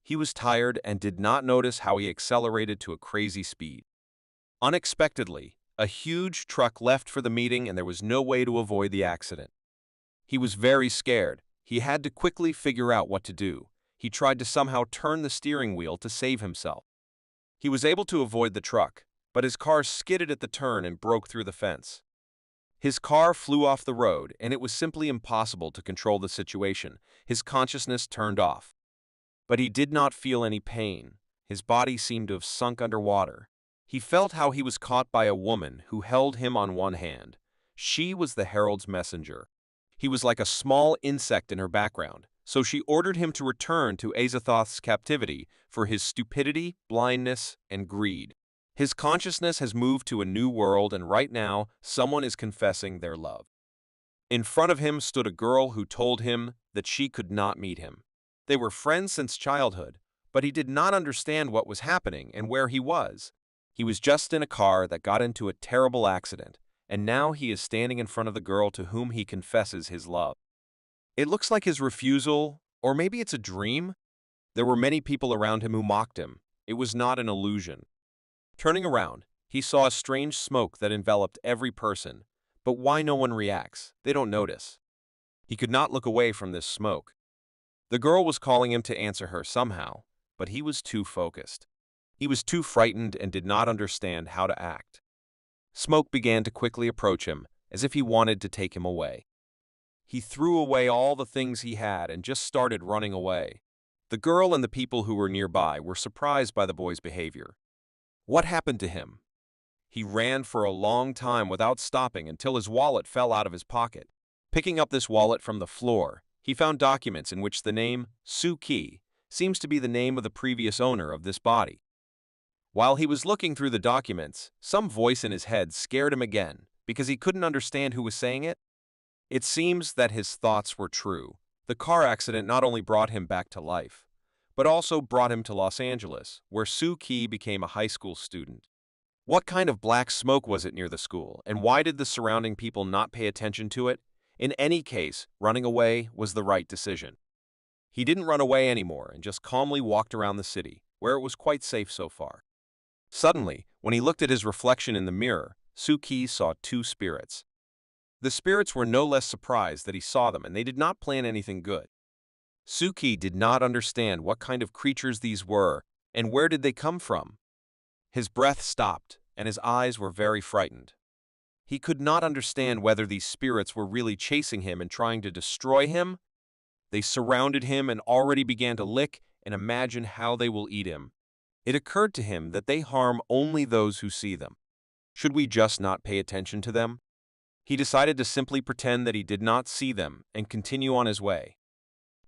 He was tired and did not notice how he accelerated to a crazy speed. Unexpectedly, a huge truck left for the meeting and there was no way to avoid the accident. He was very scared. He had to quickly figure out what to do. He tried to somehow turn the steering wheel to save himself. He was able to avoid the truck, but his car skidded at the turn and broke through the fence. His car flew off the road, and it was simply impossible to control the situation. His consciousness turned off. But he did not feel any pain. His body seemed to have sunk underwater. He felt how he was caught by a woman who held him on one hand. She was the herald's messenger. He was like a small insect in her background, so she ordered him to return to Azathoth's captivity for his stupidity, blindness, and greed. His consciousness has moved to a new world, and right now, someone is confessing their love. In front of him stood a girl who told him that she could not meet him. They were friends since childhood, but he did not understand what was happening and where he was. He was just in a car that got into a terrible accident, and now he is standing in front of the girl to whom he confesses his love. It looks like his refusal, or maybe it's a dream. There were many people around him who mocked him. It was not an illusion. Turning around, he saw a strange smoke that enveloped every person. But why no one reacts? They don't notice. He could not look away from this smoke. The girl was calling him to answer her somehow, but he was too focused. He was too frightened and did not understand how to act. Smoke began to quickly approach him, as if he wanted to take him away. He threw away all the things he had and just started running away. The girl and the people who were nearby were surprised by the boy's behavior. What happened to him? He ran for a long time without stopping until his wallet fell out of his pocket. Picking up this wallet from the floor, he found documents in which the name Suki seems to be the name of the previous owner of this body. While he was looking through the documents, some voice in his head scared him again because he couldn't understand who was saying it. It seems that his thoughts were true. The car accident not only brought him back to life, but also brought him to Los Angeles, where Suki became a high school student. What kind of black smoke was it near the school, and why did the surrounding people not pay attention to it? In any case, running away was the right decision. He didn't run away anymore and just calmly walked around the city, where it was quite safe so far. Suddenly, when he looked at his reflection in the mirror, Suki saw two spirits. The spirits were no less surprised that he saw them, and they did not plan anything good. Suki did not understand what kind of creatures these were, and where did they come from. His breath stopped, and his eyes were very frightened. He could not understand whether these spirits were really chasing him and trying to destroy him. They surrounded him and already began to lick and imagine how they will eat him. It occurred to him that they harm only those who see them. Should we just not pay attention to them? He decided to simply pretend that he did not see them and continue on his way.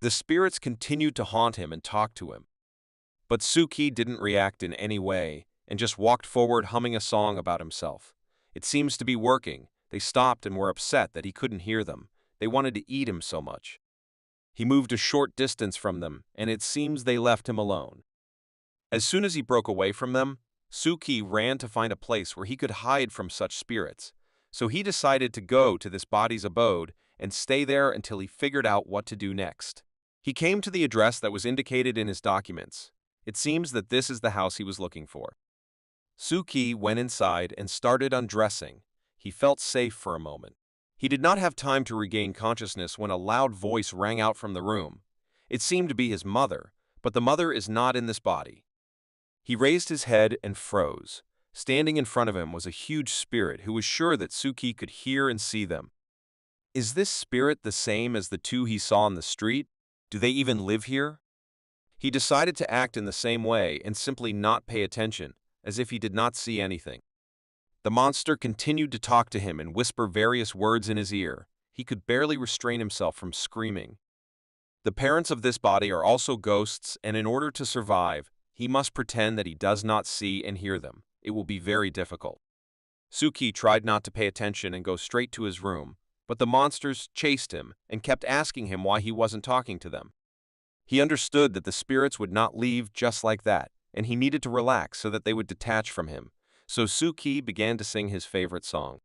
The spirits continued to haunt him and talk to him. But Suki didn't react in any way and just walked forward humming a song about himself. It seems to be working. They stopped and were upset that he couldn't hear them. They wanted to eat him so much. He moved a short distance from them, and it seems they left him alone. As soon as he broke away from them, Suki ran to find a place where he could hide from such spirits. So he decided to go to this body's abode and stay there until he figured out what to do next. He came to the address that was indicated in his documents. It seems that this is the house he was looking for. Suki went inside and started undressing. He felt safe for a moment. He did not have time to regain consciousness when a loud voice rang out from the room. It seemed to be his mother, but the mother is not in this body. He raised his head and froze. Standing in front of him was a huge spirit who was sure that Suki could hear and see them. Is this spirit the same as the two he saw on the street? Do they even live here? He decided to act in the same way and simply not pay attention, as if he did not see anything. The monster continued to talk to him and whisper various words in his ear. He could barely restrain himself from screaming. The parents of this body are also ghosts, and in order to survive, he must pretend that he does not see and hear them. It will be very difficult. Suki tried not to pay attention and go straight to his room, but the monsters chased him and kept asking him why he wasn't talking to them. He understood that the spirits would not leave just like that, and he needed to relax so that they would detach from him. So Suki began to sing his favorite song.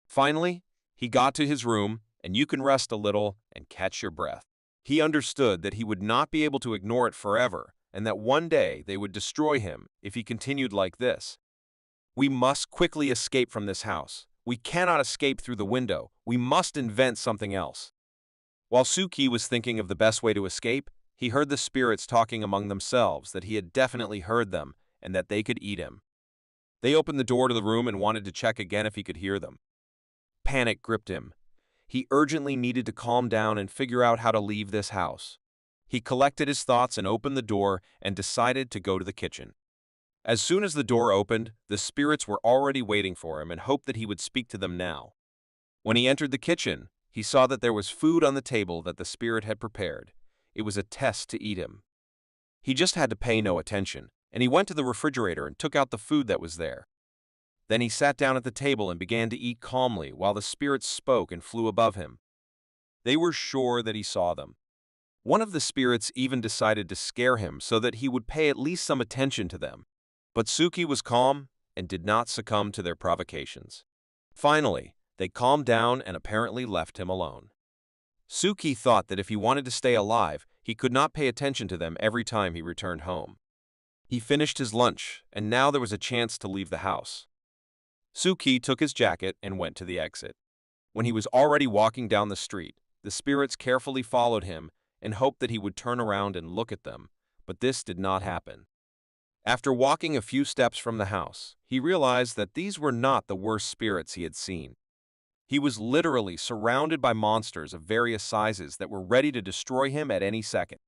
Finally, he got to his room, and you can rest a little and catch your breath. He understood that he would not be able to ignore it forever, and that one day they would destroy him if he continued like this. We must quickly escape from this house. We cannot escape through the window. We must invent something else. While Suki was thinking of the best way to escape, he heard the spirits talking among themselves that he had definitely heard them and that they could eat him. They opened the door to the room and wanted to check again if he could hear them. Panic gripped him. He urgently needed to calm down and figure out how to leave this house. He collected his thoughts and opened the door and decided to go to the kitchen. As soon as the door opened, the spirits were already waiting for him and hoped that he would speak to them now. When he entered the kitchen, he saw that there was food on the table that the spirit had prepared. It was a test to eat him. He just had to pay no attention, and he went to the refrigerator and took out the food that was there. Then he sat down at the table and began to eat calmly while the spirits spoke and flew above him. They were sure that he saw them. One of the spirits even decided to scare him so that he would pay at least some attention to them. But Suki was calm and did not succumb to their provocations. Finally, they calmed down and apparently left him alone. Suki thought that if he wanted to stay alive, he could not pay attention to them every time he returned home. He finished his lunch, and now there was a chance to leave the house. Suki took his jacket and went to the exit. When he was already walking down the street, the spirits carefully followed him and hoped that he would turn around and look at them, but this did not happen. After walking a few steps from the house, he realized that these were not the worst spirits he had seen. He was literally surrounded by monsters of various sizes that were ready to destroy him at any second.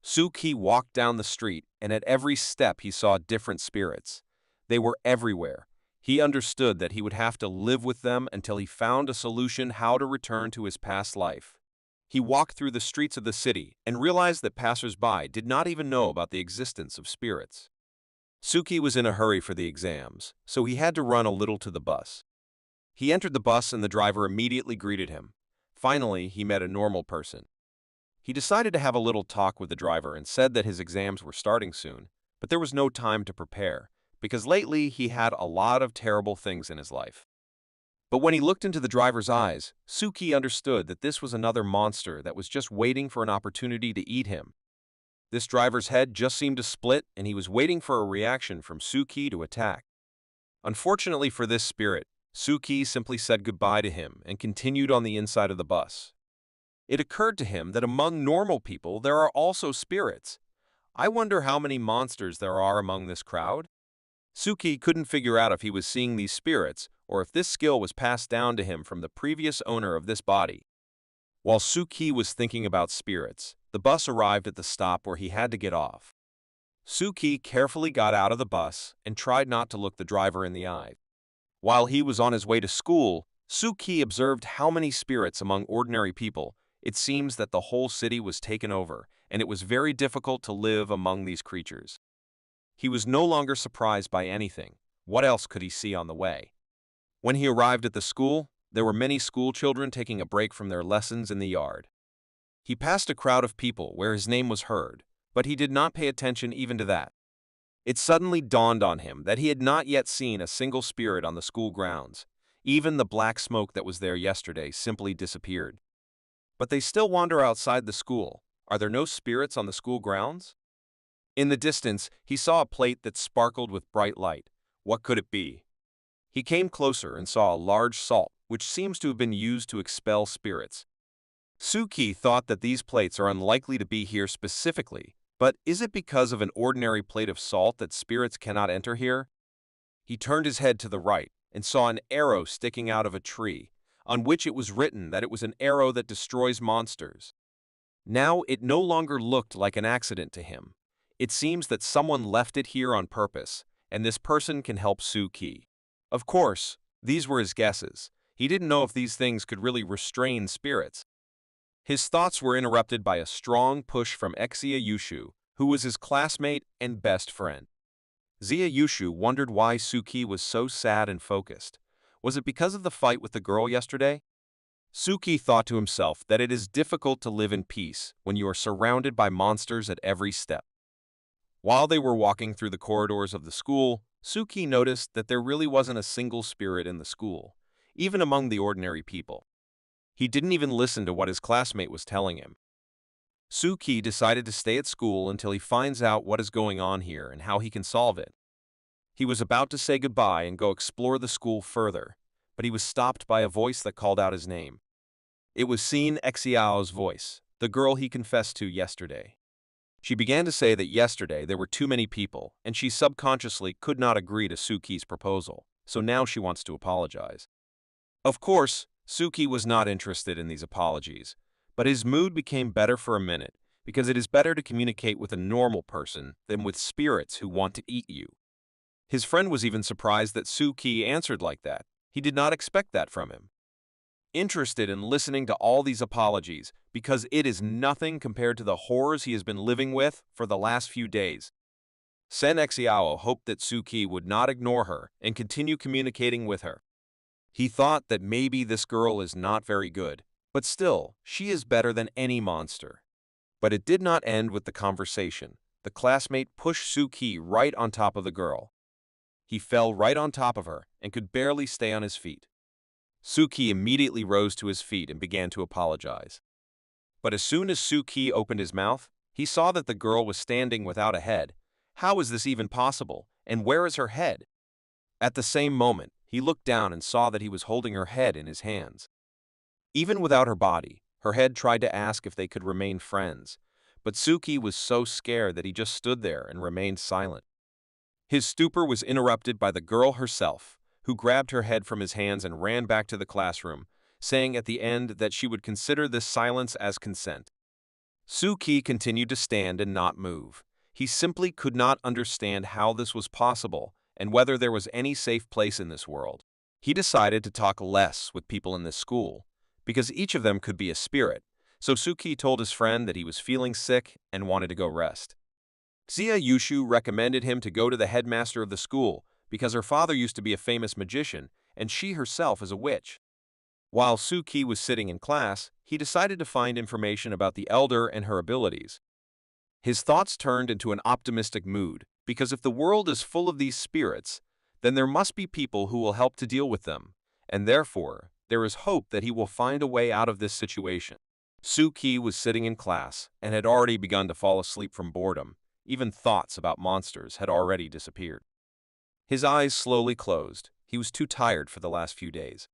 Suki walked down the street, and at every step he saw different spirits. They were everywhere. He understood that he would have to live with them until he found a solution how to return to his past life. He walked through the streets of the city and realized that passers-by did not even know about the existence of spirits. Suki was in a hurry for the exams, so he had to run a little to the bus. He entered the bus and the driver immediately greeted him. Finally, he met a normal person. He decided to have a little talk with the driver and said that his exams were starting soon, but there was no time to prepare, because lately he had a lot of terrible things in his life. But when he looked into the driver's eyes, Suki understood that this was another monster that was just waiting for an opportunity to eat him. This driver's head just seemed to split, and he was waiting for a reaction from Suki to attack. Unfortunately for this spirit, Suki simply said goodbye to him and continued on the inside of the bus. It occurred to him that among normal people there are also spirits. I wonder how many monsters there are among this crowd? Suki couldn't figure out if he was seeing these spirits or if this skill was passed down to him from the previous owner of this body. While Suki was thinking about spirits, the bus arrived at the stop where he had to get off. Suki carefully got out of the bus and tried not to look the driver in the eye. While he was on his way to school, Suki observed how many spirits among ordinary people. It seems that the whole city was taken over, and it was very difficult to live among these creatures. He was no longer surprised by anything. What else could he see on the way? When he arrived at the school, there were many school children taking a break from their lessons in the yard. He passed a crowd of people where his name was heard, but he did not pay attention even to that. It suddenly dawned on him that he had not yet seen a single spirit on the school grounds. Even the black smoke that was there yesterday simply disappeared. But they still wander outside the school. Are there no spirits on the school grounds? In the distance, he saw a plate that sparkled with bright light. What could it be? He came closer and saw a large salt, which seems to have been used to expel spirits. Suki thought that these plates are unlikely to be here specifically, but is it because of an ordinary plate of salt that spirits cannot enter here? He turned his head to the right and saw an arrow sticking out of a tree, on which it was written that it was an arrow that destroys monsters. Now it no longer looked like an accident to him. It seems that someone left it here on purpose, and this person can help Suki. Of course, these were his guesses. He didn't know if these things could really restrain spirits. His thoughts were interrupted by a strong push from Xia Yushu, who was his classmate and best friend. Xia Yushu wondered why Suki was so sad and focused. Was it because of the fight with the girl yesterday? Suki thought to himself that it is difficult to live in peace when you are surrounded by monsters at every step. While they were walking through the corridors of the school, Suki noticed that there really wasn't a single spirit in the school, even among the ordinary people. He didn't even listen to what his classmate was telling him. Suki decided to stay at school until he finds out what is going on here and how he can solve it. He was about to say goodbye and go explore the school further, but he was stopped by a voice that called out his name. It was Xin Xiao's voice, the girl he confessed to yesterday. She began to say that yesterday there were too many people, and she subconsciously could not agree to Suki's proposal, so now she wants to apologize. Of course, Suki was not interested in these apologies, but his mood became better for a minute, because it is better to communicate with a normal person than with spirits who want to eat you. His friend was even surprised that Suki answered like that. He did not expect that from him. Interested in listening to all these apologies because it is nothing compared to the horrors he has been living with for the last few days. Sen Xiao hoped that Suki would not ignore her and continue communicating with her. He thought that maybe this girl is not very good, but still, she is better than any monster. But it did not end with the conversation. The classmate pushed Suki right on top of the girl. He fell right on top of her and could barely stay on his feet. Suki immediately rose to his feet and began to apologize. But as soon as Suki opened his mouth, he saw that the girl was standing without a head. How is this even possible, and where is her head? At the same moment, he looked down and saw that he was holding her head in his hands. Even without her body, her head tried to ask if they could remain friends, but Suki was so scared that he just stood there and remained silent. His stupor was interrupted by the girl herself, who grabbed her head from his hands and ran back to the classroom, saying at the end that she would consider this silence as consent. Suki continued to stand and not move. He simply could not understand how this was possible and whether there was any safe place in this world. He decided to talk less with people in this school, because each of them could be a spirit, so Suki told his friend that he was feeling sick and wanted to go rest. Xia Yushu recommended him to go to the headmaster of the school because her father used to be a famous magician and she herself is a witch. While Suki was sitting in class, he decided to find information about the elder and her abilities. His thoughts turned into an optimistic mood, because if the world is full of these spirits, then there must be people who will help to deal with them, and therefore, there is hope that he will find a way out of this situation. Suki was sitting in class and had already begun to fall asleep from boredom. Even thoughts about monsters had already disappeared. His eyes slowly closed. He was too tired for the last few days.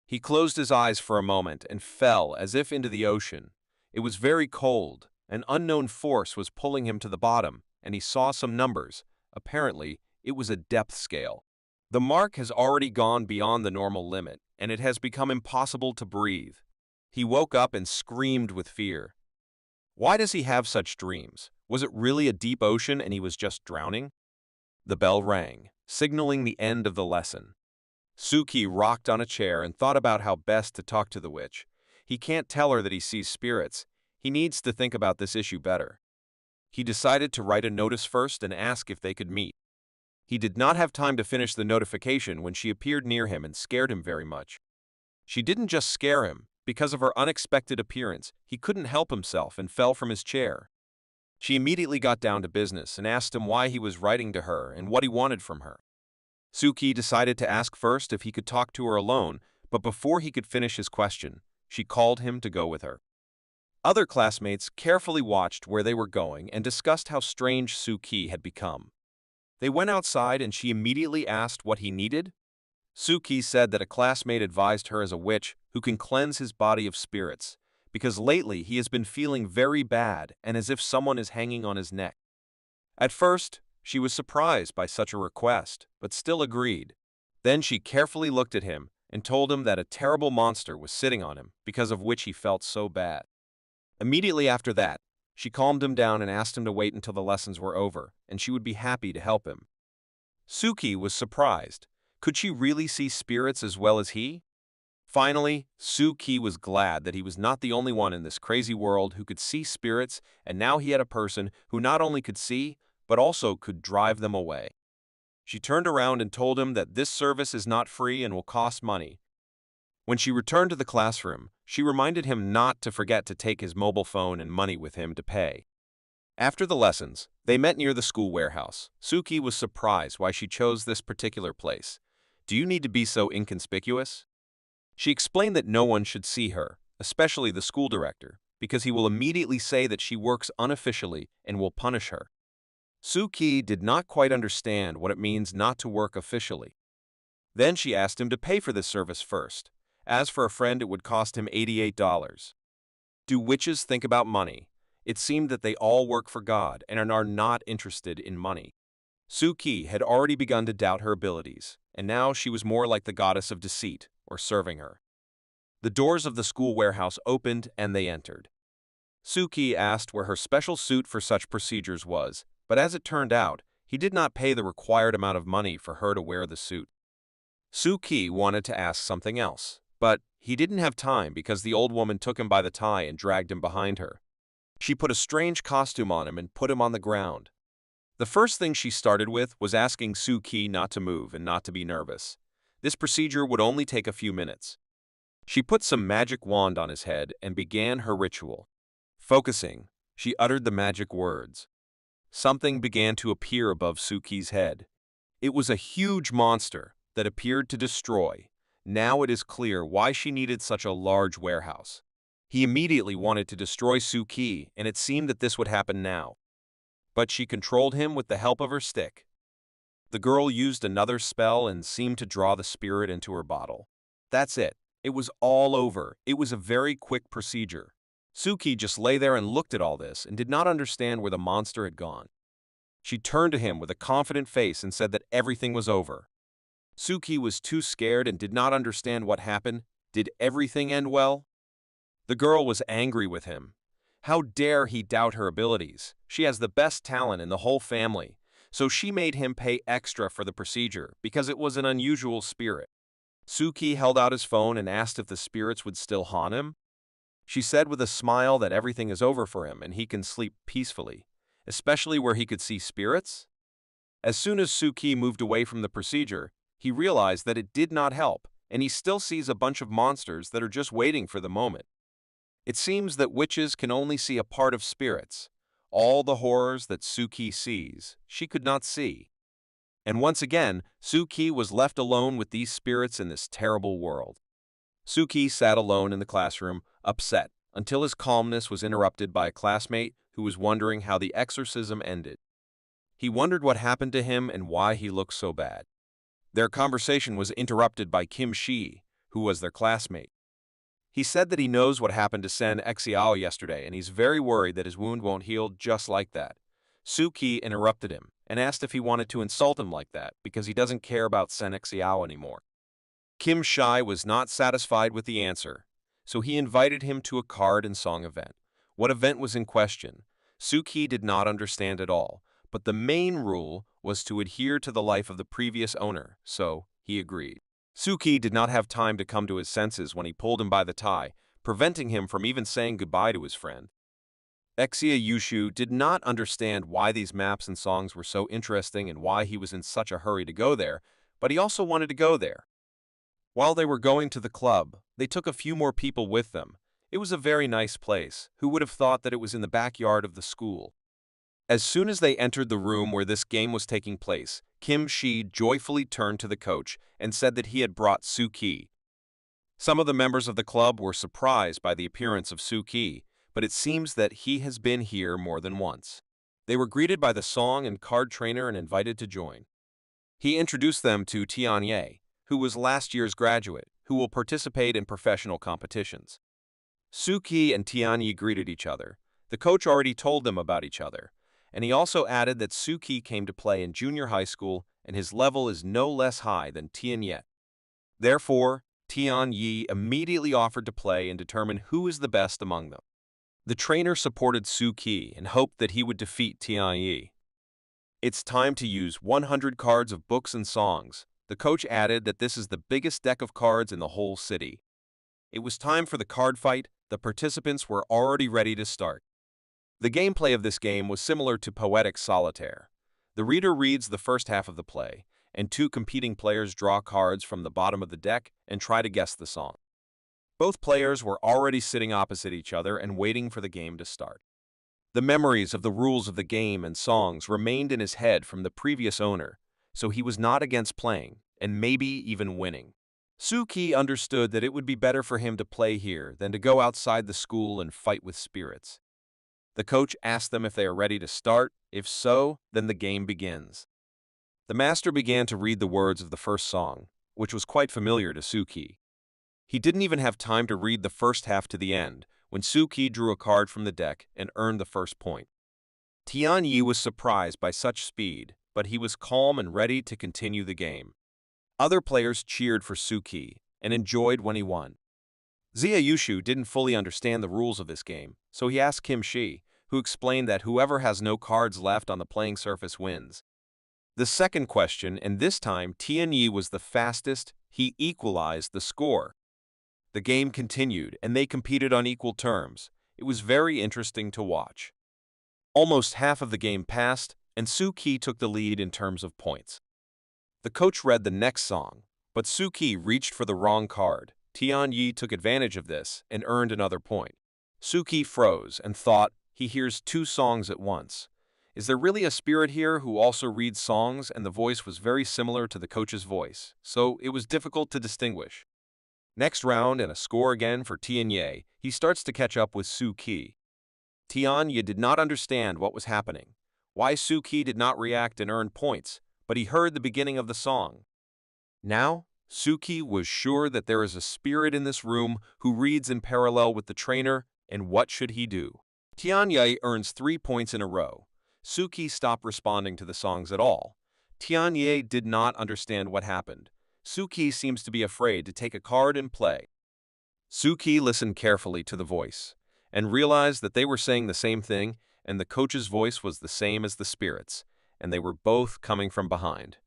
He closed his eyes for a moment and fell as if into the ocean. It was very cold. An unknown force was pulling him to the bottom, and he saw some numbers. Apparently, it was a depth scale. The mark has already gone beyond the normal limit, and it has become impossible to breathe. He woke up and screamed with fear. Why does he have such dreams? Was it really a deep ocean and he was just drowning? The bell rang, signaling the end of the lesson. Suki rocked on a chair and thought about how best to talk to the witch. He can't tell her that he sees spirits. He needs to think about this issue better. He decided to write a notice first and ask if they could meet. He did not have time to finish the notification when she appeared near him and scared him very much. She didn't just scare him. Because of her unexpected appearance, he couldn't help himself and fell from his chair. She immediately got down to business and asked him why he was writing to her and what he wanted from her. Suki decided to ask first if he could talk to her alone, but before he could finish his question, she called him to go with her. Other classmates carefully watched where they were going and discussed how strange Suki had become. They went outside and she immediately asked what he needed. Suki said that a classmate advised her as a witch who can cleanse his body of spirits, because lately he has been feeling very bad and as if someone is hanging on his neck. At first, she was surprised by such a request, but still agreed. Then she carefully looked at him and told him that a terrible monster was sitting on him, because of which he felt so bad. Immediately after that, she calmed him down and asked him to wait until the lessons were over, and she would be happy to help him. Suki was surprised. Could she really see spirits as well as he? Finally, Suki was glad that he was not the only one in this crazy world who could see spirits, and now he had a person who not only could see, but also could drive them away. She turned around and told him that this service is not free and will cost money. When she returned to the classroom, she reminded him not to forget to take his mobile phone and money with him to pay. After the lessons, they met near the school warehouse. Suki was surprised why she chose this particular place. Do you need to be so inconspicuous? She explained that no one should see her, especially the school director, because he will immediately say that she works unofficially and will punish her. Suki did not quite understand what it means not to work officially. Then she asked him to pay for this service first. As for a friend, it would cost him $88. Do witches think about money? It seemed that they all work for God and are not interested in money. Suki had already begun to doubt her abilities, and now she was more like the goddess of deceit, or serving her. The doors of the school warehouse opened and they entered. Suki asked where her special suit for such procedures was, but as it turned out, he did not pay the required amount of money for her to wear the suit. Suki wanted to ask something else, but he didn't have time because the old woman took him by the tie and dragged him behind her. She put a strange costume on him and put him on the ground. The first thing she started with was asking Suki not to move and not to be nervous. This procedure would only take a few minutes. She put some magic wand on his head and began her ritual. Focusing, she uttered the magic words. Something began to appear above Suki's head. It was a huge monster that appeared to destroy. Now it is clear why she needed such a large warehouse. He immediately wanted to destroy Suki, and it seemed that this would happen now. But she controlled him with the help of her stick. The girl used another spell and seemed to draw the spirit into her bottle. That's it. It was all over. It was a very quick procedure. Suki just lay there and looked at all this and did not understand where the monster had gone. She turned to him with a confident face and said that everything was over. Suki was too scared and did not understand what happened. Did everything end well? The girl was angry with him. How dare he doubt her abilities? She has the best talent in the whole family, so she made him pay extra for the procedure because it was an unusual spirit. Suki held out his phone and asked if the spirits would still haunt him. She said with a smile that everything is over for him and he can sleep peacefully, especially where he could see spirits. As soon as Suki moved away from the procedure, he realized that it did not help, and he still sees a bunch of monsters that are just waiting for the moment. It seems that witches can only see a part of spirits. All the horrors that Suki sees, she could not see. And once again, Suki was left alone with these spirits in this terrible world. Suki sat alone in the classroom, upset, until his calmness was interrupted by a classmate who was wondering how the exorcism ended. He wondered what happened to him and why he looked so bad. Their conversation was interrupted by Kim Shi, who was their classmate. He said that he knows what happened to Sen Xiao yesterday, and he's very worried that his wound won't heal just like that. Suki interrupted him and asked if he wanted to insult him like that because he doesn't care about Sen Xiao anymore. Kim Shi was not satisfied with the answer, so he invited him to a card and song event. What event was in question? Suki did not understand at all, but the main rule was to adhere to the life of the previous owner, so he agreed. Suki did not have time to come to his senses when he pulled him by the tie, preventing him from even saying goodbye to his friend. Exia Yushu did not understand why these maps and songs were so interesting and why he was in such a hurry to go there, but he also wanted to go there. While they were going to the club, they took a few more people with them. It was a very nice place. Who would have thought that it was in the backyard of the school? As soon as they entered the room where this game was taking place, Kim Shi joyfully turned to the coach and said that he had brought Suki. Some of the members of the club were surprised by the appearance of Suki, but it seems that he has been here more than once. They were greeted by the song and card trainer and invited to join. He introduced them to Tianye, who was last year's graduate, who will participate in professional competitions. Suki and Tianye greeted each other. The coach already told them about each other, and he also added that Suki came to play in junior high school and his level is no less high than Tianye. Therefore, Tianye immediately offered to play and determine who is the best among them. The trainer supported Suki and hoped that he would defeat Tianye. It's time to use 100 cards of books and songs. The coach added that this is the biggest deck of cards in the whole city. It was time for the card fight. The participants were already ready to start. The gameplay of this game was similar to Poetic Solitaire. The reader reads the first half of the play, and two competing players draw cards from the bottom of the deck and try to guess the song. Both players were already sitting opposite each other and waiting for the game to start. The memories of the rules of the game and songs remained in his head from the previous owner, so he was not against playing, and maybe even winning. Suki understood that it would be better for him to play here than to go outside the school and fight with spirits. The coach asked them if they are ready to start. If so, then the game begins. The master began to read the words of the first song, which was quite familiar to Suki. He didn't even have time to read the first half to the end when Suki drew a card from the deck and earned the first point. Tianyi was surprised by such speed, but he was calm and ready to continue the game. Other players cheered for Suki and enjoyed when he won. Zia Yushu didn't fully understand the rules of this game, so he asked Kim Shi, who explained that whoever has no cards left on the playing surface wins. The second question, and this time Tianyi was the fastest, he equalized the score. The game continued, and they competed on equal terms. It was very interesting to watch. Almost half of the game passed, and Suki took the lead in terms of points. The coach read the next song, but Suki reached for the wrong card. Tianyi took advantage of this and earned another point. Suki froze and thought, he hears two songs at once. Is there really a spirit here who also reads songs? And the voice was very similar to the coach's voice, so it was difficult to distinguish. Next round and a score again for Tianyi. He starts to catch up with Suki. Tianyi did not understand what was happening, why Suki did not react and earn points, but he heard the beginning of the song. Now, Suki was sure that there is a spirit in this room who reads in parallel with the trainer, and what should he do? Tianyi earns 3 points in a row. Suki stopped responding to the songs at all. Tianyi did not understand what happened. Suki seems to be afraid to take a card and play. Suki listened carefully to the voice and realized that they were saying the same thing, and the coach's voice was the same as the spirit's, and they were both coming from behind.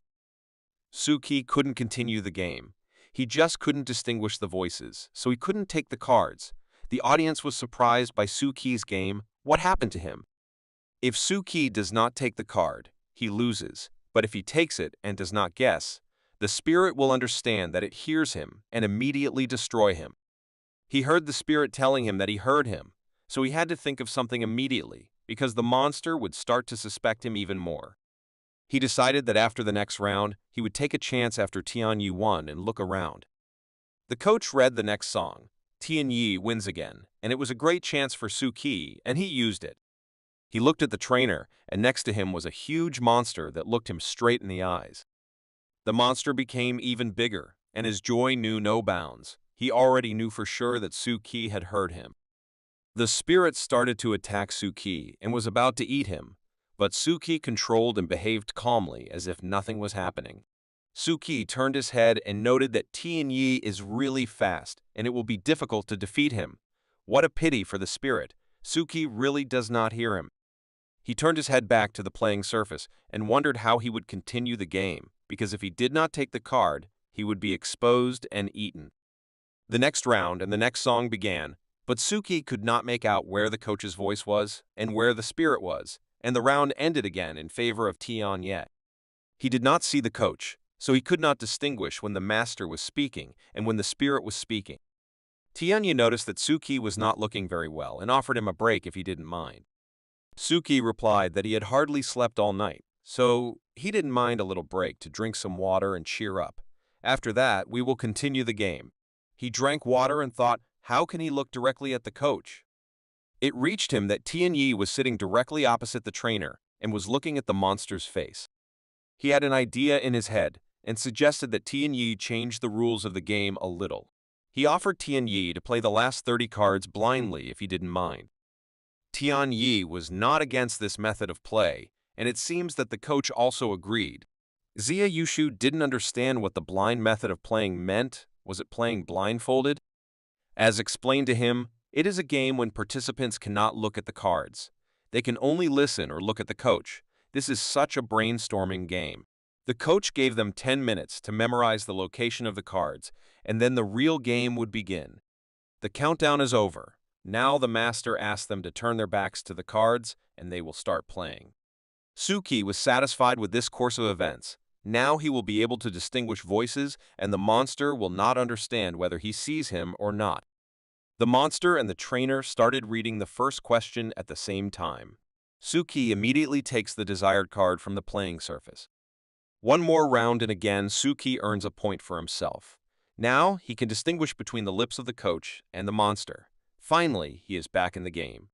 Suki couldn't continue the game. He just couldn't distinguish the voices, so he couldn't take the cards. The audience was surprised by Suki's game. What happened to him? If Suki does not take the card, he loses, but if he takes it and does not guess, the spirit will understand that it hears him and immediately destroy him. He heard the spirit telling him that he heard him, so he had to think of something immediately, because the monster would start to suspect him even more. He decided that after the next round, he would take a chance after Tianyi won and look around. The coach read the next song. Tianyi wins again, and it was a great chance for Suki, and he used it. He looked at the trainer, and next to him was a huge monster that looked him straight in the eyes. The monster became even bigger, and his joy knew no bounds. He already knew for sure that Suki had heard him. The spirit started to attack Suki and was about to eat him, but Suki controlled and behaved calmly as if nothing was happening. Suki turned his head and noted that Tianyi is really fast, and it will be difficult to defeat him. What a pity for the spirit. Suki really does not hear him. He turned his head back to the playing surface and wondered how he would continue the game, because if he did not take the card, he would be exposed and eaten. The next round and the next song began, but Suki could not make out where the coach's voice was and where the spirit was, and the round ended again in favor of Tianyi. He did not see the coach, so he could not distinguish when the master was speaking and when the spirit was speaking. Tianyi noticed that Suki was not looking very well and offered him a break if he didn't mind. Suki replied that he had hardly slept all night, so he didn't mind a little break to drink some water and cheer up. After that, we will continue the game. He drank water and thought, how can he look directly at the coach? It reached him that Tianyi was sitting directly opposite the trainer and was looking at the monster's face. He had an idea in his head and suggested that Tianyi change the rules of the game a little. He offered Tianyi to play the last 30 cards blindly if he didn't mind. Tianyi was not against this method of play, and it seems that the coach also agreed. Zia Yushu didn't understand what the blind method of playing meant. Was it playing blindfolded? As explained to him, it is a game when participants cannot look at the cards. They can only listen or look at the coach. This is such a brainstorming game. The coach gave them 10 minutes to memorize the location of the cards, and then the real game would begin. The countdown is over. Now the master asked them to turn their backs to the cards, and they will start playing. Suki was satisfied with this course of events. Now he will be able to distinguish voices, and the monster will not understand whether he sees him or not. The monster and the trainer started reading the first question at the same time. Suki immediately takes the desired card from the playing surface. One more round and again Suki earns a point for himself. Now, he can distinguish between the lips of the coach and the monster. Finally, he is back in the game.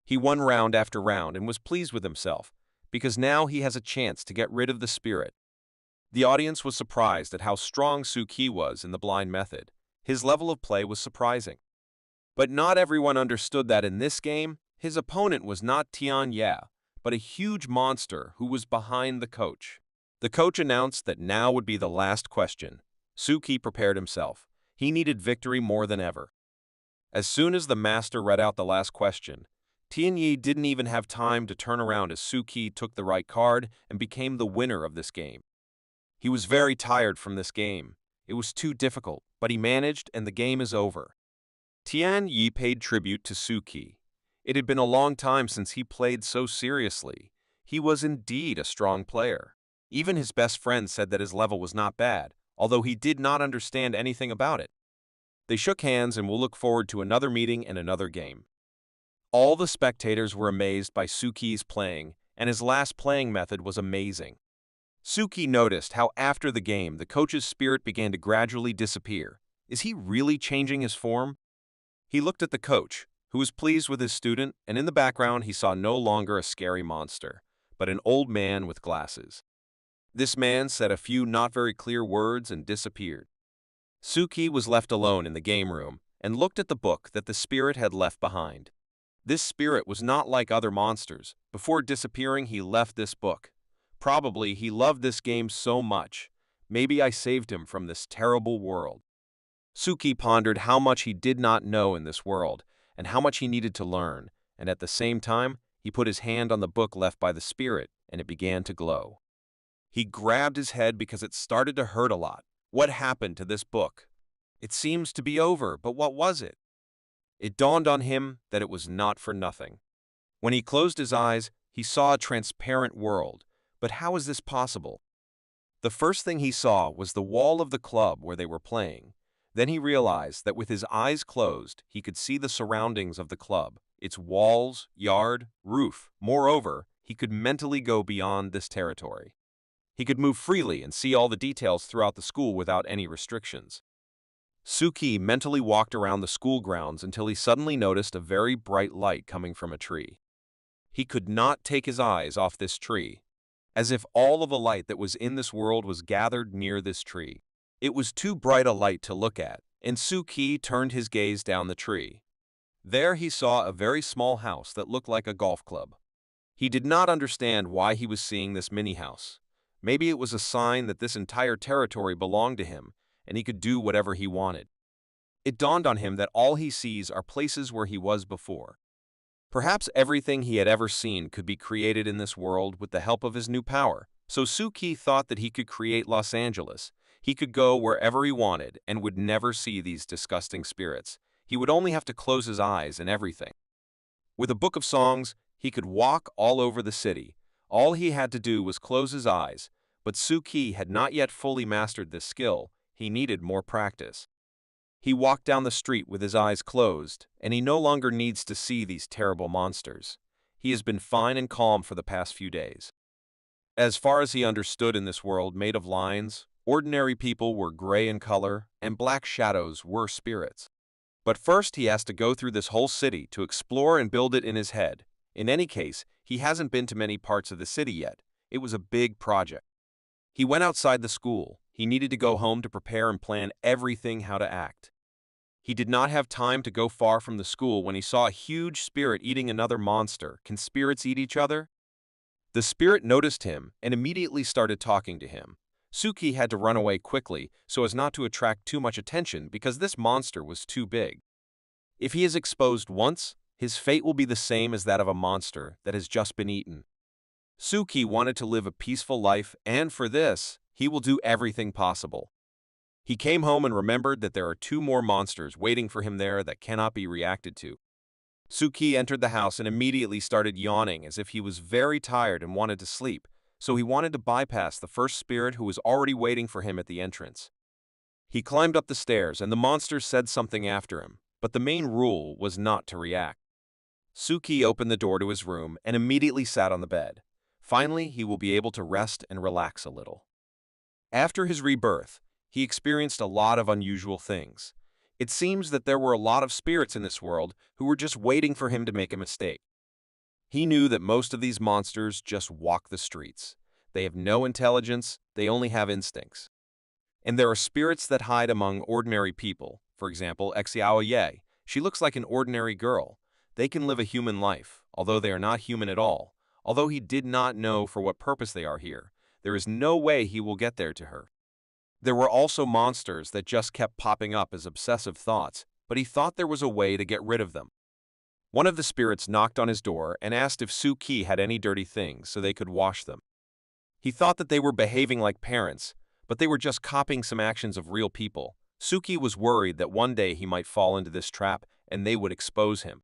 He won round after round and was pleased with himself, because now he has a chance to get rid of the spirit. The audience was surprised at how strong Suki was in the blind method. His level of play was surprising. But not everyone understood that in this game, his opponent was not Tianya, but a huge monster who was behind the coach. The coach announced that now would be the last question. Suki prepared himself. He needed victory more than ever. As soon as the master read out the last question, Tianyi didn't even have time to turn around as Suki took the right card and became the winner of this game. He was very tired from this game. It was too difficult, but he managed and the game is over. Tian Yi paid tribute to Suki. It had been a long time since he played so seriously. He was indeed a strong player. Even his best friend said that his level was not bad, although he did not understand anything about it. They shook hands and will look forward to another meeting and another game. All the spectators were amazed by Suki's playing, and his last playing method was amazing. Suki noticed how after the game the coach's spirit began to gradually disappear. Is he really changing his form? He looked at the coach, who was pleased with his student, and in the background he saw no longer a scary monster, but an old man with glasses. This man said a few not very clear words and disappeared. Suki was left alone in the game room and looked at the book that the spirit had left behind. This spirit was not like other monsters. Before disappearing, he left this book. Probably he loved this game so much. Maybe I saved him from this terrible world. Suki pondered how much he did not know in this world and how much he needed to learn, and at the same time, he put his hand on the book left by the spirit and it began to glow. He grabbed his head because it started to hurt a lot. What happened to this book? It seems to be over, but what was it? It dawned on him that it was not for nothing. When he closed his eyes, he saw a transparent world. But how is this possible? The first thing he saw was the wall of the club where they were playing. Then he realized that with his eyes closed, he could see the surroundings of the club, its walls, yard, roof. Moreover, he could mentally go beyond this territory. He could move freely and see all the details throughout the school without any restrictions. Suki mentally walked around the school grounds until he suddenly noticed a very bright light coming from a tree. He could not take his eyes off this tree, as if all of the light that was in this world was gathered near this tree. It was too bright a light to look at, and Suki turned his gaze down the tree. There he saw a very small house that looked like a golf club. He did not understand why he was seeing this mini house. Maybe it was a sign that this entire territory belonged to him, and he could do whatever he wanted. It dawned on him that all he sees are places where he was before. Perhaps everything he had ever seen could be created in this world with the help of his new power. So Suki thought that he could create Los Angeles. He could go wherever he wanted and would never see these disgusting spirits. He would only have to close his eyes and everything. With a book of songs, he could walk all over the city. All he had to do was close his eyes, but Suki had not yet fully mastered this skill. He needed more practice. He walked down the street with his eyes closed, and he no longer needs to see these terrible monsters. He has been fine and calm for the past few days. As far as he understood in this world made of lines, ordinary people were gray in color, and black shadows were spirits. But first he has to go through this whole city to explore and build it in his head. In any case, he hasn't been to many parts of the city yet. It was a big project. He went outside the school. He needed to go home to prepare and plan everything how to act. He did not have time to go far from the school when he saw a huge spirit eating another monster. Can spirits eat each other? The spirit noticed him and immediately started talking to him. Suki had to run away quickly so as not to attract too much attention because this monster was too big. If he is exposed once, his fate will be the same as that of a monster that has just been eaten. Suki wanted to live a peaceful life, and for this, he will do everything possible. He came home and remembered that there are 2 more monsters waiting for him there that cannot be reacted to. Suki entered the house and immediately started yawning as if he was very tired and wanted to sleep, so he wanted to bypass the first spirit who was already waiting for him at the entrance. He climbed up the stairs and the monster said something after him, but the main rule was not to react. Suki opened the door to his room and immediately sat on the bed. Finally, he will be able to rest and relax a little. After his rebirth, he experienced a lot of unusual things. It seems that there were a lot of spirits in this world who were just waiting for him to make a mistake. He knew that most of these monsters just walk the streets. They have no intelligence, they only have instincts. And there are spirits that hide among ordinary people. For example, Xiaoye. She looks like an ordinary girl. They can live a human life, although they are not human at all. Although he did not know for what purpose they are here, there is no way he will get there to her. There were also monsters that just kept popping up as obsessive thoughts, but he thought there was a way to get rid of them. One of the spirits knocked on his door and asked if Suki had any dirty things so they could wash them. He thought that they were behaving like parents, but they were just copying some actions of real people. Suki was worried that one day he might fall into this trap and they would expose him.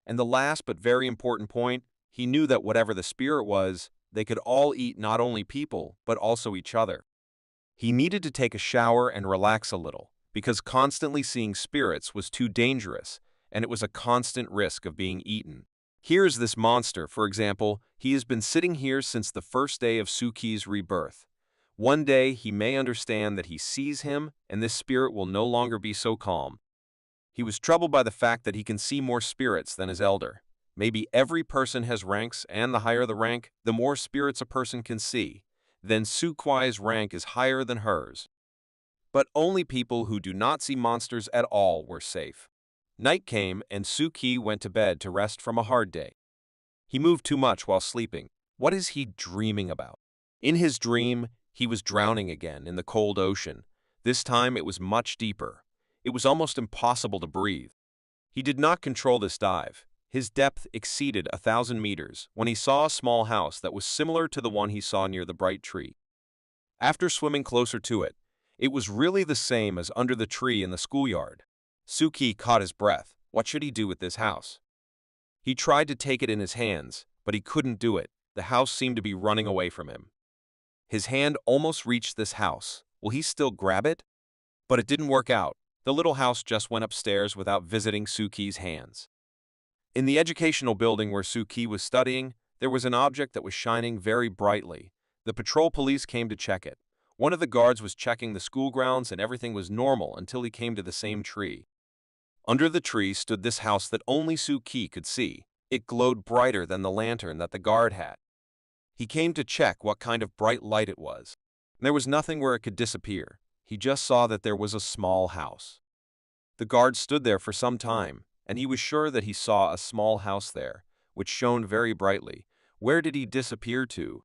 And the last but very important point, he knew that whatever the spirit was, they could all eat not only people, but also each other. He needed to take a shower and relax a little, because constantly seeing spirits was too dangerous, and it was a constant risk of being eaten. Here's this monster, for example. He has been sitting here since the first day of Suki's rebirth. One day he may understand that he sees him, and this spirit will no longer be so calm. He was troubled by the fact that he can see more spirits than his elder. Maybe every person has ranks, and the higher the rank, the more spirits a person can see. Then Suki's rank is higher than hers. But only people who do not see monsters at all were safe. Night came, and Suki went to bed to rest from a hard day. He moved too much while sleeping. What is he dreaming about? In his dream, he was drowning again in the cold ocean. This time it was much deeper. It was almost impossible to breathe. He did not control this dive. His depth exceeded 1,000 meters when he saw a small house that was similar to the one he saw near the bright tree. After swimming closer to it, it was really the same as under the tree in the schoolyard. Suki caught his breath. What should he do with this house? He tried to take it in his hands, but he couldn't do it. The house seemed to be running away from him. His hand almost reached this house. Will he still grab it? But it didn't work out. The little house just went upstairs without visiting Suki's hands. In the educational building where Suki was studying, there was an object that was shining very brightly. The patrol police came to check it. One of the guards was checking the school grounds and everything was normal until he came to the same tree. Under the tree stood this house that only Suki could see. It glowed brighter than the lantern that the guard had. He came to check what kind of bright light it was. There was nothing where it could disappear. He just saw that there was a small house. The guard stood there for some time, and he was sure that he saw a small house there, which shone very brightly. Where did he disappear to?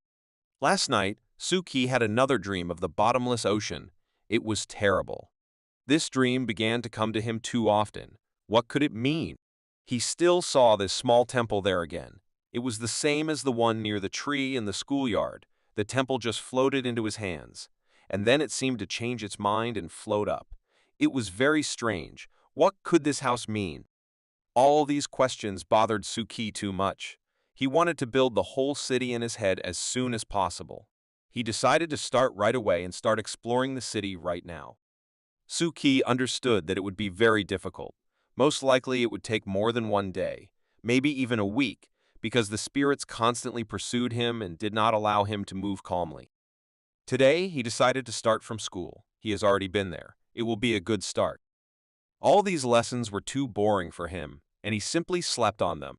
Last night, Suki had another dream of the bottomless ocean. It was terrible. This dream began to come to him too often. What could it mean? He still saw this small temple there again. It was the same as the one near the tree in the schoolyard. The temple just floated into his hands, and then it seemed to change its mind and float up. It was very strange. What could this house mean? All these questions bothered Suki too much. He wanted to build the whole city in his head as soon as possible. He decided to start right away and start exploring the city right now. Suki understood that it would be very difficult. Most likely it would take more than one day, maybe even a week, because the spirits constantly pursued him and did not allow him to move calmly. Today, he decided to start from school. He has already been there. It will be a good start. All these lessons were too boring for him, and he simply slept on them.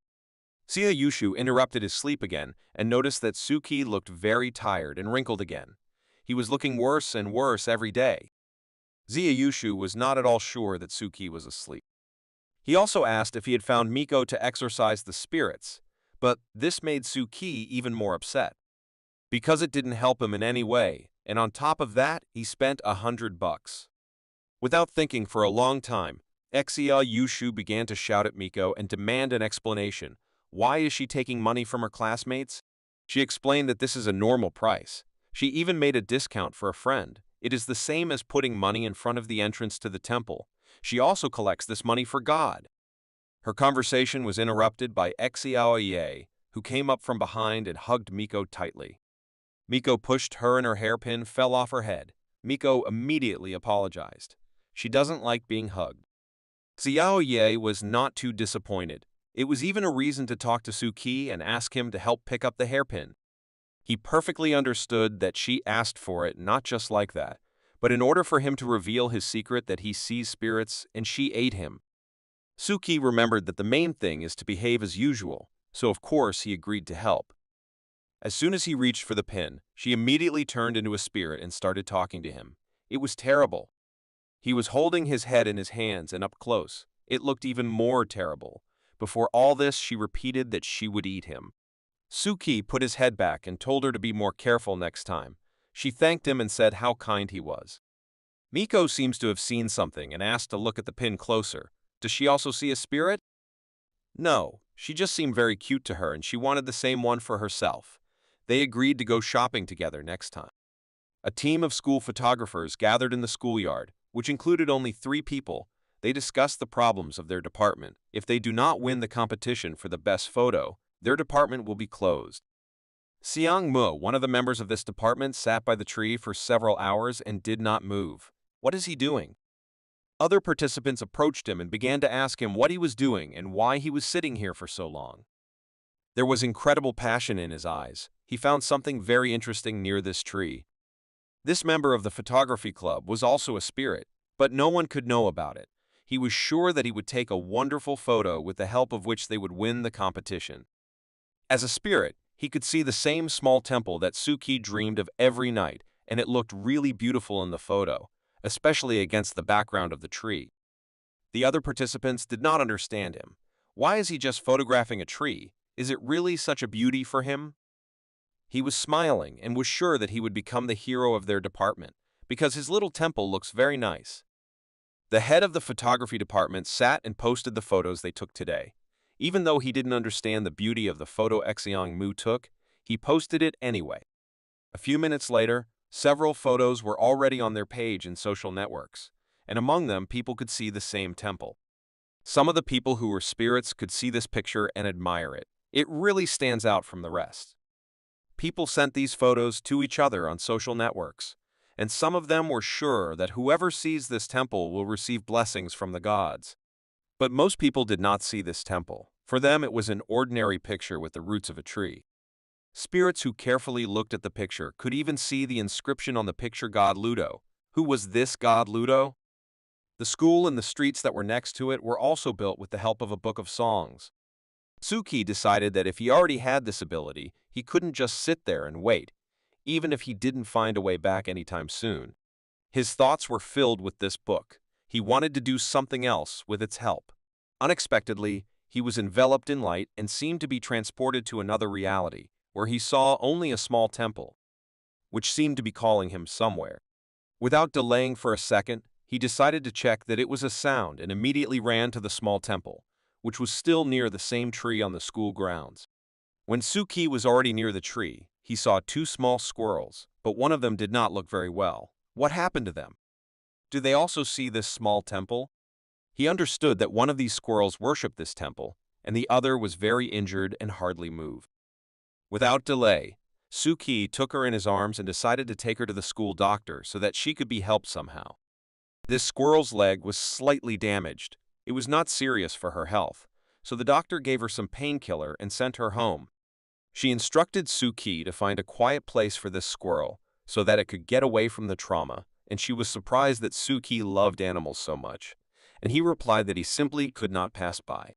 Yushu interrupted his sleep again and noticed that Suki looked very tired and wrinkled again. He was looking worse and worse every day. Yushu was not at all sure that Suki was asleep. He also asked if he had found Miko to exorcise the spirits, but this made Suki even more upset. Because it didn't help him in any way, and on top of that, he spent $100. Without thinking for a long time, Yushu began to shout at Miko and demand an explanation. Why is she taking money from her classmates? She explained that this is a normal price. She even made a discount for a friend. It is the same as putting money in front of the entrance to the temple. She also collects this money for God. Her conversation was interrupted by Xiaoye, who came up from behind and hugged Miko tightly. Miko pushed her and her hairpin fell off her head. Miko immediately apologized. She doesn't like being hugged. Xiaoye was not too disappointed. It was even a reason to talk to Suki and ask him to help pick up the hairpin. He perfectly understood that she asked for it not just like that, but in order for him to reveal his secret that he sees spirits and she ate him. Suki remembered that the main thing is to behave as usual, so of course he agreed to help. As soon as he reached for the pin, she immediately turned into a spirit and started talking to him. It was terrible. He was holding his head in his hands and up close. It looked even more terrible. Before all this, she repeated that she would eat him. Suki put his head back and told her to be more careful next time. She thanked him and said how kind he was. Miko seems to have seen something and asked to look at the pin closer. Does she also see a spirit? No, she just seemed very cute to her and she wanted the same one for herself. They agreed to go shopping together next time. A team of school photographers gathered in the schoolyard, which included only 3 people. They discussed the problems of their department. If they do not win the competition for the best photo, their department will be closed. Siang Mu, one of the members of this department, sat by the tree for several hours and did not move. What is he doing? Other participants approached him and began to ask him what he was doing and why he was sitting here for so long. There was incredible passion in his eyes. He found something very interesting near this tree. This member of the photography club was also a spirit, but no one could know about it. He was sure that he would take a wonderful photo with the help of which they would win the competition. As a spirit, he could see the same small temple that Suki dreamed of every night, and it looked really beautiful in the photo, especially against the background of the tree. The other participants did not understand him. Why is he just photographing a tree? Is it really such a beauty for him? He was smiling and was sure that he would become the hero of their department, because his little temple looks very nice. The head of the photography department sat and posted the photos they took today. Even though he didn't understand the beauty of the photo Xiang Mu took, he posted it anyway. A few minutes later, several photos were already on their page in social networks, and among them people could see the same temple. Some of the people who were spirits could see this picture and admire it. It really stands out from the rest. People sent these photos to each other on social networks, and some of them were sure that whoever sees this temple will receive blessings from the gods. But most people did not see this temple. For them, it was an ordinary picture with the roots of a tree. Spirits who carefully looked at the picture could even see the inscription on the picture God Ludo. Who was this God Ludo? The school and the streets that were next to it were also built with the help of a book of songs. Suki decided that if he already had this ability, he couldn't just sit there and wait, even if he didn't find a way back anytime soon. His thoughts were filled with this book. He wanted to do something else with its help. Unexpectedly, he was enveloped in light and seemed to be transported to another reality, where he saw only a small temple, which seemed to be calling him somewhere. Without delaying for a second, he decided to check that it was a sound and immediately ran to the small temple, which was still near the same tree on the school grounds. When Suki was already near the tree, he saw 2 small squirrels, but one of them did not look very well. What happened to them? Did they also see this small temple? He understood that one of these squirrels worshipped this temple, and the other was very injured and hardly moved. Without delay, Suki took her in his arms and decided to take her to the school doctor so that she could be helped somehow. This squirrel's leg was slightly damaged. It was not serious for her health, so the doctor gave her some painkiller and sent her home. She instructed Suki to find a quiet place for this squirrel so that it could get away from the trauma, and she was surprised that Suki loved animals so much, and he replied that he simply could not pass by.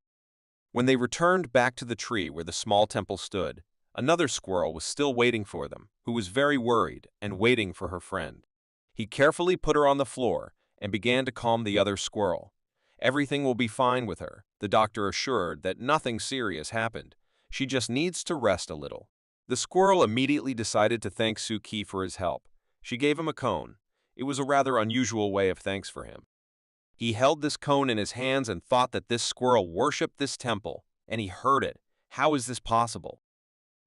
When they returned back to the tree where the small temple stood, another squirrel was still waiting for them, who was very worried and waiting for her friend. He carefully put her on the floor and began to calm the other squirrel. Everything will be fine with her, the doctor assured that nothing serious happened. She just needs to rest a little. The squirrel immediately decided to thank Suki for his help. She gave him a cone. It was a rather unusual way of thanks for him. He held this cone in his hands and thought that this squirrel worshipped this temple, and he heard it. How is this possible?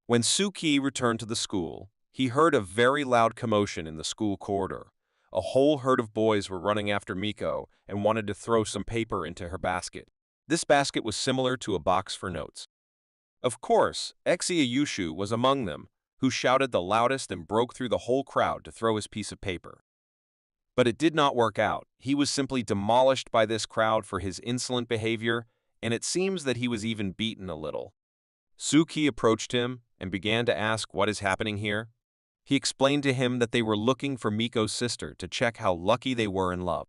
When Suki returned to the school, he heard a very loud commotion in the school corridor. A whole herd of boys were running after Miko and wanted to throw some paper into her basket. This basket was similar to a box for notes. Of course, Exia was among them, who shouted the loudest and broke through the whole crowd to throw his piece of paper. But it did not work out. He was simply demolished by this crowd for his insolent behavior, and it seems that he was even beaten a little. Suki approached him and began to ask what is happening here. He explained to him that they were looking for Miko's sister to check how lucky they were in love.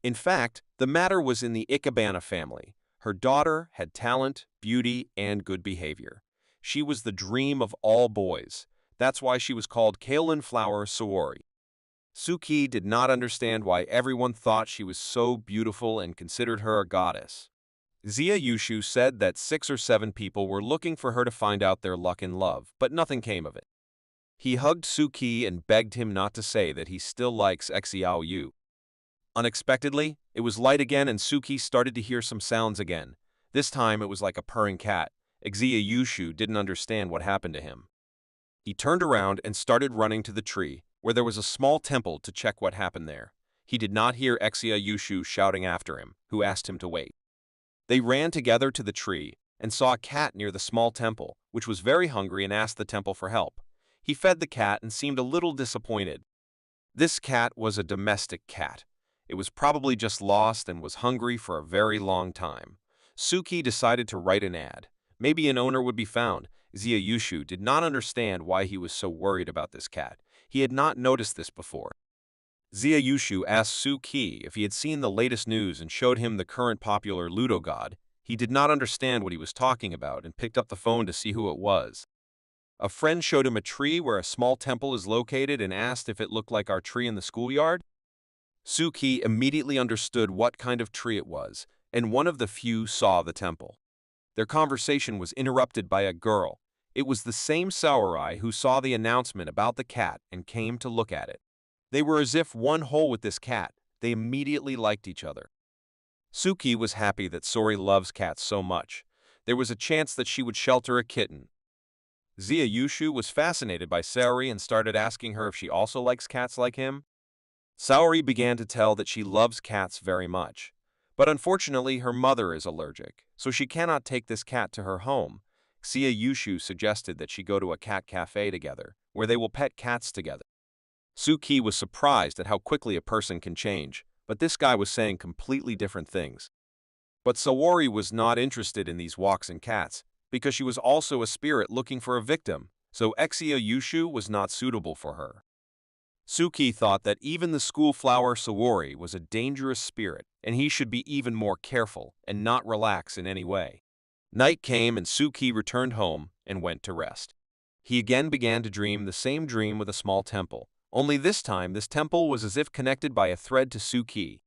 In fact, the matter was in the Ikebana family. Her daughter had talent, beauty, and good behavior. She was the dream of all boys. That's why she was called Kaolin Flower Sori. Suki did not understand why everyone thought she was so beautiful and considered her a goddess. Zia Yushu said that 6 or 7 people were looking for her to find out their luck in love, but nothing came of it. He hugged Suki and begged him not to say that he still likes Xiao Yu. Unexpectedly, it was light again and Suki started to hear some sounds again. This time it was like a purring cat. Xia Yushu didn't understand what happened to him. He turned around and started running to the tree, where there was a small temple, to check what happened there. He did not hear Xia Yushu shouting after him, who asked him to wait. They ran together to the tree and saw a cat near the small temple, which was very hungry and asked the temple for help. He fed the cat and seemed a little disappointed. This cat was a domestic cat. It was probably just lost and was hungry for a very long time. Suki decided to write an ad. Maybe an owner would be found. Zia Yushu did not understand why he was so worried about this cat. He had not noticed this before. Zia Yushu asked Suki if he had seen the latest news and showed him the current popular Ludo god. He did not understand what he was talking about and picked up the phone to see who it was. A friend showed him a tree where a small temple is located and asked if it looked like our tree in the schoolyard. Suki immediately understood what kind of tree it was, and one of the few saw the temple. Their conversation was interrupted by a girl. It was the same samurai who saw the announcement about the cat and came to look at it. They were as if one whole with this cat. They immediately liked each other. Suki was happy that Sori loves cats so much. There was a chance that she would shelter a kitten. Zia Yushu was fascinated by Sori and started asking her if she also likes cats like him. Sori began to tell that she loves cats very much. But unfortunately, her mother is allergic, so she cannot take this cat to her home. Zia Yushu suggested that she go to a cat cafe together, where they will pet cats together. Suki was surprised at how quickly a person can change, but this guy was saying completely different things. But Sawari was not interested in these walks and cats, because she was also a spirit looking for a victim, so Xia Yushu was not suitable for her. Suki thought that even the school flower Sawari was a dangerous spirit, and he should be even more careful and not relax in any way. Night came and Suki returned home and went to rest. He again began to dream the same dream with a small temple, only this time this temple was as if connected by a thread to Suki.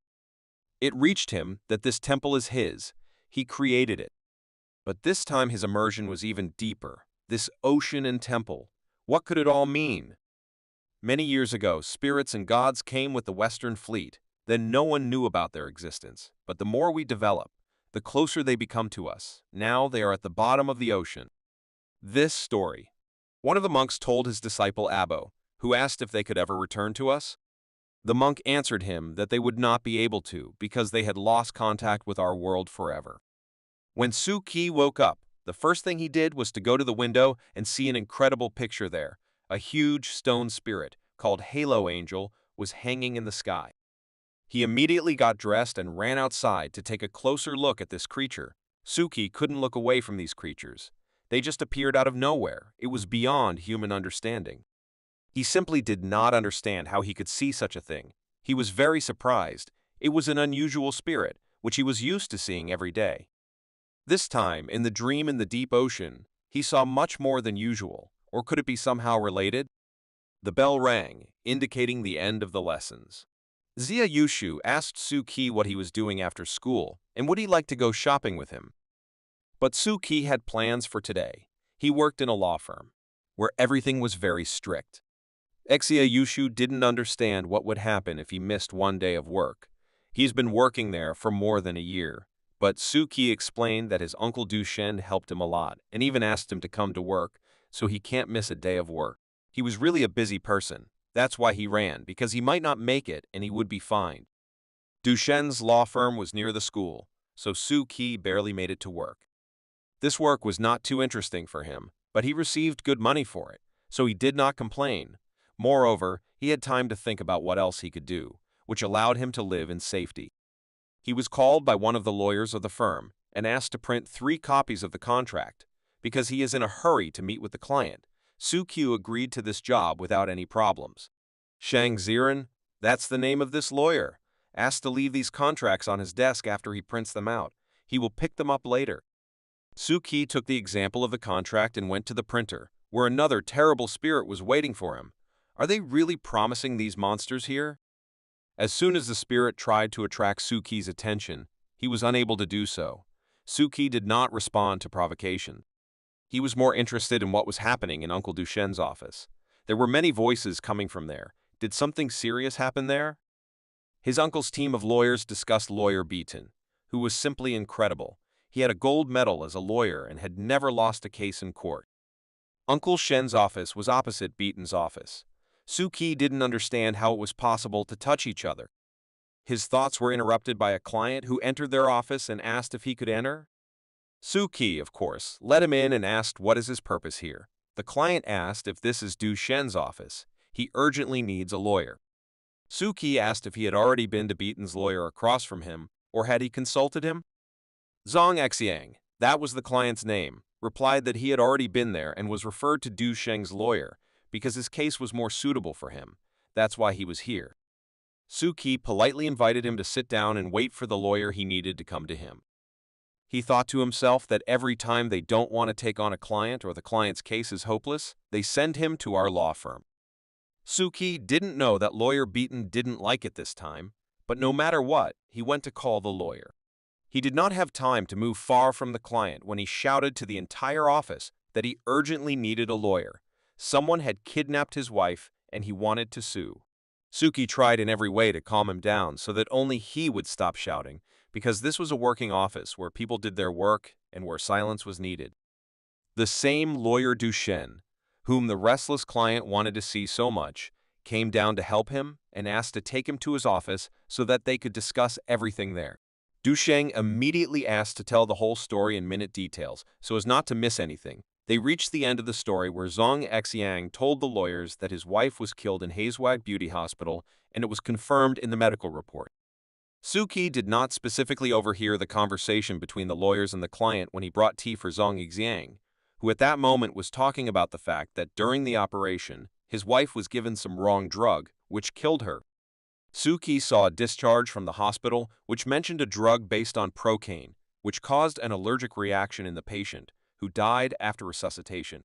It reached him that this temple is his. He created it. But this time his immersion was even deeper. This ocean and temple. What could it all mean? Many years ago, spirits and gods came with the Western fleet. Then no one knew about their existence. But the more we develop, the closer they become to us. Now they are at the bottom of the ocean. This story. One of the monks told his disciple Abbo, who asked if they could ever return to us. The monk answered him that they would not be able to because they had lost contact with our world forever. When Suki woke up, the first thing he did was to go to the window and see an incredible picture there. A huge stone spirit, called Halo Angel, was hanging in the sky. He immediately got dressed and ran outside to take a closer look at this creature. Suki couldn't look away from these creatures. They just appeared out of nowhere. It was beyond human understanding. He simply did not understand how he could see such a thing. He was very surprised. It was an unusual spirit, which he was used to seeing every day. This time, in the dream in the deep ocean, he saw much more than usual, or could it be somehow related? The bell rang, indicating the end of the lessons. Zia Yushu asked Suki what he was doing after school, and would he like to go shopping with him. But Suki had plans for today. He worked in a law firm, where everything was very strict. Xia Yushu didn't understand what would happen if he missed one day of work. He's been working there for more than a year. But Suki explained that his uncle Dushen helped him a lot and even asked him to come to work, so he can't miss a day of work. He was really a busy person. That's why he ran, because he might not make it and he would be fined. Dushen's law firm was near the school, so Suki barely made it to work. This work was not too interesting for him, but he received good money for it, so he did not complain. Moreover, he had time to think about what else he could do, which allowed him to live in safety. He was called by one of the lawyers of the firm and asked to print 3 copies of the contract, because he is in a hurry to meet with the client. Suki agreed to this job without any problems. Shang Ziren, that's the name of this lawyer, asked to leave these contracts on his desk after he prints them out. He will pick them up later. Suki took the example of the contract and went to the printer, where another terrible spirit was waiting for him. Are they really promising these monsters here? As soon as the spirit tried to attract Suki's attention, he was unable to do so. Suki did not respond to provocation. He was more interested in what was happening in Uncle Dushen's office. There were many voices coming from there. Did something serious happen there? His uncle's team of lawyers discussed lawyer Beaton, who was simply incredible. He had a gold medal as a lawyer and had never lost a case in court. Uncle Shen's office was opposite Beaton's office. Suki didn't understand how it was possible to touch each other. His thoughts were interrupted by a client who entered their office and asked if he could enter. Suki, of course, let him in and asked what is his purpose here. The client asked if this is Du Shen's office. He urgently needs a lawyer. Suki asked if he had already been to Beaton's lawyer across from him, or had he consulted him? Zhang Xiang, that was the client's name, replied that he had already been there and was referred to Du Sheng's lawyer because his case was more suitable for him. That's why he was here. Suki politely invited him to sit down and wait for the lawyer he needed to come to him. He thought to himself that every time they don't want to take on a client or the client's case is hopeless, they send him to our law firm. Suki didn't know that lawyer Beaton didn't like it this time, but no matter what, he went to call the lawyer. He did not have time to move far from the client when he shouted to the entire office that he urgently needed a lawyer. Someone had kidnapped his wife and he wanted to sue. Suki tried in every way to calm him down so that only he would stop shouting, because this was a working office where people did their work and where silence was needed. The same lawyer Dushen, whom the restless client wanted to see so much, came down to help him and asked to take him to his office so that they could discuss everything there. Dusheng immediately asked to tell the whole story in minute details, so as not to miss anything. They reached the end of the story where Zhang Xiang told the lawyers that his wife was killed in Hazewag Beauty Hospital, and it was confirmed in the medical report. Suki did not specifically overhear the conversation between the lawyers and the client when he brought tea for Zhang Xiang, who at that moment was talking about the fact that during the operation, his wife was given some wrong drug, which killed her. Suki saw a discharge from the hospital which mentioned a drug based on procaine, which caused an allergic reaction in the patient, who died after resuscitation.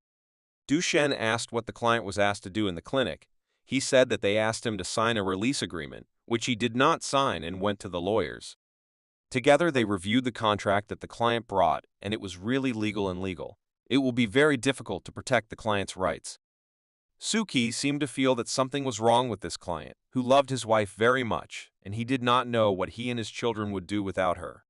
Dushen asked what the client was asked to do in the clinic. He said that they asked him to sign a release agreement, which he did not sign and went to the lawyers. Together they reviewed the contract that the client brought, and it was really legal and legal. It will be very difficult to protect the client's rights. Suki seemed to feel that something was wrong with this client, who loved his wife very much, and he did not know what he and his children would do without her.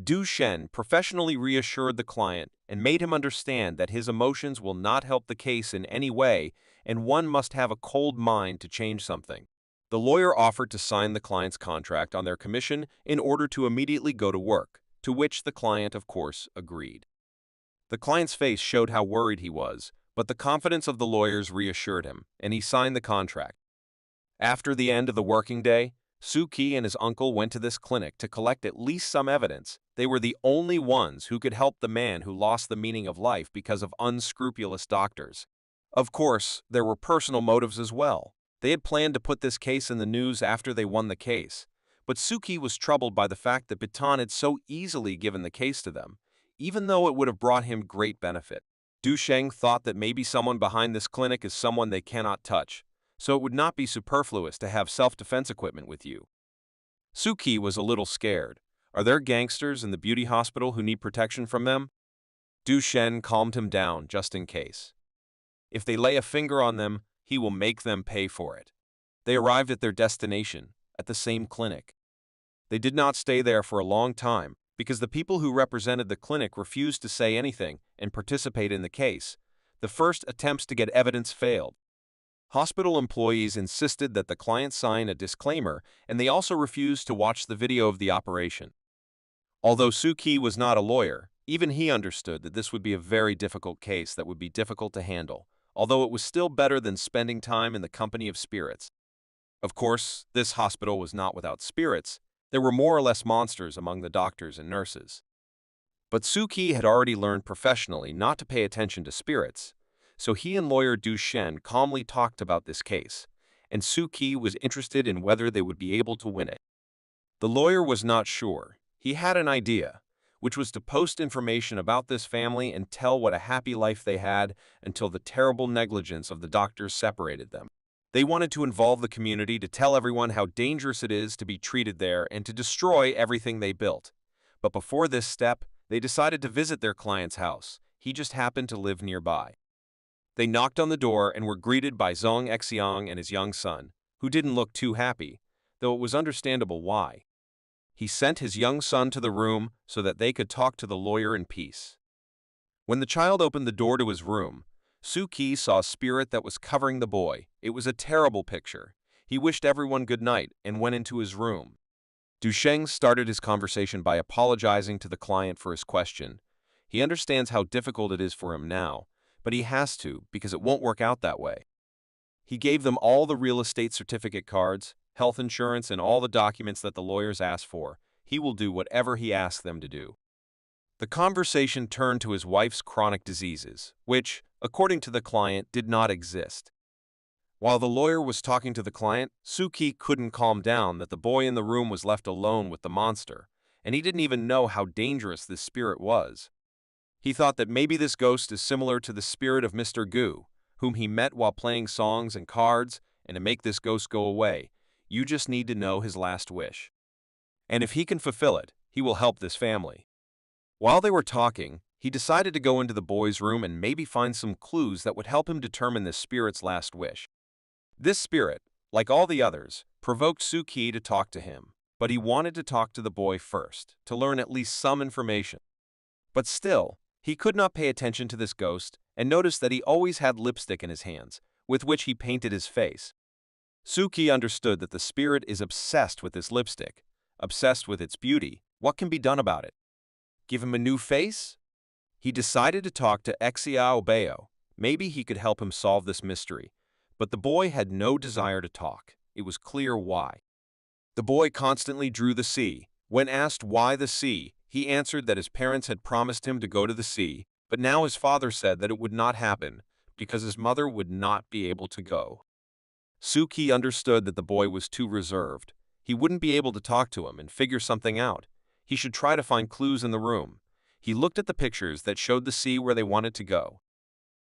Du Shen professionally reassured the client and made him understand that his emotions will not help the case in any way, and one must have a cold mind to change something. The lawyer offered to sign the client's contract on their commission in order to immediately go to work, to which the client, of course, agreed. The client's face showed how worried he was, but the confidence of the lawyers reassured him, and he signed the contract. After the end of the working day, Suki and his uncle went to this clinic to collect at least some evidence. They were the only ones who could help the man who lost the meaning of life because of unscrupulous doctors. Of course, there were personal motives as well. They had planned to put this case in the news after they won the case, but Suki was troubled by the fact that Beton had so easily given the case to them, even though it would have brought him great benefit. Dusheng thought that maybe someone behind this clinic is someone they cannot touch, so it would not be superfluous to have self-defense equipment with you. Suki was a little scared. Are there gangsters in the beauty hospital who need protection from them? Dushen calmed him down just in case. If they lay a finger on them, he will make them pay for it. They arrived at their destination, at the same clinic. They did not stay there for a long time, because the people who represented the clinic refused to say anything and participate in the case. The first attempts to get evidence failed. Hospital employees insisted that the client sign a disclaimer, and they also refused to watch the video of the operation. Although Suki was not a lawyer, even he understood that this would be a very difficult case that would be difficult to handle, although it was still better than spending time in the company of spirits. Of course, this hospital was not without spirits. There were more or less monsters among the doctors and nurses. But Suki had already learned professionally not to pay attention to spirits, so he and lawyer Du Shen calmly talked about this case, and Suki was interested in whether they would be able to win it. The lawyer was not sure. He had an idea, which was to post information about this family and tell what a happy life they had until the terrible negligence of the doctors separated them. They wanted to involve the community to tell everyone how dangerous it is to be treated there and to destroy everything they built. But before this step, they decided to visit their client's house. He just happened to live nearby. They knocked on the door and were greeted by Zhang Exiang and his young son, who didn't look too happy, though it was understandable why. He sent his young son to the room so that they could talk to the lawyer in peace. When the child opened the door to his room, Suki saw a spirit that was covering the boy. It was a terrible picture. He wished everyone good night and went into his room. Dusheng started his conversation by apologizing to the client for his question. He understands how difficult it is for him now, but he has to because it won't work out that way. He gave them all the real estate certificate cards, health insurance, and all the documents that the lawyers asked for. He will do whatever he asks them to do. The conversation turned to his wife's chronic diseases, which, according to the client, did not exist. While the lawyer was talking to the client, Suki couldn't calm down that the boy in the room was left alone with the monster, and he didn't even know how dangerous this spirit was. He thought that maybe this ghost is similar to the spirit of Mr. Gu, whom he met while playing songs and cards, and to make this ghost go away, you just need to know his last wish. And if he can fulfill it, he will help this family. While they were talking, he decided to go into the boy's room and maybe find some clues that would help him determine the spirit's last wish. This spirit, like all the others, provoked Suki to talk to him, but he wanted to talk to the boy first, to learn at least some information. But still, he could not pay attention to this ghost and noticed that he always had lipstick in his hands, with which he painted his face. Suki understood that the spirit is obsessed with this lipstick, obsessed with its beauty. What can be done about it? Give him a new face? He decided to talk to Exiao Bao. Maybe he could help him solve this mystery. But the boy had no desire to talk. It was clear why. The boy constantly drew the sea. When asked why the sea, he answered that his parents had promised him to go to the sea, but now his father said that it would not happen because his mother would not be able to go. Suki understood that the boy was too reserved. He wouldn't be able to talk to him and figure something out. He should try to find clues in the room. He looked at the pictures that showed the sea where they wanted to go.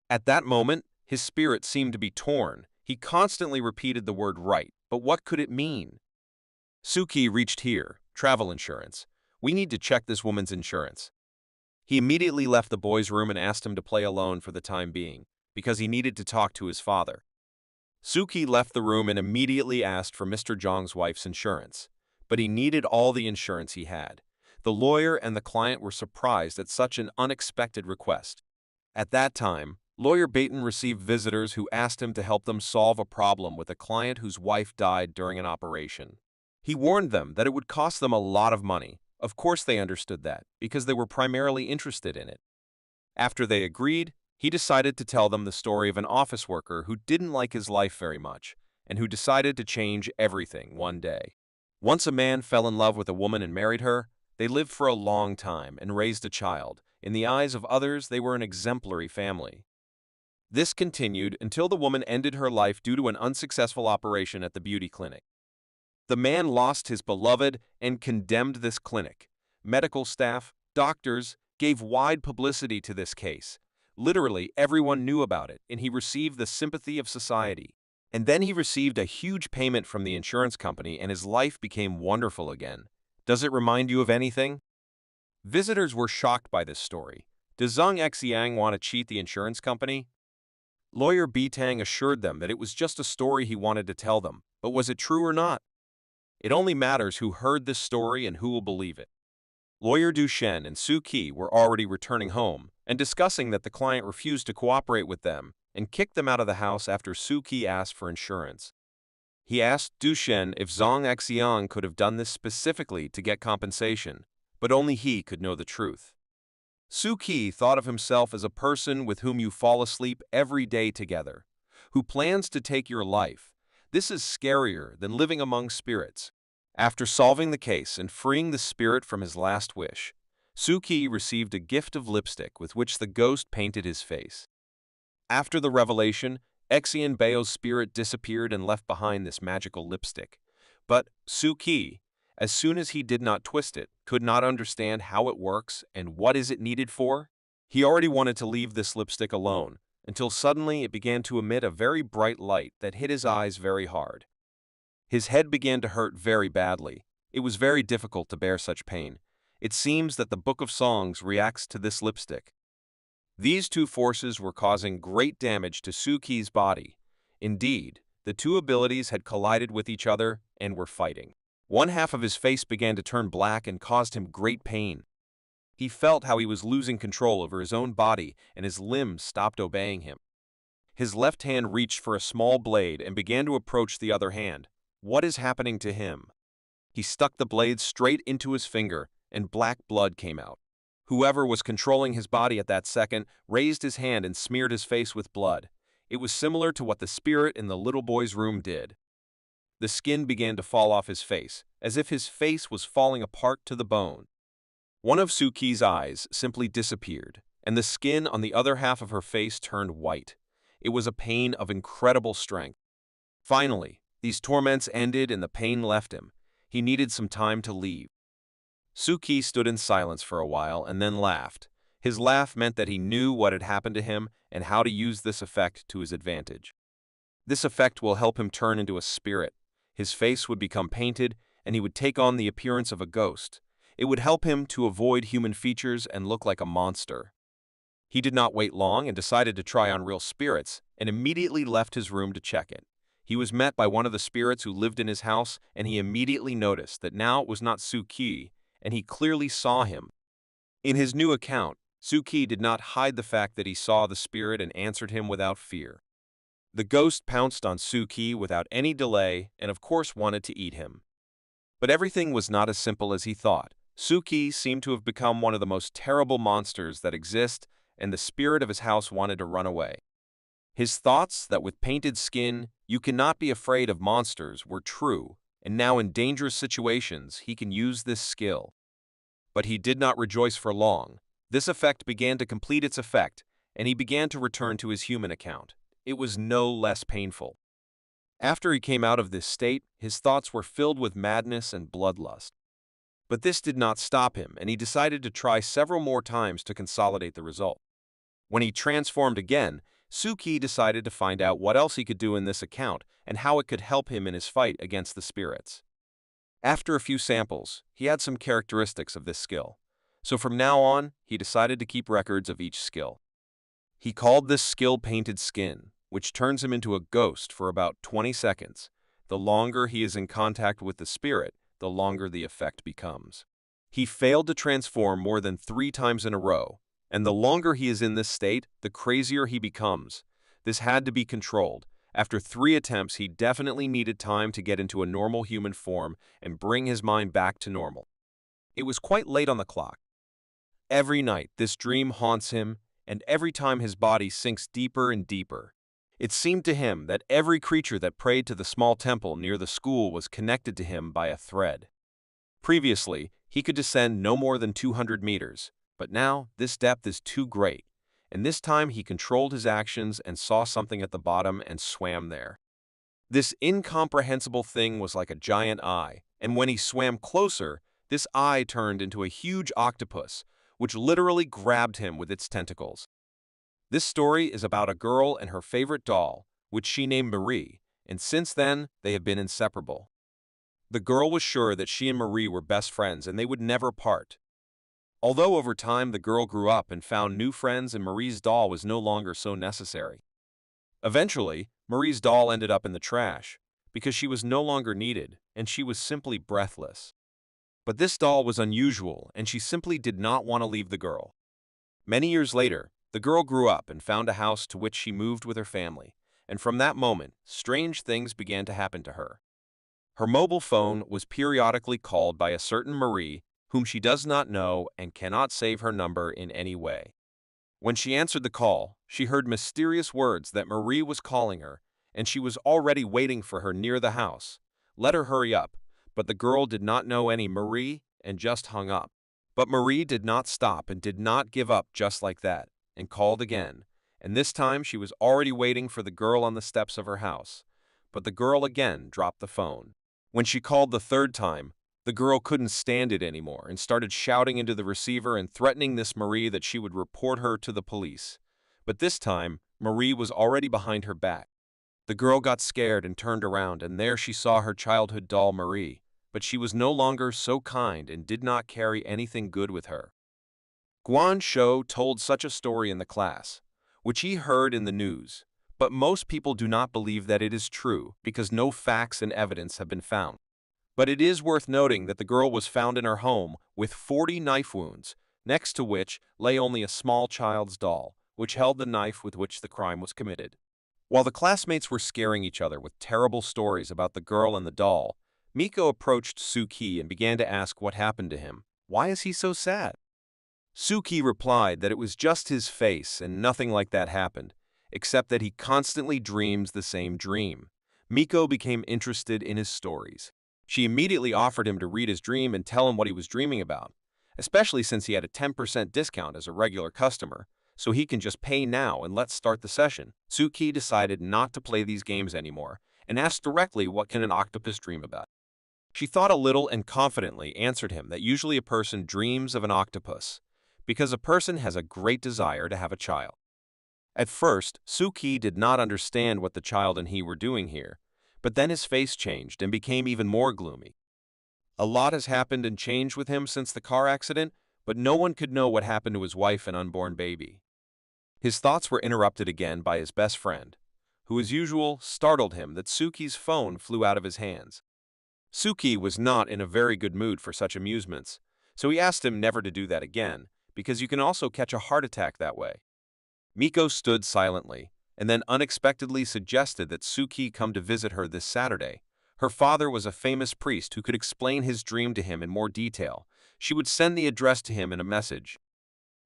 At that moment, his spirit seemed to be torn. He constantly repeated the word right, but what could it mean? Suki reached here, travel insurance. We need to check this woman's insurance. He immediately left the boy's room and asked him to play alone for the time being, because he needed to talk to his father. Suki left the room and immediately asked for Mr. Zhang's wife's insurance, but he needed all the insurance he had. The lawyer and the client were surprised at such an unexpected request. At that time, Lawyer Baton received visitors who asked him to help them solve a problem with a client whose wife died during an operation. He warned them that it would cost them a lot of money. Of course they understood that, because they were primarily interested in it. After they agreed, he decided to tell them the story of an office worker who didn't like his life very much, and who decided to change everything one day. Once a man fell in love with a woman and married her, they lived for a long time and raised a child. In the eyes of others, they were an exemplary family. This continued until the woman ended her life due to an unsuccessful operation at the beauty clinic. The man lost his beloved and condemned this clinic. Medical staff, doctors, gave wide publicity to this case. Literally, everyone knew about it, and he received the sympathy of society. And then he received a huge payment from the insurance company, and his life became wonderful again. Does it remind you of anything? Visitors were shocked by this story. Does Zhang Exiang want to cheat the insurance company? Lawyer Bitang assured them that it was just a story he wanted to tell them, but was it true or not? It only matters who heard this story and who will believe it. Lawyer Du Shen and Suki were already returning home and discussing that the client refused to cooperate with them and kicked them out of the house after Suki asked for insurance. He asked Du Shen if Zhang Exiang could have done this specifically to get compensation, but only he could know the truth. Suki thought of himself as a person with whom you fall asleep every day together, who plans to take your life. This is scarier than living among spirits. After solving the case and freeing the spirit from his last wish, Suki received a gift of lipstick with which the ghost painted his face. After the revelation, Exian Bao's spirit disappeared and left behind this magical lipstick. But Suki, as soon as he did not twist it, could not understand how it works and what is it needed for. He already wanted to leave this lipstick alone, until suddenly it began to emit a very bright light that hit his eyes very hard. His head began to hurt very badly. It was very difficult to bear such pain. It seems that the Book of Songs reacts to this lipstick. These two forces were causing great damage to Suki's body. Indeed, the two abilities had collided with each other and were fighting. One half of his face began to turn black and caused him great pain. He felt how he was losing control over his own body and his limbs stopped obeying him. His left hand reached for a small blade and began to approach the other hand. What is happening to him? He stuck the blade straight into his finger and black blood came out. Whoever was controlling his body at that second raised his hand and smeared his face with blood. It was similar to what the spirit in the little boy's room did. The skin began to fall off his face, as if his face was falling apart to the bone. One of Suki's eyes simply disappeared, and the skin on the other half of her face turned white. It was a pain of incredible strength. Finally, these torments ended and the pain left him. He needed some time to leave. Suki stood in silence for a while and then laughed. His laugh meant that he knew what had happened to him and how to use this effect to his advantage. This effect will help him turn into a spirit. His face would become painted and he would take on the appearance of a ghost. It would help him to avoid human features and look like a monster. He did not wait long and decided to try on real spirits and immediately left his room to check it. He was met by one of the spirits who lived in his house and he immediately noticed that now it was not Suki, and he clearly saw him. In his new account, Suki did not hide the fact that he saw the spirit and answered him without fear. The ghost pounced on Suki without any delay and of course wanted to eat him. But everything was not as simple as he thought. Suki seemed to have become one of the most terrible monsters that exist, and the spirit of his house wanted to run away. His thoughts that with painted skin, you cannot be afraid of monsters were true, and now in dangerous situations he can use this skill. But he did not rejoice for long. This effect began to complete its effect, and he began to return to his human account. It was no less painful. After he came out of this state, his thoughts were filled with madness and bloodlust. But this did not stop him, and he decided to try several more times to consolidate the result. When he transformed again, Suki decided to find out what else he could do in this account and how it could help him in his fight against the spirits. After a few samples, he had some characteristics of this skill. So from now on, he decided to keep records of each skill. He called this skill Painted Skin, which turns him into a ghost for about 20 seconds. The longer he is in contact with the spirit, the longer the effect becomes. He failed to transform more than 3 times in a row, and the longer he is in this state, the crazier he becomes. This had to be controlled. After 3 attempts, he definitely needed time to get into a normal human form and bring his mind back to normal. It was quite late on the clock. Every night, this dream haunts him, and every time his body sinks deeper and deeper. It seemed to him that every creature that prayed to the small temple near the school was connected to him by a thread. Previously, he could descend no more than 200 meters, but now this depth is too great, and this time he controlled his actions and saw something at the bottom and swam there. This incomprehensible thing was like a giant eye, and when he swam closer, this eye turned into a huge octopus, which literally grabbed him with its tentacles. This story is about a girl and her favorite doll, which she named Marie, and since then, they have been inseparable. The girl was sure that she and Marie were best friends and they would never part. Although over time the girl grew up and found new friends and Marie's doll was no longer so necessary. Eventually, Marie's doll ended up in the trash because she was no longer needed and she was simply breathless. But this doll was unusual and she simply did not want to leave the girl. Many years later, the girl grew up and found a house to which she moved with her family, and from that moment, strange things began to happen to her. Her mobile phone was periodically called by a certain Marie, whom she does not know and cannot save her number in any way. When she answered the call, she heard mysterious words that Marie was calling her, and she was already waiting for her near the house. Let her hurry up, but the girl did not know any Marie and just hung up. But Marie did not stop and did not give up just like that, and called again, and this time she was already waiting for the girl on the steps of her house. But the girl again dropped the phone. When she called the third time, the girl couldn't stand it anymore and started shouting into the receiver and threatening this Marie that she would report her to the police. But this time, Marie was already behind her back. The girl got scared and turned around, and there she saw her childhood doll Marie, but she was no longer so kind and did not carry anything good with her. Guan Shou told such a story in the class, which he heard in the news, but most people do not believe that it is true because no facts and evidence have been found. But it is worth noting that the girl was found in her home with 40 knife wounds, next to which lay only a small child's doll, which held the knife with which the crime was committed. While the classmates were scaring each other with terrible stories about the girl and the doll, Miko approached Suki and began to ask what happened to him. Why is he so sad? Suki replied that it was just his face and nothing like that happened, except that he constantly dreams the same dream. Miko became interested in his stories. She immediately offered him to read his dream and tell him what he was dreaming about, especially since he had a 10% discount as a regular customer, so he can just pay now and let's start the session. Suki decided not to play these games anymore and asked directly what can an octopus dream about. She thought a little and confidently answered him that usually a person dreams of an octopus because a person has a great desire to have a child. At first, Suki did not understand what the child and he were doing here, but then his face changed and became even more gloomy. A lot has happened and changed with him since the car accident, but no one could know what happened to his wife and unborn baby. His thoughts were interrupted again by his best friend, who as usual startled him that Suki's phone flew out of his hands. Suki was not in a very good mood for such amusements, so he asked him never to do that again, because you can also catch a heart attack that way. Miko stood silently, and then unexpectedly suggested that Suki come to visit her this Saturday. Her father was a famous priest who could explain his dream to him in more detail. She would send the address to him in a message.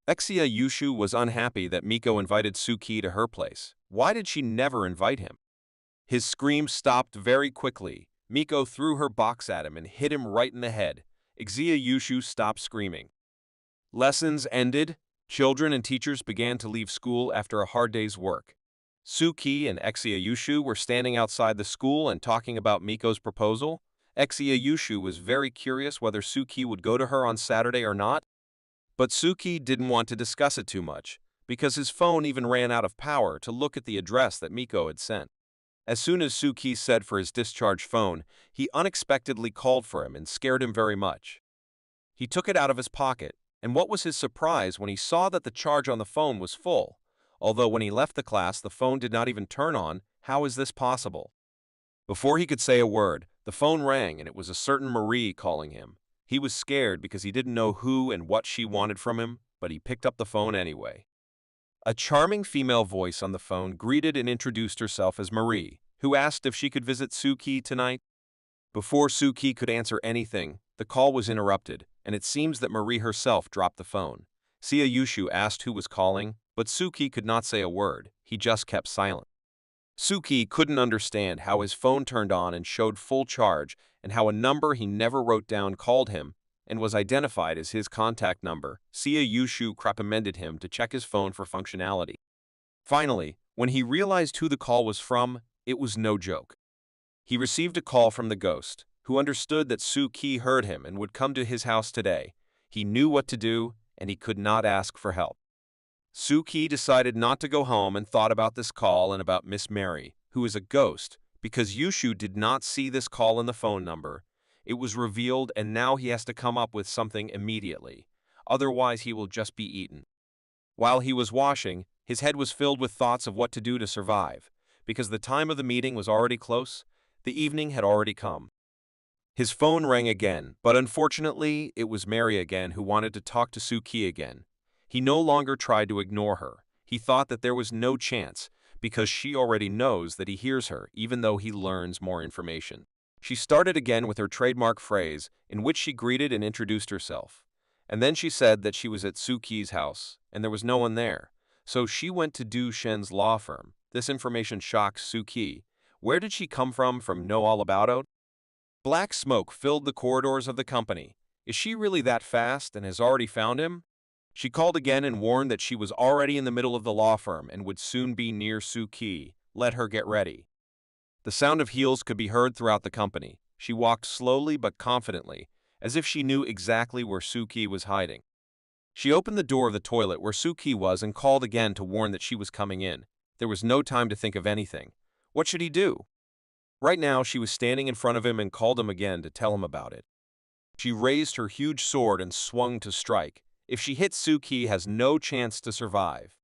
Exia Yushu was unhappy that Miko invited Suki to her place. Why did she never invite him? His scream stopped very quickly. Miko threw her box at him and hit him right in the head. Exia Yushu stopped screaming. Lessons ended. Children and teachers began to leave school after a hard day's work. Suki and Exia Yushu were standing outside the school and talking about Miko's proposal. Exia Yushu was very curious whether Suki would go to her on Saturday or not. But Suki didn't want to discuss it too much, because his phone even ran out of power to look at the address that Miko had sent. As soon as Suki said for his discharged phone, he unexpectedly called for him and scared him very much. He took it out of his pocket, and what was his surprise when he saw that the charge on the phone was full. Although when he left the class, the phone did not even turn on. How is this possible? Before he could say a word, the phone rang and it was a certain Marie calling him. He was scared because he didn't know who and what she wanted from him, but he picked up the phone anyway. A charming female voice on the phone greeted and introduced herself as Marie, who asked if she could visit Suki tonight. Before Suki could answer anything, the call was interrupted, and it seems that Marie herself dropped the phone. Sia Yushu asked who was calling, but Suki could not say a word. He just kept silent. Suki couldn't understand how his phone turned on and showed full charge, and how a number he never wrote down called him and was identified as his contact number. Sia Yushu reprimanded him to check his phone for functionality. Finally, when he realized who the call was from, it was no joke. He received a call from the ghost, who understood that Suki heard him and would come to his house today. He knew what to do, and he could not ask for help. Suki decided not to go home and thought about this call and about Miss Mary, who is a ghost, because Yushu did not see this call in the phone number. It was revealed, and now he has to come up with something immediately. Otherwise, he will just be eaten. While he was washing, his head was filled with thoughts of what to do to survive. Because the time of the meeting was already close, the evening had already come. His phone rang again, but unfortunately, it was Mary again who wanted to talk to Suki again. He no longer tried to ignore her. He thought that there was no chance, because she already knows that he hears her, even though he learns more information. She started again with her trademark phrase, in which she greeted and introduced herself. And then she said that she was at Suki's house, and there was no one there. So she went to Du Shen's law firm. This information shocked Suki. Where did she come from know all about it? Black smoke filled the corridors of the company. Is she really that fast and has already found him? She called again and warned that she was already in the middle of the law firm and would soon be near Suki. Let her get ready. The sound of heels could be heard throughout the company. She walked slowly but confidently, as if she knew exactly where Suki was hiding. She opened the door of the toilet where Suki was and called again to warn that she was coming in. There was no time to think of anything. What should he do? Right now, she was standing in front of him and called him again to tell him about it. She raised her huge sword and swung to strike. If she hits Suki, has no chance to survive.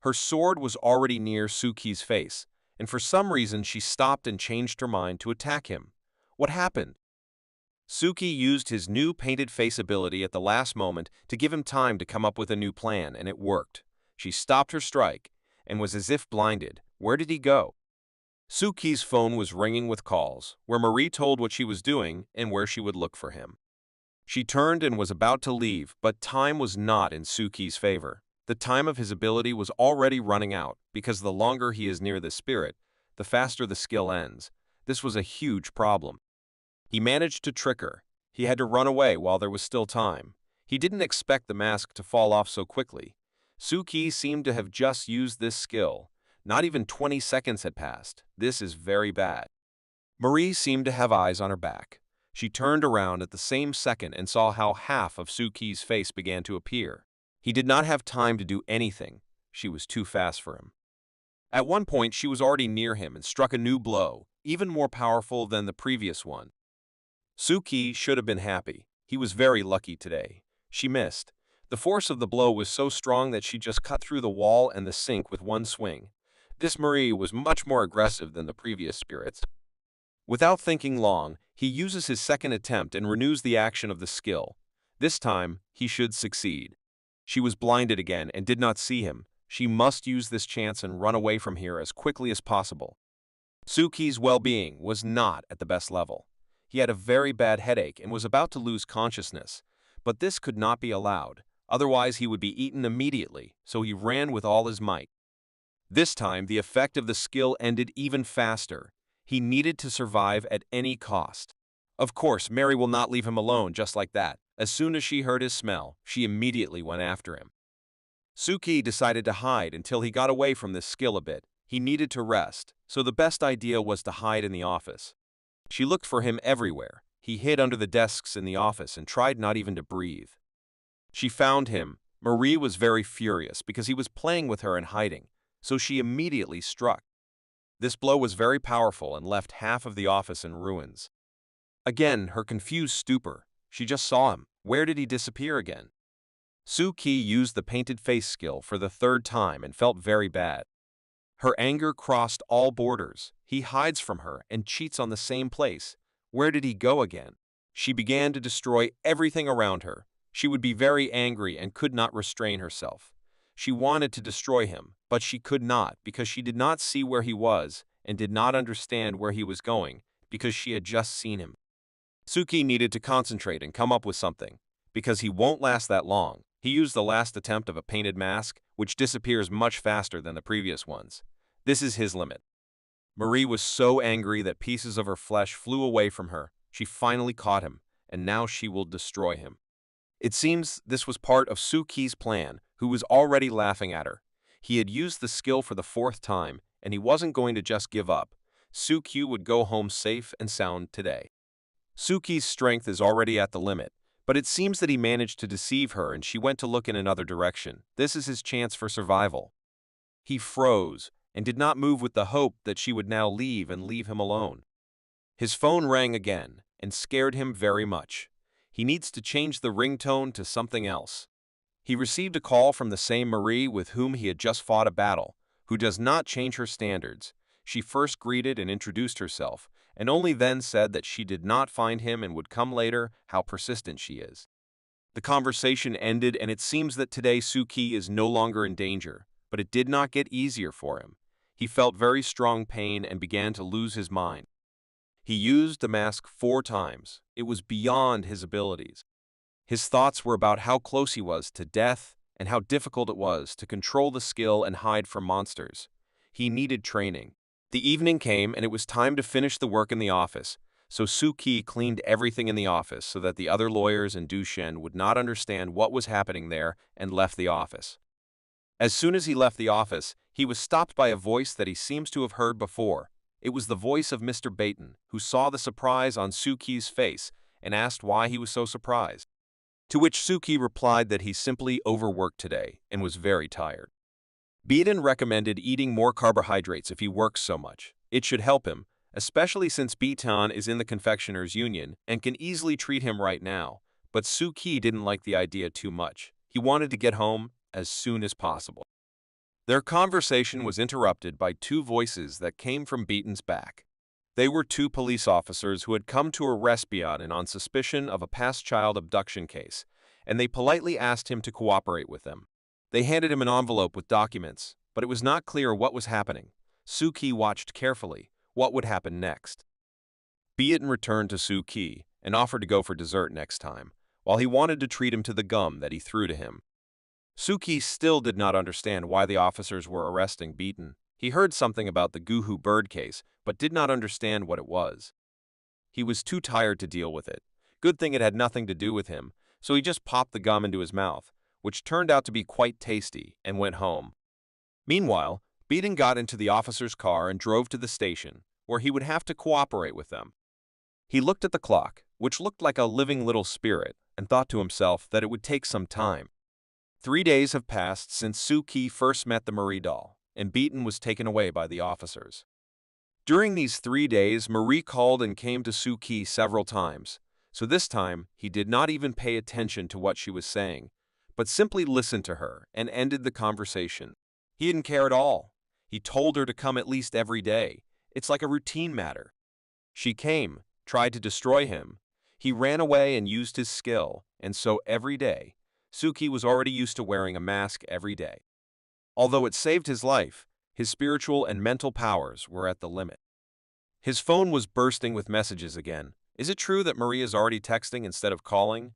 Her sword was already near Suki's face, and for some reason she stopped and changed her mind to attack him. What happened? Suki used his new painted face ability at the last moment to give him time to come up with a new plan, and it worked. She stopped her strike and was as if blinded. Where did he go? Suki's phone was ringing with calls, where Marie told what she was doing and where she would look for him. She turned and was about to leave, but time was not in Suki's favor. The time of his ability was already running out, because the longer he is near the spirit, the faster the skill ends. This was a huge problem. He managed to trick her. He had to run away while there was still time. He didn't expect the mask to fall off so quickly. Suki seemed to have just used this skill. Not even 20 seconds had passed. This is very bad. Marie seemed to have eyes on her back. She turned around at the same second and saw how half of Suki's face began to appear. He did not have time to do anything. She was too fast for him. At one point, she was already near him and struck a new blow, even more powerful than the previous one. Suki should have been happy. He was very lucky today. She missed. The force of the blow was so strong that she just cut through the wall and the sink with one swing. This Marie was much more aggressive than the previous spirits. Without thinking long, he uses his second attempt and renews the action of the skill. This time, he should succeed. She was blinded again and did not see him. She must use this chance and run away from here as quickly as possible. Suki's well-being was not at the best level. He had a very bad headache and was about to lose consciousness, but this could not be allowed. Otherwise, he would be eaten immediately, so he ran with all his might. This time, the effect of the skill ended even faster. He needed to survive at any cost. Of course, Mary will not leave him alone just like that. As soon as she heard his smell, she immediately went after him. Suki decided to hide until he got away from this skill a bit. He needed to rest, so the best idea was to hide in the office. She looked for him everywhere. He hid under the desks in the office and tried not even to breathe. She found him. Marie was very furious because he was playing with her and hiding, so she immediately struck. This blow was very powerful and left half of the office in ruins. Again, her confused stupor. She just saw him. Where did he disappear again? Suki used the painted face skill for the third time and felt very bad. Her anger crossed all borders. He hides from her and cheats on the same place. Where did he go again? She began to destroy everything around her. She would be very angry and could not restrain herself. She wanted to destroy him, but she could not because she did not see where he was and did not understand where he was going because she had just seen him. Suki needed to concentrate and come up with something. Because he won't last that long, he used the last attempt of a painted mask, which disappears much faster than the previous ones. This is his limit. Marie was so angry that pieces of her flesh flew away from her. She finally caught him, and now she will destroy him. It seems this was part of Suki's plan, who was already laughing at her. He had used the skill for the fourth time, and he wasn't going to just give up. Suki would go home safe and sound today. Suki's strength is already at the limit, but it seems that he managed to deceive her and she went to look in another direction. This is his chance for survival. He froze and did not move with the hope that she would now leave and leave him alone. His phone rang again and scared him very much. He needs to change the ringtone to something else. He received a call from the same Marie with whom he had just fought a battle, who does not change her standards. She first greeted and introduced herself, and only then said that she did not find him and would come later. How persistent she is. The conversation ended, and it seems that today Suki is no longer in danger, but it did not get easier for him. He felt very strong pain and began to lose his mind. He used the mask 4 times. It was beyond his abilities. His thoughts were about how close he was to death and how difficult it was to control the skill and hide from monsters. He needed training. The evening came and it was time to finish the work in the office. so Suki cleaned everything in the office so that the other lawyers and Dushen would not understand what was happening there and left the office. As soon as he left the office, he was stopped by a voice that he seems to have heard before. It was the voice of Mr. Baton, who saw the surprise on Suki's face and asked why he was so surprised. To which Suki replied that he simply overworked today and was very tired. Baton recommended eating more carbohydrates if he works so much. It should help him, especially since Baton is in the confectioner's union and can easily treat him right now. But Suki didn't like the idea too much. He wanted to get home as soon as possible. Their conversation was interrupted by two voices that came from Baton's back. They were two police officers who had come to arrest Baton on suspicion of a past child abduction case, and they politely asked him to cooperate with them. They handed him an envelope with documents, but it was not clear what was happening. Suki watched carefully what would happen next. Baton returned to Suki and offered to go for dessert next time, while he wanted to treat him to the gum that he threw to him. Suki still did not understand why the officers were arresting Baton. He heard something about the Guhu bird case, but did not understand what it was. He was too tired to deal with it. Good thing it had nothing to do with him, so he just popped the gum into his mouth, which turned out to be quite tasty, and went home. Meanwhile, Baton got into the officer's car and drove to the station, where he would have to cooperate with them. He looked at the clock, which looked like a living little spirit, and thought to himself that it would take some time. 3 days have passed since Suki first met the Marie doll, and Baton was taken away by the officers. During these 3 days, Marie called and came to Suki several times, so this time he did not even pay attention to what she was saying, but simply listened to her and ended the conversation. He didn't care at all. He told her to come at least every day. It's like a routine matter. She came, tried to destroy him. He ran away and used his skill, and so every day, Suki was already used to wearing a mask every day. Although it saved his life, his spiritual and mental powers were at the limit. His phone was bursting with messages again. Is it true that Marie is already texting instead of calling?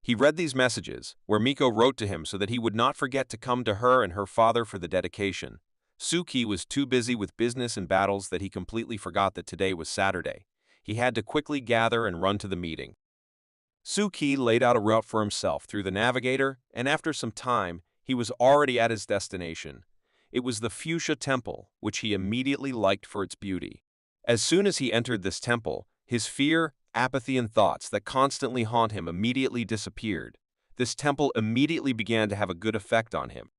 He read these messages, where Miko wrote to him so that he would not forget to come to her and her father for the dedication. Suki was too busy with business and battles that he completely forgot that today was Saturday. He had to quickly gather and run to the meeting. Suki laid out a route for himself through the navigator, and after some time, he was already at his destination. It was the Fuchsia Temple, which he immediately liked for its beauty. As soon as he entered this temple, his fear, apathy, and thoughts that constantly haunt him immediately disappeared. This temple immediately began to have a good effect on him.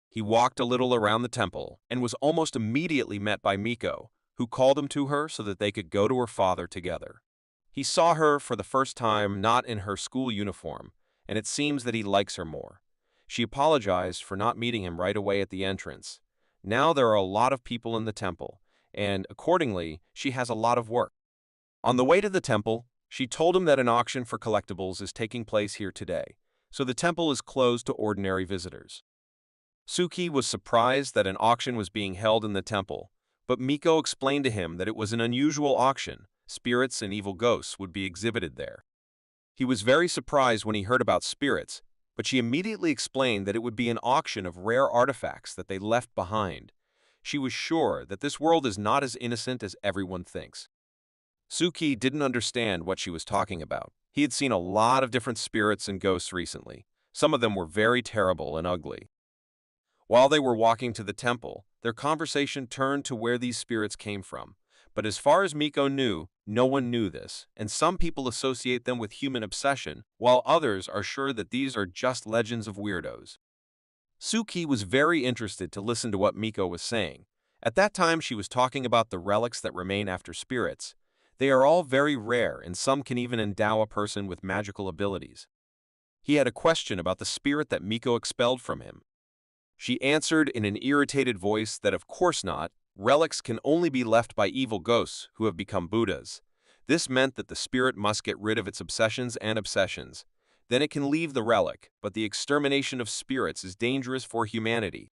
He walked a little around the temple and was almost immediately met by Miko, who called him to her so that they could go to her father together. He saw her for the first time not in her school uniform, and it seems that he likes her more. She apologized for not meeting him right away at the entrance. Now there are a lot of people in the temple, and accordingly, she has a lot of work. On the way to the temple, she told him that an auction for collectibles is taking place here today, so the temple is closed to ordinary visitors. Suki was surprised that an auction was being held in the temple, but Miko explained to him that it was an unusual auction. Spirits and evil ghosts would be exhibited there. He was very surprised when he heard about spirits, but she immediately explained that it would be an auction of rare artifacts that they left behind. She was sure that this world is not as innocent as everyone thinks. Suki didn't understand what she was talking about. He had seen a lot of different spirits and ghosts recently. Some of them were very terrible and ugly. While they were walking to the temple, their conversation turned to where these spirits came from. But as far as Miko knew, no one knew this, and some people associate them with human obsession, while others are sure that these are just legends of weirdos. Suki was very interested to listen to what Miko was saying. At that time, she was talking about the relics that remain after spirits. They are all very rare, and some can even endow a person with magical abilities. He had a question about the spirit that Miko expelled from him. She answered in an irritated voice that of course not. Relics can only be left by evil ghosts who have become Buddhas. This meant that the spirit must get rid of its obsessions and obsessions. Then it can leave the relic, but the extermination of spirits is dangerous for humanity.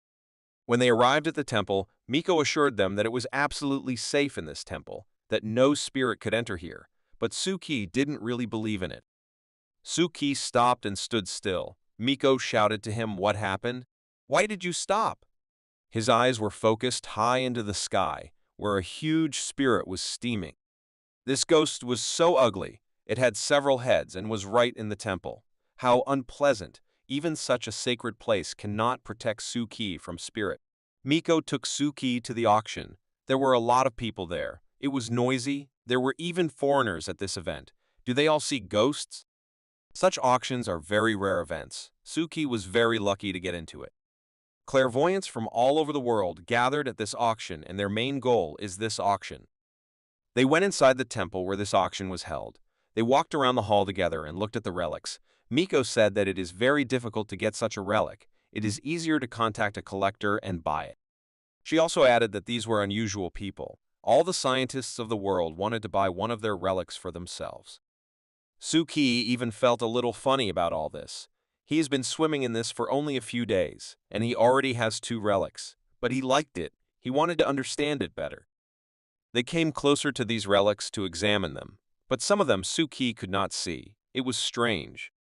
When they arrived at the temple, Miko assured them that it was absolutely safe in this temple, that no spirit could enter here, but Suki didn't really believe in it. Suki stopped and stood still. Miko shouted to him, "What happened? Why did you stop?" His eyes were focused high into the sky, where a huge spirit was steaming. This ghost was so ugly, it had several heads and was right in the temple. How unpleasant! Even such a sacred place cannot protect Suki from spirit. Miko took Suki to the auction. There were a lot of people there. It was noisy. There were even foreigners at this event. Do they all see ghosts? Such auctions are very rare events. Suki was very lucky to get into it. Clairvoyants from all over the world gathered at this auction, and their main goal is this auction. They went inside the temple where this auction was held. They walked around the hall together and looked at the relics. Miko said that it is very difficult to get such a relic. It is easier to contact a collector and buy it. She also added that these were unusual people. All the scientists of the world wanted to buy one of their relics for themselves. Suki even felt a little funny about all this. He has been swimming in this for only a few days, and he already has 2 relics. But he liked it. He wanted to understand it better. They came closer to these relics to examine them, but some of them Suki could not see. It was strange.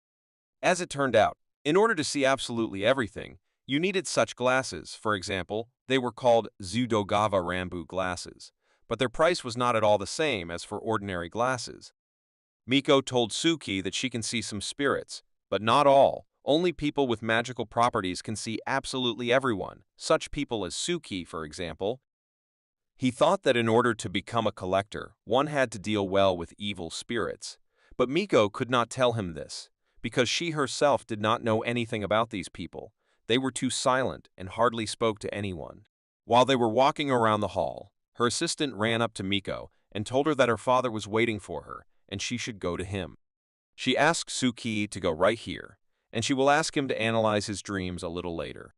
As it turned out, in order to see absolutely everything, you needed such glasses. For example, they were called Zudogava Rambu glasses, but their price was not at all the same as for ordinary glasses. Miko told Suki that she can see some spirits, but not all. Only people with magical properties can see absolutely everyone, such people as Suki, for example. He thought that in order to become a collector, one had to deal well with evil spirits, but Miko could not tell him this, because she herself did not know anything about these people. They were too silent and hardly spoke to anyone. While they were walking around the hall, her assistant ran up to Miko and told her that her father was waiting for her and she should go to him. She asked Suki to go right here, and she will ask him to analyze his dreams a little later.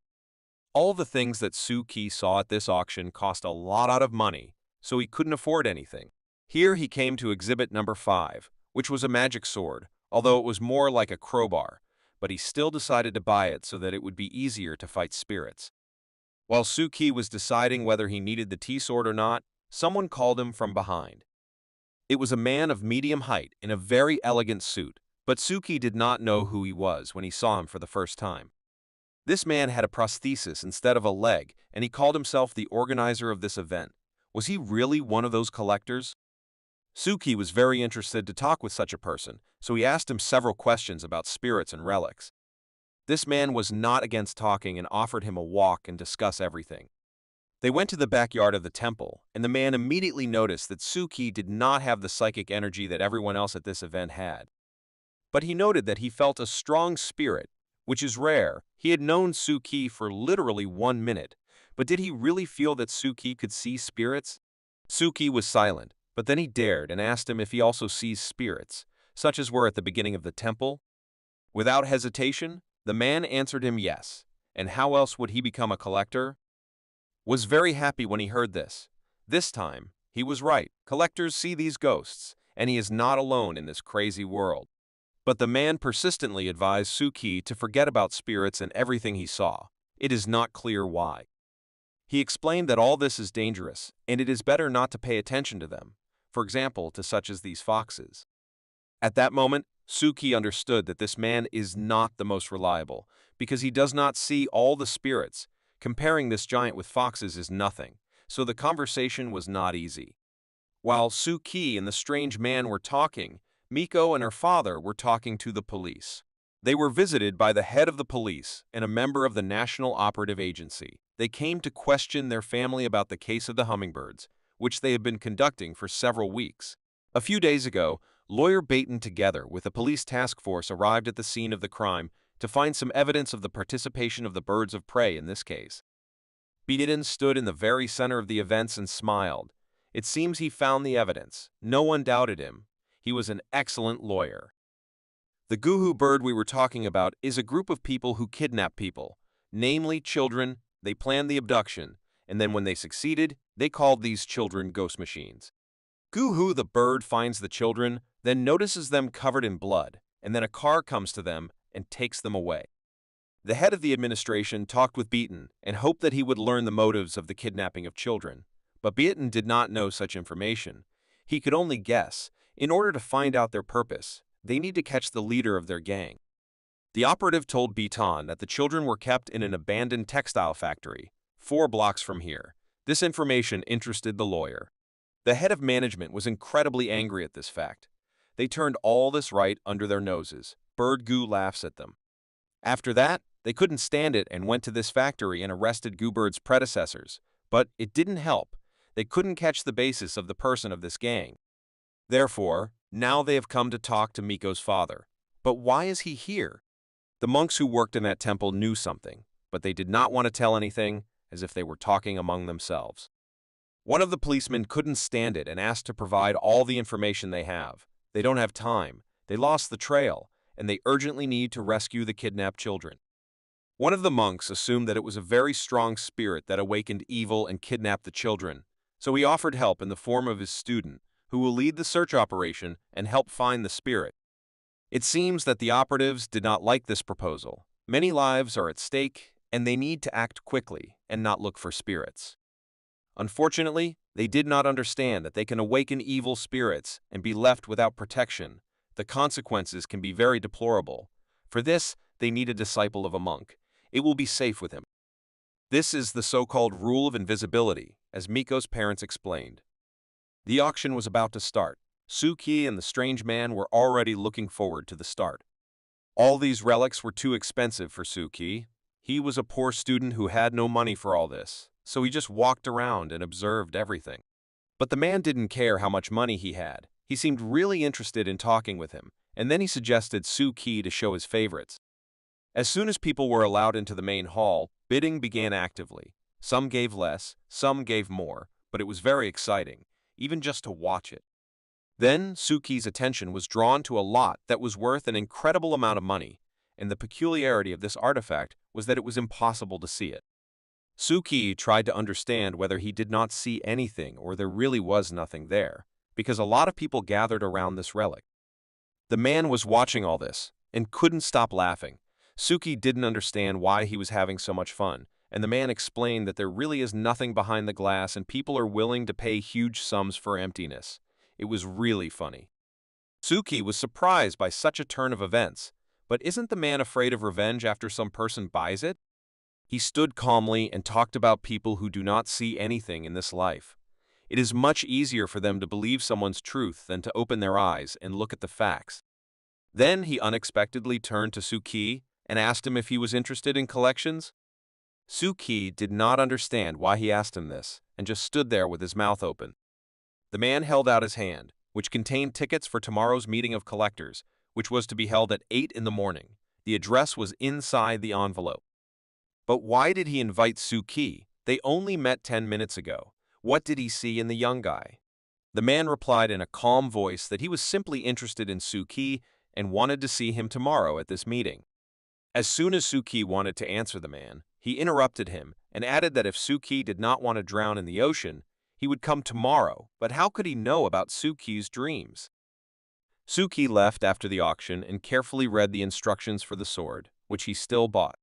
All the things that Suki saw at this auction cost a lot of money, so he couldn't afford anything. Here he came to exhibit number 5, which was a magic sword, although it was more like a crowbar, but he still decided to buy it so that it would be easier to fight spirits. While Suki was deciding whether he needed the T-sword or not, someone called him from behind. It was a man of medium height in a very elegant suit, but Suki did not know who he was when he saw him for the first time. This man had a prosthesis instead of a leg, and he called himself the organizer of this event. Was he really one of those collectors? Suki was very interested to talk with such a person, so he asked him several questions about spirits and relics. This man was not against talking and offered him a walk and discuss everything. They went to the backyard of the temple, and the man immediately noticed that Suki did not have the psychic energy that everyone else at this event had. But he noted that he felt a strong spirit, which is rare. He had known Suki for literally 1 minute, but did he really feel that Suki could see spirits? Suki was silent, but then he dared and asked him if he also sees spirits, such as were at the beginning of the temple. Without hesitation, the man answered him yes, and how else would he become a collector? Was very happy when he heard this. This time, he was right. Collectors see these ghosts, and he is not alone in this crazy world. But the man persistently advised Suki to forget about spirits and everything he saw. It is not clear why. He explained that all this is dangerous, and it is better not to pay attention to them, for example, to such as these foxes. At that moment, Suki understood that this man is not the most reliable, because he does not see all the spirits. Comparing this giant with foxes is nothing, so the conversation was not easy. While Suki and the strange man were talking, Miko and her father were talking to the police. They were visited by the head of the police and a member of the National Operative Agency. They came to question their family about the case of the hummingbirds, which they had been conducting for several weeks. A few days ago, lawyer Baton together with a police task force arrived at the scene of the crime to find some evidence of the participation of the birds of prey in this case. Baton stood in the very center of the events and smiled. It seems he found the evidence. No one doubted him. He was an excellent lawyer. The Guhu bird we were talking about is a group of people who kidnap people, namely children. They planned the abduction, and then when they succeeded, they called these children ghost machines. Guhu the bird finds the children, then notices them covered in blood, and then a car comes to them and takes them away. The head of the administration talked with Beaton and hoped that he would learn the motives of the kidnapping of children, but Beaton did not know such information. He could only guess. In order to find out their purpose, they need to catch the leader of their gang. The operative told Beaton that the children were kept in an abandoned textile factory, 4 blocks from here. This information interested the lawyer. The head of management was incredibly angry at this fact. They turned all this right under their noses. Bird Goo laughs at them. After that, they couldn't stand it and went to this factory and arrested Goobird's predecessors. But it didn't help. They couldn't catch the basis of the person of this gang. Therefore, now they have come to talk to Miko's father. But why is he here? The monks who worked in that temple knew something, but they did not want to tell anything, as if they were talking among themselves. One of the policemen couldn't stand it and asked to provide all the information they have. They don't have time, they lost the trail, and they urgently need to rescue the kidnapped children. One of the monks assumed that it was a very strong spirit that awakened evil and kidnapped the children, so he offered help in the form of his student, who will lead the search operation and help find the spirit. It seems that the operatives did not like this proposal. Many lives are at stake, and they need to act quickly and not look for spirits. Unfortunately, they did not understand that they can awaken evil spirits and be left without protection. The consequences can be very deplorable. For this, they need a disciple of a monk. It will be safe with him. This is the so-called rule of invisibility, as Miko's parents explained. The auction was about to start. Suki and the strange man were already looking forward to the start. All these relics were too expensive for Suki. He was a poor student who had no money for all this, so he just walked around and observed everything. But the man didn't care how much money he had. He seemed really interested in talking with him, and then he suggested Suki to show his favorites. As soon as people were allowed into the main hall, bidding began actively. Some gave less, some gave more, but it was very exciting, even just to watch it. Then Suki's attention was drawn to a lot that was worth an incredible amount of money, and the peculiarity of this artifact was that it was impossible to see it. Suki tried to understand whether he did not see anything or there really was nothing there, because a lot of people gathered around this relic. The man was watching all this and couldn't stop laughing. Suki didn't understand why he was having so much fun, and the man explained that there really is nothing behind the glass and people are willing to pay huge sums for emptiness. It was really funny. Suki was surprised by such a turn of events, but isn't the man afraid of revenge after some person buys it? He stood calmly and talked about people who do not see anything in this life. It is much easier for them to believe someone's truth than to open their eyes and look at the facts. Then he unexpectedly turned to Suki and asked him if he was interested in collections. Suki did not understand why he asked him this and just stood there with his mouth open. The man held out his hand, which contained tickets for tomorrow's meeting of collectors, which was to be held at 8 in the morning. The address was inside the envelope. But why did he invite Suki? They only met 10 minutes ago. What did he see in the young guy? The man replied in a calm voice that he was simply interested in Suki and wanted to see him tomorrow at this meeting. As soon as Suki wanted to answer the man, he interrupted him and added that if Suki did not want to drown in the ocean, he would come tomorrow, but how could he know about Suki's dreams? Suki left after the auction and carefully read the instructions for the sword, which he still bought.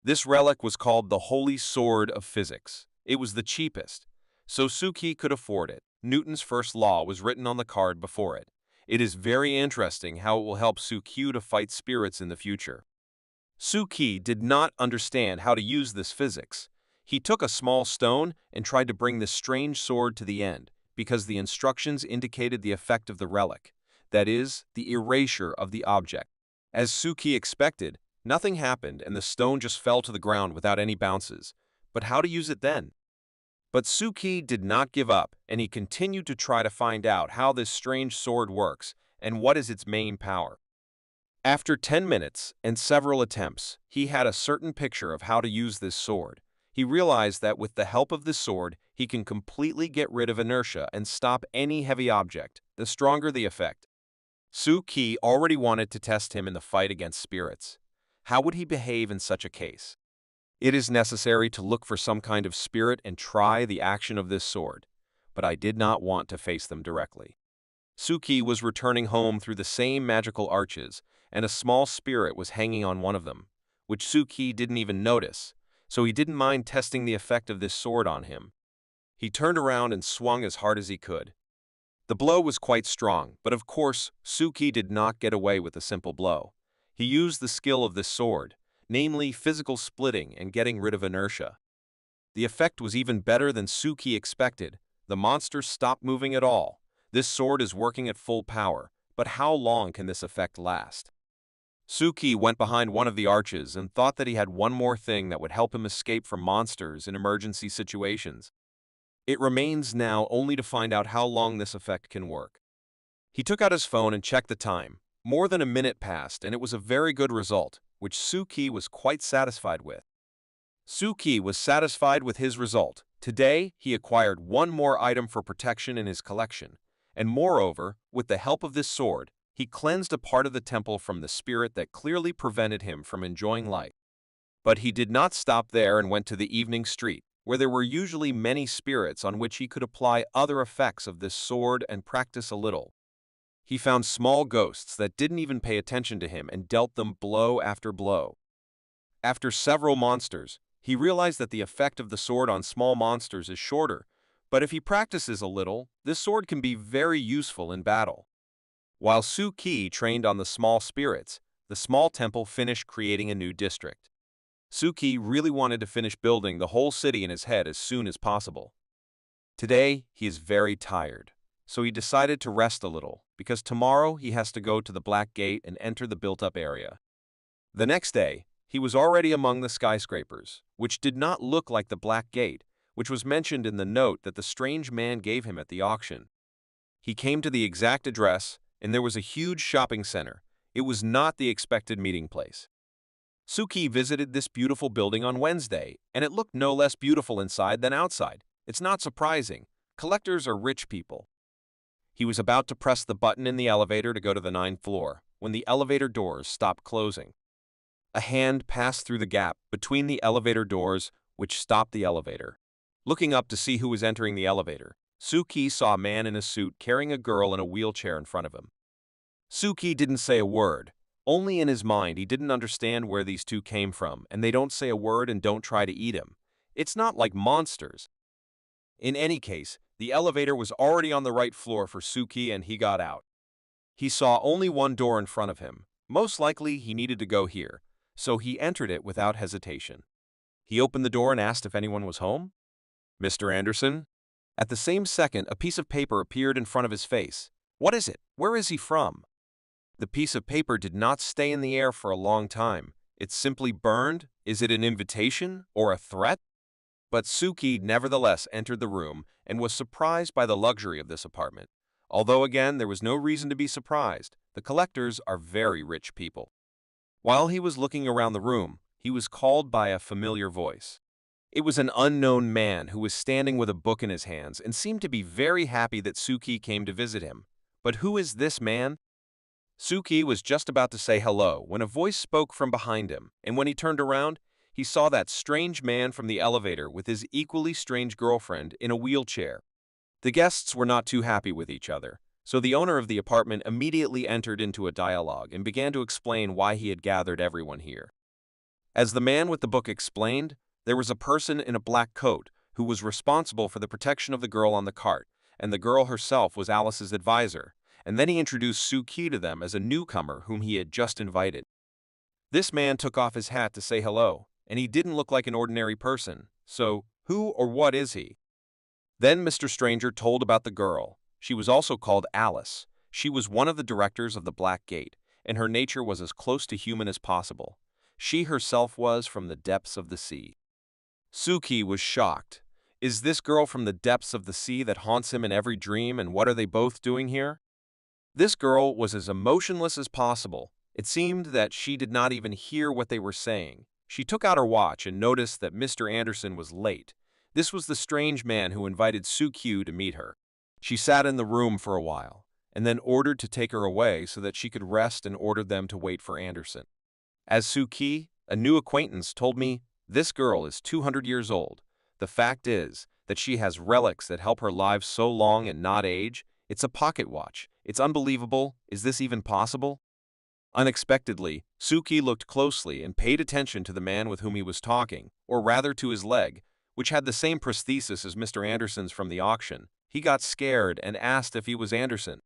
This relic was called the Holy Sword of Physics. It was the cheapest, so Suki could afford it. Newton's first law was written on the card before it. It is very interesting how it will help Suki to fight spirits in the future. Suki did not understand how to use this physics. He took a small stone and tried to bring this strange sword to the end, because the instructions indicated the effect of the relic, that is, the erasure of the object. As Suki expected, nothing happened and the stone just fell to the ground without any bounces. But how to use it then? But Suki did not give up, and he continued to try to find out how this strange sword works and what is its main power. After 10 minutes and several attempts, he had a certain picture of how to use this sword. He realized that with the help of this sword, he can completely get rid of inertia and stop any heavy object, the stronger the effect. Suki already wanted to test him in the fight against spirits. How would he behave in such a case? It is necessary to look for some kind of spirit and try the action of this sword, but I did not want to face them directly. Suki was returning home through the same magical arches, and a small spirit was hanging on one of them, which Suki didn't even notice, so he didn't mind testing the effect of this sword on him. He turned around and swung as hard as he could. The blow was quite strong, but of course, Suki did not get away with a simple blow. He used the skill of this sword, namely physical splitting and getting rid of inertia. The effect was even better than Suki expected. The monsters stopped moving at all. This sword is working at full power, but how long can this effect last? Suki went behind one of the arches and thought that he had one more thing that would help him escape from monsters in emergency situations. It remains now only to find out how long this effect can work. He took out his phone and checked the time. More than a minute passed, and it was a very good result, which Suki was quite satisfied with. Suki was satisfied with his result. Today, he acquired one more item for protection in his collection, and moreover, with the help of this sword, he cleansed a part of the temple from the spirit that clearly prevented him from enjoying life. But he did not stop there and went to the evening street, where there were usually many spirits on which he could apply other effects of this sword and practice a little. He found small ghosts that didn't even pay attention to him and dealt them blow after blow. After several monsters, he realized that the effect of the sword on small monsters is shorter, but if he practices a little, this sword can be very useful in battle. While Suki trained on the small spirits, the small temple finished creating a new district. Suki really wanted to finish building the whole city in his head as soon as possible. Today, he is very tired, so he decided to rest a little, because tomorrow he has to go to the Black Gate and enter the built-up area. The next day, he was already among the skyscrapers, which did not look like the Black Gate, which was mentioned in the note that the strange man gave him at the auction. He came to the exact address, and there was a huge shopping center. It was not the expected meeting place. Suki visited this beautiful building on Wednesday, and it looked no less beautiful inside than outside. It's not surprising. Collectors are rich people. He was about to press the button in the elevator to go to the 9th floor, when the elevator doors stopped closing. A hand passed through the gap between the elevator doors, which stopped the elevator. Looking up to see who was entering the elevator, Suki saw a man in a suit carrying a girl in a wheelchair in front of him. Suki didn't say a word. Only in his mind he didn't understand where these two came from, and they don't say a word and don't try to eat him. It's not like monsters. In any case, the elevator was already on the right floor for Suki and he got out. He saw only one door in front of him. Most likely he needed to go here, so he entered it without hesitation. He opened the door and asked if anyone was home. "Mr. Anderson?" At the same second, a piece of paper appeared in front of his face. What is it? Where is he from? The piece of paper did not stay in the air for a long time. It simply burned. Is it an invitation or a threat? But Suki nevertheless entered the room and was surprised by the luxury of this apartment. Although again, there was no reason to be surprised. The collectors are very rich people. While he was looking around the room, he was called by a familiar voice. It was an unknown man who was standing with a book in his hands and seemed to be very happy that Suki came to visit him. But who is this man? Suki was just about to say hello when a voice spoke from behind him, and when he turned around, he saw that strange man from the elevator with his equally strange girlfriend in a wheelchair. The guests were not too happy with each other, so the owner of the apartment immediately entered into a dialogue and began to explain why he had gathered everyone here. As the man with the book explained, there was a person in a black coat who was responsible for the protection of the girl on the cart, and the girl herself was Alice's advisor, and then he introduced Suki to them as a newcomer whom he had just invited. This man took off his hat to say hello, and he didn't look like an ordinary person, so who or what is he? Then Mr. Stranger told about the girl. She was also called Alice. She was one of the directors of the Black Gate, and her nature was as close to human as possible. She herself was from the depths of the sea. Suki was shocked. Is this girl from the depths of the sea that haunts him in every dream, and what are they both doing here? This girl was as emotionless as possible. It seemed that she did not even hear what they were saying. She took out her watch and noticed that Mr. Anderson was late. This was the strange man who invited Suki to meet her. She sat in the room for a while, and then ordered to take her away so that she could rest and ordered them to wait for Anderson. As Suki, a new acquaintance, told me, this girl is 200 years old. The fact is that she has relics that help her live so long and not age. It's a pocket watch. It's unbelievable. Is this even possible? Unexpectedly, Suki looked closely and paid attention to the man with whom he was talking, or rather to his leg, which had the same prosthesis as Mr. Anderson's from the auction. He got scared and asked if he was Anderson.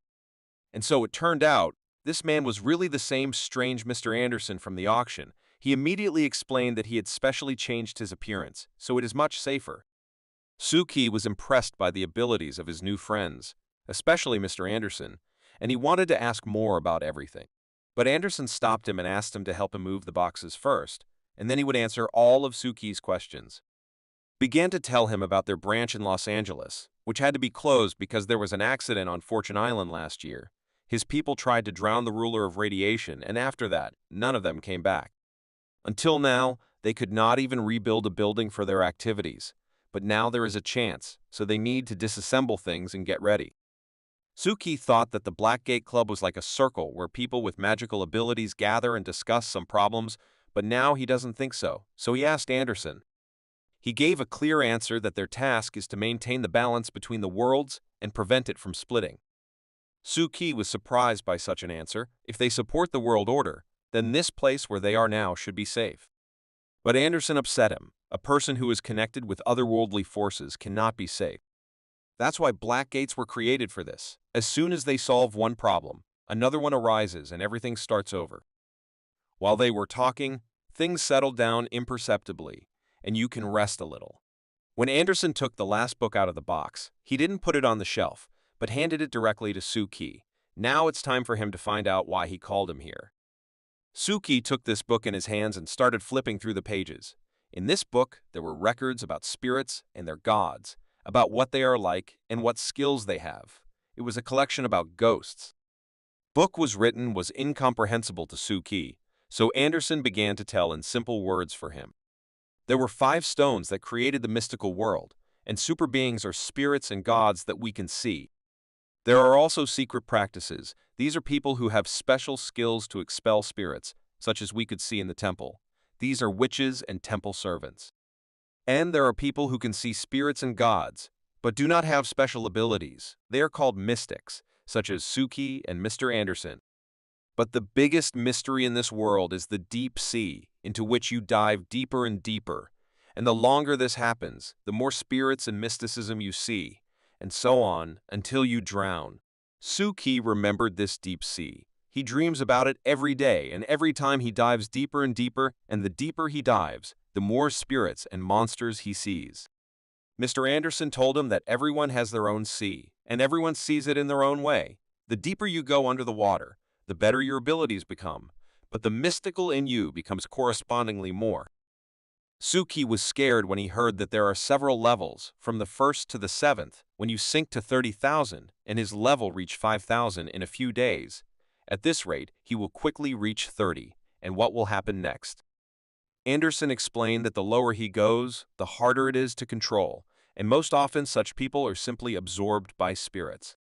And so it turned out, this man was really the same strange Mr. Anderson from the auction. He immediately explained that he had specially changed his appearance, so it is much safer. Suki was impressed by the abilities of his new friends, especially Mr. Anderson, and he wanted to ask more about everything. But Anderson stopped him and asked him to help him move the boxes first, and then he would answer all of Suki's questions. Began to tell him about their branch in Los Angeles, which had to be closed because there was an accident on Fortune Island last year. His people tried to drown the ruler of radiation, and after that, none of them came back. Until now, they could not even rebuild a building for their activities, but now there is a chance, so they need to disassemble things and get ready. Suki thought that the Blackgate Club was like a circle where people with magical abilities gather and discuss some problems, but now he doesn't think so he asked Anderson. He gave a clear answer that their task is to maintain the balance between the worlds and prevent it from splitting. Suki was surprised by such an answer. If they support the world order, then this place where they are now should be safe. But Anderson upset him. A person who is connected with otherworldly forces cannot be safe. That's why black gates were created for this. As soon as they solve one problem, another one arises and everything starts over. While they were talking, things settled down imperceptibly, and you can rest a little. When Anderson took the last book out of the box, he didn't put it on the shelf, but handed it directly to Suki. Now it's time for him to find out why he called him here. Suki took this book in his hands and started flipping through the pages. In this book, there were records about spirits and their gods, about what they are like and what skills they have. It was a collection about ghosts. Book was written was incomprehensible to Suki, so Anderson began to tell in simple words for him. There were 5 stones that created the mystical world, and super beings are spirits and gods that we can see. There are also secret practices. These are people who have special skills to expel spirits, such as we could see in the temple. These are witches and temple servants. And there are people who can see spirits and gods, but do not have special abilities. They are called mystics, such as Suki and Mr. Anderson. But the biggest mystery in this world is the deep sea, into which you dive deeper and deeper. And the longer this happens, the more spirits and mysticism you see, and so on, until you drown. Suki remembered this deep sea. He dreams about it every day, and every time he dives deeper and deeper, and the deeper he dives, the more spirits and monsters he sees. Mr. Anderson told him that everyone has their own sea, and everyone sees it in their own way. The deeper you go under the water, the better your abilities become, but the mystical in you becomes correspondingly more. Suki was scared when he heard that there are several levels, from the 1st to the 7th, when you sink to 30,000, and his level reached 5,000 in a few days. At this rate, he will quickly reach 30, and what will happen next? Anderson explained that the lower he goes, the harder it is to control, and most often such people are simply absorbed by spirits.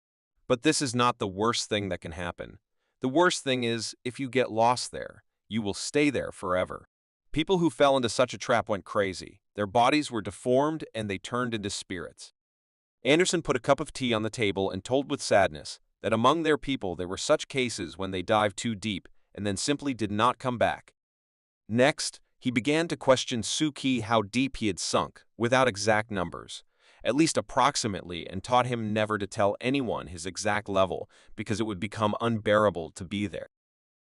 But this is not the worst thing that can happen. The worst thing is, if you get lost there, you will stay there forever. People who fell into such a trap went crazy. Their bodies were deformed and they turned into spirits. Anderson put a cup of tea on the table and told with sadness that among their people there were such cases when they dived too deep and then simply did not come back. Next, he began to question Suki how deep he had sunk, without exact numbers, at least approximately, and taught him never to tell anyone his exact level because it would become unbearable to be there.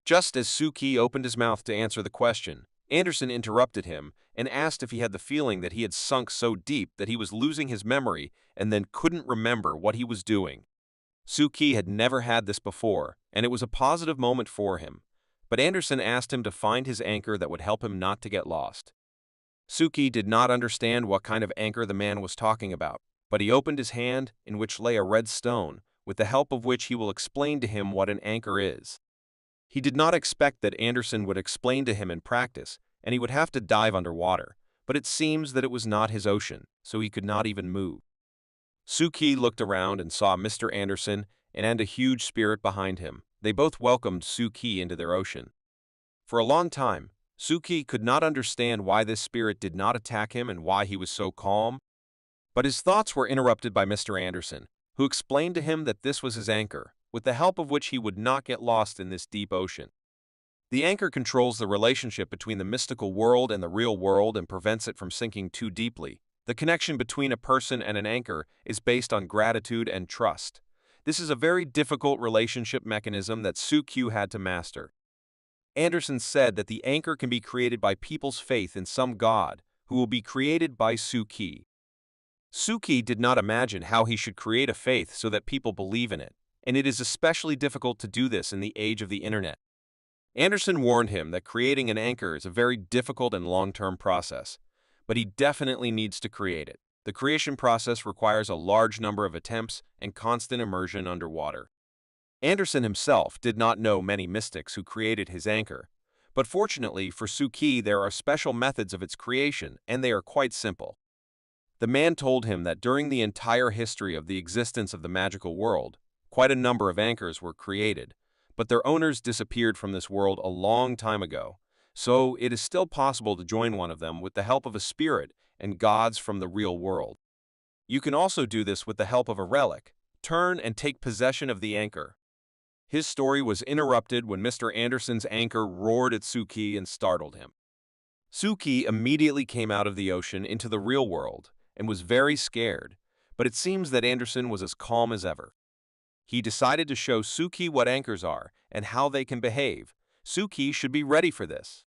Just as Suki opened his mouth to answer the question, Anderson interrupted him and asked if he had the feeling that he had sunk so deep that he was losing his memory and then couldn't remember what he was doing. Suki had never had this before, and it was a positive moment for him, but Anderson asked him to find his anchor that would help him not to get lost. Suki did not understand what kind of anchor the man was talking about, but he opened his hand, in which lay a red stone, with the help of which he will explain to him what an anchor is. He did not expect that Anderson would explain to him in practice, and he would have to dive underwater, but it seems that it was not his ocean, so he could not even move. Suki looked around and saw Mr. Anderson and a huge spirit behind him. They both welcomed Suki into their ocean. For a long time, Suki could not understand why this spirit did not attack him and why he was so calm, but his thoughts were interrupted by Mr. Anderson, who explained to him that this was his anchor, with the help of which he would not get lost in this deep ocean. The anchor controls the relationship between the mystical world and the real world and prevents it from sinking too deeply. The connection between a person and an anchor is based on gratitude and trust. This is a very difficult relationship mechanism that Suki had to master. Anderson said that the anchor can be created by people's faith in some god, who will be created by Suki. Suki did not imagine how he should create a faith so that people believe in it, and it is especially difficult to do this in the age of the internet. Anderson warned him that creating an anchor is a very difficult and long-term process, but he definitely needs to create it. The creation process requires a large number of attempts and constant immersion underwater. Anderson himself did not know many mystics who created his anchor, but fortunately for Suki there are special methods of its creation, and they are quite simple. The man told him that during the entire history of the existence of the magical world, quite a number of anchors were created, but their owners disappeared from this world a long time ago, so it is still possible to join one of them with the help of a spirit and gods from the real world. You can also do this with the help of a relic. Turn and take possession of the anchor. His story was interrupted when Mr. Anderson's anchor roared at Suki and startled him. Suki immediately came out of the ocean into the real world and was very scared, but it seems that Anderson was as calm as ever. He decided to show Suki what anchors are and how they can behave. Suki should be ready for this.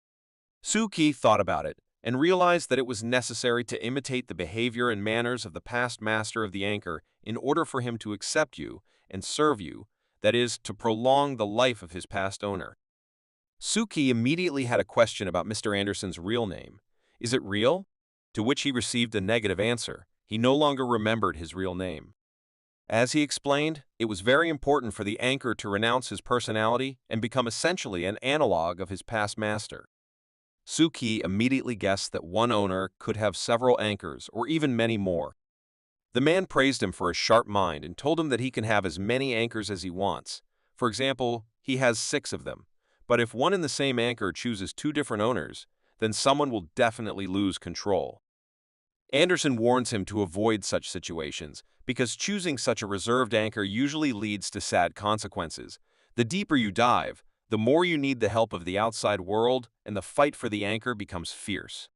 Suki thought about it and realized that it was necessary to imitate the behavior and manners of the past master of the anchor in order for him to accept you and serve you, that is, to prolong the life of his past owner. Suki immediately had a question about Mr. Anderson's real name. Is it real? To which he received a negative answer. He no longer remembered his real name. As he explained, it was very important for the anchor to renounce his personality and become essentially an analog of his past master. Suki immediately guessed that one owner could have several anchors or even many more. The man praised him for his sharp mind and told him that he can have as many anchors as he wants. For example, he has 6 of them. But if one and the same anchor chooses 2 different owners, then someone will definitely lose control. Anderson warns him to avoid such situations because choosing such a reserved anchor usually leads to sad consequences. The deeper you dive, the more you need the help of the outside world, and the fight for the anchor becomes fierce.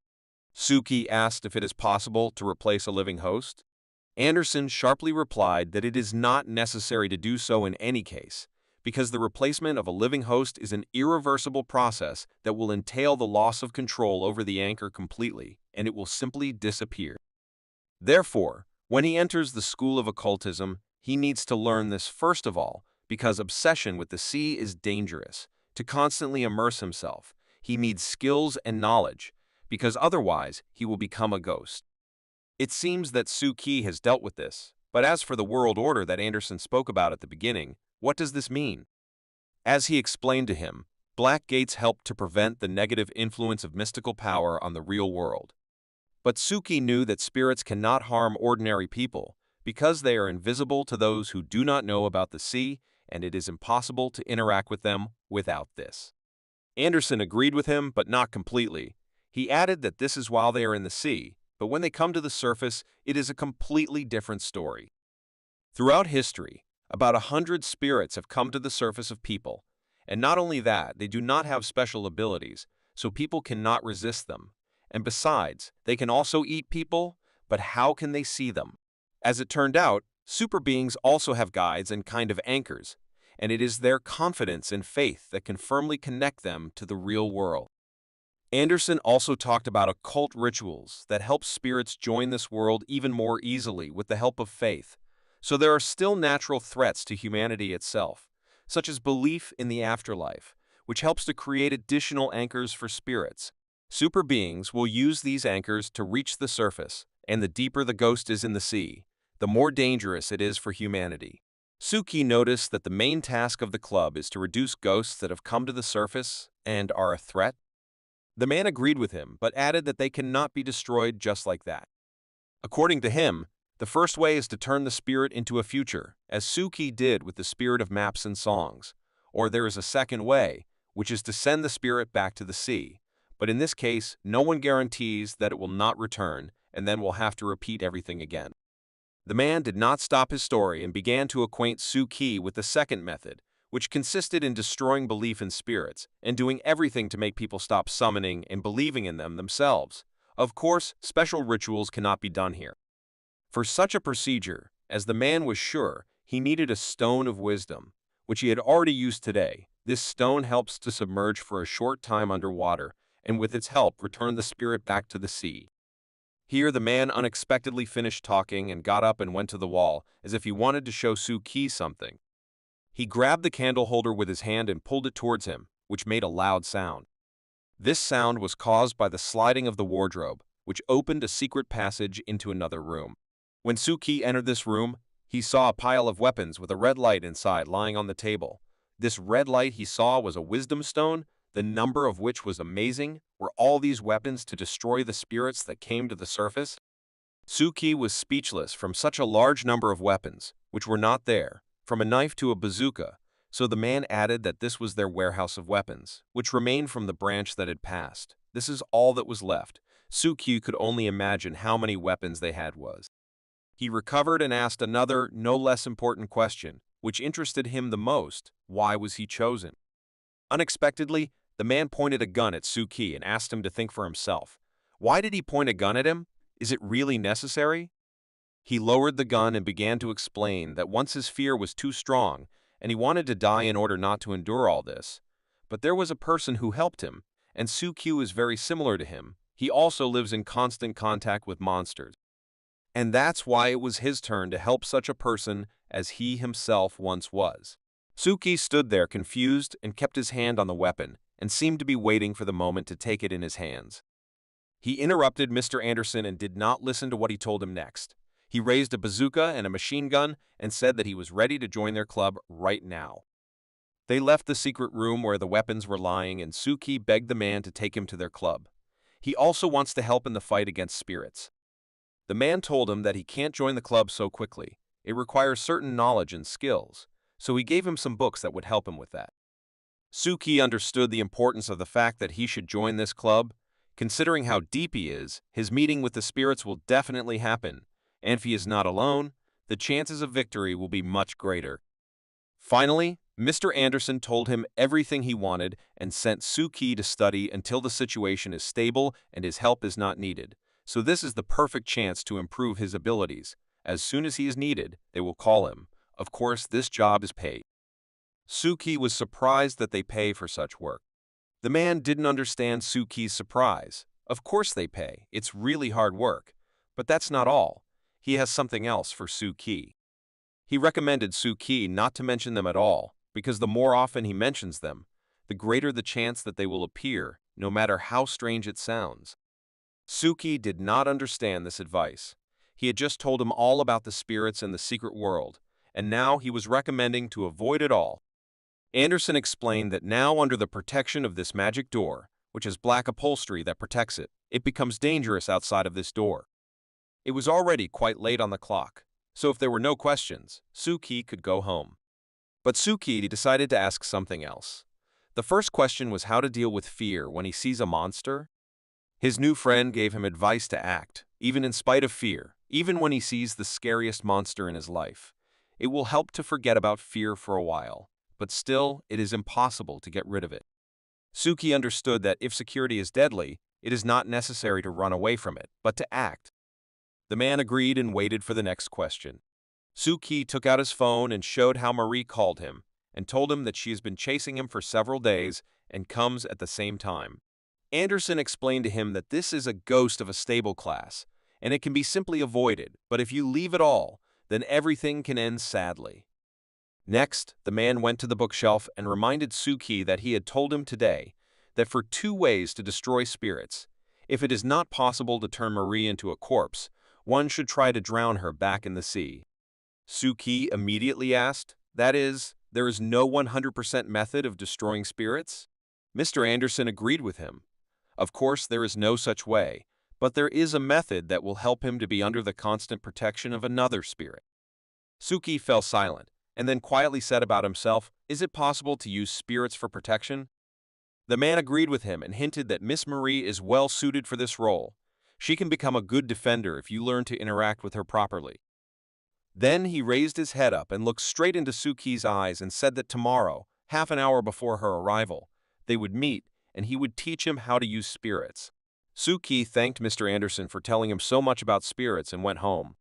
Suki asked if it is possible to replace a living host. Anderson sharply replied that it is not necessary to do so in any case, because the replacement of a living host is an irreversible process that will entail the loss of control over the anchor completely, and it will simply disappear. Therefore, when he enters the school of occultism, he needs to learn this first of all, because obsession with the sea is dangerous. To constantly immerse himself, he needs skills and knowledge, because otherwise he will become a ghost. It seems that Suki has dealt with this, but as for the world order that Anderson spoke about at the beginning, what does this mean? As he explained to him, black gates help to prevent the negative influence of mystical power on the real world. But Suki knew that spirits cannot harm ordinary people because they are invisible to those who do not know about the sea, and it is impossible to interact with them without this. Anderson agreed with him, but not completely. He added that this is while they are in the sea, but when they come to the surface, it is a completely different story. Throughout history, about 100 spirits have come to the surface of people, and not only that, they do not have special abilities, so people cannot resist them. And besides, they can also eat people, but how can they see them? As it turned out, super beings also have guides and kind of anchors, and it is their confidence and faith that can firmly connect them to the real world. Anderson also talked about occult rituals that help spirits join this world even more easily with the help of faith. So there are still natural threats to humanity itself, such as belief in the afterlife, which helps to create additional anchors for spirits. Super beings will use these anchors to reach the surface, and the deeper the ghost is in the sea, the more dangerous it is for humanity. Suki noticed that the main task of the club is to reduce ghosts that have come to the surface and are a threat. The man agreed with him, but added that they cannot be destroyed just like that. According to him, the first way is to turn the spirit into a future, as Suki did with the spirit of maps and songs. Or there is a second way, which is to send the spirit back to the sea. But in this case, no one guarantees that it will not return, and then will have to repeat everything again. The man did not stop his story and began to acquaint Suki with the second method, which consisted in destroying belief in spirits and doing everything to make people stop summoning and believing in them themselves. Of course, special rituals cannot be done here. For such a procedure, as the man was sure, he needed a stone of wisdom, which he had already used today. This stone helps to submerge for a short time underwater, and with its help return the spirit back to the sea. Here, the man unexpectedly finished talking and got up and went to the wall, as if he wanted to show Suki something. He grabbed the candle holder with his hand and pulled it towards him, which made a loud sound. This sound was caused by the sliding of the wardrobe, which opened a secret passage into another room. When Suki entered this room, he saw a pile of weapons with a red light inside lying on the table. This red light he saw was a wisdom stone, the number of which was amazing. Were all these weapons to destroy the spirits that came to the surface? Suki was speechless from such a large number of weapons, which were not there, from a knife to a bazooka, so the man added that this was their warehouse of weapons, which remained from the branch that had passed. This is all that was left. Suki could only imagine how many weapons they had was. He recovered and asked another, no less important question, which interested him the most: why was he chosen? Unexpectedly, the man pointed a gun at Suki and asked him to think for himself. Why did he point a gun at him? Is it really necessary? He lowered the gun and began to explain that once his fear was too strong, and he wanted to die in order not to endure all this. But there was a person who helped him, and Suki is very similar to him. He also lives in constant contact with monsters. And that's why it was his turn to help such a person as he himself once was. Suki stood there confused and kept his hand on the weapon and seemed to be waiting for the moment to take it in his hands. He interrupted Mr. Anderson and did not listen to what he told him next. He raised a bazooka and a machine gun and said that he was ready to join their club right now. They left the secret room where the weapons were lying, and Suki begged the man to take him to their club. He also wants to help in the fight against spirits. The man told him that he can't join the club so quickly. It requires certain knowledge and skills, so he gave him some books that would help him with that. Suki understood the importance of the fact that he should join this club. Considering how deep he is, his meeting with the spirits will definitely happen, and if he is not alone, the chances of victory will be much greater. Finally, Mr. Anderson told him everything he wanted and sent Suki to study until the situation is stable and his help is not needed. So this is the perfect chance to improve his abilities. As soon as he is needed, they will call him. Of course, this job is paid. Suki was surprised that they pay for such work. The man didn't understand Suki's surprise. Of course they pay. It's really hard work. But that's not all. He has something else for Suki. He recommended Suki not to mention them at all, because the more often he mentions them, the greater the chance that they will appear, no matter how strange it sounds. Suki did not understand this advice. He had just told him all about the spirits and the secret world, and now he was recommending to avoid it all. Anderson explained that now under the protection of this magic door, which has black upholstery that protects it, it becomes dangerous outside of this door. It was already quite late on the clock, so if there were no questions, Suki could go home. But Suki decided to ask something else. The first question was how to deal with fear when he sees a monster. His new friend gave him advice to act, even in spite of fear, even when he sees the scariest monster in his life. It will help to forget about fear for a while, but still, it is impossible to get rid of it. Suki understood that if security is deadly, it is not necessary to run away from it, but to act. The man agreed and waited for the next question. Suki took out his phone and showed how Marie called him, and told him that she has been chasing him for several days and comes at the same time. Anderson explained to him that this is a ghost of a stable class, and it can be simply avoided, but if you leave it all, then everything can end sadly. Next, the man went to the bookshelf and reminded Suki that he had told him today that for 2 ways to destroy spirits, if it is not possible to turn Marie into a corpse, one should try to drown her back in the sea. Suki immediately asked, that is, there is no 100% method of destroying spirits? Mr. Anderson agreed with him. Of course, there is no such way, but there is a method that will help him to be under the constant protection of another spirit. Suki fell silent, and then quietly said about himself, is it possible to use spirits for protection? The man agreed with him and hinted that Miss Marie is well suited for this role. She can become a good defender if you learn to interact with her properly. Then he raised his head up and looked straight into Suki's eyes and said that tomorrow, half an hour before her arrival, they would meet and he would teach him how to use spirits. Suki thanked Mr. Anderson for telling him so much about spirits and went home.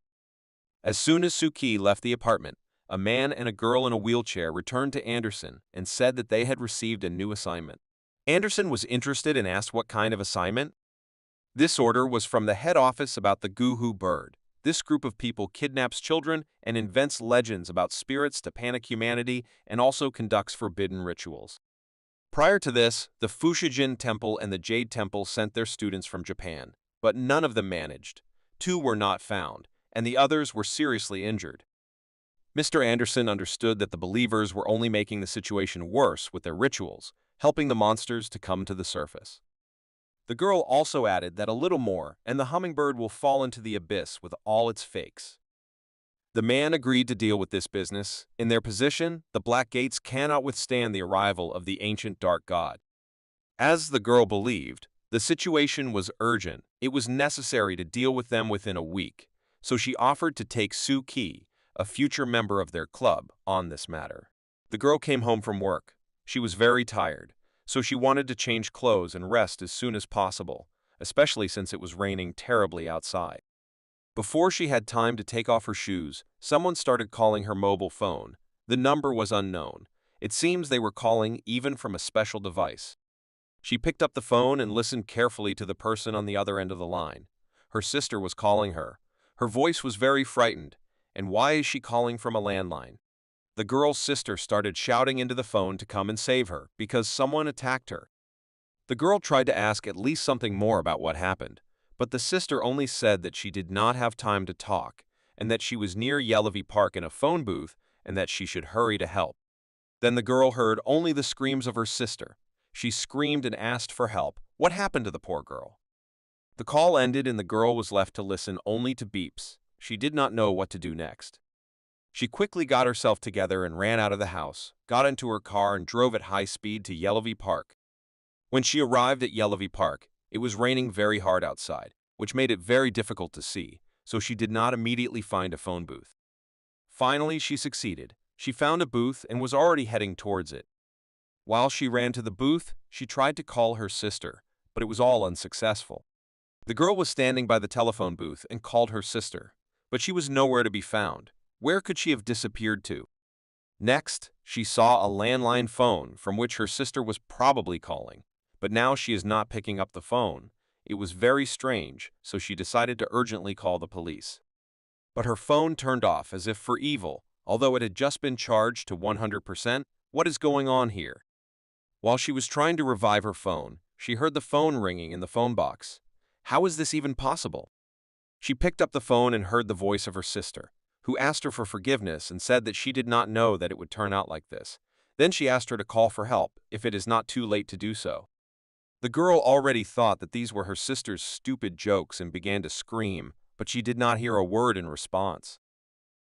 As soon as Suki left the apartment, a man and a girl in a wheelchair returned to Anderson and said that they had received a new assignment. Anderson was interested and asked what kind of assignment. This order was from the head office about the Guhu bird. This group of people kidnaps children and invents legends about spirits to panic humanity and also conducts forbidden rituals. Prior to this, the Fushijin Temple and the Jade Temple sent their students from Japan, but none of them managed. 2 were not found, and the others were seriously injured. Mr. Anderson understood that the believers were only making the situation worse with their rituals, helping the monsters to come to the surface. The girl also added that a little more, and the hummingbird will fall into the abyss with all its fakes. The man agreed to deal with this business. In their position, the Black Gates cannot withstand the arrival of the ancient dark god. As the girl believed, the situation was urgent. It was necessary to deal with them within a week, so she offered to take Suki, a future member of their club, on this matter. The girl came home from work. She was very tired, so she wanted to change clothes and rest as soon as possible, especially since it was raining terribly outside. Before she had time to take off her shoes, someone started calling her mobile phone. The number was unknown. It seems they were calling even from a special device. She picked up the phone and listened carefully to the person on the other end of the line. Her sister was calling her. Her voice was very frightened. And why is she calling from a landline? The girl's sister started shouting into the phone to come and save her because someone attacked her. The girl tried to ask at least something more about what happened, but the sister only said that she did not have time to talk and that she was near Yahello Park in a phone booth and that she should hurry to help. Then the girl heard only the screams of her sister. She screamed and asked for help. What happened to the poor girl? The call ended and the girl was left to listen only to beeps. She did not know what to do next. She quickly got herself together and ran out of the house, got into her car and drove at high speed to Yahello Park. When she arrived at Yahello Park, it was raining very hard outside, which made it very difficult to see, so she did not immediately find a phone booth. Finally, she succeeded. She found a booth and was already heading towards it. While she ran to the booth, she tried to call her sister, but it was all unsuccessful. The girl was standing by the telephone booth and called her sister, but she was nowhere to be found. Where could she have disappeared to? Next, she saw a landline phone from which her sister was probably calling, but now she is not picking up the phone. It was very strange, so she decided to urgently call the police. But her phone turned off as if for evil, although it had just been charged to 100%. What is going on here? While she was trying to revive her phone, she heard the phone ringing in the phone box. How is this even possible? She picked up the phone and heard the voice of her sister, who asked her for forgiveness and said that she did not know that it would turn out like this. Then she asked her to call for help, if it is not too late to do so. The girl already thought that these were her sister's stupid jokes and began to scream, but she did not hear a word in response.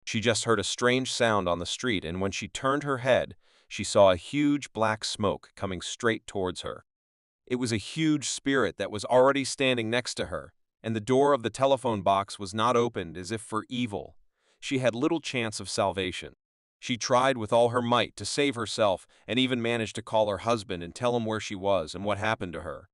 She just heard a strange sound on the street, and when she turned her head, she saw a huge black smoke coming straight towards her. It was a huge spirit that was already standing next to her, and the door of the telephone box was not opened as if for evil. She had little chance of salvation. She tried with all her might to save herself and even managed to call her husband and tell him where she was and what happened to her.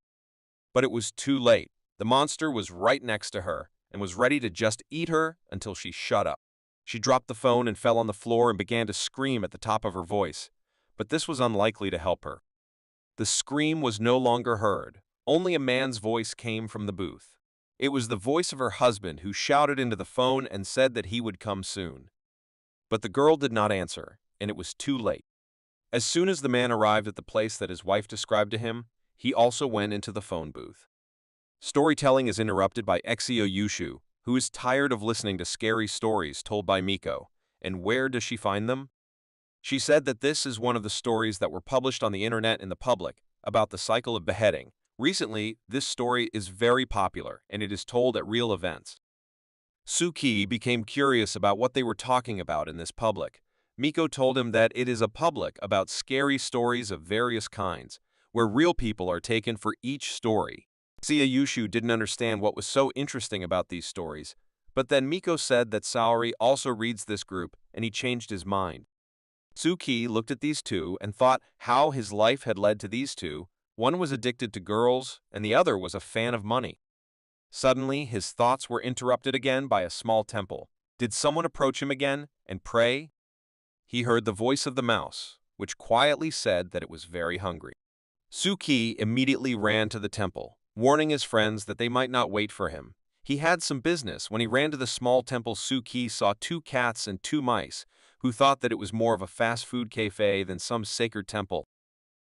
But it was too late. The monster was right next to her and was ready to just eat her until she shut up. She dropped the phone and fell on the floor and began to scream at the top of her voice. But this was unlikely to help her. The scream was no longer heard. Only a man's voice came from the booth. It was the voice of her husband who shouted into the phone and said that he would come soon. But the girl did not answer, and it was too late. As soon as the man arrived at the place that his wife described to him, he also went into the phone booth. Storytelling is interrupted by Exio Yushu, who is tired of listening to scary stories told by Miko. And where does she find them? She said that this is one of the stories that were published on the internet in the public about the cycle of beheading. Recently, this story is very popular, and it is told at real events. Suki became curious about what they were talking about in this public. Miko told him that it is a public about scary stories of various kinds, where real people are taken for each story. Yushu didn't understand what was so interesting about these stories, but then Miko said that Saori also reads this group, and he changed his mind. Suki looked at these two and thought how his life had led to these two. One was addicted to girls, and the other was a fan of money. Suddenly, his thoughts were interrupted again by a small temple. Did someone approach him again and pray? He heard the voice of the mouse, which quietly said that it was very hungry. Suki immediately ran to the temple. warning his friends that they might not wait for him. He had some business. When he ran to the small temple, Suki saw 2 cats and 2 mice, who thought that it was more of a fast food cafe than some sacred temple.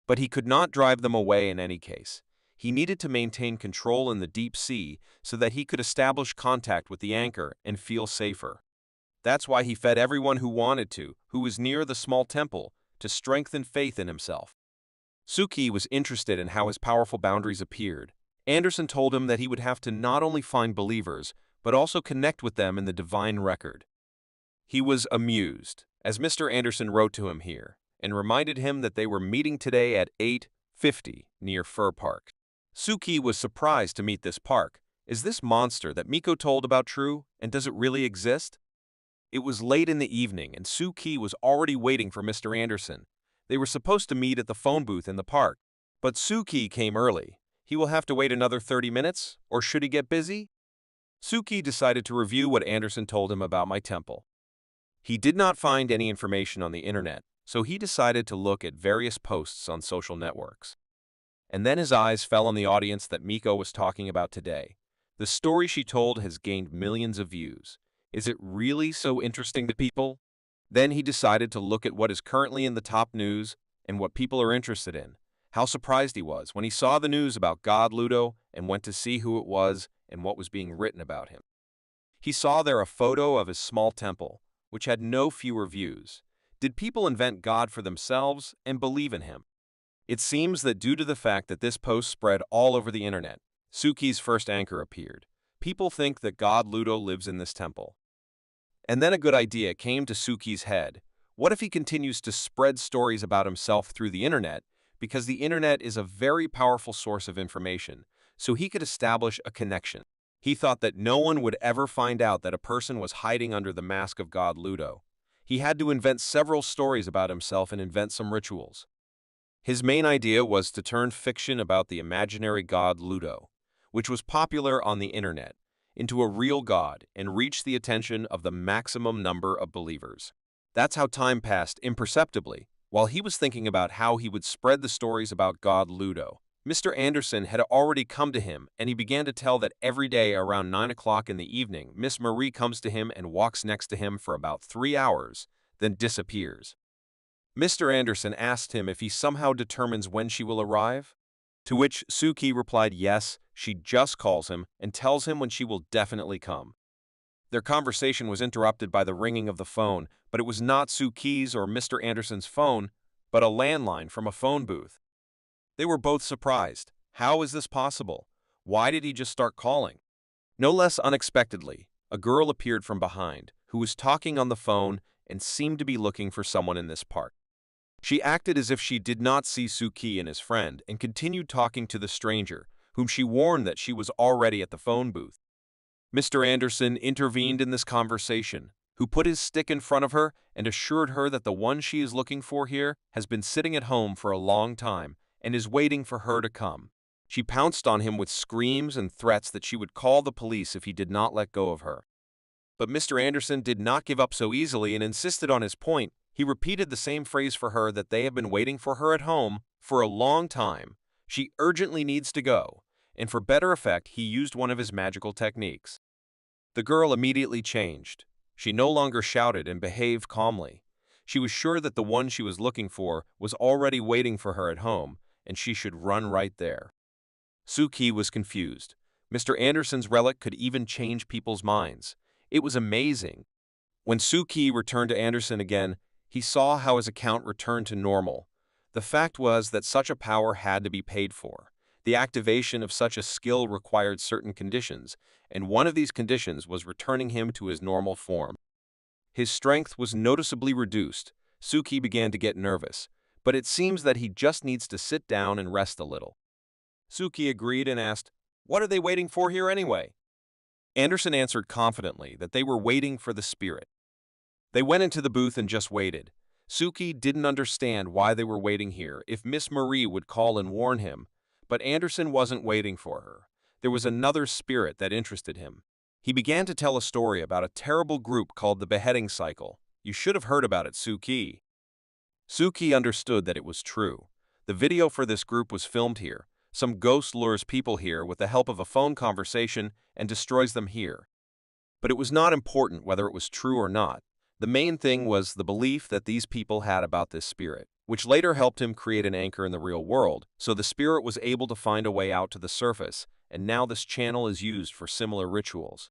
But he could not drive them away in any case. He needed to maintain control in the deep sea so that he could establish contact with the anchor and feel safer. That's why he fed everyone who wanted to, who was near the small temple, to strengthen faith in himself. Suki was interested in how his powerful boundaries appeared. Anderson told him that he would have to not only find believers, but also connect with them in the divine record. He was amused, as Mr. Anderson wrote to him here, and reminded him that they were meeting today at 8:50 near Fur Park. Suki was surprised to meet this park. Is this monster that Miko told about true, and does it really exist? It was late in the evening, and Suki was already waiting for Mr. Anderson. They were supposed to meet at the phone booth in the park, but Suki came early. He will have to wait another 30 minutes, or should he get busy? Suki decided to review what Anderson told him about my temple. He did not find any information on the internet, so he decided to look at various posts on social networks. And then his eyes fell on the audience that Miko was talking about today. The story she told has gained millions of views. Is it really so interesting to people? Then he decided to look at what is currently in the top news and what people are interested in. How surprised he was when he saw the news about God Ludo and went to see who it was and what was being written about him. He saw there a photo of his small temple, which had no fewer views. Did people invent God for themselves and believe in him? It seems that due to the fact that this post spread all over the internet, Suki's first anchor appeared. People think that God Ludo lives in this temple. And then a good idea came to Suki's head. What if he continues to spread stories about himself through the internet, because the internet is a very powerful source of information, so he could establish a connection. He thought that no one would ever find out that a person was hiding under the mask of God Ludo. He had to invent several stories about himself and invent some rituals. His main idea was to turn fiction about the imaginary god Ludo, which was popular on the internet, into a real god and reach the attention of the maximum number of believers. That's how time passed imperceptibly. While he was thinking about how he would spread the stories about God Ludo, Mr. Anderson had already come to him, and he began to tell that every day around 9 o'clock in the evening, Miss Marie comes to him and walks next to him for about 3 hours, then disappears. Mr. Anderson asked him if he somehow determines when she will arrive, to which Suki replied yes, she just calls him and tells him when she will definitely come. Their conversation was interrupted by the ringing of the phone, but it was not Suki's or Mr. Anderson's phone, but a landline from a phone booth. They were both surprised. How is this possible? Why did he just start calling? No less unexpectedly, a girl appeared from behind, who was talking on the phone and seemed to be looking for someone in this park. She acted as if she did not see Suki and his friend and continued talking to the stranger, whom she warned that she was already at the phone booth. Mr. Anderson intervened in this conversation, who put his stick in front of her and assured her that the one she is looking for here has been sitting at home for a long time and is waiting for her to come. She pounced on him with screams and threats that she would call the police if he did not let go of her. But Mr. Anderson did not give up so easily and insisted on his point. He repeated the same phrase for her that they have been waiting for her at home for a long time. She urgently needs to go, and for better effect, he used one of his magical techniques. The girl immediately changed. She no longer shouted and behaved calmly. She was sure that the one she was looking for was already waiting for her at home, and she should run right there. Suki was confused. Mr. Anderson's relic could even change people's minds. It was amazing. When Suki returned to Anderson again, he saw how his account returned to normal. The fact was that such a power had to be paid for. The activation of such a skill required certain conditions, and one of these conditions was returning him to his normal form. His strength was noticeably reduced. Suki began to get nervous, but it seems that he just needs to sit down and rest a little. Suki agreed and asked, "What are they waiting for here anyway?" Anderson answered confidently that they were waiting for the spirit. They went into the booth and just waited. Suki didn't understand why they were waiting here, if Miss Marie would call and warn him, but Anderson wasn't waiting for her. There was another spirit that interested him. He began to tell a story about a terrible group called the Beheading Cycle. You should have heard about it, Suki. Suki understood that it was true. The video for this group was filmed here, Some ghost lures people here with the help of a phone conversation and destroys them here. But it was not important whether it was true or not. The main thing was the belief that these people had about this spirit, which later helped him create an anchor in the real world, so the spirit was able to find a way out to the surface, and now this channel is used for similar rituals.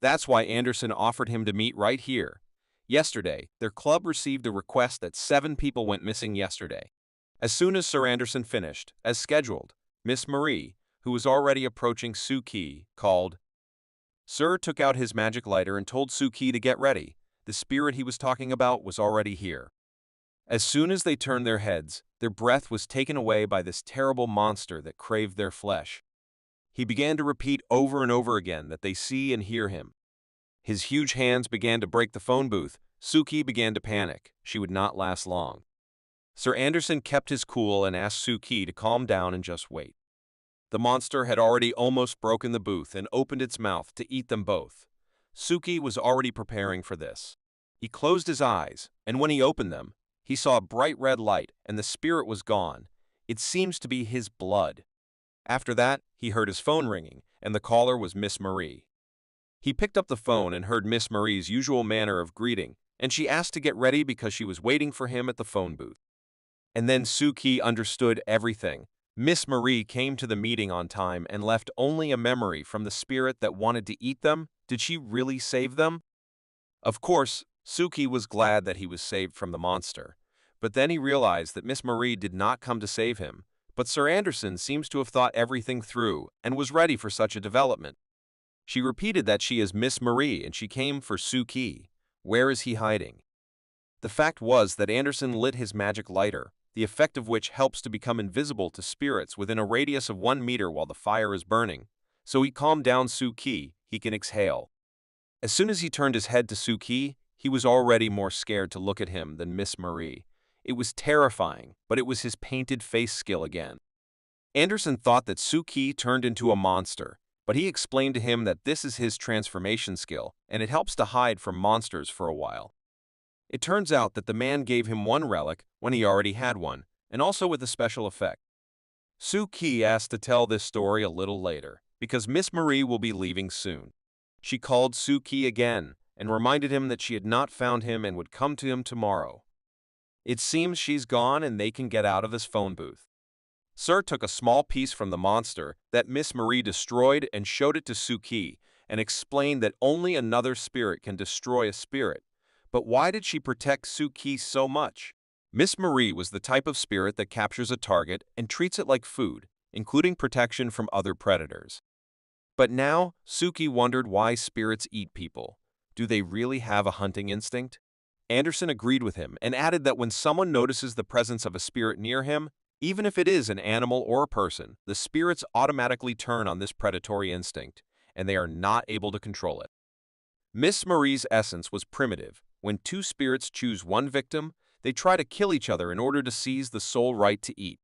That's why Anderson offered him to meet right here. Yesterday, their club received a request that 7 people went missing yesterday. As soon as Sir Anderson finished, as scheduled, Miss Marie, who was already approaching Suki, called. Sir took out his magic lighter and told Suki to get ready. The spirit he was talking about was already here. As soon as they turned their heads, their breath was taken away by this terrible monster that craved their flesh. He began to repeat over and over again that they see and hear him. His huge hands began to break the phone booth. Suki began to panic. She would not last long. Sir Anderson kept his cool and asked Suki to calm down and just wait. The monster had already almost broken the booth and opened its mouth to eat them both. Suki was already preparing for this. He closed his eyes, and when he opened them, he saw a bright red light, and the spirit was gone. It seems to be his blood. After that, he heard his phone ringing, and the caller was Miss Marie. He picked up the phone and heard Miss Marie's usual manner of greeting, and she asked to get ready because she was waiting for him at the phone booth. And then Suki understood everything. Miss Marie came to the meeting on time and left only a memory from the spirit that wanted to eat them. Did she really save them? Of course, Suki was glad that he was saved from the monster. But then he realized that Miss Marie did not come to save him. But Sir Anderson seems to have thought everything through and was ready for such a development. She repeated that she is Miss Marie and she came for Suki. Where is he hiding? The fact was that Anderson lit his magic lighter, the effect of which helps to become invisible to spirits within a radius of 1 meter while the fire is burning. So he calmed down Suki. He can exhale. As soon as he turned his head to Suki, he was already more scared to look at him than Miss Marie. It was terrifying, but it was his painted face skill again. Anderson thought that Suki turned into a monster, but he explained to him that this is his transformation skill, and it helps to hide from monsters for a while. It turns out that the man gave him one relic when he already had one, and also with a special effect. Suki asked to tell this story a little later, because Miss Marie will be leaving soon. She called Suki again, and reminded him that she had not found him and would come to him tomorrow. It seems she's gone and they can get out of this phone booth. Sir took a small piece from the monster that Miss Marie destroyed and showed it to Suki, and explained that only another spirit can destroy a spirit. But why did she protect Suki so much? Miss Marie was the type of spirit that captures a target and treats it like food, including protection from other predators. But now, Suki wondered why spirits eat people. Do they really have a hunting instinct? Anderson agreed with him and added that when someone notices the presence of a spirit near him, even if it is an animal or a person, the spirits automatically turn on this predatory instinct, and they are not able to control it. Miss Marie's essence was primitive. When 2 spirits choose one victim, they try to kill each other in order to seize the sole right to eat.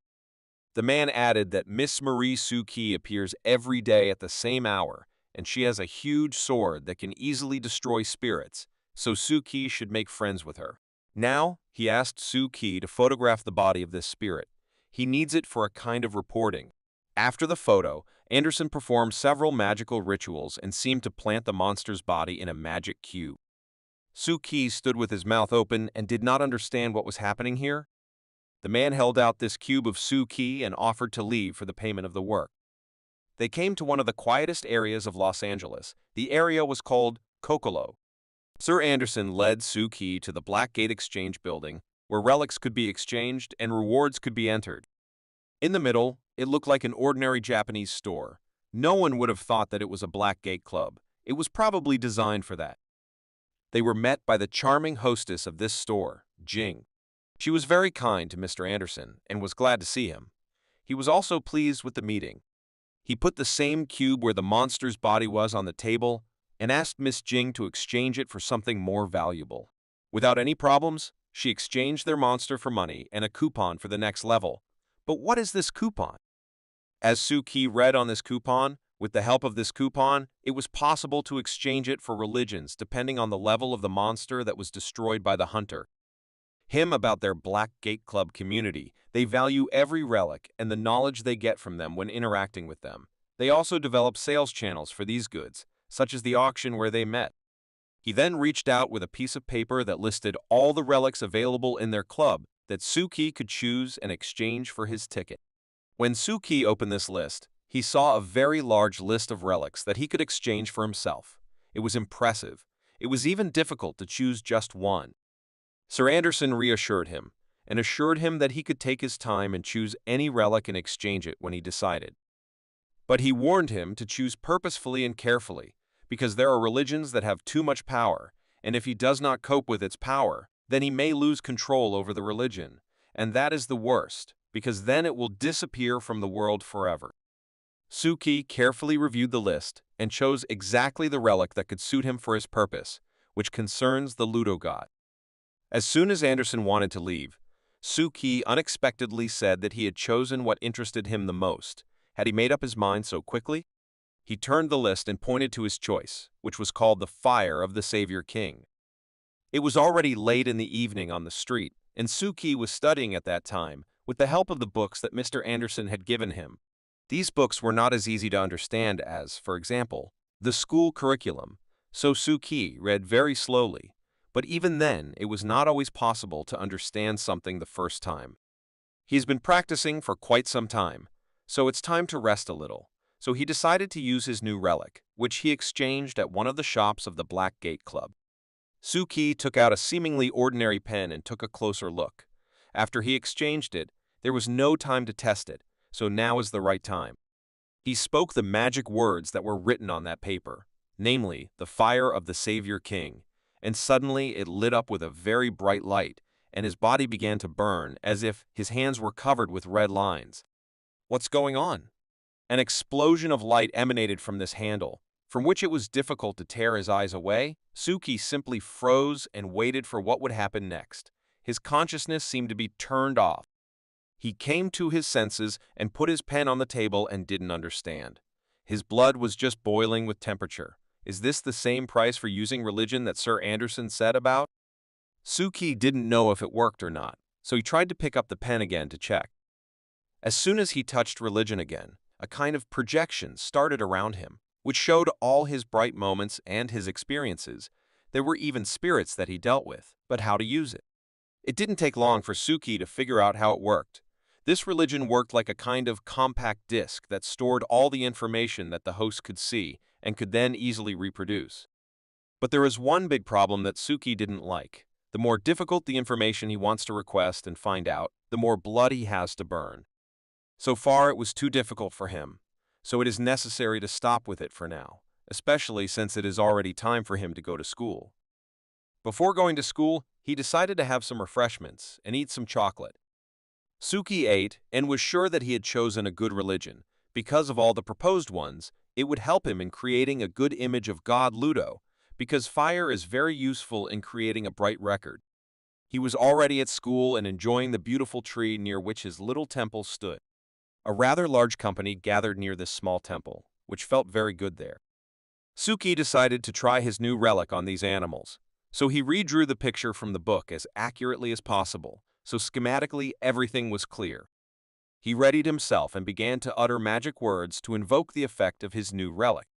The man added that Miss Marie Suki appears every day at the same hour, and she has a huge sword that can easily destroy spirits, so Suki should make friends with her. Now, he asked Suki to photograph the body of this spirit. He needs it for a kind of reporting. After the photo, Anderson performed several magical rituals and seemed to plant the monster's body in a magic cube. Suki stood with his mouth open and did not understand what was happening here. The man held out this cube of Suki and offered to leave for the payment of the work. They came to one of the quietest areas of Los Angeles. The area was called Kokolo. Sir Anderson led Suki to the Black Gate Exchange building, where relics could be exchanged and rewards could be entered. In the middle, it looked like an ordinary Japanese store. No one would have thought that it was a Black Gate club. It was probably designed for that. They were met by the charming hostess of this store, Jing. She was very kind to Mr. Anderson and was glad to see him. He was also pleased with the meeting. He put the same cube where the monster's body was on the table and asked Miss Jing to exchange it for something more valuable. Without any problems, she exchanged their monster for money and a coupon for the next level. But what is this coupon? As Suki read on this coupon, with the help of this coupon, it was possible to exchange it for religions depending on the level of the monster that was destroyed by the hunter. him about their Black Gate Club community. They value every relic and the knowledge they get from them when interacting with them. They also develop sales channels for these goods, such as the auction where they met. He then reached out with a piece of paper that listed all the relics available in their club that Suki could choose and exchange for his ticket. When Suki opened this list, he saw a very large list of relics that he could exchange for himself. It was impressive. It was even difficult to choose just one. Sir Anderson reassured him, and assured him that he could take his time and choose any relic and exchange it when he decided. But he warned him to choose purposefully and carefully, because there are religions that have too much power, and if he does not cope with its power, then he may lose control over the religion, and that is the worst, because then it will disappear from the world forever. Suki carefully reviewed the list and chose exactly the relic that could suit him for his purpose, which concerns the Ludo god. As soon as Anderson wanted to leave, Suki unexpectedly said that he had chosen what interested him the most. Had he made up his mind so quickly? He turned the list and pointed to his choice, which was called the Fire of the Savior King. It was already late in the evening on the street, and Suki was studying at that time with the help of the books that Mr. Anderson had given him. These books were not as easy to understand as, for example, the school curriculum, so Suki read very slowly, but even then it was not always possible to understand something the first time. He's been practicing for quite some time, so it's time to rest a little. So he decided to use his new relic, which he exchanged at one of the shops of the Black Gate Club. Suki took out a seemingly ordinary pen and took a closer look. After he exchanged it, there was no time to test it, so now is the right time. He spoke the magic words that were written on that paper, namely, the Fire of the Savior King, and suddenly it lit up with a very bright light, and his body began to burn as if his hands were covered with red lines. What's going on? An explosion of light emanated from this handle, from which it was difficult to tear his eyes away. Suki simply froze and waited for what would happen next. His consciousness seemed to be turned off. He came to his senses and put his pen on the table and didn't understand. His blood was just boiling with temperature. Is this the same price for using religion that Sir Anderson said about? Suki didn't know if it worked or not, so he tried to pick up the pen again to check. As soon as he touched religion again, a kind of projection started around him, which showed all his bright moments and his experiences. There were even spirits that he dealt with, but how to use it. It didn't take long for Suki to figure out how it worked. This religion worked like a kind of compact disc that stored all the information that the host could see and could then easily reproduce. But there is one big problem that Suki didn't like. The more difficult the information he wants to request and find out, the more blood he has to burn. So far, it was too difficult for him, so it is necessary to stop with it for now, especially since it is already time for him to go to school. Before going to school, he decided to have some refreshments and eat some chocolate. Suki ate and was sure that he had chosen a good religion. Because of all the proposed ones, it would help him in creating a good image of God Ludo, because fire is very useful in creating a bright record. He was already at school and enjoying the beautiful tree near which his little temple stood. A rather large company gathered near this small temple, which felt very good there. Suki decided to try his new relic on these animals, so he redrew the picture from the book as accurately as possible, so schematically everything was clear. He readied himself and began to utter magic words to invoke the effect of his new relic.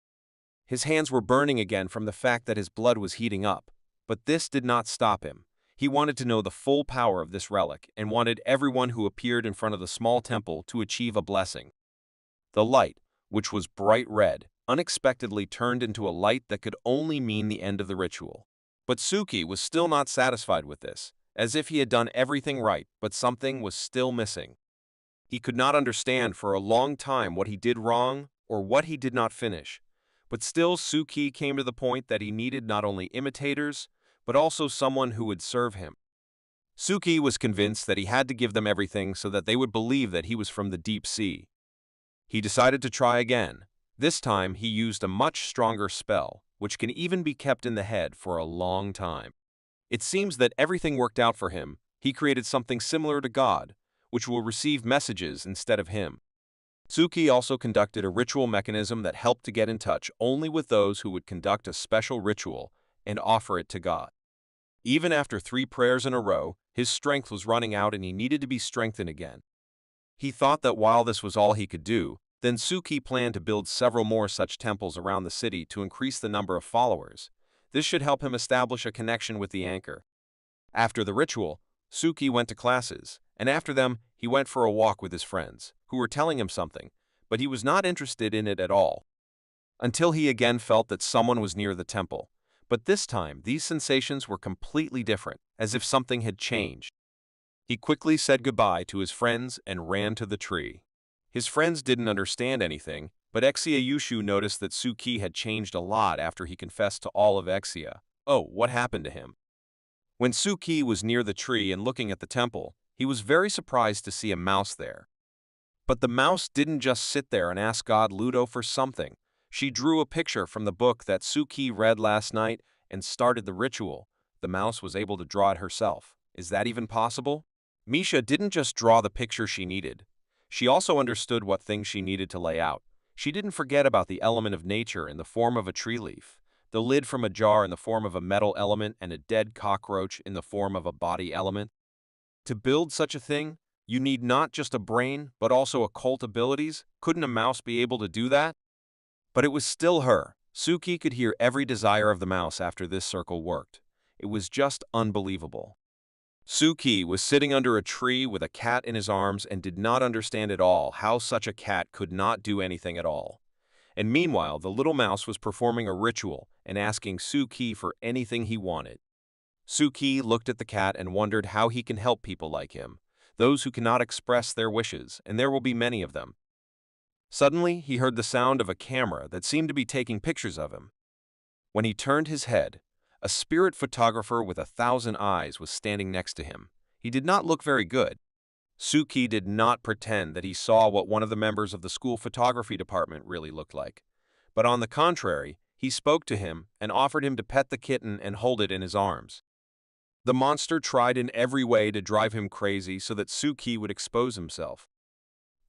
His hands were burning again from the fact that his blood was heating up, but this did not stop him. He wanted to know the full power of this relic and wanted everyone who appeared in front of the small temple to achieve a blessing. The light, which was bright red, unexpectedly turned into a light that could only mean the end of the ritual. But Suki was still not satisfied with this, as if he had done everything right, but something was still missing. He could not understand for a long time what he did wrong or what he did not finish, but still Suki came to the point that he needed not only imitators, but also someone who would serve him. Suki was convinced that he had to give them everything so that they would believe that he was from the deep sea. He decided to try again. This time he used a much stronger spell, which can even be kept in the head for a long time. It seems that everything worked out for him. He created something similar to God, which will receive messages instead of him. Suki also conducted a ritual mechanism that helped to get in touch only with those who would conduct a special ritual and offer it to God. Even after 3 prayers in a row, His strength was running out and he needed to be strengthened again. He thought that while this was all he could do, then Suki planned to build several more such temples around the city to increase the number of followers. This should help him establish a connection with the anchor. After the ritual, Suki went to classes, and after them, he went for a walk with his friends, who were telling him something, but he was not interested in it at all. Until he again felt that someone was near the temple. But this time, these sensations were completely different, as if something had changed. He quickly said goodbye to his friends and ran to the tree. His friends didn't understand anything, but Exia Yushu noticed that Suki had changed a lot after he confessed to all of Exia. Oh, what happened to him? When Suki was near the tree and looking at the temple, he was very surprised to see a mouse there. But the mouse didn't just sit there and ask God Ludo for something. She drew a picture from the book that Suki read last night and started the ritual. The mouse was able to draw it herself. Is that even possible? Misha didn't just draw the picture she needed. She also understood what things she needed to lay out. She didn't forget about the element of nature in the form of a tree leaf, the lid from a jar in the form of a metal element, and a dead cockroach in the form of a body element. To build such a thing, you need not just a brain, but also occult abilities. Couldn't a mouse be able to do that? But it was still her. Suki could hear every desire of the mouse after this circle worked. It was just unbelievable. Suki was sitting under a tree with a cat in his arms and did not understand at all how such a cat could not do anything at all. And meanwhile, the little mouse was performing a ritual and asking Suki for anything he wanted. Suki looked at the cat and wondered how he can help people like him, those who cannot express their wishes, and there will be many of them. Suddenly, he heard the sound of a camera that seemed to be taking pictures of him. When he turned his head, a spirit photographer with 1,000 eyes was standing next to him. He did not look very good. Suki did not pretend that he saw what one of the members of the school photography department really looked like. But on the contrary, he spoke to him and offered him to pet the kitten and hold it in his arms. The monster tried in every way to drive him crazy so that Suki would expose himself.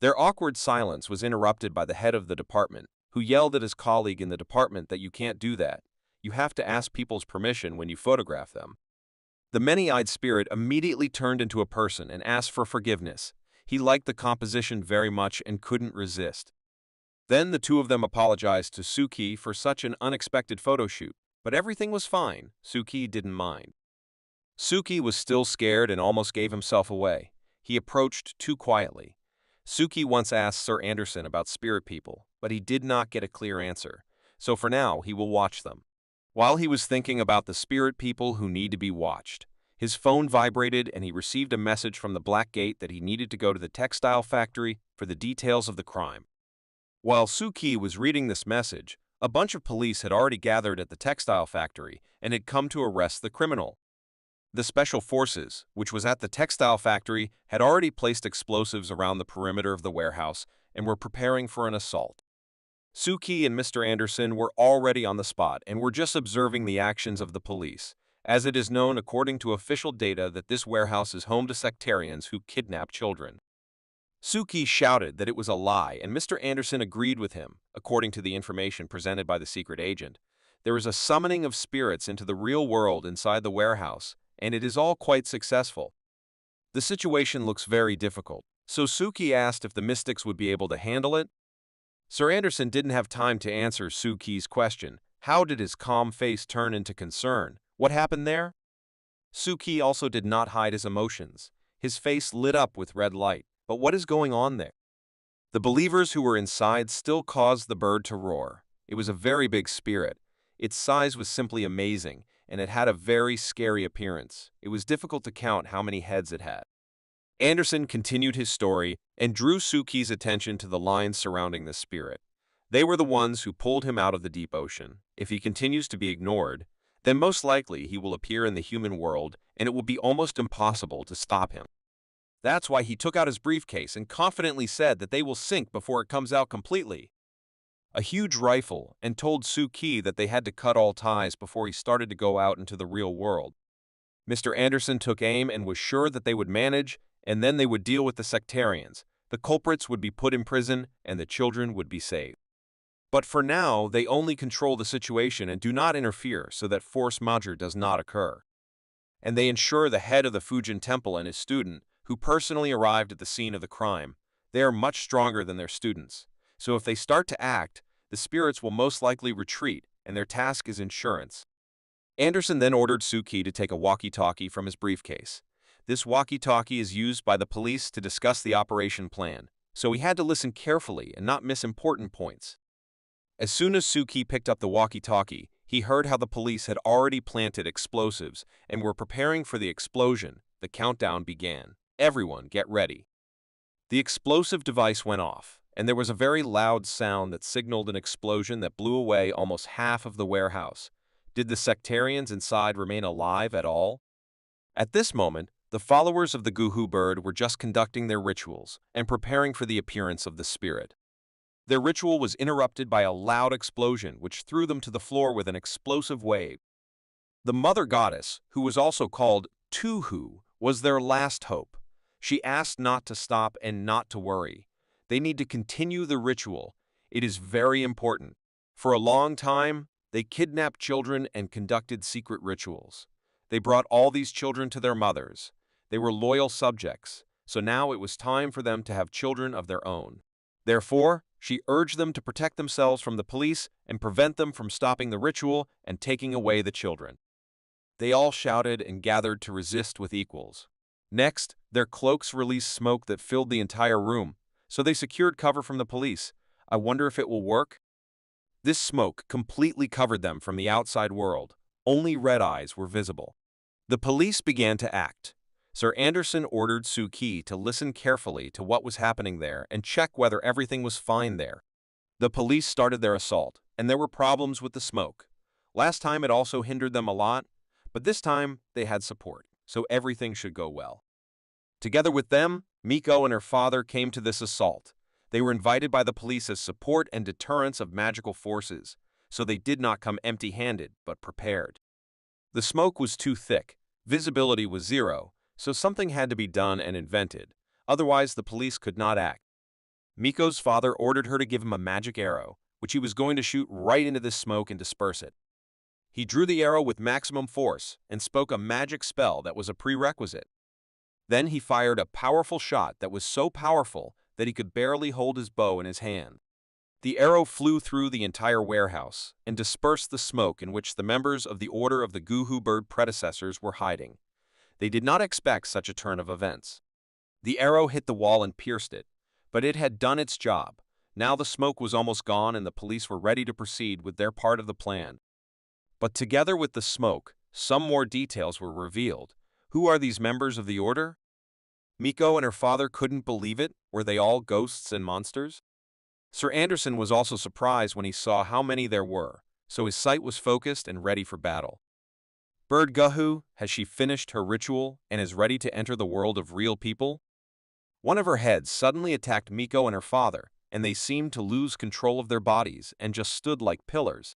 Their awkward silence was interrupted by the head of the department, who yelled at his colleague in the department that you can't do that. You have to ask people's permission when you photograph them. The many-eyed spirit immediately turned into a person and asked for forgiveness. He liked the composition very much and couldn't resist. Then the two of them apologized to Suki for such an unexpected photo shoot, but everything was fine. Suki didn't mind. Suki was still scared and almost gave himself away. He approached too quietly. Suki once asked Sir Anderson about spirit people, but he did not get a clear answer, so for now he will watch them. While he was thinking about the spirit people who need to be watched, his phone vibrated and he received a message from the Black Gate that he needed to go to the textile factory for the details of the crime. While Suki was reading this message, a bunch of police had already gathered at the textile factory and had come to arrest the criminal. The special forces, which was at the textile factory, had already placed explosives around the perimeter of the warehouse and were preparing for an assault. Suki and Mr. Anderson were already on the spot and were just observing the actions of the police, as it is known according to official data that this warehouse is home to sectarians who kidnap children. Suki shouted that it was a lie, and Mr. Anderson agreed with him, according to the information presented by the secret agent. There is a summoning of spirits into the real world inside the warehouse, and it is all quite successful. The situation looks very difficult, so Suki asked if the mystics would be able to handle it. Sir Anderson didn't have time to answer Suki's question. How did his calm face turn into concern? What happened there? Suki also did not hide his emotions. His face lit up with red light. But what is going on there? The believers who were inside still caused the bird to roar. It was a very big spirit. Its size was simply amazing, and it had a very scary appearance. It was difficult to count how many heads it had. Anderson continued his story and drew Suki's attention to the lines surrounding the spirit. They were the ones who pulled him out of the deep ocean. If he continues to be ignored, then most likely he will appear in the human world and it will be almost impossible to stop him. That's why he took out his briefcase and confidently said that they will sink before it comes out completely. A huge rifle, and told Suki that they had to cut all ties before he started to go out into the real world. Mr. Anderson took aim and was sure that they would manage, and then they would deal with the sectarians. The culprits would be put in prison, and the children would be saved. But for now, they only control the situation and do not interfere so that force majeure does not occur. and they ensure the head of the Fujin Temple and his student, who personally arrived at the scene of the crime. They are much stronger than their students, so if they start to act, the spirits will most likely retreat, and their task is insurance. Anderson then ordered Suki to take a walkie-talkie from his briefcase. This walkie-talkie is used by the police to discuss the operation plan, so he had to listen carefully and not miss important points. As soon as Suki picked up the walkie-talkie, he heard how the police had already planted explosives and were preparing for the explosion. The countdown began. Everyone, get ready. The explosive device went off, and there was a very loud sound that signaled an explosion that blew away almost half of the warehouse. Did the sectarians inside remain alive at all? At this moment, the followers of the Guhu bird were just conducting their rituals and preparing for the appearance of the spirit. Their ritual was interrupted by a loud explosion which threw them to the floor with an explosive wave. The mother goddess, who was also called Tuhu, was their last hope. She asked not to stop and not to worry. They need to continue the ritual. It is very important. For a long time, they kidnapped children and conducted secret rituals. They brought all these children to their mothers. They were loyal subjects, so now it was time for them to have children of their own. Therefore, she urged them to protect themselves from the police and prevent them from stopping the ritual and taking away the children. They all shouted and gathered to resist with equals. Next, their cloaks released smoke that filled the entire room, so they secured cover from the police. I wonder if it will work? This smoke completely covered them from the outside world. Only red eyes were visible. The police began to act. Sir Anderson ordered Suki to listen carefully to what was happening there and check whether everything was fine there. The police started their assault, and there were problems with the smoke. Last time it also hindered them a lot, but this time they had support, so everything should go well. Together with them, Miko and her father came to this assault. They were invited by the police as support and deterrence of magical forces, so they did not come empty-handed, but prepared. The smoke was too thick, visibility was zero, so something had to be done and invented, otherwise the police could not act. Miko's father ordered her to give him a magic arrow, which he was going to shoot right into this smoke and disperse it. He drew the arrow with maximum force and spoke a magic spell that was a prerequisite. Then he fired a powerful shot that was so powerful that he could barely hold his bow in his hand. The arrow flew through the entire warehouse and dispersed the smoke in which the members of the Order of the Guhu Bird predecessors were hiding. They did not expect such a turn of events. The arrow hit the wall and pierced it, but it had done its job. Now the smoke was almost gone and the police were ready to proceed with their part of the plan. But together with the smoke, some more details were revealed. Who are these members of the Order? Miko and her father couldn't believe it. Were they all ghosts and monsters? Sir Anderson was also surprised when he saw how many there were, so his sight was focused and ready for battle. Bird Guhu, has she finished her ritual and is ready to enter the world of real people? One of her heads suddenly attacked Miko and her father, and they seemed to lose control of their bodies and just stood like pillars.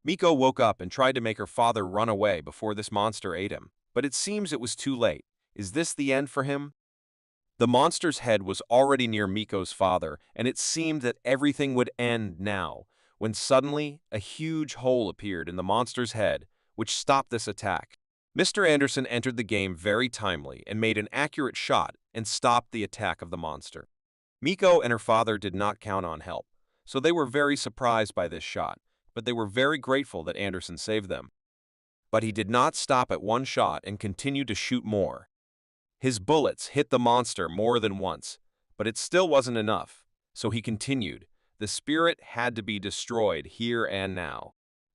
Miko woke up and tried to make her father run away before this monster ate him, but it seems it was too late. Is this the end for him? The monster's head was already near Miko's father, and it seemed that everything would end now, when suddenly a huge hole appeared in the monster's head, which stopped this attack. Mr. Anderson entered the game very timely and made an accurate shot and stopped the attack of the monster. Miko and her father did not count on help, so they were very surprised by this shot, but they were very grateful that Anderson saved them. But he did not stop at one shot and continued to shoot more. His bullets hit the monster more than once, but it still wasn't enough, so he continued. The spirit had to be destroyed here and now.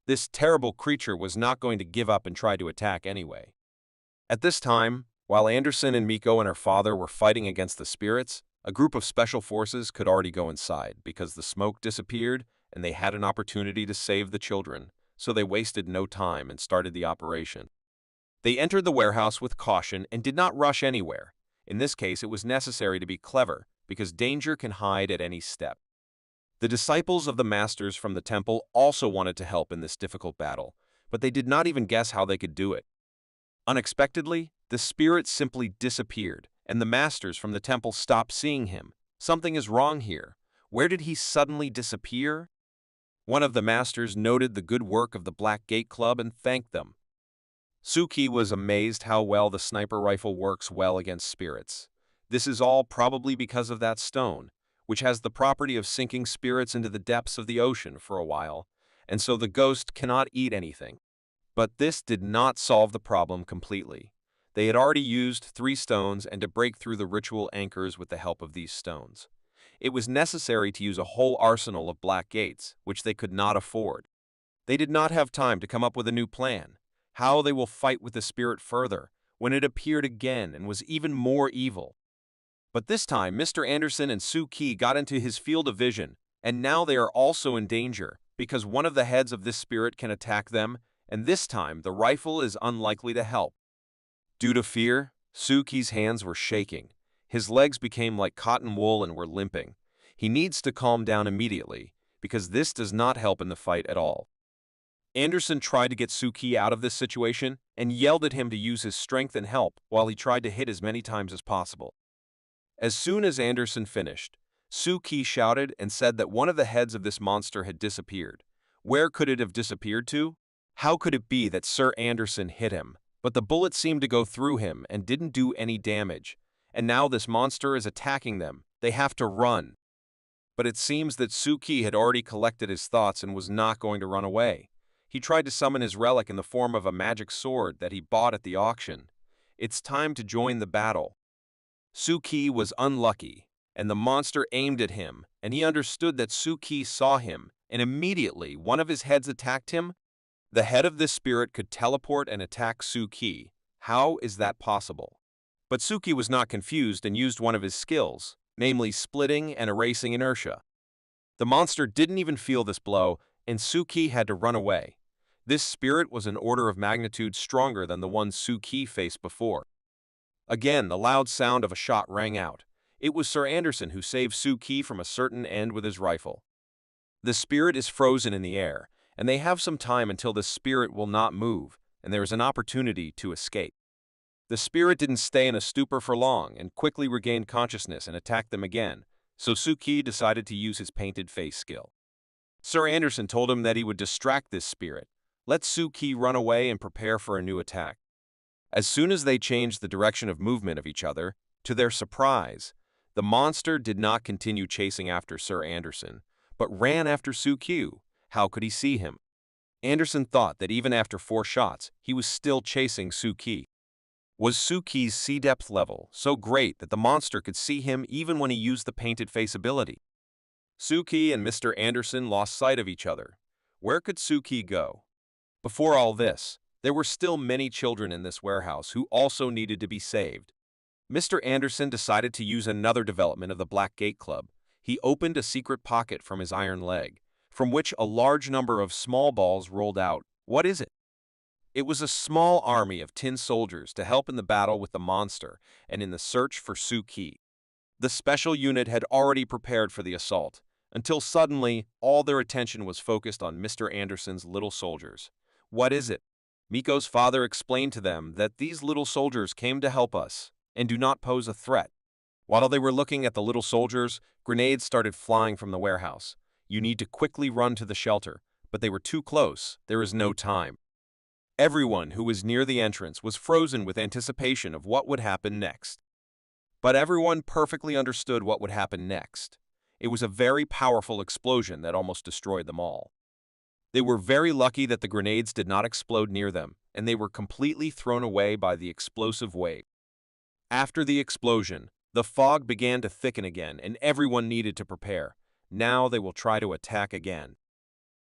This terrible creature was not going to give up and try to attack anyway. At this time, while Anderson and Miko and her father were fighting against the spirits, a group of special forces could already go inside because the smoke disappeared and they had an opportunity to save the children, so they wasted no time and started the operation. They entered the warehouse with caution and did not rush anywhere. In this case, it was necessary to be clever because danger can hide at any step. The disciples of the masters from the temple also wanted to help in this difficult battle, but they did not even guess how they could do it. Unexpectedly, the spirit simply disappeared, and the masters from the temple stopped seeing him. Something is wrong here. Where did he suddenly disappear? One of the masters noted the good work of the Black Gate Club and thanked them. Suki was amazed how well the sniper rifle works well against spirits. This is all probably because of that stone, which has the property of sinking spirits into the depths of the ocean for a while, and so the ghost cannot eat anything. But this did not solve the problem completely. They had already used 3 stones and to break through the ritual anchors with the help of these stones. It was necessary to use a whole arsenal of black gates, which they could not afford. They did not have time to come up with a new plan. How they will fight with the spirit further, when it appeared again and was even more evil. But this time, Mr. Anderson and Suki got into his field of vision, and now they are also in danger, because one of the heads of this spirit can attack them, and this time the rifle is unlikely to help. Due to fear, Suki's hands were shaking. His legs became like cotton wool and were limping. He needs to calm down immediately, because this does not help in the fight at all. Anderson tried to get Suki out of this situation and yelled at him to use his strength and help while he tried to hit as many times as possible. As soon as Anderson finished, Suki shouted and said that one of the heads of this monster had disappeared. Where could it have disappeared to? How could it be that Sir Anderson hit him, but the bullet seemed to go through him and didn't do any damage, and now this monster is attacking them. They have to run. But it seems that Suki had already collected his thoughts and was not going to run away. He tried to summon his relic in the form of a magic sword that he bought at the auction. It's time to join the battle. Suki was unlucky, and the monster aimed at him, and he understood that Suki saw him, and immediately one of his heads attacked him. The head of this spirit could teleport and attack Suki. How is that possible? But Suki was not confused and used one of his skills, namely splitting and erasing inertia. The monster didn't even feel this blow, and Suki had to run away. This spirit was an order of magnitude stronger than the one Suki faced before. Again, the loud sound of a shot rang out. It was Sir Anderson who saved Suki from a certain end with his rifle. The spirit is frozen in the air, and they have some time until the spirit will not move, and there is an opportunity to escape. The spirit didn't stay in a stupor for long and quickly regained consciousness and attacked them again, so Suki decided to use his painted face skill. Sir Anderson told him that he would distract this spirit, let Suki run away and prepare for a new attack. As soon as they changed the direction of movement of each other, to their surprise, the monster did not continue chasing after Sir Anderson, but ran after Suki. How could he see him? Anderson thought that even after 4 shots, he was still chasing Suki. Was Suki's sea depth level so great that the monster could see him even when he used the painted face ability? Suki and Mr. Anderson lost sight of each other. Where could Suki go? Before all this, there were still many children in this warehouse who also needed to be saved. Mr. Anderson decided to use another development of the Black Gate Club. He opened a secret pocket from his iron leg, from which a large number of small balls rolled out. What is it? It was a small army of tin soldiers to help in the battle with the monster and in the search for Suki. The special unit had already prepared for the assault, until suddenly all their attention was focused on Mr. Anderson's little soldiers. What is it? Miko's father explained to them that these little soldiers came to help us and do not pose a threat. While they were looking at the little soldiers, grenades started flying from the warehouse. You need to quickly run to the shelter, but they were too close. There is no time. Everyone who was near the entrance was frozen with anticipation of what would happen next. But everyone perfectly understood what would happen next. It was a very powerful explosion that almost destroyed them all. They were very lucky that the grenades did not explode near them, and they were completely thrown away by the explosive wave. After the explosion, the fog began to thicken again, and everyone needed to prepare. Now they will try to attack again.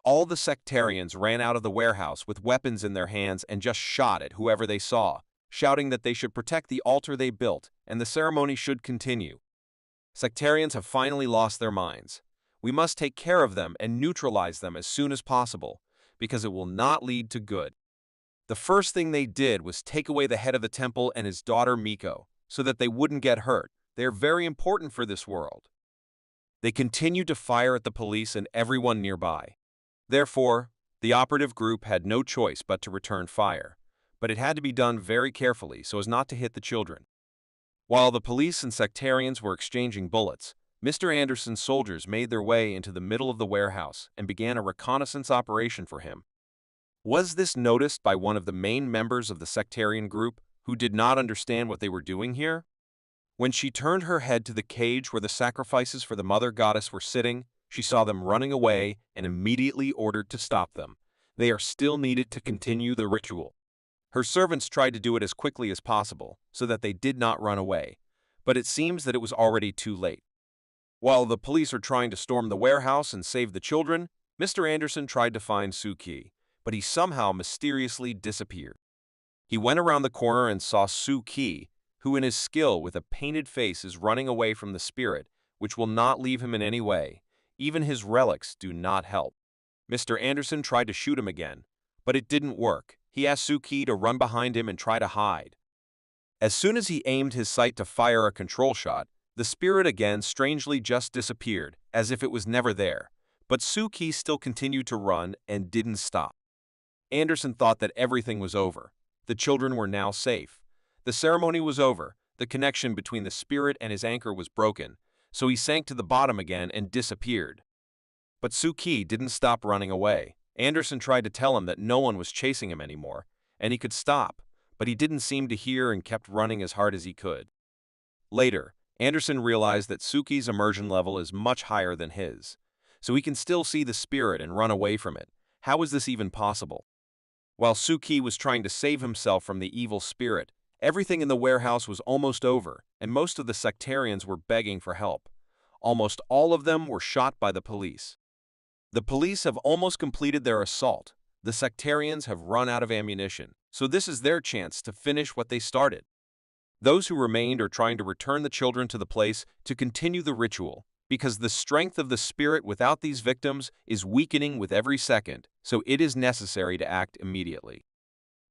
All the sectarians ran out of the warehouse with weapons in their hands and just shot at whoever they saw, shouting that they should protect the altar they built and the ceremony should continue. Sectarians have finally lost their minds. We must take care of them and neutralize them as soon as possible, because it will not lead to good. The first thing they did was take away the head of the temple and his daughter Miko, so that they wouldn't get hurt. They are very important for this world. They continued to fire at the police and everyone nearby. Therefore, the operative group had no choice but to return fire, but it had to be done very carefully so as not to hit the children. While the police and sectarians were exchanging bullets, Mr. Anderson's soldiers made their way into the middle of the warehouse and began a reconnaissance operation for him. Was this noticed by one of the main members of the sectarian group who did not understand what they were doing here? When she turned her head to the cage where the sacrifices for the mother goddess were sitting, she saw them running away and immediately ordered to stop them. They are still needed to continue the ritual. Her servants tried to do it as quickly as possible so that they did not run away, but it seems that it was already too late. While the police are trying to storm the warehouse and save the children, Mr. Anderson tried to find Suki, but he somehow mysteriously disappeared. He went around the corner and saw Suki, who in his skill with a painted face is running away from the spirit, which will not leave him in any way. Even his relics do not help. Mr. Anderson tried to shoot him again, but it didn't work. He asked Suki to run behind him and try to hide. As soon as he aimed his sight to fire a control shot, the spirit again strangely just disappeared, as if it was never there. But Suki still continued to run and didn't stop. Anderson thought that everything was over. The children were now safe. The ceremony was over. The connection between the spirit and his anchor was broken, so he sank to the bottom again and disappeared. But Suki didn't stop running away. Anderson tried to tell him that no one was chasing him anymore, and he could stop, but he didn't seem to hear and kept running as hard as he could. Later, Anderson realized that Suki's immersion level is much higher than his, so he can still see the spirit and run away from it. How is this even possible? While Suki was trying to save himself from the evil spirit, everything in the warehouse was almost over, and most of the sectarians were begging for help. Almost all of them were shot by the police. The police have almost completed their assault. The sectarians have run out of ammunition, so this is their chance to finish what they started. Those who remained are trying to return the children to the place to continue the ritual, because the strength of the spirit without these victims is weakening with every second, so it is necessary to act immediately.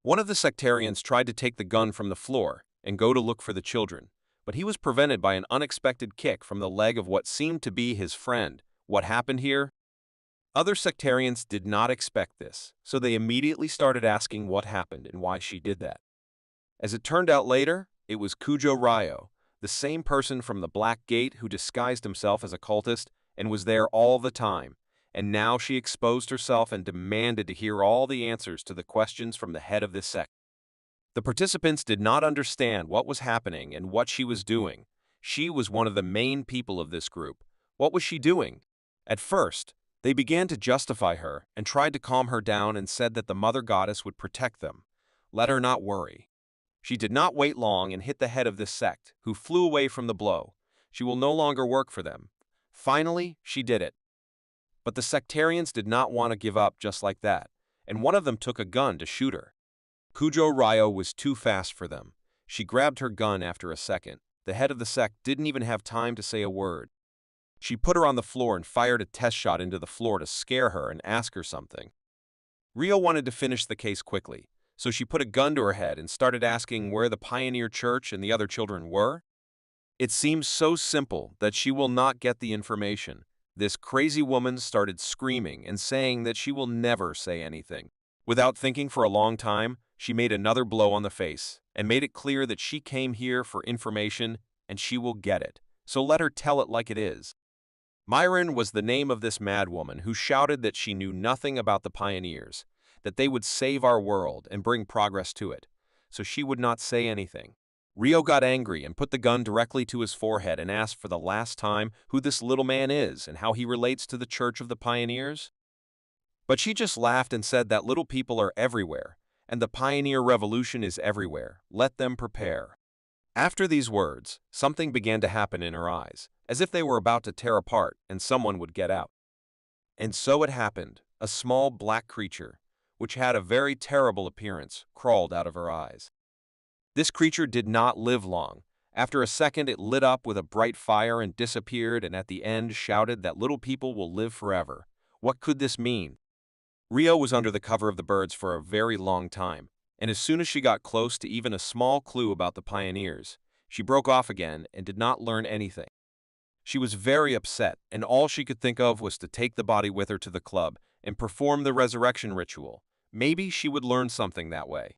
One of the sectarians tried to take the gun from the floor and go to look for the children, but he was prevented by an unexpected kick from the leg of what seemed to be his friend. What happened here? Other sectarians did not expect this, so they immediately started asking what happened and why she did that. As it turned out later, it was Kujo Ryo, the same person from the Black Gate who disguised himself as a cultist and was there all the time, and now she exposed herself and demanded to hear all the answers to the questions from the head of this sect. The participants did not understand what was happening and what she was doing. She was one of the main people of this group. What was she doing? At first, they began to justify her and tried to calm her down and said that the Mother Goddess would protect them. Let her not worry. She did not wait long and hit the head of this sect, who flew away from the blow. She will no longer work for them. Finally, she did it. But the sectarians did not want to give up just like that, and one of them took a gun to shoot her. Kujo Ryo was too fast for them. She grabbed her gun after a second. The head of the sect didn't even have time to say a word. She put her on the floor and fired a test shot into the floor to scare her and ask her something. Ryo wanted to finish the case quickly, so she put a gun to her head and started asking where the Pioneer Church and the other children were. It seems so simple that she will not get the information. This crazy woman started screaming and saying that she will never say anything. Without thinking for a long time, she made another blow on the face and made it clear that she came here for information and she will get it, so let her tell it like it is. Myron was the name of this madwoman who shouted that she knew nothing about the pioneers, that they would save our world and bring progress to it, so she would not say anything. Ryo got angry and put the gun directly to his forehead and asked for the last time who this little man is and how he relates to the Church of the Pioneers. But she just laughed and said that little people are everywhere, and the Pioneer Revolution is everywhere. Let them prepare. After these words, something began to happen in her eyes, as if they were about to tear apart and someone would get out. And so it happened. A small black creature, which had a very terrible appearance, crawled out of her eyes. This creature did not live long. After a second, it lit up with a bright fire and disappeared, and at the end shouted that little people will live forever. What could this mean? Ryo was under the cover of the birds for a very long time, and as soon as she got close to even a small clue about the pioneers, she broke off again and did not learn anything. She was very upset, and all she could think of was to take the body with her to the club and perform the resurrection ritual. Maybe she would learn something that way.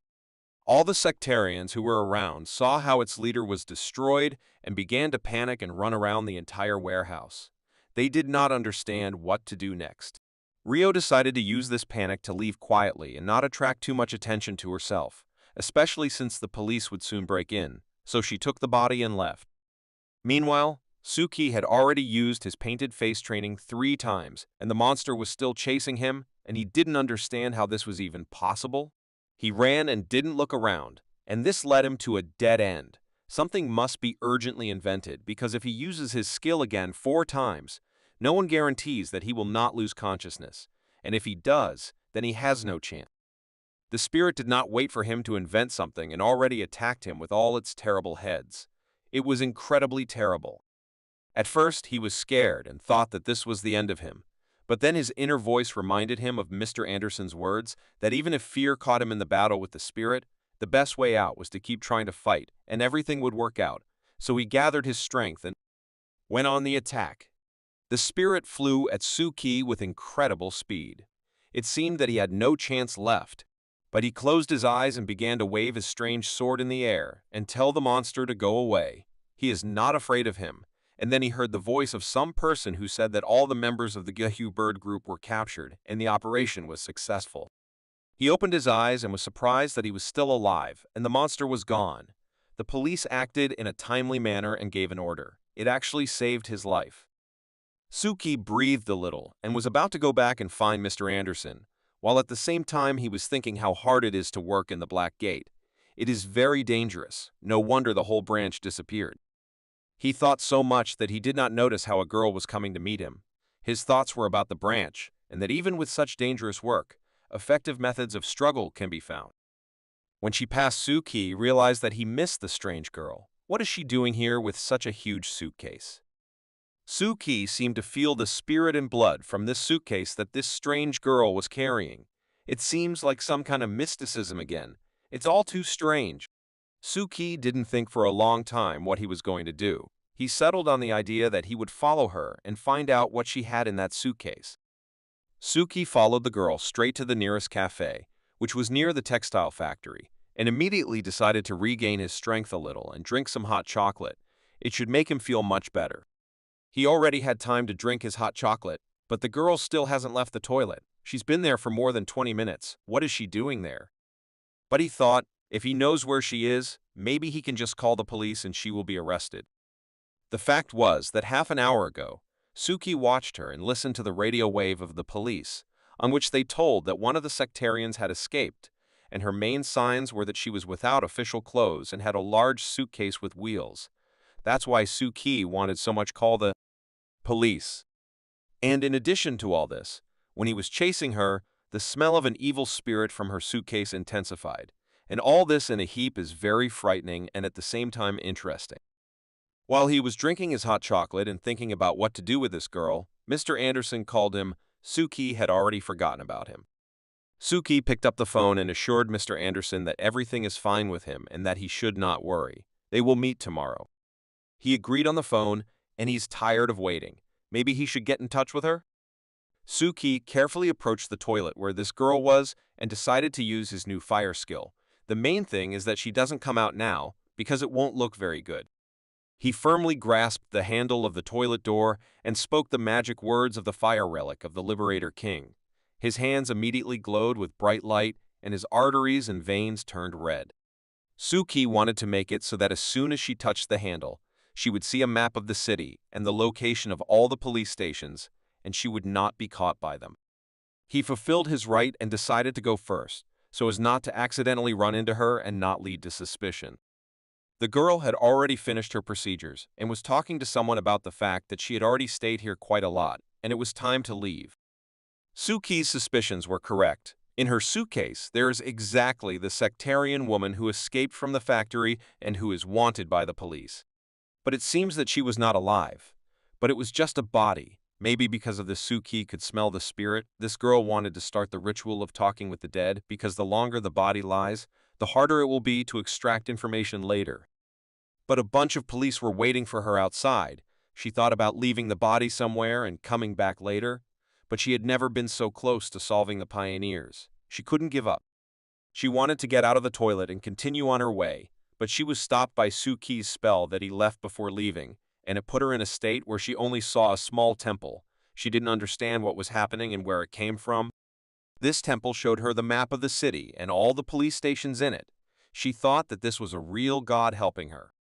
All the sectarians who were around saw how its leader was destroyed and began to panic and run around the entire warehouse. They did not understand what to do next. Rio decided to use this panic to leave quietly and not attract too much attention to herself, especially since the police would soon break in, so she took the body and left. Meanwhile, Suki had already used his painted face training 3 times, and the monster was still chasing him, and he didn't understand how this was even possible. He ran and didn't look around, and this led him to a dead end. Something must be urgently invented, because if he uses his skill again 4 times, no one guarantees that he will not lose consciousness, and if he does, then he has no chance. The spirit did not wait for him to invent something and already attacked him with all its terrible heads. It was incredibly terrible. At first, he was scared and thought that this was the end of him, but then his inner voice reminded him of Mr. Anderson's words that even if fear caught him in the battle with the spirit, the best way out was to keep trying to fight, and everything would work out. So he gathered his strength and went on the attack. The spirit flew at Suki with incredible speed. It seemed that he had no chance left, but he closed his eyes and began to wave his strange sword in the air and tell the monster to go away. He is not afraid of him. And then he heard the voice of some person who said that all the members of the Gehu bird group were captured and the operation was successful. He opened his eyes and was surprised that he was still alive and the monster was gone. The police acted in a timely manner and gave an order. It actually saved his life. Suki breathed a little and was about to go back and find Mr. Anderson, while at the same time he was thinking how hard it is to work in the Black Gate. It is very dangerous. No wonder the whole branch disappeared. He thought so much that he did not notice how a girl was coming to meet him. His thoughts were about the branch, and that even with such dangerous work, effective methods of struggle can be found. When she passed Suki, he realized that he missed the strange girl. What is she doing here with such a huge suitcase? Suki seemed to feel the spirit and blood from this suitcase that this strange girl was carrying. It seems like some kind of mysticism again. It's all too strange. Suki didn't think for a long time what he was going to do. He settled on the idea that he would follow her and find out what she had in that suitcase. Suki followed the girl straight to the nearest cafe, which was near the textile factory, and immediately decided to regain his strength a little and drink some hot chocolate. It should make him feel much better. He already had time to drink his hot chocolate, but the girl still hasn't left the toilet. She's been there for more than 20 minutes. What is she doing there? But he thought, if he knows where she is, maybe he can just call the police and she will be arrested. The fact was that half an hour ago, Suki watched her and listened to the radio wave of the police, on which they told that one of the sectarians had escaped, and her main signs were that she was without official clothes and had a large suitcase with wheels. That's why Suki wanted so much call the police. And in addition to all this, when he was chasing her, the smell of an evil spirit from her suitcase intensified. And all this in a heap is very frightening and at the same time interesting. While he was drinking his hot chocolate and thinking about what to do with this girl, Mr. Anderson called him. Suki had already forgotten about him. Suki picked up the phone and assured Mr. Anderson that everything is fine with him and that he should not worry. They will meet tomorrow. He agreed on the phone, and he's tired of waiting. Maybe he should get in touch with her? Suki carefully approached the toilet where this girl was and decided to use his new fire skill. The main thing is that she doesn't come out now, because it won't look very good. He firmly grasped the handle of the toilet door and spoke the magic words of the fire relic of the Liberator King. His hands immediately glowed with bright light, and his arteries and veins turned red. Suki wanted to make it so that as soon as she touched the handle, she would see a map of the city and the location of all the police stations, and she would not be caught by them. He fulfilled his right and decided to go first, so as not to accidentally run into her and not lead to suspicion. The girl had already finished her procedures and was talking to someone about the fact that she had already stayed here quite a lot, and it was time to leave. Suki's suspicions were correct. In her suitcase, there is exactly the sectarian woman who escaped from the factory and who is wanted by the police. But it seems that she was not alive. But it was just a body. Maybe because of the Suki could smell the spirit, this girl wanted to start the ritual of talking with the dead, because the longer the body lies, the harder it will be to extract information later. But a bunch of police were waiting for her outside. She thought about leaving the body somewhere and coming back later, but she had never been so close to solving the pioneers. She couldn't give up. She wanted to get out of the toilet and continue on her way, but she was stopped by Suki's spell that he left before leaving, and it put her in a state where she only saw a small temple. She didn't understand what was happening and where it came from. This temple showed her the map of the city and all the police stations in it. She thought that this was a real god helping her.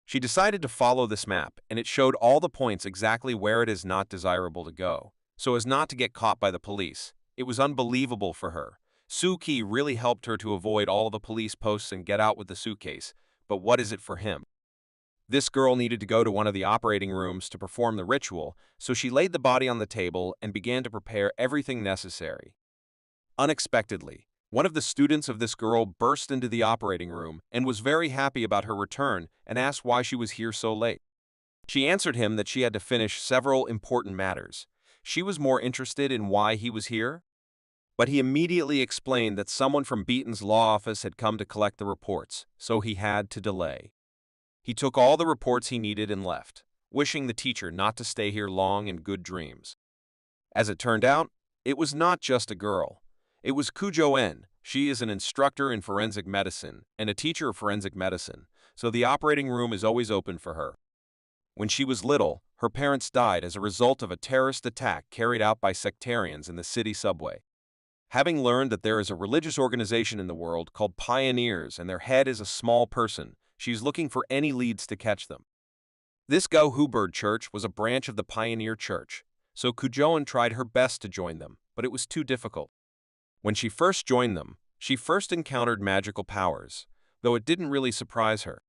She decided to follow this map, and it showed all the points exactly where it is not desirable to go, so as not to get caught by the police. It was unbelievable for her. Suki really helped her to avoid all the police posts and get out with the suitcase, but what is it for him? This girl needed to go to one of the operating rooms to perform the ritual, so she laid the body on the table and began to prepare everything necessary. Unexpectedly, one of the students of this girl burst into the operating room and was very happy about her return and asked why she was here so late. She answered him that she had to finish several important matters. She was more interested in why he was here, but he immediately explained that someone from Beaton's law office had come to collect the reports, so he had to delay. He took all the reports he needed and left, wishing the teacher not to stay here long in good dreams. As it turned out, it was not just a girl. It was Kujo-en. She is an instructor in forensic medicine and a teacher of forensic medicine, so the operating room is always open for her. When she was little, her parents died as a result of a terrorist attack carried out by sectarians in the city subway. Having learned that there is a religious organization in the world called Pioneers and their head is a small person, she is looking for any leads to catch them. This Go-Hubird Church was a branch of the Pioneer Church, so Kujo-en tried her best to join them, but it was too difficult. When she first joined them, she first encountered magical powers, though it didn't really surprise her.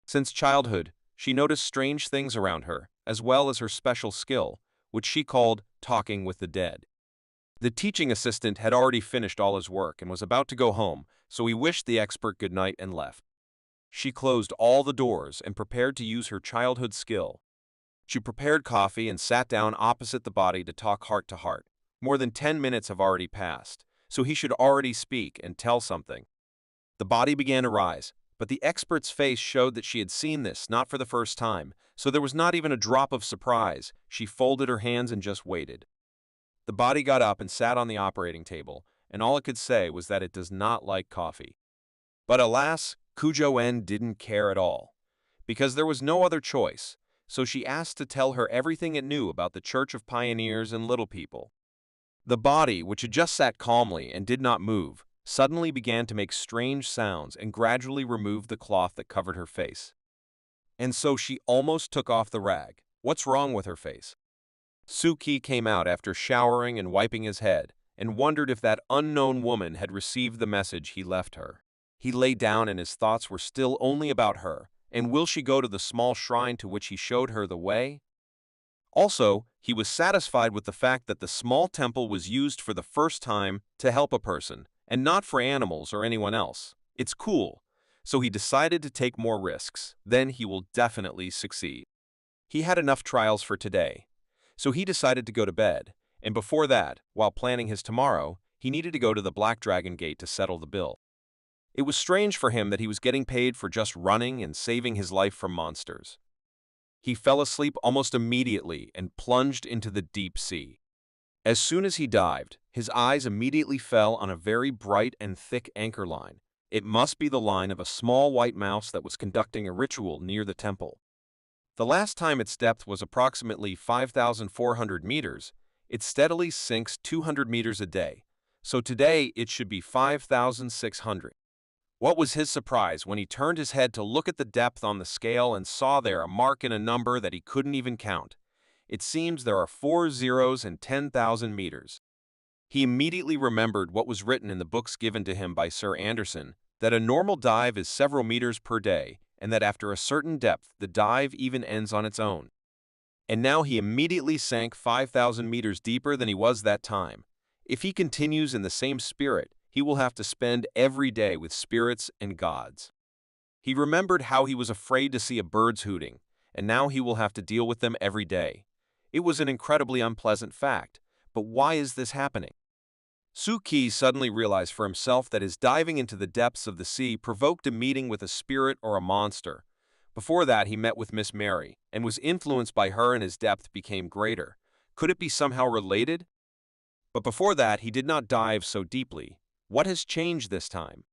Since childhood, she noticed strange things around her, as well as her special skill, which she called talking with the dead. The teaching assistant had already finished all his work and was about to go home, so he wished the expert good night and left. She closed all the doors and prepared to use her childhood skill. She prepared coffee and sat down opposite the body to talk heart to heart. More than 10 minutes have already passed, so he should already speak and tell something. The body began to rise, but the expert's face showed that she had seen this not for the first time, so there was not even a drop of surprise. She folded her hands and just waited. The body got up and sat on the operating table, and all it could say was that it does not like coffee. But alas, Kujo-en didn't care at all, because there was no other choice, so she asked to tell her everything it knew about the Church of Pioneers and Little People. The body, which had just sat calmly and did not move, suddenly began to make strange sounds and gradually removed the cloth that covered her face. And so she almost took off the rag. What's wrong with her face? Suki came out after showering and wiping his head, and wondered if that unknown woman had received the message he left her. He lay down and his thoughts were still only about her, and will she go to the small shrine to which he showed her the way? Also, he was satisfied with the fact that the small temple was used for the first time to help a person, and not for animals or anyone else. It's cool, so he decided to take more risks. Then he will definitely succeed. He had enough trials for today, so he decided to go to bed, and before that, while planning his tomorrow, he needed to go to the Black Dragon Gate to settle the bill. It was strange for him that he was getting paid for just running and saving his life from monsters. He fell asleep almost immediately and plunged into the deep sea. As soon as he dived, his eyes immediately fell on a very bright and thick anchor line. It must be the line of a small white mouse that was conducting a ritual near the temple. The last time its depth was approximately 5,400 meters, it steadily sinks 200 meters a day, so today it should be 5,600. What was his surprise when he turned his head to look at the depth on the scale and saw there a mark and a number that he couldn't even count. It seems there are 4 zeros and 10,000 meters. He immediately remembered what was written in the books given to him by Sir Anderson, that a normal dive is several meters per day, and that after a certain depth the dive even ends on its own. And now he immediately sank 5,000 meters deeper than he was that time. If he continues in the same spirit, he will have to spend every day with spirits and gods. He remembered how he was afraid to see a bird's hooting, and now he will have to deal with them every day. It was an incredibly unpleasant fact, but why is this happening? Suki suddenly realized for himself that his diving into the depths of the sea provoked a meeting with a spirit or a monster. Before that, he met with Miss Mary, and was influenced by her and his depth became greater. Could it be somehow related? But before that, he did not dive so deeply. What has changed this time?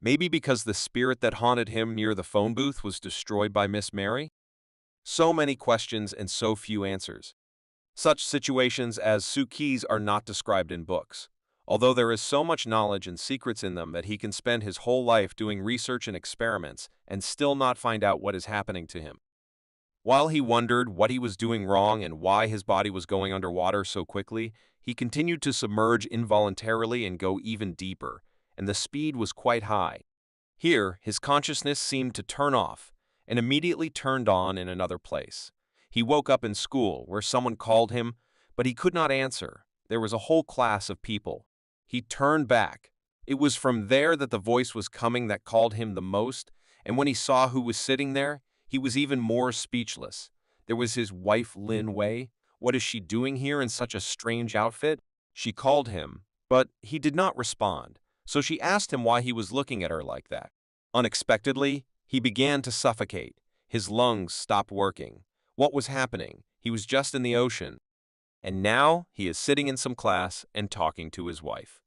Maybe because the spirit that haunted him near the phone booth was destroyed by Miss Mary? So many questions and so few answers. Such situations as Suki's are not described in books, although there is so much knowledge and secrets in them that he can spend his whole life doing research and experiments and still not find out what is happening to him. While he wondered what he was doing wrong and why his body was going underwater so quickly, he continued to submerge involuntarily and go even deeper, and the speed was quite high. Here, his consciousness seemed to turn off and immediately turned on in another place. He woke up in school, where someone called him, but he could not answer. There was a whole class of people. He turned back. It was from there that the voice was coming that called him the most, and when he saw who was sitting there, he was even more speechless. There was his wife, Lin Wei. What is she doing here in such a strange outfit? She called him, but he did not respond, so she asked him why he was looking at her like that. Unexpectedly, he began to suffocate. His lungs stopped working. What was happening? He was just in the ocean. And now he is sitting in some class and talking to his wife.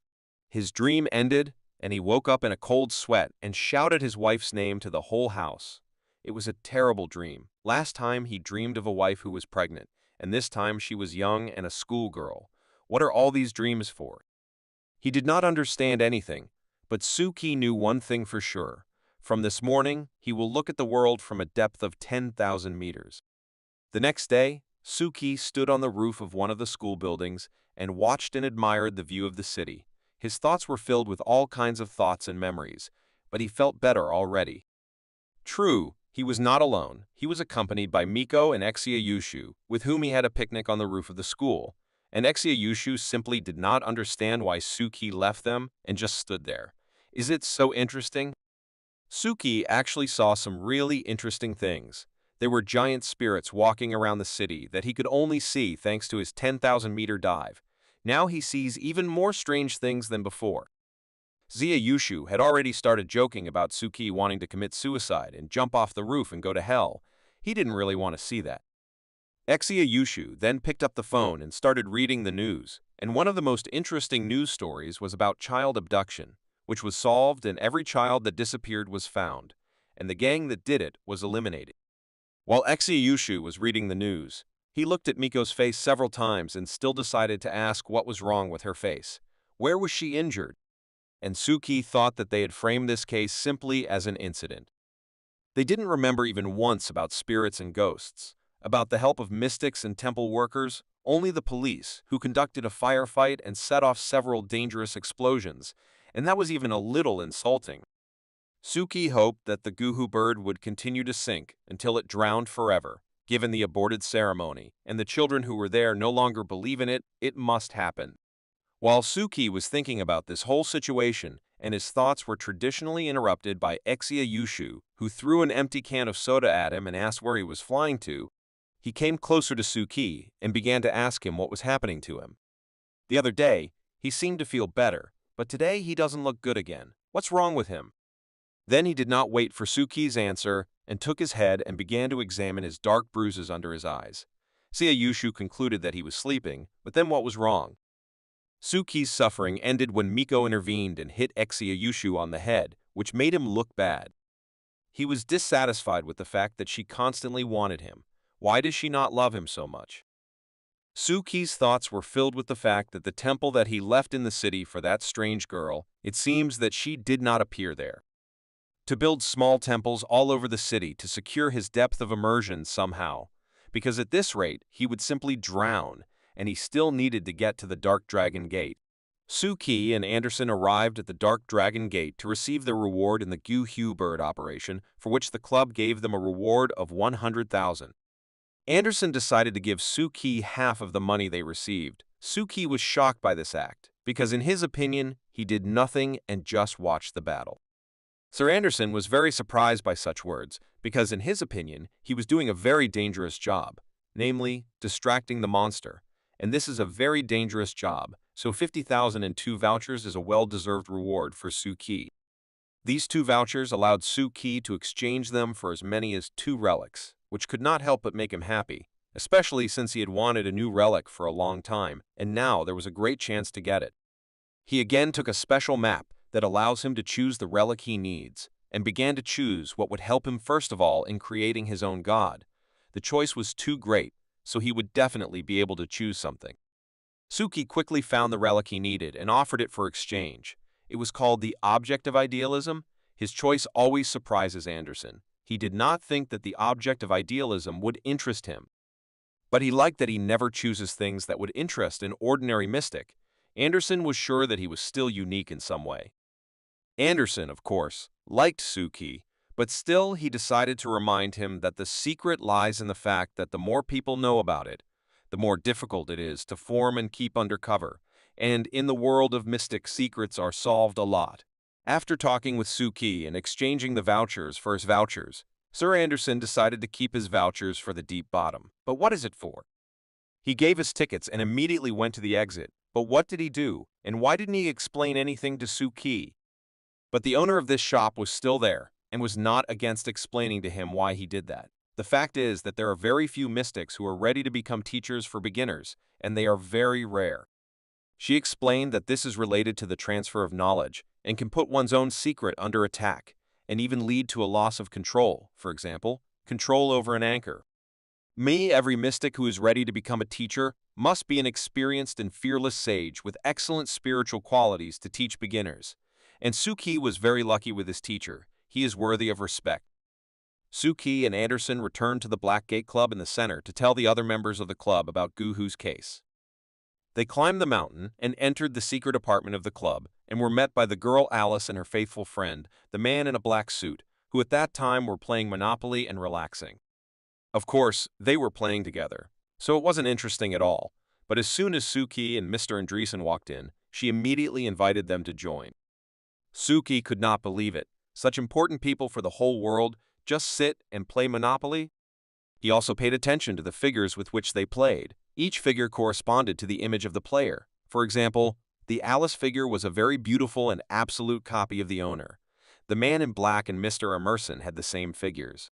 His dream ended, and he woke up in a cold sweat and shouted his wife's name to the whole house. It was a terrible dream. Last time he dreamed of a wife who was pregnant, and this time she was young and a schoolgirl. What are all these dreams for? He did not understand anything, but Suki knew one thing for sure. From this morning, he will look at the world from a depth of 10,000 meters. The next day, Suki stood on the roof of one of the school buildings and watched and admired the view of the city. His thoughts were filled with all kinds of thoughts and memories, but he felt better already. True, he was not alone. He was accompanied by Miko and Exia, with whom he had a picnic on the roof of the school, and Exia simply did not understand why Suki left them and just stood there. Is it so interesting? Suki actually saw some really interesting things. There were giant spirits walking around the city that he could only see thanks to his 10,000-meter dive. Now he sees even more strange things than before. Zia had already started joking about Suki wanting to commit suicide and jump off the roof and go to hell. He didn't really want to see that. Exia then picked up the phone and started reading the news, and one of the most interesting news stories was about child abduction, which was solved and every child that disappeared was found, and the gang that did it was eliminated. While Exia was reading the news, he looked at Miko's face several times and still decided to ask what was wrong with her face. Where was she injured? And Suki thought that they had framed this case simply as an incident. They didn't remember even once about spirits and ghosts, about the help of mystics and temple workers, only the police, who conducted a firefight and set off several dangerous explosions, and that was even a little insulting. Suki hoped that the Guhu bird would continue to sink until it drowned forever. Given the aborted ceremony, and the children who were there no longer believe in it, it must happen. While Suki was thinking about this whole situation, and his thoughts were traditionally interrupted by Exia, who threw an empty can of soda at him and asked where he was flying to, he came closer to Suki and began to ask him what was happening to him. The other day, he seemed to feel better, but today he doesn't look good again. What's wrong with him? Then he did not wait for Suki's answer and took his head and began to examine his dark bruises under his eyes. Yushu concluded that he was sleeping, but then what was wrong? Suki's suffering ended when Miko intervened and hit Exia on the head, which made him look bad. He was dissatisfied with the fact that she constantly wanted him. Why does she not love him so much? Suki's thoughts were filled with the fact that the temple that he left in the city for that strange girl, it seems that she did not appear there. To build small temples all over the city to secure his depth of immersion somehow, because at this rate he would simply drown, and he still needed to get to the Dark Dragon Gate. Suki and Anderson arrived at the Dark Dragon Gate to receive their reward in the Guhu bird operation, for which the club gave them a reward of 100,000. Anderson decided to give Suki half of the money they received. Suki was shocked by this act, because in his opinion, he did nothing and just watched the battle. Sir Anderson was very surprised by such words, because in his opinion, he was doing a very dangerous job, namely, distracting the monster. And this is a very dangerous job, so 50,000 and 2 vouchers is a well-deserved reward for Suki. These 2 vouchers allowed Suki to exchange them for as many as 2 relics, which could not help but make him happy, especially since he had wanted a new relic for a long time, and now there was a great chance to get it. He again took a special map that allows him to choose the relic he needs, and began to choose what would help him first of all in creating his own god. The choice was too great, so he would definitely be able to choose something. Suki quickly found the relic he needed and offered it for exchange. It was called the Object of Idealism. His choice always surprises Anderson. He did not think that the Object of Idealism would interest him, but he liked that he never chooses things that would interest an ordinary mystic. Anderson was sure that he was still unique in some way. Anderson, of course, liked Suki, but still he decided to remind him that the secret lies in the fact that the more people know about it, the more difficult it is to form and keep undercover, and in the world of mystic, secrets are solved a lot. After talking with Suki and exchanging the vouchers for his vouchers, Sir Anderson decided to keep his vouchers for the deep bottom. But what is it for? He gave his tickets and immediately went to the exit. But what did he do, and why didn't he explain anything to Suki? But the owner of this shop was still there, and was not against explaining to him why he did that. The fact is that there are very few mystics who are ready to become teachers for beginners, and they are very rare. She explained that this is related to the transfer of knowledge, and can put one's own secret under attack, and even lead to a loss of control, for example, control over an anchor. Every mystic who is ready to become a teacher must be an experienced and fearless sage with excellent spiritual qualities to teach beginners. And Suki was very lucky with his teacher. He is worthy of respect. Suki and Anderson returned to the Black Gate Club in the center to tell the other members of the club about Guhu's case. They climbed the mountain and entered the secret apartment of the club and were met by the girl Alice and her faithful friend, the man in a black suit, who at that time were playing Monopoly and relaxing. Of course, they were playing together, so it wasn't interesting at all, but as soon as Suki and Mr. Andreessen walked in, she immediately invited them to join. Suki could not believe it. Such important people for the whole world just sit and play Monopoly? He also paid attention to the figures with which they played. Each figure corresponded to the image of the player. For example, the Alice figure was a very beautiful and absolute copy of the owner. The man in black and Mr. Emerson had the same figures.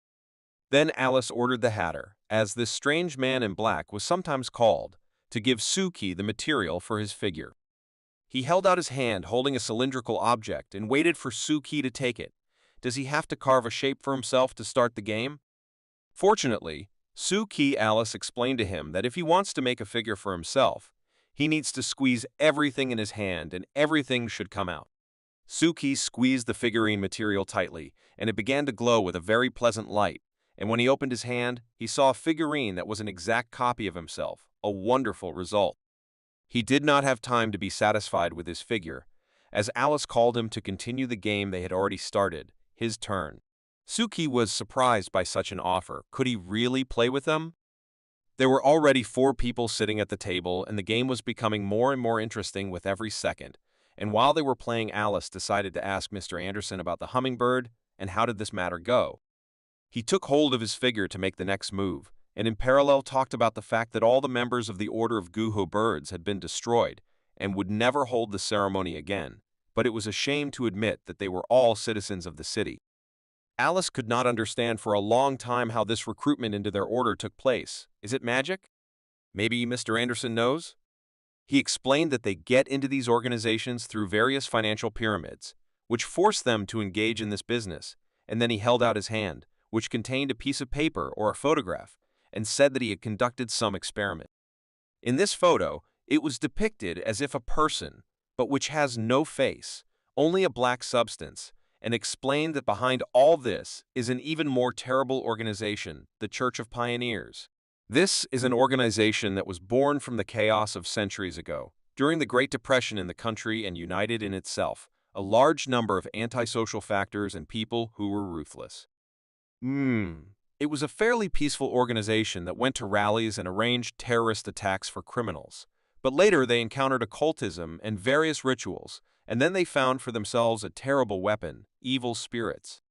Then Alice ordered the Hatter, as this strange man in black was sometimes called, to give Suki the material for his figure. He held out his hand holding a cylindrical object and waited for Suki to take it. Does he have to carve a shape for himself to start the game? Fortunately, Suki Alice explained to him that if he wants to make a figure for himself, he needs to squeeze everything in his hand and everything should come out. Suki squeezed the figurine material tightly, and it began to glow with a very pleasant light. And when he opened his hand, he saw a figurine that was an exact copy of himself, a wonderful result. He did not have time to be satisfied with his figure, as Alice called him to continue the game they had already started, his turn. Suki was surprised by such an offer. Could he really play with them? There were already 4 people sitting at the table, and the game was becoming more and more interesting with every second. And while they were playing, Alice decided to ask Mr. Anderson about the hummingbird and how did this matter go. He took hold of his figure to make the next move, and in parallel talked about the fact that all the members of the Order of Guho birds had been destroyed and would never hold the ceremony again, but it was a shame to admit that they were all citizens of the city. Alice could not understand for a long time how this recruitment into their order took place. Is it magic? Maybe Mr. Anderson knows? He explained that they get into these organizations through various financial pyramids, which force them to engage in this business, and then he held out his hand, which contained a piece of paper or a photograph, and said that he had conducted some experiment. In this photo, it was depicted as if a person, but which has no face, only a black substance, and explained that behind all this is an even more terrible organization, the Church of Pioneers. This is an organization that was born from the chaos of centuries ago, during the Great Depression in the country and united in itself a large number of antisocial factors and people who were ruthless. It was a fairly peaceful organization that went to rallies and arranged terrorist attacks for criminals. But later they encountered occultism and various rituals, and then they found for themselves a terrible weapon, evil spirits.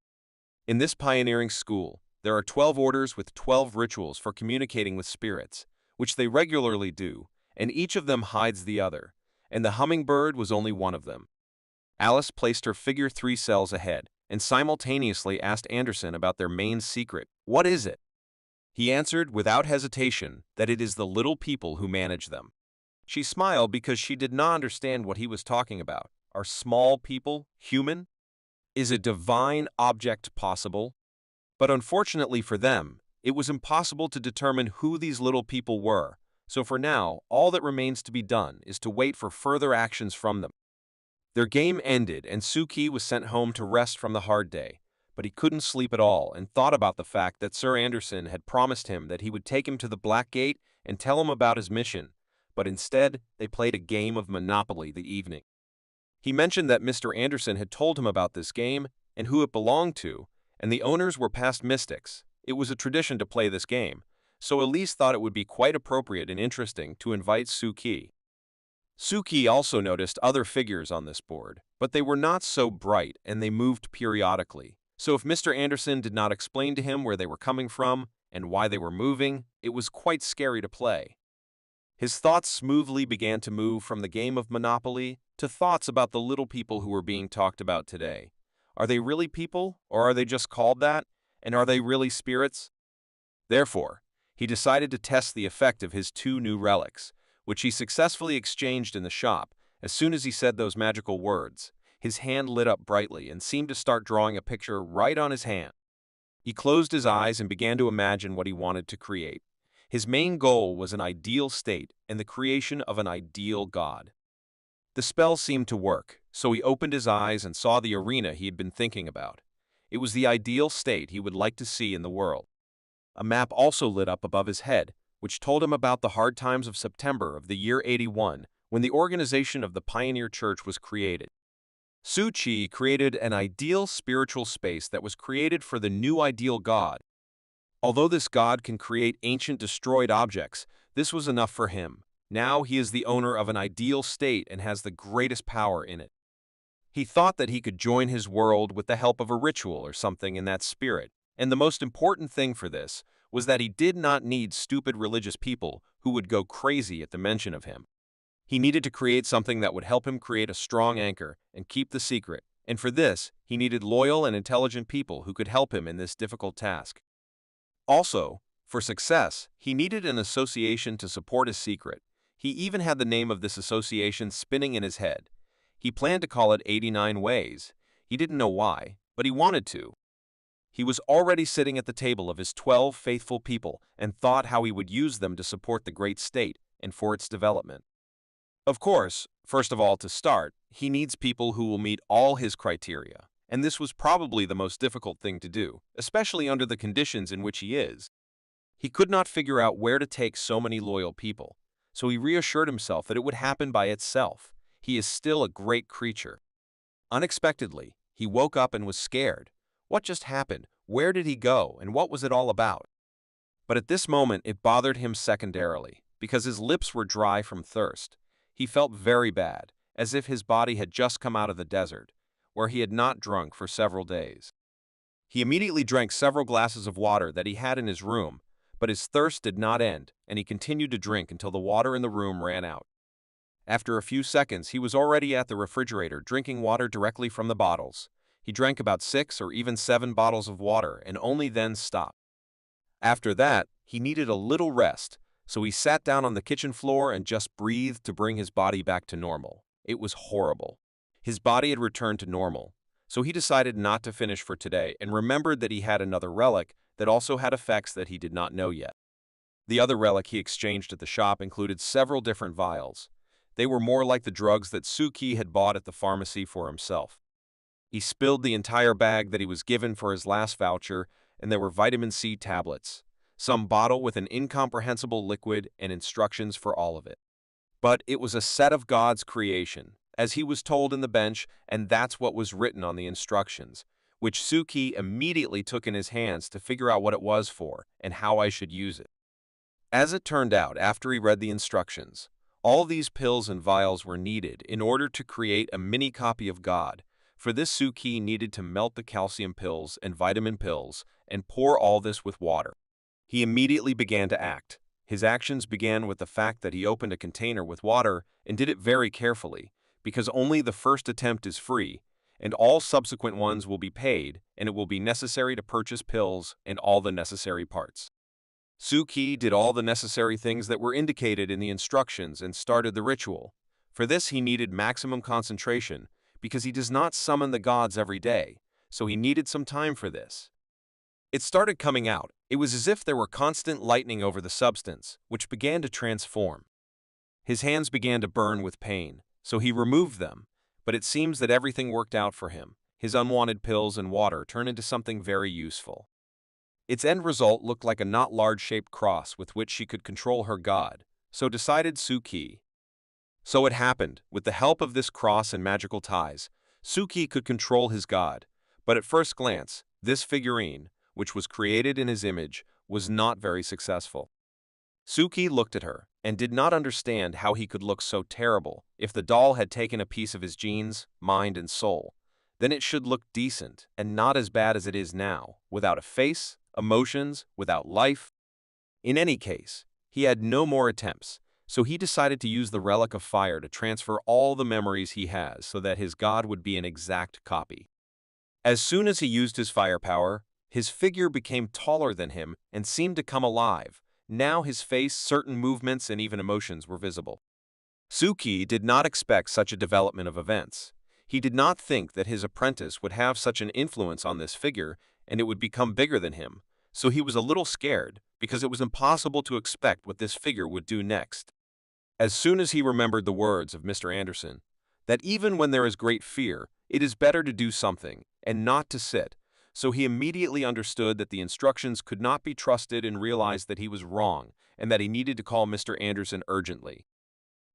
In this pioneering school, there are 12 orders with 12 rituals for communicating with spirits, which they regularly do, and each of them hides the other, and the hummingbird was only one of them. Alice placed her figure 3 cells ahead, and simultaneously asked Anderson about their main secret. What is it? He answered without hesitation that it is the little people who manage them. She smiled because she did not understand what he was talking about. Are small people human? Is a divine object possible? But unfortunately for them, It was impossible to determine who these little people were, so for now, all that remains to be done is to wait for further actions from them. Their game ended, and Suki was sent home to rest from the hard day, but he couldn't sleep at all and thought about the fact that Sir Anderson had promised him that he would take him to the Black Gate and tell him about his mission, but instead they played a game of Monopoly the evening. He mentioned that Mr. Anderson had told him about this game and who it belonged to, and the owners were past mystics. It was a tradition to play this game, so Elise thought it would be quite appropriate and interesting to invite Suki. Suki also noticed other figures on this board, but they were not so bright and they moved periodically. So if Mr. Anderson did not explain to him where they were coming from and why they were moving, it was quite scary to play. His thoughts smoothly began to move from the game of Monopoly to thoughts about the little people who were being talked about today. Are they really people, or are they just called that? And are they really spirits? Therefore, he decided to test the effect of his 2 new relics, which he successfully exchanged in the shop. As soon as he said those magical words, his hand lit up brightly and seemed to start drawing a picture right on his hand. He closed his eyes and began to imagine what he wanted to create. His main goal was an ideal state and the creation of an ideal god. The spell seemed to work, so he opened his eyes and saw the arena he had been thinking about. It was the ideal state he would like to see in the world. A map also lit up above his head, which told him about the hard times of September of the year 81, when the organization of the Pioneer Church was created. Suki created an ideal spiritual space that was created for the new ideal god. Although this god can create ancient destroyed objects, this was enough for him. Now he is the owner of an ideal state and has the greatest power in it. He thought that he could join his world with the help of a ritual or something in that spirit, and the most important thing for this was that he did not need stupid religious people who would go crazy at the mention of him. He needed to create something that would help him create a strong anchor and keep the secret, and for this, he needed loyal and intelligent people who could help him in this difficult task. Also, for success, he needed an association to support his secret. He even had the name of this association spinning in his head. He planned to call it 89 Ways. He didn't know why, but he wanted to. He was already sitting at the table of his 12 faithful people and thought how he would use them to support the great state and for its development. Of course, first of all, to start, he needs people who will meet all his criteria, and this was probably the most difficult thing to do, especially under the conditions in which he is. He could not figure out where to take so many loyal people, so he reassured himself that it would happen by itself. He is still a great creature. Unexpectedly, he woke up and was scared. What just happened? Where did he go? And what was it all about? But at this moment, it bothered him secondarily, because his lips were dry from thirst. He felt very bad, as if his body had just come out of the desert, where he had not drunk for several days. He immediately drank several glasses of water that he had in his room, but his thirst did not end, and he continued to drink until the water in the room ran out. After a few seconds, he was already at the refrigerator drinking water directly from the bottles. He drank about 6 or even 7 bottles of water and only then stopped. After that, he needed a little rest, so he sat down on the kitchen floor and just breathed to bring his body back to normal. It was horrible. His body had returned to normal, so he decided not to finish for today and remembered that he had another relic that also had effects that he did not know yet. The other relic he exchanged at the shop included several different vials. They were more like the drugs that Suki had bought at the pharmacy for himself. He spilled the entire bag that he was given for his last voucher, and there were vitamin C tablets, some bottle with an incomprehensible liquid and instructions for all of it. But it was a set of God's creation, as he was told in the bench, and that's what was written on the instructions, which Suki immediately took in his hands to figure out what it was for and how I should use it. As it turned out, after he read the instructions, all these pills and vials were needed in order to create a mini copy of God. For this, Suki needed to melt the calcium pills and vitamin pills and pour all this with water. He immediately began to act. His actions began with the fact that he opened a container with water and did it very carefully, because only the first attempt is free, and all subsequent ones will be paid, and it will be necessary to purchase pills and all the necessary parts. Suki did all the necessary things that were indicated in the instructions and started the ritual. For this, he needed maximum concentration, because he does not summon the gods every day, so he needed some time for this. It started coming out. It was as if there were constant lightning over the substance, which began to transform. His hands began to burn with pain, so he removed them, but it seems that everything worked out for him. His unwanted pills and water turned into something very useful. Its end result looked like a not large-shaped cross with which she could control her god, so decided Suki. So it happened, with the help of this cross and magical ties, Suki could control his god, but at first glance, this figurine, which was created in his image, was not very successful. Suki looked at her and did not understand how he could look so terrible. If the doll had taken a piece of his genes, mind, and soul, then it should look decent and not as bad as it is now, without a face, emotions, without life. In any case, he had no more attempts, so he decided to use the relic of fire to transfer all the memories he has so that his god would be an exact copy. As soon as he used his firepower, his figure became taller than him and seemed to come alive. Now his face, certain movements, and even emotions were visible. Suki did not expect such a development of events. He did not think that his apprentice would have such an influence on this figure and it would become bigger than him, so he was a little scared because it was impossible to expect what this figure would do next. As soon as he remembered the words of Mr. Anderson, that even when there is great fear, it is better to do something and not to sit, so he immediately understood that the instructions could not be trusted and realized that he was wrong and that he needed to call Mr. Anderson urgently.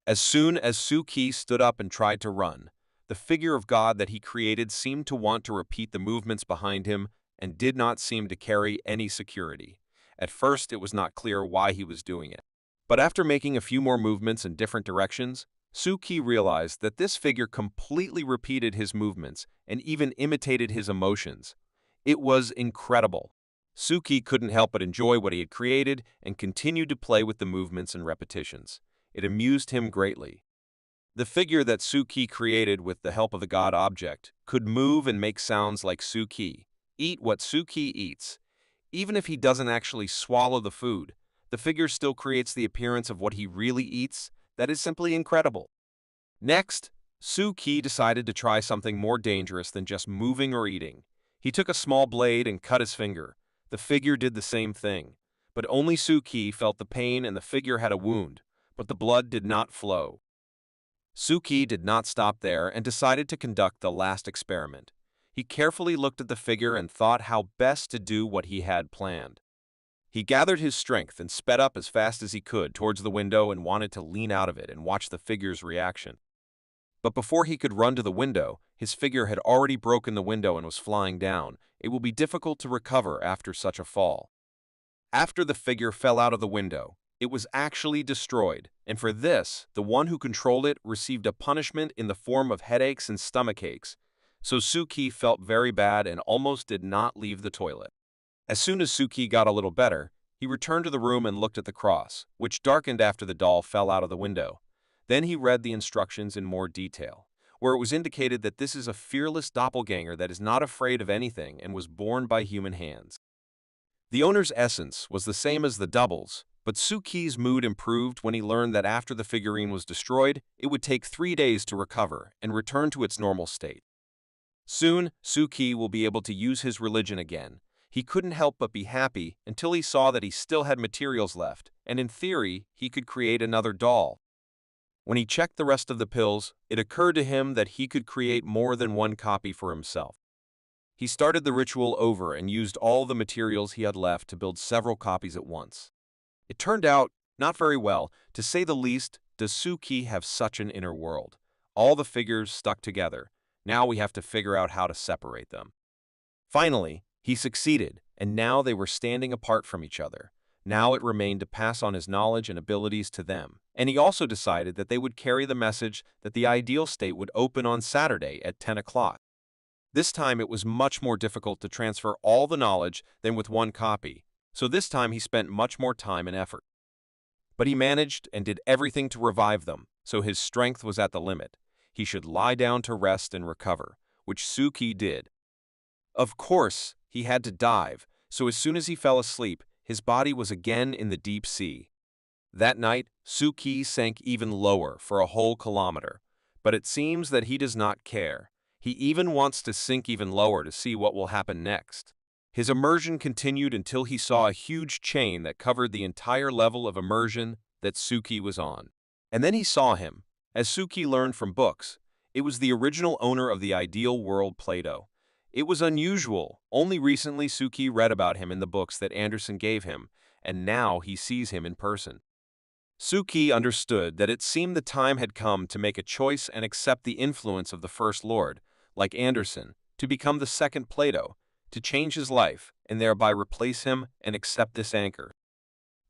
As soon as Suki stood up and tried to run, the figure of God that he created seemed to want to repeat the movements behind him and did not seem to carry any security. At first, it was not clear why he was doing it. But after making a few more movements in different directions, Suki realized that this figure completely repeated his movements and even imitated his emotions. It was incredible. Suki couldn't help but enjoy what he had created and continued to play with the movements and repetitions. It amused him greatly. The figure that Suki created with the help of the god object could move and make sounds like Suki, eat what Suki eats. Even if he doesn't actually swallow the food, the figure still creates the appearance of what he really eats. That is simply incredible. Next, Suki decided to try something more dangerous than just moving or eating. He took a small blade and cut his finger. The figure did the same thing, but only Suki felt the pain and the figure had a wound, but the blood did not flow. Suki did not stop there and decided to conduct the last experiment. He carefully looked at the figure and thought how best to do what he had planned. He gathered his strength and sped up as fast as he could towards the window and wanted to lean out of it and watch the figure's reaction. But before he could run to the window, his figure had already broken the window and was flying down. It will be difficult to recover after such a fall. After the figure fell out of the window, it was actually destroyed, and for this, the one who controlled it received a punishment in the form of headaches and stomach aches. So Suki felt very bad and almost did not leave the toilet. As soon as Suki got a little better, he returned to the room and looked at the cross, which darkened after the doll fell out of the window. Then he read the instructions in more detail, where it was indicated that this is a fearless doppelganger that is not afraid of anything and was born by human hands. The owner's essence was the same as the doubles, but Suki's mood improved when he learned that after the figurine was destroyed, it would take 3 days to recover and return to its normal state. Soon, Suki will be able to use his religion again. He couldn't help but be happy until he saw that he still had materials left, and in theory, he could create another doll. When he checked the rest of the pills, it occurred to him that he could create more than one copy for himself. He started the ritual over and used all the materials he had left to build several copies at once. It turned out not very well, to say the least. Does Suki have such an inner world? All the figures stuck together. Now we have to figure out how to separate them. Finally, he succeeded, and now they were standing apart from each other. Now it remained to pass on his knowledge and abilities to them, and he also decided that they would carry the message that the ideal state would open on Saturday at 10 o'clock. This time it was much more difficult to transfer all the knowledge than with one copy, so this time he spent much more time and effort. But he managed and did everything to revive them, so his strength was at the limit. He should lie down to rest and recover, which Suki did. Of course, he had to dive, so as soon as he fell asleep, his body was again in the deep sea. That night, Suki sank even lower for a whole kilometer, but it seems that he does not care. He even wants to sink even lower to see what will happen next. His immersion continued until he saw a huge chain that covered the entire level of immersion that Suki was on. And then he saw him. As Suki learned from books, it was the original owner of the ideal world Plato. It was unusual. Only recently Suki read about him in the books that Anderson gave him, and now he sees him in person. Suki understood that it seemed the time had come to make a choice and accept the influence of the First Lord, like Anderson, to become the second Plato, to change his life, and thereby replace him and accept this anchor.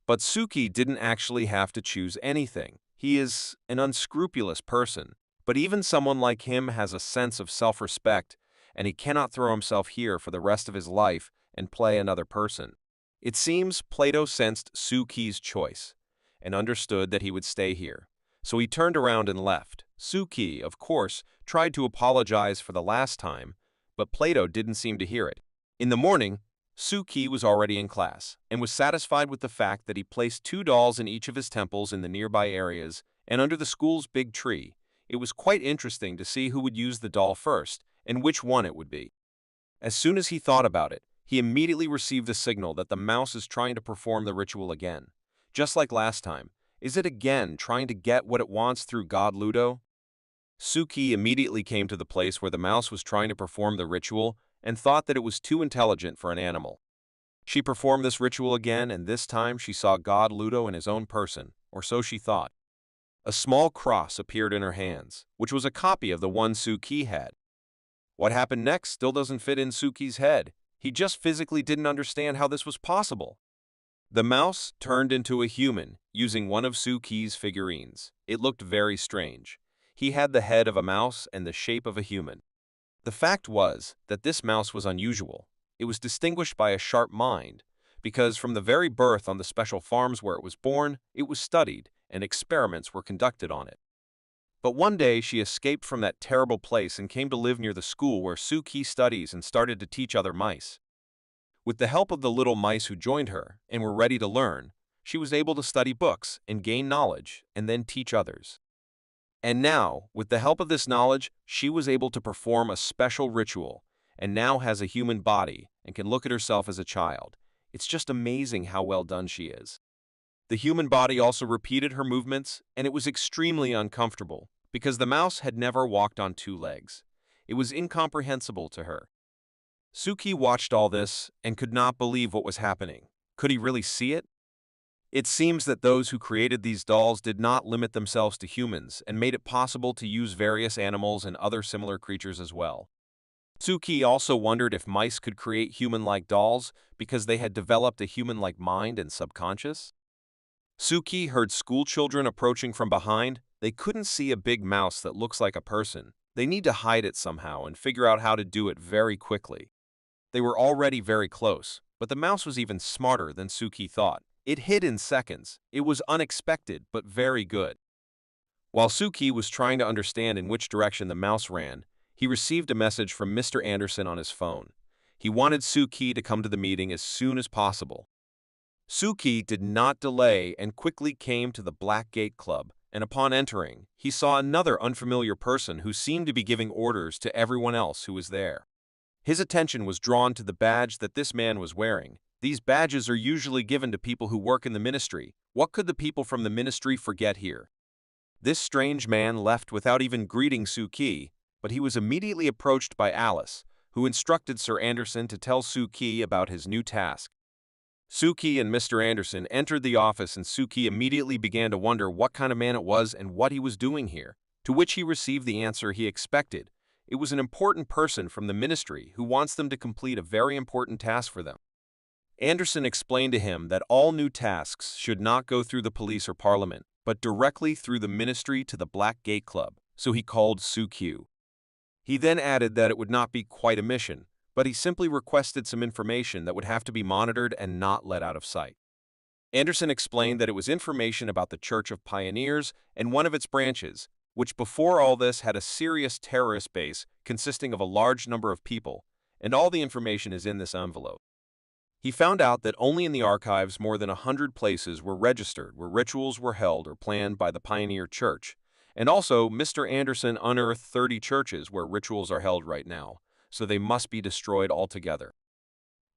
But Suki didn't actually have to choose anything. He is an unscrupulous person, but even someone like him has a sense of self-respect, and he cannot throw himself here for the rest of his life and play another person. It seems Plato sensed Suki's choice and understood that he would stay here. So he turned around and left. Suki, of course, tried to apologize for the last time, but Plato didn't seem to hear it. In the morning, Suki was already in class and was satisfied with the fact that he placed 2 dolls in each of his temples in the nearby areas and under the school's big tree. It was quite interesting to see who would use the doll first and which one it would be. As soon as he thought about it, he immediately received a signal that the mouse is trying to perform the ritual again. Just like last time, is it again trying to get what it wants through God Ludo? Suki immediately came to the place where the mouse was trying to perform the ritual and thought that it was too intelligent for an animal. She performed this ritual again, and this time she saw God Ludo in his own person, or so she thought. A small cross appeared in her hands, which was a copy of the one Suki had. What happened next still doesn't fit in Suki's head. He just physically didn't understand how this was possible. The mouse turned into a human, using one of Suki's figurines. It looked very strange. He had the head of a mouse and the shape of a human. The fact was that this mouse was unusual. It was distinguished by a sharp mind, because from the very birth on the special farms where it was born, it was studied, and experiments were conducted on it. But one day she escaped from that terrible place and came to live near the school where Suki studies and started to teach other mice. With the help of the little mice who joined her and were ready to learn, she was able to study books and gain knowledge and then teach others. And now, with the help of this knowledge, she was able to perform a special ritual and now has a human body and can look at herself as a child. It's just amazing how well done she is. The human body also repeated her movements, and it was extremely uncomfortable because the mouse had never walked on 2 legs. It was incomprehensible to her. Suki watched all this and could not believe what was happening. Could he really see it? It seems that those who created these dolls did not limit themselves to humans and made it possible to use various animals and other similar creatures as well. Suki also wondered if mice could create human-like dolls because they had developed a human-like mind and subconscious. Suki heard schoolchildren approaching from behind. They couldn't see a big mouse that looks like a person. They need to hide it somehow and figure out how to do it very quickly. They were already very close, but the mouse was even smarter than Suki thought. It hid in seconds. It was unexpected, but very good. While Suki was trying to understand in which direction the mouse ran, he received a message from Mr. Anderson on his phone. He wanted Suki to come to the meeting as soon as possible. Suki did not delay and quickly came to the Black Gate Club, and upon entering, he saw another unfamiliar person who seemed to be giving orders to everyone else who was there. His attention was drawn to the badge that this man was wearing. These badges are usually given to people who work in the ministry. What could the people from the ministry forget here? This strange man left without even greeting Suki, but he was immediately approached by Alice, who instructed Sir Anderson to tell Suki about his new task. Suki and Mr. Anderson entered the office, and Suki immediately began to wonder what kind of man it was and what he was doing here, to which he received the answer he expected. It was an important person from the ministry who wants them to complete a very important task for them. Anderson explained to him that all new tasks should not go through the police or parliament, but directly through the ministry to the Black Gate Club, so he called Suki. He then added that it would not be quite a mission, but he simply requested some information that would have to be monitored and not let out of sight. Anderson explained that it was information about the Church of Pioneers and one of its branches, which before all this had a serious terrorist base consisting of a large number of people, and all the information is in this envelope. He found out that only in the archives more than 100 places were registered where rituals were held or planned by the Pioneer Church, and also Mr. Anderson unearthed 30 churches where rituals are held right now, so they must be destroyed altogether.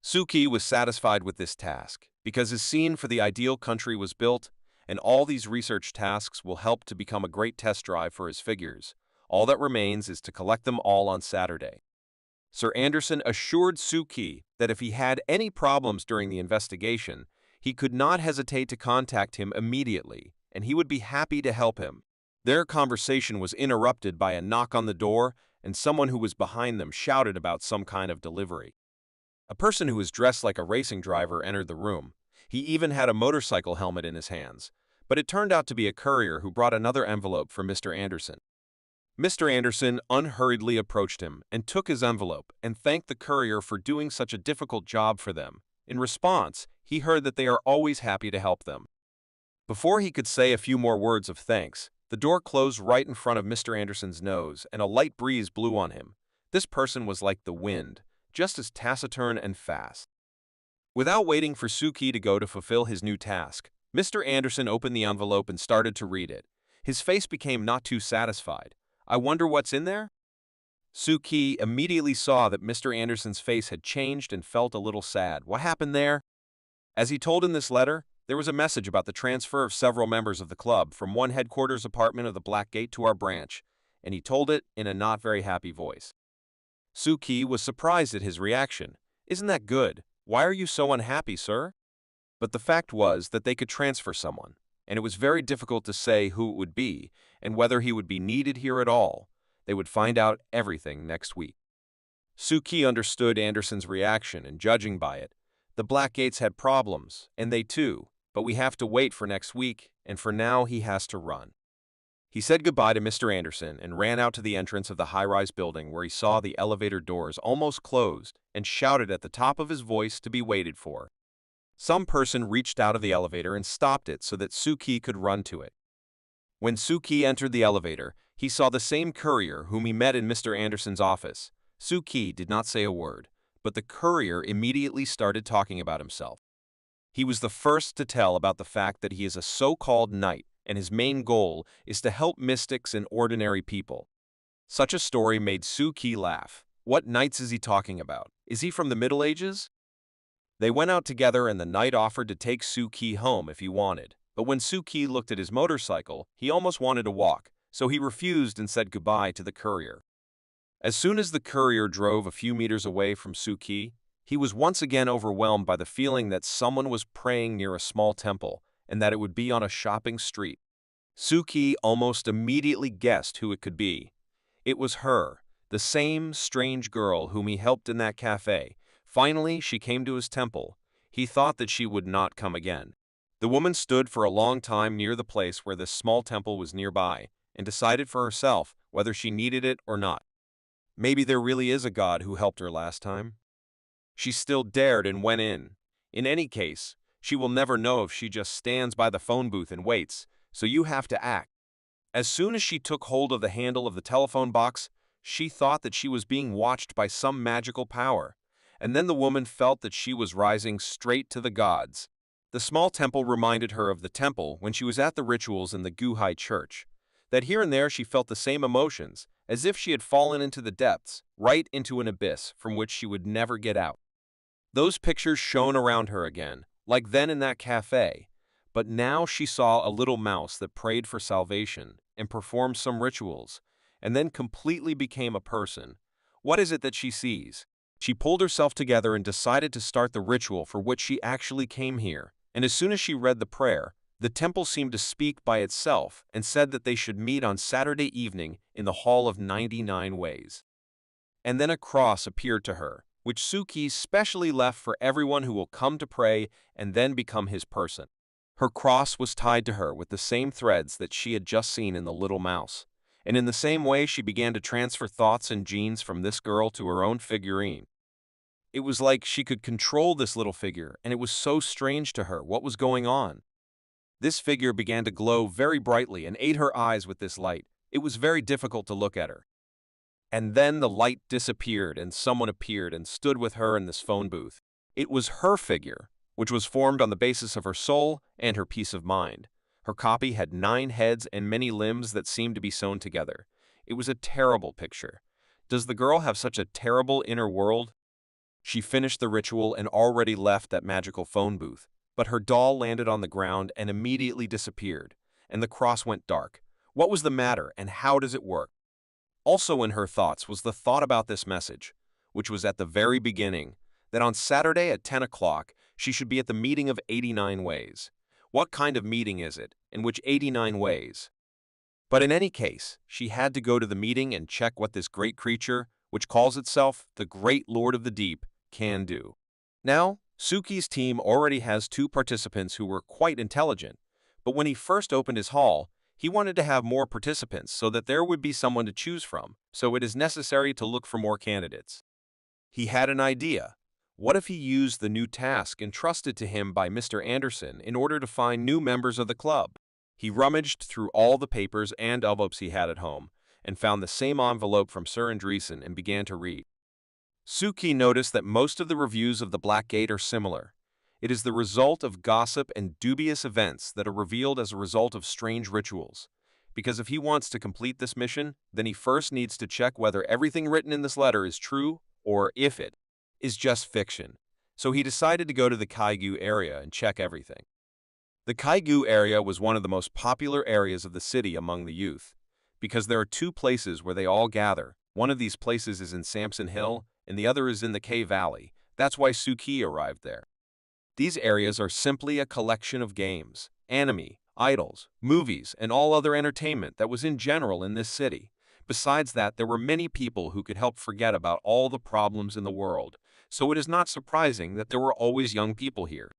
Suki was satisfied with this task because his scene for the ideal country was built, and all these research tasks will help to become a great test drive for his figures. All that remains is to collect them all on Saturday. Sir Anderson assured Suki that if he had any problems during the investigation, he could not hesitate to contact him immediately, and he would be happy to help him. Their conversation was interrupted by a knock on the door, and someone who was behind them shouted about some kind of delivery. A person who was dressed like a racing driver entered the room. He even had a motorcycle helmet in his hands, but it turned out to be a courier who brought another envelope for Mr. Anderson. Mr. Anderson unhurriedly approached him and took his envelope and thanked the courier for doing such a difficult job for them. In response, he heard that they are always happy to help them. Before he could say a few more words of thanks, the door closed right in front of Mr. Anderson's nose and a light breeze blew on him. This person was like the wind, just as taciturn and fast. Without waiting for Suki to go to fulfill his new task, Mr. Anderson opened the envelope and started to read it. His face became not too satisfied. "I wonder what's in there?" Suki immediately saw that Mr. Anderson's face had changed and felt a little sad. "What happened there?" As he told in this letter, there was a message about the transfer of several members of the club from one headquarters apartment of the Black Gate to our branch, and he told it in a not very happy voice. Suki was surprised at his reaction. "Isn't that good? Why are you so unhappy, sir?" But the fact was that they could transfer someone, and it was very difficult to say who it would be and whether he would be needed here at all. They would find out everything next week. Suki understood Anderson's reaction, and judging by it, the Black Gates had problems, and they too, but we have to wait for next week, and for now he has to run. He said goodbye to Mr. Anderson and ran out to the entrance of the high-rise building where he saw the elevator doors almost closed and shouted at the top of his voice to be waited for. Some person reached out of the elevator and stopped it so that Suki could run to it. When Suki entered the elevator, he saw the same courier whom he met in Mr. Anderson's office. Suki did not say a word, but the courier immediately started talking about himself. He was the first to tell about the fact that he is a so-called knight, and his main goal is to help mystics and ordinary people. Such a story made Suki laugh. What knights is he talking about? Is he from the Middle Ages? They went out together and the knight offered to take Suki home if he wanted. But when Suki looked at his motorcycle, he almost wanted to walk, so he refused and said goodbye to the courier. As soon as the courier drove a few meters away from Suki, he was once again overwhelmed by the feeling that someone was praying near a small temple and that it would be on a shopping street. Suki almost immediately guessed who it could be. It was her, the same strange girl whom he helped in that cafe. Finally, she came to his temple. He thought that she would not come again. The woman stood for a long time near the place where this small temple was nearby and decided for herself whether she needed it or not. Maybe there really is a God who helped her last time. She still dared and went in. In any case, she will never know if she just stands by the phone booth and waits, so you have to act. As soon as she took hold of the handle of the telephone box, she thought that she was being watched by some magical power, and then the woman felt that she was rising straight to the gods. The small temple reminded her of the temple when she was at the rituals in the Guhai church, that here and there she felt the same emotions, as if she had fallen into the depths, right into an abyss from which she would never get out. Those pictures shone around her again, like then in that cafe, but now she saw a little mouse that prayed for salvation and performed some rituals, and then completely became a person. What is it that she sees? She pulled herself together and decided to start the ritual for which she actually came here, and as soon as she read the prayer, the temple seemed to speak by itself and said that they should meet on Saturday evening in the Hall of 99 Ways. And then a cross appeared to her, which Suki specially left for everyone who will come to pray and then become his person. Her cross was tied to her with the same threads that she had just seen in the little mouse, and in the same way she began to transfer thoughts and genes from this girl to her own figurine. It was like she could control this little figure, and it was so strange to her what was going on. This figure began to glow very brightly and ate her eyes with this light. It was very difficult to look at her. And then the light disappeared and someone appeared and stood with her in this phone booth. It was her figure, which was formed on the basis of her soul and her peace of mind. Her copy had 9 heads and many limbs that seemed to be sewn together. It was a terrible picture. Does the girl have such a terrible inner world? She finished the ritual and already left that magical phone booth, but her doll landed on the ground and immediately disappeared, and the cross went dark. What was the matter, and how does it work? Also in her thoughts was the thought about this message, which was at the very beginning, that on Saturday at 10 o'clock she should be at the meeting of 89 ways. What kind of meeting is it, in which 89 ways? But in any case, she had to go to the meeting and check what this great creature, which calls itself the Great Lord of the Deep, can do. Now, Suki's team already has 2 participants who were quite intelligent, but when he first opened his hall, he wanted to have more participants so that there would be someone to choose from, so it is necessary to look for more candidates. He had an idea. What if he used the new task entrusted to him by Mr. Anderson in order to find new members of the club? He rummaged through all the papers and envelopes he had at home, and found the same envelope from Sir Andreessen and began to read. Suki noticed that most of the reviews of the Black Gate are similar. It is the result of gossip and dubious events that are revealed as a result of strange rituals. Because if he wants to complete this mission, then he first needs to check whether everything written in this letter is true or if it is just fiction. So he decided to go to the Kaiju area and check everything. The Kaiju area was one of the most popular areas of the city among the youth, because there are 2 places where they all gather. One of these places is in Samson Hill, and the other is in the K Valley. That's why Suki arrived there. These areas are simply a collection of games, anime, idols, movies, and all other entertainment that was in general in this city. Besides that, there were many people who could help forget about all the problems in the world, so it is not surprising that there were always young people here.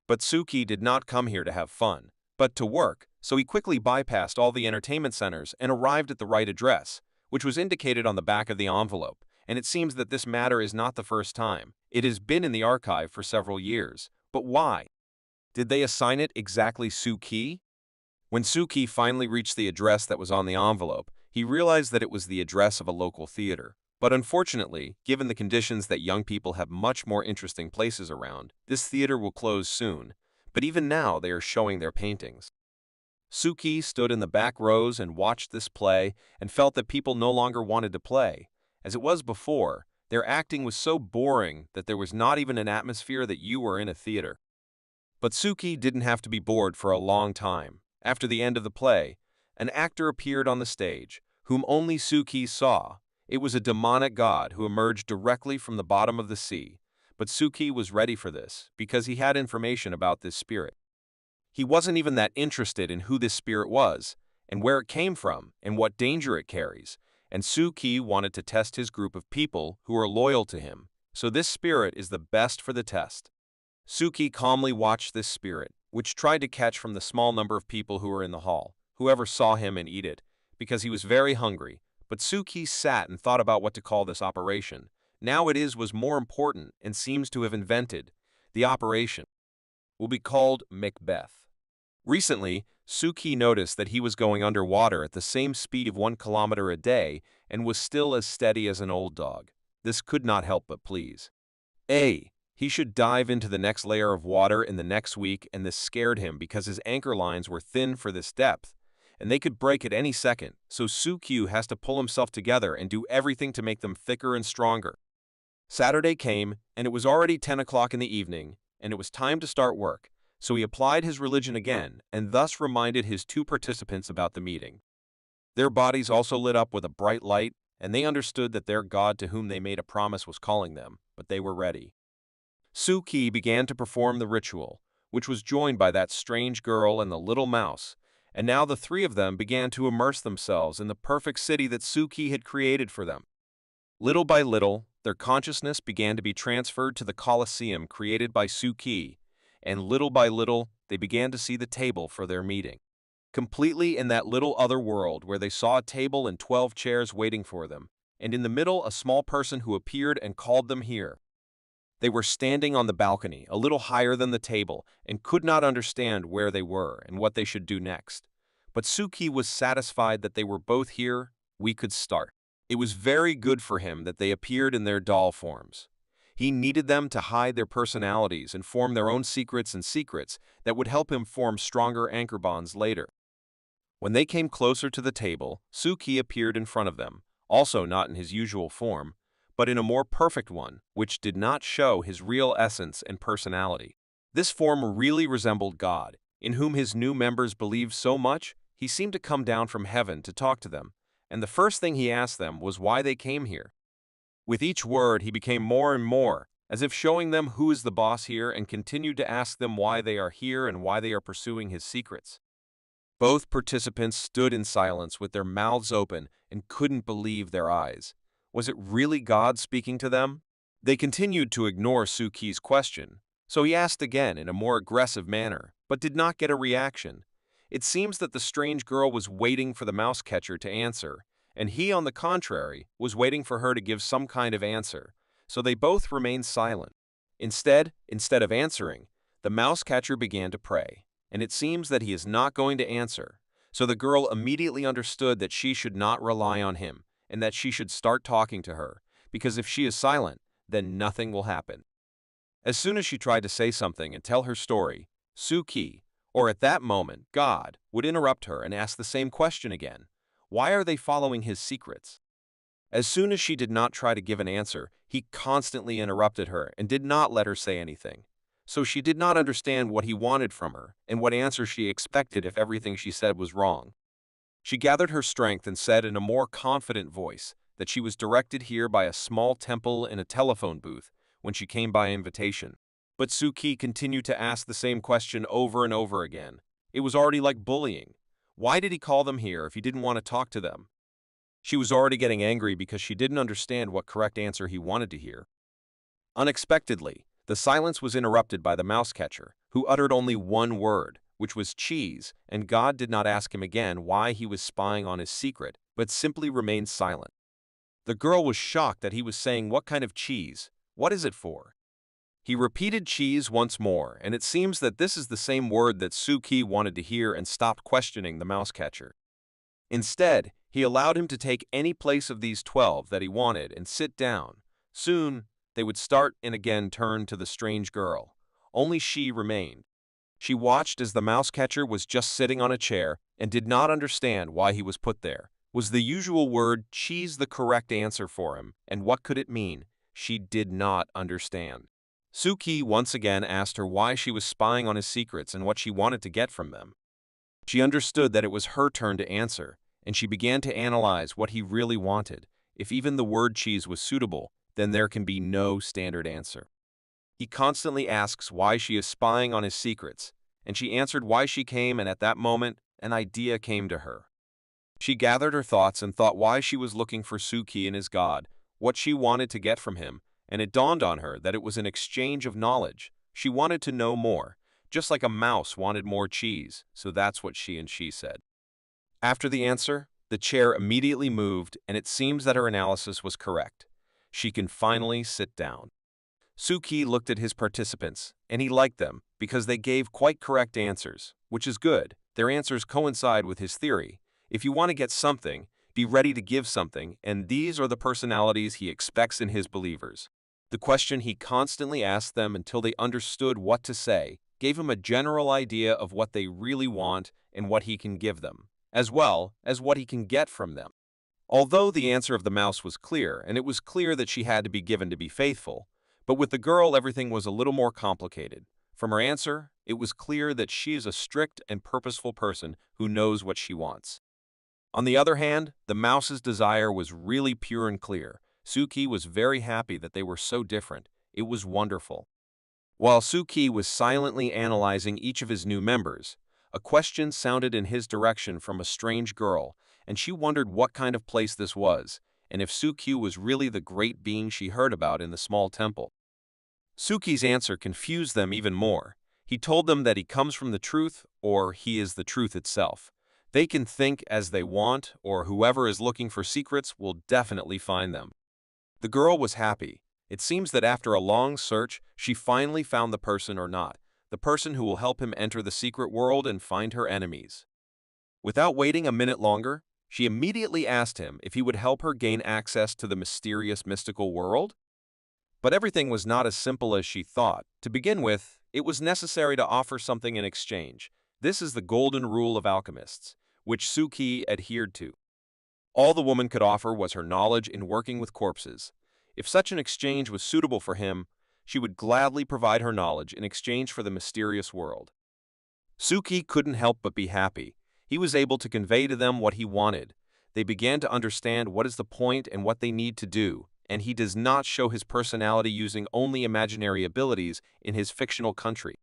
But Suki did not come here to have fun, but to work, so he quickly bypassed all the entertainment centers and arrived at the right address, which was indicated on the back of the envelope, and it seems that this matter is not the first time. It has been in the archive for several years. But why? Did they assign it exactly Suki? When Suki finally reached the address that was on the envelope, he realized that it was the address of a local theater. But unfortunately, given the conditions that young people have much more interesting places around, this theater will close soon. But even now, they are showing their paintings. Suki stood in the back rows and watched this play and felt that people no longer wanted to play. As it was before, their acting was so boring that there was not even an atmosphere that you were in a theater. But Suki didn't have to be bored for a long time. After the end of the play, an actor appeared on the stage, whom only Suki saw. It was a demonic god who emerged directly from the bottom of the sea. But Suki was ready for this, because he had information about this spirit. He wasn't even that interested in who this spirit was, and where it came from, and what danger it carries. And Suki wanted to test his group of people who are loyal to him, so this spirit is the best for the test. Suki calmly watched this spirit, which tried to catch from the small number of people who were in the hall, whoever saw him and eat it, because he was very hungry. But Suki sat and thought about what to call this operation. Now it was more important and seems to have invented. The operation will be called Macbeth. Recently, Suki noticed that he was going underwater at the same speed of 1 kilometer a day and was still as steady as an old dog. This could not help but please. He should dive into the next layer of water in the next week, and this scared him because his anchor lines were thin for this depth, and they could break at any second, so Suki has to pull himself together and do everything to make them thicker and stronger. Saturday came, and it was already 10 o'clock in the evening, and it was time to start work. So he applied his religion again, and thus reminded his 2 participants about the meeting. Their bodies also lit up with a bright light, and they understood that their god to whom they made a promise was calling them, but they were ready. Suki began to perform the ritual, which was joined by that strange girl and the little mouse, and now the 3 of them began to immerse themselves in the perfect city that Suki had created for them. Little by little, their consciousness began to be transferred to the Colosseum created by Suki, and little by little, they began to see the table for their meeting. Completely in that little other world where they saw a table and 12 chairs waiting for them, and in the middle a small person who appeared and called them here. They were standing on the balcony, a little higher than the table, and could not understand where they were and what they should do next. But Suki was satisfied that they were both here. We could start. It was very good for him that they appeared in their doll forms. He needed them to hide their personalities and form their own secrets that would help him form stronger anchor bonds later. When they came closer to the table, Suki appeared in front of them, also not in his usual form, but in a more perfect one, which did not show his real essence and personality. This form really resembled God, in whom his new members believed so much, he seemed to come down from heaven to talk to them, and the first thing he asked them was why they came here. With each word, he became more and more, as if showing them who is the boss here, and continued to ask them why they are here and why they are pursuing his secrets. Both participants stood in silence with their mouths open and couldn't believe their eyes. Was it really God speaking to them? They continued to ignore Suki's question, so he asked again in a more aggressive manner, but did not get a reaction. It seems that the strange girl was waiting for the mouse catcher to answer, and he, on the contrary, was waiting for her to give some kind of answer, so they both remained silent. Instead of answering, the mouse catcher began to pray, and it seems that he is not going to answer, so the girl immediately understood that she should not rely on him, and that she should start talking to her, because if she is silent, then nothing will happen. As soon as she tried to say something and tell her story, Suki, or at that moment, God, would interrupt her and ask the same question again. Why are they following his secrets? As soon as she did not try to give an answer, he constantly interrupted her and did not let her say anything. So she did not understand what he wanted from her and what answer she expected if everything she said was wrong. She gathered her strength and said in a more confident voice that she was directed here by a small temple in a telephone booth when she came by invitation. But Suki continued to ask the same question over and over again. It was already like bullying. Why did he call them here if he didn't want to talk to them? She was already getting angry because she didn't understand what correct answer he wanted to hear. Unexpectedly, the silence was interrupted by the mouse catcher, who uttered only one word, which was cheese, and God did not ask him again why he was spying on his secret, but simply remained silent. The girl was shocked that he was saying what kind of cheese, what is it for? He repeated cheese once more, and it seems that this is the same word that Suki wanted to hear and stopped questioning the mouse catcher. Instead, he allowed him to take any place of these 12 that he wanted and sit down. Soon, they would start and again turn to the strange girl. Only she remained. She watched as the mouse catcher was just sitting on a chair and did not understand why he was put there. Was the usual word cheese the correct answer for him, and what could it mean? She did not understand. Suki once again asked her why she was spying on his secrets and what she wanted to get from them. She understood that it was her turn to answer, and she began to analyze what he really wanted. If even the word cheese was suitable, then there can be no standard answer. He constantly asks why she is spying on his secrets, and she answered why she came, and at that moment, an idea came to her. She gathered her thoughts and thought why she was looking for Suki and his god, what she wanted to get from him, and it dawned on her that it was an exchange of knowledge. She wanted to know more, just like a mouse wanted more cheese, so that's what she said. After the answer, the chair immediately moved, and it seems that her analysis was correct. She can finally sit down. Suki looked at his participants, and he liked them because they gave quite correct answers, which is good. Their answers coincide with his theory. If you want to get something, be ready to give something, and these are the personalities he expects in his believers. The question he constantly asked them until they understood what to say gave him a general idea of what they really want and what he can give them, as well as what he can get from them. Although the answer of the mouse was clear, and it was clear that she had to be given to be faithful, but with the girl everything was a little more complicated. From her answer, it was clear that she is a strict and purposeful person who knows what she wants. On the other hand, the mouse's desire was really pure and clear. Suki was very happy that they were so different. It was wonderful. While Suki was silently analyzing each of his new members, a question sounded in his direction from a strange girl, and she wondered what kind of place this was, and if Suki was really the great being she heard about in the small temple. Suki's answer confused them even more. He told them that he comes from the truth, or he is the truth itself. They can think as they want, or whoever is looking for secrets will definitely find them. The girl was happy. It seems that after a long search, she finally found the person or not, the person who will help him enter the secret world and find her enemies. Without waiting a minute longer, she immediately asked him if he would help her gain access to the mysterious mystical world. But everything was not as simple as she thought. To begin with, it was necessary to offer something in exchange. This is the golden rule of alchemists, which Suki adhered to. All the woman could offer was her knowledge in working with corpses. If such an exchange was suitable for him, she would gladly provide her knowledge in exchange for the mysterious world. Suki couldn't help but be happy. He was able to convey to them what he wanted. They began to understand what is the point and what they need to do, and he does not show his personality using only imaginary abilities in his fictional country.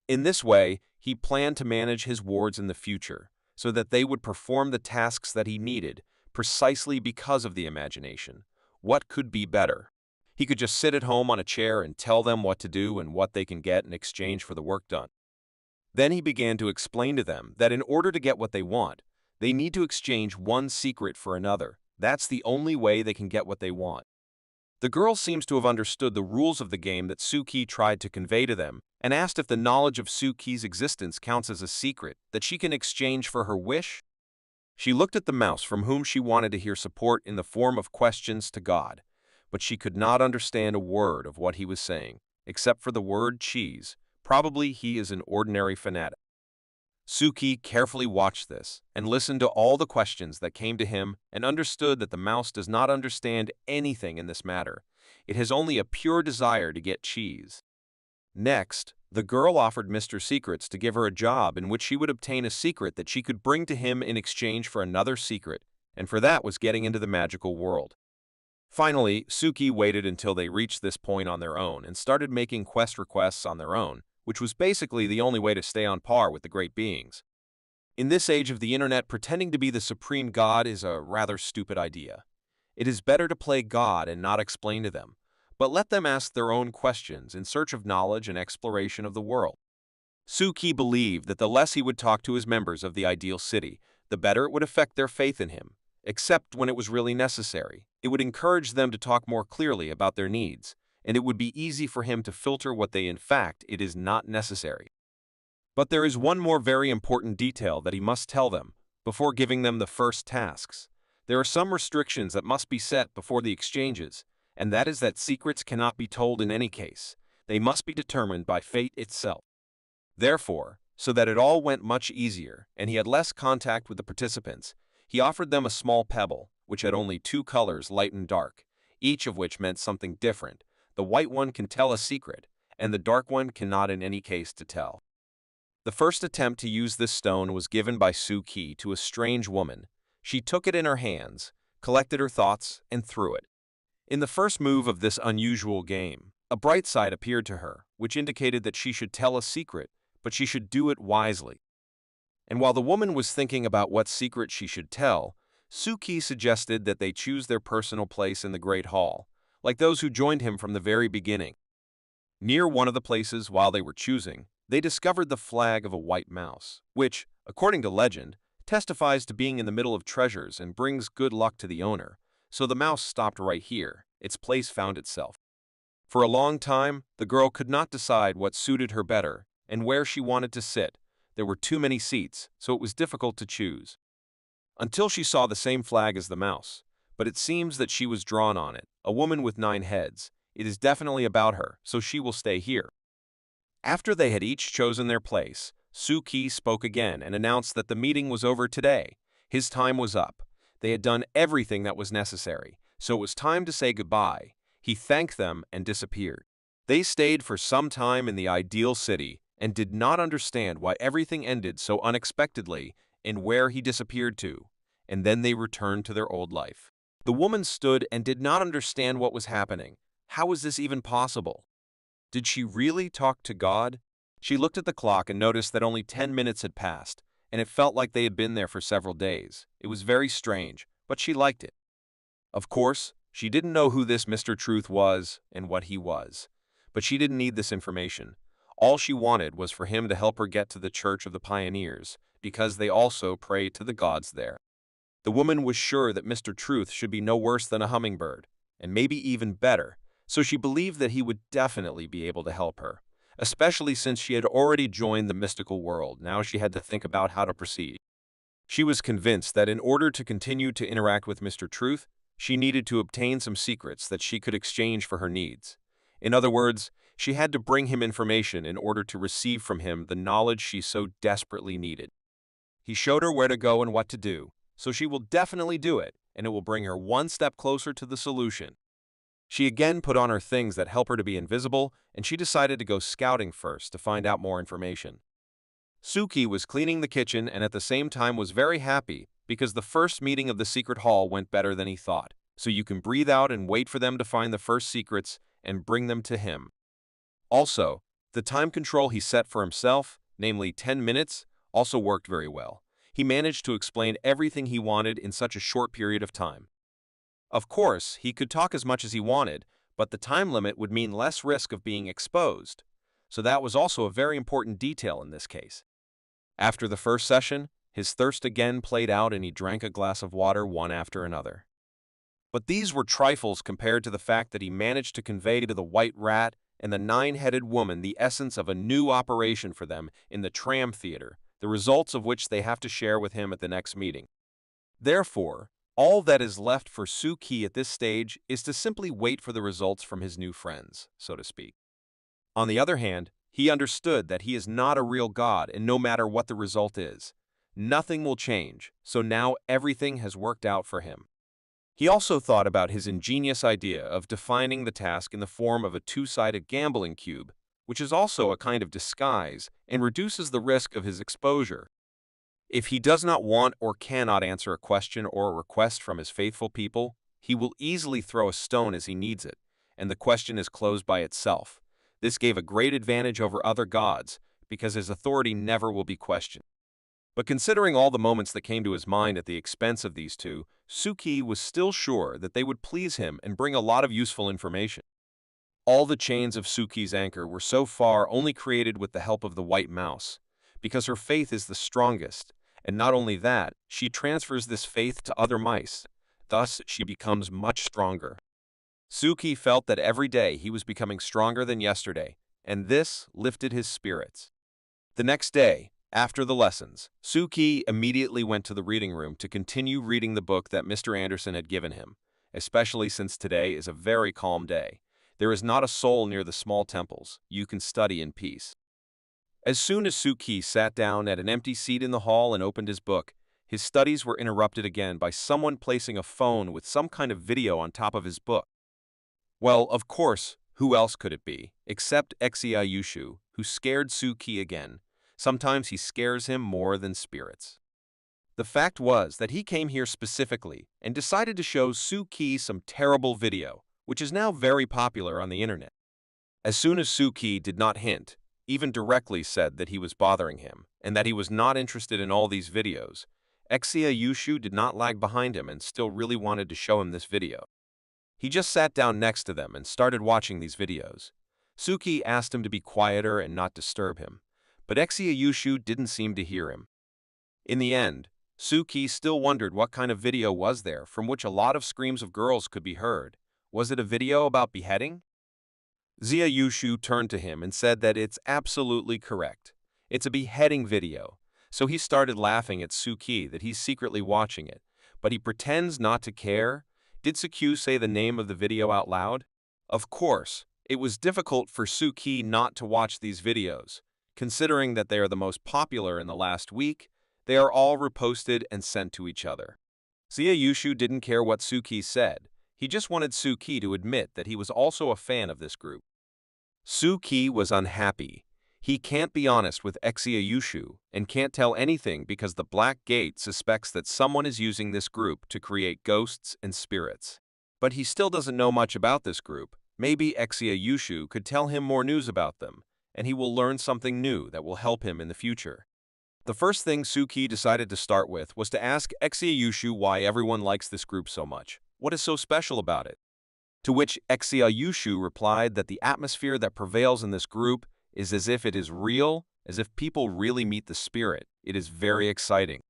In this way, he planned to manage his wards in the future, so that they would perform the tasks that he needed, precisely because of the imagination. What could be better? He could just sit at home on a chair and tell them what to do and what they can get in exchange for the work done. Then he began to explain to them that in order to get what they want, they need to exchange one secret for another. That's the only way they can get what they want. The girl seems to have understood the rules of the game that Suki tried to convey to them, and asked if the knowledge of Suki's existence counts as a secret that she can exchange for her wish. She looked at the mouse from whom she wanted to hear support in the form of questions to God, but she could not understand a word of what he was saying, except for the word cheese. Probably he is an ordinary fanatic. Suki carefully watched this and listened to all the questions that came to him and understood that the mouse does not understand anything in this matter. It has only a pure desire to get cheese. Next, the girl offered Mr. Secrets to give her a job in which she would obtain a secret that she could bring to him in exchange for another secret, and for that was getting into the magical world. Finally, Suki waited until they reached this point on their own and started making quest requests on their own, which was basically the only way to stay on par with the great beings. In this age of the internet, pretending to be the supreme god is a rather stupid idea. It is better to play God and not explain to them, but let them ask their own questions in search of knowledge and exploration of the world. Suki believed that the less he would talk to his members of the ideal city, the better it would affect their faith in him, except when it was really necessary. It would encourage them to talk more clearly about their needs, and it would be easy for him to filter what they in fact it is not necessary. But there is one more very important detail that he must tell them before giving them the first tasks. There are some restrictions that must be set before the exchanges, and that is that secrets cannot be told in any case. They must be determined by fate itself. Therefore, so that it all went much easier and he had less contact with the participants, he offered them a small pebble, which had only two colors, light and dark, each of which meant something different. The white one can tell a secret, and the dark one cannot in any case to tell. The first attempt to use this stone was given by Suki to a strange woman. She took it in her hands, collected her thoughts, and threw it. In the first move of this unusual game, a bright side appeared to her, which indicated that she should tell a secret, but she should do it wisely. And while the woman was thinking about what secret she should tell, Suki suggested that they choose their personal place in the Great Hall, like those who joined him from the very beginning. Near one of the places while they were choosing, they discovered the flag of a white mouse, which, according to legend, testifies to being in the middle of treasures and brings good luck to the owner. So the mouse stopped right here. Its place found itself. For a long time, the girl could not decide what suited her better and where she wanted to sit. There were too many seats, so it was difficult to choose. Until she saw the same flag as the mouse, but it seems that she was drawn on it, a woman with 9 heads. It is definitely about her, so she will stay here. After they had each chosen their place, Suki spoke again and announced that the meeting was over today. His time was up. They had done everything that was necessary, so it was time to say goodbye. He thanked them and disappeared. They stayed for some time in the ideal city and did not understand why everything ended so unexpectedly and where he disappeared to, and then they returned to their old life. The woman stood and did not understand what was happening. How was this even possible? Did she really talk to God? She looked at the clock and noticed that only 10 minutes had passed, and it felt like they had been there for several days. It was very strange, but she liked it. Of course, she didn't know who this Mr. Truth was and what he was, but she didn't need this information. All she wanted was for him to help her get to the Church of the Pioneers, because they also prayed to the gods there. The woman was sure that Mr. Truth should be no worse than a hummingbird, and maybe even better, so she believed that he would definitely be able to help her, especially since she had already joined the mystical world. Now she had to think about how to proceed. She was convinced that in order to continue to interact with Mr. Truth, she needed to obtain some secrets that she could exchange for her needs. In other words, she had to bring him information in order to receive from him the knowledge she so desperately needed. He showed her where to go and what to do, so she will definitely do it, and it will bring her one step closer to the solution. She again put on her things that help her to be invisible, and she decided to go scouting first to find out more information. Suki was cleaning the kitchen and at the same time was very happy because the first meeting of the secret hall went better than he thought. So you can breathe out and wait for them to find the first secrets and bring them to him. Also, the time control he set for himself, namely 10 minutes, also worked very well. He managed to explain everything he wanted in such a short period of time. Of course, he could talk as much as he wanted, but the time limit would mean less risk of being exposed. So that was also a very important detail in this case. After the first session, his thirst again played out and he drank a glass of water one after another. But these were trifles compared to the fact that he managed to convey to the White Rat and the Nine-Headed Woman the essence of a new operation for them in the tram theater, the results of which they have to share with him at the next meeting. Therefore, all that is left for Suki at this stage is to simply wait for the results from his new friends, so to speak. On the other hand, he understood that he is not a real god, and no matter what the result is, nothing will change, so now everything has worked out for him. He also thought about his ingenious idea of defining the task in the form of a two-sided gambling cube, which is also a kind of disguise and reduces the risk of his exposure. If he does not want or cannot answer a question or a request from his faithful people, he will easily throw a stone as he needs it, and the question is closed by itself. This gave a great advantage over other gods, because his authority never will be questioned. But considering all the moments that came to his mind at the expense of these two, Suki was still sure that they would please him and bring a lot of useful information. All the chains of Suki's anchor were so far only created with the help of the white mouse, because her faith is the strongest, and not only that, she transfers this faith to other mice. Thus, she becomes much stronger. Suki felt that every day he was becoming stronger than yesterday, and this lifted his spirits. The next day, after the lessons, Suki immediately went to the reading room to continue reading the book that Mr. Anderson had given him, especially since today is a very calm day. There is not a soul near the small temples. You can study in peace. As soon as Suki sat down at an empty seat in the hall and opened his book, his studies were interrupted again by someone placing a phone with some kind of video on top of his book. Well, of course, who else could it be, except Exorcising, who scared Suki again. Sometimes he scares him more than spirits. The fact was that he came here specifically and decided to show Suki some terrible video, which is now very popular on the internet. As soon as Suki did not hint, even directly said that he was bothering him, and that he was not interested in all these videos, Exorcising did not lag behind him and still really wanted to show him this video. He just sat down next to them and started watching these videos. Suki asked him to be quieter and not disturb him, but Exorcising didn't seem to hear him. In the end, Suki still wondered what kind of video was there from which a lot of screams of girls could be heard. Was it a video about beheading? Exorcising turned to him and said that it's absolutely correct. It's a beheading video. So he started laughing at Suki that he's secretly watching it, but he pretends not to care. Did Suki say the name of the video out loud? Of course, it was difficult for Suki not to watch these videos. Considering that they are the most popular in the last week, they are all reposted and sent to each other. Exorcising didn't care what Suki said. He just wanted Suki to admit that he was also a fan of this group. Suki was unhappy. He can't be honest with Exorcising and can't tell anything because the Black Gate suspects that someone is using this group to create ghosts and spirits. But he still doesn't know much about this group. Maybe Exorcising could tell him more news about them, and he will learn something new that will help him in the future. The first thing Suki decided to start with was to ask Exorcising why everyone likes this group so much. What is so special about it? To which Exorcising replied that the atmosphere that prevails in this group is as if it is real, as if people really meet the spirit. It is very exciting.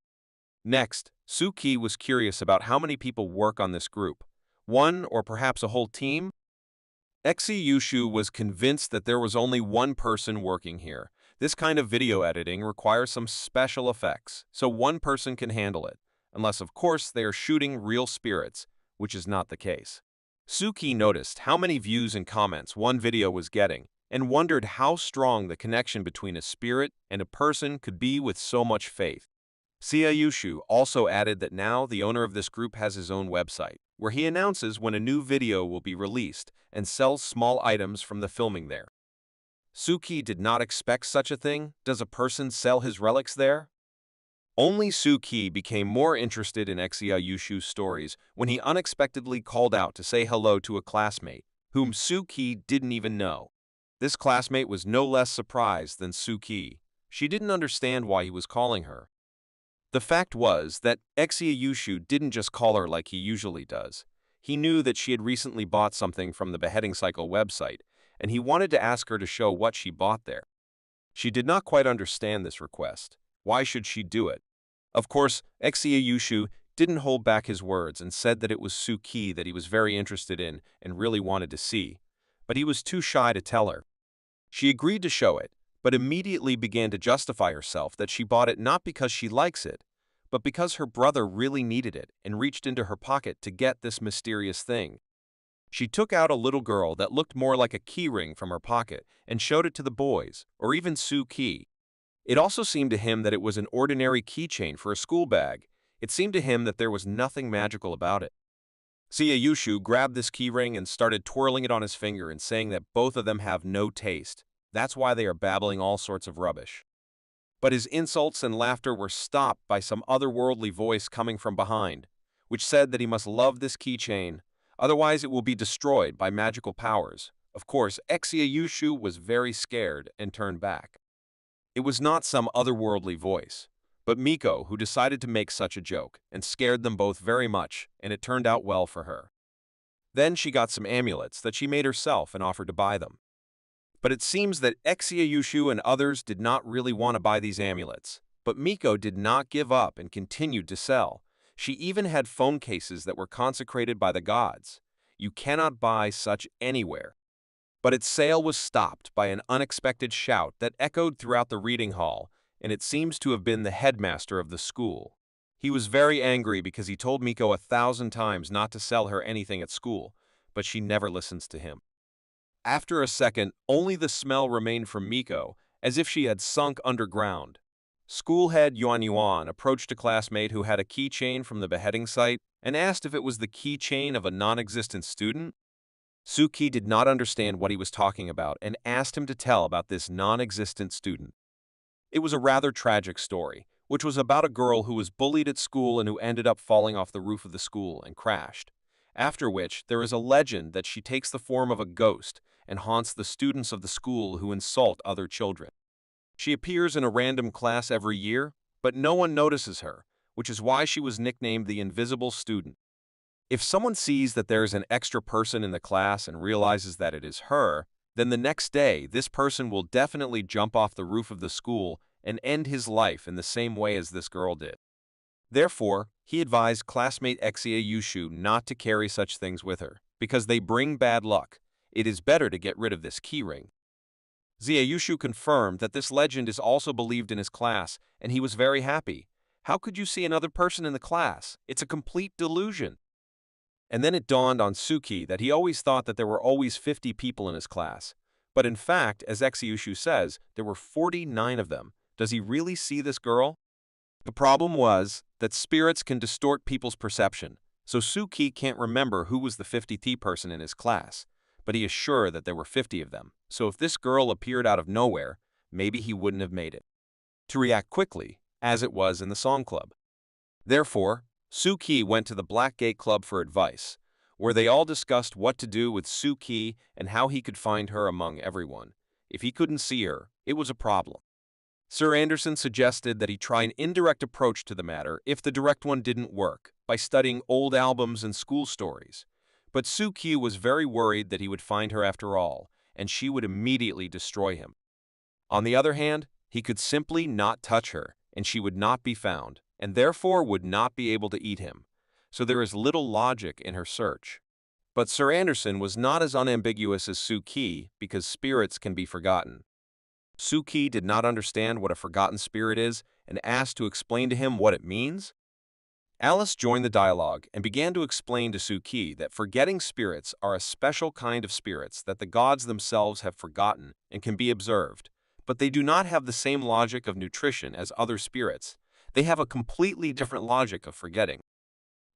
Next, Suki was curious about how many people work on this group. One or perhaps a whole team? Exorcising was convinced that there was only one person working here. This kind of video editing requires some special effects, so one person can handle it, unless of course they are shooting real spirits, which is not the case. Suki noticed how many views and comments one video was getting, and wondered how strong the connection between a spirit and a person could be with so much faith. Yushu also added that now the owner of this group has his own website, where he announces when a new video will be released and sells small items from the filming there. Suki did not expect such a thing. Does a person sell his relics there? Only Suki became more interested in Yushu's stories when he unexpectedly called out to say hello to a classmate, whom Suki didn't even know. This classmate was no less surprised than Suki. She didn't understand why he was calling her. The fact was that Yushu didn't just call her like he usually does. He knew that she had recently bought something from the Beheading Cycle website, and he wanted to ask her to show what she bought there. She did not quite understand this request. Why should she do it? Of course, Yushu didn't hold back his words and said that it was Suki that he was very interested in and really wanted to see, but he was too shy to tell her. She agreed to show it, but immediately began to justify herself that she bought it not because she likes it, but because her brother really needed it and reached into her pocket to get this mysterious thing. She took out a little girl that looked more like a keyring from her pocket and showed it to the boys, or even Suki. It also seemed to him that it was an ordinary keychain for a school bag. It seemed to him that there was nothing magical about it. Yushu grabbed this keyring and started twirling it on his finger and saying that both of them have no taste. That's why they are babbling all sorts of rubbish. But his insults and laughter were stopped by some otherworldly voice coming from behind, which said that he must love this keychain, otherwise it will be destroyed by magical powers. Of course, Yushu was very scared and turned back. It was not some otherworldly voice, but Miko who decided to make such a joke and scared them both very much, and it turned out well for her. Then she got some amulets that she made herself and offered to buy them. But it seems that Yushu and others did not really want to buy these amulets. But Miko did not give up and continued to sell. She even had phone cases that were consecrated by the gods. You cannot buy such anywhere. But its sale was stopped by an unexpected shout that echoed throughout the reading hall, and it seems to have been the headmaster of the school. He was very angry because he told Miko 1,000 times not to sell her anything at school, but she never listens to him. After a second, only the smell remained from Miko, as if she had sunk underground. School head Yuan approached a classmate who had a keychain from the beheading site and asked if it was the keychain of a non-existent student. Suki did not understand what he was talking about and asked him to tell about this non-existent student. It was a rather tragic story, which was about a girl who was bullied at school and who ended up falling off the roof of the school and crashed. After which, there is a legend that she takes the form of a ghost and haunts the students of the school who insult other children. She appears in a random class every year, but no one notices her, which is why she was nicknamed the Invisible Student. If someone sees that there is an extra person in the class and realizes that it is her, then the next day this person will definitely jump off the roof of the school and end his life in the same way as this girl did. Therefore, he advised classmate Yushu not to carry such things with her, because they bring bad luck. It is better to get rid of this keyring. Yushu confirmed that this legend is also believed in his class, and he was very happy. How could you see another person in the class? It's a complete delusion. And then it dawned on Suki that he always thought that there were always 50 people in his class. But in fact, as Yushu says, there were 49 of them. Does he really see this girl? The problem was that spirits can distort people's perception, so Suki can't remember who was the 50th person in his class. But he is sure that there were 50 of them, so if this girl appeared out of nowhere, maybe he wouldn't have made it to react quickly, as it was in the song club. Therefore, Suki went to the Black Gate Club for advice, where they all discussed what to do with Suki and how he could find her among everyone. If he couldn't see her, it was a problem. Sir Anderson suggested that he try an indirect approach to the matter if the direct one didn't work, by studying old albums and school stories. But Suki was very worried that he would find her after all, and she would immediately destroy him. On the other hand, he could simply not touch her, and she would not be found, and therefore would not be able to eat him. So there is little logic in her search. But Sir Anderson was not as unambiguous as Suki, because spirits can be forgotten. Suki did not understand what a forgotten spirit is and asked to explain to him what it means. Alice joined the dialogue and began to explain to Suki that forgetting spirits are a special kind of spirits that the gods themselves have forgotten and can be observed, but they do not have the same logic of nutrition as other spirits. They have a completely different logic of forgetting.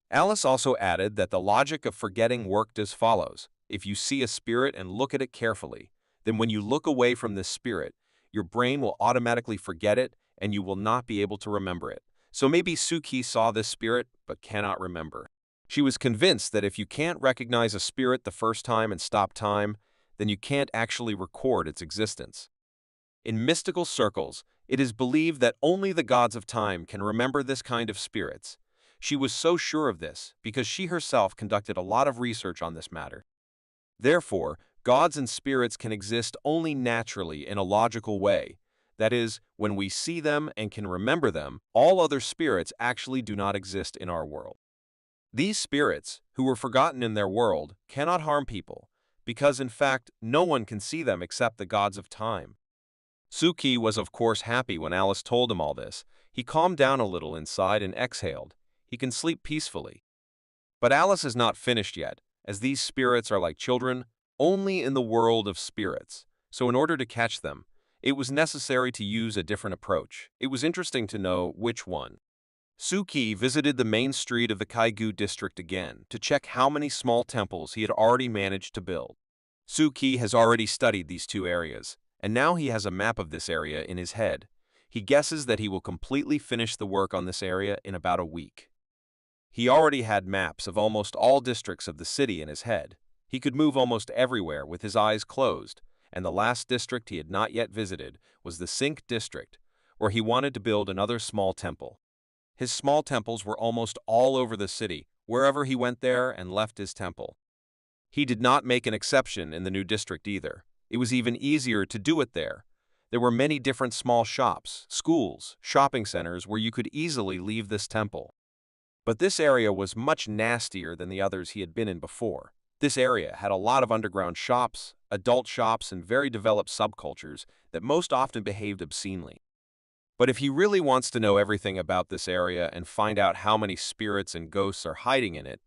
Alice also added that the logic of forgetting worked as follows. If you see a spirit and look at it carefully, then when you look away from this spirit, your brain will automatically forget it and you will not be able to remember it. So maybe Suki saw this spirit but cannot remember. She was convinced that if you can't recognize a spirit the first time and stop time, then you can't actually record its existence. In mystical circles, it is believed that only the gods of time can remember this kind of spirits. She was so sure of this because she herself conducted a lot of research on this matter. Therefore, gods and spirits can exist only naturally in a logical way. That is, when we see them and can remember them, all other spirits actually do not exist in our world. These spirits, who were forgotten in their world, cannot harm people, because in fact, no one can see them except the gods of time. Suki was of course happy when Alice told him all this. He calmed down a little inside and exhaled. He can sleep peacefully. But Alice is not finished yet, as these spirits are like children, only in the world of spirits. So in order to catch them, it was necessary to use a different approach. It was interesting to know which one. Suki visited the main street of the Kaiju district again to check how many small temples he had already managed to build. Suki has already studied these two areas, and now he has a map of this area in his head. He guesses that he will completely finish the work on this area in about a week. He already had maps of almost all districts of the city in his head. He could move almost everywhere with his eyes closed, and the last district he had not yet visited was the Sink district, where he wanted to build another small temple. His small temples were almost all over the city, wherever he went there and left his temple. He did not make an exception in the new district either. It was even easier to do it there. There were many different small shops, schools, shopping centers where you could easily leave this temple. But this area was much nastier than the others he had been in before. This area had a lot of underground shops, adult shops, and very developed subcultures that most often behaved obscenely. But if he really wants to know everything about this area and find out how many spirits and ghosts are hiding in it,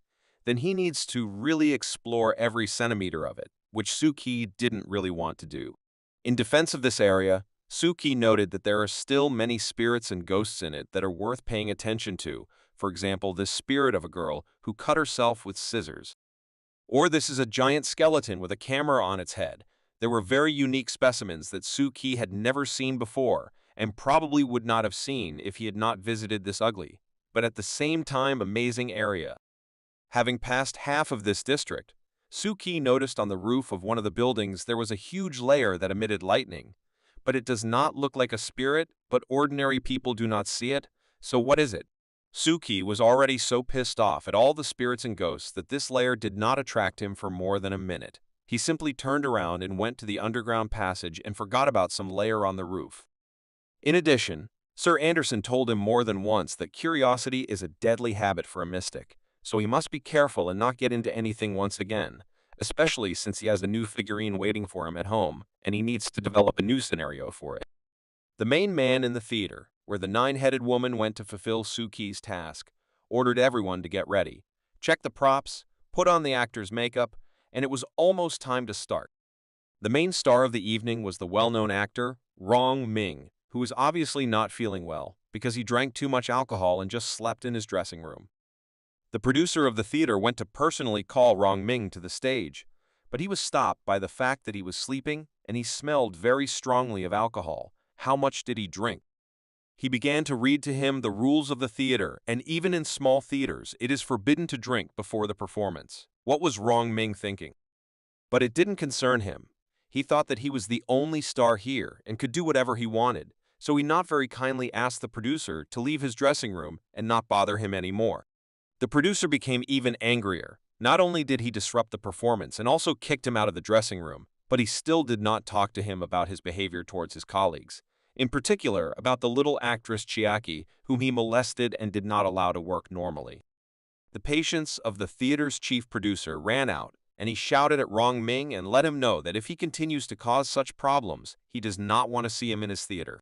then he needs to really explore every centimeter of it, which Suki didn't really want to do. In defense of this area, Suki noted that there are still many spirits and ghosts in it that are worth paying attention to. For example, this spirit of a girl who cut herself with scissors. Or this is a giant skeleton with a camera on its head. There were very unique specimens that Suki had never seen before, and probably would not have seen if he had not visited this ugly, but at the same time amazing area. Having passed half of this district, Suki noticed on the roof of one of the buildings there was a huge layer that emitted lightning. But it does not look like a spirit, but ordinary people do not see it, so what is it? Suki was already so pissed off at all the spirits and ghosts that this layer did not attract him for more than a minute. He simply turned around and went to the underground passage and forgot about some layer on the roof. In addition, Sir Anderson told him more than once that curiosity is a deadly habit for a mystic, so he must be careful and not get into anything once again, especially since he has a new figurine waiting for him at home, and he needs to develop a new scenario for it. The main man in the theater, where the nine-headed woman went to fulfill Suki's task, ordered everyone to get ready, check the props, put on the actor's makeup, and it was almost time to start. The main star of the evening was the well-known actor, Rong Ming, who was obviously not feeling well because he drank too much alcohol and just slept in his dressing room. The producer of the theater went to personally call Rong Ming to the stage, but he was stopped by the fact that he was sleeping and he smelled very strongly of alcohol. How much did he drink? He began to read to him the rules of the theater, and even in small theaters, it is forbidden to drink before the performance. What was Rong Ming thinking? But it didn't concern him. He thought that he was the only star here and could do whatever he wanted, so he not very kindly asked the producer to leave his dressing room and not bother him anymore. The producer became even angrier. Not only did he disrupt the performance and also kicked him out of the dressing room, but he still did not talk to him about his behavior towards his colleagues, in particular about the little actress Chiaki, whom he molested and did not allow to work normally. The patience of the theater's chief producer ran out, and he shouted at Rong Ming and let him know that if he continues to cause such problems, he does not want to see him in his theater.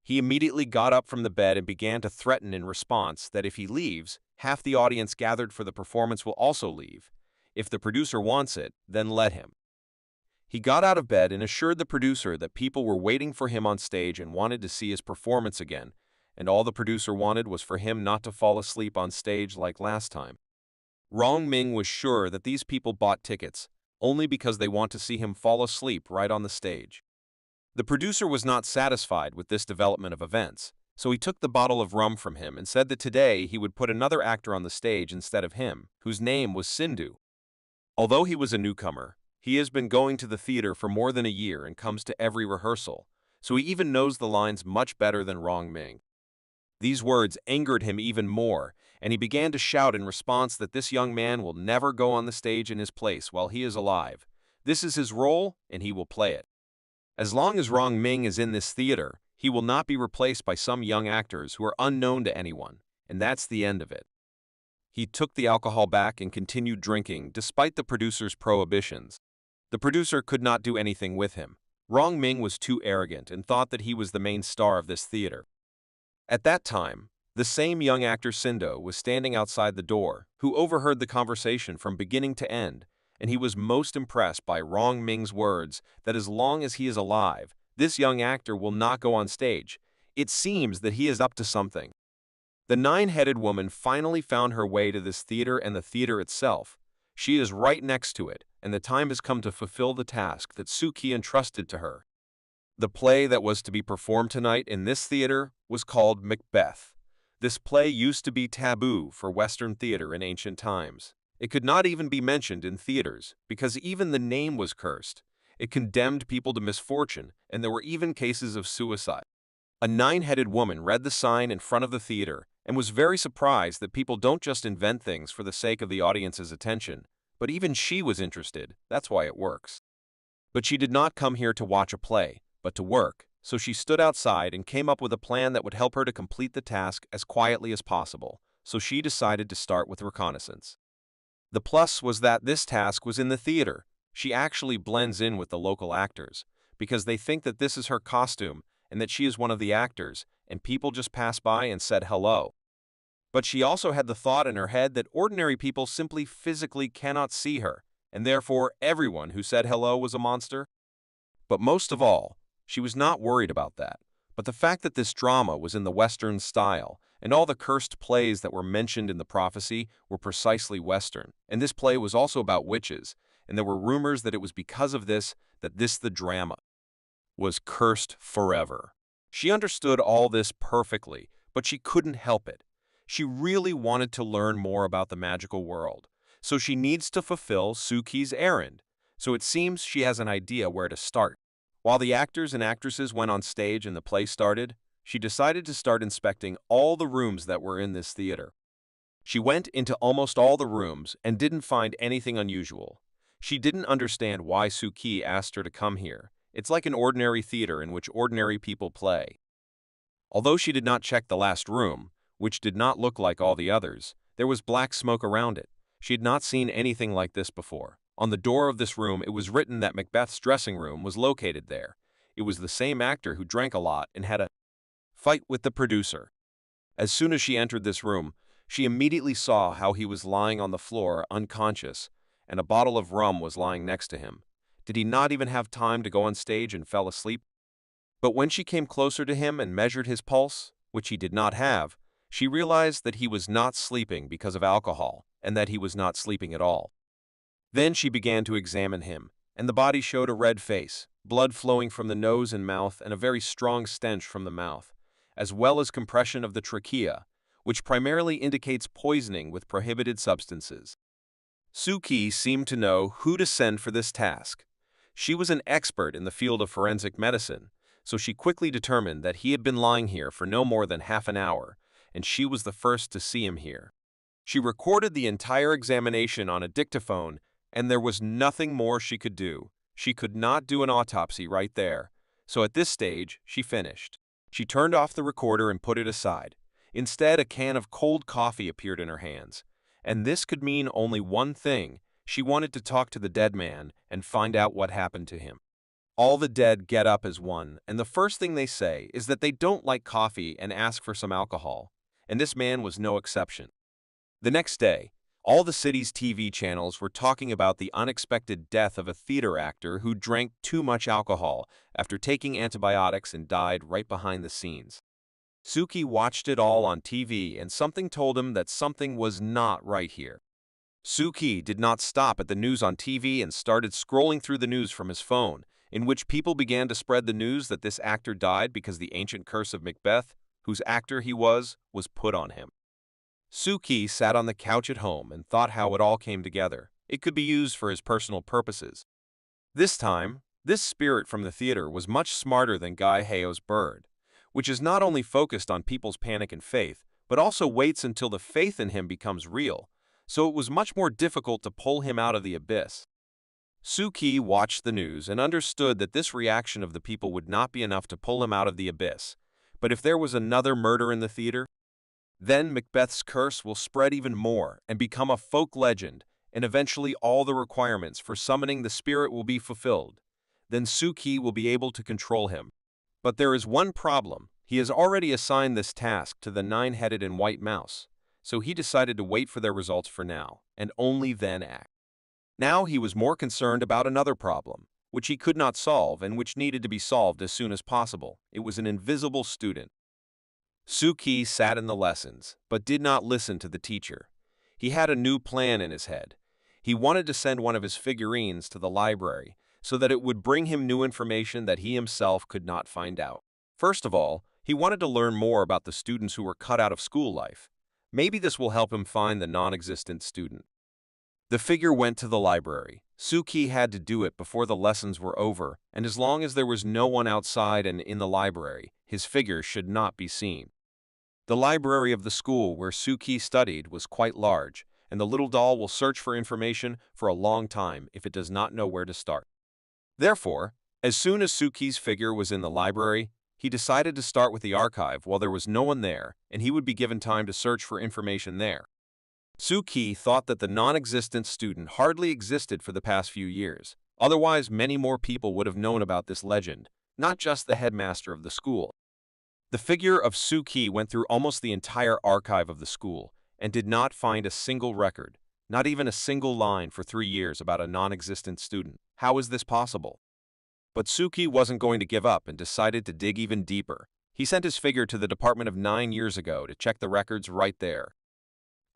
He immediately got up from the bed and began to threaten in response that if he leaves, half the audience gathered for the performance will also leave. If the producer wants it, then let him. He got out of bed and assured the producer that people were waiting for him on stage and wanted to see his performance again, and all the producer wanted was for him not to fall asleep on stage like last time. Rong Ming was sure that these people bought tickets only because they want to see him fall asleep right on the stage. The producer was not satisfied with this development of events, so he took the bottle of rum from him and said that today he would put another actor on the stage instead of him, whose name was Sindhu. Although he was a newcomer, he has been going to the theater for more than a year and comes to every rehearsal, so he even knows the lines much better than Rong Ming. These words angered him even more, and he began to shout in response that this young man will never go on the stage in his place while he is alive. This is his role, and he will play it. As long as Rong Ming is in this theater, he will not be replaced by some young actors who are unknown to anyone, and that's the end of it. He took the alcohol back and continued drinking despite the producer's prohibitions. The producer could not do anything with him. Rong Ming was too arrogant and thought that he was the main star of this theater. At that time, the same young actor Sindo was standing outside the door, who overheard the conversation from beginning to end, and he was most impressed by Rong Ming's words that as long as he is alive, this young actor will not go on stage. It seems that he is up to something. The nine-headed woman finally found her way to this theater and the theater itself. She is right next to it, and the time has come to fulfill the task that Suki entrusted to her. The play that was to be performed tonight in this theater was called Macbeth. This play used to be taboo for Western theater in ancient times. It could not even be mentioned in theaters because even the name was cursed. It condemned people to misfortune, and there were even cases of suicide. A nine-headed woman read the sign in front of the theater and was very surprised that people don't just invent things for the sake of the audience's attention, but even she was interested. That's why it works. But she did not come here to watch a play, but to work, so she stood outside and came up with a plan that would help her to complete the task as quietly as possible, so she decided to start with reconnaissance. The plus was that this task was in the theater. She actually blends in with the local actors, because they think that this is her costume and that she is one of the actors, and people just pass by and said hello. But she also had the thought in her head that ordinary people simply physically cannot see her, and therefore everyone who said hello was a monster. But most of all, she was not worried about that, but the fact that this drama was in the Western style, and all the cursed plays that were mentioned in the prophecy were precisely Western, and this play was also about witches, and there were rumors that it was because of this that the drama was cursed forever. She understood all this perfectly, but she couldn't help it. She really wanted to learn more about the magical world, so she needs to fulfill Suki's errand, so it seems she has an idea where to start. While the actors and actresses went on stage and the play started, she decided to start inspecting all the rooms that were in this theater. She went into almost all the rooms and didn't find anything unusual. She didn't understand why Suki asked her to come here. It's like an ordinary theater in which ordinary people play. Although she did not check the last room, which did not look like all the others, there was black smoke around it. She had not seen anything like this before. On the door of this room, it was written that Macbeth's dressing room was located there. It was the same actor who drank a lot and had a fight with the producer. As soon as she entered this room, she immediately saw how he was lying on the floor unconscious, and a bottle of rum was lying next to him. Did he not even have time to go on stage and fell asleep? But when she came closer to him and measured his pulse, which he did not have, she realized that he was not sleeping because of alcohol, and that he was not sleeping at all. Then she began to examine him, and the body showed a red face, blood flowing from the nose and mouth, and a very strong stench from the mouth, as well as compression of the trachea, which primarily indicates poisoning with prohibited substances. Suki seemed to know who to send for this task. She was an expert in the field of forensic medicine, so she quickly determined that he had been lying here for no more than half an hour, and she was the first to see him here. She recorded the entire examination on a dictaphone, and there was nothing more she could do. She could not do an autopsy right there, so at this stage, she finished. She turned off the recorder and put it aside. Instead, a can of cold coffee appeared in her hands, and this could mean only one thing. She wanted to talk to the dead man and find out what happened to him. All the dead get up as one, and the first thing they say is that they don't like coffee and ask for some alcohol, and this man was no exception. The next day, all the city's TV channels were talking about the unexpected death of a theater actor who drank too much alcohol after taking antibiotics and died right behind the scenes. Suki watched it all on TV, and something told him that something was not right here. Suki did not stop at the news on TV and started scrolling through the news from his phone, in which people began to spread the news that this actor died because the ancient curse of Macbeth, whose actor he was put on him. Suki sat on the couch at home and thought how it all came together. It could be used for his personal purposes. This time, this spirit from the theater was much smarter than Guy Hayo's bird, which is not only focused on people's panic and faith, but also waits until the faith in him becomes real, so it was much more difficult to pull him out of the abyss. Suki watched the news and understood that this reaction of the people would not be enough to pull him out of the abyss. But if there was another murder in the theater, then Macbeth's curse will spread even more and become a folk legend, and eventually all the requirements for summoning the spirit will be fulfilled. Then Suki will be able to control him. But there is one problem. He has already assigned this task to the nine-headed and white mouse, so he decided to wait for their results for now, and only then act. Now he was more concerned about another problem, which he could not solve and which needed to be solved as soon as possible. It was an invisible student. Suki sat in the lessons, but did not listen to the teacher. He had a new plan in his head. He wanted to send one of his figurines to the library so that it would bring him new information that he himself could not find out. First of all, he wanted to learn more about the students who were cut out of school life. Maybe this will help him find the non-existent student. The figure went to the library. Suki had to do it before the lessons were over, and as long as there was no one outside and in the library, his figure should not be seen. The library of the school where Suki studied was quite large, and the little doll will search for information for a long time if it does not know where to start. Therefore, as soon as Suki's figure was in the library, he decided to start with the archive while there was no one there, and he would be given time to search for information there. Suki thought that the non-existent student hardly existed for the past few years. Otherwise, many more people would have known about this legend, not just the headmaster of the school. The figure of Suki went through almost the entire archive of the school and did not find a single record, not even a single line for 3 years about a non-existent student. How is this possible? But Suki wasn't going to give up and decided to dig even deeper. He sent his figure to the department of 9 years ago to check the records right there.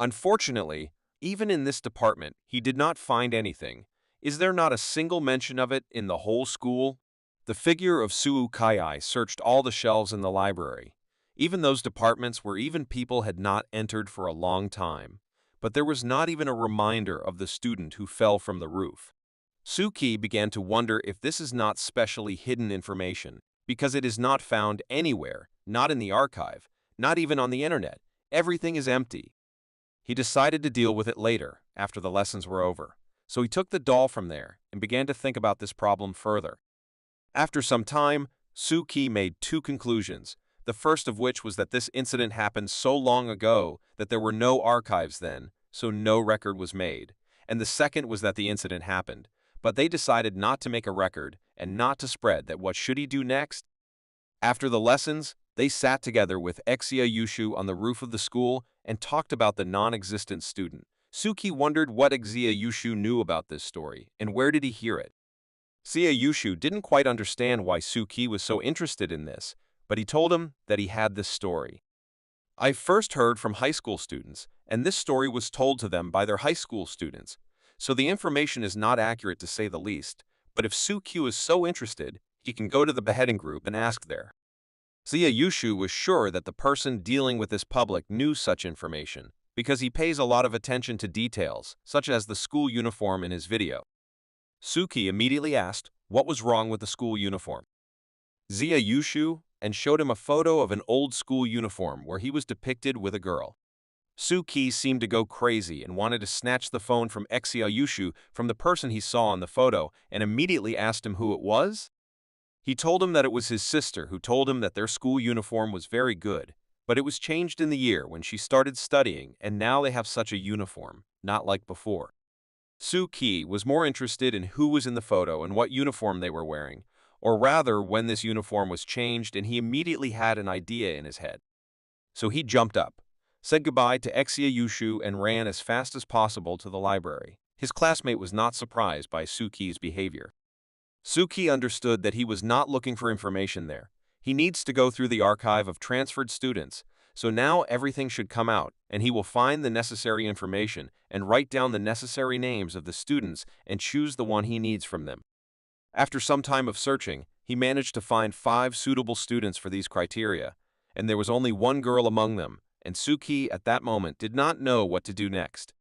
Unfortunately, even in this department, he did not find anything. Is there not a single mention of it in the whole school? The figure of Suukai searched all the shelves in the library, even those departments where even people had not entered for a long time. But there was not even a reminder of the student who fell from the roof. Suki began to wonder if this is not specially hidden information, because it is not found anywhere, not in the archive, not even on the internet. Everything is empty. He decided to deal with it later, after the lessons were over. So he took the doll from there and began to think about this problem further. After some time, Suki made 2 conclusions, the first of which was that this incident happened so long ago that there were no archives then, so no record was made, and the second was that the incident happened, but they decided not to make a record and not to spread that. What should he do next? After the lessons, they sat together with Exia Yushu on the roof of the school and talked about the non-existent student. Suki wondered what Exia Yushu knew about this story, and where did he hear it? Exia Yushu didn't quite understand why Suki was so interested in this, but he told him that he had this story. I first heard from high school students, and this story was told to them by their high school students, so the information is not accurate to say the least, but if Suki is so interested, he can go to the beheading group and ask there. Exia Yushu was sure that the person dealing with this public knew such information, because he pays a lot of attention to details, such as the school uniform in his video. Suki immediately asked what was wrong with the school uniform. Exia Yushu and showed him a photo of an old school uniform where he was depicted with a girl. Suki seemed to go crazy and wanted to snatch the phone from Exia Yushu from the person he saw in the photo and immediately asked him who it was. He told him that it was his sister who told him that their school uniform was very good, but it was changed in the year when she started studying and now they have such a uniform, not like before. Suki was more interested in who was in the photo and what uniform they were wearing, or rather when this uniform was changed, and he immediately had an idea in his head. So he jumped up, said goodbye to Exia Yushu and ran as fast as possible to the library. His classmate was not surprised by Suki's behavior. Suki understood that he was not looking for information there. He needs to go through the archive of transferred students, so now everything should come out, and he will find the necessary information and write down the necessary names of the students and choose the one he needs from them. After some time of searching, he managed to find 5 suitable students for these criteria, and there was only one girl among them, and Suki at that moment did not know what to do next.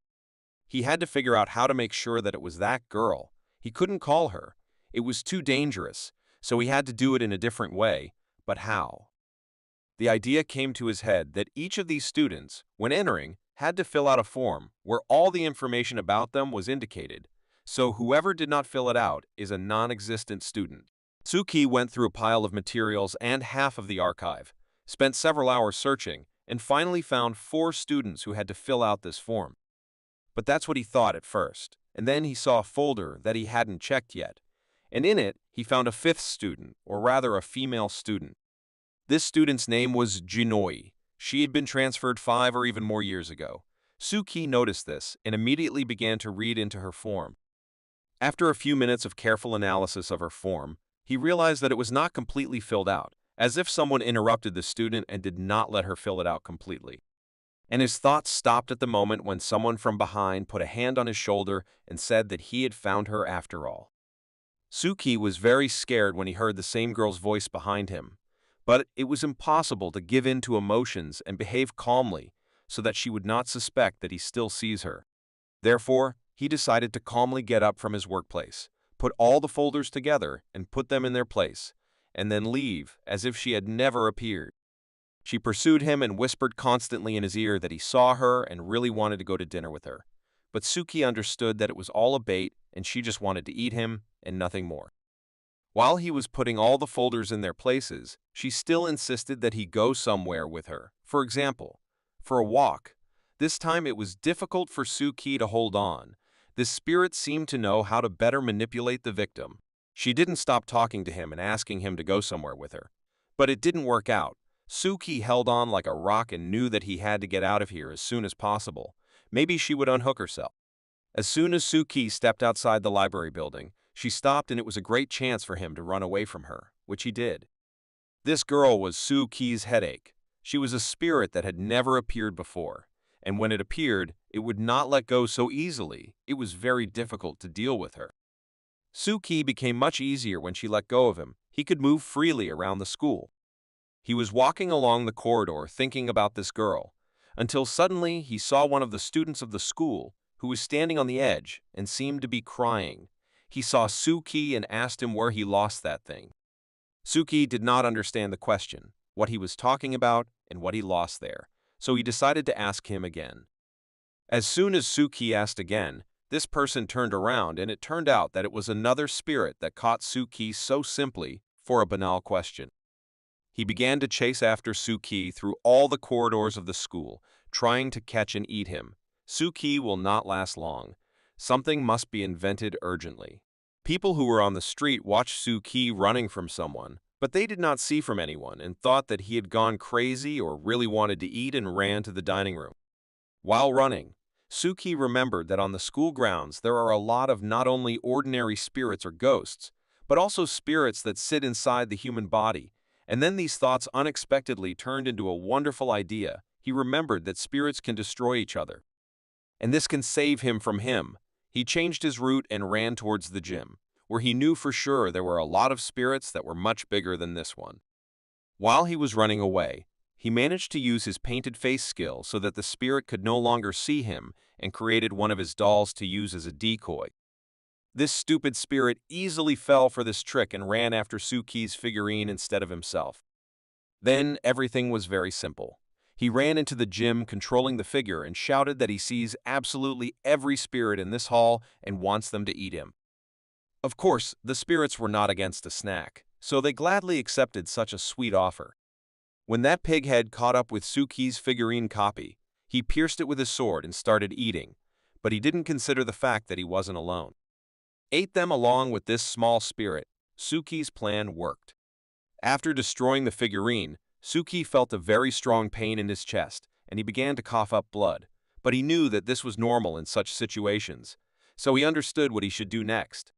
He had to figure out how to make sure that it was that girl. He couldn't call her. It was too dangerous, so he had to do it in a different way. But how? The idea came to his head that each of these students, when entering, had to fill out a form where all the information about them was indicated, so whoever did not fill it out is a non-existent student. Suki went through a pile of materials and half of the archive, spent several hours searching, and finally found 4 students who had to fill out this form. But that's what he thought at first, and then he saw a folder that he hadn't checked yet, and in it he found a 5th student, or rather a female student. This student's name was Jinoi. She had been transferred 5 or even more years ago. Suki noticed this and immediately began to read into her form. After a few minutes of careful analysis of her form, he realized that it was not completely filled out, as if someone interrupted the student and did not let her fill it out completely. And his thoughts stopped at the moment when someone from behind put a hand on his shoulder and said that he had found her after all. Suki was very scared when he heard the same girl's voice behind him, but it was impossible to give in to emotions and behave calmly so that she would not suspect that he still sees her. Therefore, he decided to calmly get up from his workplace, put all the folders together and put them in their place, and then leave as if she had never appeared. She pursued him and whispered constantly in his ear that he saw her and really wanted to go to dinner with her. But Suki understood that it was all a bait and she just wanted to eat him and nothing more. While he was putting all the folders in their places, she still insisted that he go somewhere with her, for example, for a walk. This time it was difficult for Suki to hold on. This spirit seemed to know how to better manipulate the victim. She didn't stop talking to him and asking him to go somewhere with her. But it didn't work out. Suki held on like a rock and knew that he had to get out of here as soon as possible. Maybe she would unhook herself. As soon as Suki stepped outside the library building, she stopped and it was a great chance for him to run away from her, which he did. This girl was Suki's headache. She was a spirit that had never appeared before, and when it appeared, it would not let go so easily. It was very difficult to deal with her. Suki became much easier when she let go of him. He could move freely around the school. He was walking along the corridor thinking about this girl, until suddenly he saw one of the students of the school who was standing on the edge and seemed to be crying. He saw Suki and asked him where he lost that thing. Suki did not understand the question, what he was talking about and what he lost there, so he decided to ask him again. As soon as Suki asked again, this person turned around and it turned out that it was another spirit that caught Suki so simply for a banal question. He began to chase after Suki through all the corridors of the school, trying to catch and eat him. Suki will not last long. Something must be invented urgently. People who were on the street watched Suki running from someone, but they did not see from anyone and thought that he had gone crazy or really wanted to eat and ran to the dining room. While running, Suki remembered that on the school grounds there are a lot of not only ordinary spirits or ghosts, but also spirits that sit inside the human body. And then these thoughts unexpectedly turned into a wonderful idea. He remembered that spirits can destroy each other, and this can save him from him. He changed his route and ran towards the gym, where he knew for sure there were a lot of spirits that were much bigger than this one. While he was running away, he managed to use his painted face skill so that the spirit could no longer see him and created one of his dolls to use as a decoy. This stupid spirit easily fell for this trick and ran after Suki's figurine instead of himself. Then everything was very simple. He ran into the gym controlling the figure and shouted that he sees absolutely every spirit in this hall and wants them to eat him. Of course, the spirits were not against a snack, so they gladly accepted such a sweet offer. When that pig head caught up with Suki's figurine copy, he pierced it with his sword and started eating, but he didn't consider the fact that he wasn't alone. Ate them along with this small spirit. Suki's plan worked. After destroying the figurine, Suki felt a very strong pain in his chest, and he began to cough up blood. But he knew that this was normal in such situations, so he understood what he should do next.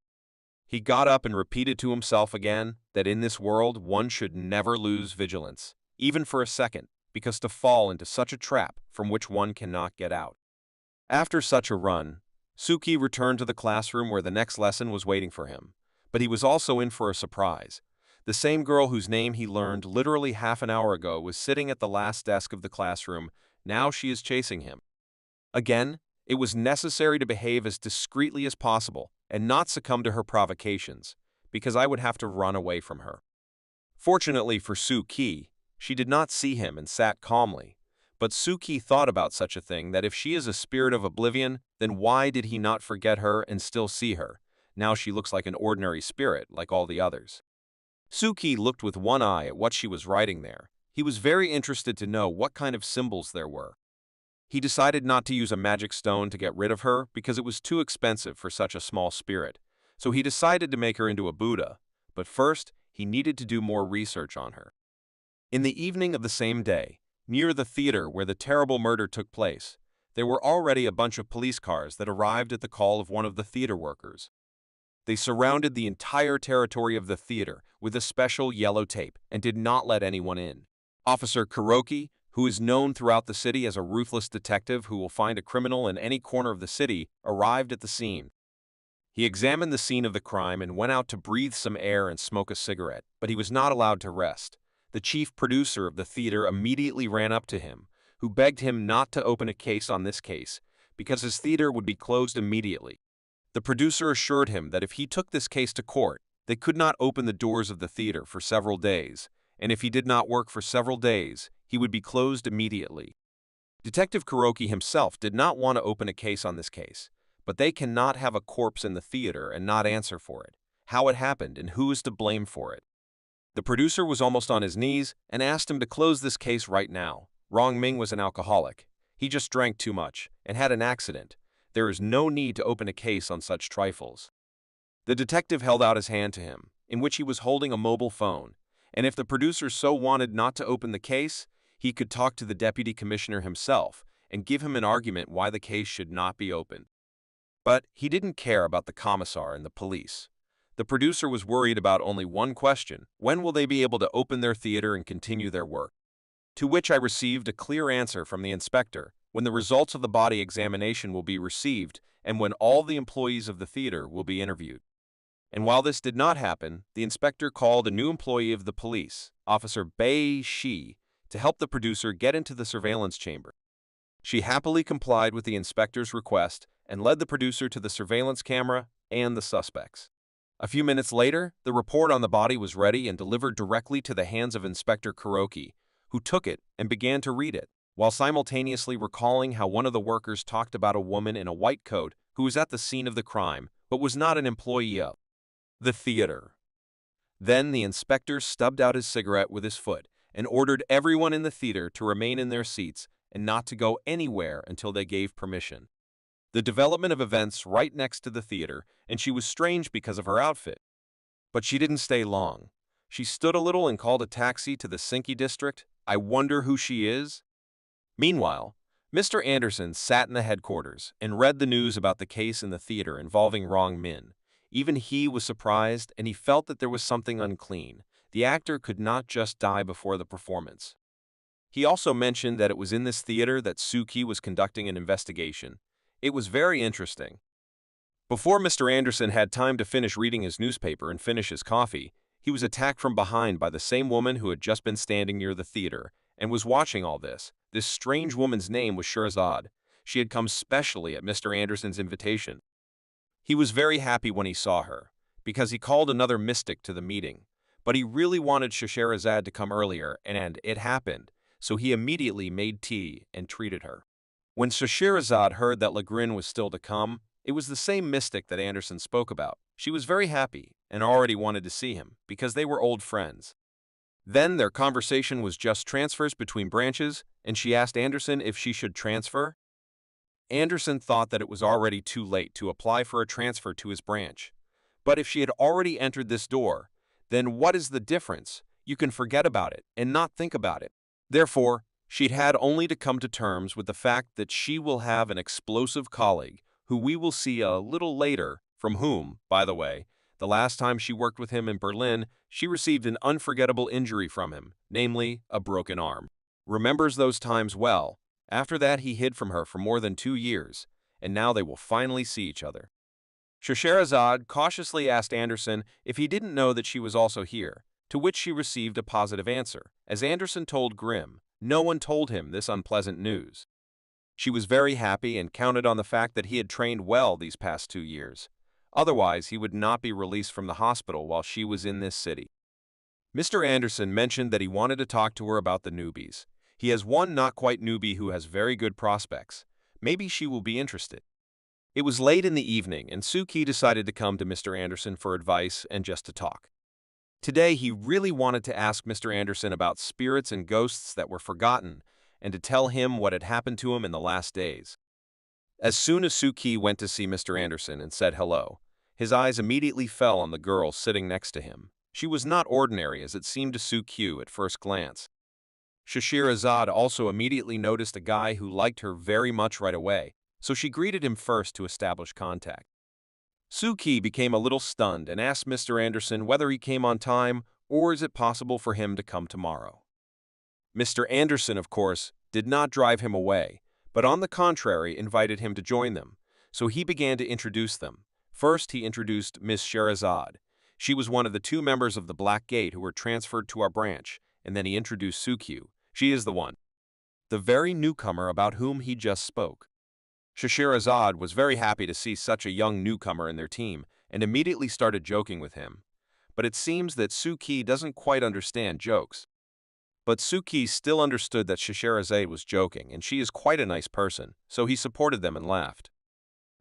He got up and repeated to himself again that in this world one should never lose vigilance, even for a second, because to fall into such a trap from which one cannot get out. After such a run, Suki returned to the classroom where the next lesson was waiting for him, but he was also in for a surprise. The same girl whose name he learned literally half an hour ago was sitting at the last desk of the classroom. Now she is chasing him. Again, it was necessary to behave as discreetly as possible and not succumb to her provocations, because I would have to run away from her. Fortunately for Suki, she did not see him and sat calmly. But Suki thought about such a thing, that if she is a spirit of oblivion, then why did he not forget her and still see her? Now she looks like an ordinary spirit, like all the others. Suki looked with one eye at what she was writing there. He was very interested to know what kind of symbols there were. He decided not to use a magic stone to get rid of her because it was too expensive for such a small spirit. So he decided to make her into a Buddha, but first he needed to do more research on her. In the evening of the same day, near the theater where the terrible murder took place, there were already a bunch of police cars that arrived at the call of one of the theater workers. They surrounded the entire territory of the theater with a special yellow tape and did not let anyone in. Officer Kuroki, who is known throughout the city as a ruthless detective who will find a criminal in any corner of the city, arrived at the scene. He examined the scene of the crime and went out to breathe some air and smoke a cigarette, but he was not allowed to rest. The chief producer of the theater immediately ran up to him, who begged him not to open a case on this case, because his theater would be closed immediately. The producer assured him that if he took this case to court, they could not open the doors of the theater for several days, and if he did not work for several days, he would be closed immediately. Detective Kuroki himself did not want to open a case on this case, but they cannot have a corpse in the theater and not answer for it, how it happened and who is to blame for it. The producer was almost on his knees and asked him to close this case right now. Rong Ming was an alcoholic. He just drank too much and had an accident. There is no need to open a case on such trifles. The detective held out his hand to him, in which he was holding a mobile phone, and if the producer so wanted not to open the case, he could talk to the deputy commissioner himself and give him an argument why the case should not be opened. But he didn't care about the commissar and the police. The producer was worried about only one question: when will they be able to open their theater and continue their work? To which I received a clear answer from the inspector: when the results of the body examination will be received and when all the employees of the theater will be interviewed. And while this did not happen, the inspector called a new employee of the police, Officer Bei Shi, to help the producer get into the surveillance chamber. She happily complied with the inspector's request and led the producer to the surveillance camera and the suspects. A few minutes later, the report on the body was ready and delivered directly to the hands of Inspector Kuroki, who took it and began to read it, while simultaneously recalling how one of the workers talked about a woman in a white coat who was at the scene of the crime but was not an employee of the theater. Then the inspector stubbed out his cigarette with his foot and ordered everyone in the theater to remain in their seats and not to go anywhere until they gave permission. The development of events right next to the theater, and she was strange because of her outfit. But she didn't stay long. She stood a little and called a taxi to the Sinki district. I wonder who she is? Meanwhile, Mr. Anderson sat in the headquarters and read the news about the case in the theater involving Rong Min. Even he was surprised, and he felt that there was something unclean. The actor could not just die before the performance. He also mentioned that it was in this theater that Suki was conducting an investigation. It was very interesting. Before Mr. Anderson had time to finish reading his newspaper and finish his coffee, he was attacked from behind by the same woman who had just been standing near the theater and was watching all this. This strange woman's name was Sherazade. She had come specially at Mr. Anderson's invitation. He was very happy when he saw her, because he called another mystic to the meeting, but he really wanted Sherazade to come earlier, and it happened, so he immediately made tea and treated her. When Sherazade heard that Legrand was still to come, it was the same mystic that Anderson spoke about. She was very happy and already wanted to see him, because they were old friends. Then their conversation was just transfers between branches, and she asked Anderson if she should transfer. Anderson thought that it was already too late to apply for a transfer to his branch. But if she had already entered this door, then what is the difference? You can forget about it and not think about it. Therefore, she'd had only to come to terms with the fact that she will have an explosive colleague who we will see a little later, from whom, by the way, The last time she worked with him in Berlin, she received an unforgettable injury from him, namely, a broken arm. Remembers those times well. After that, he hid from her for more than 2 years, and now they will finally see each other. Scheherazade cautiously asked Anderson if he didn't know that she was also here, to which she received a positive answer. As Anderson told Grimm, no one told him this unpleasant news. She was very happy and counted on the fact that he had trained well these past 2 years. Otherwise, he would not be released from the hospital while she was in this city. Mr. Anderson mentioned that he wanted to talk to her about the newbies. He has one not quite newbie who has very good prospects. Maybe she will be interested. It was late in the evening, and Suki decided to come to Mr. Anderson for advice and just to talk. Today, he really wanted to ask Mr. Anderson about spirits and ghosts that were forgotten, and to tell him what had happened to him in the last days. As soon as Suki went to see Mr. Anderson and said hello, his eyes immediately fell on the girl sitting next to him. She was not ordinary as it seemed to Suki at first glance. Scheherazade also immediately noticed a guy who liked her very much right away, so she greeted him first to establish contact. Suki became a little stunned and asked Mr. Anderson whether he came on time or is it possible for him to come tomorrow. Mr. Anderson, of course, did not drive him away, but on the contrary invited him to join them, so he began to introduce them. First, he introduced Miss Scheherazade. She was one of the 2 members of the Black Gate who were transferred to our branch, and then he introduced Suki. She is the one, the very newcomer about whom he just spoke. Scheherazade was very happy to see such a young newcomer in their team and immediately started joking with him. But it seems that Suki doesn't quite understand jokes. But Suki still understood that Scheherazade was joking, and she is quite a nice person, so he supported them and laughed.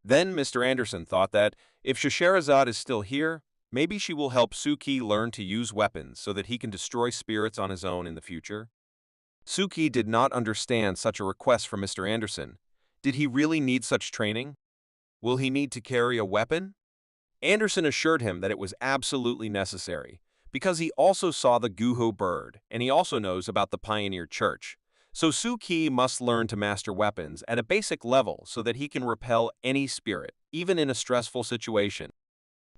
Then Mr. Anderson thought that, if Scheherazade is still here, maybe she will help Suki learn to use weapons so that he can destroy spirits on his own in the future. Suki did not understand such a request from Mr. Anderson. Did he really need such training? Will he need to carry a weapon? Anderson assured him that it was absolutely necessary, because he also saw the Guho bird, and he also knows about the Pioneer Church. So Suki must learn to master weapons at a basic level so that he can repel any spirit, even in a stressful situation.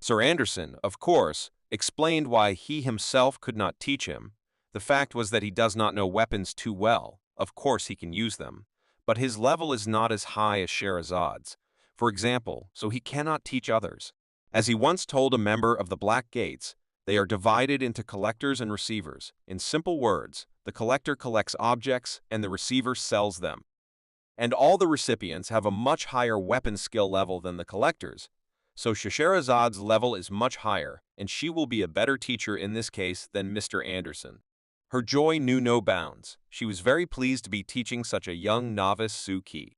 Sir Anderson, of course, explained why he himself could not teach him. The fact was that he does not know weapons too well. Of course he can use them, but his level is not as high as Sheherazade's, for example, so he cannot teach others. As he once told a member of the Black Gates, they are divided into collectors and receivers. In simple words, the collector collects objects and the receiver sells them. And all the recipients have a much higher weapon skill level than the collectors, so Sheherazade's level is much higher, and she will be a better teacher in this case than Mr. Anderson. Her joy knew no bounds. She was very pleased to be teaching such a young novice Suki.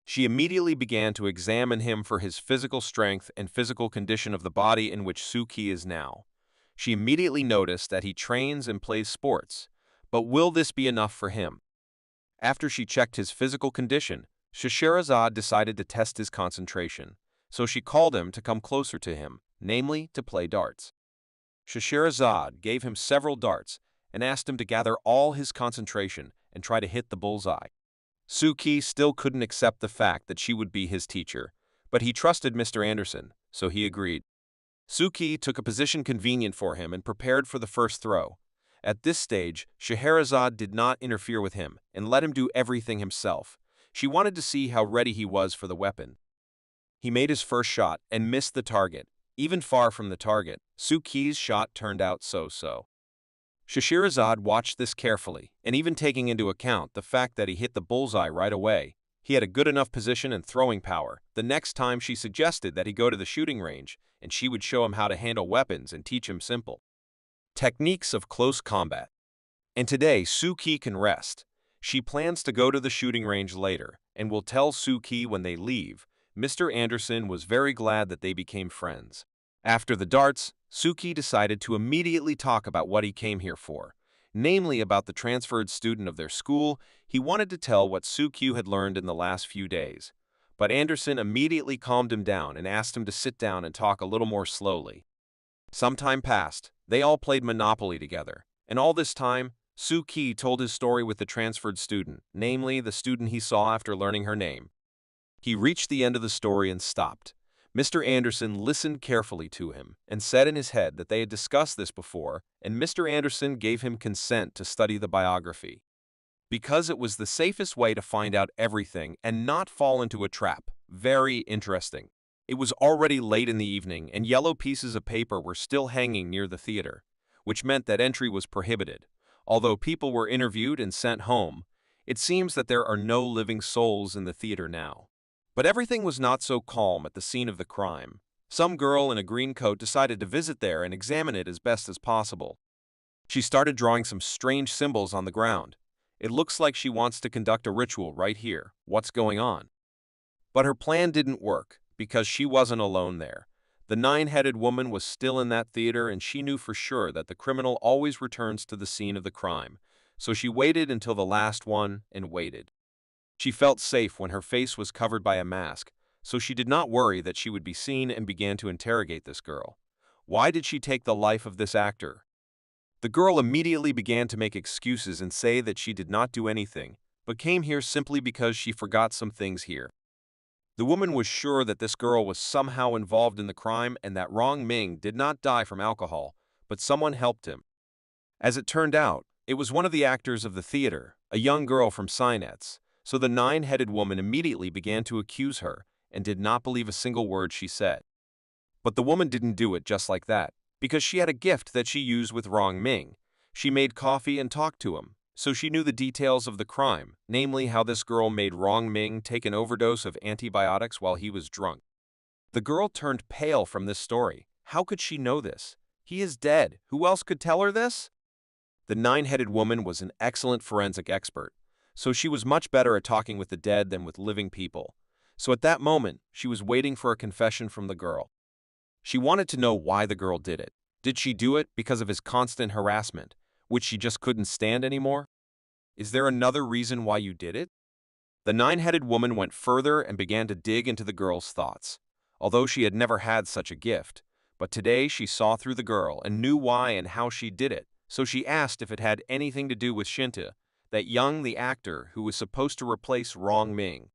She immediately began to examine him for his physical strength and physical condition of the body in which Suki is now. She immediately noticed that he trains and plays sports, but will this be enough for him? After she checked his physical condition, Scheherazade decided to test his concentration, so she called him to come closer to him, namely to play darts. Scheherazade gave him several darts and asked him to gather all his concentration and try to hit the bullseye. Suki still couldn't accept the fact that she would be his teacher, but he trusted Mr. Anderson, so he agreed. Suki took a position convenient for him and prepared for the first throw. At this stage, Scheherazade did not interfere with him and let him do everything himself. She wanted to see how ready he was for the weapon. He made his first shot and missed the target. Even far from the target, Suki's shot turned out so-so. Scheherazade watched this carefully, and even taking into account the fact that he hit the bullseye right away, he had a good enough position and throwing power. The next time she suggested that he go to the shooting range, and she would show him how to handle weapons and teach him simple techniques of close combat. And today, Suki can rest. She plans to go to the shooting range later, and will tell Suki when they leave. Mr. Anderson was very glad that they became friends. After the darts, Suki decided to immediately talk about what he came here for, namely about the transferred student of their school. He wanted to tell what Suki had learned in the last few days. But Anderson immediately calmed him down and asked him to sit down and talk a little more slowly. Some time passed. They all played Monopoly together, and all this time, Suki told his story with the transferred student, namely the student he saw after learning her name. He reached the end of the story and stopped. Mr. Anderson listened carefully to him and said in his head that they had discussed this before, and Mr. Anderson gave him consent to study the biography, because it was the safest way to find out everything and not fall into a trap. Very interesting. It was already late in the evening, and yellow pieces of paper were still hanging near the theater, which meant that entry was prohibited. Although people were interviewed and sent home, it seems that there are no living souls in the theater now. But everything was not so calm at the scene of the crime. Some girl in a green coat decided to visit there and examine it as best as possible. She started drawing some strange symbols on the ground. It looks like she wants to conduct a ritual right here. What's going on? But her plan didn't work, because she wasn't alone there. The nine-headed woman was still in that theater, and she knew for sure that the criminal always returns to the scene of the crime. So she waited until the last one and waited. She felt safe when her face was covered by a mask, so she did not worry that she would be seen and began to interrogate this girl. Why did she take the life of this actor? The girl immediately began to make excuses and say that she did not do anything, but came here simply because she forgot some things here. The woman was sure that this girl was somehow involved in the crime and that Rong Ming did not die from alcohol, but someone helped him. As it turned out, it was one of the actors of the theater, a young girl from Sinets, so the nine-headed woman immediately began to accuse her and did not believe a single word she said. But the woman didn't do it just like that, because she had a gift that she used with Rong Ming. She made coffee and talked to him, so she knew the details of the crime, namely how this girl made Rong Ming take an overdose of antibiotics while he was drunk. The girl turned pale from this story. How could she know this? He is dead. Who else could tell her this? The nine-headed woman was an excellent forensic expert, so she was much better at talking with the dead than with living people. So at that moment, she was waiting for a confession from the girl. She wanted to know why the girl did it. Did she do it because of his constant harassment, which she just couldn't stand anymore? Is there another reason why you did it? The nine-headed woman went further and began to dig into the girl's thoughts, although she had never had such a gift. But today she saw through the girl and knew why and how she did it, so she asked if it had anything to do with Shinta, that young the actor who was supposed to replace Rong Ming.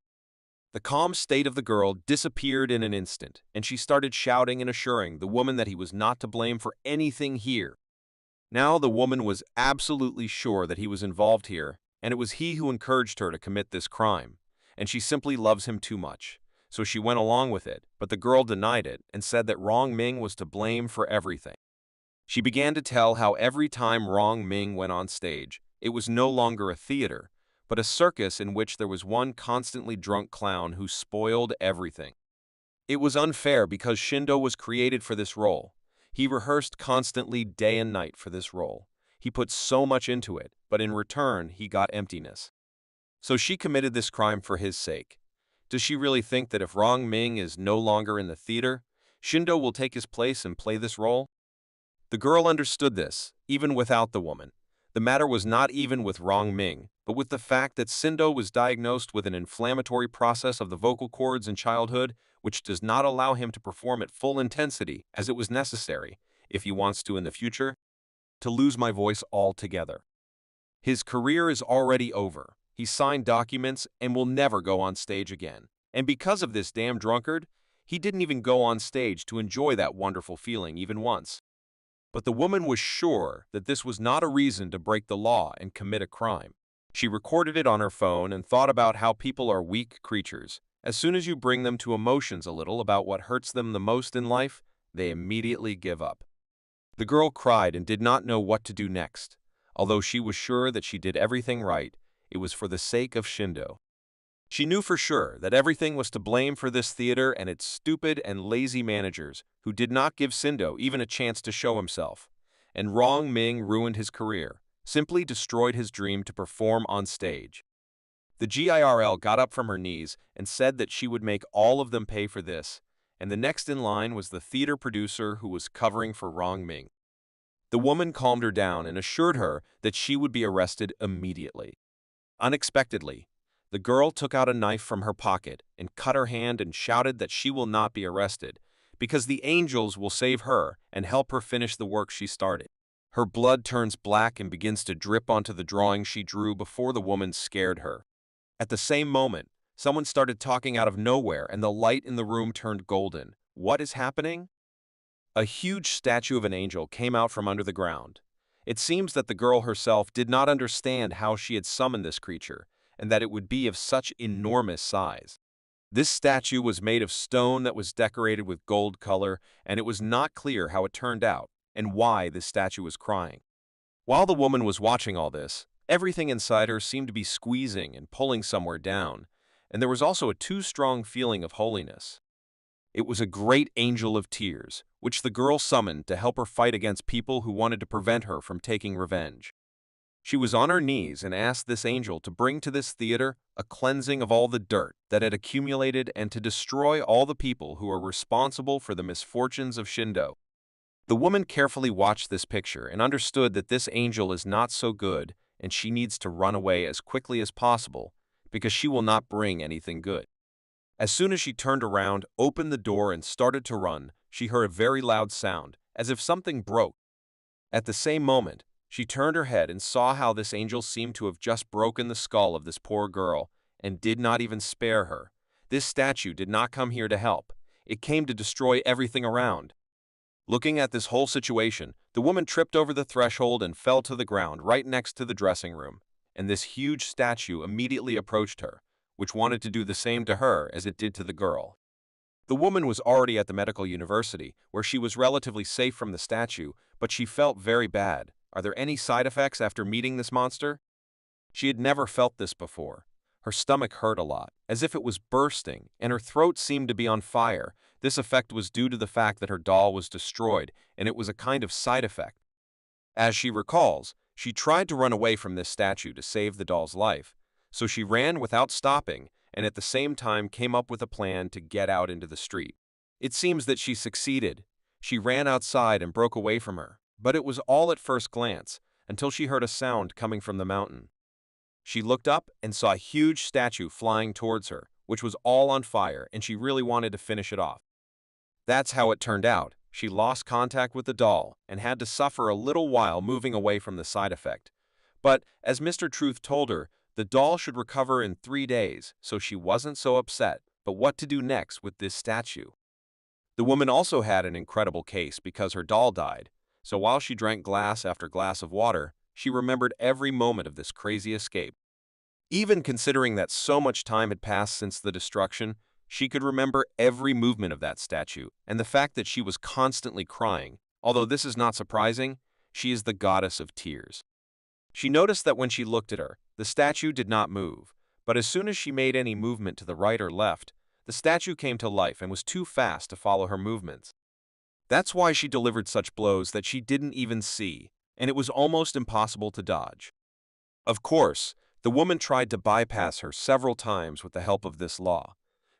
The calm state of the girl disappeared in an instant, and she started shouting and assuring the woman that he was not to blame for anything here. Now the woman was absolutely sure that he was involved here, and it was he who encouraged her to commit this crime, and she simply loves him too much. So she went along with it, but the girl denied it and said that Rong Ming was to blame for everything. She began to tell how every time Rong Ming went on stage, it was no longer a theater, but a circus in which there was one constantly drunk clown who spoiled everything. It was unfair because Shindo was created for this role. He rehearsed constantly day and night for this role. He put so much into it, but in return, he got emptiness. So she committed this crime for his sake. Does she really think that if Rong Ming is no longer in the theater, Shindo will take his place and play this role? The girl understood this, even without the woman. The matter was not even with Rong Ming, but with the fact that Shindo was diagnosed with an inflammatory process of the vocal cords in childhood, which does not allow him to perform at full intensity as it was necessary, if he wants to in the future, to lose my voice altogether. His career is already over. He signed documents and will never go on stage again. And because of this damn drunkard, he didn't even go on stage to enjoy that wonderful feeling even once. But the woman was sure that this was not a reason to break the law and commit a crime. She recorded it on her phone and thought about how people are weak creatures. As soon as you bring them to emotions a little about what hurts them the most in life, they immediately give up. The girl cried and did not know what to do next. Although she was sure that she did everything right, it was for the sake of Shindo. She knew for sure that everything was to blame for this theater and its stupid and lazy managers who did not give Shindo even a chance to show himself. And Rong Ming ruined his career, simply destroyed his dream to perform on stage. The GIRL got up from her knees and said that she would make all of them pay for this, and the next in line was the theater producer who was covering for Rong Ming. The woman calmed her down and assured her that she would be arrested immediately. Unexpectedly, the girl took out a knife from her pocket and cut her hand and shouted that she will not be arrested because the angels will save her and help her finish the work she started. Her blood turns black and begins to drip onto the drawing she drew before the woman scared her. At the same moment, someone started talking out of nowhere and the light in the room turned golden, What is happening? A huge statue of an angel came out from under the ground. It seems that the girl herself did not understand how she had summoned this creature, and that it would be of such enormous size. This statue was made of stone that was decorated with gold color, and it was not clear how it turned out, and why this statue was crying. While the woman was watching all this, everything inside her seemed to be squeezing and pulling somewhere down, and there was also a too strong feeling of holiness. It was a great angel of tears, which the girl summoned to help her fight against people who wanted to prevent her from taking revenge. She was on her knees and asked this angel to bring to this theater a cleansing of all the dirt that had accumulated and to destroy all the people who are responsible for the misfortunes of Shindo. The woman carefully watched this picture and understood that this angel is not so good and she needs to run away as quickly as possible because she will not bring anything good. As soon as she turned around, opened the door, and started to run, she heard a very loud sound, as if something broke. At the same moment, she turned her head and saw how this angel seemed to have just broken the skull of this poor girl and did not even spare her. This statue did not come here to help. It came to destroy everything around. Looking at this whole situation, the woman tripped over the threshold and fell to the ground right next to the dressing room, and this huge statue immediately approached her, which wanted to do the same to her as it did to the girl. The woman was already at the medical university, where she was relatively safe from the statue, but she felt very bad. Are there any side effects after meeting this monster? She had never felt this before. Her stomach hurt a lot, as if it was bursting, and her throat seemed to be on fire. This effect was due to the fact that her doll was destroyed, and it was a kind of side effect. As she recalls, she tried to run away from this statue to save the doll's life, so she ran without stopping and at the same time came up with a plan to get out into the street. It seems that she succeeded. She ran outside and broke away from her, but it was all at first glance, until she heard a sound coming from the mountain. She looked up and saw a huge statue flying towards her, which was all on fire, and she really wanted to finish it off. That's how it turned out. She lost contact with the doll and had to suffer a little while moving away from the side effect. But, as Mr. Truth told her, the doll should recover in 3 days, so she wasn't so upset. But what to do next with this statue? The woman also had an incredible case because her doll died, so while she drank glass after glass of water, she remembered every moment of this crazy escape. Even considering that so much time had passed since the destruction, she could remember every movement of that statue and the fact that she was constantly crying. Although this is not surprising, she is the goddess of tears. She noticed that when she looked at her, the statue did not move, but as soon as she made any movement to the right or left, the statue came to life and was too fast to follow her movements. That's why she delivered such blows that she didn't even see, and it was almost impossible to dodge. Of course, the woman tried to bypass her several times with the help of this law,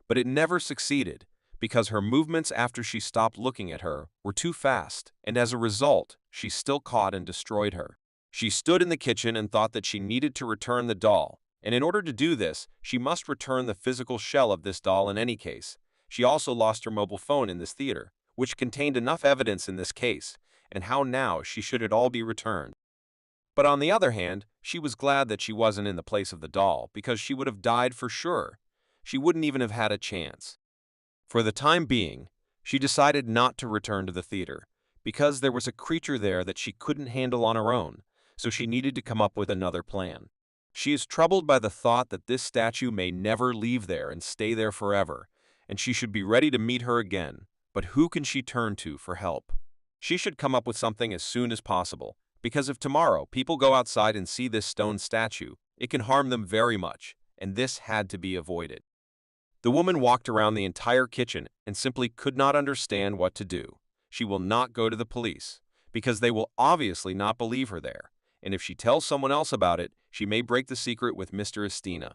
but it never succeeded because her movements after she stopped looking at her were too fast, and as a result, she still caught and destroyed her. She stood in the kitchen and thought that she needed to return the doll, and in order to do this, she must return the physical shell of this doll in any case. She also lost her mobile phone in this theater, which contained enough evidence in this case, and how now should it all be returned. But on the other hand, she was glad that she wasn't in the place of the doll, because she would have died for sure. She wouldn't even have had a chance. For the time being, she decided not to return to the theater, because there was a creature there that she couldn't handle on her own, so she needed to come up with another plan. She is troubled by the thought that this statue may never leave there and stay there forever, and she should be ready to meet her again. But who can she turn to for help? She should come up with something as soon as possible, because if tomorrow people go outside and see this stone statue, it can harm them very much, and this had to be avoided. The woman walked around the entire kitchen and simply could not understand what to do. She will not go to the police, because they will obviously not believe her there, and if she tells someone else about it, she may break the secret with Mr. Estina.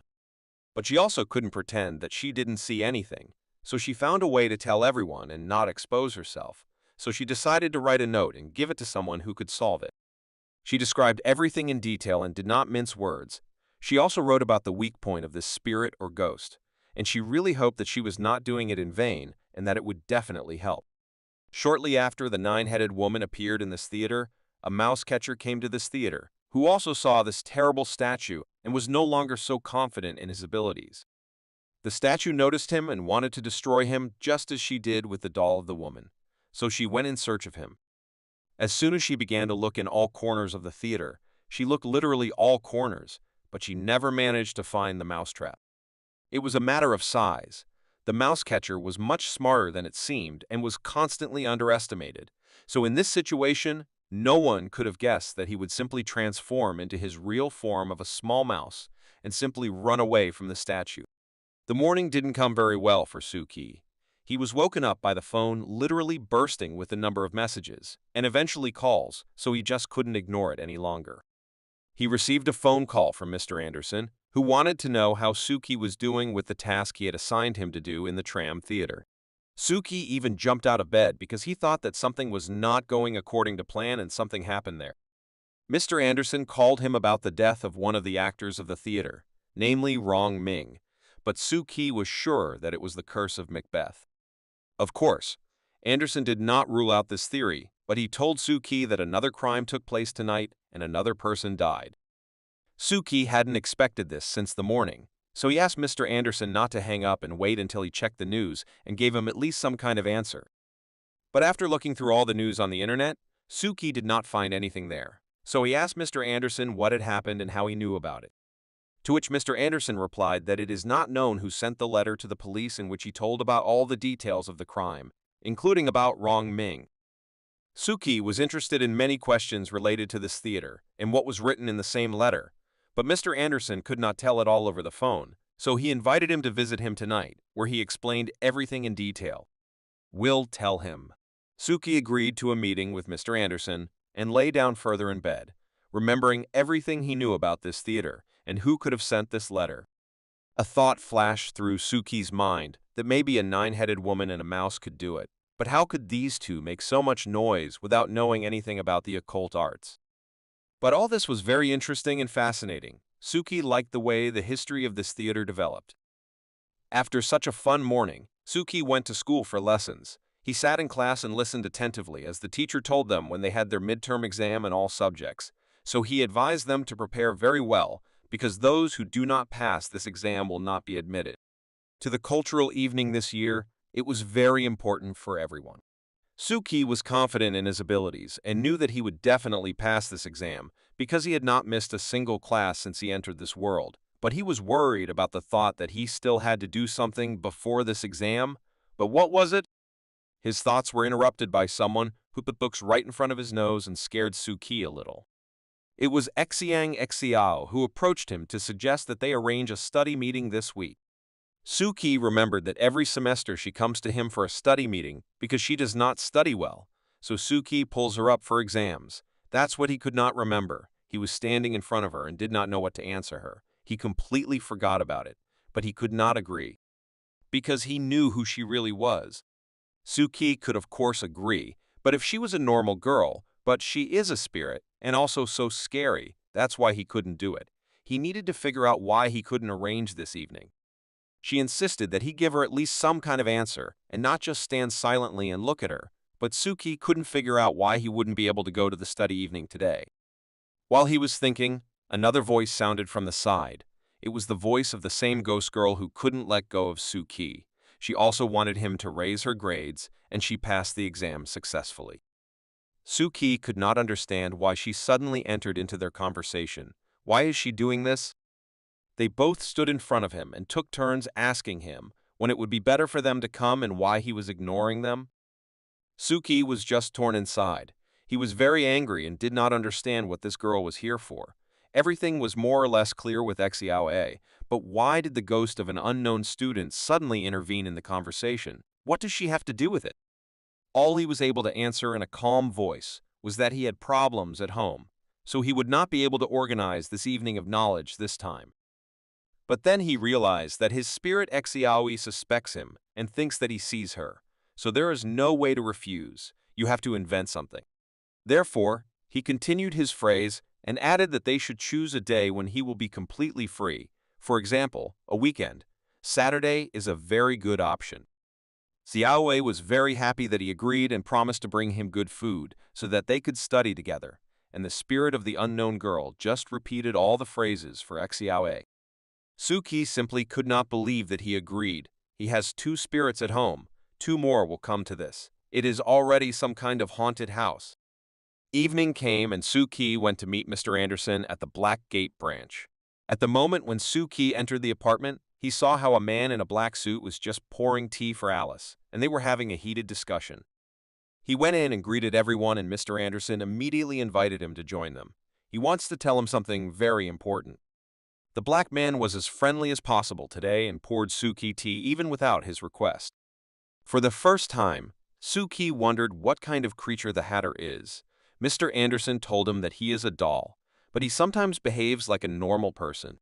But she also couldn't pretend that she didn't see anything, so she found a way to tell everyone and not expose herself, so she decided to write a note and give it to someone who could solve it. She described everything in detail and did not mince words. She also wrote about the weak point of this spirit or ghost, and she really hoped that she was not doing it in vain and that it would definitely help. Shortly after the 9-headed woman appeared in this theater, a mouse catcher came to this theater, who also saw this terrible statue and was no longer so confident in his abilities. The statue noticed him and wanted to destroy him just as she did with the doll of the woman, so she went in search of him. As soon as she began to look in all corners of the theater, she looked literally all corners, but she never managed to find the mousetrap. It was a matter of size. The mouse catcher was much smarter than it seemed and was constantly underestimated, so in this situation, no one could have guessed that he would simply transform into his real form of a small mouse and simply run away from the statue. The morning didn't come very well for Suki. He was woken up by the phone literally bursting with the number of messages, and eventually calls, so he just couldn't ignore it any longer. He received a phone call from Mr. Anderson, who wanted to know how Suki was doing with the task he had assigned him to do in the tram theater. Suki even jumped out of bed because he thought that something was not going according to plan and something happened there. Mr. Anderson called him about the death of one of the actors of the theater, namely Rong Ming, but Suki was sure that it was the curse of Macbeth. Of course, Anderson did not rule out this theory, but he told Suki that another crime took place tonight and another person died. Suki hadn't expected this since the morning, so he asked Mr. Anderson not to hang up and wait until he checked the news and gave him at least some kind of answer. But after looking through all the news on the internet, Suki did not find anything there, so he asked Mr. Anderson what had happened and how he knew about it. To which Mr. Anderson replied that it is not known who sent the letter to the police in which he told about all the details of the crime, including about Rong Ming. Suki was interested in many questions related to this theater and what was written in the same letter, but Mr. Anderson could not tell it all over the phone, so he invited him to visit him tonight, where he explained everything in detail. "We'll tell him." Suki agreed to a meeting with Mr. Anderson and lay down further in bed, remembering everything he knew about this theater and who could have sent this letter. A thought flashed through Suki's mind that maybe a nine-headed woman and a mouse could do it, but how could these two make so much noise without knowing anything about the occult arts? But all this was very interesting and fascinating. Suki liked the way the history of this theater developed. After such a fun morning, Suki went to school for lessons. He sat in class and listened attentively as the teacher told them when they had their midterm exam in all subjects, so he advised them to prepare very well because those who do not pass this exam will not be admitted. To the cultural evening this year, it was very important for everyone. Suki was confident in his abilities and knew that he would definitely pass this exam because he had not missed a single class since he entered this world, but he was worried about the thought that he still had to do something before this exam. But what was it? His thoughts were interrupted by someone who put books right in front of his nose and scared Suki a little. It was Xiao who approached him to suggest that they arrange a study meeting this week. Suki remembered that every semester she comes to him for a study meeting because she does not study well, so Suki pulls her up for exams. That's what he could not remember. He was standing in front of her and did not know what to answer her. He completely forgot about it, but he could not agree, because he knew who she really was. Suki could of course agree, but if she was a normal girl, but she is a spirit, and also so scary, that's why he couldn't do it. He needed to figure out why he couldn't arrange this evening. She insisted that he give her at least some kind of answer and not just stand silently and look at her, but Suki couldn't figure out why he wouldn't be able to go to the study evening today. While he was thinking, another voice sounded from the side. It was the voice of the same ghost girl who couldn't let go of Suki. She also wanted him to raise her grades, and she passed the exam successfully. Suki could not understand why she suddenly entered into their conversation. Why is she doing this? They both stood in front of him and took turns asking him when it would be better for them to come and why he was ignoring them. Suki was just torn inside. He was very angry and did not understand what this girl was here for. Everything was more or less clear with Xiao, but why did the ghost of an unknown student suddenly intervene in the conversation? What does she have to do with it? All he was able to answer in a calm voice was that he had problems at home, so he would not be able to organize this evening of knowledge this time. But then he realized that his spirit Xiao suspects him and thinks that he sees her, so there is no way to refuse. You have to invent something. Therefore, he continued his phrase and added that they should choose a day when he will be completely free. For example, a weekend. Saturday is a very good option. Xiaowei was very happy that he agreed and promised to bring him good food so that they could study together, and the spirit of the unknown girl just repeated all the phrases for Xiaowei. Suki simply could not believe that he agreed. He has 2 spirits at home. 2 more will come to this. It is already some kind of haunted house. Evening came and Suki went to meet Mr. Anderson at the Black Gate branch. At the moment when Suki entered the apartment, he saw how a man in a black suit was just pouring tea for Alice, and they were having a heated discussion. He went in and greeted everyone, and Mr. Anderson immediately invited him to join them. He wants to tell him something very important. The black man was as friendly as possible today and poured Suki tea even without his request. For the first time, Suki wondered what kind of creature the Hatter is. Mr. Anderson told him that he is a doll, but he sometimes behaves like a normal person.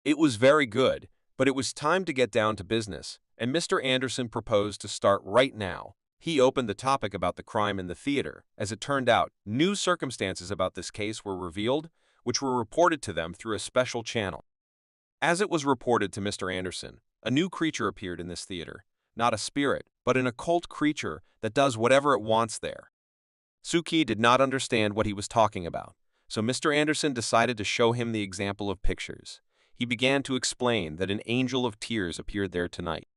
It was very good, but it was time to get down to business, and Mr. Anderson proposed to start right now. He opened the topic about the crime in the theater. As it turned out, new circumstances about this case were revealed, which were reported to them through a special channel. As it was reported to Mr. Anderson, a new creature appeared in this theater. Not a spirit, but an occult creature that does whatever it wants there. Suki did not understand what he was talking about, so Mr. Anderson decided to show him the example of pictures. He began to explain that an angel of tears appeared there tonight.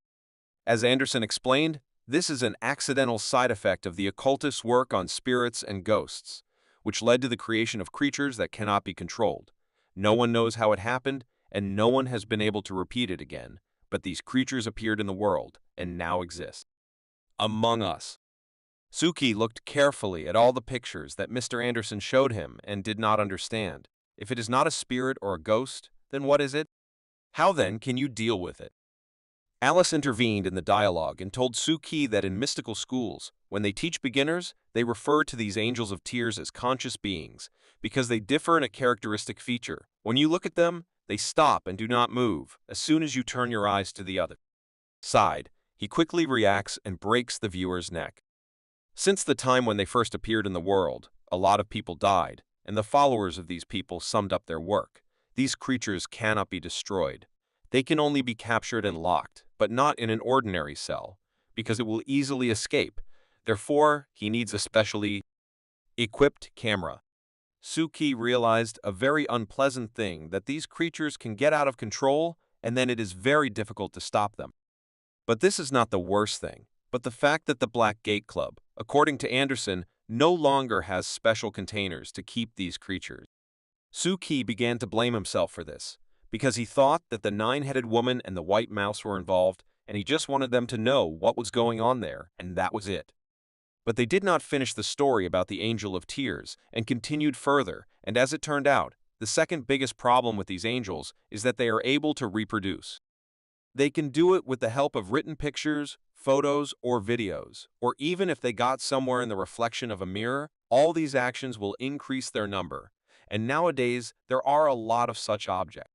As Anderson explained, this is an accidental side effect of the occultist's work on spirits and ghosts, which led to the creation of creatures that cannot be controlled. No one knows how it happened, and no one has been able to repeat it again, but these creatures appeared in the world and now exist among us. Suki looked carefully at all the pictures that Mr. Anderson showed him and did not understand. If it is not a spirit or a ghost, then what is it? How then can you deal with it? Alice intervened in the dialogue and told Suki that in mystical schools, when they teach beginners, they refer to these angels of tears as conscious beings, because they differ in a characteristic feature. When you look at them, they stop and do not move as soon as you turn your eyes to the other side. He quickly reacts and breaks the viewer's neck. Since the time when they first appeared in the world, a lot of people died, and the followers of these people summed up their work. These creatures cannot be destroyed. They can only be captured and locked, but not in an ordinary cell, because it will easily escape. Therefore, he needs a specially equipped camera. Suki realized a very unpleasant thing, that these creatures can get out of control, and then it is very difficult to stop them. But this is not the worst thing, but the fact that the Black Gate Club, according to Anderson, no longer has special containers to keep these creatures. Suki began to blame himself for this, because he thought that the 9-headed woman and the white mouse were involved, and he just wanted them to know what was going on there, and that was it. But they did not finish the story about the Angel of Tears, and continued further, and as it turned out, the second biggest problem with these angels is that they are able to reproduce. They can do it with the help of written pictures, photos, or videos, or even if they got somewhere in the reflection of a mirror. All these actions will increase their number, and nowadays there are a lot of such objects.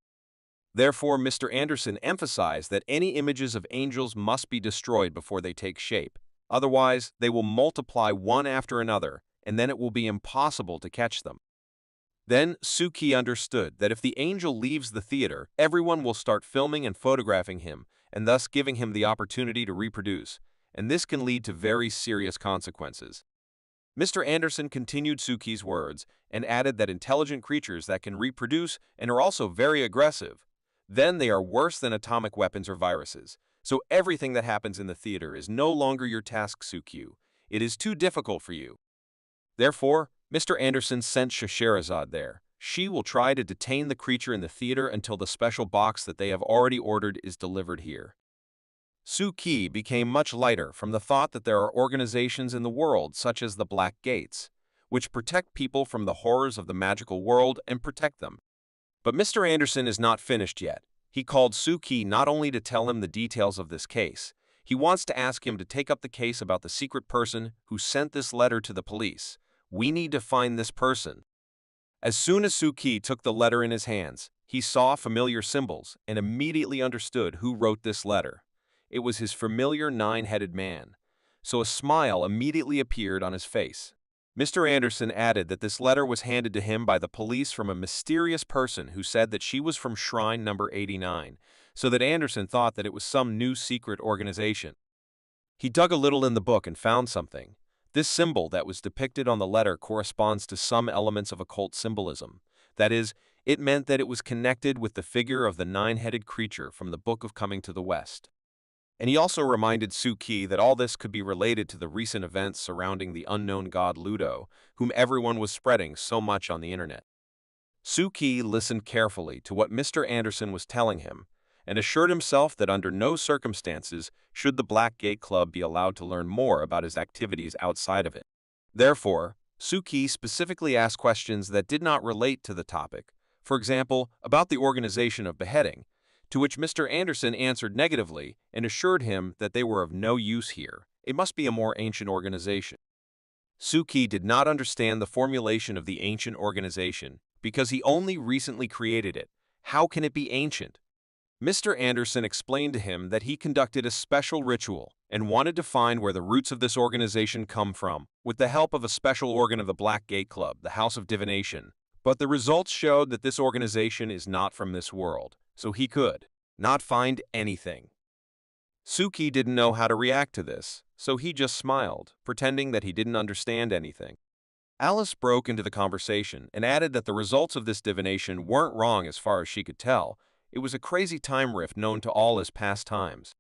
Therefore, Mr. Anderson emphasized that any images of angels must be destroyed before they take shape. Otherwise, they will multiply one after another, and then it will be impossible to catch them. Then Suki understood that if the angel leaves the theater, everyone will start filming and photographing him, and thus giving him the opportunity to reproduce, and this can lead to very serious consequences. Mr. Anderson continued Suki's words and added that intelligent creatures that can reproduce and are also very aggressive, then they are worse than atomic weapons or viruses. So everything that happens in the theater is no longer your task, Suki. It is too difficult for you. Therefore, Mr. Anderson sent Scheherazade there. She will try to detain the creature in the theater until the special box that they have already ordered is delivered here. Suki became much lighter from the thought that there are organizations in the world such as the Black Gates, which protect people from the horrors of the magical world and protect them. But Mr. Anderson is not finished yet. He called Suki not only to tell him the details of this case, he wants to ask him to take up the case about the secret person who sent this letter to the police. We need to find this person. As soon as Suki took the letter in his hands, he saw familiar symbols and immediately understood who wrote this letter. It was his familiar 9-headed man. So a smile immediately appeared on his face. Mr. Anderson added that this letter was handed to him by the police from a mysterious person who said that she was from Shrine number 89, so that Anderson thought that it was some new secret organization. He dug a little in the book and found something. This symbol that was depicted on the letter corresponds to some elements of occult symbolism. That is, It meant that it was connected with the figure of the nine-headed creature from the Book of Coming to the West. And he also reminded Suki that all this could be related to the recent events surrounding the unknown god Ludo, whom everyone was spreading so much on the internet. Suki listened carefully to what Mr. Anderson was telling him and assured himself that under no circumstances should the Black Gate Club be allowed to learn more about his activities outside of it. Therefore, Suki specifically asked questions that did not relate to the topic, for example, about the organization of beheading, to which Mr. Anderson answered negatively and assured him that they were of no use here. It must be a more ancient organization. Suki did not understand the formulation of the ancient organization because he only recently created it. How can it be ancient? Mr. Anderson explained to him that he conducted a special ritual and wanted to find where the roots of this organization come from, with the help of a special organ of the Black Gate Club, the House of Divination. But the results showed that this organization is not from this world, so he could not find anything. Suki didn't know how to react to this, so he just smiled, pretending that he didn't understand anything. Alice broke into the conversation and added that the results of this divination weren't wrong as far as she could tell. It was a crazy time rift known to all as past times.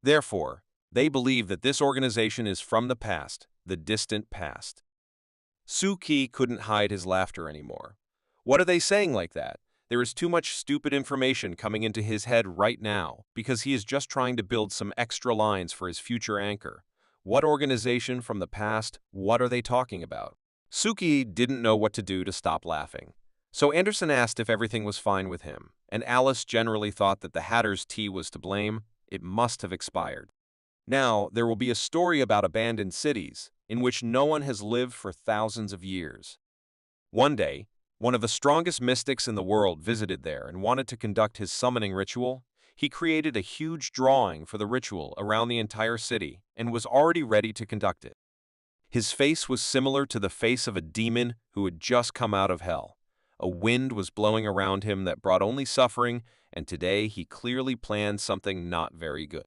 Therefore, they believe that this organization is from the past, the distant past. Suki couldn't hide his laughter anymore. What are they saying like that? There is too much stupid information coming into his head right now because he is just trying to build some extra lines for his future anchor. What organization from the past? What are they talking about? Suki didn't know what to do to stop laughing. So Anderson asked if everything was fine with him, and Alice generally thought that the Hatter's tea was to blame. It must have expired. Now, there will be a story about abandoned cities, in which no one has lived for thousands of years. One day, one of the strongest mystics in the world visited there and wanted to conduct his summoning ritual. He created a huge drawing for the ritual around the entire city and was already ready to conduct it. His face was similar to the face of a demon who had just come out of hell. A wind was blowing around him that brought only suffering, and today he clearly planned something not very good.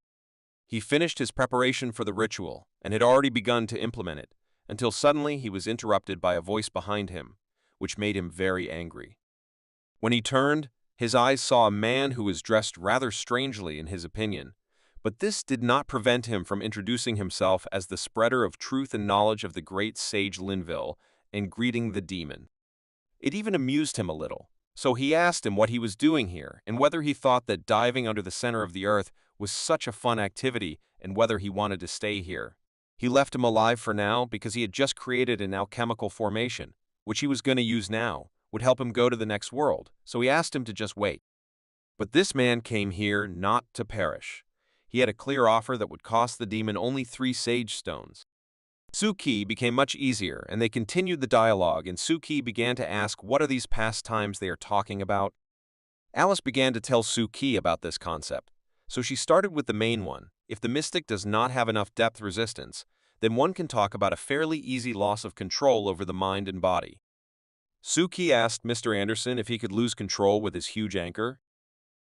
He finished his preparation for the ritual and had already begun to implement it, until suddenly he was interrupted by a voice behind him, which made him very angry. When he turned, his eyes saw a man who was dressed rather strangely in his opinion, but this did not prevent him from introducing himself as the spreader of truth and knowledge of the great sage Linville and greeting the demon. It even amused him a little, so he asked him what he was doing here and whether he thought that diving under the center of the earth was such a fun activity and whether he wanted to stay here. He left him alive for now because he had just created an alchemical formation, which he was going to use now, would help him go to the next world, so he asked him to just wait. But this man came here not to perish. He had a clear offer that would cost the demon only 3 sage stones. Suki became much easier, and they continued the dialogue, and Suki began to ask what are these pastimes they are talking about. Alice began to tell Suki about this concept, so she started with the main one. If the mystic does not have enough depth resistance, then one can talk about a fairly easy loss of control over the mind and body. Suki asked Mr. Anderson if he could lose control with his huge anchor,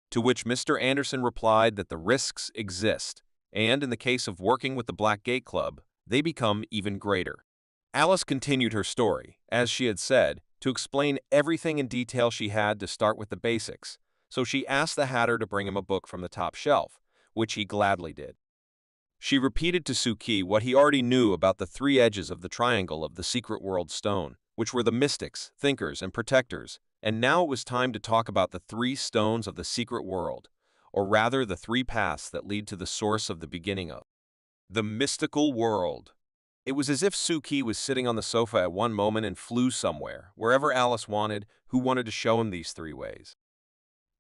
to which Mr. Anderson replied that the risks exist, and in the case of working with the Black Gate Club, they become even greater. Alice continued her story, as she had said, to explain everything in detail. She had to start with the basics, so she asked the Hatter to bring him a book from the top shelf, which he gladly did. She repeated to Suki what he already knew about the 3 edges of the triangle of the secret world stone, which were the mystics, thinkers, and protectors, and now it was time to talk about the 3 stones of the secret world, or rather the 3 paths that lead to the source of the beginning of the mystical world. It was as if Suki was sitting on the sofa at one moment and flew somewhere, wherever Alice wanted, who wanted to show him these 3 ways.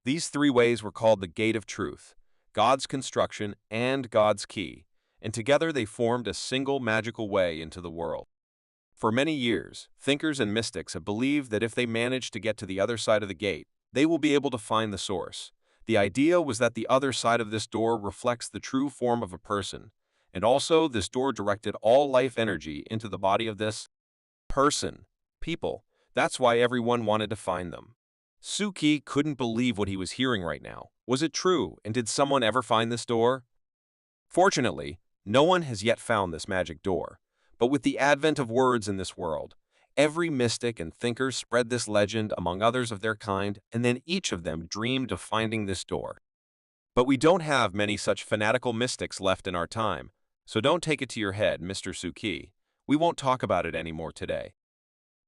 These 3 ways were called the Gate of Truth, God's construction, and God's key, and together they formed a single magical way into the world. For many years, thinkers and mystics have believed that if they manage to get to the other side of the gate, they will be able to find the source. The idea was that the other side of this door reflects the true form of a person, and also this door directed all life energy into the body of this person, people. That's why everyone wanted to find them. Suki couldn't believe what he was hearing right now. Was it true, and did someone ever find this door? Fortunately, no one has yet found this magic door. But with the advent of words in this world, Every mystic and thinker spread this legend among others of their kind, and then each of them dreamed of finding this door. But we don't have many such fanatical mystics left in our time, so don't take it to your head, Mr. Suki. We won't talk about it anymore today.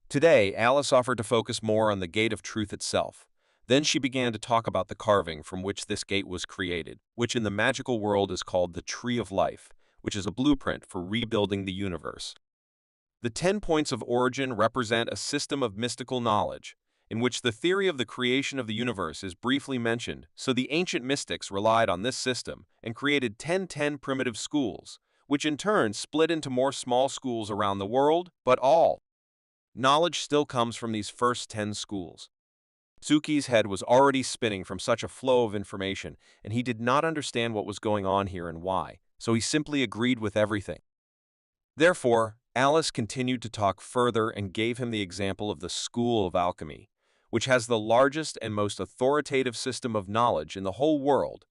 Today, Alice offered to focus more on the Gate of Truth itself. Then she began to talk about the carving from which this gate was created, which in the magical world is called the Tree of Life, which is a blueprint for rebuilding the universe. The 10 points of origin represent a system of mystical knowledge, in which the theory of the creation of the universe is briefly mentioned, so the ancient mystics relied on this system and created 10 primitive schools, which in turn split into more small schools around the world, but all knowledge still comes from these first 10 schools. Suki's head was already spinning from such a flow of information, and he did not understand what was going on here and why, so he simply agreed with everything. Therefore, Alice continued to talk further and gave him the example of the School of Alchemy, which has the largest and most authoritative system of knowledge in the whole world,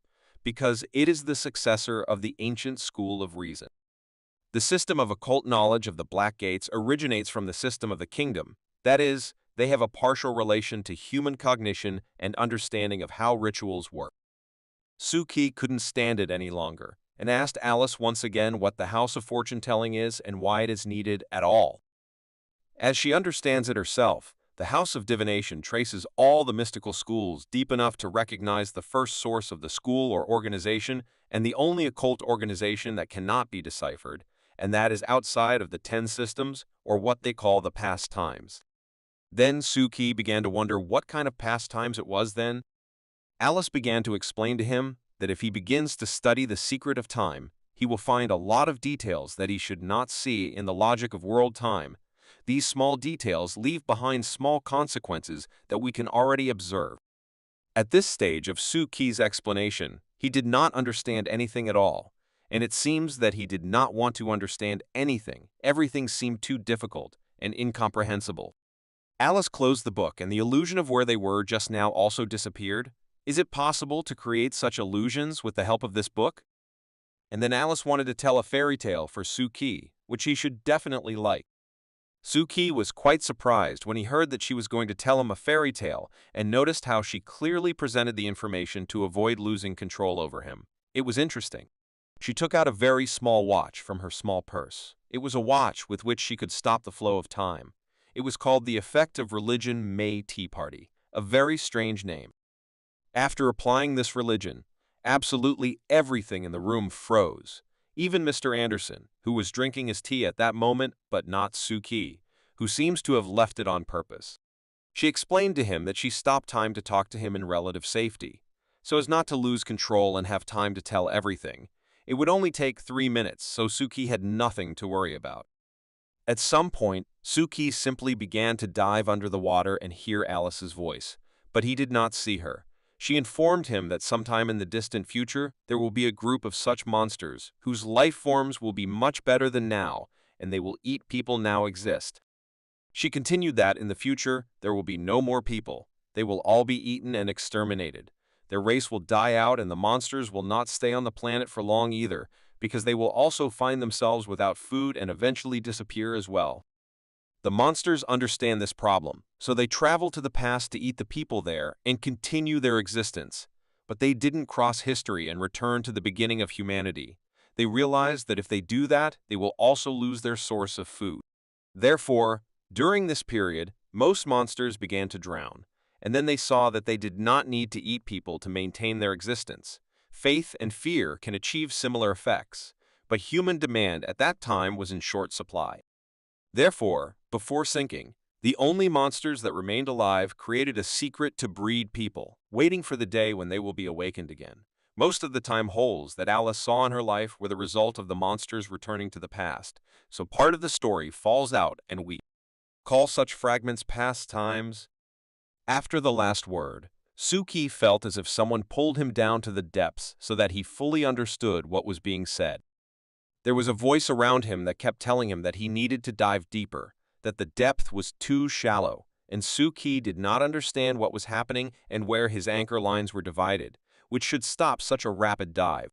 because it is the successor of the ancient School of Reason. The system of occult knowledge of the Black Gates originates from the system of the kingdom, that is, they have a partial relation to human cognition and understanding of how rituals work. Suki couldn't stand it any longer, and asked Alice once again what the House of Fortune-Telling is and why it is needed at all. As she understands it herself, the House of Divination traces all the mystical schools deep enough to recognize the first source of the school or organization and the only occult organization that cannot be deciphered, and that is outside of the 10 systems, or what they call the pastimes. Then Suki began to wonder what kind of pastimes it was then. Alice began to explain to him that if he begins to study the secret of time, he will find a lot of details that he should not see in the logic of world time. These small details leave behind small consequences that we can already observe. At this stage of Suki's explanation, he did not understand anything at all, and it seems that he did not want to understand anything. Everything seemed too difficult and incomprehensible. Alice closed the book, and the illusion of where they were just now also disappeared. Is it possible to create such illusions with the help of this book? And then Alice wanted to tell a fairy tale for Suki, which he should definitely like. Suki was quite surprised when he heard that she was going to tell him a fairy tale and noticed how she clearly presented the information to avoid losing control over him. It was interesting. She took out a very small watch from her small purse. It was a watch with which she could stop the flow of time. It was called the Effect of Religion May Tea Party, a very strange name. After applying this religion, absolutely everything in the room froze. Even Mr. Anderson, who was drinking his tea at that moment, but not Suki, who seems to have left it on purpose. She explained to him that she stopped time to talk to him in relative safety, so as not to lose control and have time to tell everything. It would only take 3 minutes, so Suki had nothing to worry about. At some point, Suki simply began to dive under the water and hear Alice's voice, but he did not see her. She informed him that sometime in the distant future, there will be a group of such monsters whose life forms will be much better than now, and they will eat people now exist. She continued that in the future, there will be no more people. They will all be eaten and exterminated. Their race will die out, and the monsters will not stay on the planet for long either, because they will also find themselves without food and eventually disappear as well. The monsters understand this problem, so they travel to the past to eat the people there and continue their existence. But they didn't cross history and return to the beginning of humanity. They realized that if they do that, they will also lose their source of food. Therefore, during this period, most monsters began to drown, and then they saw that they did not need to eat people to maintain their existence. Faith and fear can achieve similar effects, but human demand at that time was in short supply. Therefore, before sinking, the only monsters that remained alive created a secret to breed people, waiting for the day when they will be awakened again. Most of the time holes that Alice saw in her life were the result of the monsters returning to the past, so part of the story falls out and we call such fragments past times. After the last word, Suki felt as if someone pulled him down to the depths so that he fully understood what was being said. There was a voice around him that kept telling him that he needed to dive deeper, that the depth was too shallow, and Suki did not understand what was happening and where his anchor lines were divided, which should stop such a rapid dive.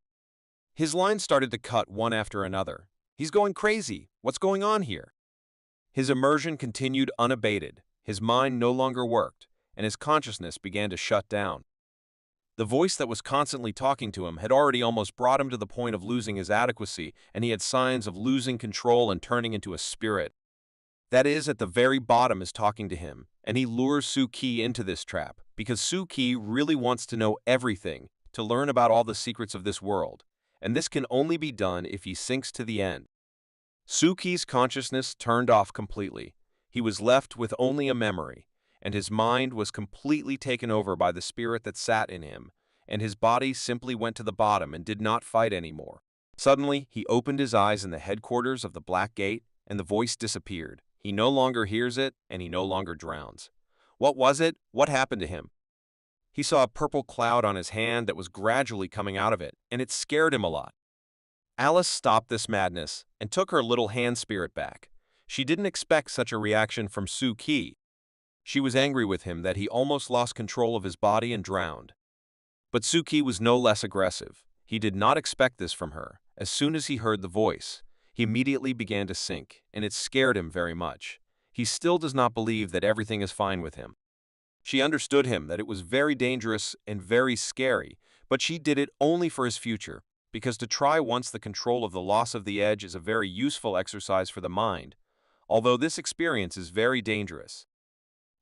His lines started to cut one after another. He's going crazy. What's going on here? His immersion continued unabated, his mind no longer worked, and his consciousness began to shut down. The voice that was constantly talking to him had already almost brought him to the point of losing his adequacy, and he had signs of losing control and turning into a spirit. That is, at the very bottom is talking to him, and he lures Suki into this trap, because Suki really wants to know everything, to learn about all the secrets of this world, and this can only be done if he sinks to the end. Suki's consciousness turned off completely. He was left with only a memory, and his mind was completely taken over by the spirit that sat in him, and his body simply went to the bottom and did not fight anymore. Suddenly, he opened his eyes in the headquarters of the Black Gate, and the voice disappeared. He no longer hears it, and he no longer drowns. What was it? What happened to him? He saw a purple cloud on his hand that was gradually coming out of it, and it scared him a lot. Alice stopped this madness and took her little hand spirit back. She didn't expect such a reaction from Suki. She was angry with him that he almost lost control of his body and drowned. But Suki was no less aggressive. He did not expect this from her. As soon as he heard the voice, he immediately began to sink, and it scared him very much. He still does not believe that everything is fine with him. She understood him that it was very dangerous and very scary, but she did it only for his future, because to try once the control of the loss of the edge is a very useful exercise for the mind, although this experience is very dangerous.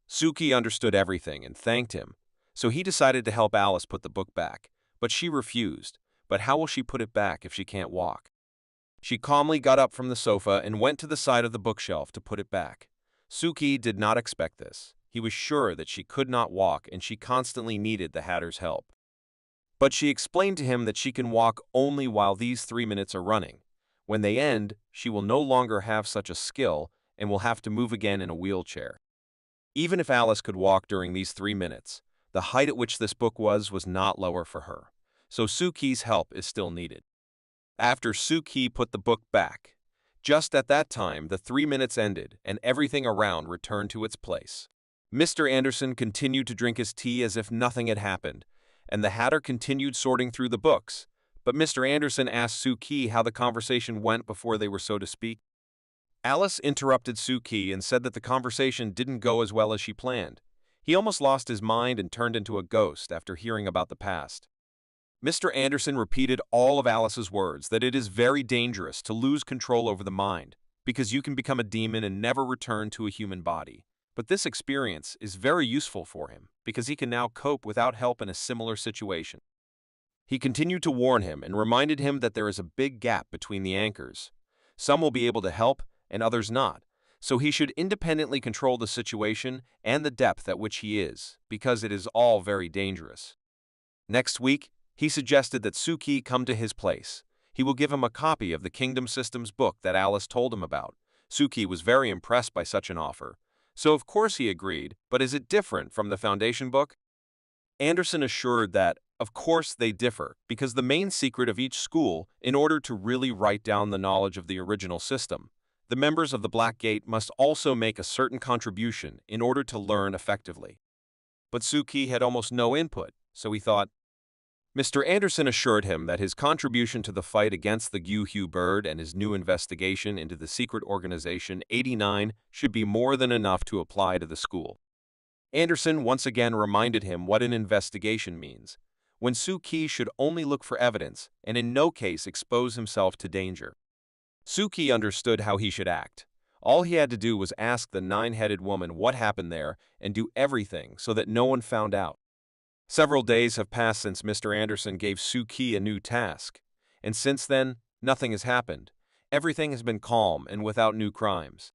Suki understood everything and thanked him, so he decided to help Alice put the book back, but she refused. But how will she put it back if she can't walk? She calmly got up from the sofa and went to the side of the bookshelf to put it back. Suki did not expect this. He was sure that she could not walk and she constantly needed the Hatter's help. But she explained to him that she can walk only while these 3 minutes are running. When they end, she will no longer have such a skill and will have to move again in a wheelchair. Even if Alice could walk during these 3 minutes, the height at which this book was not lower for her, so Suki's help is still needed. After Suki put the book back, just at that time the 3 minutes ended and everything around returned to its place. Mr. Anderson continued to drink his tea as if nothing had happened, and the Hatter continued sorting through the books, but Mr. Anderson asked Suki how the conversation went before they were so to speak. Alice interrupted Suki and said that the conversation didn't go as well as she planned. He almost lost his mind and turned into a ghost after hearing about the past. Mr. Anderson repeated all of Alice's words that it is very dangerous to lose control over the mind, because you can become a demon and never return to a human body. But this experience is very useful for him, because he can now cope without help in a similar situation. He continued to warn him and reminded him that there is a big gap between the anchors. Some will be able to help, and others not, so he should independently control the situation and the depth at which he is, because it is all very dangerous. Next week, he suggested that Suki come to his place. He will give him a copy of the Kingdom Systems book that Alice told him about. Suki was very impressed by such an offer, so of course he agreed, but is it different from the Foundation book? Anderson assured that, of course they differ, because the main secret of each school, in order to really write down the knowledge of the original system, the members of the Black Gate must also make a certain contribution in order to learn effectively. But Suki had almost no input, so he thought. Mr. Anderson assured him that his contribution to the fight against the Gyuhu bird and his new investigation into the secret organization 89 should be more than enough to apply to the school. Anderson once again reminded him what an investigation means, when Suki should only look for evidence and in no case expose himself to danger. Suki understood how he should act. All he had to do was ask the nine-headed woman what happened there and do everything so that no one found out. Several days have passed since Mr. Anderson gave Suki a new task, and since then, nothing has happened. Everything has been calm and without new crimes.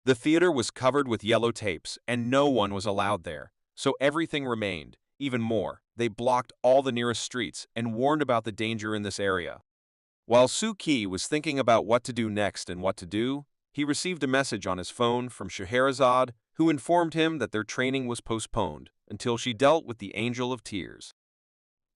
The theater was covered with yellow tapes, and no one was allowed there, so everything remained. Even more, they blocked all the nearest streets and warned about the danger in this area. While Suki was thinking about what to do next and what to do, he received a message on his phone from Scheherazade, who informed him that their training was postponed until she dealt with the Angel of Tears.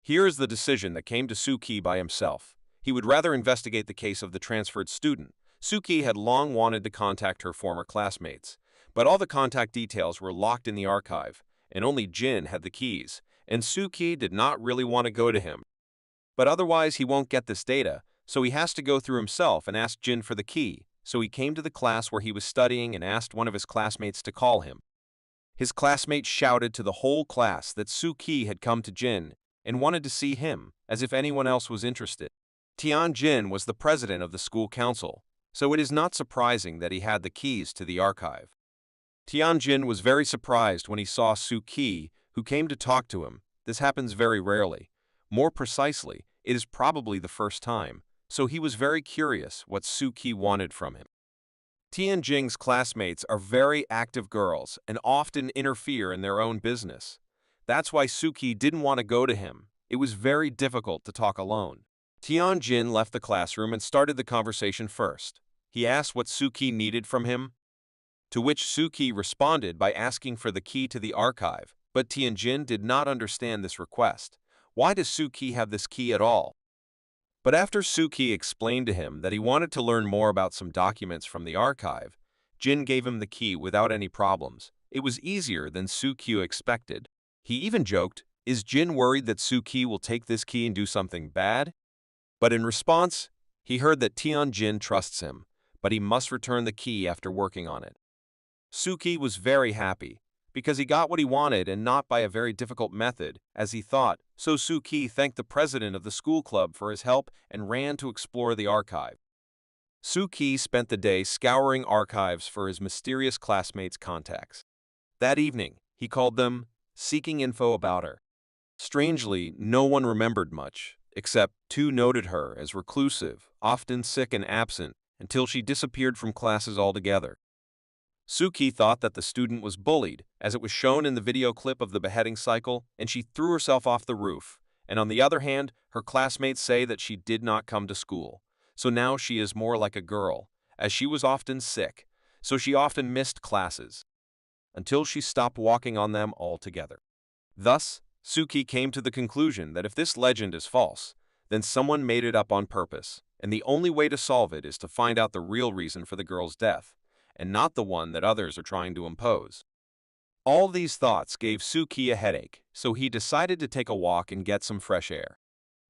Here is the decision that came to Suki by himself. He would rather investigate the case of the transferred student. Suki had long wanted to contact her former classmates, but all the contact details were locked in the archive, and only Jin had the keys, and Suki did not really want to go to him. But otherwise he won't get this data, so he has to go through himself and ask Jin for the key, so he came to the class where he was studying and asked one of his classmates to call him. His classmate shouted to the whole class that Suki had come to Jin and wanted to see him, as if anyone else was interested. Jin was the president of the school council, so it is not surprising that he had the keys to the archive. Jin was very surprised when he saw Suki, who came to talk to him. This happens very rarely. More precisely, it is probably the first time, so he was very curious what Suki wanted from him. Tianjing's classmates are very active girls and often interfere in their own business. That's why Suki didn't want to go to him. It was very difficult to talk alone. Tianjin left the classroom and started the conversation first. He asked what Suki needed from him, to which Suki responded by asking for the key to the archive, but Tianjin did not understand this request. Why does Suki have this key at all? But after Suki explained to him that he wanted to learn more about some documents from the archive, Jin gave him the key without any problems. It was easier than Suki expected. He even joked, "Is Jin worried that Suki will take this key and do something bad?" But in response, he heard that Tianjin trusts him, but he must return the key after working on it. Suki was very happy, because he got what he wanted and not by a very difficult method, as he thought, so Suki thanked the president of the school club for his help and ran to explore the archive. Suki spent the day scouring archives for his mysterious classmates' contacts. That evening, he called them, seeking info about her. Strangely, no one remembered much, except two noted her as reclusive, often sick and absent, until she disappeared from classes altogether. Suki thought that the student was bullied, as it was shown in the video clip of the beheading cycle, and she threw herself off the roof. And on the other hand, her classmates say that she did not come to school. So now she is more like a girl, as she was often sick, so she often missed classes, until she stopped walking on them altogether. Thus, Suki came to the conclusion that if this legend is false, then someone made it up on purpose, and the only way to solve it is to find out the real reason for the girl's death, and not the one that others are trying to impose. All these thoughts gave Suki a headache, so he decided to take a walk and get some fresh air.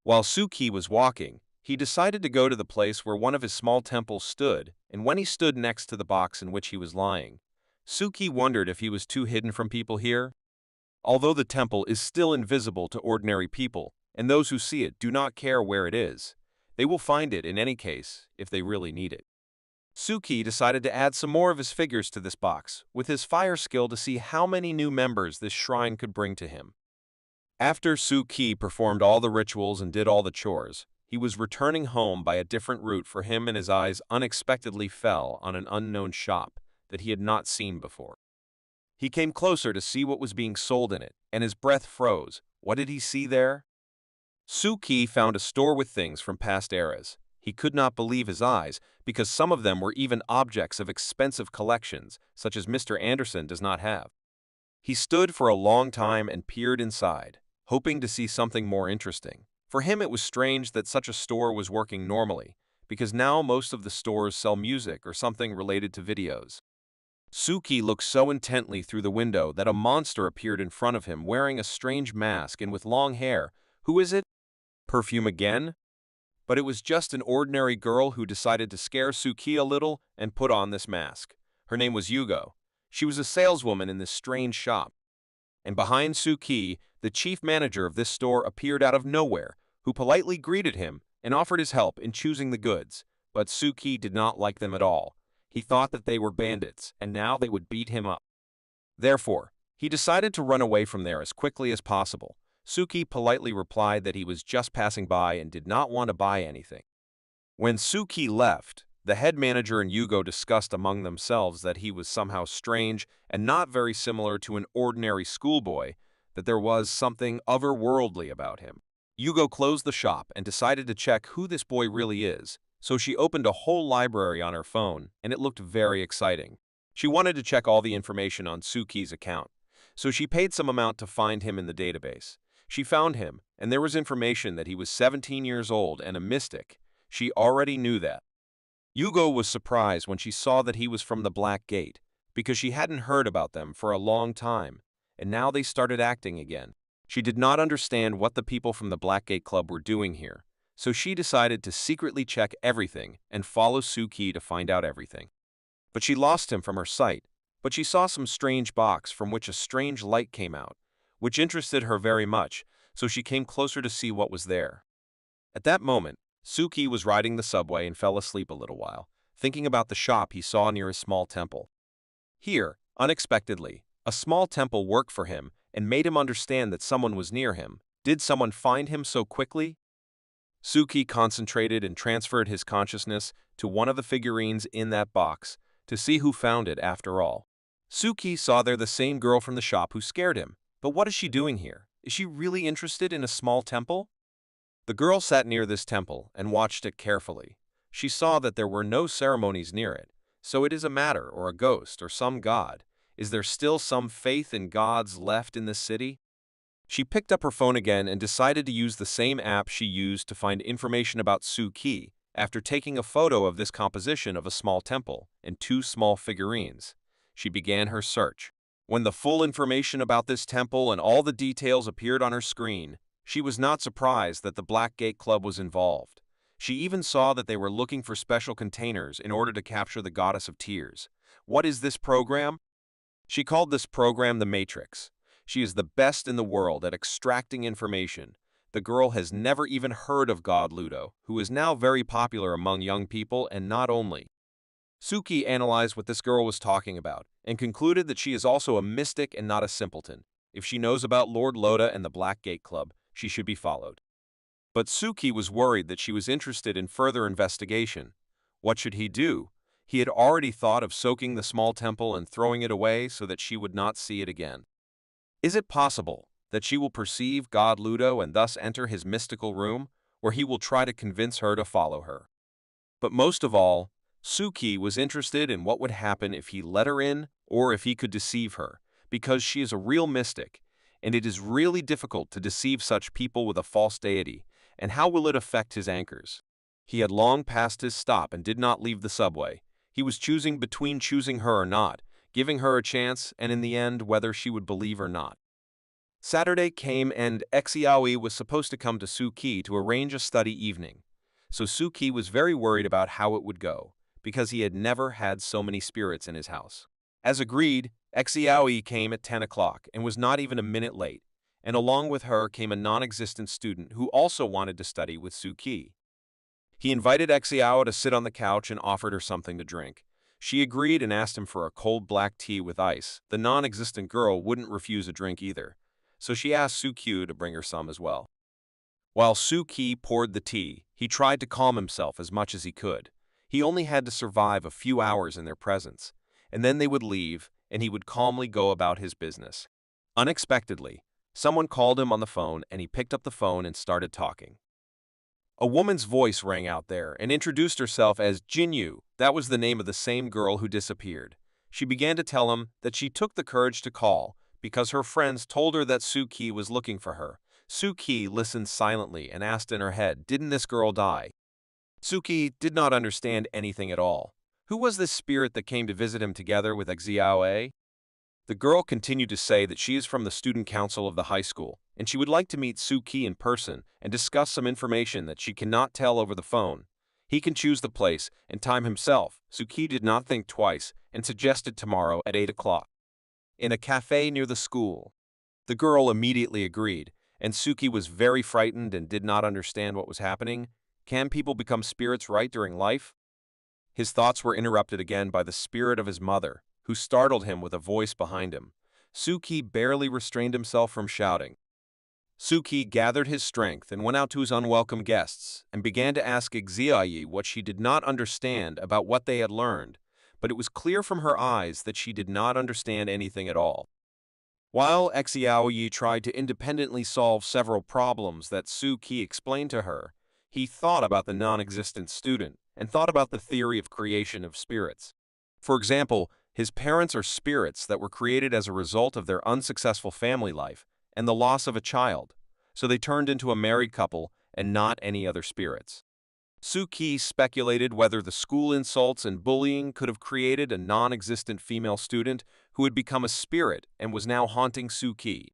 While Suki was walking, he decided to go to the place where one of his small temples stood, and when he stood next to the box in which he was lying, Suki wondered if he was too hidden from people here. Although the temple is still invisible to ordinary people, and those who see it do not care where it is, they will find it in any case if they really need it. Suki decided to add some more of his figures to this box with his fire skill to see how many new members this shrine could bring to him. After Suki performed all the rituals and did all the chores, he was returning home by a different route for him, and his eyes unexpectedly fell on an unknown shop that he had not seen before. He came closer to see what was being sold in it, and his breath froze. What did he see there? Suki found a store with things from past eras. He could not believe his eyes, because some of them were even objects of expensive collections, such as Mr. Anderson does not have. He stood for a long time and peered inside, hoping to see something more interesting. For him it was strange that such a store was working normally, because now most of the stores sell music or something related to videos. Suki looked so intently through the window that a monster appeared in front of him wearing a strange mask and with long hair. Who is it? Perfume again? But it was just an ordinary girl who decided to scare Suki a little and put on this mask. Her name was Yugo. She was a saleswoman in this strange shop. And behind Suki, the chief manager of this store appeared out of nowhere, who politely greeted him and offered his help in choosing the goods. But Suki did not like them at all. He thought that they were bandits, and now they would beat him up. Therefore, he decided to run away from there as quickly as possible. Suki politely replied that he was just passing by and did not want to buy anything. When Suki left, the head manager and Yugo discussed among themselves that he was somehow strange and not very similar to an ordinary schoolboy, that there was something otherworldly about him. Yugo closed the shop and decided to check who this boy really is, so she opened a whole library on her phone, and it looked very exciting. She wanted to check all the information on Suki's account, so she paid some amount to find him in the database. She found him, and there was information that he was 17 years old and a mystic. She already knew that. Yugo was surprised when she saw that he was from the Black Gate, because she hadn't heard about them for a long time, and now they started acting again. She did not understand what the people from the Black Gate Club were doing here, so she decided to secretly check everything and follow Suki to find out everything. But she lost him from her sight, but she saw some strange box from which a strange light came out, which interested her very much, so she came closer to see what was there. At that moment, Suki was riding the subway and fell asleep a little while, thinking about the shop he saw near his small temple. Here, unexpectedly, a small temple worked for him and made him understand that someone was near him. Did someone find him so quickly? Suki concentrated and transferred his consciousness to one of the figurines in that box to see who found it after all. Suki saw there the same girl from the shop who scared him. But what is she doing here? Is she really interested in a small temple? The girl sat near this temple and watched it carefully. She saw that there were no ceremonies near it. So it is a matter or a ghost or some god. Is there still some faith in gods left in this city? She picked up her phone again and decided to use the same app she used to find information about Suki after taking a photo of this composition of a small temple and two small figurines. She began her search. When the full information about this temple and all the details appeared on her screen, she was not surprised that the Black Gate Club was involved. She even saw that they were looking for special containers in order to capture the Goddess of Tears. What is this program? She called this program the Matrix. She is the best in the world at extracting information. The girl has never even heard of God Ludo, who is now very popular among young people and not only. Suki analyzed what this girl was talking about and concluded that she is also a mystic and not a simpleton. If she knows about Lord Loda and the Black Gate Club, she should be followed. But Suki was worried that she was interested in further investigation. What should he do? He had already thought of soaking the small temple and throwing it away so that she would not see it again. Is it possible that she will perceive God Ludo and thus enter his mystical room, where he will try to convince her to follow her? But most of all, Suki was interested in what would happen if he let her in or if he could deceive her, because she is a real mystic, and it is really difficult to deceive such people with a false deity, and how will it affect his anchors? He had long passed his stop and did not leave the subway. He was choosing between choosing her or not, giving her a chance, and in the end, whether she would believe or not. Saturday came and Exiaoi was supposed to come to Suki to arrange a study evening. So Suki was very worried about how it would go, because he had never had so many spirits in his house. As agreed, Exiaoi came at 10 o'clock and was not even a minute late, and along with her came a non-existent student who also wanted to study with Suki. He invited Exiao to sit on the couch and offered her something to drink. She agreed and asked him for a cold black tea with ice. The non-existent girl wouldn't refuse a drink either, so she asked Suki to bring her some as well. While Suki poured the tea, he tried to calm himself as much as he could. He only had to survive a few hours in their presence, and then they would leave, and he would calmly go about his business. Unexpectedly, someone called him on the phone, and he picked up the phone and started talking. A woman's voice rang out there and introduced herself as Jinyu. That was the name of the same girl who disappeared. She began to tell him that she took the courage to call because her friends told her that Suki was looking for her. Suki listened silently and asked in her head, "Didn't this girl die?" Suki did not understand anything at all. Who was this spirit that came to visit him together with Exiao? The girl continued to say that she is from the student council of the high school, and she would like to meet Suki in person and discuss some information that she cannot tell over the phone. He can choose the place and time himself. Suki did not think twice and suggested tomorrow at 8 o'clock. In a cafe near the school. The girl immediately agreed, and Suki was very frightened and did not understand what was happening. Can people become spirits right during life? His thoughts were interrupted again by the spirit of his mother, who startled him with a voice behind him. Suki barely restrained himself from shouting. Suki gathered his strength and went out to his unwelcome guests and began to ask Exiao what she did not understand about what they had learned, but it was clear from her eyes that she did not understand anything at all. While Exiao tried to independently solve several problems that Suki explained to her, he thought about the non-existent student and thought about the theory of creation of spirits. For example, his parents are spirits that were created as a result of their unsuccessful family life and the loss of a child, so they turned into a married couple and not any other spirits. Suki speculated whether the school insults and bullying could have created a non-existent female student who had become a spirit and was now haunting Suki.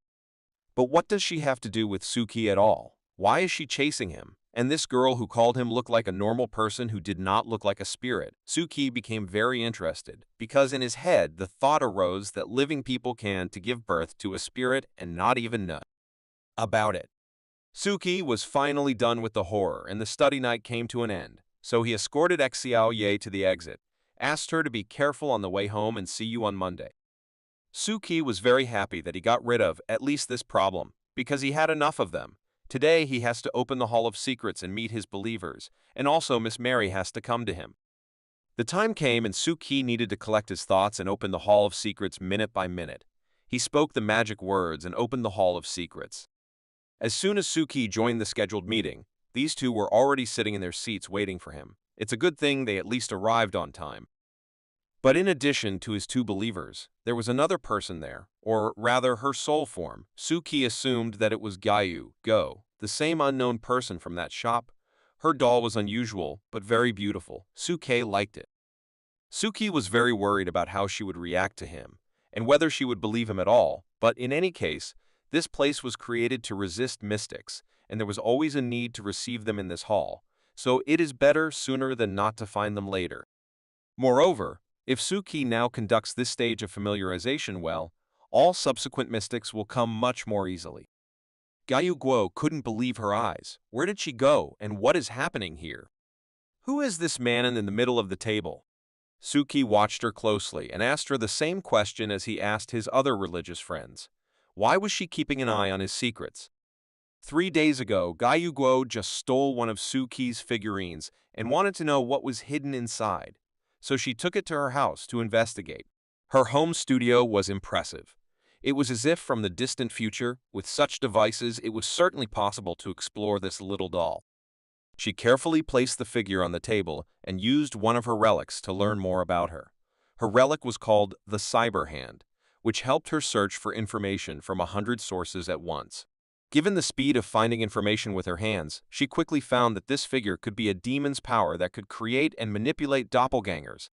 But what does she have to do with Suki at all? Why is she chasing him? and this girl who called him looked like a normal person who did not look like a spirit. Suki became very interested, because in his head the thought arose that living people can to give birth to a spirit and not even know about it. Suki was finally done with the horror, and the study night came to an end, so he escorted Xiao Ye to the exit, asked her to be careful on the way home and see you on Monday. Suki was very happy that he got rid of at least this problem, because he had enough of them. Today he has to open the Hall of Secrets and meet his believers, and also Miss Mary has to come to him. The time came and Suki needed to collect his thoughts and open the Hall of Secrets minute by minute. He spoke the magic words and opened the Hall of Secrets. As soon as Suki joined the scheduled meeting, these two were already sitting in their seats waiting for him. It's a good thing they at least arrived on time. But in addition to his two believers, there was another person there, or rather her soul form. Suki assumed that it was Go, the same unknown person from that shop. Her doll was unusual, but very beautiful. Suki liked it. Suki was very worried about how she would react to him, and whether she would believe him at all, but in any case, this place was created to resist mystics, and there was always a need to receive them in this hall, so it is better sooner than not to find them later. Moreover, if Suki now conducts this stage of familiarization well, all subsequent mystics will come much more easily. Guo couldn't believe her eyes. Where did she go, and what is happening here? Who is this man in the middle of the table? Suki watched her closely and asked her the same question as he asked his other religious friends. Why was she keeping an eye on his secrets? 3 days ago, Guo just stole one of Suki's figurines and wanted to know what was hidden inside, so she took it to her house to investigate. Her home studio was impressive. It was as if from the distant future, with such devices, it was certainly possible to explore this little doll. She carefully placed the figure on the table and used one of her relics to learn more about her. Her relic was called the Cyber Hand, which helped her search for information from 100 sources at once. Given the speed of finding information with her hands, she quickly found that this figure could be a demon's power that could create and manipulate doppelgangers.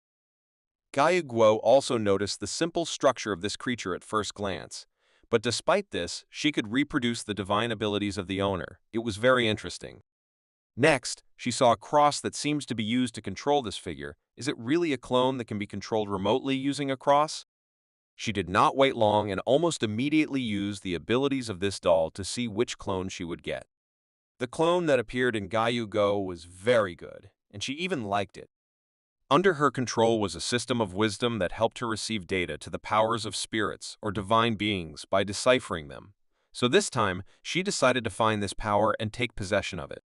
Guo also noticed the simple structure of this creature at first glance, but despite this, she could reproduce the divine abilities of the owner. It was very interesting. Next, she saw a cross that seems to be used to control this figure. Is it really a clone that can be controlled remotely using a cross? She did not wait long and almost immediately used the abilities of this doll to see which clone she would get. The clone that appeared in Go was very good, and she even liked it. Under her control was a system of wisdom that helped her receive data to the powers of spirits or divine beings by deciphering them. So this time, she decided to find this power and take possession of it.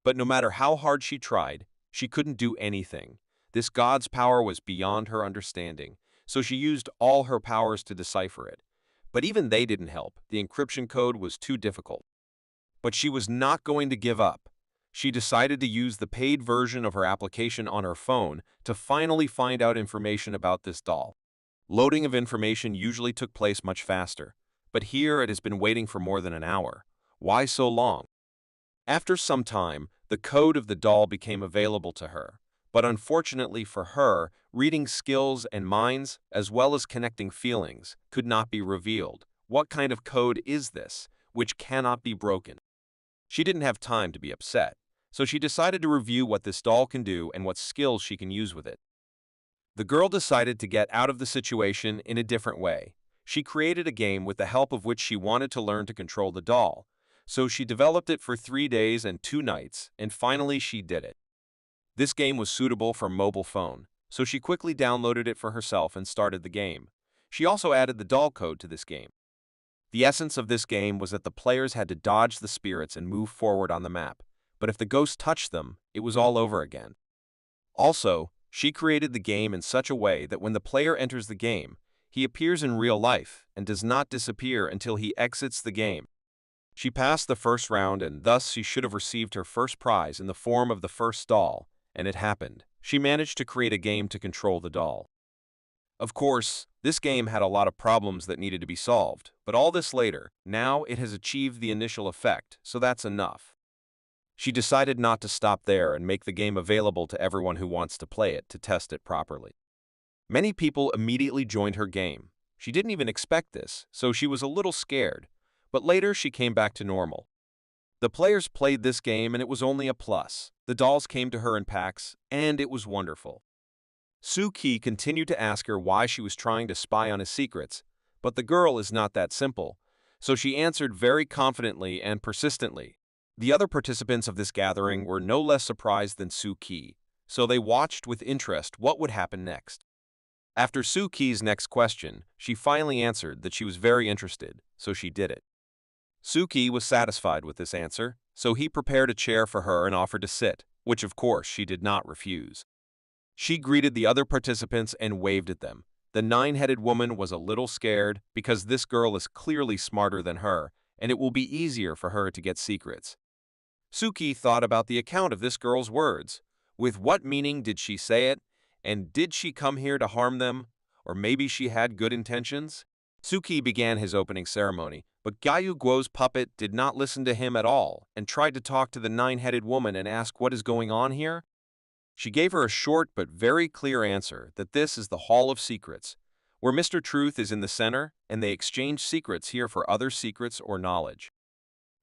But no matter how hard she tried, she couldn't do anything. This god's power was beyond her understanding, so she used all her powers to decipher it. But even they didn't help. The encryption code was too difficult. But she was not going to give up. She decided to use the paid version of her application on her phone to finally find out information about this doll. Loading of information usually took place much faster, but here it has been waiting for more than an hour. Why so long? After some time, the code of the doll became available to her. But unfortunately for her, reading skills and minds, as well as connecting feelings, could not be revealed. What kind of code is this, which cannot be broken? She didn't have time to be upset, so she decided to review what this doll can do and what skills she can use with it. The girl decided to get out of the situation in a different way. She created a game with the help of which she wanted to learn to control the doll, so she developed it for 3 days and 2 nights, and finally she did it. This game was suitable for mobile phone, so she quickly downloaded it for herself and started the game. She also added the doll code to this game. The essence of this game was that the players had to dodge the spirits and move forward on the map, but if the ghost touched them, it was all over again. Also, she created the game in such a way that when the player enters the game, he appears in real life and does not disappear until he exits the game. She passed the first round and thus she should have received her first prize in the form of the first doll. And it happened. She managed to create a game to control the doll. Of course, this game had a lot of problems that needed to be solved, but all this later. Now it has achieved the initial effect, so that's enough. She decided not to stop there and make the game available to everyone who wants to play it to test it properly. Many people immediately joined her game. She didn't even expect this, so she was a little scared, but later she came back to normal. The players played this game and it was only a plus. The dolls came to her in packs, and it was wonderful. Suki continued to ask her why she was trying to spy on his secrets, but the girl is not that simple, so she answered very confidently and persistently. The other participants of this gathering were no less surprised than Suki, so they watched with interest what would happen next. After Suki's next question, she finally answered that she was very interested, so she did it. Suki was satisfied with this answer, so he prepared a chair for her and offered to sit, which of course she did not refuse. She greeted the other participants and waved at them. The nine-headed woman was a little scared because this girl is clearly smarter than her, and it will be easier for her to get secrets. Suki thought about the account of this girl's words. With what meaning did she say it? And did she come here to harm them? Or maybe she had good intentions? Suki began his opening ceremony, but Gyu Guo's puppet did not listen to him at all and tried to talk to the nine-headed woman and ask what is going on here. She gave her a short but very clear answer that this is the Hall of Secrets, where Mr. Truth is in the center and they exchange secrets here for other secrets or knowledge.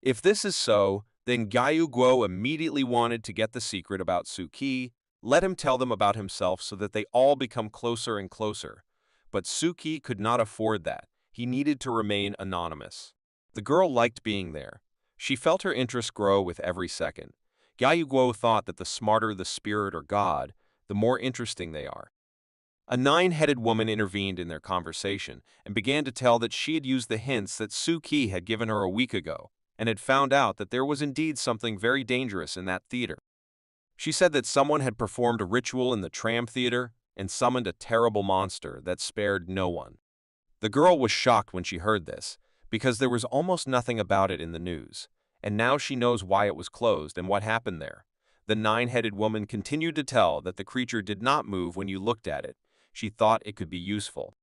If this is so, then Gyu Guo immediately wanted to get the secret about Suki, let him tell them about himself so that they all become closer and closer. But Suki could not afford that. He needed to remain anonymous. The girl liked being there. She felt her interest grow with every second. Gyu Guo thought that the smarter the spirit or god, the more interesting they are. A nine-headed woman intervened in their conversation and began to tell that she had used the hints that Suki had given her a week ago and had found out that there was indeed something very dangerous in that theater. She said that someone had performed a ritual in the tram theater and summoned a terrible monster that spared no one. The girl was shocked when she heard this, because there was almost nothing about it in the news, and now she knows why it was closed and what happened there. The nine-headed woman continued to tell that the creature did not move when you looked at it. She thought it could be useful.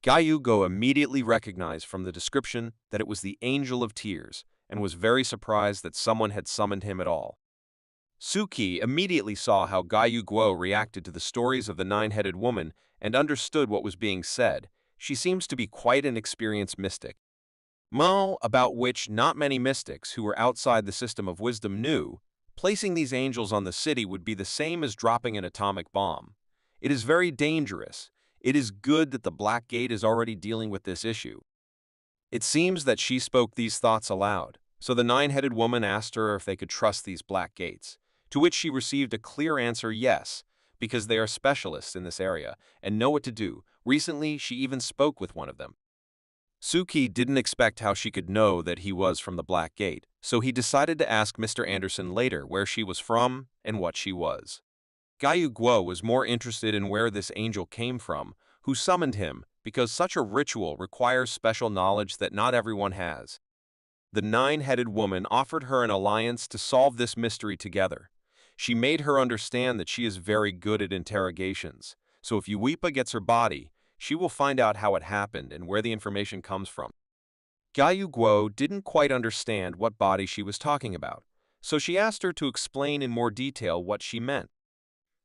Gyu Guo immediately recognized from the description that it was the Angel of Tears and was very surprised that someone had summoned him at all. Suki immediately saw how Gyu Guo reacted to the stories of the nine-headed woman and understood what was being said. She seems to be quite an experienced mystic, about which not many mystics who were outside the system of wisdom knew. Placing these angels on the city would be the same as dropping an atomic bomb. It is very dangerous. It is good that the Black Gate is already dealing with this issue. It seems that she spoke these thoughts aloud, so the nine-headed woman asked her if they could trust these Black Gates, to which she received a clear answer yes, because they are specialists in this area and know what to do. Recently, she even spoke with one of them. Suki didn't expect how she could know that he was from the Black Gate, so he decided to ask Mr. Anderson later where she was from and what she was. Gyu Guo was more interested in where this angel came from, who summoned him, because such a ritual requires special knowledge that not everyone has. The nine-headed woman offered her an alliance to solve this mystery together. She made her understand that she is very good at interrogations, so if Yuipa gets her body, she will find out how it happened and where the information comes from. Gyu Guo didn't quite understand what body she was talking about, so she asked her to explain in more detail what she meant.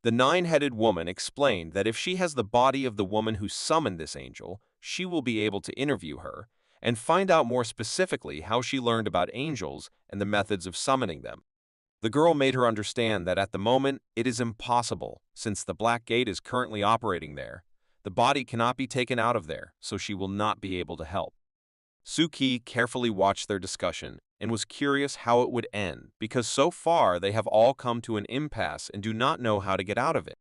The nine-headed woman explained that if she has the body of the woman who summoned this angel, she will be able to interview her and find out more specifically how she learned about angels and the methods of summoning them. The girl made her understand that at the moment it is impossible, since the Black Gate is currently operating there. The body cannot be taken out of there, so she will not be able to help. Suki carefully watched their discussion and was curious how it would end, because so far they have all come to an impasse and do not know how to get out of it.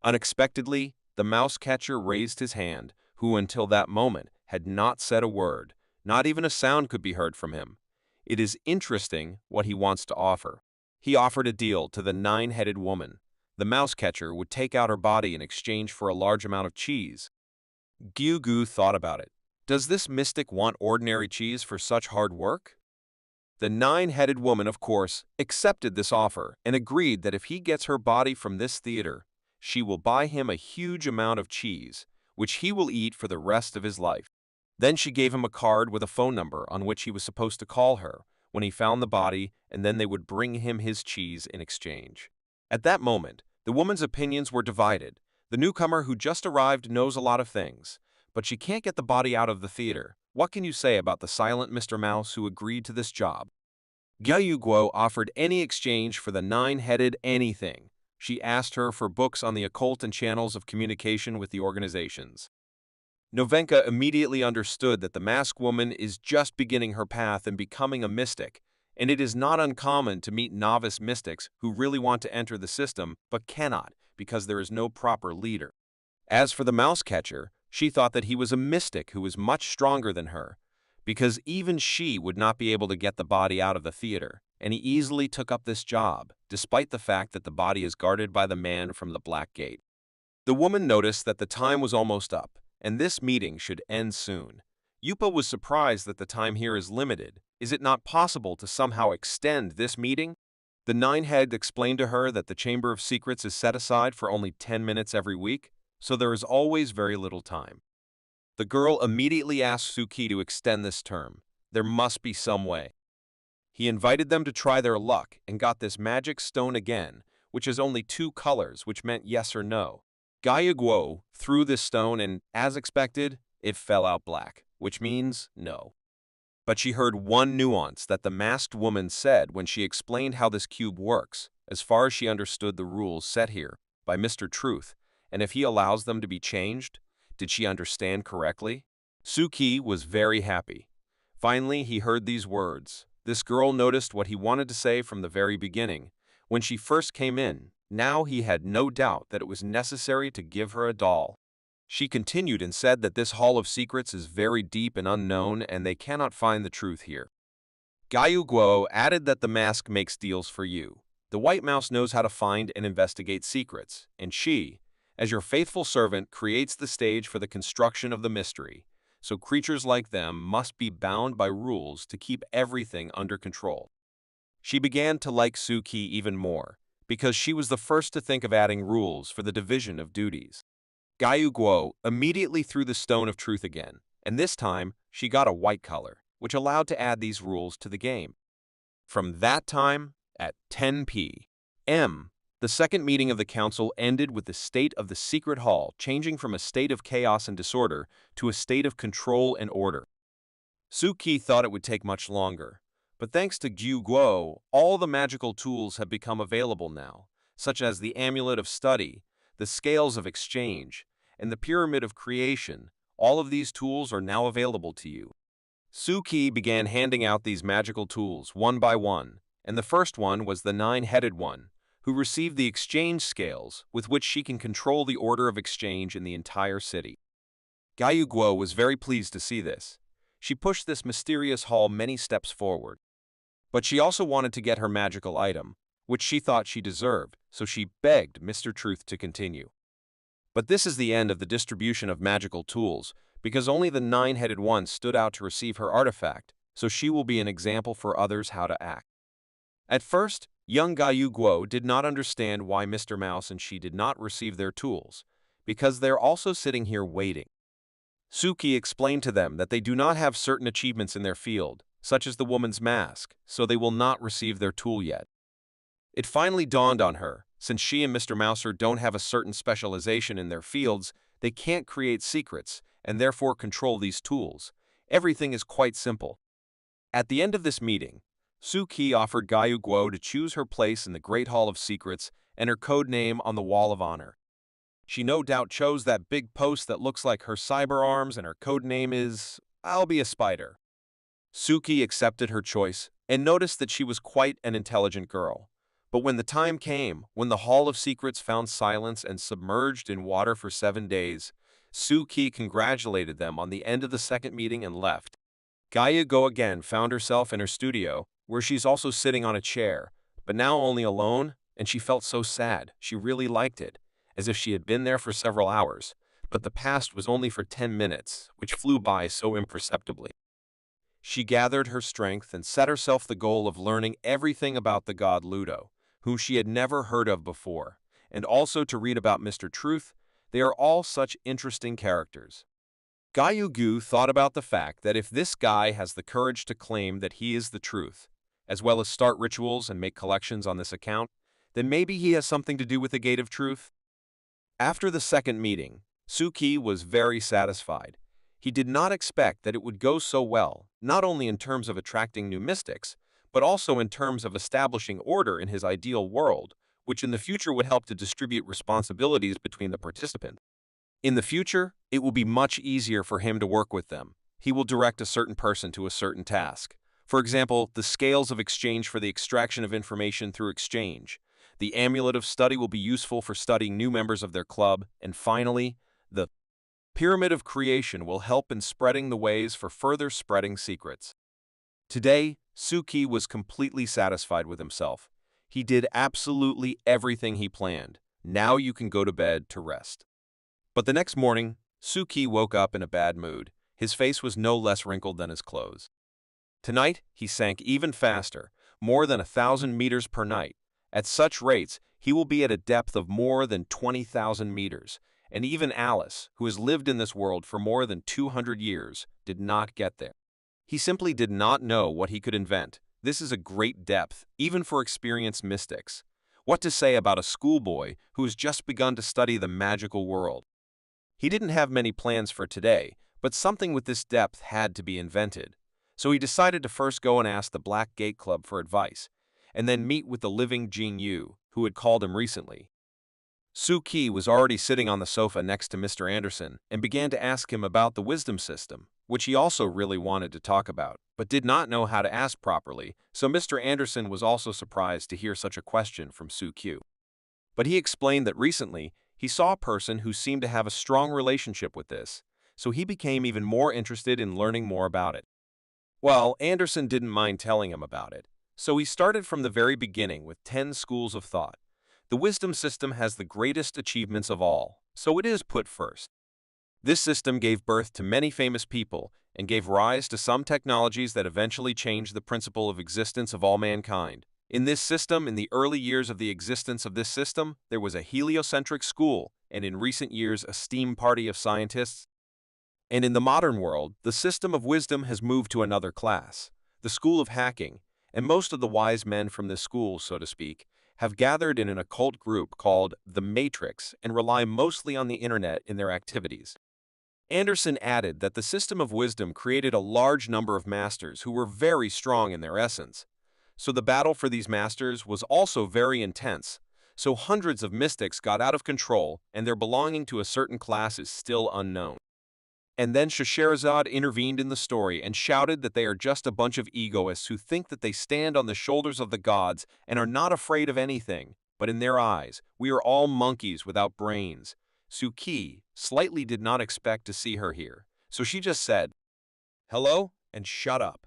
Unexpectedly, the mouse catcher raised his hand, who until that moment had not said a word. Not even a sound could be heard from him. It is interesting what he wants to offer. He offered a deal to the nine-headed woman. The mouse catcher would take out her body in exchange for a large amount of cheese. Gyu Guo thought about it. Does this mystic want ordinary cheese for such hard work? The nine-headed woman, of course, accepted this offer and agreed that if he gets her body from this theater, she will buy him a huge amount of cheese, which he will eat for the rest of his life. Then she gave him a card with a phone number on which he was supposed to call her when he found the body, and then they would bring him his cheese in exchange. At that moment, the woman's opinions were divided. The newcomer who just arrived knows a lot of things, but she can't get the body out of the theater. What can you say about the silent Mr. Mouse who agreed to this job? Guo offered any exchange for the nine-headed anything. She asked her for books on the occult and channels of communication with the organizations. Novenka immediately understood that the masked woman is just beginning her path and becoming a mystic, and it is not uncommon to meet novice mystics who really want to enter the system but cannot because there is no proper leader. As for the mouse catcher, she thought that he was a mystic who was much stronger than her, because even she would not be able to get the body out of the theater, and he easily took up this job, despite the fact that the body is guarded by the man from the Black Gate. The woman noticed that the time was almost up, and this meeting should end soon. Yupa was surprised that the time here is limited. Is it not possible to somehow extend this meeting? The nine-head explained to her that the Chamber of Secrets is set aside for only 10 minutes every week, so there is always very little time. The girl immediately asked Suki to extend this term. There must be some way. He invited them to try their luck and got this magic stone again, which has only 2 colors, which meant yes or no. Guo threw this stone and, as expected, it fell out black, which means no. But she heard one nuance that the masked woman said when she explained how this cube works, as far as she understood the rules set here by Mr. Truth, and if he allows them to be changed. Did she understand correctly? Suki was very happy. Finally, he heard these words. This girl noticed what he wanted to say from the very beginning. When she first came in, now he had no doubt that it was necessary to give her a doll. She continued and said that this Hall of Secrets is very deep and unknown and they cannot find the truth here. Guo added that the mask makes deals for you. The White Mouse knows how to find and investigate secrets, and she, as your faithful servant, creates the stage for the construction of the mystery, so creatures like them must be bound by rules to keep everything under control. She began to like Suki even more, because she was the first to think of adding rules for the division of duties. Guo immediately threw the Stone of Truth again, and this time she got a white color, which allowed to add these rules to the game. From that time, at 10 p.m., the second meeting of the council ended with the state of the secret hall changing from a state of chaos and disorder to a state of control and order. Suki thought it would take much longer, but thanks to Guo, all the magical tools have become available now, such as the Amulet of Study, the Scales of Exchange, and the Pyramid of Creation. All of these tools are now available to you. Suki began handing out these magical tools one by one, and the first one was the nine-headed one, who received the exchange scales with which she can control the order of exchange in the entire city. Guo was very pleased to see this. She pushed this mysterious hall many steps forward. But she also wanted to get her magical item, which she thought she deserved, so she begged Mr. Truth to continue. But this is the end of the distribution of magical tools, because only the nine-headed one stood out to receive her artifact, so she will be an example for others how to act. At first, young Guo did not understand why Mr. Mouse and she did not receive their tools, because they're also sitting here waiting. Suki explained to them that they do not have certain achievements in their field, such as the woman's mask, so they will not receive their tool yet. It finally dawned on her, since she and Mr. Mouser don't have a certain specialization in their fields, they can't create secrets, and therefore control these tools. Everything is quite simple. At the end of this meeting, Suki offered Guo to choose her place in the Great Hall of Secrets and her code name on the Wall of Honor. She no doubt chose that big post that looks like her cyber arms, and her code name is, I'll be a spider. Suki accepted her choice and noticed that she was quite an intelligent girl. But when the time came, when the Hall of Secrets found silence and submerged in water for 7 days, Suki congratulated them on the end of the second meeting and left. Guo again found herself in her studio, where she's also sitting on a chair, but now only alone, and she felt so sad. She really liked it, as if she had been there for several hours, but the past was only for 10 minutes, which flew by so imperceptibly. She gathered her strength and set herself the goal of learning everything about the god Ludo, whom she had never heard of before, and also to read about Mr. Truth. They are all such interesting characters. Guo thought about the fact that if this guy has the courage to claim that he is the truth, as well as start rituals and make collections on this account, then maybe he has something to do with the Gate of Truth. After the second meeting, Suki was very satisfied. He did not expect that it would go so well, not only in terms of attracting new mystics, but also in terms of establishing order in his ideal world, which in the future would help to distribute responsibilities between the participants. In the future, it will be much easier for him to work with them. He will direct a certain person to a certain task. For example, the scales of exchange for the extraction of information through exchange. The amulet of study will be useful for studying new members of their club. And finally, the pyramid of creation will help in spreading the ways for further spreading secrets. Today, Suki was completely satisfied with himself. He did absolutely everything he planned. Now you can go to bed to rest. But the next morning, Suki woke up in a bad mood. His face was no less wrinkled than his clothes. Tonight, he sank even faster, more than 1,000 meters per night. At such rates, he will be at a depth of more than 20,000 meters. And even Alice, who has lived in this world for more than 200 years, did not get there. He simply did not know what he could invent. This is a great depth, even for experienced mystics. What to say about a schoolboy who has just begun to study the magical world? He didn't have many plans for today, but something with this depth had to be invented. So he decided to first go and ask the Black Gate Club for advice, and then meet with the living Jing Yu, who had called him recently. Suki was already sitting on the sofa next to Mr. Anderson and began to ask him about the wisdom system, which he also really wanted to talk about, but did not know how to ask properly, so Mr. Anderson was also surprised to hear such a question from Suki. But he explained that recently he saw a person who seemed to have a strong relationship with this, so he became even more interested in learning more about it. Well, Anderson didn't mind telling him about it, so he started from the very beginning with 10 schools of thought. The wisdom system has the greatest achievements of all, so it is put first. This system gave birth to many famous people and gave rise to some technologies that eventually changed the principle of existence of all mankind. In this system, in the early years of the existence of this system, there was a heliocentric school, and in recent years a steam party of scientists. And in the modern world, the system of wisdom has moved to another class, the school of hacking, and most of the wise men from this school, so to speak, have gathered in an occult group called the Matrix and rely mostly on the internet in their activities. Anderson added that the system of wisdom created a large number of masters who were very strong in their essence. So the battle for these masters was also very intense, so hundreds of mystics got out of control and their belonging to a certain class is still unknown. And then Scheherazade intervened in the story and shouted that they are just a bunch of egoists who think that they stand on the shoulders of the gods and are not afraid of anything, but in their eyes, we are all monkeys without brains. Suki slightly did not expect to see her here, so she just said, "Hello," and shut up.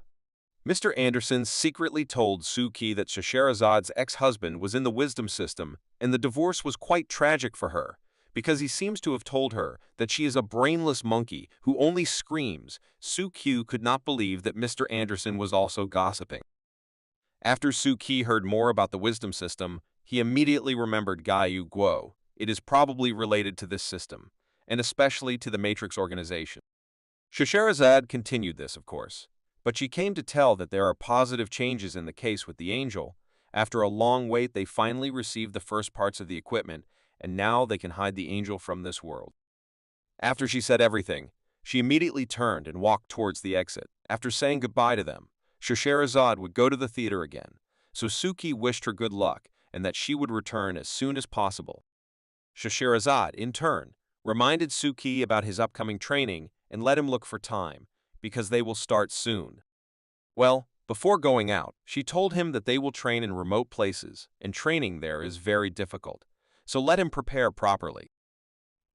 Mr. Anderson secretly told Suki that Scheherazade's ex-husband was in the wisdom system, and the divorce was quite tragic for her, because he seems to have told her that she is a brainless monkey who only screams. Suki could not believe that Mr. Anderson was also gossiping. After Suki heard more about the wisdom system, he immediately remembered Gaiyu Guo. It is probably related to this system, and especially to the Matrix organization. Scheherazade continued this, of course, but she came to tell that there are positive changes in the case with the angel. After a long wait, they finally received the first parts of the equipment, and now they can hide the angel from this world. After she said everything, she immediately turned and walked towards the exit. After saying goodbye to them, Scheherazade would go to the theater again, so Suki wished her good luck and that she would return as soon as possible. Scheherazade, in turn, reminded Suki about his upcoming training and let him look for time, because they will start soon. Well, before going out, she told him that they will train in remote places, and training there is very difficult, so let him prepare properly.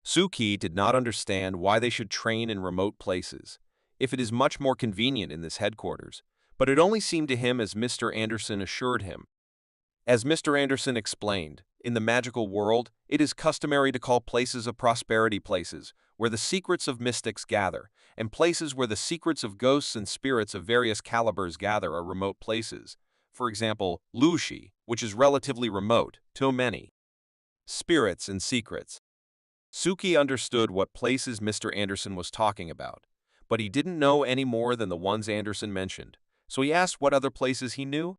Suki did not understand why they should train in remote places, if it is much more convenient in this headquarters, but it only seemed to him as Mr. Anderson assured him. As Mr. Anderson explained, in the magical world, it is customary to call places of prosperity places, where the secrets of mystics gather, and places where the secrets of ghosts and spirits of various calibers gather are remote places. For example, Lushi, which is relatively remote, to many. Spirits and secrets. Suki understood what places Mr. Anderson was talking about, but he didn't know any more than the ones Anderson mentioned, so he asked what other places he knew.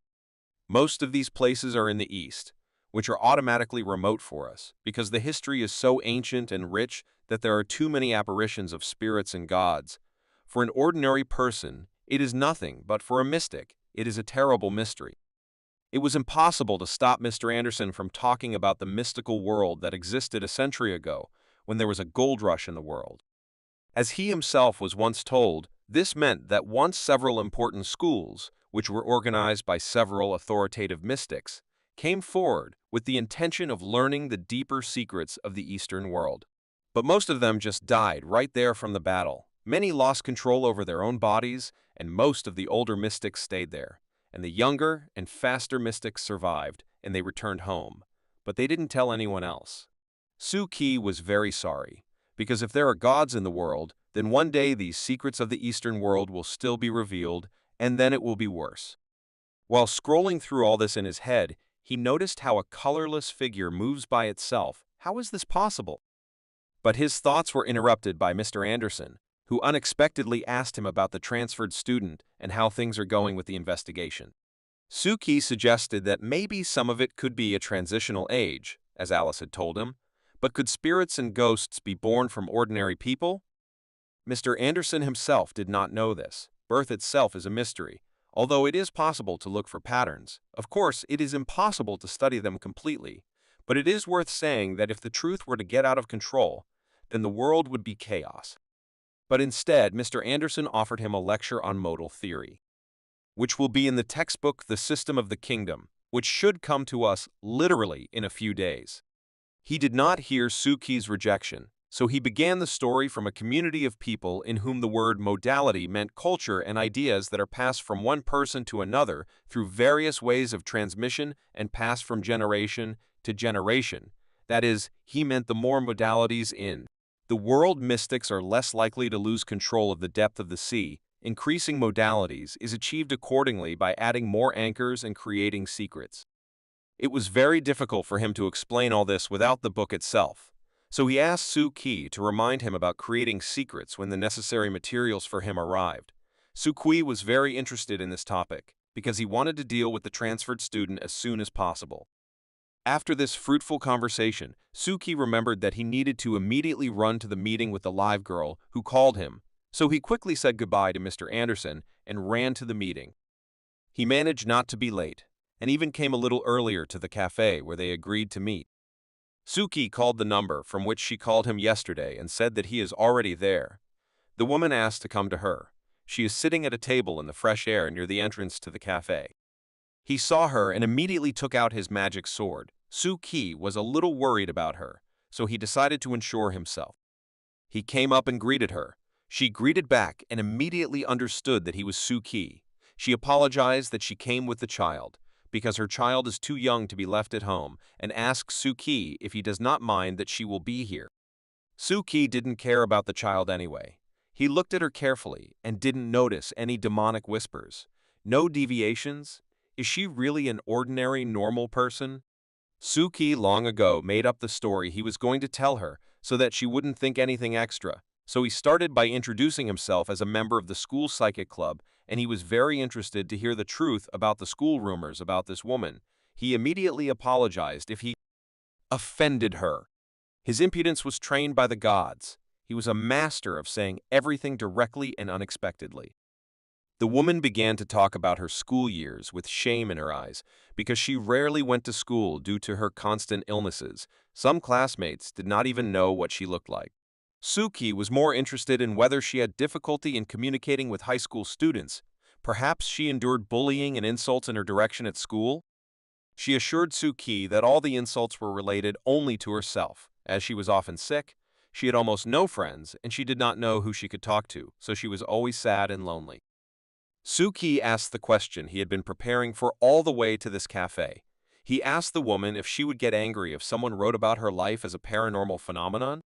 Most of these places are in the East, which are automatically remote for us, because the history is so ancient and rich that there are too many apparitions of spirits and gods. For an ordinary person, it is nothing, but for a mystic, it is a terrible mystery. It was impossible to stop Mr. Anderson from talking about the mystical world that existed a century ago, when there was a gold rush in the world. As he himself was once told, this meant that once several important schools, which were organized by several authoritative mystics, came forward with the intention of learning the deeper secrets of the Eastern world. But most of them just died right there from the battle. Many lost control over their own bodies, and most of the older mystics stayed there. And the younger and faster mystics survived, and they returned home. But they didn't tell anyone else. Suki was very sorry, because if there are gods in the world, then one day these secrets of the Eastern world will still be revealed, and then it will be worse. While scrolling through all this in his head, he noticed how a colorless figure moves by itself. How is this possible? But his thoughts were interrupted by Mr. Anderson, who unexpectedly asked him about the transferred student and how things are going with the investigation. Suki suggested that maybe some of it could be a transitional age, as Alice had told him, but could spirits and ghosts be born from ordinary people? Mr. Anderson himself did not know this. Birth itself is a mystery, although it is possible to look for patterns. Of course, it is impossible to study them completely, but it is worth saying that if the truth were to get out of control, then the world would be chaos. But instead, Mr. Anderson offered him a lecture on modal theory, which will be in the textbook The System of the Kingdom, which should come to us literally in a few days. He did not hear Suki's rejection, so he began the story from a community of people in whom the word modality meant culture and ideas that are passed from one person to another through various ways of transmission and passed from generation to generation. That is, he meant the more modalities in the world, mystics are less likely to lose control of the depth of the sea. Increasing modalities is achieved accordingly by adding more anchors and creating secrets. It was very difficult for him to explain all this without the book itself, so he asked Suki to remind him about creating secrets when the necessary materials for him arrived. Suki was very interested in this topic because he wanted to deal with the transferred student as soon as possible. After this fruitful conversation, Suki remembered that he needed to immediately run to the meeting with the live girl who called him, so he quickly said goodbye to Mr. Anderson and ran to the meeting. He managed not to be late, and even came a little earlier to the cafe where they agreed to meet. Suki called the number from which she called him yesterday and said that he is already there. The woman asked to come to her. She is sitting at a table in the fresh air near the entrance to the cafe. He saw her and immediately took out his magic sword. Suki was a little worried about her, so he decided to ensure himself. He came up and greeted her. She greeted back and immediately understood that he was Suki. She apologized that she came with the child, because her child is too young to be left at home, and asked Suki if he does not mind that she will be here. Suki didn't care about the child anyway. He looked at her carefully and didn't notice any demonic whispers. No deviations. Is she really an ordinary, normal person? Suki long ago made up the story he was going to tell her so that she wouldn't think anything extra. So he started by introducing himself as a member of the school psychic club, and he was very interested to hear the truth about the school rumors about this woman. He immediately apologized if he offended her. His impudence was trained by the gods. He was a master of saying everything directly and unexpectedly. The woman began to talk about her school years with shame in her eyes, because she rarely went to school due to her constant illnesses. Some classmates did not even know what she looked like. Suki was more interested in whether she had difficulty in communicating with high school students. Perhaps she endured bullying and insults in her direction at school. She assured Suki that all the insults were related only to herself, as she was often sick. She had almost no friends, and she did not know who she could talk to, so she was always sad and lonely. Suki asked the question he had been preparing for all the way to this cafe. He asked the woman if she would get angry if someone wrote about her life as a paranormal phenomenon.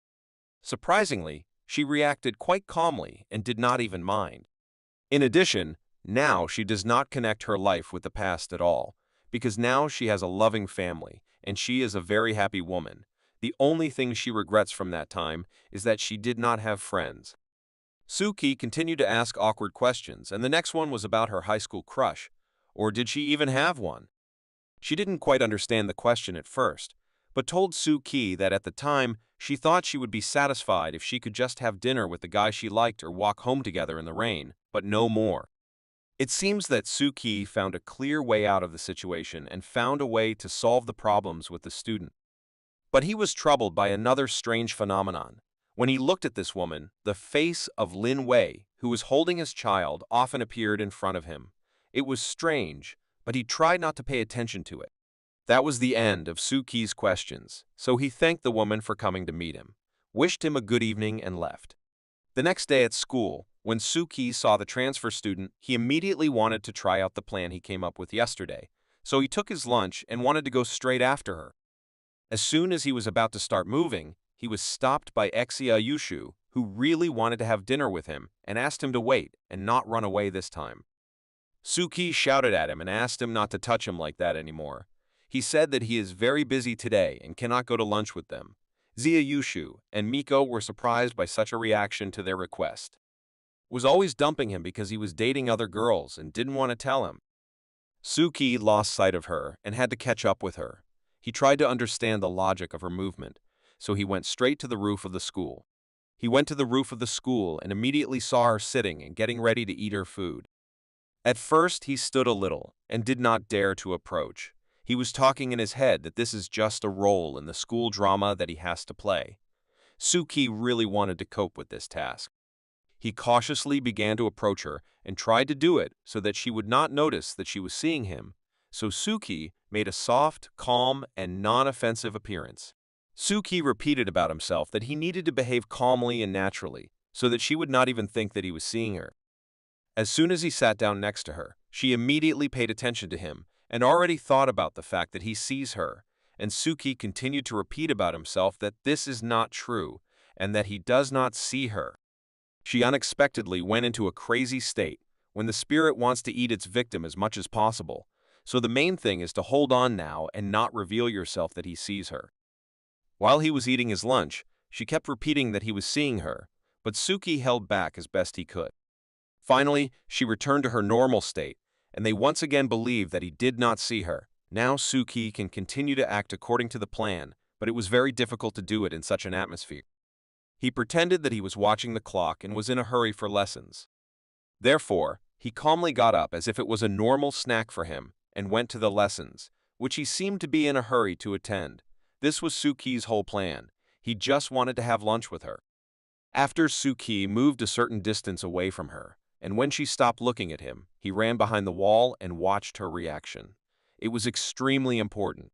Surprisingly, she reacted quite calmly and did not even mind. In addition, now she does not connect her life with the past at all, because now she has a loving family, and she is a very happy woman. The only thing she regrets from that time is that she did not have friends. Suki continued to ask awkward questions, and the next one was about her high school crush. Or did she even have one? She didn't quite understand the question at first, but told Suki that at the time she thought she would be satisfied if she could just have dinner with the guy she liked or walk home together in the rain, but no more. It seems that Suki found a clear way out of the situation and found a way to solve the problems with the student. But he was troubled by another strange phenomenon. When he looked at this woman, the face of Lin Wei, who was holding his child, often appeared in front of him. It was strange, but he tried not to pay attention to it. That was the end of Suki's questions, so he thanked the woman for coming to meet him, wished him a good evening, and left. The next day at school, when Suki saw the transfer student, he immediately wanted to try out the plan he came up with yesterday, so he took his lunch and wanted to go straight after her. As soon as he was about to start moving, he was stopped by Exia Yushu, who really wanted to have dinner with him and asked him to wait and not run away this time. Suki shouted at him and asked him not to touch him like that anymore. He said that he is very busy today and cannot go to lunch with them. Zia Yushu and Miko were surprised by such a reaction to their request. Was always dumping him because he was dating other girls and didn't want to tell him. Suki lost sight of her and had to catch up with her. He tried to understand the logic of her movement, so he went straight to the roof of the school. He went to the roof of the school and immediately saw her sitting and getting ready to eat her food. At first, he stood a little and did not dare to approach. He was talking in his head that this is just a role in the school drama that he has to play. Suki really wanted to cope with this task. He cautiously began to approach her and tried to do it so that she would not notice that she was seeing him. So Suki made a soft, calm, and non-offensive appearance. Suki repeated about himself that he needed to behave calmly and naturally so that she would not even think that he was seeing her. As soon as he sat down next to her, she immediately paid attention to him and already thought about the fact that he sees her, and Suki continued to repeat about himself that this is not true and that he does not see her. She unexpectedly went into a crazy state when the spirit wants to eat its victim as much as possible, so the main thing is to hold on now and not reveal yourself that he sees her. While he was eating his lunch, she kept repeating that he was seeing her, but Suki held back as best he could. Finally, she returned to her normal state, and they once again believed that he did not see her. Now Suki can continue to act according to the plan, but it was very difficult to do it in such an atmosphere. He pretended that he was watching the clock and was in a hurry for lessons. Therefore, he calmly got up as if it was a normal snack for him and went to the lessons, which he seemed to be in a hurry to attend. This was Suki's whole plan. He just wanted to have lunch with her. After Suki moved a certain distance away from her, and when she stopped looking at him, he ran behind the wall and watched her reaction. It was extremely important.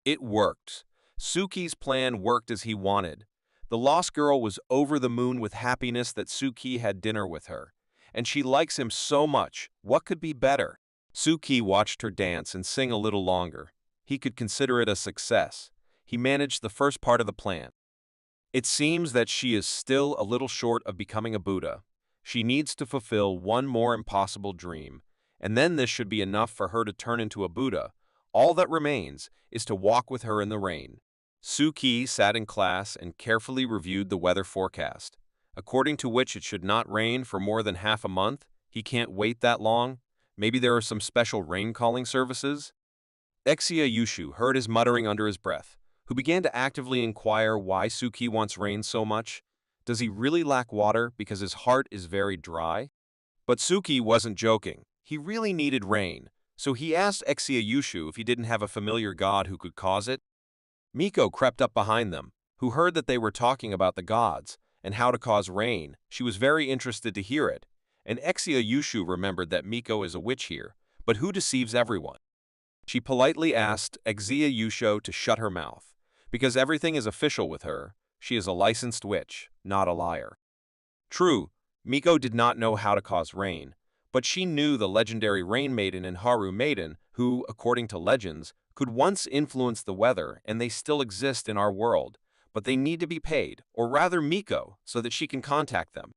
It worked. Suki's plan worked as he wanted. The lost girl was over the moon with happiness that Suki had dinner with her, and she likes him so much. What could be better? Suki watched her dance and sing a little longer. He could consider it a success. He managed the first part of the plan. It seems that she is still a little short of becoming a Buddha. She needs to fulfill one more impossible dream, and then this should be enough for her to turn into a Buddha. All that remains is to walk with her in the rain. Suki sat in class and carefully reviewed the weather forecast, according to which it should not rain for more than half a month. He can't wait that long. Maybe there are some special rain-calling services? Exia Yushu heard his muttering under his breath, who began to actively inquire why Suki wants rain so much. Does he really lack water because his heart is very dry? But Suki wasn't joking. He really needed rain, so he asked Exia Yushu if he didn't have a familiar god who could cause it. Miko crept up behind them, who heard that they were talking about the gods and how to cause rain. She was very interested to hear it, and Exia Yushu remembered that Miko is a witch here, but who deceives everyone? She politely asked Exia Yushu to shut her mouth, because everything is official with her. She is a licensed witch, not a liar. True, Miko did not know how to cause rain, but she knew the legendary Rain Maiden and Haru Maiden, who, according to legends, could once influence the weather, and they still exist in our world, but they need to be paid, or rather Miko, so that she can contact them.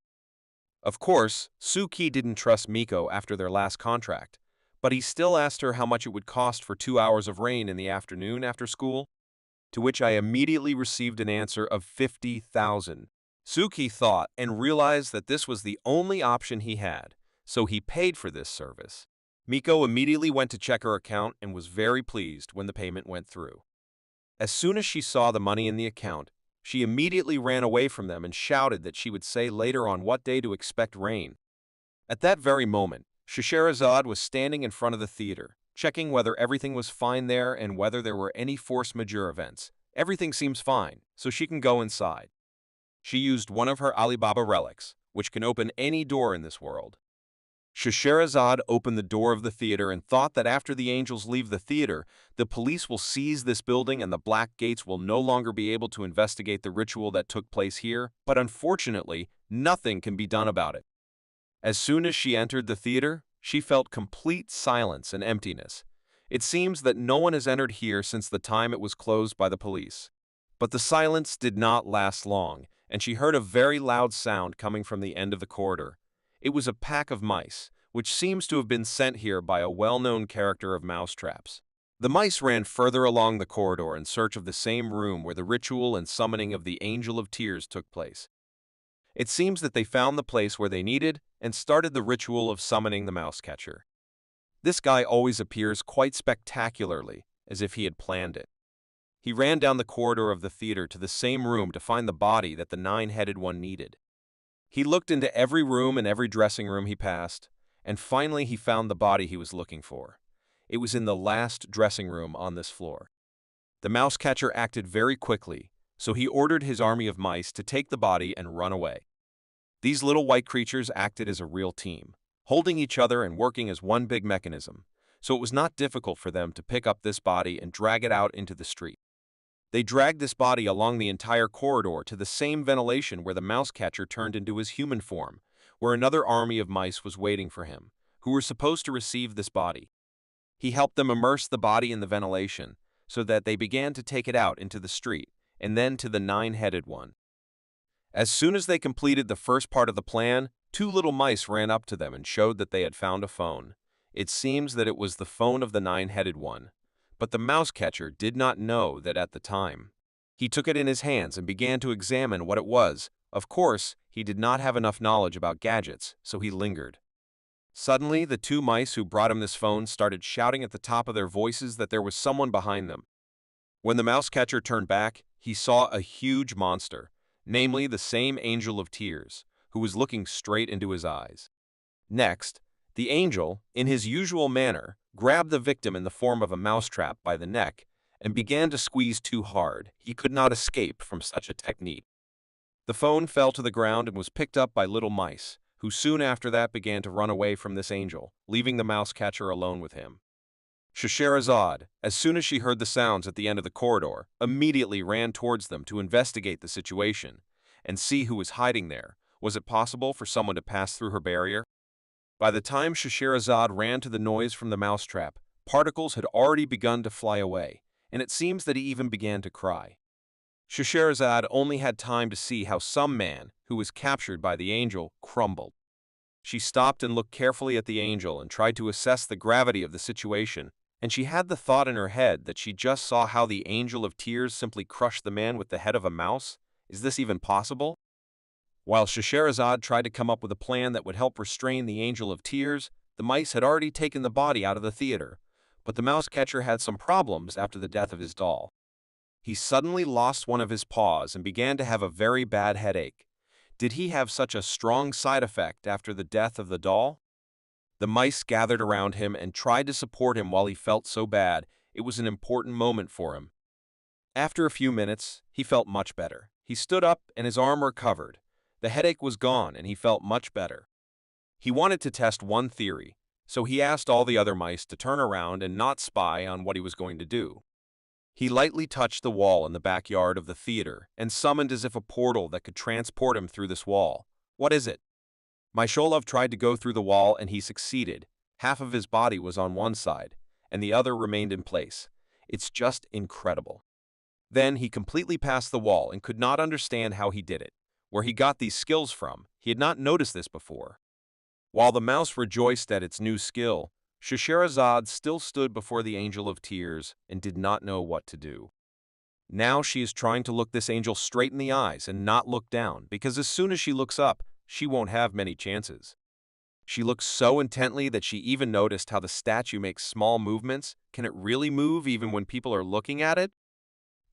Of course, Suki didn't trust Miko after their last contract, but he still asked her how much it would cost for 2 hours of rain in the afternoon after school, to which I immediately received an answer of 50,000. Suki thought and realized that this was the only option he had, so he paid for this service. Miko immediately went to check her account and was very pleased when the payment went through. As soon as she saw the money in the account, she immediately ran away from them and shouted that she would say later on what day to expect rain. At that very moment, Scheherazade was standing in front of the theater, checking whether everything was fine there and whether there were any force majeure events. Everything seems fine, so she can go inside. She used one of her Alibaba relics, which can open any door in this world. Scheherazade opened the door of the theater and thought that after the angels leave the theater, the police will seize this building and the Black Gates will no longer be able to investigate the ritual that took place here, but unfortunately, nothing can be done about it. As soon as she entered the theater, she felt complete silence and emptiness. It seems that no one has entered here since the time it was closed by the police. But the silence did not last long, and she heard a very loud sound coming from the end of the corridor. It was a pack of mice, which seems to have been sent here by a well-known character of mousetraps. The mice ran further along the corridor in search of the same room where the ritual and summoning of the Angel of Tears took place. It seems that they found the place where they needed and started the ritual of summoning the mouse catcher. This guy always appears quite spectacularly, as if he had planned it. He ran down the corridor of the theater to the same room to find the body that the nine-headed one needed. He looked into every room and every dressing room he passed, and finally he found the body he was looking for. It was in the last dressing room on this floor. The mouse catcher acted very quickly, so he ordered his army of mice to take the body and run away. These little white creatures acted as a real team, holding each other and working as one big mechanism, so it was not difficult for them to pick up this body and drag it out into the street. They dragged this body along the entire corridor to the same ventilation where the mouse catcher turned into his human form, where another army of mice was waiting for him, who were supposed to receive this body. He helped them immerse the body in the ventilation, so that they began to take it out into the street, and then to the nine-headed one. As soon as they completed the first part of the plan, two little mice ran up to them and showed that they had found a phone. It seems that it was the phone of the nine-headed one, but the mouse catcher did not know that at the time. He took it in his hands and began to examine what it was. Of course, he did not have enough knowledge about gadgets, so he lingered. Suddenly, the two mice who brought him this phone started shouting at the top of their voices that there was someone behind them. When the mouse catcher turned back, he saw a huge monster, namely the same Angel of Tears, who was looking straight into his eyes. Next, the angel, in his usual manner, grabbed the victim in the form of a mousetrap by the neck and began to squeeze too hard. He could not escape from such a technique. The phone fell to the ground and was picked up by little mice, who soon after that began to run away from this angel, leaving the mouse catcher alone with him. Scheherazade, as soon as she heard the sounds at the end of the corridor, immediately ran towards them to investigate the situation and see who was hiding there. Was it possible for someone to pass through her barrier? By the time Scheherazade ran to the noise from the mousetrap, particles had already begun to fly away, and it seems that he even began to cry. Scheherazade only had time to see how some man, who was captured by the angel, crumbled. She stopped and looked carefully at the angel and tried to assess the gravity of the situation, and she had the thought in her head that she just saw how the Angel of Tears simply crushed the man with the head of a mouse. Is this even possible? While Scheherazade tried to come up with a plan that would help restrain the Angel of Tears, the mice had already taken the body out of the theater, but the mouse catcher had some problems after the death of his doll. He suddenly lost one of his paws and began to have a very bad headache. Did he have such a strong side effect after the death of the doll? The mice gathered around him and tried to support him while he felt so bad. It was an important moment for him. After a few minutes, he felt much better. He stood up and his arm recovered. The headache was gone and he felt much better. He wanted to test one theory, so he asked all the other mice to turn around and not spy on what he was going to do. He lightly touched the wall in the backyard of the theater and summoned as if a portal that could transport him through this wall. What is it? Mysholov tried to go through the wall and he succeeded. Half of his body was on one side, and the other remained in place. It's just incredible. Then he completely passed the wall and could not understand how he did it. Where he got these skills from, he had not noticed this before. While the mouse rejoiced at its new skill, Scheherazade still stood before the Angel of Tears and did not know what to do. Now she is trying to look this angel straight in the eyes and not look down, because as soon as she looks up, she won't have many chances. She looked so intently that she even noticed how the statue makes small movements. Can it really move even when people are looking at it?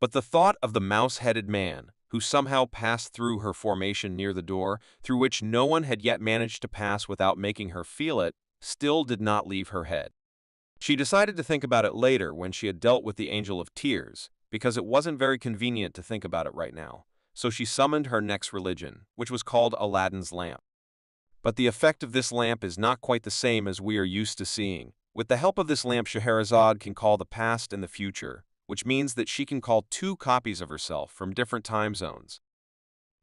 But the thought of the mouse-headed man, who somehow passed through her formation near the door, through which no one had yet managed to pass without making her feel it, still did not leave her head. She decided to think about it later when she had dealt with the Angel of Tears, because it wasn't very convenient to think about it right now. So she summoned her next religion, which was called Aladdin's lamp. But the effect of this lamp is not quite the same as we are used to seeing. With the help of this lamp, Scheherazade can call the past and the future, which means that she can call two copies of herself from different time zones.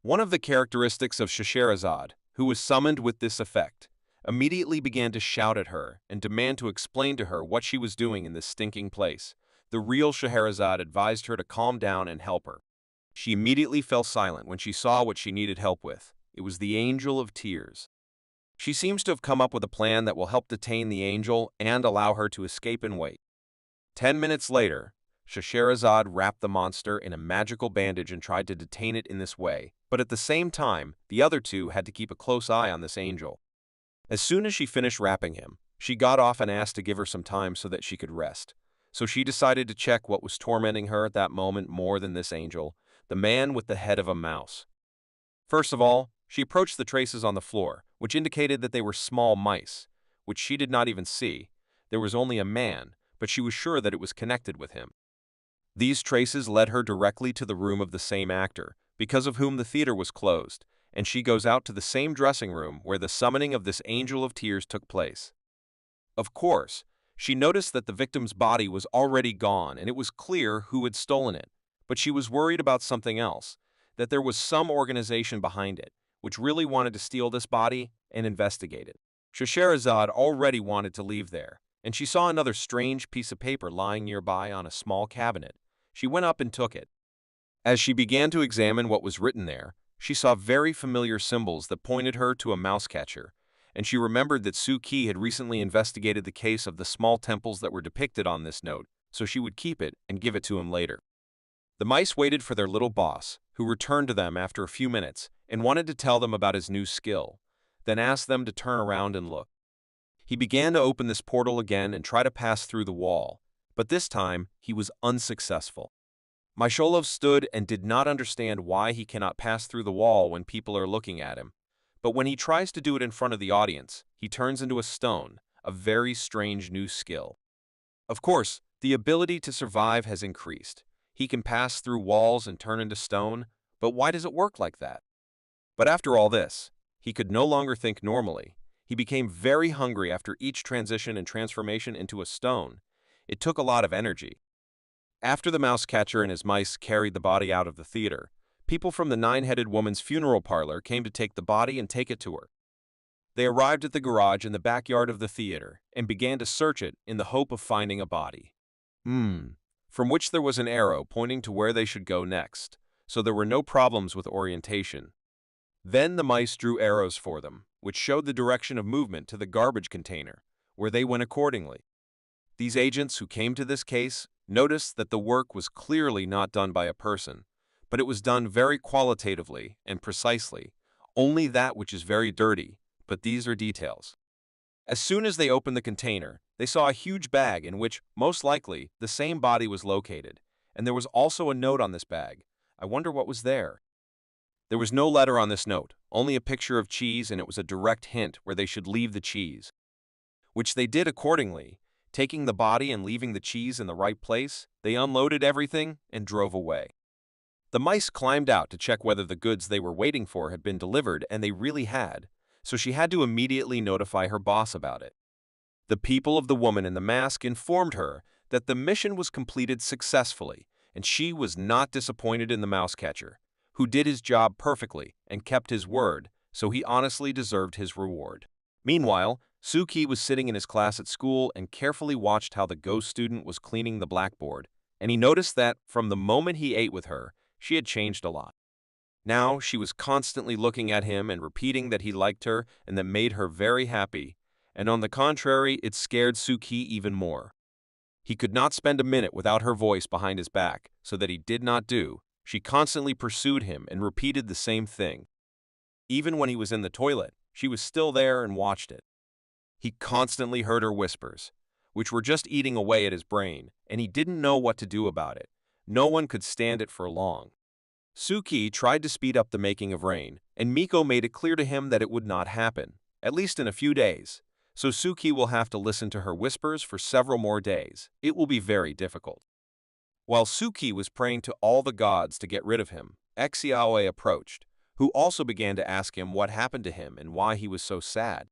One of the characteristics of Scheherazade, who was summoned with this effect, immediately began to shout at her and demand to explain to her what she was doing in this stinking place. The real Scheherazade advised her to calm down and help her. She immediately fell silent when she saw what she needed help with. It was the Angel of Tears. She seems to have come up with a plan that will help detain the angel and allow her to escape and wait. 10 minutes later, Scheherazade wrapped the monster in a magical bandage and tried to detain it in this way, but at the same time, the other two had to keep a close eye on this angel. As soon as she finished wrapping him, she got off and asked to give her some time so that she could rest. So she decided to check what was tormenting her at that moment more than this angel, the man with the head of a mouse. First of all, she approached the traces on the floor, which indicated that they were small mice, which she did not even see. There was only a man, but she was sure that it was connected with him. These traces led her directly to the room of the same actor, because of whom the theater was closed, and she goes out to the same dressing room where the summoning of this Angel of Tears took place. Of course, she noticed that the victim's body was already gone and it was clear who had stolen it, but she was worried about something else, that there was some organization behind it, which really wanted to steal this body and investigate it. Scheherazade already wanted to leave there, and she saw another strange piece of paper lying nearby on a small cabinet. She went up and took it. As she began to examine what was written there, she saw very familiar symbols that pointed her to a mouse catcher, and she remembered that Suki had recently investigated the case of the small temples that were depicted on this note, so she would keep it and give it to him later. The mice waited for their little boss, who returned to them after a few minutes and wanted to tell them about his new skill, then asked them to turn around and look. He began to open this portal again and try to pass through the wall, but this time he was unsuccessful. Mysholov stood and did not understand why he cannot pass through the wall when people are looking at him, but when he tries to do it in front of the audience, he turns into a stone, a very strange new skill. Of course, the ability to survive has increased. He can pass through walls and turn into stone, but why does it work like that? But after all this, he could no longer think normally. He became very hungry after each transition and transformation into a stone. It took a lot of energy. After the mouse catcher and his mice carried the body out of the theater, people from the nine-headed woman's funeral parlor came to take the body and take it to her. They arrived at the garage in the backyard of the theater and began to search it in the hope of finding a body. From which there was an arrow pointing to where they should go next, so there were no problems with orientation. Then the mice drew arrows for them, which showed the direction of movement to the garbage container, where they went accordingly. These agents who came to this case noticed that the work was clearly not done by a person, but it was done very qualitatively and precisely, only that which is very dirty, but these are details. As soon as they opened the container, they saw a huge bag in which, most likely, the same body was located, and there was also a note on this bag. I wonder what was there. There was no letter on this note, only a picture of cheese, and it was a direct hint where they should leave the cheese. Which they did accordingly. Taking the body and leaving the cheese in the right place, they unloaded everything and drove away. The mice climbed out to check whether the goods they were waiting for had been delivered, and they really had, so she had to immediately notify her boss about it. The people of the woman in the mask informed her that the mission was completed successfully, and she was not disappointed in the mouse catcher, who did his job perfectly and kept his word, so he honestly deserved his reward. Meanwhile, Suki was sitting in his class at school and carefully watched how the ghost student was cleaning the blackboard, and he noticed that, from the moment he ate with her, she had changed a lot. Now she was constantly looking at him and repeating that he liked her and that made her very happy, and on the contrary, it scared Suki even more. He could not spend a minute without her voice behind his back, so that he did not do. She constantly pursued him and repeated the same thing. Even when he was in the toilet, she was still there and watched it. He constantly heard her whispers, which were just eating away at his brain, and he didn't know what to do about it. No one could stand it for long. Suki tried to speed up the making of rain, and Miko made it clear to him that it would not happen, at least in a few days. so Suki will have to listen to her whispers for several more days. It will be very difficult. While Suki was praying to all the gods to get rid of him, Exiaoe approached, who also began to ask him what happened to him and why he was so sad.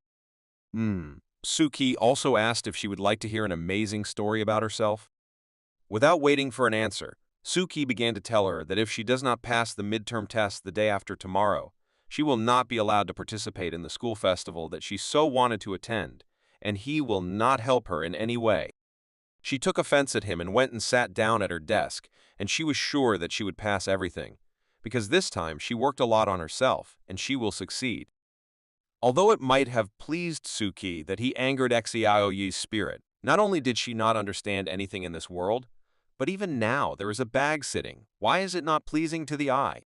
Suki also asked if she would like to hear an amazing story about herself. Without waiting for an answer, Suki began to tell her that if she does not pass the midterm test the day after tomorrow, she will not be allowed to participate in the school festival that she so wanted to attend, and he will not help her in any way. She took offense at him and went and sat down at her desk, and she was sure that she would pass everything, because this time she worked a lot on herself, and she will succeed. Although it might have pleased Suki that he angered Exiaoye's spirit, not only did she not understand anything in this world, but even now there is a bag sitting. Why is it not pleasing to the eye?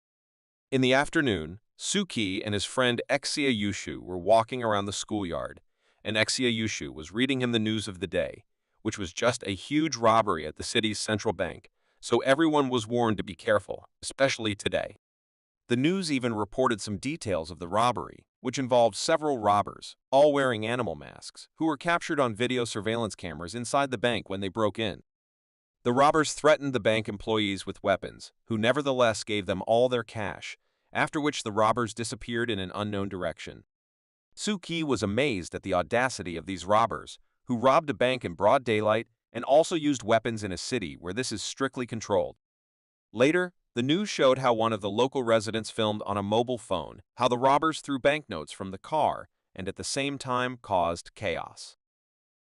In the afternoon, Suki and his friend Exiayushu were walking around the schoolyard, and Exiayushu was reading him the news of the day, which was just a huge robbery at the city's central bank, so everyone was warned to be careful, especially today. The news even reported some details of the robbery, which involved several robbers, all wearing animal masks, who were captured on video surveillance cameras inside the bank when they broke in. The robbers threatened the bank employees with weapons, who nevertheless gave them all their cash, after which the robbers disappeared in an unknown direction. Suki was amazed at the audacity of these robbers, who robbed a bank in broad daylight and also used weapons in a city where this is strictly controlled. Later, the news showed how one of the local residents filmed on a mobile phone how the robbers threw banknotes from the car and at the same time caused chaos.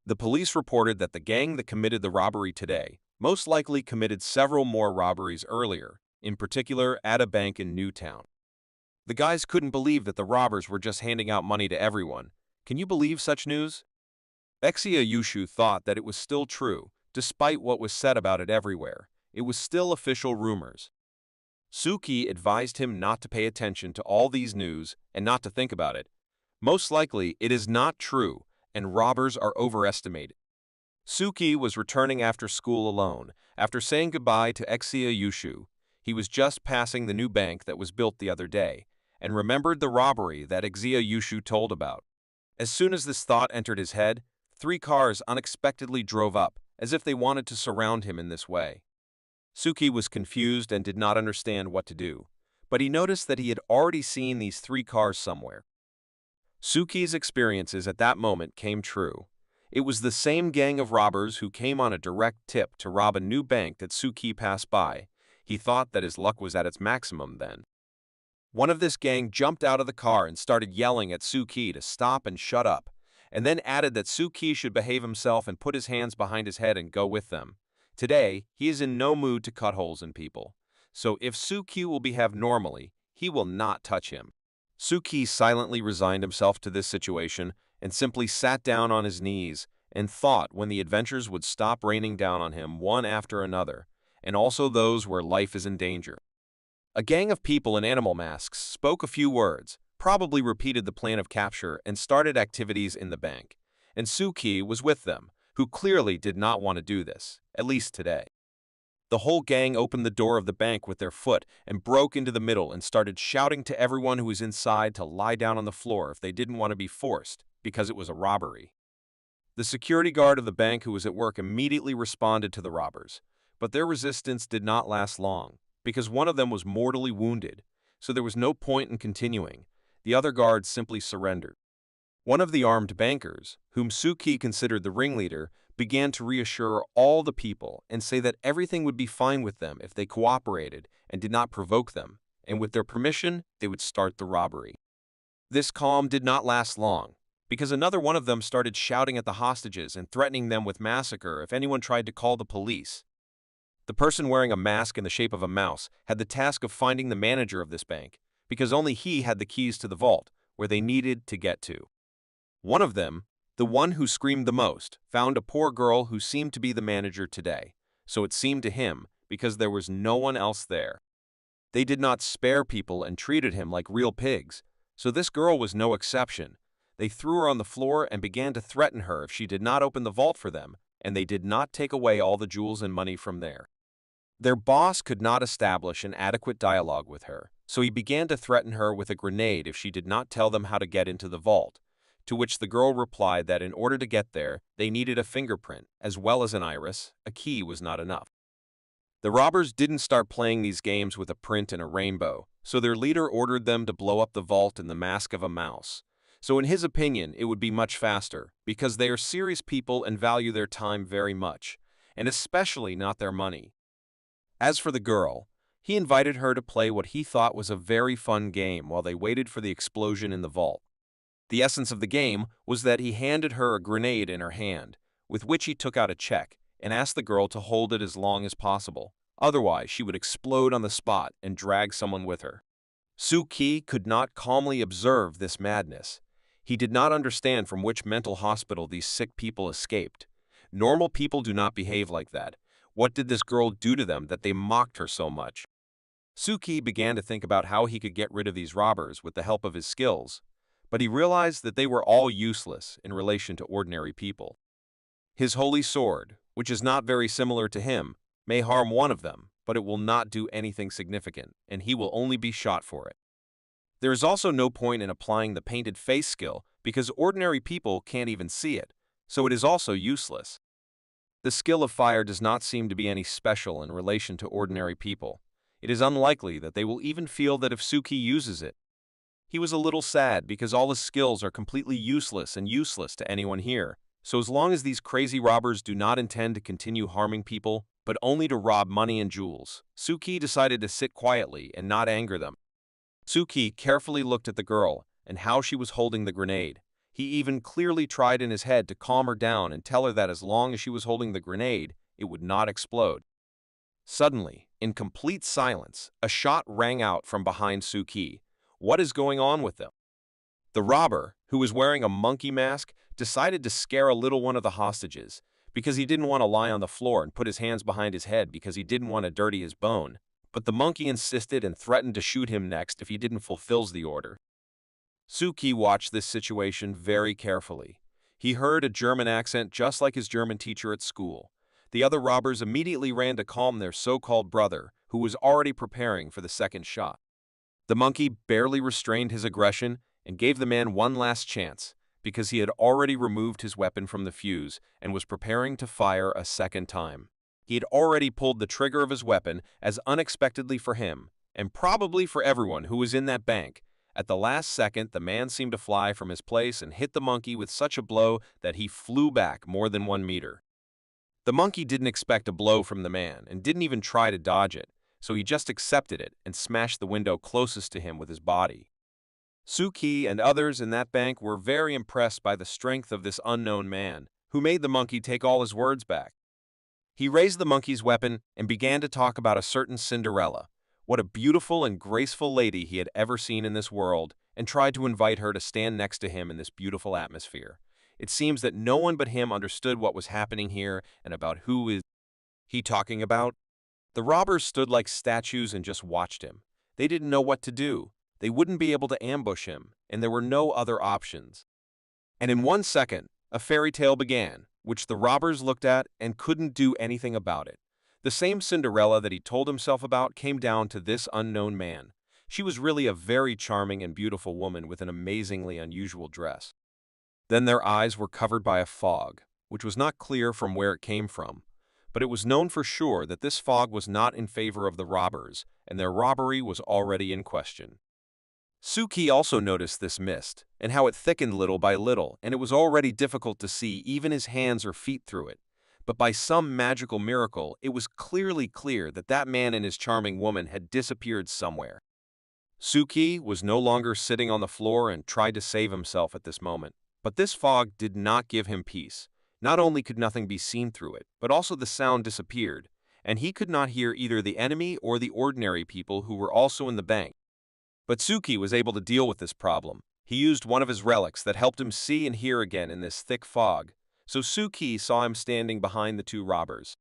The police reported that the gang that committed the robbery today most likely committed several more robberies earlier, in particular at a bank in Newtown. The guys couldn't believe that the robbers were just handing out money to everyone. Can you believe such news? Exiayushu thought that it was still true, despite what was said about it everywhere. It was still official rumors. Suki advised him not to pay attention to all these news and not to think about it. Most likely, it is not true, and robbers are overestimated. Suki was returning after school alone. After saying goodbye to Exiayushu, he was just passing the new bank that was built the other day, and remembered the robbery that Exiayushu told about. As soon as this thought entered his head, 3 cars unexpectedly drove up, as if they wanted to surround him in this way. Suki was confused and did not understand what to do, but he noticed that he had already seen these 3 cars somewhere. Suki's experiences at that moment came true. It was the same gang of robbers who came on a direct tip to rob a new bank that Suki passed by. He thought that his luck was at its maximum then. One of this gang jumped out of the car and started yelling at Suki to stop and shut up, and then added that Suki should behave himself and put his hands behind his head and go with them. Today, he is in no mood to cut holes in people, so if Suki will behave normally, he will not touch him. Suki silently resigned himself to this situation and simply sat down on his knees and thought when the adventures would stop raining down on him one after another, and also those where life is in danger. A gang of people in animal masks spoke a few words, probably repeated the plan of capture, and started activities in the bank, and Suki was with them, who clearly did not want to do this, at least today. The whole gang opened the door of the bank with their foot and broke into the middle and started shouting to everyone who was inside to lie down on the floor if they didn't want to be forced, because it was a robbery. The security guard of the bank who was at work immediately responded to the robbers, but their resistance did not last long, because one of them was mortally wounded, so there was no point in continuing. The other guards simply surrendered. One of the armed bankers, whom Suki considered the ringleader, began to reassure all the people and say that everything would be fine with them if they cooperated and did not provoke them, and with their permission, they would start the robbery. This calm did not last long, because another one of them started shouting at the hostages and threatening them with massacre if anyone tried to call the police. The person wearing a mask in the shape of a mouse had the task of finding the manager of this bank, because only he had the keys to the vault, where they needed to get to. One of them, the one who screamed the most, found a poor girl who seemed to be the manager today, so it seemed to him, because there was no one else there. They did not spare people and treated him like real pigs, so this girl was no exception. They threw her on the floor and began to threaten her if she did not open the vault for them, and they did not take away all the jewels and money from there. Their boss could not establish an adequate dialogue with her, so he began to threaten her with a grenade if she did not tell them how to get into the vault. to which the girl replied that in order to get there, they needed a fingerprint, as well as an iris. A key was not enough. The robbers didn't start playing these games with a print and a rainbow, so their leader ordered them to blow up the vault in the mask of a mouse. So in his opinion, it would be much faster, because they are serious people and value their time very much, and especially not their money. As for the girl, he invited her to play what he thought was a very fun game while they waited for the explosion in the vault. The essence of the game was that he handed her a grenade in her hand, with which he took out a check, and asked the girl to hold it as long as possible. Otherwise, she would explode on the spot and drag someone with her. Suki could not calmly observe this madness. He did not understand from which mental hospital these sick people escaped. Normal people do not behave like that. What did this girl do to them that they mocked her so much? Suki began to think about how he could get rid of these robbers with the help of his skills, but he realized that they were all useless in relation to ordinary people. His holy sword, which is not very similar to him, may harm one of them, but it will not do anything significant, and he will only be shot for it. There is also no point in applying the painted face skill because ordinary people can't even see it, so it is also useless. The skill of fire does not seem to be any special in relation to ordinary people. It is unlikely that they will even feel that if Suki uses it. He was a little sad because all his skills are completely useless and useless to anyone here, so as long as these crazy robbers do not intend to continue harming people, but only to rob money and jewels, Suki decided to sit quietly and not anger them. Suki carefully looked at the girl and how she was holding the grenade. He even clearly tried in his head to calm her down and tell her that as long as she was holding the grenade, it would not explode. Suddenly, in complete silence, a shot rang out from behind Suki. What is going on with them? The robber, who was wearing a monkey mask, decided to scare a little one of the hostages, because he didn't want to lie on the floor and put his hands behind his head because he didn't want to dirty his bone. But the monkey insisted and threatened to shoot him next if he didn't fulfill the order. Suki watched this situation very carefully. He heard a German accent just like his German teacher at school. The other robbers immediately ran to calm their so-called brother, who was already preparing for the second shot. The monkey barely restrained his aggression and gave the man one last chance, because he had already removed his weapon from the fuse and was preparing to fire a second time. He had already pulled the trigger of his weapon as unexpectedly for him, and probably for everyone who was in that bank. At the last second, the man seemed to fly from his place and hit the monkey with such a blow that he flew back more than 1 meter. The monkey didn't expect a blow from the man and didn't even try to dodge it, so he just accepted it and smashed the window closest to him with his body. Suki and others in that bank were very impressed by the strength of this unknown man, who made the monkey take all his words back. He raised the monkey's weapon and began to talk about a certain Cinderella, what a beautiful and graceful lady he had ever seen in this world, and tried to invite her to stand next to him in this beautiful atmosphere. It seems that no one but him understood what was happening here and about who is he talking about. The robbers stood like statues and just watched him. They didn't know what to do. They wouldn't be able to ambush him, and there were no other options. And in 1 second, a fairy tale began, which the robbers looked at and couldn't do anything about it. The same Cinderella that he told himself about came down to this unknown man. She was really a very charming and beautiful woman with an amazingly unusual dress. Then their eyes were covered by a fog, which was not clear from where it came from, but it was known for sure that this fog was not in favor of the robbers, and their robbery was already in question. Suki also noticed this mist, and how it thickened little by little, and it was already difficult to see even his hands or feet through it. But by some magical miracle, it was clearly clear that that man and his charming woman had disappeared somewhere. Suki was no longer sitting on the floor and tried to save himself at this moment. But this fog did not give him peace. Not only could nothing be seen through it, but also the sound disappeared, and he could not hear either the enemy or the ordinary people who were also in the bank. But Suki was able to deal with this problem. He used one of his relics that helped him see and hear again in this thick fog, so Suki saw him standing behind the two robbers.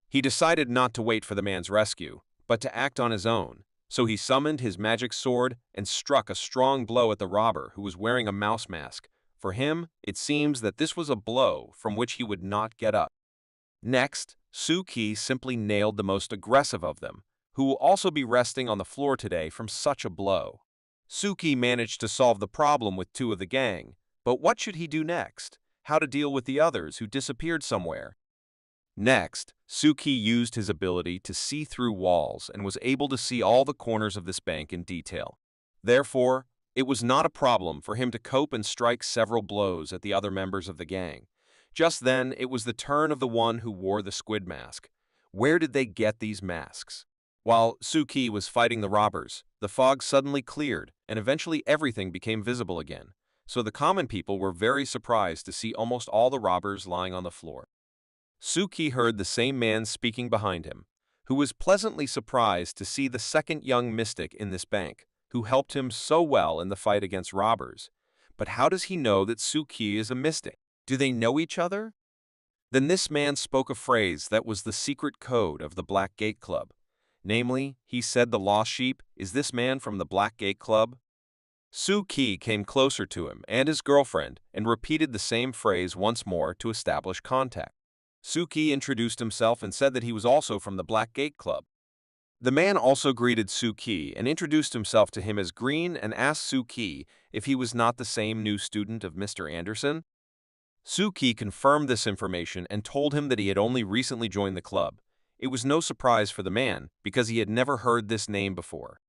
He decided not to wait for the man's rescue, but to act on his own, so he summoned his magic sword and struck a strong blow at the robber who was wearing a mouse mask. For him, it seems that this was a blow from which he would not get up. Next, Suki simply nailed the most aggressive of them, who will also be resting on the floor today from such a blow. Suki managed to solve the problem with two of the gang, But what should he do next? How to deal with the others who disappeared somewhere? Next, Suki used his ability to see through walls and was able to see all the corners of this bank in detail. Therefore, it was not a problem for him to cope and strike several blows at the other members of the gang. Just then, it was the turn of the one who wore the squid mask. Where did they get these masks? While Suki was fighting the robbers, the fog suddenly cleared, and eventually everything became visible again. So the common people were very surprised to see almost all the robbers lying on the floor. Suki heard the same man speaking behind him, who was pleasantly surprised to see the second young mystic in this bank, who helped him so well in the fight against robbers. But how does he know that Suki is a mystic? Do they know each other? Then this man spoke a phrase that was the secret code of the Black Gate Club. Namely, he said, "The lost sheep, is this man from the Black Gate Club?" Suki came closer to him and his girlfriend and repeated the same phrase once more to establish contact. Suki introduced himself and said that he was also from the Black Gate Club. The man also greeted Suki and introduced himself to him as Green and asked Suki if he was not the same new student of Mr. Anderson. Suki confirmed this information and told him that he had only recently joined the club. It was no surprise for the man because he had never heard this name before.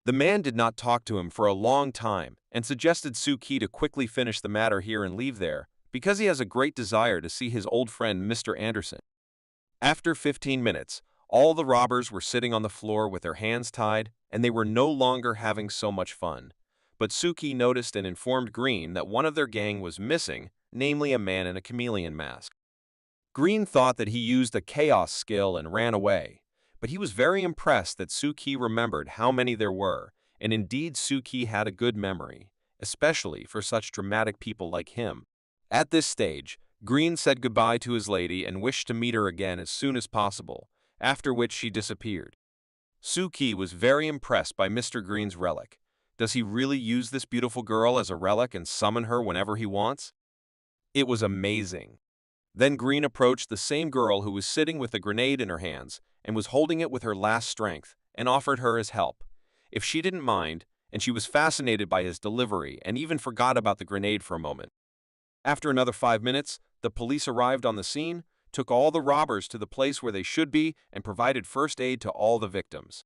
The man did not talk to him for a long time and suggested Suki to quickly finish the matter here and leave there because he has a great desire to see his old friend Mr. Anderson. After 15 minutes, all the robbers were sitting on the floor with their hands tied, and they were no longer having so much fun. But Suki noticed and informed Green that one of their gang was missing, namely a man in a chameleon mask. Green thought that he used a chaos skill and ran away, but he was very impressed that Suki remembered how many there were, and indeed Suki had a good memory, especially for such dramatic people like him. At this stage, Green said goodbye to his lady and wished to meet her again as soon as possible, after which she disappeared. Suki was very impressed by Mr. Green's relic. Does he really use this beautiful girl as a relic and summon her whenever he wants? It was amazing. Then Green approached the same girl who was sitting with a grenade in her hands and was holding it with her last strength and offered her his help. If she didn't mind, and she was fascinated by his delivery and even forgot about the grenade for a moment. After another 5 minutes, the police arrived on the scene, took all the robbers to the place where they should be, and provided first aid to all the victims.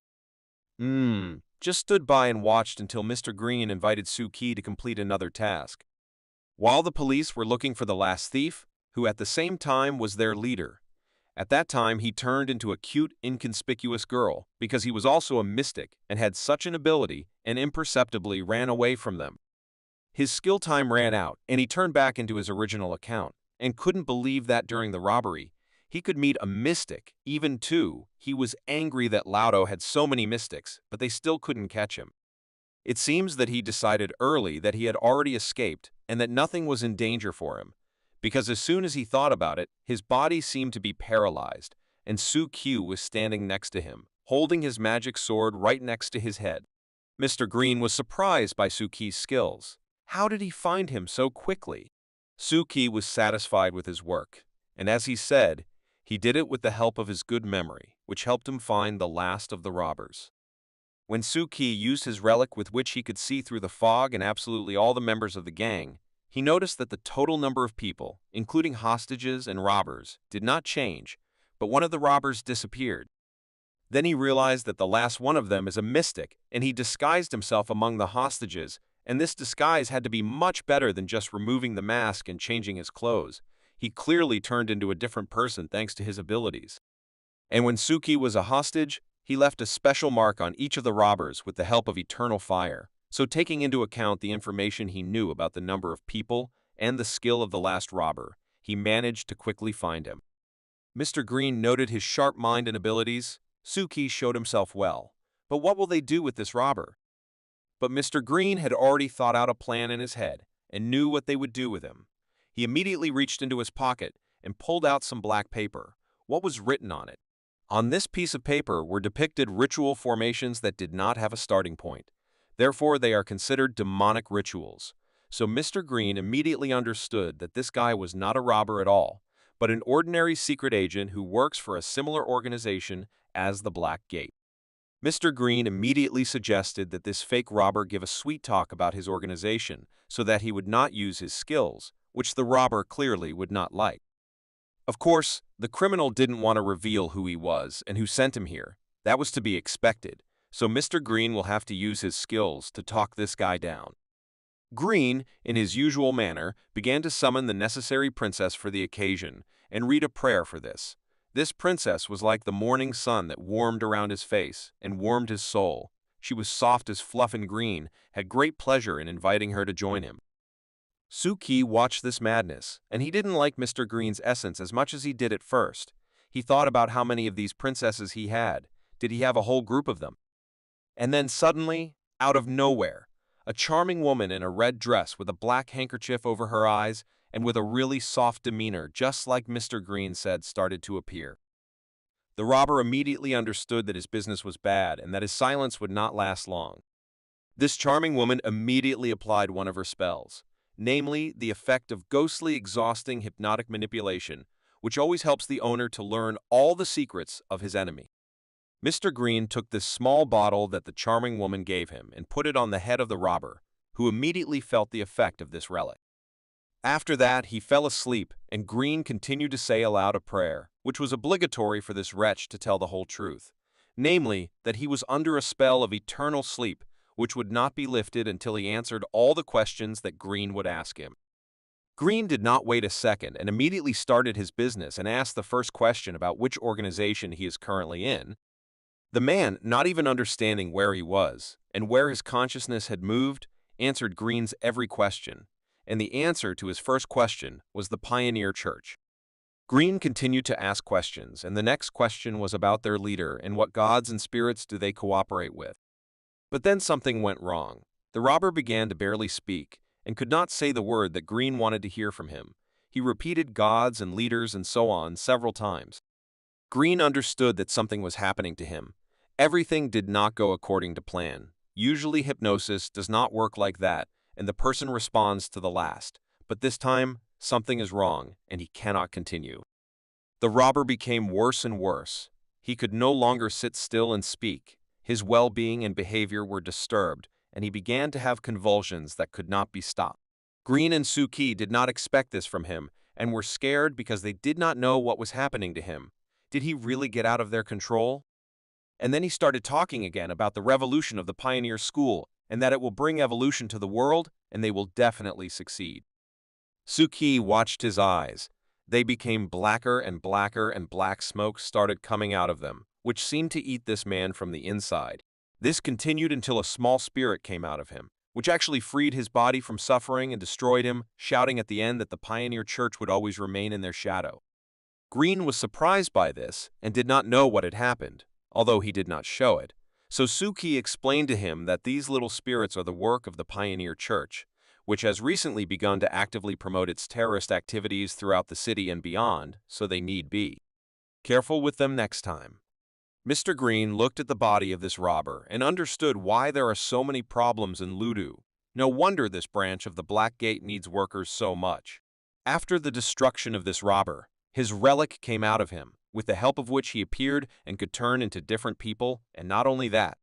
Just stood by and watched until Mr. Green invited Suki to complete another task. While the police were looking for the last thief, who at the same time was their leader. At that time, he turned into a cute, inconspicuous girl because he was also a mystic and had such an ability and imperceptibly ran away from them. His skill time ran out, and he turned back into his original account and couldn't believe that during the robbery, he could meet a mystic, even two. He was angry that Laudo had so many mystics, but they still couldn't catch him. It seems that he decided early that he had already escaped and that nothing was in danger for him, because as soon as he thought about it, his body seemed to be paralyzed, and Suki was standing next to him, holding his magic sword right next to his head. Mr. Green was surprised by Suki's skills. How did he find him so quickly? Suki was satisfied with his work, and as he said, he did it with the help of his good memory, which helped him find the last of the robbers. When Suki used his relic with which he could see through the fog and absolutely all the members of the gang, he noticed that the total number of people, including hostages and robbers, did not change, but one of the robbers disappeared. Then he realized that the last one of them is a mystic, and he disguised himself among the hostages, and this disguise had to be much better than just removing the mask and changing his clothes. He clearly turned into a different person thanks to his abilities. And when Suki was a hostage, he left a special mark on each of the robbers with the help of eternal fire. So taking into account the information he knew about the number of people and the skill of the last robber, he managed to quickly find him. Mr. Green noted his sharp mind and abilities. Suki showed himself well. But what will they do with this robber? But Mr. Green had already thought out a plan in his head and knew what they would do with him. He immediately reached into his pocket and pulled out some black paper. What was written on it? On this piece of paper were depicted ritual formations that did not have a starting point. Therefore, they are considered demonic rituals. So Mr. Green immediately understood that this guy was not a robber at all, but an ordinary secret agent who works for a similar organization as the Black Gate. Mr. Green immediately suggested that this fake robber give a sweet talk about his organization so that he would not use his skills, which the robber clearly would not like. Of course, the criminal didn't want to reveal who he was and who sent him here. That was to be expected, so Mr. Green will have to use his skills to talk this guy down. Green, in his usual manner, began to summon the necessary princess for the occasion and read a prayer for this. This princess was like the morning sun that warmed around his face and warmed his soul. She was soft as fluff and green, had great pleasure in inviting her to join him. Suki watched this madness, and he didn't like Mr. Green's essence as much as he did at first. He thought about how many of these princesses he had. Did he have a whole group of them? And then suddenly, out of nowhere, a charming woman in a red dress with a black handkerchief over her eyes and with a really soft demeanor, just like Mr. Green said, started to appear. The robber immediately understood that his business was bad and that his silence would not last long. This charming woman immediately applied one of her spells, namely the effect of ghostly, exhausting hypnotic manipulation, which always helps the owner to learn all the secrets of his enemy. Mr. Green took this small bottle that the charming woman gave him and put it on the head of the robber, who immediately felt the effect of this relic. After that, he fell asleep, and Green continued to say aloud a prayer, which was obligatory for this wretch to tell the whole truth, namely, that he was under a spell of eternal sleep, which would not be lifted until he answered all the questions that Green would ask him. Green did not wait a second and immediately started his business and asked the first question about which organization he is currently in. The man, not even understanding where he was and where his consciousness had moved, answered Green's every question, and the answer to his first question was the Pioneer Church. Green continued to ask questions, and the next question was about their leader and what gods and spirits do they cooperate with. But then something went wrong. The robber began to barely speak and could not say the word that Green wanted to hear from him. He repeated gods and leaders and so on several times. Green understood that something was happening to him. Everything did not go according to plan. Usually hypnosis does not work like that, and the person responds to the last. But this time, something is wrong, and he cannot continue. The robber became worse and worse. He could no longer sit still and speak. His well-being and behavior were disturbed, and he began to have convulsions that could not be stopped. Green and Suki did not expect this from him, and were scared because they did not know what was happening to him. Did he really get out of their control? And then he started talking again about the revolution of the Pioneer School, and that it will bring evolution to the world, and they will definitely succeed. Suki watched his eyes. They became blacker and blacker, and black smoke started coming out of them, which seemed to eat this man from the inside. This continued until a small spirit came out of him, which actually freed his body from suffering and destroyed him, shouting at the end that the Pioneer Church would always remain in their shadow. Green was surprised by this and did not know what had happened, although he did not show it. So Suki explained to him that these little spirits are the work of the Pioneer Church, which has recently begun to actively promote its terrorist activities throughout the city and beyond, so they need be careful with them next time. Mr. Green looked at the body of this robber and understood why there are so many problems in Ludu. No wonder this branch of the Black Gate needs workers so much. After the destruction of this robber, his relic came out of him, with the help of which he appeared and could turn into different people, and not only that.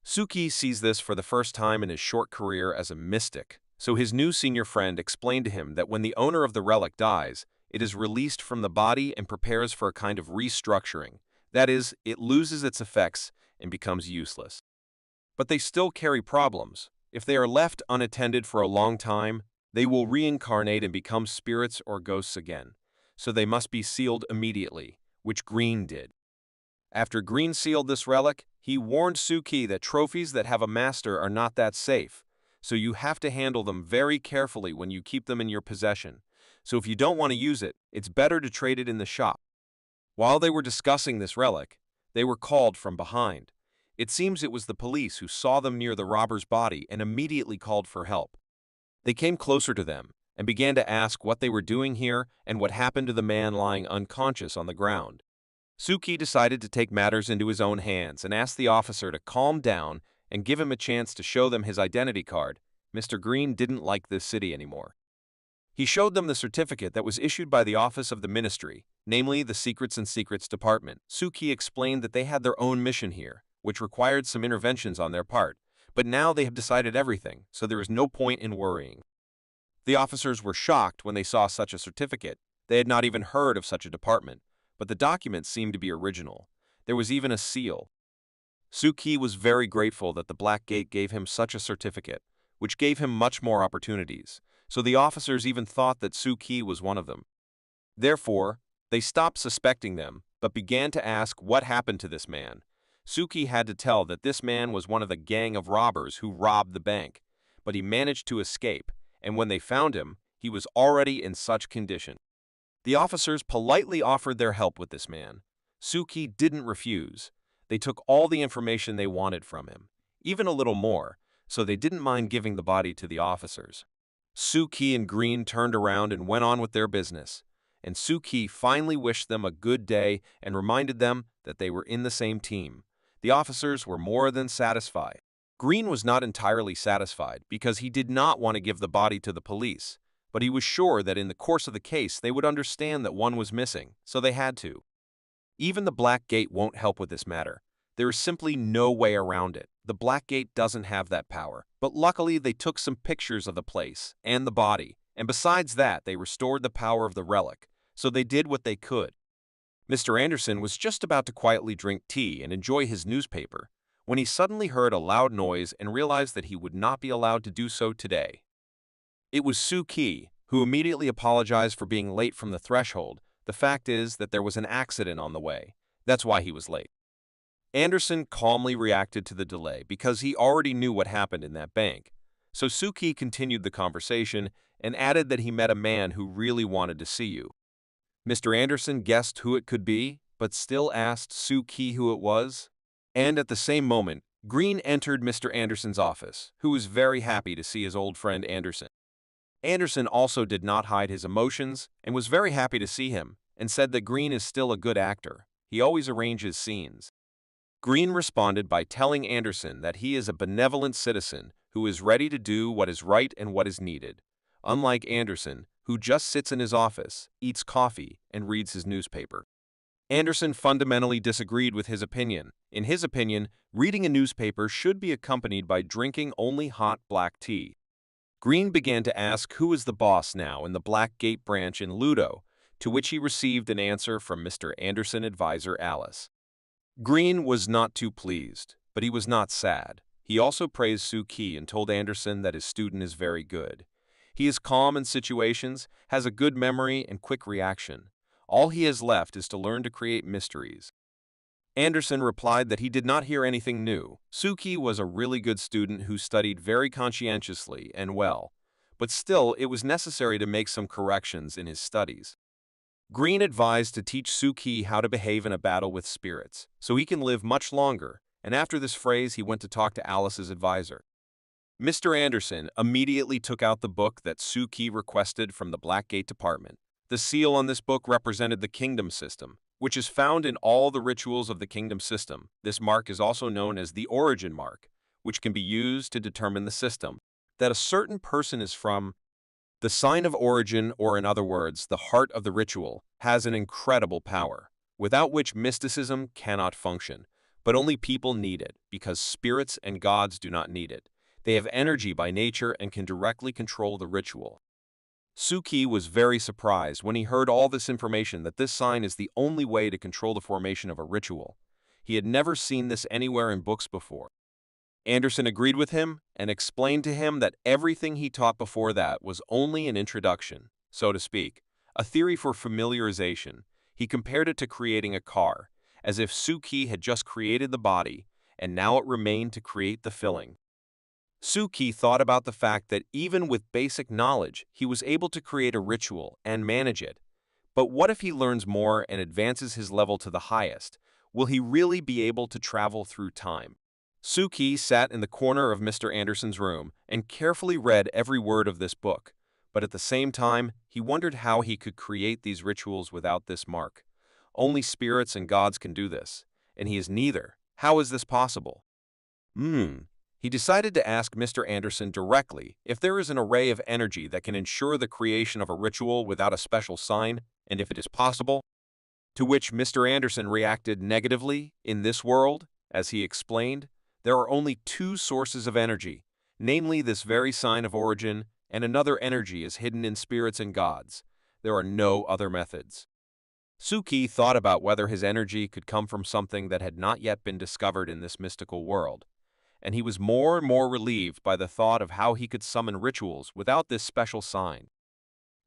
Suki sees this for the first time in his short career as a mystic, so his new senior friend explained to him that when the owner of the relic dies, it is released from the body and prepares for a kind of restructuring. That is, it loses its effects and becomes useless. But they still carry problems. If they are left unattended for a long time, they will reincarnate and become spirits or ghosts again, so they must be sealed immediately, which Green did. After Green sealed this relic, he warned Suki that trophies that have a master are not that safe, so you have to handle them very carefully when you keep them in your possession. So if you don't want to use it, it's better to trade it in the shop. While they were discussing this relic, they were called from behind. It seems it was the police who saw them near the robber's body and immediately called for help. They came closer to them and began to ask what they were doing here and what happened to the man lying unconscious on the ground. Suki decided to take matters into his own hands and asked the officer to calm down and give him a chance to show them his identity card. Mr. Green didn't like this city anymore. He showed them the certificate that was issued by the Office of the Ministry, namely the Secrets and Secrets Department. Suki explained that they had their own mission here, which required some interventions on their part, but now they have decided everything, so there is no point in worrying. The officers were shocked when they saw such a certificate. They had not even heard of such a department, but the document seemed to be original. There was even a seal. Suki was very grateful that the Black Gate gave him such a certificate, which gave him much more opportunities, so the officers even thought that Suki was one of them. Therefore, they stopped suspecting them, but began to ask what happened to this man. Suki had to tell that this man was one of the gang of robbers who robbed the bank, but he managed to escape, and when they found him, he was already in such condition. The officers politely offered their help with this man. Suki didn't refuse. They took all the information they wanted from him, even a little more, so they didn't mind giving the body to the officers. Suki and Green turned around and went on with their business, and Suki finally wished them a good day and reminded them that they were in the same team. The officers were more than satisfied. Green was not entirely satisfied because he did not want to give the body to the police, but he was sure that in the course of the case they would understand that one was missing, so they had to. Even the Black Gate won't help with this matter. There is simply no way around it. The Black Gate doesn't have that power, but luckily they took some pictures of the place and the body, and besides that they restored the power of the relic, so they did what they could. Mr. Anderson was just about to quietly drink tea and enjoy his newspaper when he suddenly heard a loud noise and realized that he would not be allowed to do so today. It was Suki, who immediately apologized for being late from the threshold. The fact is that there was an accident on the way. That's why he was late. Anderson calmly reacted to the delay because he already knew what happened in that bank. So Suki continued the conversation and added that he met a man who really wanted to see you. Mr. Anderson guessed who it could be, but still asked Suki who it was. And at the same moment, Green entered Mr. Anderson's office, who was very happy to see his old friend Anderson. Anderson also did not hide his emotions and was very happy to see him, and said that Green is still a good actor. He always arranges scenes. Green responded by telling Anderson that he is a benevolent citizen who is ready to do what is right and what is needed, unlike Anderson, who just sits in his office, eats coffee, and reads his newspaper. Anderson fundamentally disagreed with his opinion. In his opinion, reading a newspaper should be accompanied by drinking only hot black tea. Green began to ask who is the boss now in the Black Gate branch in Ludo, to which he received an answer from Mr. Anderson advisor Alice. Green was not too pleased, but he was not sad. He also praised Suki and told Anderson that his student is very good. He is calm in situations, has a good memory and quick reaction. All he has left is to learn to create mysteries. Anderson replied that he did not hear anything new. Suki was a really good student who studied very conscientiously and well, but still it was necessary to make some corrections in his studies. Green advised to teach Suki how to behave in a battle with spirits, so he can live much longer, and after this phrase he went to talk to Alice's advisor. Mr. Anderson immediately took out the book that Suki requested from the Black Gate Department. The seal on this book represented the kingdom system, which is found in all the rituals of the kingdom system. This mark is also known as the origin mark, which can be used to determine the system that a certain person is from. The sign of origin, or in other words, the heart of the ritual, has an incredible power, without which mysticism cannot function, but only people need it, because spirits and gods do not need it. They have energy by nature and can directly control the ritual. Suki was very surprised when he heard all this information that this sign is the only way to control the formation of a ritual. He had never seen this anywhere in books before. Anderson agreed with him and explained to him that everything he taught before that was only an introduction, so to speak, a theory for familiarization. He compared it to creating a car, as if Suki had just created the body, and now it remained to create the filling. Suki thought about the fact that even with basic knowledge, he was able to create a ritual and manage it. But what if he learns more and advances his level to the highest? Will he really be able to travel through time? Suki sat in the corner of Mr. Anderson's room and carefully read every word of this book, but at the same time, he wondered how he could create these rituals without this mark. Only spirits and gods can do this, and he is neither. How is this possible? He decided to ask Mr. Anderson directly if there is an array of energy that can ensure the creation of a ritual without a special sign, and if it is possible. To which Mr. Anderson reacted negatively. In this world, As he explained, there are only two sources of energy, namely this very sign of origin, and another energy is hidden in spirits and gods. There are no other methods. Suki thought about whether his energy could come from something that had not yet been discovered in this mystical world, and he was more and more relieved by the thought of how he could summon rituals without this special sign.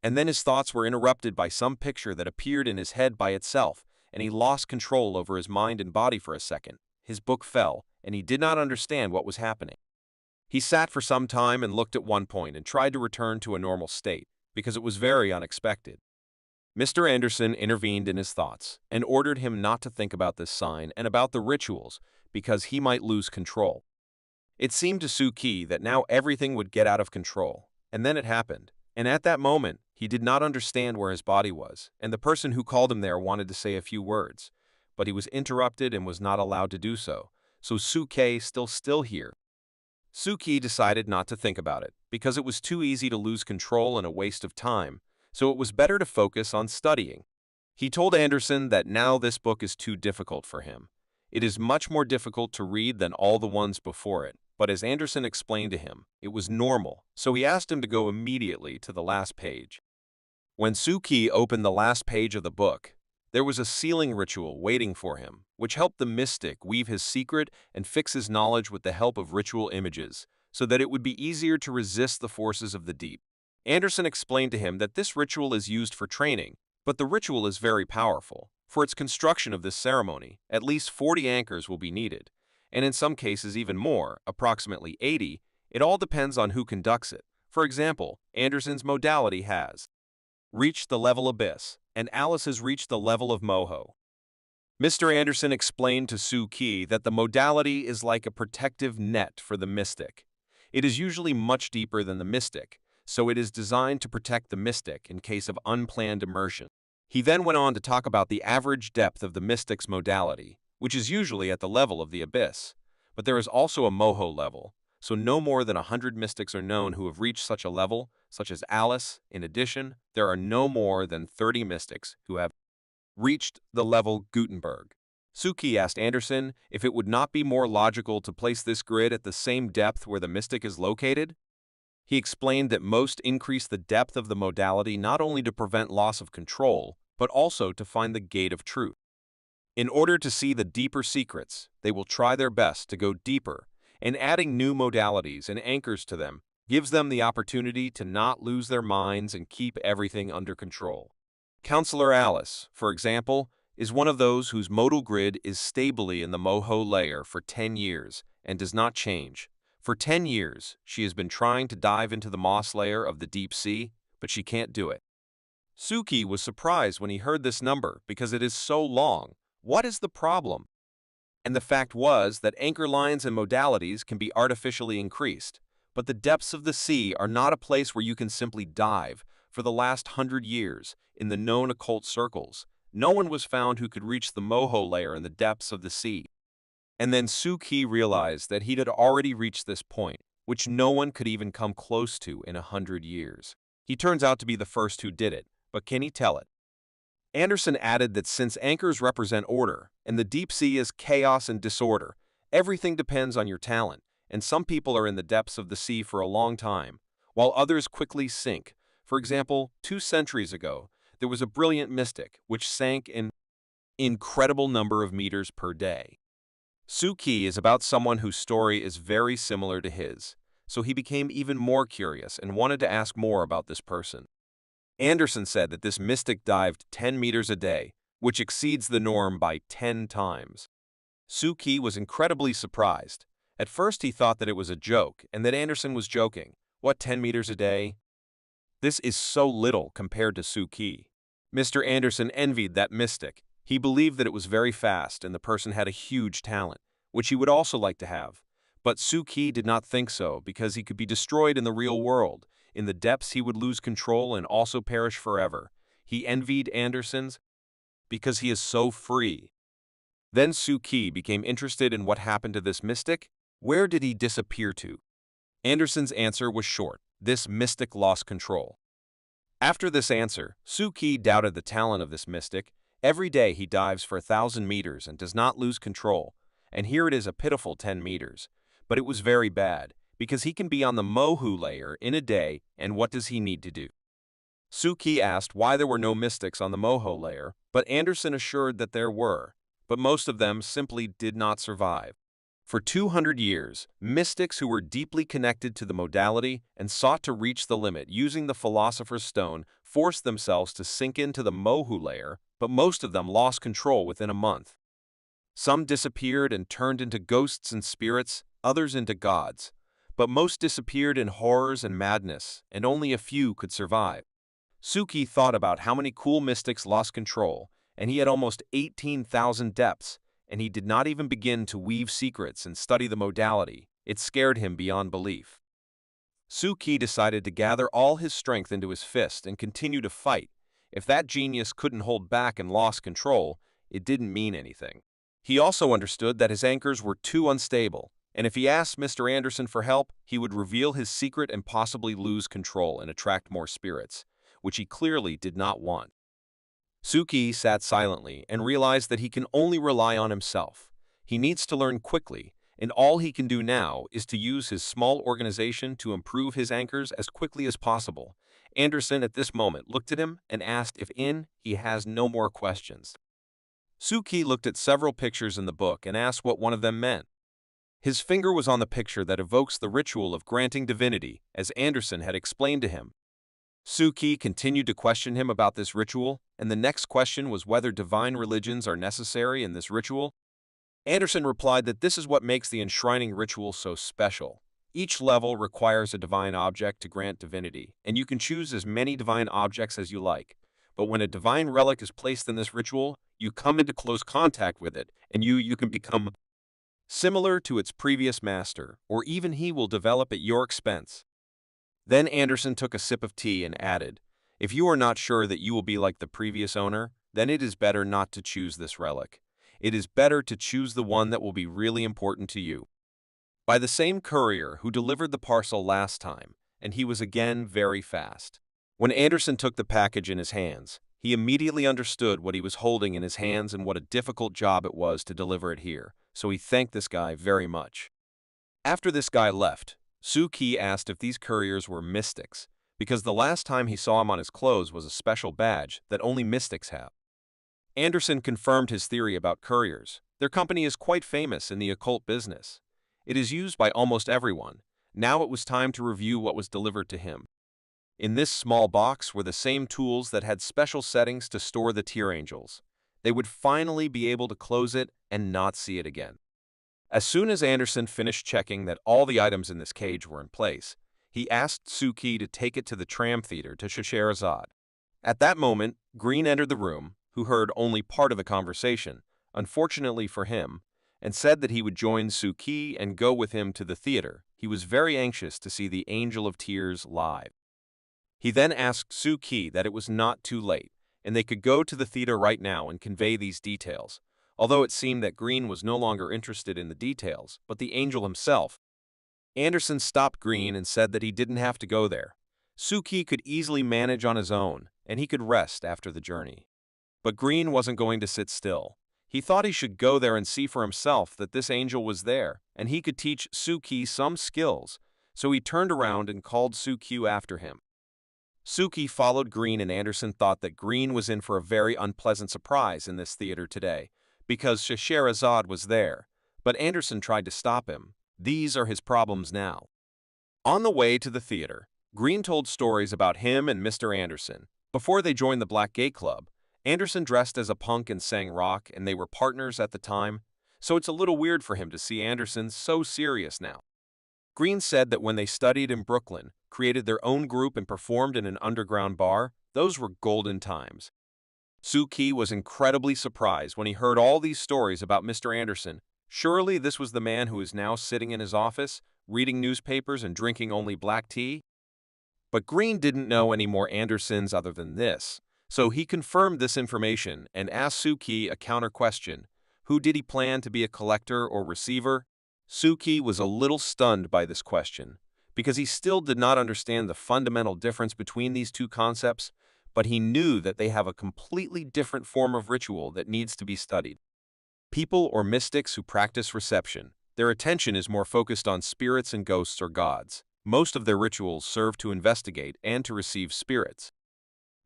And then his thoughts were interrupted by some picture that appeared in his head by itself, and he lost control over his mind and body for a second. His book fell, and he did not understand what was happening. He sat for some time and looked at one point and tried to return to a normal state, because it was very unexpected. Mr. Anderson intervened in his thoughts and ordered him not to think about this sign and about the rituals because he might lose control. It seemed to Suki that now everything would get out of control, and then it happened. And at that moment, he did not understand where his body was, and the person who called him there wanted to say a few words, but he was interrupted and was not allowed to do so. So Suki still here. Suki decided not to think about it, because it was too easy to lose control and a waste of time, so it was better to focus on studying. He told Anderson that now this book is too difficult for him. It is much more difficult to read than all the ones before it, but as Anderson explained to him, it was normal, so he asked him to go immediately to the last page. When Suki opened the last page of the book, there was a sealing ritual waiting for him, which helped the mystic weave his secret and fix his knowledge with the help of ritual images, so that it would be easier to resist the forces of the deep. Anderson explained to him that this ritual is used for training, but the ritual is very powerful. For its construction of this ceremony, at least 40 anchors will be needed, and in some cases even more, approximately 80. It all depends on who conducts it. For example, Anderson's modality has reached the level Abyss, and Alice has reached the level of Moho. Mr. Anderson explained to Suki that the modality is like a protective net for the mystic. It is usually much deeper than the mystic, so it is designed to protect the mystic in case of unplanned immersion. He then went on to talk about the average depth of the mystic's modality, which is usually at the level of the Abyss, but there is also a Moho level, so no more than 100 mystics are known who have reached such a level, such as Alice. In addition, there are no more than 30 mystics who have reached the level Gutenberg. Suki asked Anderson if it would not be more logical to place this grid at the same depth where the mystic is located. He explained that most increase the depth of the modality not only to prevent loss of control, but also to find the gate of truth. In order to see the deeper secrets, they will try their best to go deeper, and adding new modalities and anchors to them gives them the opportunity to not lose their minds and keep everything under control. Counselor Alice, for example, is one of those whose modal grid is stably in the Moho layer for 10 years and does not change. For 10 years, she has been trying to dive into the moss layer of the deep sea, but she can't do it. Suki was surprised when he heard this number because it is so long. What is the problem? And the fact was that anchor lines and modalities can be artificially increased, but the depths of the sea are not a place where you can simply dive. For the last 100 years, in the known occult circles, no one was found who could reach the Moho layer in the depths of the sea. And then Suki realized that he had already reached this point, which no one could even come close to in 100 years. He turns out to be the first who did it, but can he tell it? Anderson added that since anchors represent order, and the deep sea is chaos and disorder, everything depends on your talent, and some people are in the depths of the sea for a long time, while others quickly sink. For example, 2 centuries ago, there was a brilliant mystic which sank an incredible number of meters per day. Suki is about someone whose story is very similar to his, so he became even more curious and wanted to ask more about this person. Anderson said that this mystic dived 10 meters a day, which exceeds the norm by 10 times. Suki was incredibly surprised. At first he thought that it was a joke and that Anderson was joking. What, 10 meters a day? This is so little compared to Suki. Mr. Anderson envied that mystic. He believed that it was very fast and the person had a huge talent, which he would also like to have. But Suki did not think so because he could be destroyed in the real world. In the depths he would lose control and also perish forever. He envied Anderson's because he is so free. Then Suki became interested in what happened to this mystic. Where did he disappear to? Anderson's answer was short. This mystic lost control. After this answer, Suki doubted the talent of this mystic. Every day he dives for 1,000 meters and does not lose control, and here it is a pitiful 10 meters. But it was very bad, because he can be on the Mohu layer in a day, and what does he need to do? Suki asked why there were no mystics on the Moho layer, but Anderson assured that there were, but most of them simply did not survive. For 200 years, mystics who were deeply connected to the modality and sought to reach the limit using the Philosopher's Stone forced themselves to sink into the Mohu layer, but most of them lost control within a month. Some disappeared and turned into ghosts and spirits, others into gods, but most disappeared in horrors and madness, and only a few could survive. Suki thought about how many cool mystics lost control, and he had almost 18,000 depths, and he did not even begin to weave secrets and study the modality. It scared him beyond belief. Suki decided to gather all his strength into his fist and continue to fight. If that genius couldn't hold back and lost control, it didn't mean anything. He also understood that his anchors were too unstable, and if he asked Mr. Anderson for help, he would reveal his secret and possibly lose control and attract more spirits, which he clearly did not want. Suki sat silently and realized that he can only rely on himself. He needs to learn quickly, and all he can do now is to use his small organization to improve his anchors as quickly as possible. Anderson at this moment looked at him and asked if he has no more questions. Suki looked at several pictures in the book and asked what one of them meant. His finger was on the picture that evokes the ritual of granting divinity, as Anderson had explained to him. Suki continued to question him about this ritual, and the next question was whether divine religions are necessary in this ritual. Anderson replied that this is what makes the enshrining ritual so special. Each level requires a divine object to grant divinity, and you can choose as many divine objects as you like. But when a divine relic is placed in this ritual, you come into close contact with it, and you can become similar to its previous master, or even he will develop at your expense. Then Anderson took a sip of tea and added, "If you are not sure that you will be like the previous owner, then it is better not to choose this relic. It is better to choose the one that will be really important to you." By the same courier who delivered the parcel last time, and he was again very fast. When Anderson took the package in his hands, he immediately understood what he was holding in his hands and what a difficult job it was to deliver it here, so he thanked this guy very much. After this guy left, Suki asked if these couriers were mystics, because the last time he saw him on his clothes was a special badge that only mystics have. Anderson confirmed his theory about couriers. Their company is quite famous in the occult business. It is used by almost everyone. Now it was time to review what was delivered to him. In this small box were the same tools that had special settings to store the tear angels. They would finally be able to close it and not see it again. As soon as Anderson finished checking that all the items in this cage were in place, he asked Suki to take it to the tram theater to Scheherazade. At that moment, Green entered the room, who heard only part of the conversation, unfortunately for him, and said that he would join Suki and go with him to the theater. He was very anxious to see the Angel of Tears live. He then asked Suki that it was not too late, and they could go to the theater right now and convey these details, although it seemed that Green was no longer interested in the details, but the angel himself. Anderson stopped Green and said that he didn't have to go there. Suki could easily manage on his own, and he could rest after the journey. But Green wasn't going to sit still. He thought he should go there and see for himself that this angel was there, and he could teach Suki some skills, so he turned around and called Suki after him. Suki followed Green, and Anderson thought that Green was in for a very unpleasant surprise in this theater today, because Scheherazade was there, but Anderson tried to stop him. These are his problems now. On the way to the theater, Green told stories about him and Mr. Anderson. Before they joined the Black Gay Club, Anderson dressed as a punk and sang rock, and they were partners at the time, so it's a little weird for him to see Anderson so serious now. Green said that when they studied in Brooklyn, created their own group and performed in an underground bar, those were golden times. Suki was incredibly surprised when he heard all these stories about Mr. Anderson. Surely this was the man who is now sitting in his office, reading newspapers and drinking only black tea? But Green didn't know any more Andersons other than this, so he confirmed this information and asked Suki a counter question. Who did he plan to be, a collector or receiver? Suki was a little stunned by this question, because he still did not understand the fundamental difference between these two concepts, but he knew that they have a completely different form of ritual that needs to be studied. People or mystics who practice reception. Their attention is more focused on spirits and ghosts or gods. Most of their rituals serve to investigate and to receive spirits.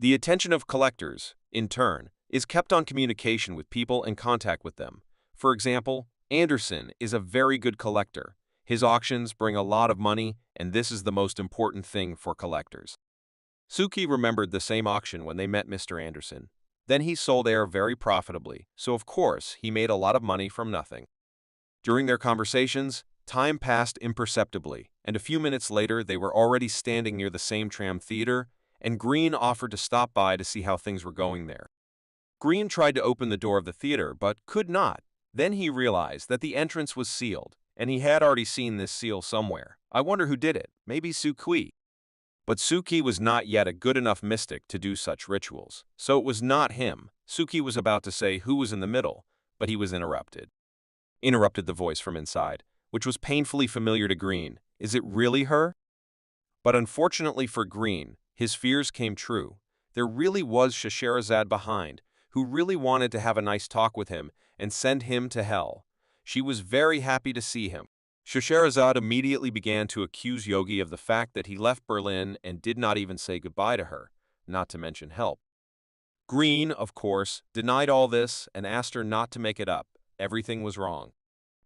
The attention of collectors, in turn, is kept on communication with people and contact with them. For example, Anderson is a very good collector. His auctions bring a lot of money, and this is the most important thing for collectors. Suki remembered the same auction when they met Mr. Anderson. Then he sold air very profitably, so of course he made a lot of money from nothing. During their conversations, time passed imperceptibly, and a few minutes later they were already standing near the same tram theater, and Green offered to stop by to see how things were going there. Green tried to open the door of the theater, but could not. Then he realized that the entrance was sealed, and he had already seen this seal somewhere. I wonder who did it. Maybe Suki. But Suki was not yet a good enough mystic to do such rituals, so it was not him. Suki was about to say who was in the middle, but he was interrupted. Interrupted the voice from inside, which was painfully familiar to Green. Is it really her? But unfortunately for Green, his fears came true. There really was Scheherazade behind, who really wanted to have a nice talk with him and send him to hell. She was very happy to see him. Scheherazade immediately began to accuse Yogi of the fact that he left Berlin and did not even say goodbye to her, not to mention help. Green, of course, denied all this and asked her not to make it up. Everything was wrong.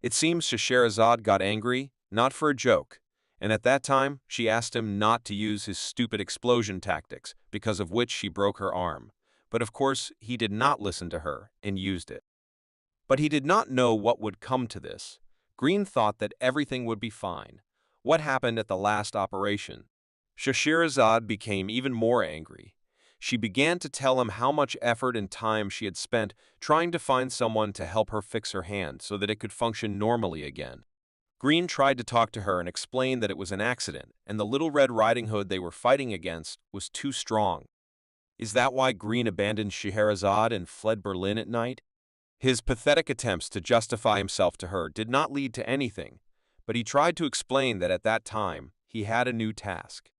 It seems Scheherazade got angry, not for a joke, and at that time she asked him not to use his stupid explosion tactics, because of which she broke her arm. But of course he did not listen to her and used it. But he did not know what would come to this. Green thought that everything would be fine. What happened at the last operation? Scheherazade became even more angry. She began to tell him how much effort and time she had spent trying to find someone to help her fix her hand so that it could function normally again. Green tried to talk to her and explain that it was an accident, and the Little Red Riding Hood they were fighting against was too strong. Is that why Green abandoned Scheherazade and fled Berlin at night? His pathetic attempts to justify himself to her did not lead to anything, but he tried to explain that at that time he had a new task.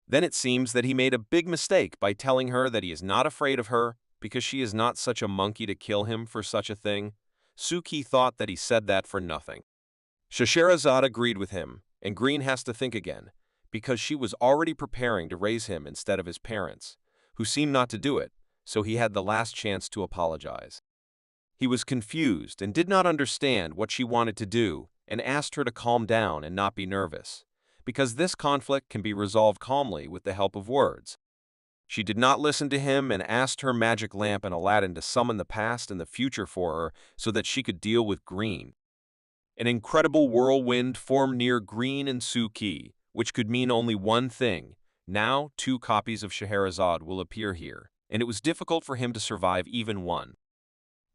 Then it seems that he made a big mistake by telling her that he is not afraid of her because she is not such a monkey to kill him for such a thing. Suki thought that he said that for nothing. Scheherazade agreed with him, and Green has to think again, because she was already preparing to raise him instead of his parents, who seemed not to do it, so he had the last chance to apologize. He was confused and did not understand what she wanted to do and asked her to calm down and not be nervous, because this conflict can be resolved calmly with the help of words. She did not listen to him and asked her magic lamp and Aladdin to summon the past and the future for her so that she could deal with Green. An incredible whirlwind formed near Green and Suki, which could mean only one thing. Now 2 copies of Scheherazade will appear here, and it was difficult for him to survive even one.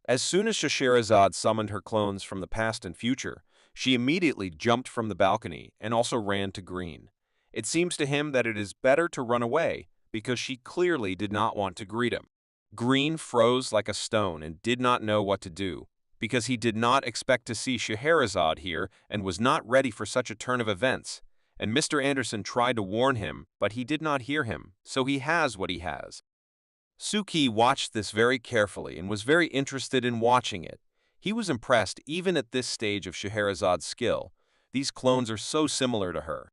As soon as Scheherazade summoned her clones from the past and future, she immediately jumped from the balcony and also ran to Green. It seems to him that it is better to run away because she clearly did not want to greet him. Green froze like a stone and did not know what to do because he did not expect to see Scheherazade here and was not ready for such a turn of events. And Mr. Anderson tried to warn him, but he did not hear him, so he has what he has. Suki watched this very carefully and was very interested in watching it. He was impressed even at this stage of Scheherazade's skill. These clones are so similar to her.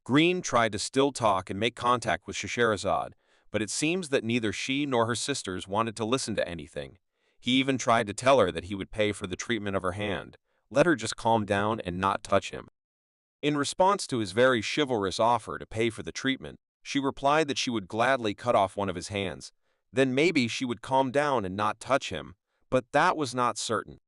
Green tried to still talk and make contact with Scheherazade, but it seems that neither she nor her sisters wanted to listen to anything. He even tried to tell her that he would pay for the treatment of her hand. Let her just calm down and not touch him. In response to his very chivalrous offer to pay for the treatment, she replied that she would gladly cut off one of his hands. Then maybe she would calm down and not touch him, but that was not certain.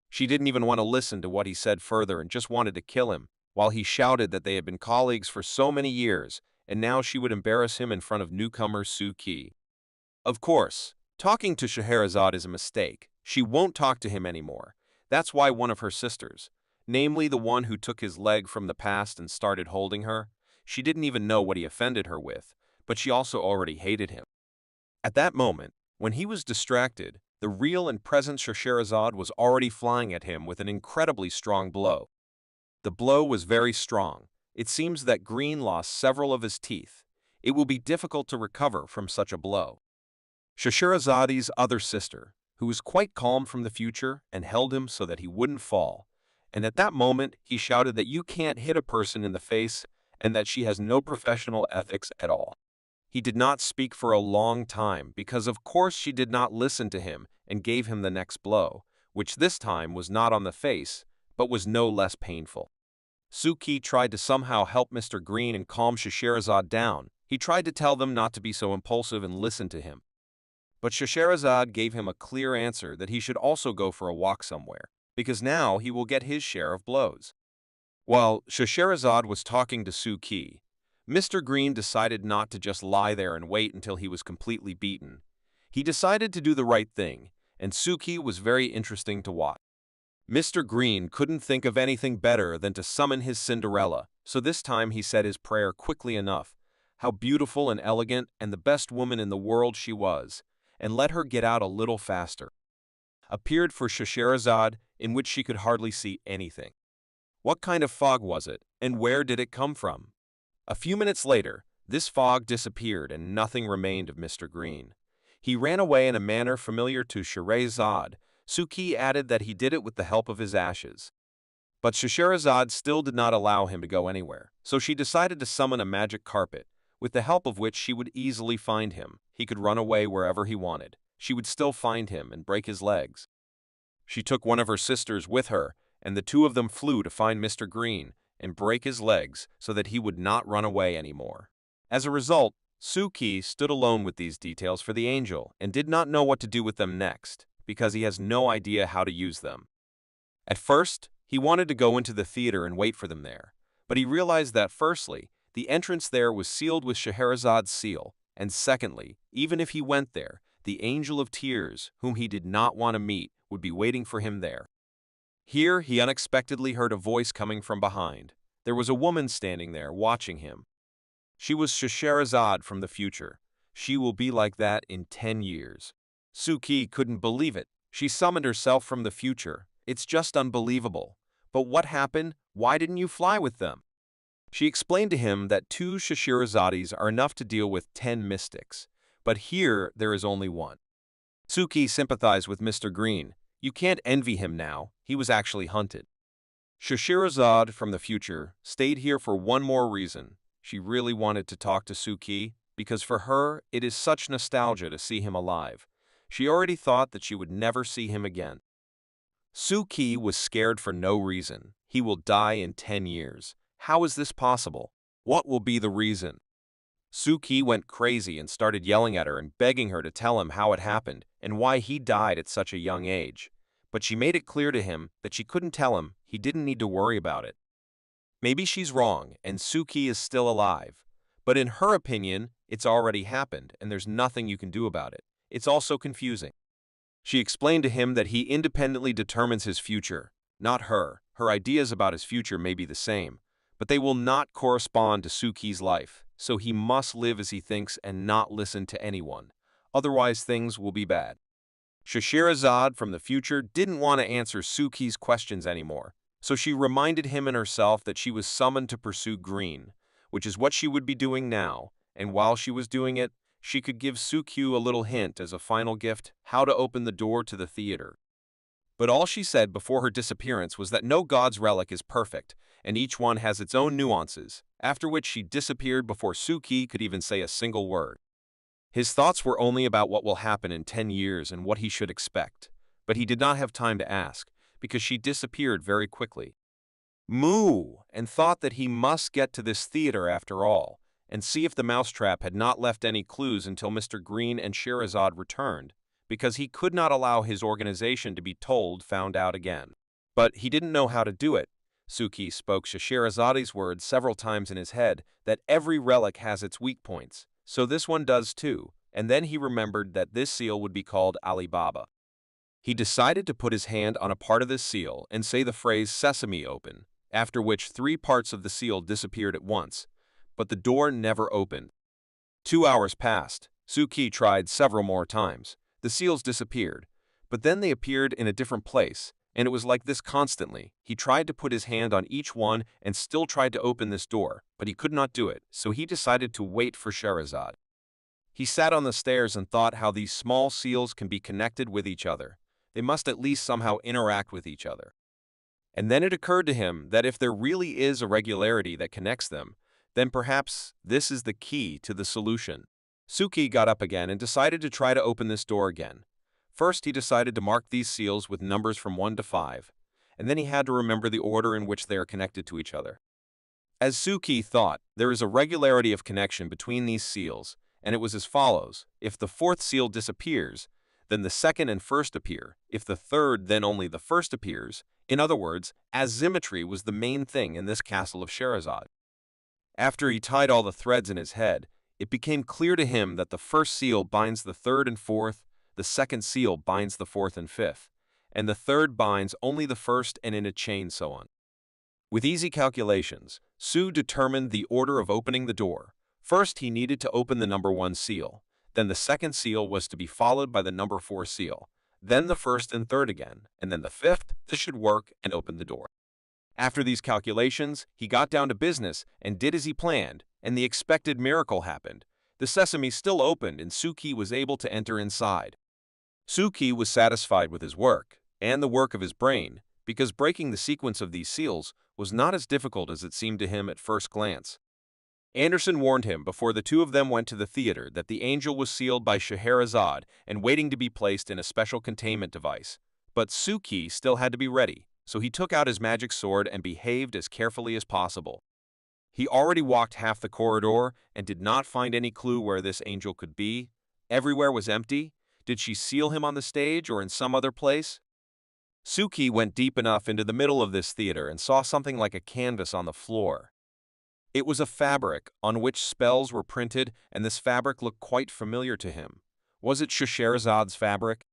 She didn't even want to listen to what he said further and just wanted to kill him, while he shouted that they had been colleagues for so many years, and now she would embarrass him in front of newcomer Suki. Of course, talking to Scheherazade is a mistake. She won't talk to him anymore. That's why one of her sisters, namely the one who took his leg from the past and started holding her, she didn't even know what he offended her with, but she also already hated him. At that moment, when he was distracted, the real and present Scheherazade was already flying at him with an incredibly strong blow. The blow was very strong. It seems that Green lost several of his teeth. It will be difficult to recover from such a blow. Scheherazade's other sister, who was quite calm from the future and held him so that he wouldn't fall. And at that moment, he shouted that you can't hit a person in the face and that she has no professional ethics at all. He did not speak for a long time because of course she did not listen to him and gave him the next blow, which this time was not on the face, but was no less painful. Suki tried to somehow help Mr. Green and calm Scheherazade down. He tried to tell them not to be so impulsive and listen to him. But Scheherazade gave him a clear answer that he should also go for a walk somewhere, because now he will get his share of blows. While Scheherazade was talking to Suki, Mr. Green decided not to just lie there and wait until he was completely beaten. He decided to do the right thing, and Suki was very interesting to watch. Mr. Green couldn't think of anything better than to summon his Cinderella, so this time he said his prayer quickly enough. How beautiful and elegant and the best woman in the world she was, and let her get out a little faster. Appeared for Scheherazade, in which she could hardly see anything. What kind of fog was it, and where did it come from? A few minutes later, this fog disappeared and nothing remained of Mr. Green. He ran away in a manner familiar to Scheherazade. Suki added that he did it with the help of his ashes. But Scheherazade still did not allow him to go anywhere, so she decided to summon a magic carpet, with the help of which she would easily find him. He could run away wherever he wanted. She would still find him and break his legs. She took one of her sisters with her, and the two of them flew to find Mr. Green and break his legs so that he would not run away anymore. As a result, Suki stood alone with these details for the angel and did not know what to do with them next, because he has no idea how to use them. At first, he wanted to go into the theater and wait for them there, but he realized that firstly, the entrance there was sealed with Scheherazade's seal, and secondly, even if he went there, the angel of tears, whom he did not want to meet, would be waiting for him there. Here he unexpectedly heard a voice coming from behind. There was a woman standing there, watching him. She was Scheherazade from the future. She will be like that in 10 years. Suki couldn't believe it. She summoned herself from the future. It's just unbelievable. But what happened? Why didn't you fly with them? She explained to him that 2 Scheherazades are enough to deal with 10 mystics, but here there is only one. Suki sympathized with Mr. Green. You can't envy him now. He was actually hunted. Scheherazade from the future stayed here for one more reason. She really wanted to talk to Suki, because for her, it is such nostalgia to see him alive. She already thought that she would never see him again. Suki was scared for no reason. He will die in 10 years. How is this possible? What will be the reason? Suki went crazy and started yelling at her and begging her to tell him how it happened and why he died at such a young age. But she made it clear to him that she couldn't tell him. He didn't need to worry about it. Maybe she's wrong and Suki is still alive. But in her opinion, it's already happened and there's nothing you can do about it. It's also confusing. She explained to him that he independently determines his future, not her. Her ideas about his future may be the same, but they will not correspond to Suki's life, so he must live as he thinks and not listen to anyone. Otherwise, things will be bad. Scheherazade from the future didn't want to answer Suki's questions anymore, so she reminded him and herself that she was summoned to pursue Green, which is what she would be doing now, and while she was doing it, she could give Suki a little hint as a final gift how to open the door to the theater. But all she said before her disappearance was that no god's relic is perfect, and each one has its own nuances, after which she disappeared before Suki could even say a single word. His thoughts were only about what will happen in 10 years and what he should expect, but he did not have time to ask, because she disappeared very quickly. Moo! And thought that he must get to this theater after all, and see if the mousetrap had not left any clues until Mr. Green and Scheherazade returned, because he could not allow his organization to be found out again. But he didn't know how to do it. Suki spoke Scheherazade's words several times in his head, that every relic has its weak points, so this one does too, and then he remembered that this seal would be called Alibaba. He decided to put his hand on a part of this seal and say the phrase "Sesame open," after which 3 parts of the seal disappeared at once, but the door never opened. 2 hours passed. Suki tried several more times. The seals disappeared, but then they appeared in a different place, and it was like this constantly. He tried to put his hand on each one and still tried to open this door, but he could not do it, so he decided to wait for Scheherazade. He sat on the stairs and thought how these small seals can be connected with each other. They must at least somehow interact with each other. And then it occurred to him that if there really is a regularity that connects them, then perhaps this is the key to the solution. Suki got up again and decided to try to open this door again. First, he decided to mark these seals with numbers from 1 to 5, and then he had to remember the order in which they are connected to each other. As Suki thought, there is a regularity of connection between these seals, and it was as follows. If the fourth seal disappears, then the second and first appear. If the third, then only the first appears. In other words, asymmetry was the main thing in this castle of Scheherazade. After he tied all the threads in his head, it became clear to him that the first seal binds the third and fourth, the second seal binds the fourth and fifth, and the third binds only the first, and in a chain so on. With easy calculations, Su determined the order of opening the door. First, he needed to open the number 1 seal. Then the second seal was to be followed by the number 4 seal. Then the first and third again, and then the fifth. This should work and open the door. After these calculations, he got down to business and did as he planned, and the expected miracle happened. The sesame still opened and Suki was able to enter inside. Suki was satisfied with his work, and the work of his brain, because breaking the sequence of these seals was not as difficult as it seemed to him at first glance. Anderson warned him before the two of them went to the theater that the angel was sealed by Scheherazade and waiting to be placed in a special containment device. But Suki still had to be ready, so he took out his magic sword and behaved as carefully as possible. He already walked half the corridor and did not find any clue where this angel could be. Everywhere was empty. Did she seal him on the stage or in some other place? Suki went deep enough into the middle of this theater and saw something like a canvas on the floor. It was a fabric on which spells were printed, and this fabric looked quite familiar to him. Was it Scheherazade's fabric?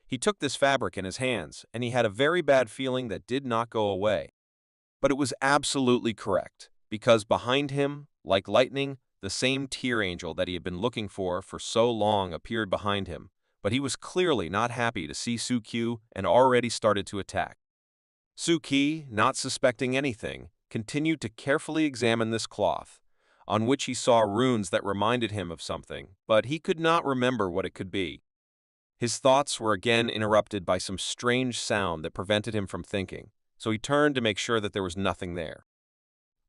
He took this fabric in his hands, and he had a very bad feeling that did not go away. But it was absolutely correct, because behind him, like lightning, the same tear angel that he had been looking for so long appeared behind him. But he was clearly not happy to see Suki and already started to attack. Suki, not suspecting anything, continued to carefully examine this cloth, on which he saw runes that reminded him of something, but he could not remember what it could be. His thoughts were again interrupted by some strange sound that prevented him from thinking, so he turned to make sure that there was nothing there.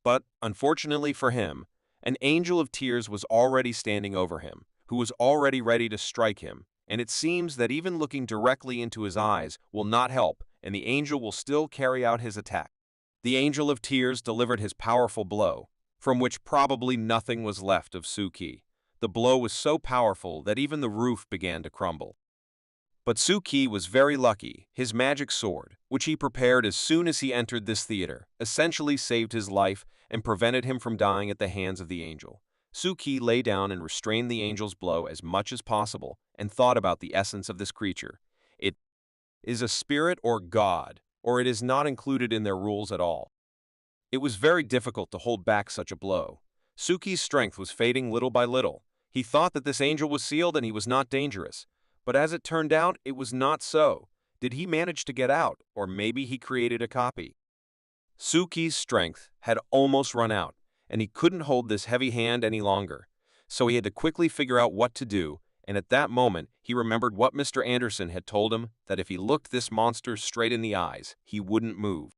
But, unfortunately for him, an angel of tears was already standing over him, who was already ready to strike him, and it seems that even looking directly into his eyes will not help, and the angel will still carry out his attack. The angel of tears delivered his powerful blow, from which probably nothing was left of Suki. The blow was so powerful that even the roof began to crumble. But Suki was very lucky. His magic sword, which he prepared as soon as he entered this theater, essentially saved his life and prevented him from dying at the hands of the angel. Suki lay down and restrained the angel's blow as much as possible and thought about the essence of this creature. It is a spirit or god, or it is not included in their rules at all. It was very difficult to hold back such a blow. Suki's strength was fading little by little. He thought that this angel was sealed and he was not dangerous. But as it turned out, it was not so. Did he manage to get out, or maybe he created a copy? Suki's strength had almost run out, and he couldn't hold this heavy hand any longer. So he had to quickly figure out what to do, and at that moment, he remembered what Mr. Anderson had told him, that if he looked this monster straight in the eyes, he wouldn't move.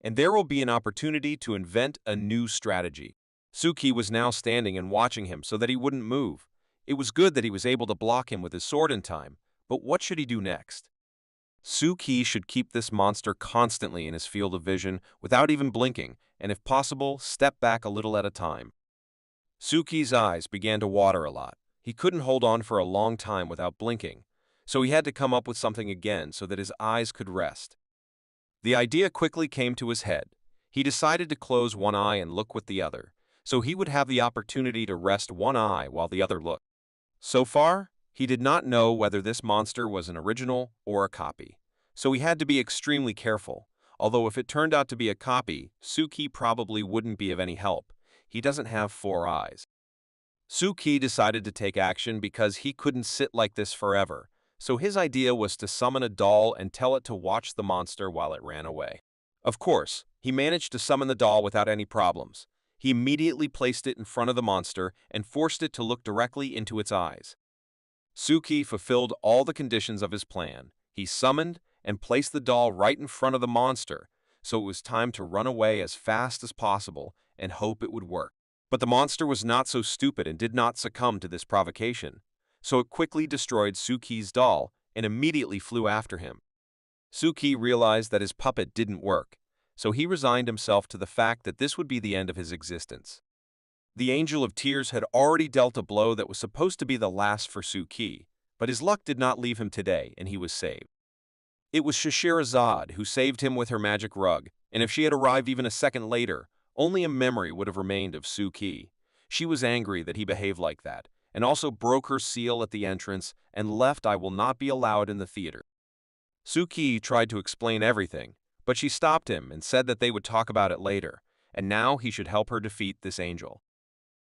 And there will be an opportunity to invent a new strategy. Suki was now standing and watching him so that he wouldn't move. It was good that he was able to block him with his sword in time, but what should he do next? Suki should keep this monster constantly in his field of vision without even blinking, and if possible, step back a little at a time. Suki's eyes began to water a lot. He couldn't hold on for a long time without blinking, so he had to come up with something again so that his eyes could rest. The idea quickly came to his head. He decided to close one eye and look with the other, so he would have the opportunity to rest one eye while the other looked. So far, he did not know whether this monster was an original or a copy, so he had to be extremely careful. Although if it turned out to be a copy, Suki probably wouldn't be of any help. He doesn't have 4 eyes. Suki decided to take action because he couldn't sit like this forever, so his idea was to summon a doll and tell it to watch the monster while it ran away. Of course, he managed to summon the doll without any problems. He immediately placed it in front of the monster and forced it to look directly into its eyes. Suki fulfilled all the conditions of his plan. He summoned and placed the doll right in front of the monster, so it was time to run away as fast as possible and hope it would work. But the monster was not so stupid and did not succumb to this provocation, so it quickly destroyed Suki's doll and immediately flew after him. Suki realized that his puppet didn't work, so he resigned himself to the fact that this would be the end of his existence. The Angel of Tears had already dealt a blow that was supposed to be the last for Suki, but his luck did not leave him today, and he was saved. It was Scheherazade who saved him with her magic rug, and if she had arrived even a second later, only a memory would have remained of Suki. She was angry that he behaved like that, and also broke her seal at the entrance and left "I will not be allowed in the theater." Suki tried to explain everything, but she stopped him and said that they would talk about it later, and now he should help her defeat this angel.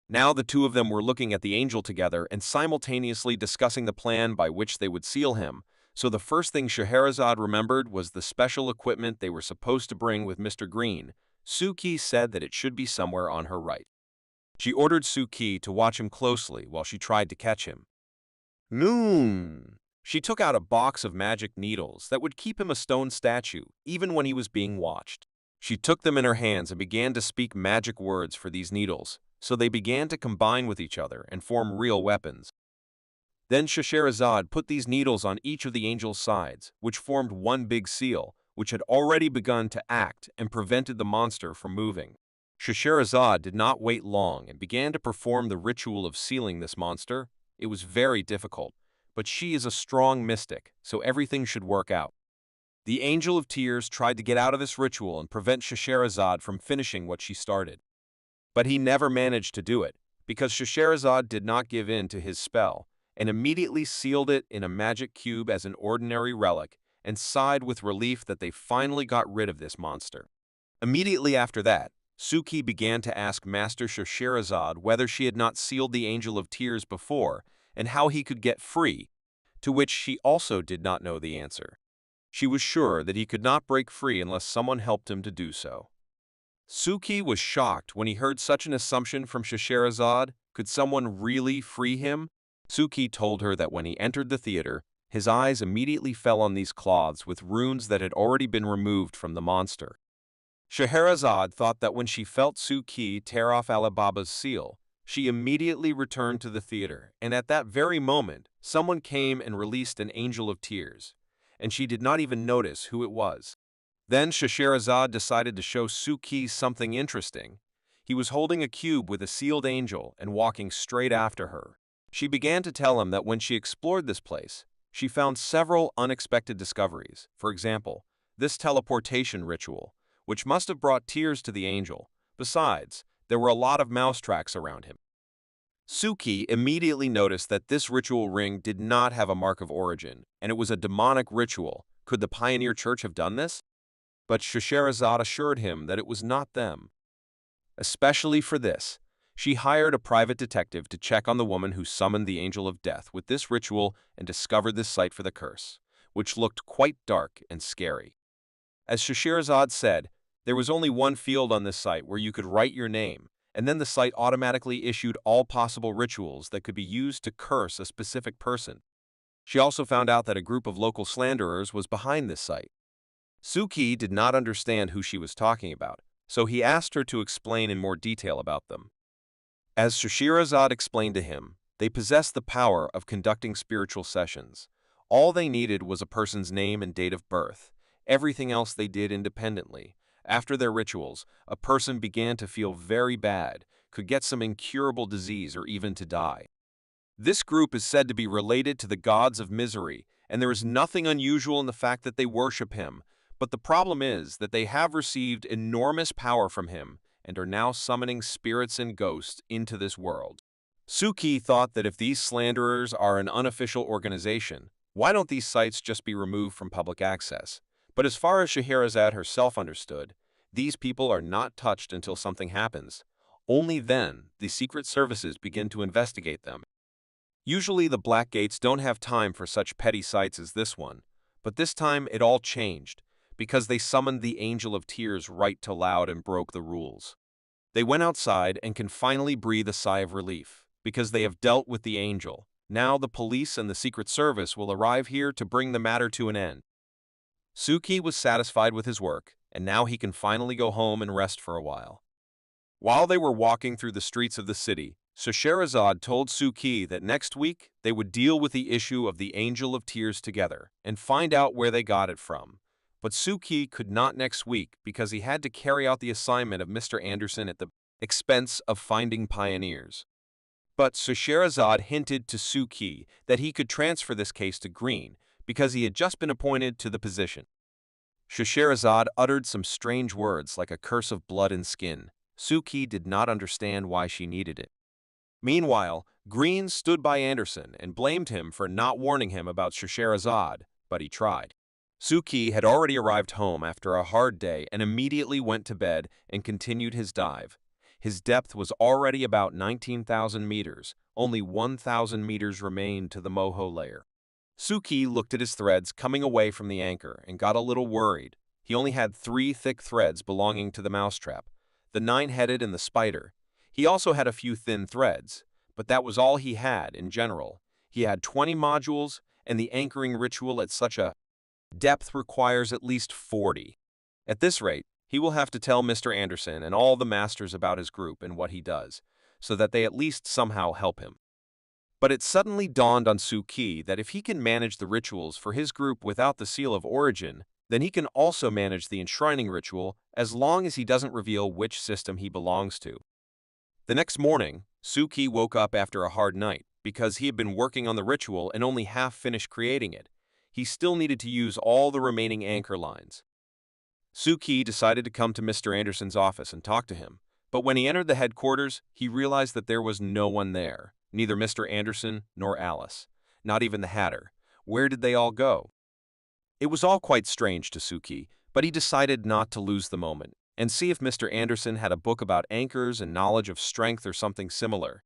Now the two of them were looking at the angel together and simultaneously discussing the plan by which they would seal him, so the first thing Scheherazade remembered was the special equipment they were supposed to bring with Mr. Green. Suki said that it should be somewhere on her right. She ordered Suki to watch him closely while she tried to catch him. She took out a box of magic needles that would keep him a stone statue even when he was being watched. She took them in her hands and began to speak magic words for these needles, so they began to combine with each other and form real weapons. Then Scheherazade put these needles on each of the angel's sides, which formed one big seal, which had already begun to act and prevented the monster from moving. Scheherazade did not wait long and began to perform the ritual of sealing this monster. It was very difficult, but she is a strong mystic, so everything should work out. The Angel of Tears tried to get out of this ritual and prevent Scheherazade from finishing what she started. But he never managed to do it, because Scheherazade did not give in to his spell, and immediately sealed it in a magic cube as an ordinary relic, and sighed with relief that they finally got rid of this monster. Immediately after that, Suki began to ask Master Scheherazade whether she had not sealed the Angel of Tears before, and how he could get free, to which she also did not know the answer. She was sure that he could not break free unless someone helped him to do so. Suki was shocked when he heard such an assumption from Scheherazade. Could someone really free him? Suki told her that when he entered the theater, his eyes immediately fell on these cloths with runes that had already been removed from the monster. Scheherazade thought that when she felt Suki tear off Alibaba's seal, she immediately returned to the theater, and at that very moment, someone came and released an Angel of Tears, and she did not even notice who it was. Then Scheherazade decided to show Suki something interesting. He was holding a cube with a sealed angel and walking straight after her. She began to tell him that when she explored this place, she found several unexpected discoveries. For example, this teleportation ritual, which must have brought tears to the angel. Besides, there were a lot of mouse tracks around him. Suki immediately noticed that this ritual ring did not have a mark of origin, and it was a demonic ritual. Could the Pioneer Church have done this? But Scheherazade assured him that it was not them. Especially for this, she hired a private detective to check on the woman who summoned the Angel of Death with this ritual and discovered this site for the curse, which looked quite dark and scary. As Scheherazade said, there was only one field on this site where you could write your name, and then the site automatically issued all possible rituals that could be used to curse a specific person. She also found out that a group of local slanderers was behind this site. Suki did not understand who she was talking about, so he asked her to explain in more detail about them. As Scheherazade explained to him, they possessed the power of conducting spiritual sessions. All they needed was a person's name and date of birth. Everything else they did independently. After their rituals, a person began to feel very bad, could get some incurable disease or even to die. This group is said to be related to the gods of misery, and there is nothing unusual in the fact that they worship him. But the problem is that they have received enormous power from him and are now summoning spirits and ghosts into this world. Suki thought that if these slanderers are an unofficial organization, why don't these sites just be removed from public access? But as far as Scheherazade herself understood, these people are not touched until something happens. Only then, the secret services begin to investigate them. Usually the Black Gates don't have time for such petty sites as this one, but this time it all changed, because they summoned the Angel of Tears right to loud and broke the rules. They went outside and can finally breathe a sigh of relief, because they have dealt with the angel. Now the police and the Secret Service will arrive here to bring the matter to an end. Suki was satisfied with his work, and now he can finally go home and rest for a while. While they were walking through the streets of the city, Scheherazade told Suki that next week they would deal with the issue of the Angel of Tears together and find out where they got it from. But Suki could not next week because he had to carry out the assignment of Mr. Anderson at the expense of finding pioneers. But Scheherazade hinted to Suki that he could transfer this case to Green because he had just been appointed to the position. Scheherazade uttered some strange words like a curse of blood and skin. Suki did not understand why she needed it. Meanwhile, Green stood by Anderson and blamed him for not warning him about Scheherazade, but he tried. Suki had already arrived home after a hard day and immediately went to bed and continued his dive. His depth was already about 19,000 meters. Only 1,000 meters remained to the moho layer. Suki looked at his threads coming away from the anchor and got a little worried. He only had 3 thick threads belonging to the mousetrap, the 9-headed and the spider. He also had a few thin threads, but that was all he had in general. He had 20 modules, and the anchoring ritual at such a depth requires at least 40. At this rate, he will have to tell Mr. Anderson and all the masters about his group and what he does, so that they at least somehow help him. But it suddenly dawned on Suki that if he can manage the rituals for his group without the seal of origin, then he can also manage the enshrining ritual as long as he doesn't reveal which system he belongs to. The next morning, Suki woke up after a hard night because he had been working on the ritual and only half finished creating it. He still needed to use all the remaining anchor lines. Suki decided to come to Mr. Anderson's office and talk to him, but when he entered the headquarters, he realized that there was no one there, neither Mr. Anderson nor Alice, not even the Hatter. Where did they all go? It was all quite strange to Suki, but he decided not to lose the moment and see if Mr. Anderson had a book about anchors and knowledge of strength or something similar.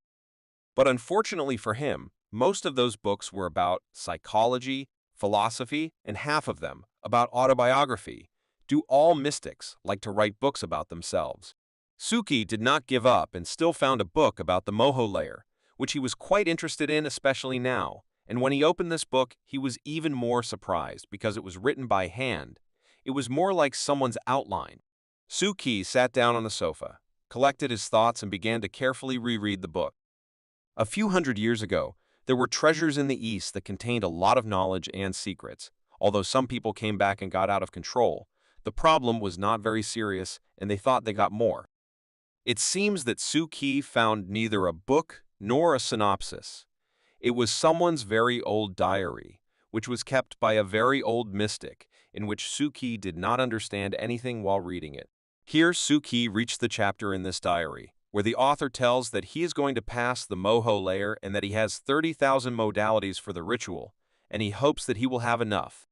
But unfortunately for him, most of those books were about psychology, philosophy, and half of them about autobiography. Do all mystics like to write books about themselves? Suki did not give up and still found a book about the moho layer, which he was quite interested in, especially now. And when he opened this book, he was even more surprised because it was written by hand. It was more like someone's outline. Suki sat down on the sofa, collected his thoughts, and began to carefully reread the book. A few hundred years ago, there were treasures in the East that contained a lot of knowledge and secrets. Although some people came back and got out of control, the problem was not very serious, and they thought they got more. It seems that Suki found neither a book nor a synopsis. It was someone's very old diary, which was kept by a very old mystic, in which Suki did not understand anything while reading it. Here Suki reached the chapter in this diary, where the author tells that he is going to pass the moho layer and that he has 30,000 modalities for the ritual, and he hopes that he will have enough.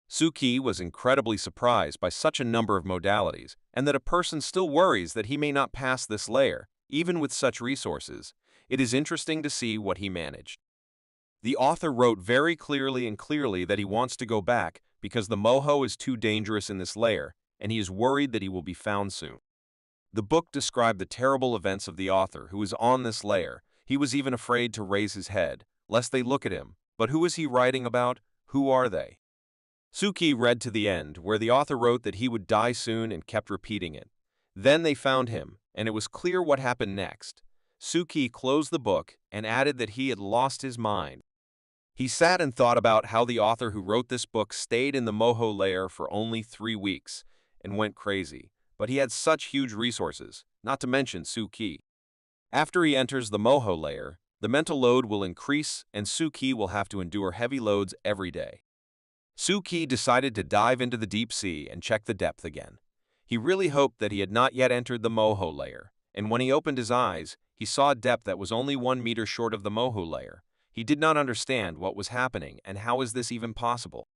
Suki was incredibly surprised by such a number of modalities, and that a person still worries that he may not pass this layer, even with such resources. It is interesting to see what he managed. The author wrote very clearly that he wants to go back because the moho is too dangerous in this layer, and he is worried that he will be found soon. The book described the terrible events of the author who is on this layer. He was even afraid to raise his head, lest they look at him. But who is he writing about? Who are they? Suki read to the end, where the author wrote that he would die soon and kept repeating it. Then they found him, and it was clear what happened next. Suki closed the book and added that he had lost his mind. He sat and thought about how the author who wrote this book stayed in the moho layer for only 3 weeks and went crazy, but he had such huge resources, not to mention Suki. After he enters the moho layer, the mental load will increase and Suki will have to endure heavy loads every day. Suki decided to dive into the deep sea and check the depth again. He really hoped that he had not yet entered the moho layer, and when he opened his eyes, he saw a depth that was only 1 meter short of the moho layer. He did not understand what was happening and how is this even possible.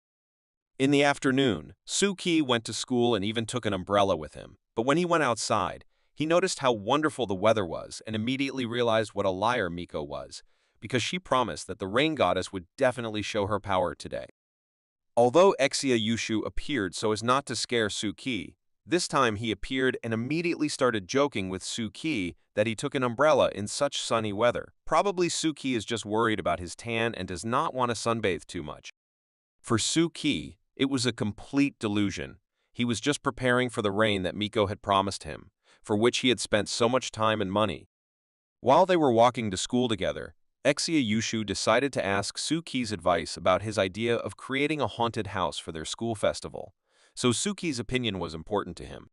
In the afternoon, Suki went to school and even took an umbrella with him, but when he went outside, he noticed how wonderful the weather was and immediately realized what a liar Miko was, because she promised that the rain goddess would definitely show her power today. Although Exia Yushu appeared so as not to scare Suki, This time he appeared and immediately started joking with Suki that he took an umbrella in such sunny weather. Probably Suki is just worried about his tan and does not want to sunbathe too much. For Suki, it was a complete delusion. He was just preparing for the rain that Miko had promised him, for which he had spent so much time and money. While they were walking to school together, Yushu decided to ask Suki's advice about his idea of creating a haunted house for their school festival, so Suki's opinion was important to him.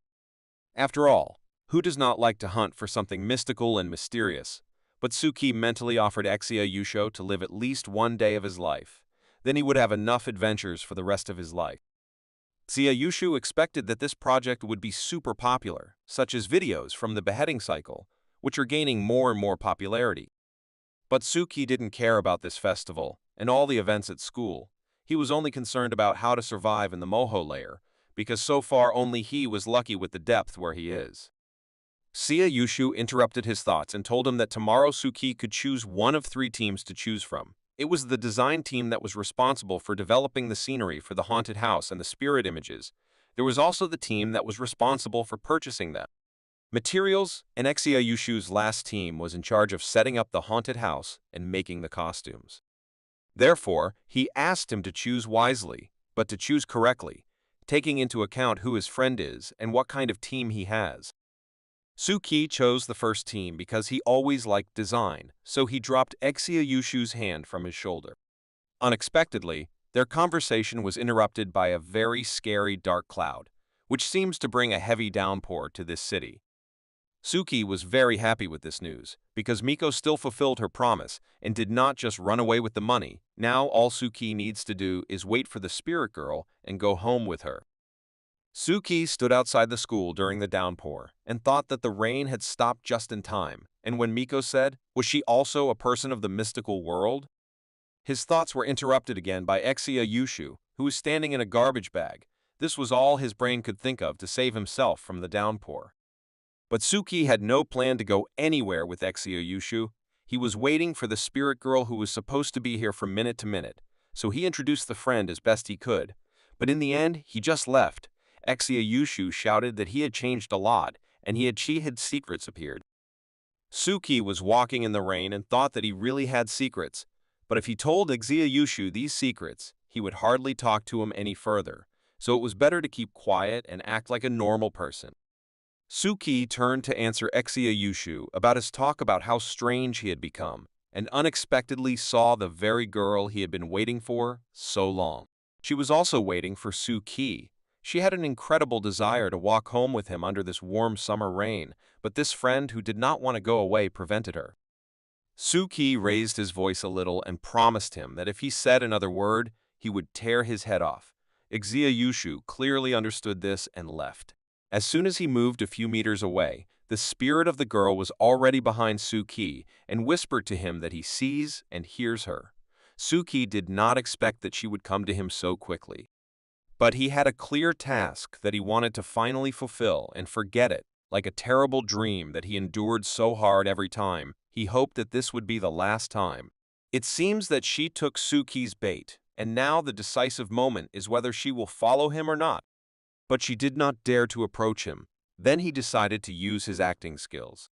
After all, who does not like to hunt for something mystical and mysterious? But Suki mentally offered Yushu to live at least one day of his life. Then he would have enough adventures for the rest of his life. Yushu expected that this project would be super popular, such as videos from the beheading cycle, which are gaining more and more popularity. But Suki didn't care about this festival and all the events at school. He was only concerned about how to survive in the Moho layer, because so far only he was lucky with the depth where he is. Yushu interrupted his thoughts and told him that tomorrow Suki could choose one of 3 teams to choose from. It was the design team that was responsible for developing the scenery for the haunted house and the spirit images. There was also the team that was responsible for purchasing them. Materials, and Yushu's last team was in charge of setting up the haunted house and making the costumes. Therefore, he asked him to choose wisely, but to choose correctly, taking into account who his friend is and what kind of team he has. Suki chose the first team because he always liked design, so he dropped Yushu's hand from his shoulder. Unexpectedly, their conversation was interrupted by a very scary dark cloud, which seems to bring a heavy downpour to this city. Suki was very happy with this news, because Miko still fulfilled her promise and did not just run away with the money. Now all Suki needs to do is wait for the spirit girl and go home with her. Suki stood outside the school during the downpour and thought that the rain had stopped just in time, and when Miko said, was she also a person of the mystical world? His thoughts were interrupted again by Yushu, who was standing in a garbage bag. This was all his brain could think of to save himself from the downpour. But Suki had no plan to go anywhere with Yushu. He was waiting for the spirit girl who was supposed to be here from minute to minute, so he introduced the friend as best he could. But in the end, he just left. Yushu shouted that he had changed a lot, and she had secrets appeared. Suki was walking in the rain and thought that he really had secrets, but if he told Yushu these secrets, he would hardly talk to him any further, so it was better to keep quiet and act like a normal person. Suki turned to answer Yushu about his talk about how strange he had become, and unexpectedly saw the very girl he had been waiting for so long. She was also waiting for Suki. She had an incredible desire to walk home with him under this warm summer rain, but this friend who did not want to go away prevented her. Suki raised his voice a little and promised him that if he said another word, he would tear his head off. Yushu clearly understood this and left. As soon as he moved a few meters away, the spirit of the girl was already behind Suki and whispered to him that he sees and hears her. Suki did not expect that she would come to him so quickly. But he had a clear task that he wanted to finally fulfill and forget it, like a terrible dream that he endured so hard every time. He hoped that this would be the last time. It seems that she took Suki's bait, and now the decisive moment is whether she will follow him or not. But she did not dare to approach him. Then he decided to use his acting skills.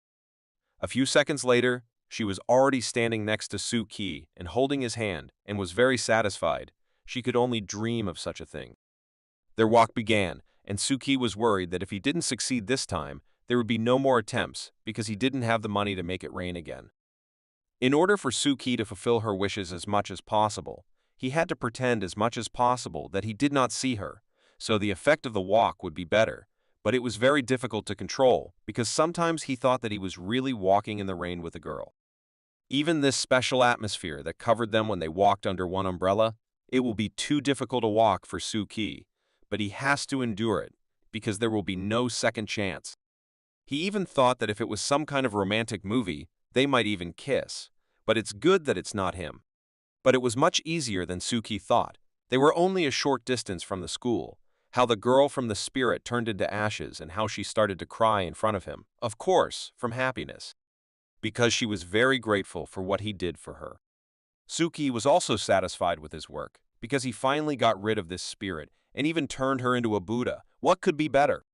A few seconds later, she was already standing next to Suki and holding his hand, and was very satisfied. She could only dream of such a thing. Their walk began, and Suki was worried that if he didn't succeed this time, there would be no more attempts because he didn't have the money to make it rain again. In order for Suki to fulfill her wishes as much as possible, he had to pretend as much as possible that he did not see her, so the effect of the walk would be better, but it was very difficult to control because sometimes he thought that he was really walking in the rain with a girl. Even this special atmosphere that covered them when they walked under one umbrella, it will be too difficult a walk for Suki, but he has to endure it because there will be no second chance. He even thought that if it was some kind of romantic movie, they might even kiss, but it's good that it's not him. But it was much easier than Suki thought. They were only a short distance from the school. How the girl from the spirit turned into ashes and how she started to cry in front of him, of course, from happiness, because she was very grateful for what he did for her. Suki was also satisfied with his work because he finally got rid of this spirit and even turned her into a Buddha. What could be better?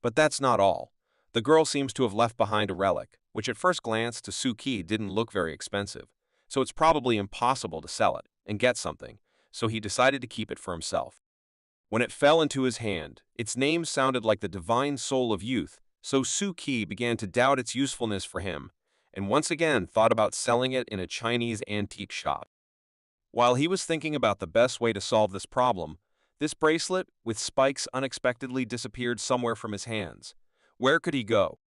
But that's not all. The girl seems to have left behind a relic, which at first glance to Suki didn't look very expensive, so it's probably impossible to sell it and get something, so he decided to keep it for himself. When it fell into his hand, its name sounded like the divine soul of youth, so Suki began to doubt its usefulness for him, and once again thought about selling it in a Chinese antique shop. While he was thinking about the best way to solve this problem, this bracelet with spikes unexpectedly disappeared somewhere from his hands. Where could he go?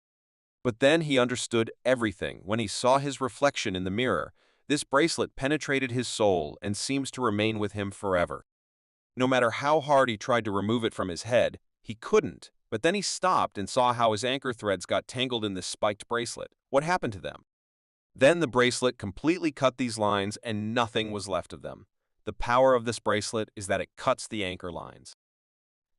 But then he understood everything when he saw his reflection in the mirror. This bracelet penetrated his soul and seems to remain with him forever. No matter how hard he tried to remove it from his head, he couldn't. But then he stopped and saw how his anchor threads got tangled in this spiked bracelet. What happened to them? Then the bracelet completely cut these lines and nothing was left of them. The power of this bracelet is that it cuts the anchor lines.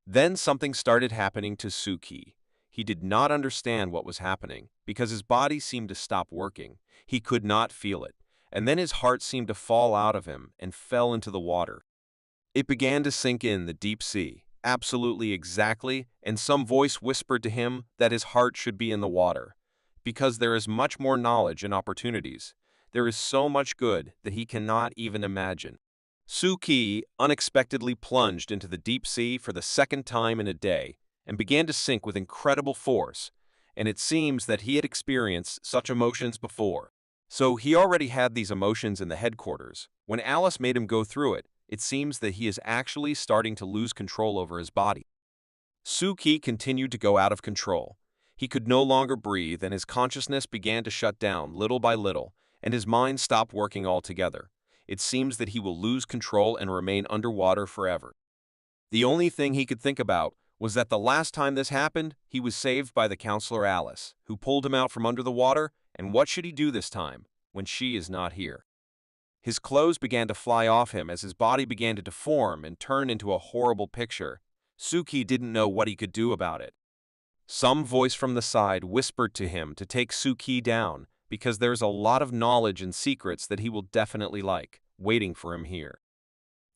Then something started happening to Suki. He did not understand what was happening because his body seemed to stop working. He could not feel it. And then his heart seemed to fall out of him and fell into the water. It began to sink in the deep sea, absolutely exactly, and some voice whispered to him that his heart should be in the water. Because there is much more knowledge and opportunities. There is so much good that he cannot even imagine. Suki unexpectedly plunged into the deep sea for the second time in a day and began to sink with incredible force, and it seems that he had experienced such emotions before. So he already had these emotions in the headquarters. When Alice made him go through it, it seems that he is actually starting to lose control over his body. Suki continued to go out of control. He could no longer breathe, and his consciousness began to shut down little by little, and his mind stopped working altogether. It seems that he will lose control and remain underwater forever. The only thing he could think about was that the last time this happened, he was saved by the counselor Alice, who pulled him out from under the water, and what should he do this time, when she is not here? His clothes began to fly off him as his body began to deform and turn into a horrible picture. Suki didn't know what he could do about it. Some voice from the side whispered to him to take Suki down, because there's a lot of knowledge and secrets that he will definitely like, waiting for him here.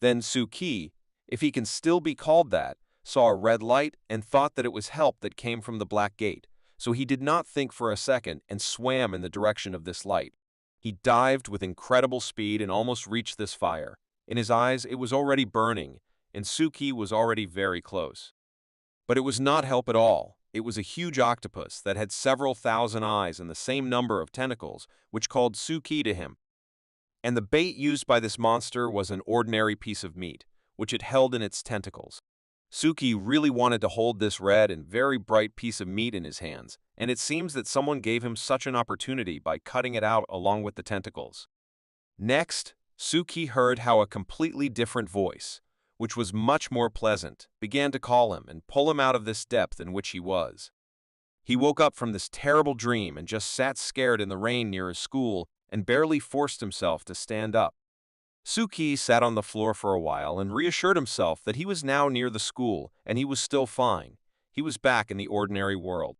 Then Suki, if he can still be called that, saw a red light and thought that it was help that came from the black gate, so he did not think for a second and swam in the direction of this light. He dived with incredible speed and almost reached this fire. In his eyes, it was already burning, and Suki was already very close. But it was not help at all. It was a huge octopus that had several thousand eyes and the same number of tentacles, which called Suki to him. And the bait used by this monster was an ordinary piece of meat, which it held in its tentacles. Suki really wanted to hold this red and very bright piece of meat in his hands, and it seems that someone gave him such an opportunity by cutting it out along with the tentacles. Next, Suki heard how a completely different voice, which was much more pleasant, began to call him and pull him out of this depth in which he was. He woke up from this terrible dream and just sat scared in the rain near his school and barely forced himself to stand up. Suki sat on the floor for a while and reassured himself that he was now near the school and he was still fine. He was back in the ordinary world.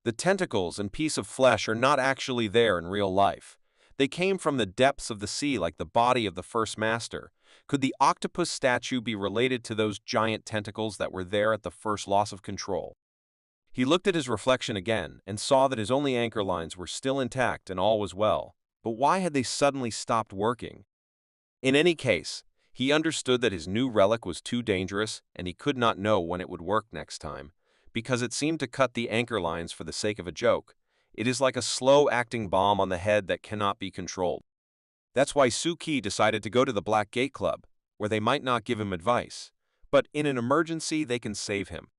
The tentacles and piece of flesh are not actually there in real life. They came from the depths of the sea like the body of the first master. Could the octopus statue be related to those giant tentacles that were there at the first loss of control? He looked at his reflection again and saw that his only anchor lines were still intact and all was well. But why had they suddenly stopped working? In any case, he understood that his new relic was too dangerous and he could not know when it would work next time, because it seemed to cut the anchor lines for the sake of a joke. It is like a slow-acting bomb on the head that cannot be controlled. That's why Suki decided to go to the Black Gate Club, where they might not give him advice, but in an emergency they can save him.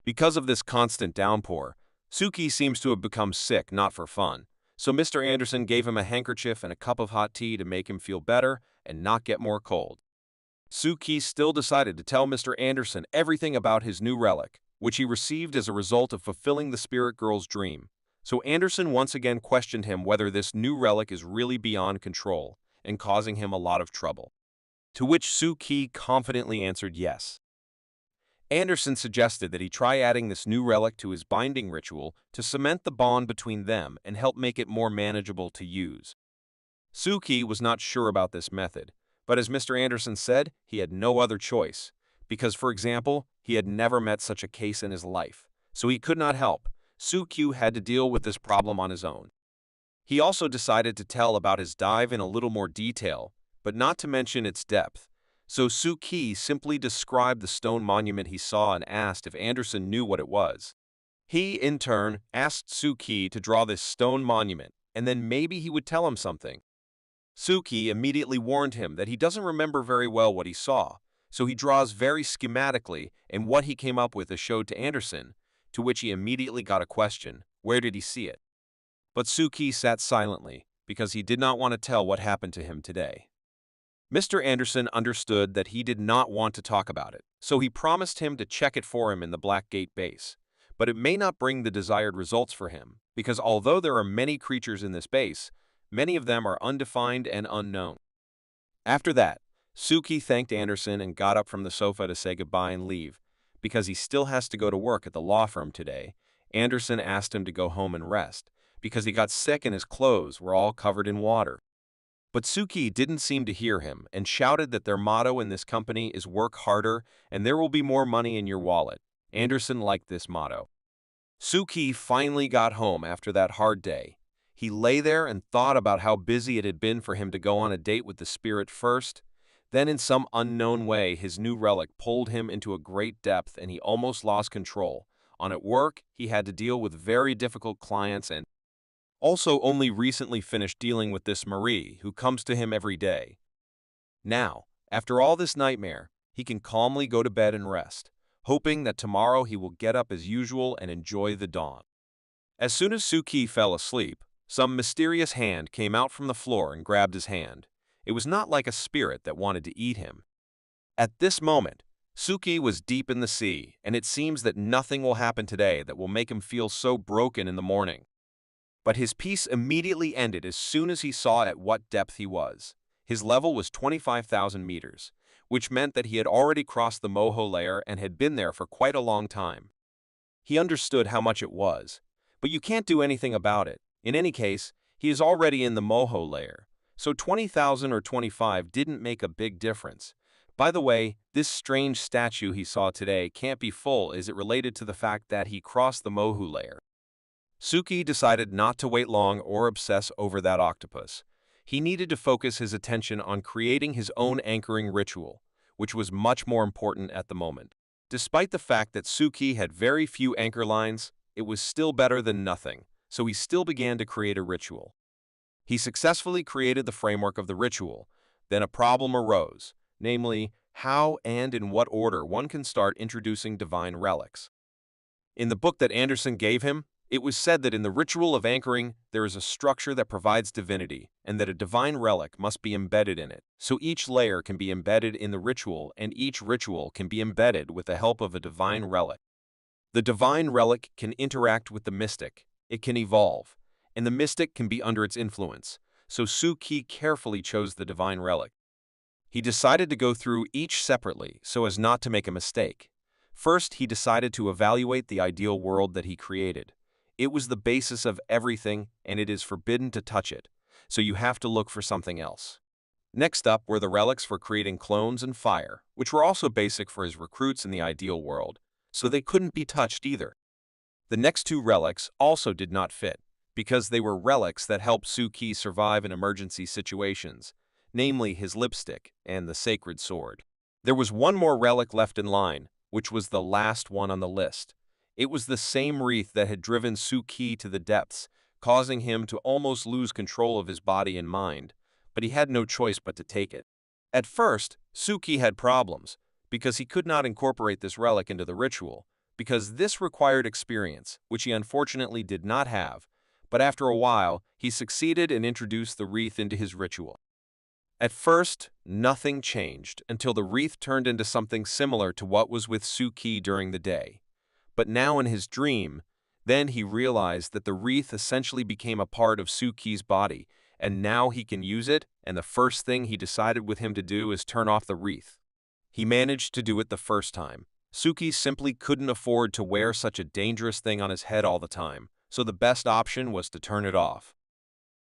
Because of this constant downpour, Suki seems to have become sick not for fun, so Mr. Anderson gave him a handkerchief and a cup of hot tea to make him feel better and not get more cold. Suki still decided to tell Mr. Anderson everything about his new relic, which he received as a result of fulfilling the spirit girl's dream. So Anderson once again questioned him whether this new relic is really beyond control and causing him a lot of trouble. To which Suki confidently answered yes. Anderson suggested that he try adding this new relic to his binding ritual to cement the bond between them and help make it more manageable to use. Suki was not sure about this method, but as Mr. Anderson said, he had no other choice, because, for example, he had never met such a case in his life. so he could not help. Suki had to deal with this problem on his own. He also decided to tell about his dive in a little more detail, but not to mention its depth. So Suki simply described the stone monument he saw and asked if Anderson knew what it was. He, in turn, asked Suki to draw this stone monument, and then maybe he would tell him something. Suki immediately warned him that he doesn't remember very well what he saw, so he draws very schematically, and what he came up with is showed to Anderson, to which he immediately got a question: where did he see it? But Suki sat silently, because he did not want to tell what happened to him today. Mr. Anderson understood that he did not want to talk about it, so he promised him to check it for him in the Black Gate base. But it may not bring the desired results for him, because although there are many creatures in this base, many of them are undefined and unknown. After that, Suki thanked Anderson and got up from the sofa to say goodbye and leave. Because he still has to go to work at the law firm today, Anderson asked him to go home and rest, because he got sick and his clothes were all covered in water. But Suki didn't seem to hear him and shouted that their motto in this company is work harder and there will be more money in your wallet. Anderson liked this motto. Suki finally got home after that hard day. He lay there and thought about how busy it had been for him to go on a date with the spirit first. Then in some unknown way, his new relic pulled him into a great depth and he almost lost control. On at work, he had to deal with very difficult clients and also only recently finished dealing with this Marie, who comes to him every day. Now, after all this nightmare, he can calmly go to bed and rest, hoping that tomorrow he will get up as usual and enjoy the dawn. As soon as Suki fell asleep, some mysterious hand came out from the floor and grabbed his hand. It was not like a spirit that wanted to eat him. At this moment, Suki was deep in the sea, and it seems that nothing will happen today that will make him feel so broken in the morning. But his peace immediately ended as soon as he saw at what depth he was. His level was 25,000 meters, which meant that he had already crossed the moho layer and had been there for quite a long time. He understood how much it was, but you can't do anything about it. In any case, he is already in the moho layer, so 20,000 or 25 didn't make a big difference. By the way, this strange statue he saw today can't be full as it related to the fact that he crossed the moho layer. Suki decided not to wait long or obsess over that octopus. He needed to focus his attention on creating his own anchoring ritual, which was much more important at the moment. Despite the fact that Suki had very few anchor lines, it was still better than nothing, so he still began to create a ritual. He successfully created the framework of the ritual. Then a problem arose, namely, how and in what order one can start introducing divine relics. In the book that Anderson gave him, it was said that in the ritual of anchoring, there is a structure that provides divinity, and that a divine relic must be embedded in it. So each layer can be embedded in the ritual, and each ritual can be embedded with the help of a divine relic. The divine relic can interact with the mystic, it can evolve, and the mystic can be under its influence. So Suki carefully chose the divine relic. He decided to go through each separately so as not to make a mistake. First, he decided to evaluate the ideal world that he created. It was the basis of everything, and it is forbidden to touch it, so you have to look for something else. Next up were the relics for creating clones and fire, which were also basic for his recruits in the ideal world, so they couldn't be touched either. The next two relics also did not fit, because they were relics that helped Suki survive in emergency situations, namely his lipstick and the sacred sword. There was one more relic left in line, which was the last one on the list. It was the same wreath that had driven Suki to the depths, causing him to almost lose control of his body and mind, but he had no choice but to take it. At first, Suki had problems, because he could not incorporate this relic into the ritual, because this required experience, which he unfortunately did not have, but after a while, he succeeded and introduced the wreath into his ritual. At first, nothing changed until the wreath turned into something similar to what was with Suki during the day. But now in his dream, then he realized that the wreath essentially became a part of Suki's body, and now he can use it, and the first thing he decided with him to do is turn off the wreath. He managed to do it the first time. Suki simply couldn't afford to wear such a dangerous thing on his head all the time, so the best option was to turn it off.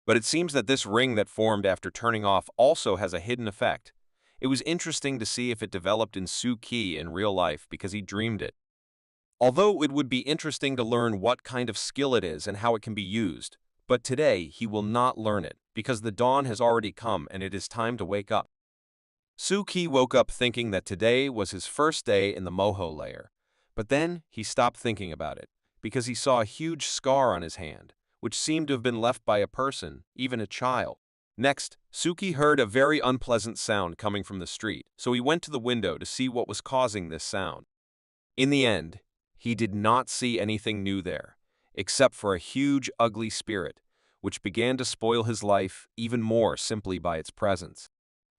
But it seems that this ring that formed after turning off also has a hidden effect. It was interesting to see if it developed in Suki in real life because he dreamed it. Although it would be interesting to learn what kind of skill it is and how it can be used, but today he will not learn it because the dawn has already come and it is time to wake up. Suki woke up thinking that today was his first day in the moho layer, but then he stopped thinking about it because he saw a huge scar on his hand, which seemed to have been left by a person, even a child. Next, Suki heard a very unpleasant sound coming from the street, so he went to the window to see what was causing this sound. In the end, he did not see anything new there, except for a huge, ugly spirit, which began to spoil his life even more simply by its presence.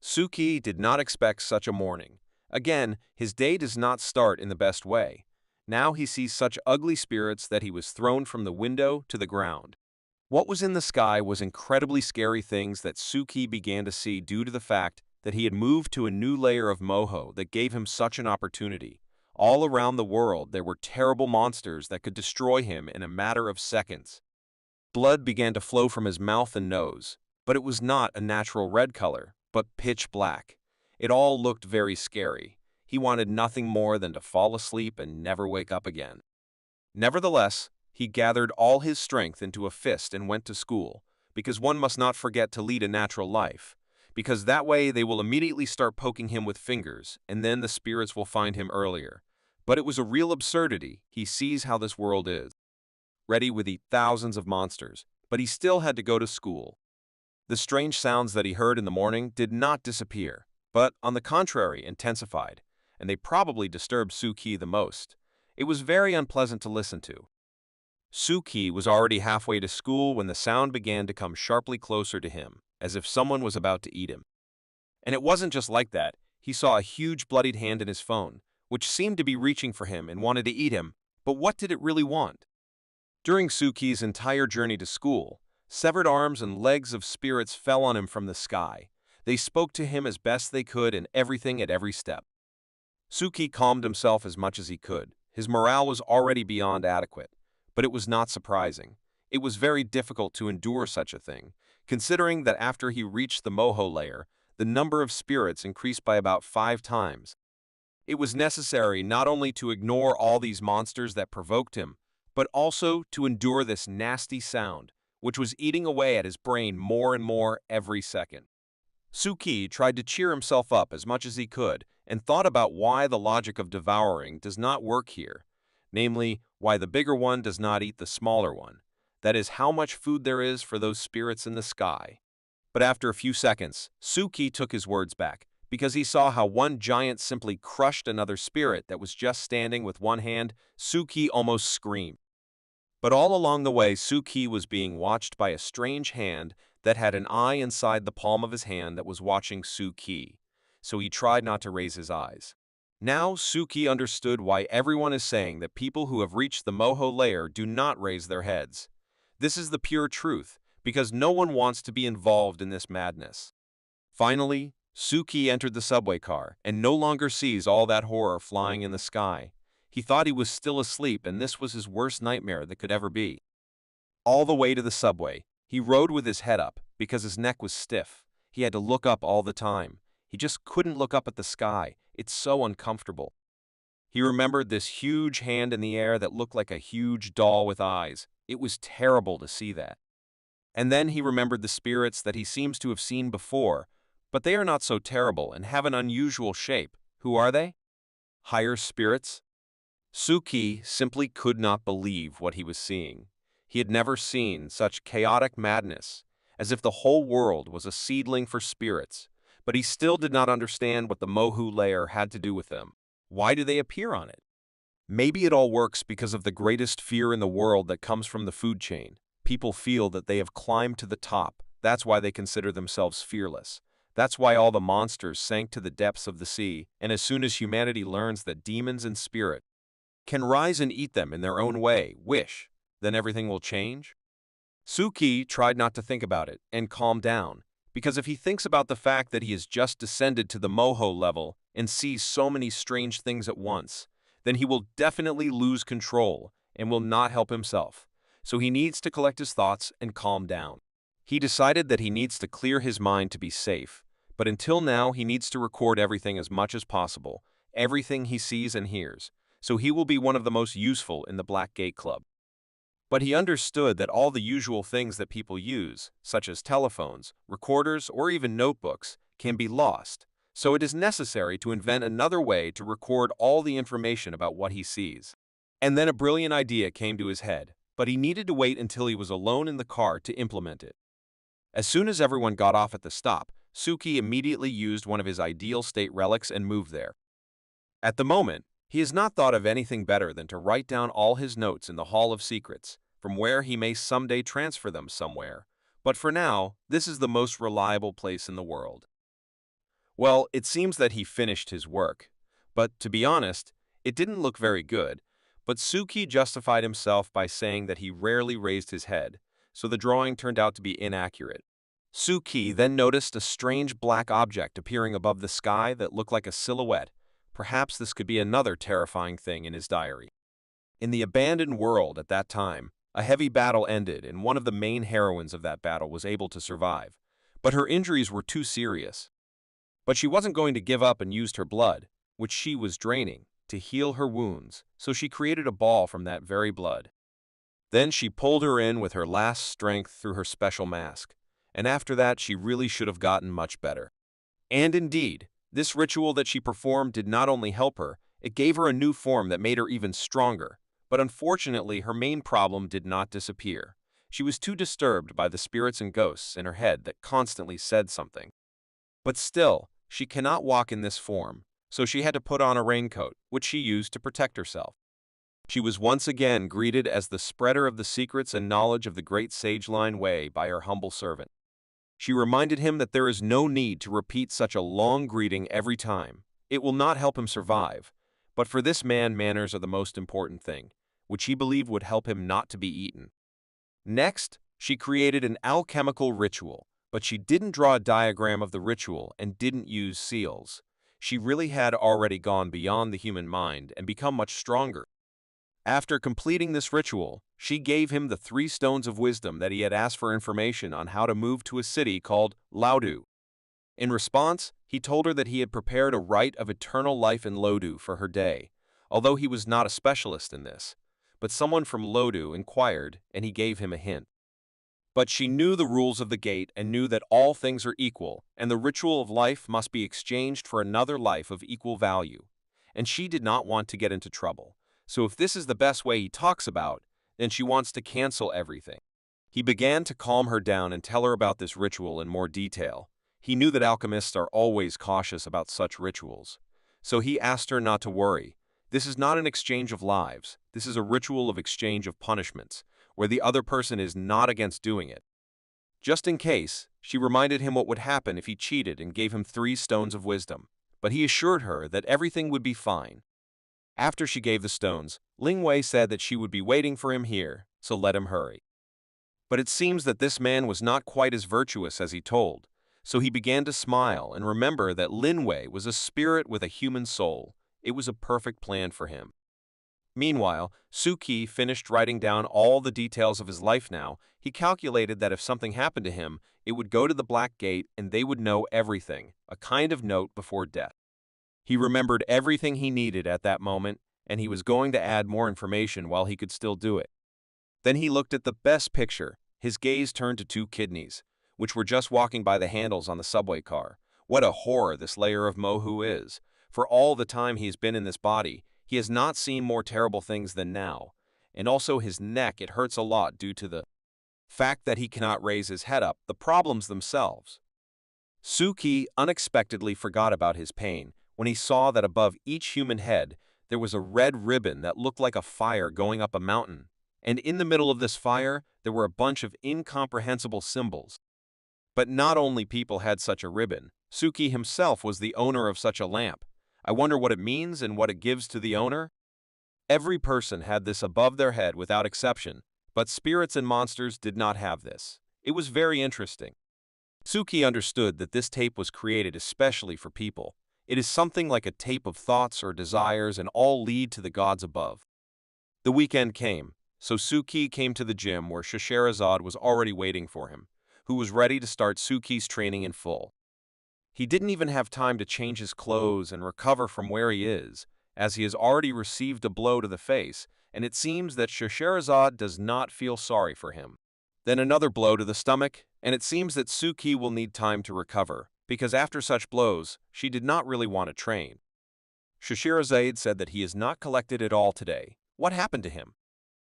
Suki did not expect such a morning. Again, his day does not start in the best way. Now he sees such ugly spirits that he was thrown from the window to the ground. What was in the sky was incredibly scary things that Suki began to see due to the fact that he had moved to a new layer of moho that gave him such an opportunity. All around the world there were terrible monsters that could destroy him in a matter of seconds. Blood began to flow from his mouth and nose, but it was not a natural red color, but pitch black. It all looked very scary. He wanted nothing more than to fall asleep and never wake up again. Nevertheless, he gathered all his strength into a fist and went to school, because one must not forget to lead a natural life, because that way they will immediately start poking him with fingers, and then the spirits will find him earlier. But it was a real absurdity. He sees how this world is. Ready would eat thousands of monsters, but he still had to go to school. The strange sounds that he heard in the morning did not disappear, but, on the contrary, intensified, and they probably disturbed Suki the most. It was very unpleasant to listen to. Suki was already halfway to school when the sound began to come sharply closer to him, as if someone was about to eat him. And it wasn't just like that. He saw a huge bloodied hand in his phone, which seemed to be reaching for him and wanted to eat him, but what did it really want? During Suki's entire journey to school, severed arms and legs of spirits fell on him from the sky. They spoke to him as best they could and everything at every step. Suki calmed himself as much as he could. His morale was already beyond adequate, but it was not surprising. It was very difficult to endure such a thing, considering that after he reached the moho layer, the number of spirits increased by about 5 times. It was necessary not only to ignore all these monsters that provoked him, but also to endure this nasty sound, which was eating away at his brain more and more every second. Suki tried to cheer himself up as much as he could and thought about why the logic of devouring does not work here, namely, why the bigger one does not eat the smaller one. That is how much food there is for those spirits in the sky. But after a few seconds, Suki took his words back, because he saw how one giant simply crushed another spirit that was just standing with one hand. Suki almost screamed. But all along the way, Suki was being watched by a strange hand that had an eye inside the palm of his hand that was watching Suki, so he tried not to raise his eyes. Now Suki understood why everyone is saying that people who have reached the moho layer do not raise their heads. This is the pure truth, because no one wants to be involved in this madness. Finally, Suki entered the subway car and no longer sees all that horror flying in the sky. He thought he was still asleep, and this was his worst nightmare that could ever be. All the way to the subway, he rode with his head up because his neck was stiff. He had to look up all the time. He just couldn't look up at the sky. It's so uncomfortable. He remembered this huge hand in the air that looked like a huge doll with eyes. It was terrible to see that. And then he remembered the spirits that he seems to have seen before, but they are not so terrible and have an unusual shape. Who are they? Higher spirits? Suki simply could not believe what he was seeing. He had never seen such chaotic madness, as if the whole world was a seedling for spirits, but he still did not understand what the mohu layer had to do with them. Why do they appear on it? Maybe it all works because of the greatest fear in the world that comes from the food chain. People feel that they have climbed to the top. That's why they consider themselves fearless. That's why all the monsters sank to the depths of the sea, and as soon as humanity learns that demons and spirits can rise and eat them in their own way, then everything will change? Suki tried not to think about it and calm down, because if he thinks about the fact that he has just descended to the moho level and sees so many strange things at once, then he will definitely lose control and will not help himself. So he needs to collect his thoughts and calm down. He decided that he needs to clear his mind to be safe, but until now he needs to record everything as much as possible, everything he sees and hears. so he will be one of the most useful in the Black Gate Club. But he understood that all the usual things that people use, such as telephones, recorders, or even notebooks, can be lost, so it is necessary to invent another way to record all the information about what he sees. And then a brilliant idea came to his head, but he needed to wait until he was alone in the car to implement it. As soon as everyone got off at the stop, Suki immediately used one of his ideal state relics and moved there. At the moment, he has not thought of anything better than to write down all his notes in the Hall of Secrets, from where he may someday transfer them somewhere, but for now, this is the most reliable place in the world. Well, it seems that he finished his work, but to be honest, it didn't look very good, but Suki justified himself by saying that he rarely raised his head, so the drawing turned out to be inaccurate. Suki then noticed a strange black object appearing above the sky that looked like a silhouette. Perhaps this could be another terrifying thing in his diary. In the abandoned world at that time, a heavy battle ended and one of the main heroines of that battle was able to survive, but her injuries were too serious. But she wasn't going to give up and used her blood, which she was draining, to heal her wounds, so she created a ball from that very blood. Then she pulled her in with her last strength through her special mask, and after that she really should have gotten much better. And indeed, this ritual that she performed did not only help her, it gave her a new form that made her even stronger, but unfortunately her main problem did not disappear. She was too disturbed by the spirits and ghosts in her head that constantly said something. But still, she cannot walk in this form, so she had to put on a raincoat, which she used to protect herself. She was once again greeted as the spreader of the secrets and knowledge of the great sage Lin Wei by her humble servant. She reminded him that there is no need to repeat such a long greeting every time. It will not help him survive, but for this man manners are the most important thing, which he believed would help him not to be eaten. Next, she created an alchemical ritual, but she didn't draw a diagram of the ritual and didn't use seals. She really had already gone beyond the human mind and become much stronger. After completing this ritual, she gave him the 3 stones of wisdom that he had asked for information on how to move to a city called Laudu. In response, he told her that he had prepared a rite of eternal life in Lodu for her day, although he was not a specialist in this. But someone from Lodu inquired, and he gave him a hint. But she knew the rules of the gate and knew that all things are equal, and the ritual of life must be exchanged for another life of equal value. And she did not want to get into trouble. So if this is the best way he talks about, then she wants to cancel everything. He began to calm her down and tell her about this ritual in more detail. He knew that alchemists are always cautious about such rituals. So he asked her not to worry. This is not an exchange of lives. This is a ritual of exchange of punishments, where the other person is not against doing it. Just in case, she reminded him what would happen if he cheated and gave him 3 stones of wisdom. But he assured her that everything would be fine. After she gave the stones, Ling Wei said that she would be waiting for him here, so let him hurry. But it seems that this man was not quite as virtuous as he told, so he began to smile and remember that Lin Wei was a spirit with a human soul. It was a perfect plan for him. Meanwhile, Suki finished writing down all the details of his life now. He calculated that if something happened to him, it would go to the Black Gate and they would know everything, a kind of note before death. He remembered everything he needed at that moment, and he was going to add more information while he could still do it. Then he looked at the best picture. His gaze turned to 2 kidneys, which were just walking by the handles on the subway car. What a horror this layer of mohu is. For all the time he has been in this body, he has not seen more terrible things than now. And also his neck, it hurts a lot due to the fact that he cannot raise his head up, the problems themselves. Suki unexpectedly forgot about his pain when he saw that above each human head there was a red ribbon that looked like a fire going up a mountain, and in the middle of this fire there were a bunch of incomprehensible symbols. But not only people had such a ribbon, Suki himself was the owner of such a lamp. I wonder what it means and what it gives to the owner? Every person had this above their head without exception, but spirits and monsters did not have this. It was very interesting. Suki understood that this tape was created especially for people. It is something like a tape of thoughts or desires and all lead to the gods above. The weekend came, so Suki came to the gym where Scheherazade was already waiting for him, who was ready to start Suki's training in full. He didn't even have time to change his clothes and recover from where he is, as he has already received a blow to the face, and it seems that Scheherazade does not feel sorry for him. Then another blow to the stomach, and it seems that Suki will need time to recover, because after such blows, she did not really want to train. Scheherazade said that he is not collected at all today. What happened to him?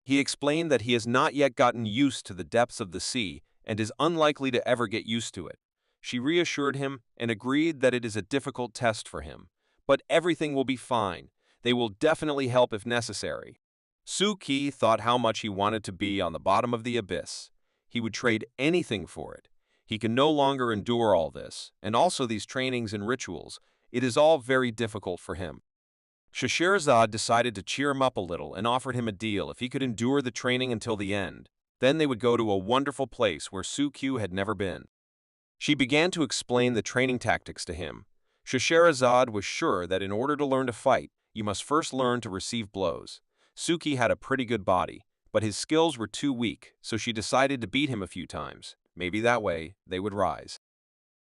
He explained that he has not yet gotten used to the depths of the sea and is unlikely to ever get used to it. She reassured him and agreed that it is a difficult test for him. But everything will be fine. They will definitely help if necessary. Suki thought how much he wanted to be on the bottom of the abyss. He would trade anything for it. He can no longer endure all this, and also these trainings and rituals. It is all very difficult for him. Scheherazade decided to cheer him up a little and offered him a deal if he could endure the training until the end. Then they would go to a wonderful place where Suki had never been. She began to explain the training tactics to him. Scheherazade was sure that in order to learn to fight, you must first learn to receive blows. Suki had a pretty good body, but his skills were too weak, so she decided to beat him a few times. Maybe that way, they would rise.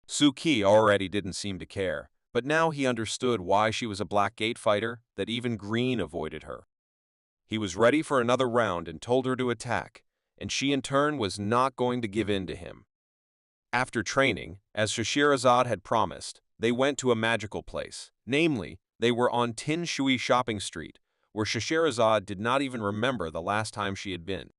Suki already didn't seem to care, but now he understood why she was a black gate fighter, that even green avoided her. He was ready for another round and told her to attack, and she in turn was not going to give in to him. After training, as Scheherazade had promised, they went to a magical place. Namely, they were on Tin Shui Shopping Street, where Scheherazade did not even remember the last time she had been.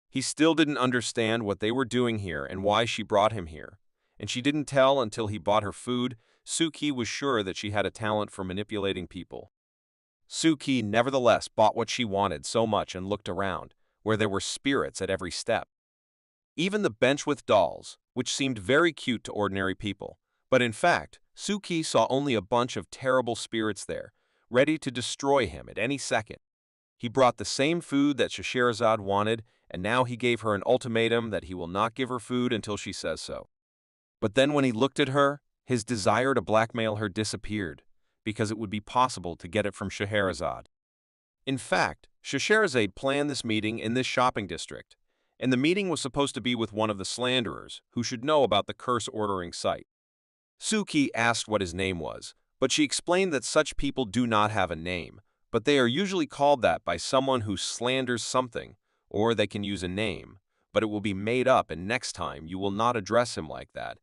He still didn't understand what they were doing here and why she brought him here, and she didn't tell until he bought her food. Suki was sure that she had a talent for manipulating people. Suki nevertheless bought what she wanted so much and looked around, where there were spirits at every step. Even the bench with dolls, which seemed very cute to ordinary people. But in fact, Suki saw only a bunch of terrible spirits there, ready to destroy him at any second. He brought the same food that Scheherazade wanted, and now he gave her an ultimatum that he will not give her food until she says so. But then when he looked at her, his desire to blackmail her disappeared, because it would be possible to get it from Scheherazade. In fact, Scheherazade planned this meeting in this shopping district, and the meeting was supposed to be with one of the slanderers, who should know about the curse-ordering site. Suki asked what his name was, but she explained that such people do not have a name, but they are usually called that by someone who slanders something, or they can use a name, but it will be made up and next time you will not address him like that.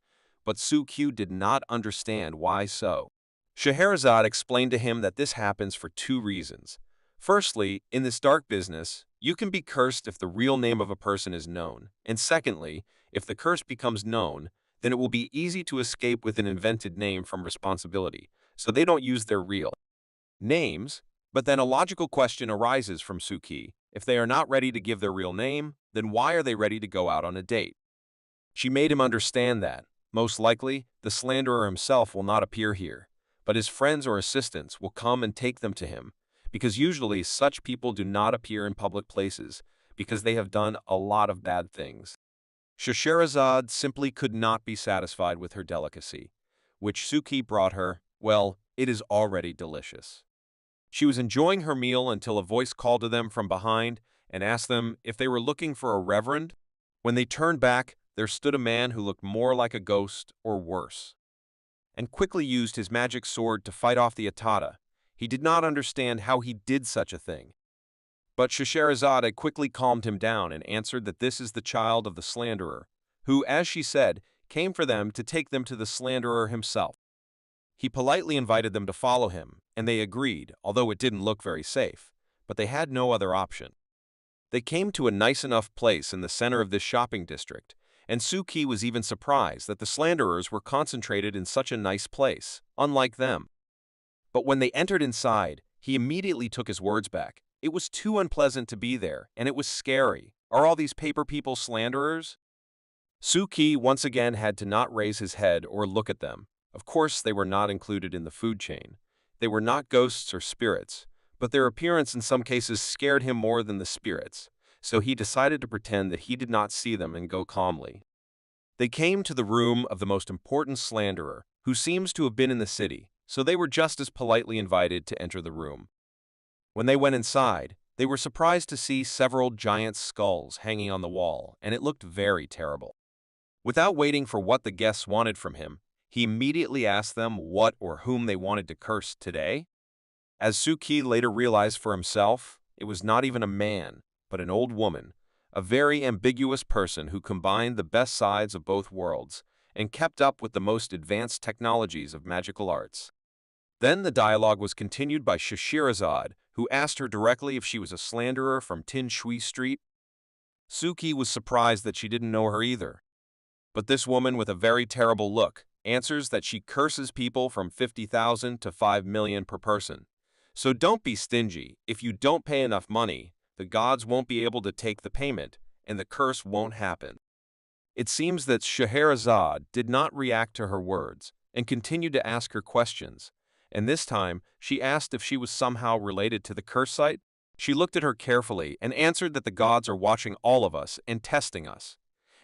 But Suki did not understand why so. Scheherazade explained to him that this happens for two reasons. Firstly, in this dark business, you can be cursed if the real name of a person is known, and secondly, if the curse becomes known, then it will be easy to escape with an invented name from responsibility, so they don't use their real names. But then a logical question arises from Suki. If they are not ready to give their real name, then why are they ready to go out on a date? She made him understand that, most likely, the slanderer himself will not appear here, but his friends or assistants will come and take them to him, because usually such people do not appear in public places, because they have done a lot of bad things. Scheherazade simply could not be satisfied with her delicacy, which Suki brought her. Well, it is already delicious. She was enjoying her meal until a voice called to them from behind and asked them if they were looking for a reverend. When they turned back, there stood a man who looked more like a ghost or worse, and quickly used his magic sword to fight off the Atata. He did not understand how he did such a thing. But Scheherazade quickly calmed him down and answered that this is the child of the slanderer, who, as she said, came for them to take them to the slanderer himself. He politely invited them to follow him, and they agreed, although it didn't look very safe, but they had no other option. They came to a nice enough place in the center of this shopping district, and Suki was even surprised that the slanderers were concentrated in such a nice place, unlike them. But when they entered inside, he immediately took his words back. It was too unpleasant to be there, and it was scary. Are all these paper people slanderers? Suki once again had to not raise his head or look at them. Of course, they were not included in the food chain. They were not ghosts or spirits, but their appearance in some cases scared him more than the spirits, so he decided to pretend that he did not see them and go calmly. They came to the room of the most important slanderer, who seems to have been in the city, so they were just as politely invited to enter the room. When they went inside, they were surprised to see several giant skulls hanging on the wall, and it looked very terrible. Without waiting for what the guests wanted from him, he immediately asked them what or whom they wanted to curse today. As Suki later realized for himself, it was not even a man, but an old woman, a very ambiguous person who combined the best sides of both worlds and kept up with the most advanced technologies of magical arts. Then the dialogue was continued by Scheherazade, who asked her directly if she was a slanderer from Tin Shui Street. Suki was surprised that she didn't know her either. But this woman with a very terrible look answers that she curses people from 50,000 to 5 million per person. So don't be stingy. If you don't pay enough money, the gods won't be able to take the payment, and the curse won't happen. It seems that Scheherazade did not react to her words and continued to ask her questions, and this time she asked if she was somehow related to the curse site. She looked at her carefully and answered that the gods are watching all of us and testing us,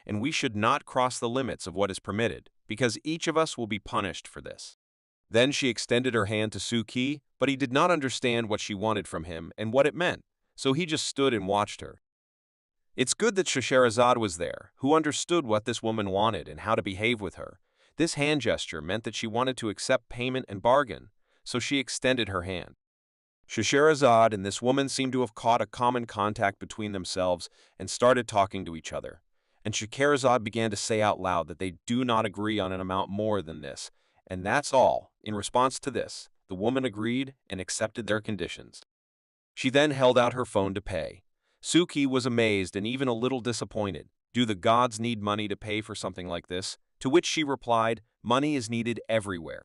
and we should not cross the limits of what is permitted, because each of us will be punished for this. Then she extended her hand to Suki, but he did not understand what she wanted from him and what it meant, so he just stood and watched her. It's good that Scheherazade was there, who understood what this woman wanted and how to behave with her. This hand gesture meant that she wanted to accept payment and bargain, so she extended her hand. Scheherazade and this woman seemed to have caught a common contact between themselves and started talking to each other. And Scheherazade began to say out loud that they do not agree on an amount more than this, and that's all. In response to this, the woman agreed and accepted their conditions. She then held out her phone to pay. Suki was amazed and even a little disappointed. Do the gods need money to pay for something like this? To which she replied, money is needed everywhere.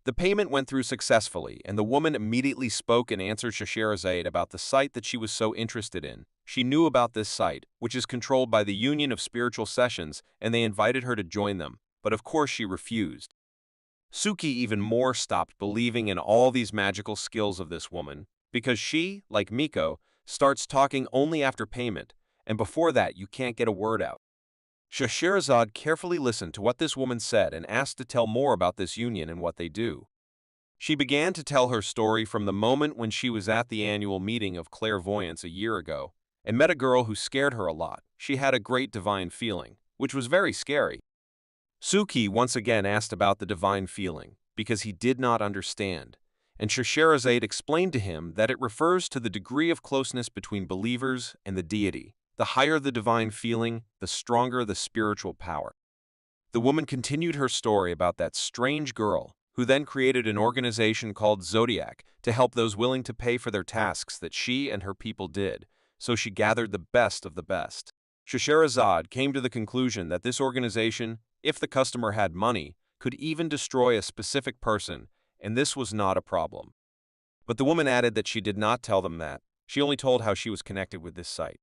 The payment went through successfully, and the woman immediately spoke and answered Scheherazade about the site that she was so interested in. She knew about this site, which is controlled by the Union of Spiritual Sessions, and they invited her to join them, but of course she refused. Suki even more stopped believing in all these magical skills of this woman, because she, like Miko, starts talking only after payment, and before that you can't get a word out. Scheherazade carefully listened to what this woman said and asked to tell more about this union and what they do. She began to tell her story from the moment when she was at the annual meeting of clairvoyance a year ago and met a girl who scared her a lot. She had a great divine feeling, which was very scary. Suki once again asked about the divine feeling because he did not understand, and Scheherazade explained to him that it refers to the degree of closeness between believers and the deity. The higher the divine feeling, the stronger the spiritual power. The woman continued her story about that strange girl, who then created an organization called Zodiac to help those willing to pay for their tasks that she and her people did, so she gathered the best of the best. Scheherazade came to the conclusion that this organization, if the customer had money, could even destroy a specific person, and this was not a problem. But the woman added that she did not tell them that. She only told how she was connected with this site.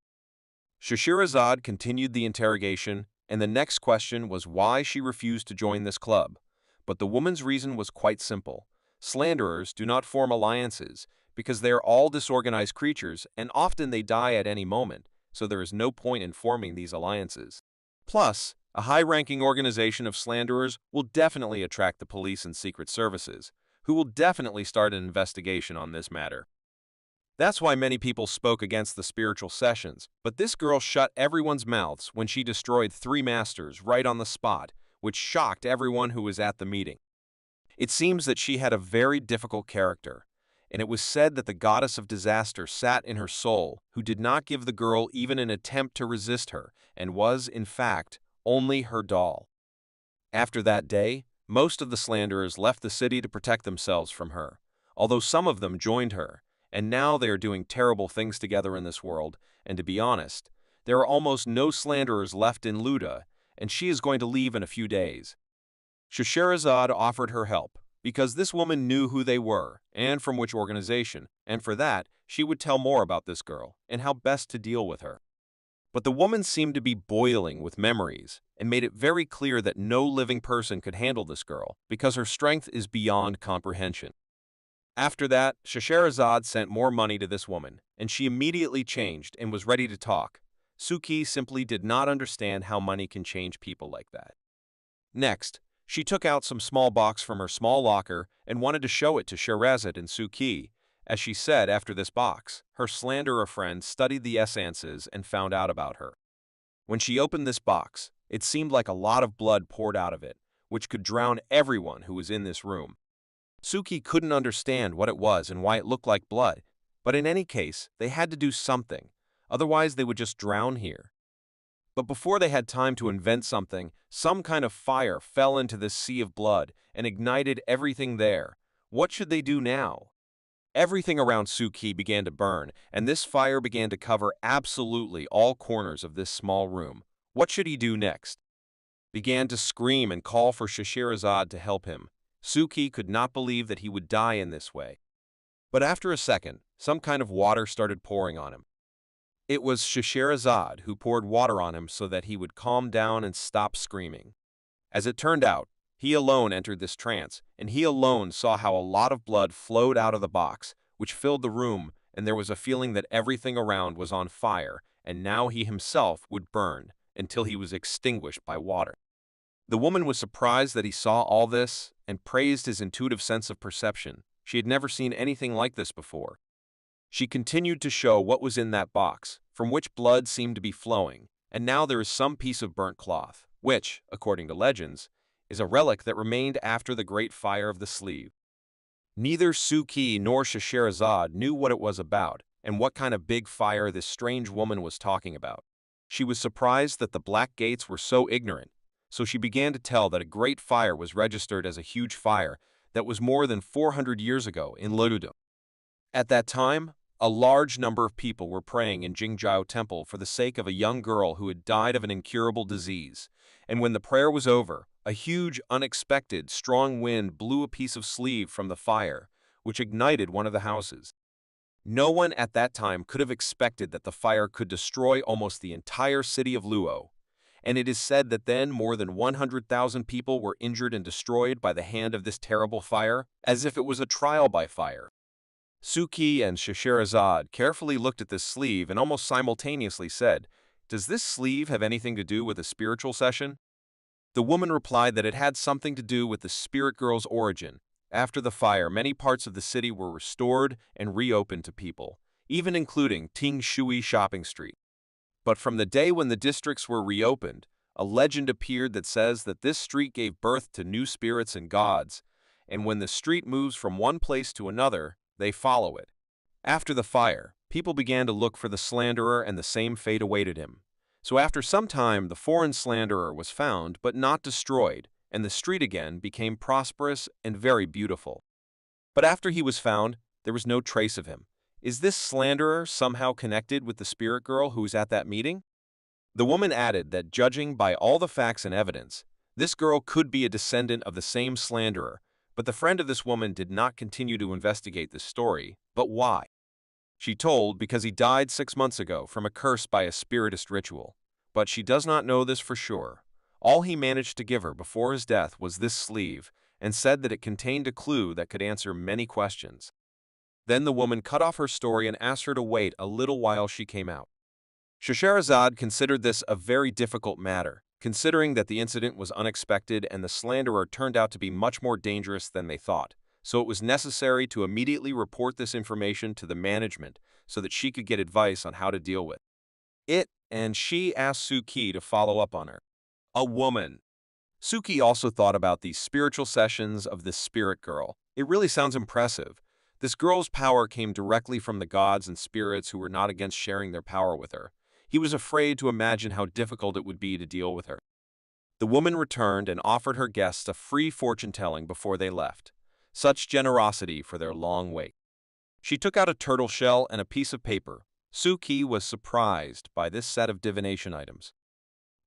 Scheherazade continued the interrogation, and the next question was why she refused to join this club. But the woman's reason was quite simple. Slanderers do not form alliances because they are all disorganized creatures and often they die at any moment, so there is no point in forming these alliances. Plus, a high-ranking organization of slanderers will definitely attract the police and secret services, who will definitely start an investigation on this matter. That's why many people spoke against the spiritual sessions, but this girl shut everyone's mouths when she destroyed 3 masters right on the spot, which shocked everyone who was at the meeting. It seems that she had a very difficult character, and it was said that the goddess of disaster sat in her soul, who did not give the girl even an attempt to resist her, and was, in fact, only her doll. After that day, most of the slanderers left the city to protect themselves from her, although some of them joined her. And now they are doing terrible things together in this world, and to be honest, there are almost no slanderers left in Luda, and she is going to leave in a few days. Scheherazade offered her help, because this woman knew who they were, and from which organization, and for that, she would tell more about this girl, and how best to deal with her. But the woman seemed to be boiling with memories, and made it very clear that no living person could handle this girl, because her strength is beyond comprehension. After that, Scheherazade sent more money to this woman, and she immediately changed and was ready to talk. Suki simply did not understand how money can change people like that. Next, she took out some small box from her small locker and wanted to show it to Scheherazade and Suki. As she said after this box, her slanderer friend studied the essences and found out about her. When she opened this box, it seemed like a lot of blood poured out of it, which could drown everyone who was in this room. Suki couldn't understand what it was and why it looked like blood, but in any case, they had to do something, otherwise they would just drown here. But before they had time to invent something, some kind of fire fell into this sea of blood and ignited everything there. What should they do now? Everything around Suki began to burn, and this fire began to cover absolutely all corners of this small room. What should he do next? Began to scream and call for Scheherazade to help him. Suki could not believe that he would die in this way. But after a second, some kind of water started pouring on him. It was Scheherazade who poured water on him so that he would calm down and stop screaming. As it turned out, he alone entered this trance, and he alone saw how a lot of blood flowed out of the box, which filled the room, and there was a feeling that everything around was on fire, and now he himself would burn until he was extinguished by water. The woman was surprised that he saw all this and praised his intuitive sense of perception. She had never seen anything like this before. She continued to show what was in that box, from which blood seemed to be flowing, and now there is some piece of burnt cloth, which, according to legends, is a relic that remained after the great fire of the sleeve. Neither Suki nor Scheherazade knew what it was about and what kind of big fire this strange woman was talking about. She was surprised that the Black Gates were so ignorant, so she began to tell that a great fire was registered as a huge fire that was more than 400 years ago in Ludo. At that time, a large number of people were praying in Jingjiao Temple for the sake of a young girl who had died of an incurable disease, and when the prayer was over, a huge, unexpected, strong wind blew a piece of sleeve from the fire, which ignited one of the houses. No one at that time could have expected that the fire could destroy almost the entire city of Luo, and it is said that then more than 100,000 people were injured and destroyed by the hand of this terrible fire, as if it was a trial by fire. Suki and Scheherazade carefully looked at this sleeve and almost simultaneously said, "Does this sleeve have anything to do with a spiritual session?" The woman replied that it had something to do with the spirit girl's origin. After the fire, many parts of the city were restored and reopened to people, even including Ting Shui Shopping Street. But from the day when the districts were reopened, a legend appeared that says that this street gave birth to new spirits and gods, and when the street moves from one place to another, they follow it. After the fire, people began to look for the slanderer and the same fate awaited him. So after some time, the foreign slanderer was found but not destroyed, and the street again became prosperous and very beautiful. But after he was found, there was no trace of him. Is this slanderer somehow connected with the spirit girl who was at that meeting? The woman added that judging by all the facts and evidence, this girl could be a descendant of the same slanderer, but the friend of this woman did not continue to investigate this story. But why? She told because he died 6 months ago from a curse by a spiritist ritual. But she does not know this for sure. All he managed to give her before his death was this sleeve, and said that it contained a clue that could answer many questions. Then the woman cut off her story and asked her to wait a little while she came out. Scheherazade considered this a very difficult matter, considering that the incident was unexpected and the slanderer turned out to be much more dangerous than they thought, so it was necessary to immediately report this information to the management so that she could get advice on how to deal with it, and she asked Suki to follow up on her. A woman. Suki also thought about these spiritual sessions of this spirit girl. It really sounds impressive. This girl's power came directly from the gods and spirits who were not against sharing their power with her. He was afraid to imagine how difficult it would be to deal with her. The woman returned and offered her guests a free fortune-telling before they left. Such generosity for their long wait. She took out a turtle shell and a piece of paper. Suki was surprised by this set of divination items.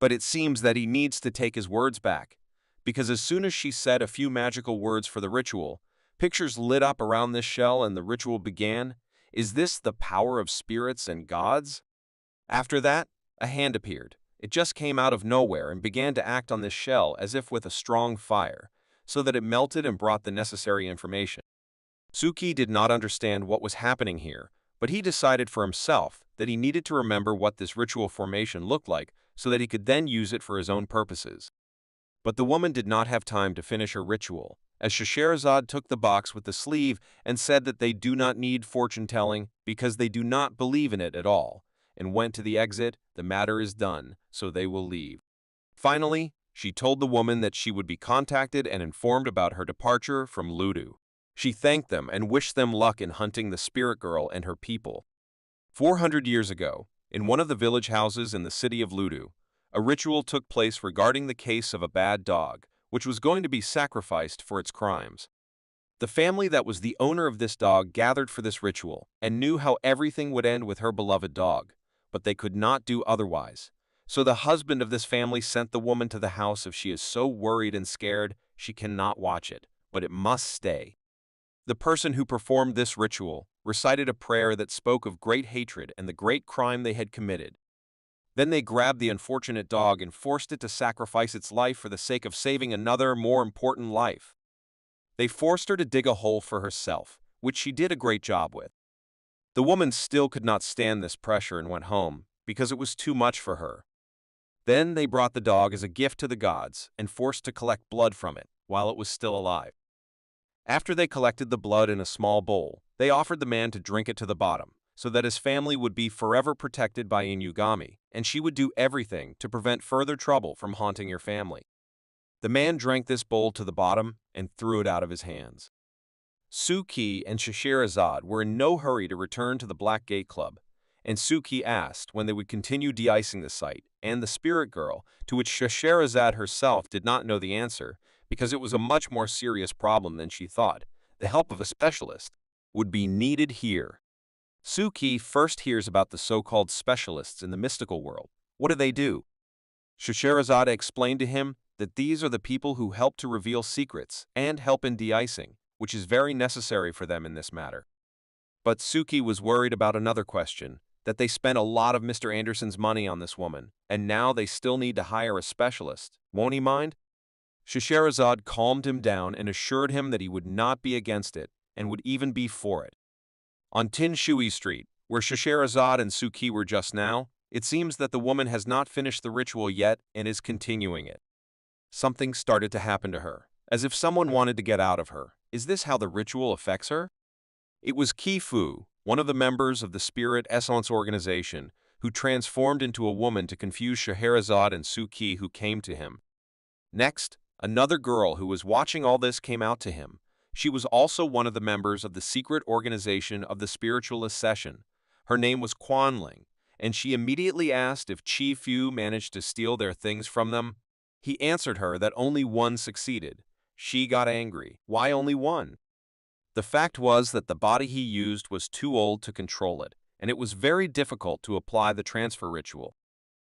But it seems that he needs to take his words back, because as soon as she said a few magical words for the ritual, pictures lit up around this shell and the ritual began. Is this the power of spirits and gods? After that, a hand appeared. It just came out of nowhere and began to act on this shell as if with a strong fire, so that it melted and brought the necessary information. Suki did not understand what was happening here, but he decided for himself that he needed to remember what this ritual formation looked like so that he could then use it for his own purposes. But the woman did not have time to finish her ritual, as Scheherazade took the box with the sleeve and said that they do not need fortune-telling because they do not believe in it at all, and went to the exit. The matter is done, so they will leave. Finally, she told the woman that she would be contacted and informed about her departure from Ludu. She thanked them and wished them luck in hunting the spirit girl and her people. 400 years ago, in one of the village houses in the city of Ludu, a ritual took place regarding the case of a bad dog, which was going to be sacrificed for its crimes. The family that was the owner of this dog gathered for this ritual and knew how everything would end with her beloved dog, but they could not do otherwise. So the husband of this family sent the woman to the house if she is so worried and scared she cannot watch it, but it must stay. The person who performed this ritual recited a prayer that spoke of great hatred and the great crime they had committed. Then they grabbed the unfortunate dog and forced it to sacrifice its life for the sake of saving another, more important life. They forced her to dig a hole for herself, which she did a great job with. The woman still could not stand this pressure and went home, because it was too much for her. Then they brought the dog as a gift to the gods and forced to collect blood from it while it was still alive. After they collected the blood in a small bowl, they offered the man to drink it to the bottom, so that his family would be forever protected by Inugami, and she would do everything to prevent further trouble from haunting your family. The man drank this bowl to the bottom and threw it out of his hands. Suki and Scheherazade were in no hurry to return to the Black Gate Club, and Suki asked when they would continue de-icing the site, and the spirit girl, to which Scheherazade herself did not know the answer, because it was a much more serious problem than she thought. The help of a specialist would be needed here. Suki first hears about the so-called specialists in the mystical world. What do they do? Scheherazade explained to him that these are the people who help to reveal secrets and help in de-icing, which is very necessary for them in this matter. But Suki was worried about another question, that they spent a lot of Mr. Anderson's money on this woman, and now they still need to hire a specialist. Won't he mind? Scheherazade calmed him down and assured him that he would not be against it, and would even be for it. On Tin Shui Street, where Scheherazade and Suki were just now, it seems that the woman has not finished the ritual yet and is continuing it. Something started to happen to her, as if someone wanted to get out of her. Is this how the ritual affects her? It was Fu, one of the members of the Spirit Essence organization, who transformed into a woman to confuse Scheherazade and Suki, who came to him. Next, another girl who was watching all this came out to him. She was also one of the members of the secret organization of the spiritualist session. Her name was Quanling, and she immediately asked if Fu managed to steal their things from them. He answered her that only one succeeded. She got angry. Why only one? The fact was that the body he used was too old to control it, and it was very difficult to apply the transfer ritual.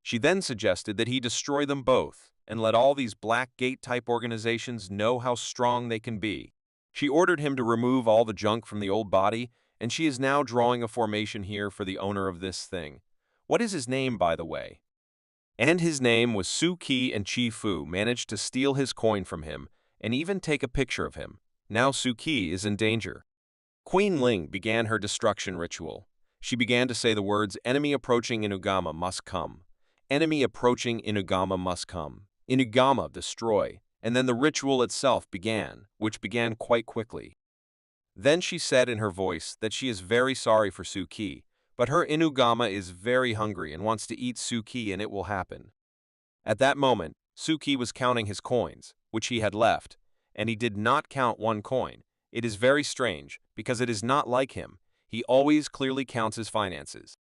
She then suggested that he destroy them both and let all these Black Gate-type organizations know how strong they can be. She ordered him to remove all the junk from the old body, and she is now drawing a formation here for the owner of this thing. What is his name, by the way? And his name was Suki, and Fu managed to steal his coin from him and even take a picture of him. Now Suki is in danger. Queen Ling began her destruction ritual. She began to say the words, "Enemy approaching Inugama must come. Enemy approaching Inugama must come. Inugama, destroy." And then the ritual itself began, which began quite quickly. Then she said in her voice that she is very sorry for Suki, but her Inugama is very hungry and wants to eat Suki, and it will happen. At that moment, Suki was counting his coins, which he had left, and he did not count one coin. It is very strange, because it is not like him. He always clearly counts his finances.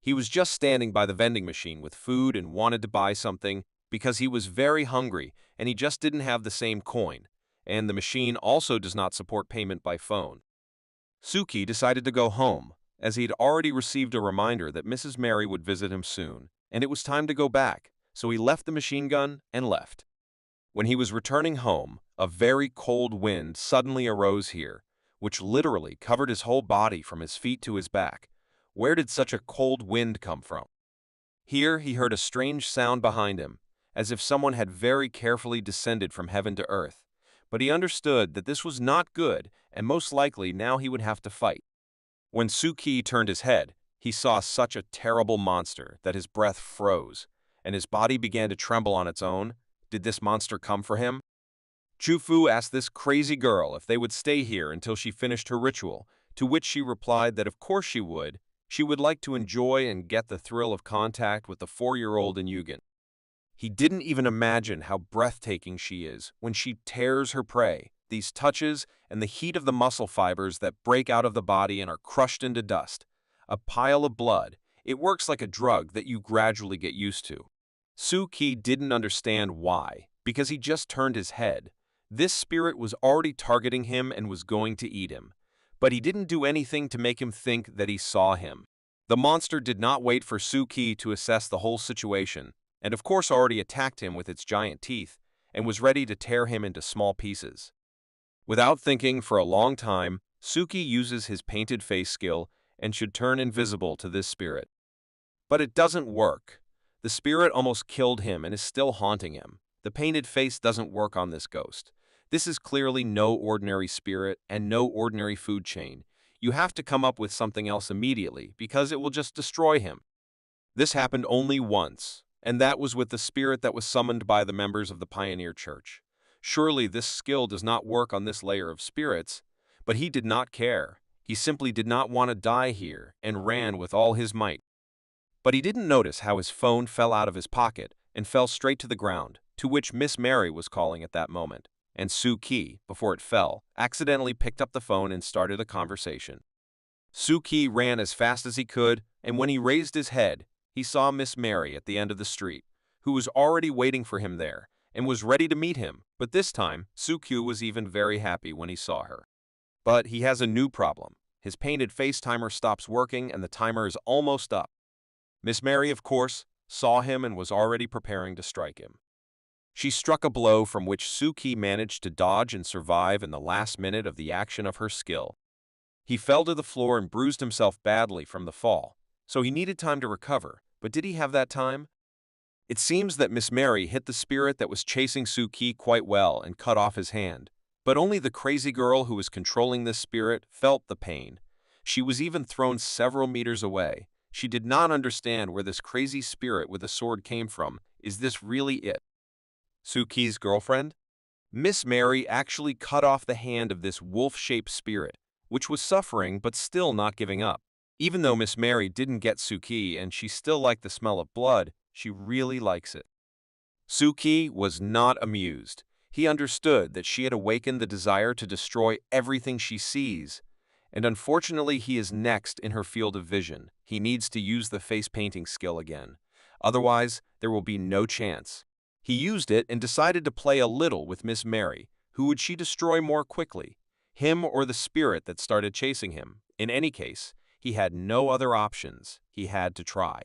He was just standing by the vending machine with food and wanted to buy something because he was very hungry and he just didn't have the same coin, and the machine also does not support payment by phone. Suki decided to go home, as he had already received a reminder that Mrs. Mary would visit him soon, and it was time to go back, so he left the machine gun and left. When he was returning home, a very cold wind suddenly arose here, which literally covered his whole body from his feet to his back. Where did such a cold wind come from? Here he heard a strange sound behind him, as if someone had very carefully descended from heaven to earth, but he understood that this was not good, and most likely now he would have to fight. When Suki turned his head, he saw such a terrible monster that his breath froze, and his body began to tremble on its own. Did this monster come for him? Chufu asked this crazy girl if they would stay here until she finished her ritual, to which she replied that of course she would. She would like to enjoy and get the thrill of contact with the 4-year-old in Yugen. He didn't even imagine how breathtaking she is when she tears her prey. these touches, and the heat of the muscle fibers that break out of the body and are crushed into dust. A pile of blood. It works like a drug that you gradually get used to. Suki didn't understand why, because he just turned his head. This spirit was already targeting him and was going to eat him. But he didn't do anything to make him think that he saw him. The monster did not wait for Suki to assess the whole situation, and of course already attacked him with its giant teeth, and was ready to tear him into small pieces. Without thinking for a long time, Suki uses his painted face skill and should turn invisible to this spirit. But it doesn't work. The spirit almost killed him and is still haunting him. The painted face doesn't work on this ghost. This is clearly no ordinary spirit and no ordinary food chain. You have to come up with something else immediately because it will just destroy him. This happened only once, and that was with the spirit that was summoned by the members of the Pioneer Church. Surely this skill does not work on this layer of spirits, but he did not care. He simply did not want to die here and ran with all his might. But he didn't notice how his phone fell out of his pocket and fell straight to the ground, to which Miss Mary was calling at that moment. And Suki, before it fell, accidentally picked up the phone and started a conversation. Suki ran as fast as he could, and when he raised his head, he saw Miss Mary at the end of the street, who was already waiting for him there, and was ready to meet him. But this time, Suki was even very happy when he saw her. But he has a new problem. His painted face timer stops working and the timer is almost up. Miss Mary, of course, saw him and was already preparing to strike him. She struck a blow from which Suki managed to dodge and survive in the last minute of the action of her skill. He fell to the floor and bruised himself badly from the fall, so he needed time to recover, but did he have that time? It seems that Miss Mary hit the spirit that was chasing Suki quite well and cut off his hand, but only the crazy girl who was controlling this spirit felt the pain. She was even thrown several meters away. She did not understand where this crazy spirit with a sword came from. Is this really it? Suki's girlfriend? Miss Mary actually cut off the hand of this wolf-shaped spirit, which was suffering but still not giving up. Even though Miss Mary didn't get Suki and she still liked the smell of blood, she really likes it. Suki was not amused. He understood that she had awakened the desire to destroy everything she sees, and unfortunately he is next in her field of vision. He needs to use the face painting skill again. Otherwise, there will be no chance. He used it and decided to play a little with Miss Mary. Who would she destroy more quickly? Him or the spirit that started chasing him? In any case, he had no other options. He had to try.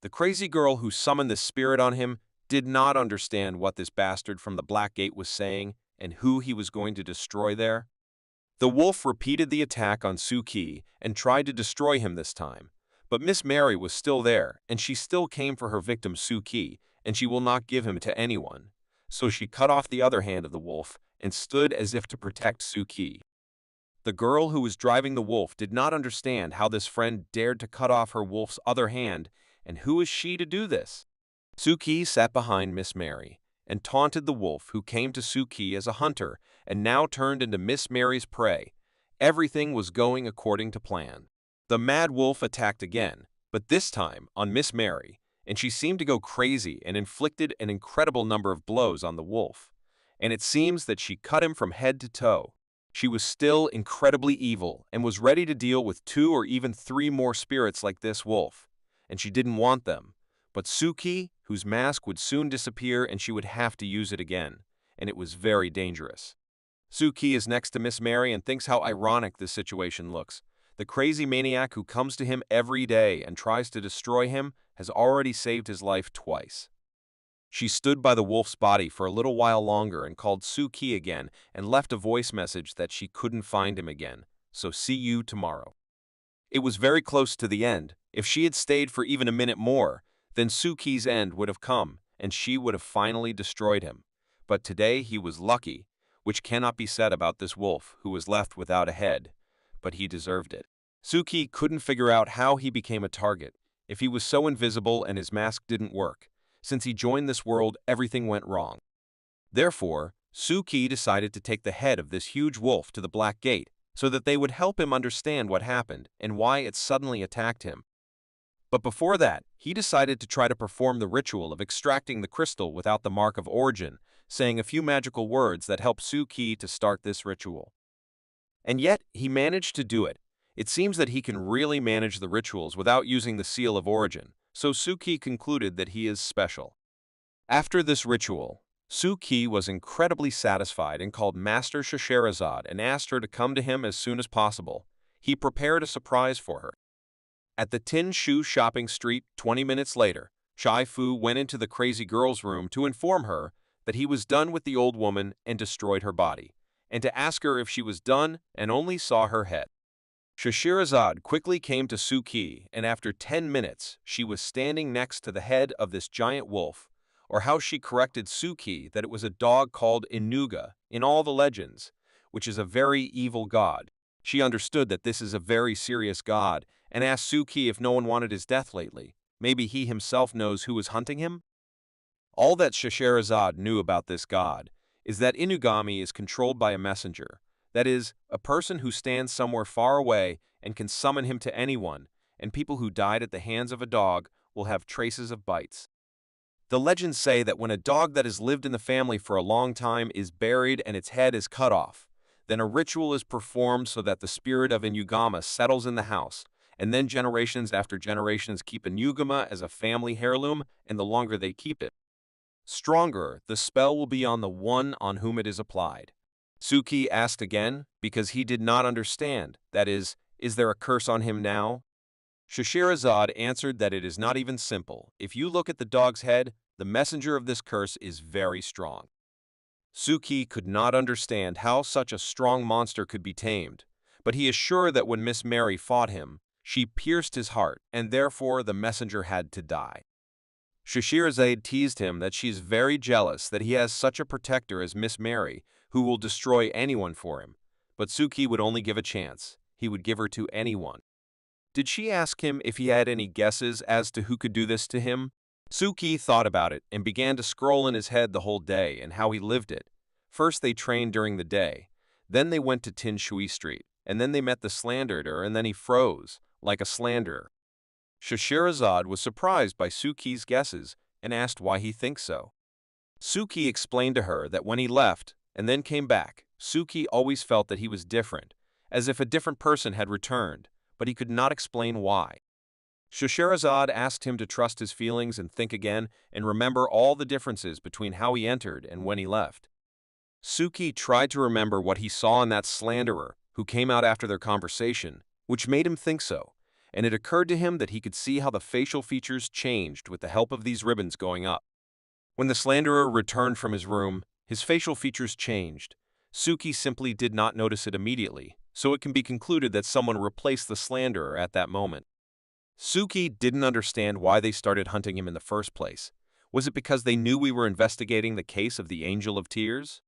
The crazy girl who summoned the spirit on him did not understand what this bastard from the Black Gate was saying and who he was going to destroy there. The wolf repeated the attack on Suki and tried to destroy him this time. But Miss Mary was still there, and she still came for her victim Suki, and she will not give him to anyone. So she cut off the other hand of the wolf and stood as if to protect Suki. The girl who was driving the wolf did not understand how this friend dared to cut off her wolf's other hand, and who is she to do this? Suki sat behind Miss Mary and taunted the wolf who came to Suki as a hunter and now turned into Miss Mary's prey. Everything was going according to plan. The mad wolf attacked again, but this time on Miss Mary, and she seemed to go crazy and inflicted an incredible number of blows on the wolf. And it seems that she cut him from head to toe. She was still incredibly evil and was ready to deal with 2 or even 3 more spirits like this wolf. And she didn't want them. But Suki, whose mask would soon disappear and she would have to use it again, and it was very dangerous. Suki is next to Miss Mary and thinks how ironic this situation looks. The crazy maniac who comes to him every day and tries to destroy him has already saved his life twice. She stood by the wolf's body for a little while longer and called Suki again and left a voice message that she couldn't find him again, so see you tomorrow. It was very close to the end. If she had stayed for even a minute more, then Suki's end would have come, and she would have finally destroyed him. But today he was lucky, which cannot be said about this wolf who was left without a head, but he deserved it. Suki couldn't figure out how he became a target. If he was so invisible and his mask didn't work, since he joined this world, everything went wrong. Therefore, Suki decided to take the head of this huge wolf to the Black Gate so that they would help him understand what happened and why it suddenly attacked him. But before that, he decided to try to perform the ritual of extracting the crystal without the mark of origin, saying a few magical words that helped Suki to start this ritual. And yet, he managed to do it. It seems that he can really manage the rituals without using the seal of origin, so Suki concluded that he is special. After this ritual, Suki was incredibly satisfied and called Master Scheherazade and asked her to come to him as soon as possible. He prepared a surprise for her. At the Tin Shoe shopping street 20 minutes later, Chai Fu went into the crazy girl's room to inform her that he was done with the old woman and destroyed her body, and to ask her if she was done and only saw her head. Scheherazade quickly came to Suki, and after 10 minutes, she was standing next to the head of this giant wolf, or how she corrected Suki that it was a dog called Inuga in all the legends, which is a very evil god. She understood that this is a very serious god and asked Suki if no one wanted his death lately. Maybe he himself knows who is hunting him? All that Scheherazade knew about this god is that Inugami is controlled by a messenger, that is, a person who stands somewhere far away and can summon him to anyone, and people who died at the hands of a dog will have traces of bites. The legends say that when a dog that has lived in the family for a long time is buried and its head is cut off, then a ritual is performed so that the spirit of Inugama settles in the house, and then generations after generations keep Inugama as a family heirloom, and the longer they keep it, stronger the spell will be on the one on whom it is applied. Suki asked again, because he did not understand, that is there a curse on him now? Scheherazade answered that it is not even simple. If you look at the dog's head, the messenger of this curse is very strong. Suki could not understand how such a strong monster could be tamed, but he is sure that when Miss Mary fought him, she pierced his heart, and therefore the messenger had to die. Scheherazade teased him that she is very jealous that he has such a protector as Miss Mary, who will destroy anyone for him, but Suki would only give a chance. He would give her to anyone. Did she ask him if he had any guesses as to who could do this to him? Suki thought about it and began to scroll in his head the whole day and how he lived it. First they trained during the day, then they went to Tin Shui Street, and then they met the slanderer, and then he froze, like a slanderer. Scheherazade was surprised by Suki's guesses and asked why he thinks so. Suki explained to her that when he left and then came back, Suki always felt that he was different, as if a different person had returned, but he could not explain why. Scheherazade asked him to trust his feelings and think again and remember all the differences between how he entered and when he left. Suki tried to remember what he saw in that slanderer who came out after their conversation, which made him think so, and it occurred to him that he could see how the facial features changed with the help of these ribbons going up. When the slanderer returned from his room, his facial features changed. Suki simply did not notice it immediately, so it can be concluded that someone replaced the slanderer at that moment. Suki didn't understand why they started hunting him in the first place. Was it because they knew we were investigating the case of the Angel of Tears?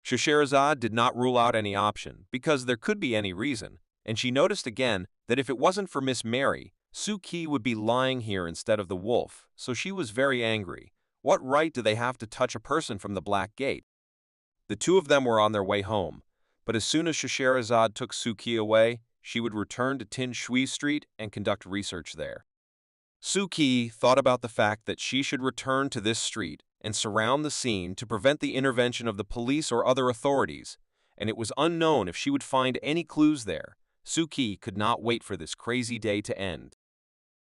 Scheherazade did not rule out any option, because there could be any reason, and she noticed again that if it wasn't for Miss Mary, Suki would be lying here instead of the wolf, so she was very angry. What right do they have to touch a person from the Black Gate? The two of them were on their way home, but as soon as Scheherazade took Suki away, she would return to Tin Shui Street and conduct research there. Suki thought about the fact that she should return to this street and surround the scene to prevent the intervention of the police or other authorities, and it was unknown if she would find any clues there. Suki could not wait for this crazy day to end.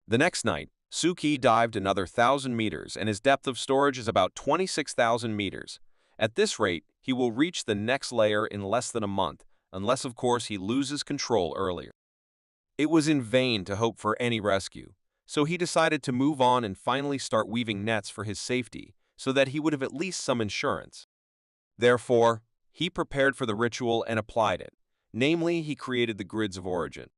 The next night, Suki dived another 1,000 meters, and his depth of storage is about 26,000 meters. At this rate, he will reach the next layer in less than a month, unless of course he loses control earlier. It was in vain to hope for any rescue, so he decided to move on and finally start weaving nets for his safety, so that he would have at least some insurance. Therefore, he prepared for the ritual and applied it. Namely, he created the grids of origin.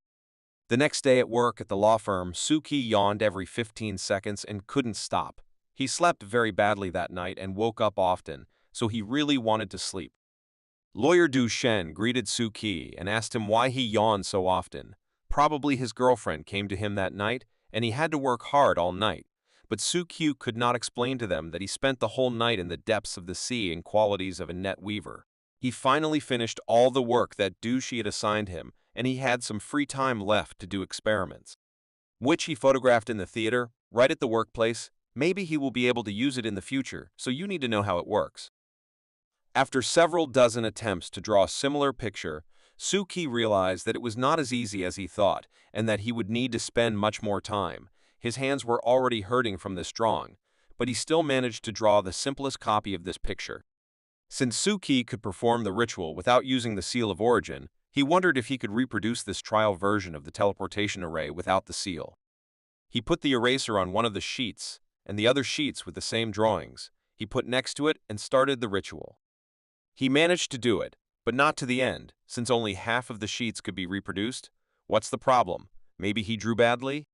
The next day at work at the law firm, Suki yawned every 15 seconds and couldn't stop. He slept very badly that night and woke up often, so he really wanted to sleep. Lawyer Du Shen greeted Suki and asked him why he yawned so often. Probably his girlfriend came to him that night, and he had to work hard all night. But Suki could not explain to them that he spent the whole night in the depths of the sea in qualities of a net weaver. He finally finished all the work that Du Shi had assigned him, and he had some free time left to do experiments, which he photographed in the theater, right at the workplace. Maybe he will be able to use it in the future, so you need to know how it works. After several dozen attempts to draw a similar picture, Suki realized that it was not as easy as he thought, and that he would need to spend much more time. His hands were already hurting from this drawing, but he still managed to draw the simplest copy of this picture. Since Suki could perform the ritual without using the seal of origin, he wondered if he could reproduce this trial version of the teleportation array without the seal. He put the eraser on one of the sheets, and the other sheets with the same drawings he put next to it and started the ritual. He managed to do it, but not to the end, since only half of the sheets could be reproduced. What's the problem? Maybe he drew badly?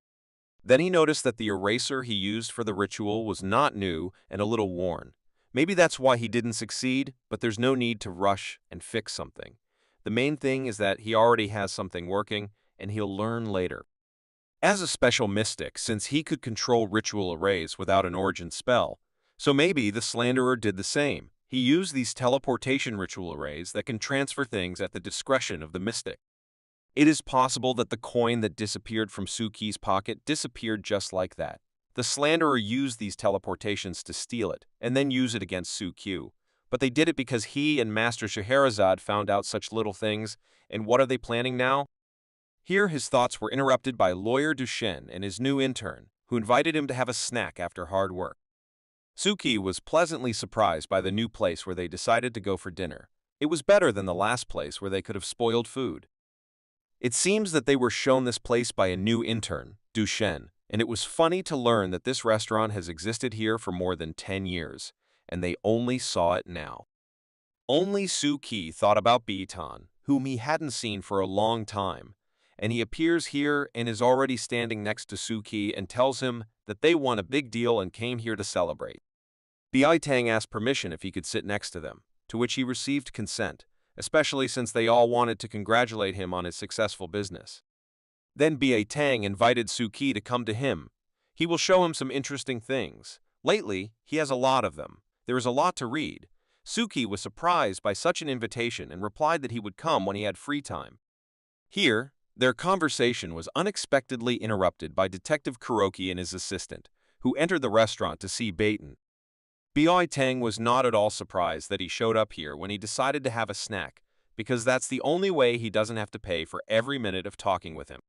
Then he noticed that the eraser he used for the ritual was not new and a little worn. Maybe that's why he didn't succeed, but there's no need to rush and fix something. The main thing is that he already has something working, and he'll learn later. As a special mystic, since he could control ritual arrays without an origin spell, so maybe the slanderer did the same. He used these teleportation ritual arrays that can transfer things at the discretion of the mystic. It is possible that the coin that disappeared from Suki's pocket disappeared just like that. The slanderer used these teleportations to steal it, and then use it against Suki. But they did it because he and Master Scheherazade found out such little things, and what are they planning now? Here his thoughts were interrupted by Lawyer Duchenne and his new intern, who invited him to have a snack after hard work. Suki was pleasantly surprised by the new place where they decided to go for dinner. It was better than the last place where they could have spoiled food. It seems that they were shown this place by a new intern, Duchenne, and it was funny to learn that this restaurant has existed here for more than 10 years, and they only saw it now. Only Suki thought about Bitan, whom he hadn't seen for a long time, and he appears here and is already standing next to Suki and tells him that they won a big deal and came here to celebrate. Bitan asked permission if he could sit next to them, to which he received consent, especially since they all wanted to congratulate him on his successful business. Then Bitan invited Suki to come to him. He will show him some interesting things. Lately, he has a lot of them. There is a lot to read. Suki was surprised by such an invitation and replied that he would come when he had free time. Here, their conversation was unexpectedly interrupted by Detective Kuroki and his assistant, who entered the restaurant to see Bitan. Bitan was not at all surprised that he showed up here when he decided to have a snack, because that's the only way he doesn't have to pay for every minute of talking with him.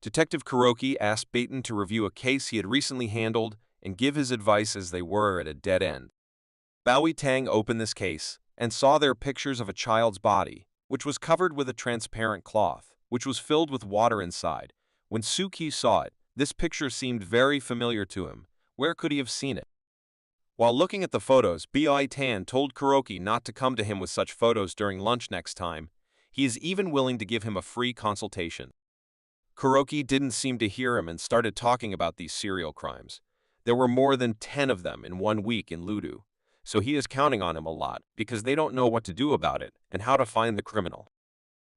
Detective Kuroki asked Bitan to review a case he had recently handled and give his advice as they were at a dead end. Bitan opened this case and saw there pictures of a child's body, which was covered with a transparent cloth, which was filled with water inside. When Suki saw it, this picture seemed very familiar to him. Where could he have seen it? While looking at the photos, Bitan told Kuroki not to come to him with such photos during lunch next time. He is even willing to give him a free consultation. Kuroki didn't seem to hear him and started talking about these serial crimes. There were more than 10 of them in 1 week in Ludu, so he is counting on him a lot because they don't know what to do about it and how to find the criminal.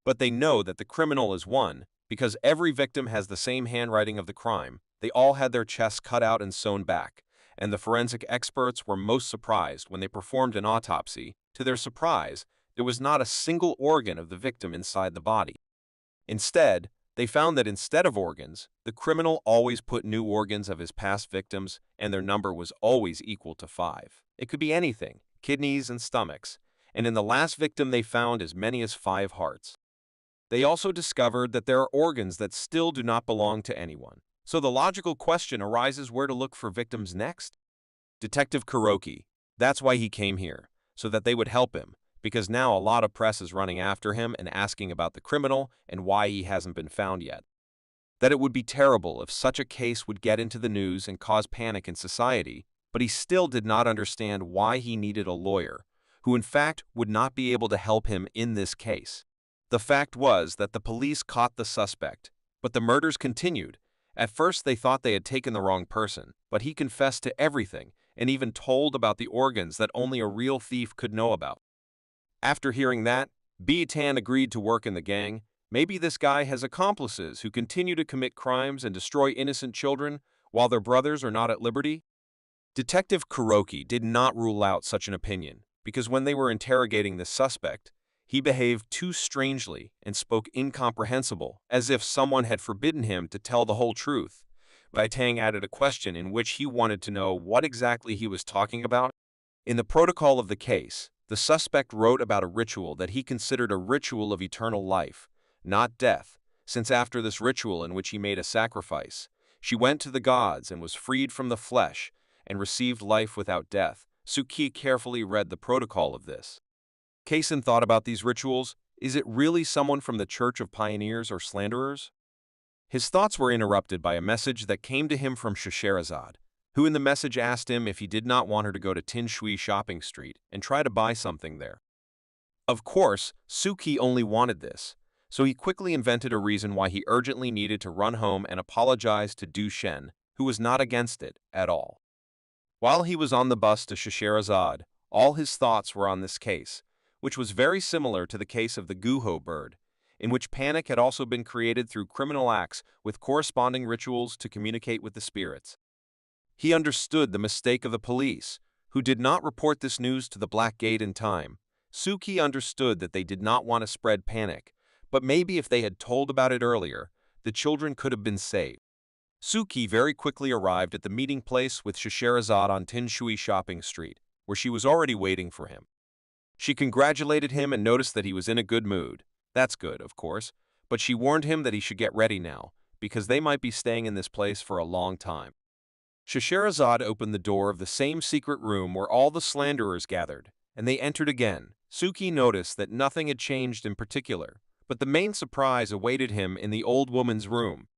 But they know that the criminal is one because every victim has the same handwriting of the crime. They all had their chests cut out and sewn back, and the forensic experts were most surprised when they performed an autopsy. To their surprise, there was not a single organ of the victim inside the body. Instead, they found that instead of organs, the criminal always put new organs of his past victims, and their number was always equal to 5. It could be anything, kidneys and stomachs, and in the last victim they found as many as 5 hearts. They also discovered that there are organs that still do not belong to anyone. So the logical question arises where to look for victims next? Detective Kuroki. That's why he came here, so that they would help him, because now a lot of press is running after him and asking about the criminal and why he hasn't been found yet. That it would be terrible if such a case would get into the news and cause panic in society, but he still did not understand why he needed a lawyer, who in fact would not be able to help him in this case. The fact was that the police caught the suspect, but the murders continued. At first they thought they had taken the wrong person, but he confessed to everything and even told about the organs that only a real thief could know about. After hearing that, Bitan agreed to work in the gang. Maybe this guy has accomplices who continue to commit crimes and destroy innocent children while their brothers are not at liberty. Detective Kuroki did not rule out such an opinion, because when they were interrogating the suspect, he behaved too strangely and spoke incomprehensible, as if someone had forbidden him to tell the whole truth. Bitan added a question in which he wanted to know what exactly he was talking about. In the protocol of the case, The suspect wrote about a ritual that he considered a ritual of eternal life, not death, since after this ritual in which he made a sacrifice, she went to the gods and was freed from the flesh and received life without death. Suki carefully read the protocol of this. Kason thought about these rituals. Is it really someone from the Church of Pioneers or Slanderers? His thoughts were interrupted by a message that came to him from Scheherazade, who in the message asked him if he did not want her to go to Tinshui Shopping Street and try to buy something there. Of course, Suki only wanted this, so he quickly invented a reason why he urgently needed to run home and apologize to Du Shen, who was not against it at all. While he was on the bus to Scheherazade, all his thoughts were on this case, which was very similar to the case of the Guho bird, in which panic had also been created through criminal acts with corresponding rituals to communicate with the spirits. He understood the mistake of the police, who did not report this news to the Black Gate in time. Suki understood that they did not want to spread panic, but maybe if they had told about it earlier, the children could have been saved. Suki very quickly arrived at the meeting place with Scheherazade on Tinshui Shopping Street, where she was already waiting for him. She congratulated him and noticed that he was in a good mood. That's good, of course, but she warned him that he should get ready now, because they might be staying in this place for a long time. Scheherazade opened the door of the same secret room where all the slanderers gathered, and they entered again. Suki noticed that nothing had changed in particular, but the main surprise awaited him in the old woman's room.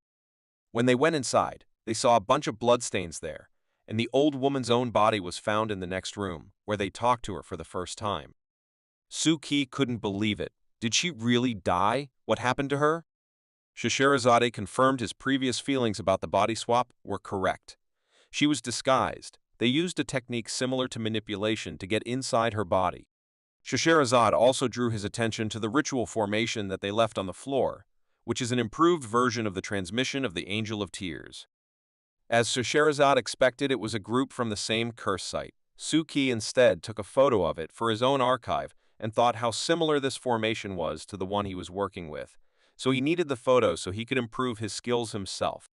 When they went inside, they saw a bunch of bloodstains there, and the old woman's own body was found in the next room, where they talked to her for the first time. Suki couldn't believe it. Did she really die? What happened to her? Scheherazade confirmed his previous feelings about the body swap were correct. She was disguised. They used a technique similar to manipulation to get inside her body. Scheherazade also drew his attention to the ritual formation that they left on the floor, which is an improved version of the transmission of the Angel of Tears. As Scheherazade expected, it was a group from the same curse site. Suki instead took a photo of it for his own archive and thought how similar this formation was to the one he was working with, so he needed the photo so he could improve his skills himself.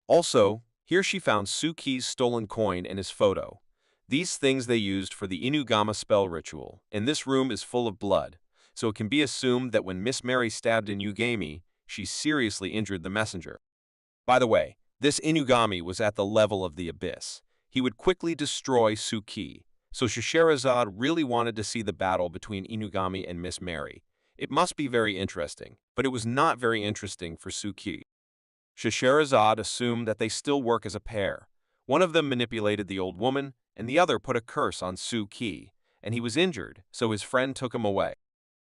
Also, here she found Suki's stolen coin and his photo. These things they used for the Inugama spell ritual, and this room is full of blood, so it can be assumed that when Miss Mary stabbed Inugami, she seriously injured the messenger. By the way, this Inugami was at the level of the abyss. He would quickly destroy Suki, so Scheherazade really wanted to see the battle between Inugami and Miss Mary. It must be very interesting, but it was not very interesting for Suki. Scheherazade assumed that they still work as a pair. One of them manipulated the old woman, and the other put a curse on Suki, and he was injured, so his friend took him away.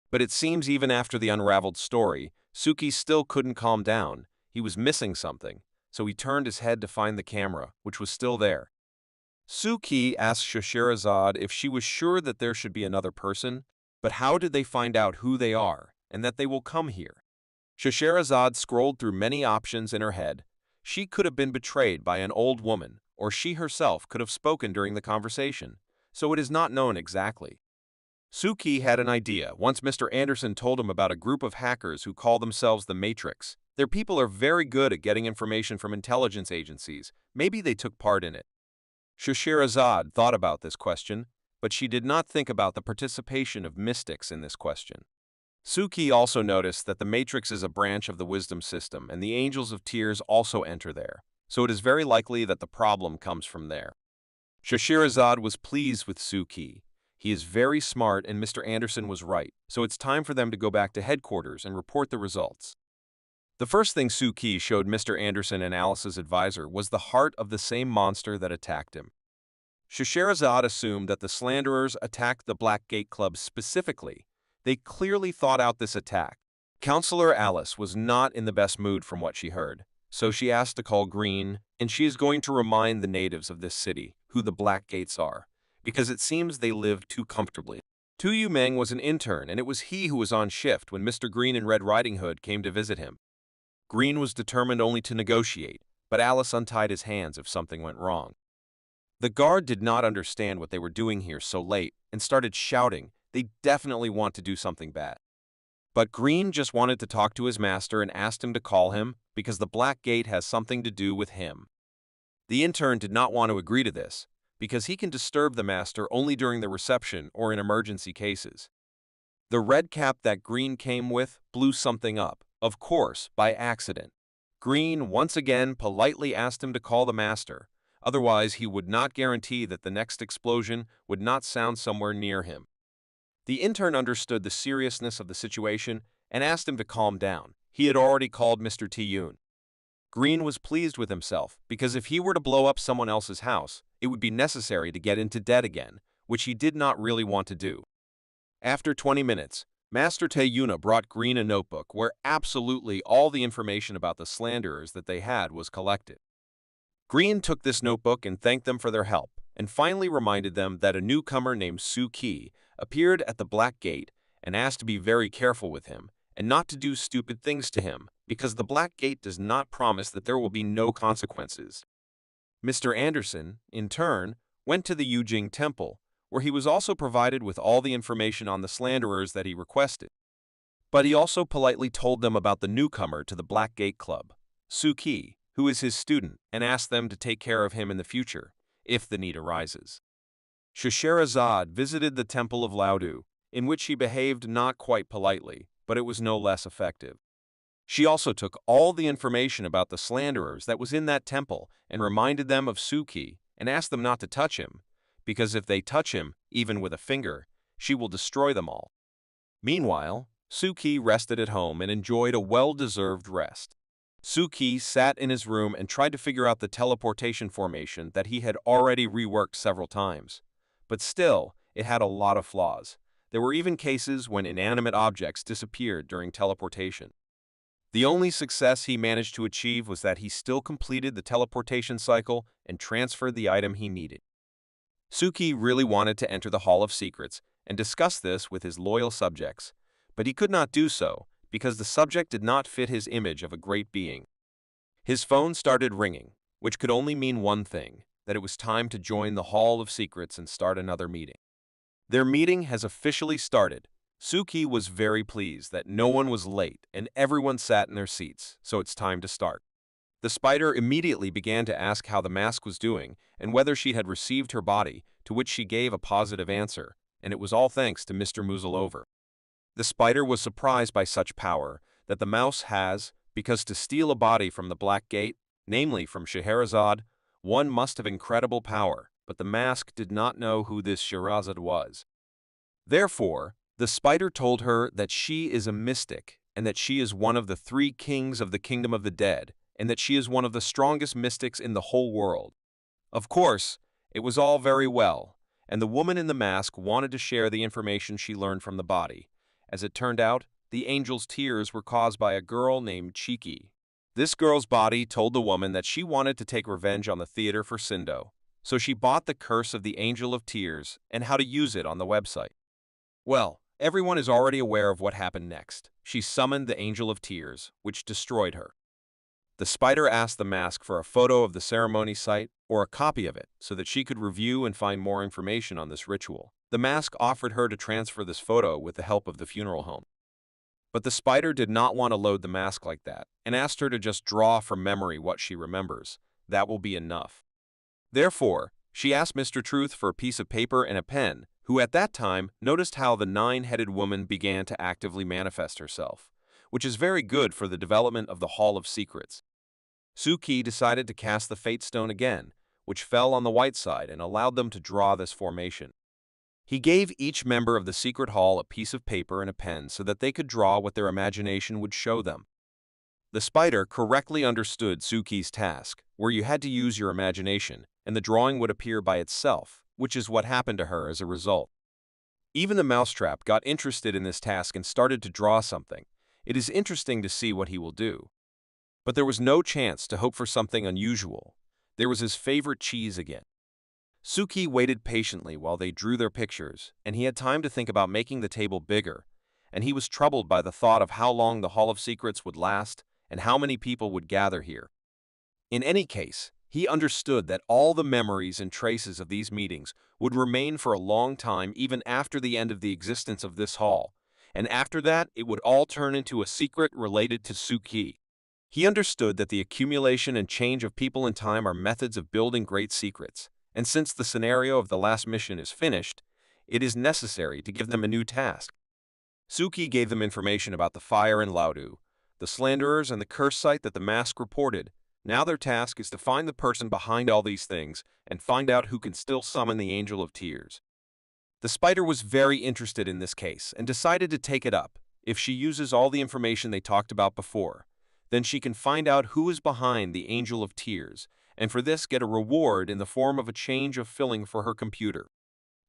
But it seems even after the unraveled story, Suki still couldn't calm down. He was missing something, so he turned his head to find the camera, which was still there. Suki asked Scheherazade if she was sure that there should be another person, but how did they find out who they are and that they will come here? Scheherazade scrolled through many options in her head. She could have been betrayed by an old woman, or she herself could have spoken during the conversation, so it is not known exactly. Suki had an idea once Mr. Anderson told him about a group of hackers who call themselves the Matrix. Their people are very good at getting information from intelligence agencies. Maybe they took part in it. Scheherazade thought about this question, but she did not think about the participation of mystics in this question. Suki also noticed that the Matrix is a branch of the wisdom system, and the Angels of Tears also enter there, so it is very likely that the problem comes from there. Scheherazade was pleased with Suki. He is very smart and Mr. Anderson was right, so it's time for them to go back to headquarters and report the results. The first thing Suki showed Mr. Anderson and Alice's advisor was the heart of the same monster that attacked him. Scheherazade assumed that the slanderers attacked the Black Gate Club specifically. They clearly thought out this attack. Counselor Alice was not in the best mood from what she heard, so she asked to call Green, and she is going to remind the natives of this city who the Black Gates are, because it seems they live too comfortably. Tu Yu Meng was an intern, and it was he who was on shift when Mr. Green and Red Riding Hood came to visit him. Green was determined only to negotiate, but Alice untied his hands if something went wrong. The guard did not understand what they were doing here so late and started shouting. They definitely want to do something bad. But Green just wanted to talk to his master and asked him to call him because the Black Gate has something to do with him. The intern did not want to agree to this, because he can disturb the master only during the reception or in emergency cases. The red cap that Green came with blew something up, of course, by accident. Green once again politely asked him to call the master, otherwise he would not guarantee that the next explosion would not sound somewhere near him. The intern understood the seriousness of the situation and asked him to calm down. He had already called Mr. Tiyun. Green was pleased with himself because if he were to blow up someone else's house, it would be necessary to get into debt again, which he did not really want to do. After 20 minutes, Master Tayuna brought Green a notebook where absolutely all the information about the slanderers that they had was collected. Green took this notebook and thanked them for their help, and finally reminded them that a newcomer named Suki appeared at the Black Gate and asked to be very careful with him and not to do stupid things to him, because the Black Gate does not promise that there will be no consequences. Mr. Anderson, in turn, went to the Yujing Temple, where he was also provided with all the information on the slanderers that he requested. But he also politely told them about the newcomer to the Black Gate Club, Suki, who is his student, and asked them to take care of him in the future, if the need arises. Scheherazade visited the Temple of Laudu, in which she behaved not quite politely, but it was no less effective. She also took all the information about the slanderers that was in that temple and reminded them of Suki and asked them not to touch him, because if they touch him, even with a finger, she will destroy them all. Meanwhile, Suki rested at home and enjoyed a well-deserved rest. Suki sat in his room and tried to figure out the teleportation formation that he had already reworked several times. But still, it had a lot of flaws. There were even cases when inanimate objects disappeared during teleportation. The only success he managed to achieve was that he still completed the teleportation cycle and transferred the item he needed. Suki really wanted to enter the Hall of Secrets and discuss this with his loyal subjects, but he could not do so because the subject did not fit his image of a great being. His phone started ringing, which could only mean one thing, that it was time to join the Hall of Secrets and start another meeting. Their meeting has officially started. Suki was very pleased that no one was late and everyone sat in their seats, so it's time to start. The spider immediately began to ask how the mask was doing and whether she had received her body, to which she gave a positive answer, and it was all thanks to Mr. Muzzleover. The spider was surprised by such power that the mouse has, because to steal a body from the Black Gate, namely from Scheherazade, one must have incredible power, but the mask did not know who this Scheherazade was. Therefore, the spider told her that she is a mystic and that she is one of the 3 kings of the kingdom of the dead, and that she is one of the strongest mystics in the whole world. Of course, it was all very well, and the woman in the mask wanted to share the information she learned from the body. As it turned out, the angel's tears were caused by a girl named Chiki. This girl's body told the woman that she wanted to take revenge on the theater for Sindo, so she bought the curse of the Angel of Tears and how to use it on the website. Well, everyone is already aware of what happened next. She summoned the Angel of Tears, which destroyed her. The spider asked the mask for a photo of the ceremony site or a copy of it so that she could review and find more information on this ritual. The mask offered her to transfer this photo with the help of the funeral home. But the spider did not want to load the mask like that and asked her to just draw from memory what she remembers. That will be enough. Therefore, she asked Mr. Truth for a piece of paper and a pen, who at that time noticed how the 9-headed woman began to actively manifest herself, which is very good for the development of the Hall of Secrets. Suki decided to cast the Fate Stone again, which fell on the white side and allowed them to draw this formation. He gave each member of the secret hall a piece of paper and a pen so that they could draw what their imagination would show them. The spider correctly understood Suki's task, where you had to use your imagination, and the drawing would appear by itself, which is what happened to her as a result. Even the mousetrap got interested in this task and started to draw something. It is interesting to see what he will do. But there was no chance to hope for something unusual. There was his favorite cheese again. Suki waited patiently while they drew their pictures, and he had time to think about making the table bigger, and he was troubled by the thought of how long the Hall of Secrets would last and how many people would gather here. In any case, he understood that all the memories and traces of these meetings would remain for a long time even after the end of the existence of this hall, and after that it would all turn into a secret related to Suki. He understood that the accumulation and change of people in time are methods of building great secrets, and since the scenario of the last mission is finished, it is necessary to give them a new task. Suki gave them information about the fire in Laudu, the slanderers, and the curse site that the mask reported. Now their task is to find the person behind all these things and find out who can still summon the Angel of Tears. The spider was very interested in this case and decided to take it up. If she uses all the information they talked about before, then she can find out who is behind the Angel of Tears, and for this get a reward in the form of a change of filling for her computer.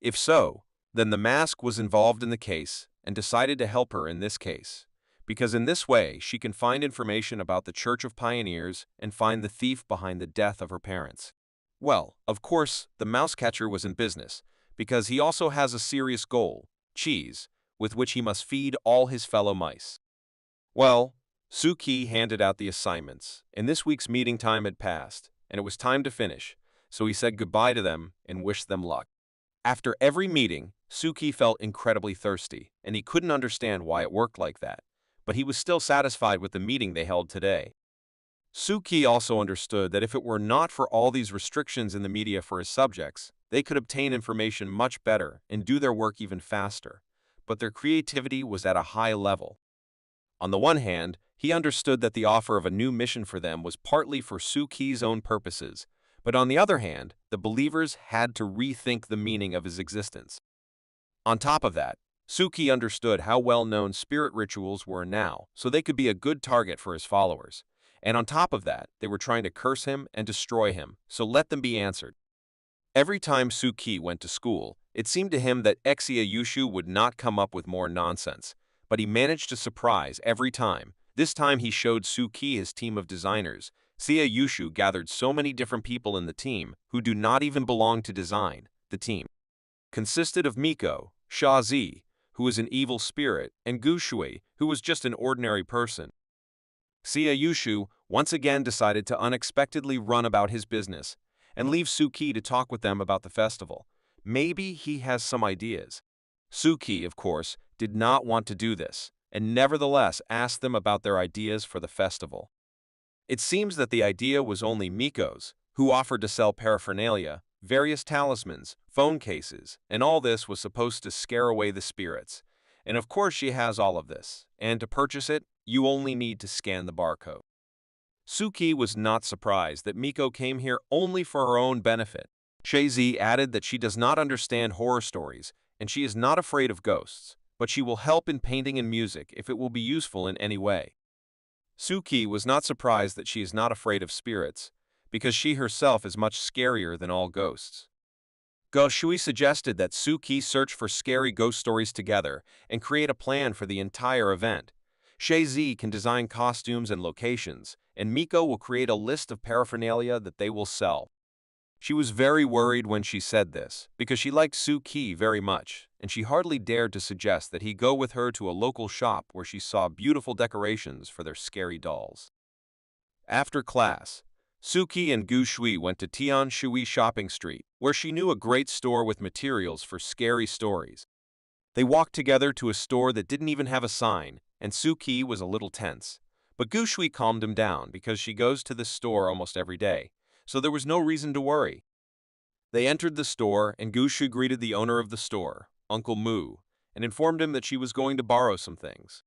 If so, then the mask was involved in the case and decided to help her in this case, because in this way she can find information about the Church of Pioneers and find the thief behind the death of her parents. Well, of course, the mouse catcher was in business, because he also has a serious goal, cheese, with which he must feed all his fellow mice. Well, Suki handed out the assignments, and this week's meeting time had passed, and it was time to finish, so he said goodbye to them and wished them luck. After every meeting, Suki felt incredibly thirsty, and he couldn't understand why it worked like that, but he was still satisfied with the meeting they held today. Suki also understood that if it were not for all these restrictions in the media for his subjects, they could obtain information much better and do their work even faster, but their creativity was at a high level. On the one hand, he understood that the offer of a new mission for them was partly for Suki's own purposes, but on the other hand, the believers had to rethink the meaning of his existence. On top of that, Suki understood how well-known spirit rituals were now, so they could be a good target for his followers. And on top of that, they were trying to curse him and destroy him, so let them be answered. Every time Suki went to school, it seemed to him that Exia Yushu would not come up with more nonsense, but he managed to surprise every time. This time he showed Suki his team of designers. Sia Yushu gathered so many different people in the team who do not even belong to design. The team consisted of Miko, Shazi, who was an evil spirit, and Gushui, who was just an ordinary person. Sia Yushu once again decided to unexpectedly run about his business and leave Suki to talk with them about the festival. Maybe he has some ideas. Suki, of course, did not want to do this, and nevertheless asked them about their ideas for the festival. It seems that the idea was only Miko's, who offered to sell paraphernalia, various talismans, phone cases, and all this was supposed to scare away the spirits. And of course she has all of this, and to purchase it, you only need to scan the barcode. Suki was not surprised that Miko came here only for her own benefit. Shazi added that she does not understand horror stories, and she is not afraid of ghosts, but she will help in painting and music if it will be useful in any way. Suki was not surprised that she is not afraid of spirits, because she herself is much scarier than all ghosts. Goshui suggested that Suki search for scary ghost stories together and create a plan for the entire event. Shazi can design costumes and locations, and Miko will create a list of paraphernalia that they will sell. She was very worried when she said this, because she liked Suki very much, and she hardly dared to suggest that he go with her to a local shop where she saw beautiful decorations for their scary dolls. After class, Suki and Gu Shui went to Tian Shui Shopping Street, where she knew a great store with materials for scary stories. They walked together to a store that didn't even have a sign, and Suki was a little tense. But Gu Shui calmed him down because she goes to this store almost every day, so there was no reason to worry. They entered the store, and Gu Shui greeted the owner of the store, Uncle Mu, and informed him that she was going to borrow some things.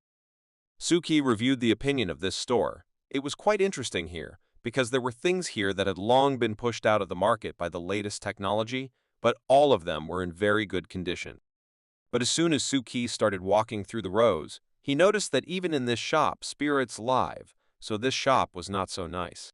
Suki reviewed the opinion of this store. It was quite interesting here, because there were things here that had long been pushed out of the market by the latest technology, but all of them were in very good condition. But as soon as Suki started walking through the rows, he noticed that even in this shop, spirits live, so this shop was not so nice.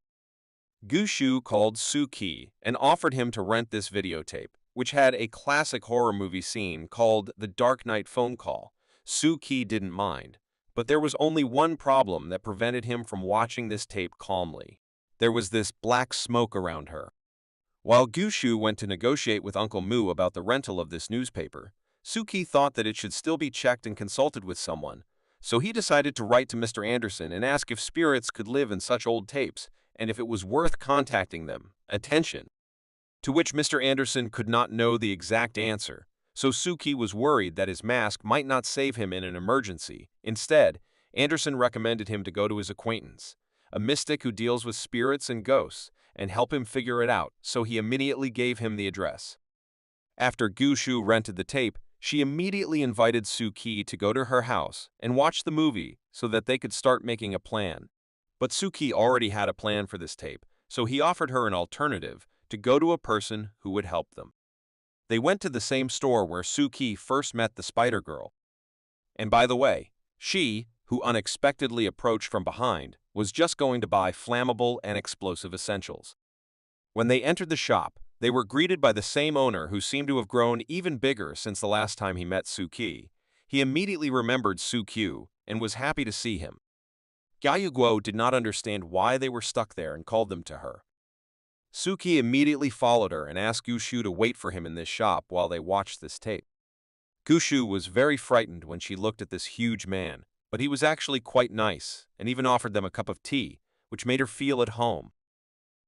Gushu called Suki and offered him to rent this videotape, which had a classic horror movie scene called The Dark Knight Phone Call. Suki didn't mind, but there was only one problem that prevented him from watching this tape calmly. There was this black smoke around her. While Gushu went to negotiate with Uncle Mu about the rental of this newspaper, Suki thought that it should still be checked and consulted with someone, so he decided to write to Mr. Anderson and ask if spirits could live in such old tapes, and if it was worth contacting them. Attention! To which Mr. Anderson could not know the exact answer, so Suki was worried that his mask might not save him in an emergency. Instead, Anderson recommended him to go to his acquaintance, a mystic who deals with spirits and ghosts, and help him figure it out, so he immediately gave him the address. After Gushu rented the tape, she immediately invited Suki to go to her house and watch the movie so that they could start making a plan. But Suki already had a plan for this tape, so he offered her an alternative to go to a person who would help them. They went to the same store where Suki first met the Spider Girl. And by the way, she, who unexpectedly approached from behind, was just going to buy flammable and explosive essentials. When they entered the shop, they were greeted by the same owner who seemed to have grown even bigger since the last time he met Suki. He immediately remembered Suki and was happy to see him. Gyuguo did not understand why they were stuck there and called them to her. Suki immediately followed her and asked Gushu to wait for him in this shop while they watched this tape. Gushu was very frightened when she looked at this huge man, but he was actually quite nice and even offered them a cup of tea, which made her feel at home.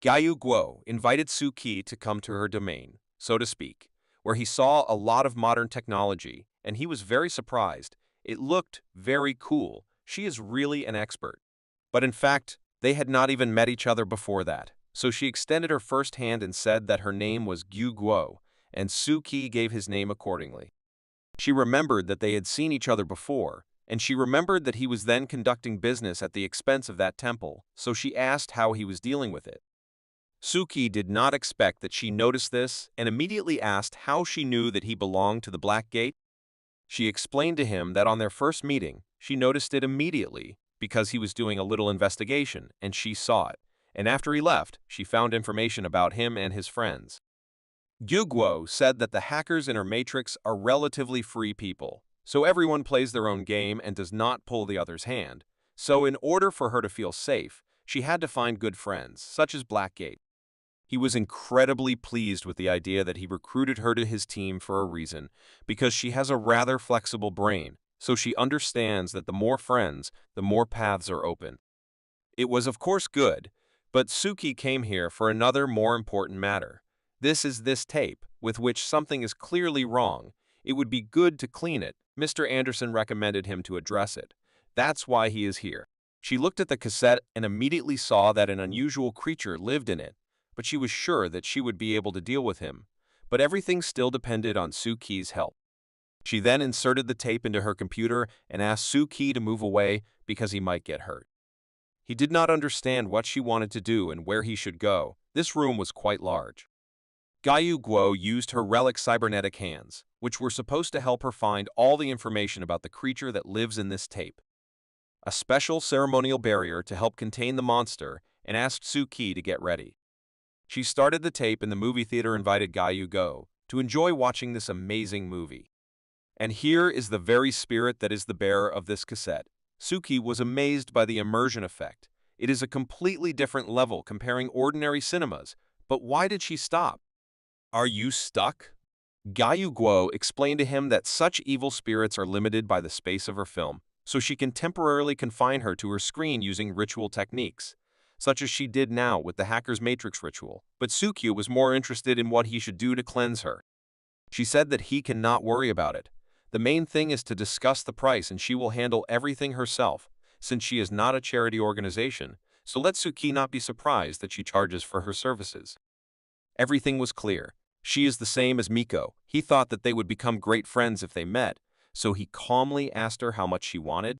Gyuguo invited Suki to come to her domain, so to speak, where he saw a lot of modern technology, and he was very surprised. It looked very cool. She is really an expert. But in fact, they had not even met each other before that, so she extended her first hand and said that her name was Gyuguo, and Suki gave his name accordingly. She remembered that they had seen each other before, and she remembered that he was then conducting business at the expense of that temple, so she asked how he was dealing with it. Suki did not expect that she noticed this and immediately asked how she knew that he belonged to the Black Gate. She explained to him that on their first meeting, she noticed it immediately because he was doing a little investigation and she saw it, and after he left, she found information about him and his friends. Gyuguo said that the hackers in her matrix are relatively free people, so everyone plays their own game and does not pull the other's hand. So in order for her to feel safe, she had to find good friends, such as Blackgate. He was incredibly pleased with the idea that he recruited her to his team for a reason, because she has a rather flexible brain, so she understands that the more friends, the more paths are open. It was of course good, but Suki came here for another more important matter. This is this tape, with which something is clearly wrong. It would be good to clean it. Mr. Anderson recommended him to address it. That's why he is here. She looked at the cassette and immediately saw that an unusual creature lived in it, but she was sure that she would be able to deal with him. But everything still depended on Suki's help. She then inserted the tape into her computer and asked Suki to move away because he might get hurt. He did not understand what she wanted to do and where he should go. This room was quite large. Gyuguo used her relic cybernetic hands, which were supposed to help her find all the information about the creature that lives in this tape. A special ceremonial barrier to help contain the monster, and asked Suki to get ready. She started the tape and the movie theater invited Gyuguo to enjoy watching this amazing movie. And here is the very spirit that is the bearer of this cassette. Suki was amazed by the immersion effect. It is a completely different level comparing ordinary cinemas, but why did she stop? Are you stuck? Gyuguo explained to him that such evil spirits are limited by the space of her film, so she can temporarily confine her to her screen using ritual techniques, such as she did now with the hacker's matrix ritual, but Suki was more interested in what he should do to cleanse her. She said that he cannot worry about it. The main thing is to discuss the price and she will handle everything herself, since she is not a charity organization, so let Suki not be surprised that she charges for her services. Everything was clear. She is the same as Miko. He thought that they would become great friends if they met, so he calmly asked her how much she wanted.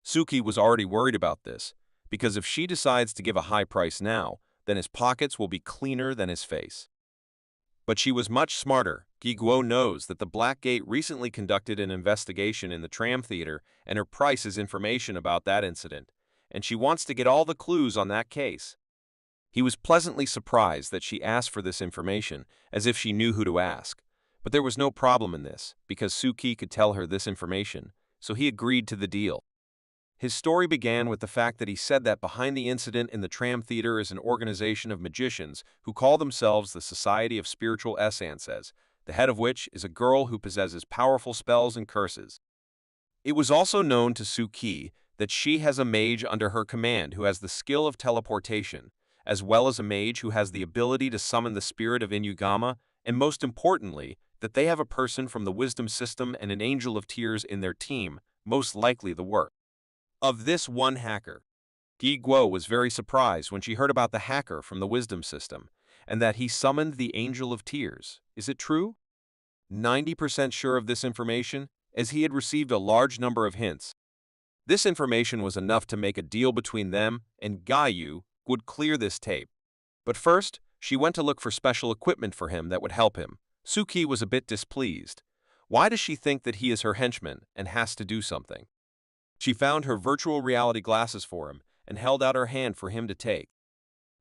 Suki was already worried about this, because if she decides to give a high price now, then his pockets will be cleaner than his face. But she was much smarter. Gyuguo knows that the Black Gate recently conducted an investigation in the tram theater, and her price is information about that incident, and she wants to get all the clues on that case. He was pleasantly surprised that she asked for this information, as if she knew who to ask. But there was no problem in this, because Suki could tell her this information, so he agreed to the deal. His story began with the fact that he said that behind the incident in the tram theater is an organization of magicians who call themselves the Society of Spiritual Essences, the head of which is a girl who possesses powerful spells and curses. It was also known to Suki that she has a mage under her command who has the skill of teleportation, as well as a mage who has the ability to summon the spirit of Inuyama, and most importantly, that they have a person from the wisdom system and an angel of tears in their team, most likely the work of this one hacker. Gi Guo was very surprised when she heard about the hacker from the wisdom system, and that he summoned the Angel of Tears. Is it true? 90% sure of this information, as he had received a large number of hints. This information was enough to make a deal between them, and Gayu would clear this tape. But first, she went to look for special equipment for him that would help him. Suki was a bit displeased. Why does she think that he is her henchman and has to do something? She found her virtual reality glasses for him and held out her hand for him to take.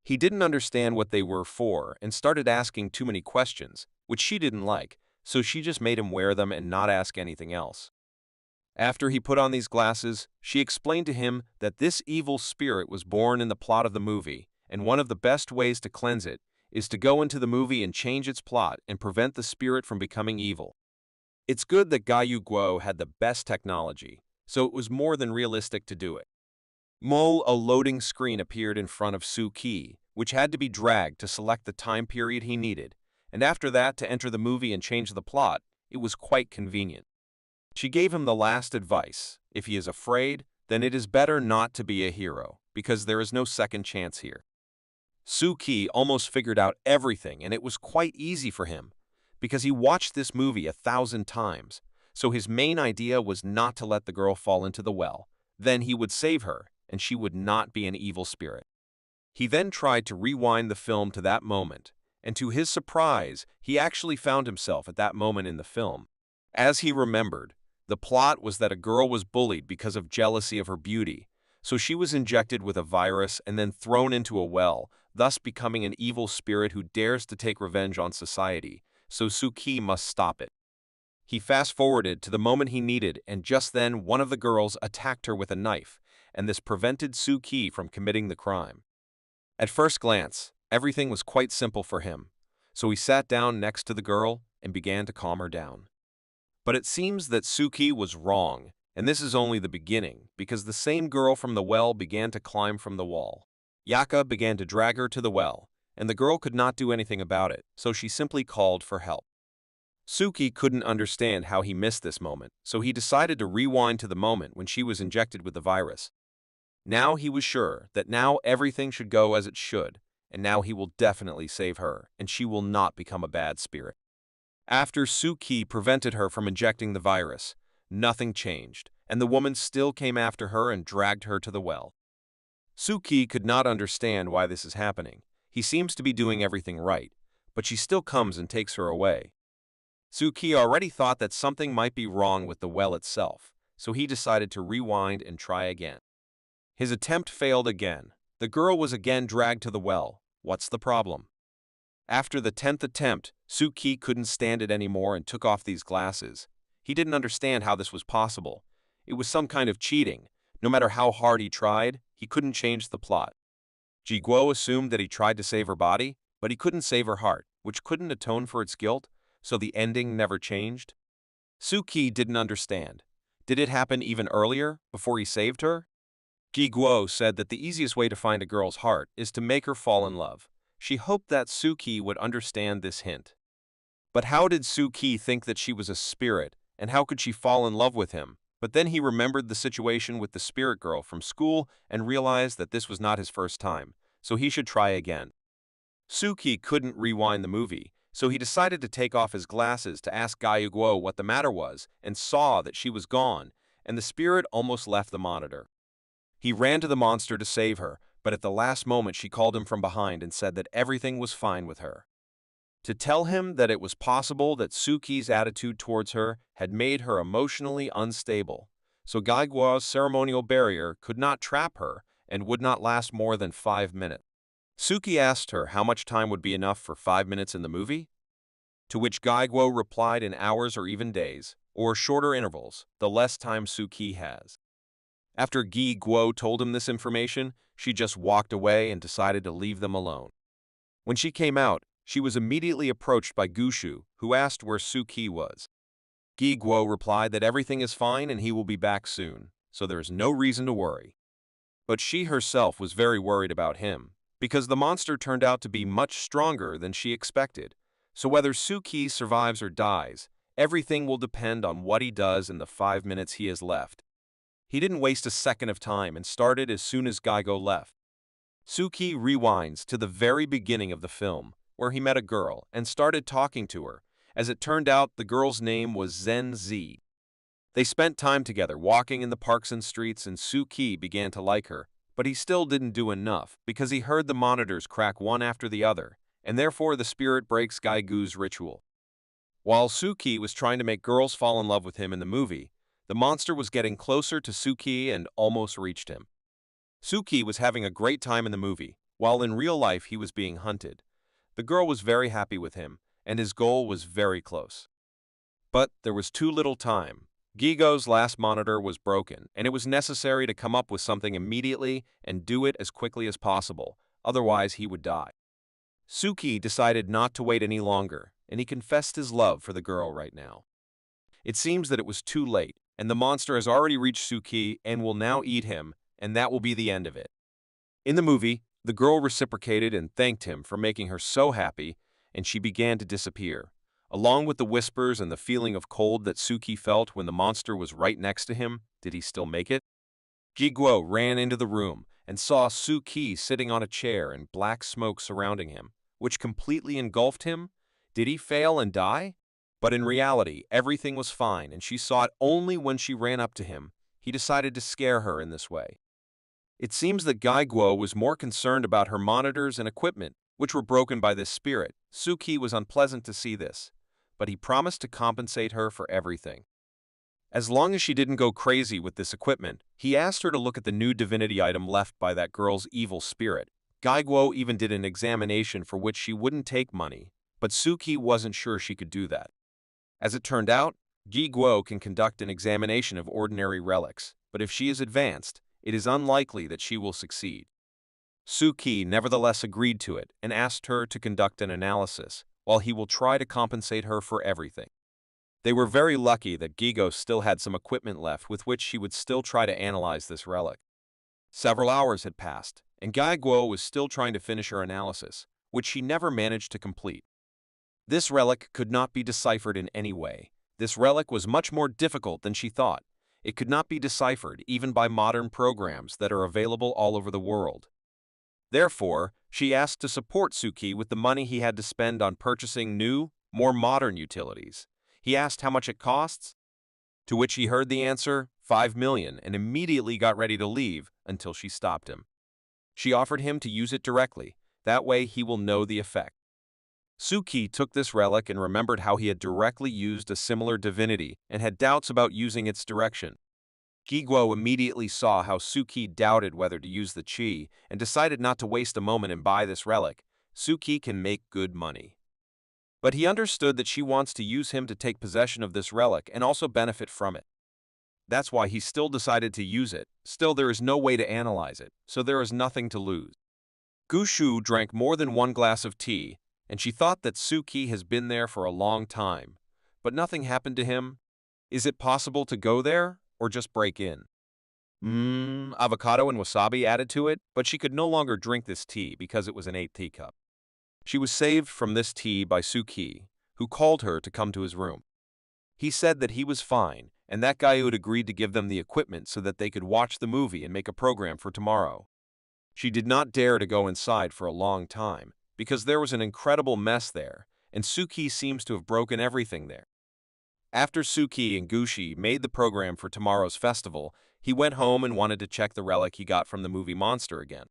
He didn't understand what they were for and started asking too many questions, which she didn't like, so she just made him wear them and not ask anything else. After he put on these glasses, she explained to him that this evil spirit was born in the plot of the movie, and one of the best ways to cleanse it is to go into the movie and change its plot and prevent the spirit from becoming evil. It's good that Gayu Guo had the best technology, so it was more than realistic to do it. A loading screen appeared in front of Suki, which had to be dragged to select the time period he needed, and after that to enter the movie and change the plot. It was quite convenient. She gave him the last advice. If he is afraid, then it is better not to be a hero, because there is no second chance here. Suki almost figured out everything, and it was quite easy for him, because he watched this movie 1,000 times, so his main idea was not to let the girl fall into the well. Then he would save her, and she would not be an evil spirit. He then tried to rewind the film to that moment, and to his surprise, he actually found himself at that moment in the film. As he remembered, the plot was that a girl was bullied because of jealousy of her beauty, so she was injected with a virus and then thrown into a well, thus becoming an evil spirit who dares to take revenge on society, so Suki must stop it. He fast-forwarded to the moment he needed, and just then one of the girls attacked her with a knife, and this prevented Suki from committing the crime. At first glance, everything was quite simple for him, so he sat down next to the girl and began to calm her down. But it seems that Suki was wrong, and this is only the beginning, because the same girl from the well began to climb from the wall. Yaka began to drag her to the well, and the girl could not do anything about it, so she simply called for help. Suki couldn't understand how he missed this moment, so he decided to rewind to the moment when she was injected with the virus. Now he was sure that now everything should go as it should, and now he will definitely save her, and she will not become a bad spirit. After Suki prevented her from injecting the virus, nothing changed, and the woman still came after her and dragged her to the well. Suki could not understand why this is happening. He seems to be doing everything right, but she still comes and takes her away. Suki already thought that something might be wrong with the well itself, so he decided to rewind and try again. His attempt failed again. The girl was again dragged to the well. What's the problem? After the 10th attempt, Suki couldn't stand it anymore and took off these glasses. He didn't understand how this was possible. It was some kind of cheating. No matter how hard he tried, he couldn't change the plot. Ji Guo assumed that he tried to save her body, but he couldn't save her heart, which couldn't atone for its guilt, so the ending never changed. Suki didn't understand. Did it happen even earlier, before he saved her? Ji Guo said that the easiest way to find a girl's heart is to make her fall in love. She hoped that Suki would understand this hint. But how did Suki think that she was a spirit, and how could she fall in love with him? But then he remembered the situation with the spirit girl from school and realized that this was not his first time, so he should try again. Suki couldn't rewind the movie, so he decided to take off his glasses to ask Gayu Guo what the matter was, and saw that she was gone, and the spirit almost left the monitor. He ran to the monster to save her, but at the last moment she called him from behind and said that everything was fine with her. To tell him that it was possible that Suki's attitude towards her had made her emotionally unstable, so Gayu Guo's ceremonial barrier could not trap her and would not last more than 5 minutes. Suki asked her how much time would be enough for 5 minutes in the movie, to which Gayu Guo replied in hours or even days, or shorter intervals, the less time Suki has. After Gi Guo told him this information, she just walked away and decided to leave them alone. When she came out, she was immediately approached by Gushu, who asked where Suki was. Gi Guo replied that everything is fine and he will be back soon, so there is no reason to worry. But she herself was very worried about him, because the monster turned out to be much stronger than she expected. So whether Suki survives or dies, everything will depend on what he does in the 5 minutes he has left. He didn't waste a second of time and started as soon as Gaigo left. Suki rewinds to the very beginning of the film, where he met a girl and started talking to her. As it turned out, the girl's name was Zen Z. They spent time together walking in the parks and streets, and Suki began to like her, but he still didn't do enough because he heard the monitors crack one after the other, and therefore the spirit breaks Gaigu's ritual. While Suki was trying to make girls fall in love with him in the movie, the monster was getting closer to Suki and almost reached him. Suki was having a great time in the movie, while in real life he was being hunted. The girl was very happy with him, and his goal was very close. But there was too little time. Gigo's last monitor was broken, and it was necessary to come up with something immediately and do it as quickly as possible, otherwise he would die. Suki decided not to wait any longer, and he confessed his love for the girl right now. It seems that it was too late, and the monster has already reached Suki and will now eat him, and that will be the end of it. In the movie, the girl reciprocated and thanked him for making her so happy, and she began to disappear. Along with the whispers and the feeling of cold that Suki felt when the monster was right next to him, did he still make it? Jiguo ran into the room and saw Suki sitting on a chair and black smoke surrounding him, which completely engulfed him. Did he fail and die? But in reality, everything was fine, and she saw it only when she ran up to him. He decided to scare her in this way. It seems that Gaiguo was more concerned about her monitors and equipment, which were broken by this spirit. Suki was unpleasant to see this, but he promised to compensate her for everything. As long as she didn't go crazy with this equipment, he asked her to look at the new divinity item left by that girl's evil spirit. Gaiguo even did an examination for which she wouldn't take money, but Suki wasn't sure she could do that. As it turned out, Jiguo can conduct an examination of ordinary relics, but if she is advanced, it is unlikely that she will succeed. Suki nevertheless agreed to it and asked her to conduct an analysis, while he will try to compensate her for everything. They were very lucky that Gigo still had some equipment left with which she would still try to analyze this relic. Several hours had passed, and Gaiguo was still trying to finish her analysis, which she never managed to complete. This relic could not be deciphered in any way. This relic was much more difficult than she thought. It could not be deciphered even by modern programs that are available all over the world. Therefore, she asked to support Suki with the money he had to spend on purchasing new, more modern utilities. He asked how much it costs, to which he heard the answer, 5 million, and immediately got ready to leave until she stopped him. She offered him to use it directly, that way he will know the effect. Suki took this relic and remembered how he had directly used a similar divinity and had doubts about using its direction. Jiguo immediately saw how Suki doubted whether to use the chi and decided not to waste a moment and buy this relic. Suki can make good money. But he understood that she wants to use him to take possession of this relic and also benefit from it. That's why he still decided to use it. Still, there is no way to analyze it, so there is nothing to lose. Gushu drank more than one glass of tea, and she thought that Suki has been there for a long time. But nothing happened to him. Is it possible to go there, or just break in? Avocado and wasabi added to it, but she could no longer drink this tea because it was an 8th teacup. She was saved from this tea by Suki, who called her to come to his room. He said that he was fine, and that guy had agreed to give them the equipment so that they could watch the movie and make a program for tomorrow. She did not dare to go inside for a long time, because there was an incredible mess there, and Suki seems to have broken everything there. After Suki and Gushi made the program for tomorrow's festival, he went home and wanted to check the relic he got from the movie monster again.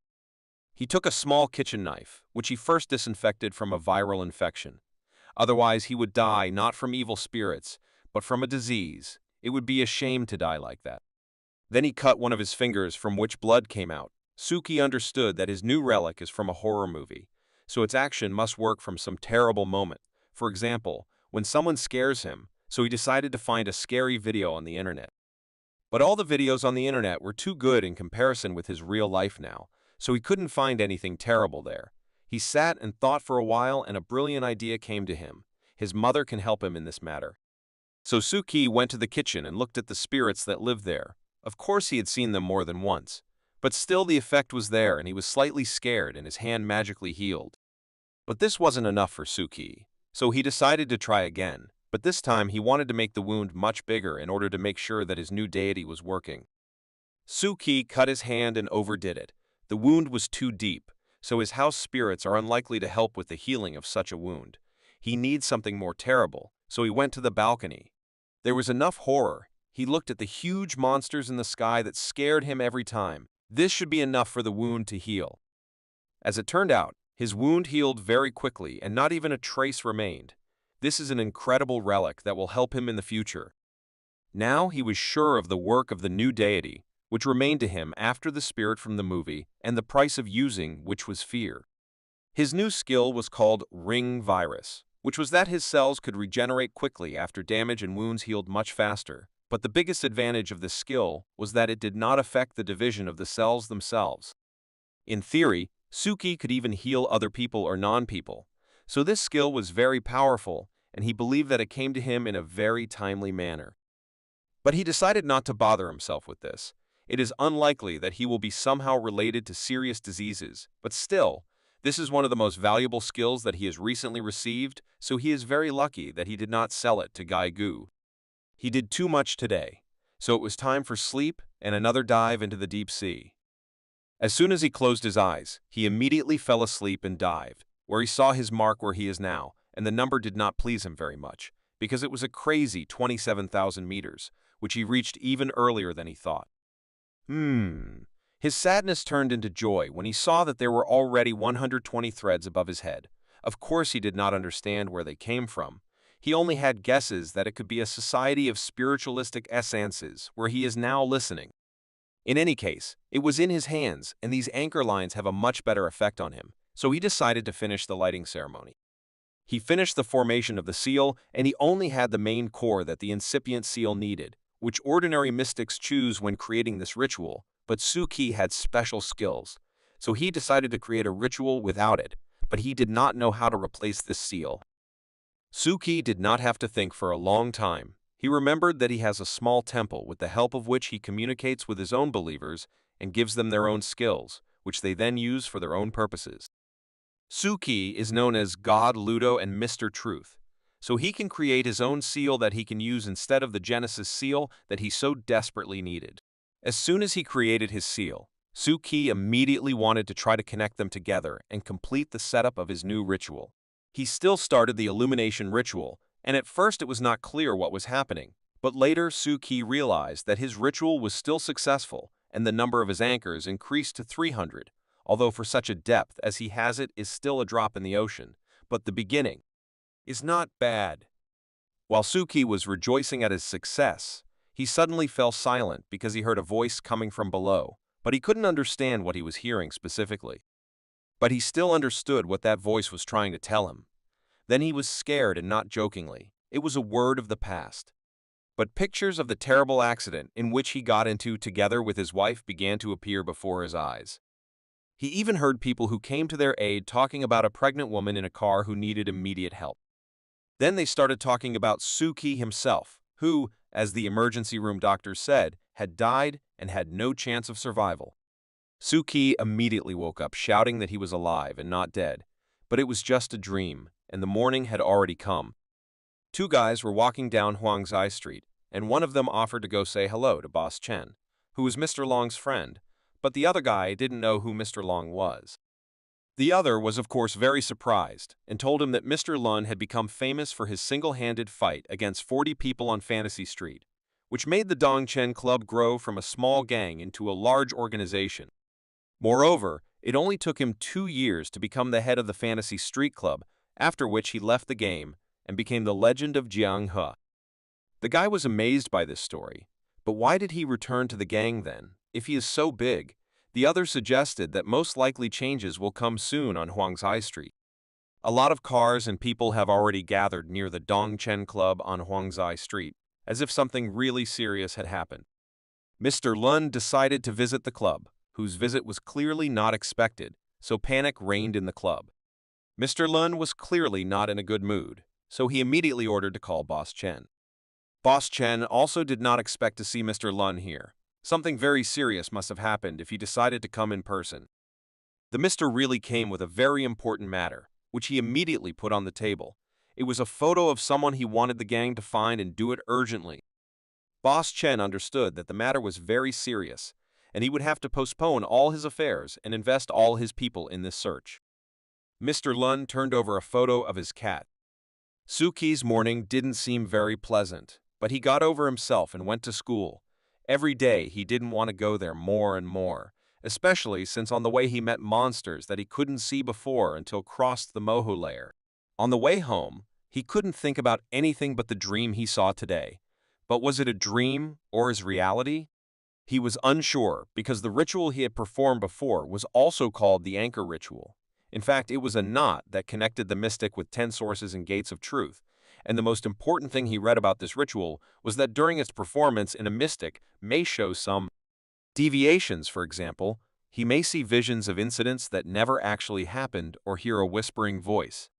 He took a small kitchen knife, which he first disinfected from a viral infection. Otherwise, he would die not from evil spirits, but from a disease. It would be a shame to die like that. Then he cut one of his fingers from which blood came out. Suki understood that his new relic is from a horror movie, so its action must work from some terrible moment. For example, when someone scares him, so he decided to find a scary video on the internet. But all the videos on the internet were too good in comparison with his real life now, so he couldn't find anything terrible there. He sat and thought for a while, and a brilliant idea came to him. His mother can help him in this matter. So Suki went to the kitchen and looked at the spirits that lived there. Of course he had seen them more than once, but still the effect was there and he was slightly scared and his hand magically healed. But this wasn't enough for Suki, so he decided to try again, but this time he wanted to make the wound much bigger in order to make sure that his new deity was working. Suki cut his hand and overdid it. The wound was too deep, so his house spirits are unlikely to help with the healing of such a wound. He needs something more terrible, so he went to the balcony. There was enough horror. He looked at the huge monsters in the sky that scared him every time. This should be enough for the wound to heal. As it turned out, his wound healed very quickly and not even a trace remained. This is an incredible relic that will help him in the future. Now he was sure of the work of the new deity, which remained to him after the spirit from the movie, and the price of using which was fear. His new skill was called Ring Virus, which was that his cells could regenerate quickly after damage and wounds healed much faster. But the biggest advantage of this skill was that it did not affect the division of the cells themselves. In theory, Suki could even heal other people or non-people, so this skill was very powerful, and he believed that it came to him in a very timely manner. But he decided not to bother himself with this. It is unlikely that he will be somehow related to serious diseases, but still, this is one of the most valuable skills that he has recently received, so he is very lucky that he did not sell it to Gai Gu. He did too much today, so it was time for sleep and another dive into the deep sea. As soon as he closed his eyes, he immediately fell asleep and dived, where he saw his mark where he is now, and the number did not please him very much, because it was a crazy 27,000 meters, which he reached even earlier than he thought. His sadness turned into joy when he saw that there were already 120 threads above his head. Of course he did not understand where they came from. He only had guesses that it could be a society of spiritualistic essences where he is now listening. In any case, it was in his hands, and these anchor lines have a much better effect on him, so he decided to finish the lighting ceremony. He finished the formation of the seal, and he only had the main core that the incipient seal needed, which ordinary mystics choose when creating this ritual, but Suki had special skills, so he decided to create a ritual without it, but he did not know how to replace this seal. Suki did not have to think for a long time. He remembered that he has a small temple with the help of which he communicates with his own believers and gives them their own skills, which they then use for their own purposes. Suki is known as God Ludo and Mr. Truth, so he can create his own seal that he can use instead of the Genesis seal that he so desperately needed. As soon as he created his seal, Suki immediately wanted to try to connect them together and complete the setup of his new ritual. He still started the illumination ritual, and at first it was not clear what was happening, but later Suki realized that his ritual was still successful and the number of his anchors increased to 300, although for such a depth as he has it is still a drop in the ocean, but the beginning is not bad. While Suki was rejoicing at his success, he suddenly fell silent because he heard a voice coming from below, but he couldn't understand what he was hearing specifically. But he still understood what that voice was trying to tell him. Then he was scared, and not jokingly. It was a word of the past. But pictures of the terrible accident in which he got into together with his wife began to appear before his eyes. He even heard people who came to their aid talking about a pregnant woman in a car who needed immediate help. Then they started talking about Suki himself, who, as the emergency room doctors said, had died and had no chance of survival. Suki immediately woke up shouting that he was alive and not dead, but it was just a dream, and the morning had already come. Two guys were walking down Huangzai Street, and one of them offered to go say hello to Boss Chen, who was Mr. Long's friend, but the other guy didn't know who Mr. Long was. The other was of course very surprised, and told him that Mr. Lun had become famous for his single-handed fight against 40 people on Fantasy Street, which made the Dongchen Club grow from a small gang into a large organization. Moreover, it only took him 2 years to become the head of the Fantasy Street Club, after which he left the game and became the legend of Jianghe. The guy was amazed by this story, but why did he return to the gang then, if he is so big? The other suggested that most likely changes will come soon on Huangzai Street. A lot of cars and people have already gathered near the Dongchen Club on Huangzai Street, as if something really serious had happened. Mr. Lun decided to visit the club, whose visit was clearly not expected, so panic reigned in the club. Mr. Lun was clearly not in a good mood, so he immediately ordered to call Boss Chen. Boss Chen also did not expect to see Mr. Lun here. Something very serious must have happened if he decided to come in person. The Mr. really came with a very important matter, which he immediately put on the table. It was a photo of someone he wanted the gang to find and do it urgently. Boss Chen understood that the matter was very serious, and he would have to postpone all his affairs and invest all his people in this search. Mr. Lun turned over a photo of his cat. Suki's morning didn't seem very pleasant, but he got over himself and went to school. Every day he didn't want to go there more and more, especially since on the way he met monsters that he couldn't see before until crossed the Mohu layer. On the way home, he couldn't think about anything but the dream he saw today. But was it a dream or his reality? He was unsure because the ritual he had performed before was also called the anchor ritual. In fact, it was a knot that connected the mystic with 10 sources and gates of truth. And the most important thing he read about this ritual was that during its performance in a mystic may show some deviations. For example, he may see visions of incidents that never actually happened or hear a whispering voice.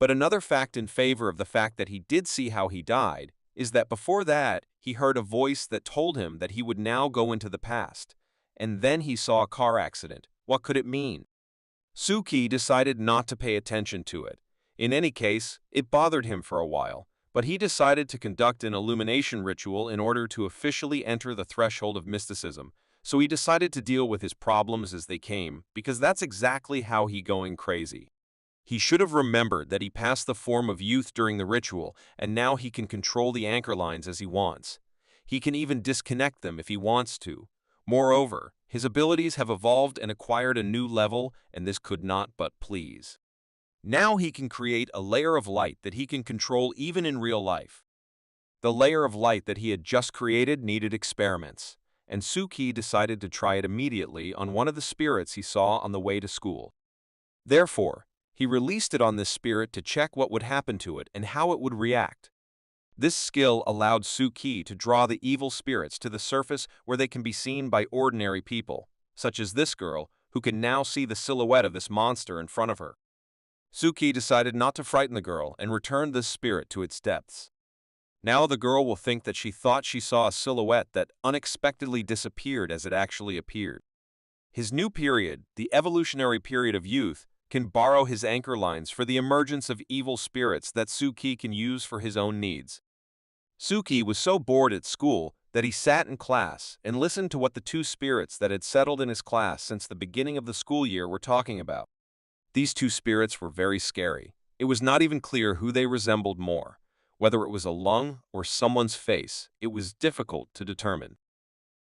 But another fact in favor of the fact that he did see how he died is that before that, he heard a voice that told him that he would now go into the past. And then he saw a car accident. What could it mean? Suki decided not to pay attention to it. In any case, it bothered him for a while, but he decided to conduct an illumination ritual in order to officially enter the threshold of mysticism. So he decided to deal with his problems as they came, because that's exactly how he going crazy. He should have remembered that he passed the form of youth during the ritual, and now he can control the anchor lines as he wants. He can even disconnect them if he wants to. Moreover, his abilities have evolved and acquired a new level, and this could not but please. Now he can create a layer of light that he can control even in real life. The layer of light that he had just created needed experiments, and Suki decided to try it immediately on one of the spirits he saw on the way to school. Therefore, he released it on this spirit to check what would happen to it and how it would react. This skill allowed Suki to draw the evil spirits to the surface where they can be seen by ordinary people, such as this girl, who can now see the silhouette of this monster in front of her. Suki decided not to frighten the girl and returned this spirit to its depths. Now the girl will think that she thought she saw a silhouette that unexpectedly disappeared as it actually appeared. His new period, the evolutionary period of youth, can borrow his anchor lines for the emergence of evil spirits that Suki can use for his own needs. Suki was so bored at school that he sat in class and listened to what the two spirits that had settled in his class since the beginning of the school year were talking about. These two spirits were very scary. It was not even clear who they resembled more. Whether it was a lung or someone's face, it was difficult to determine.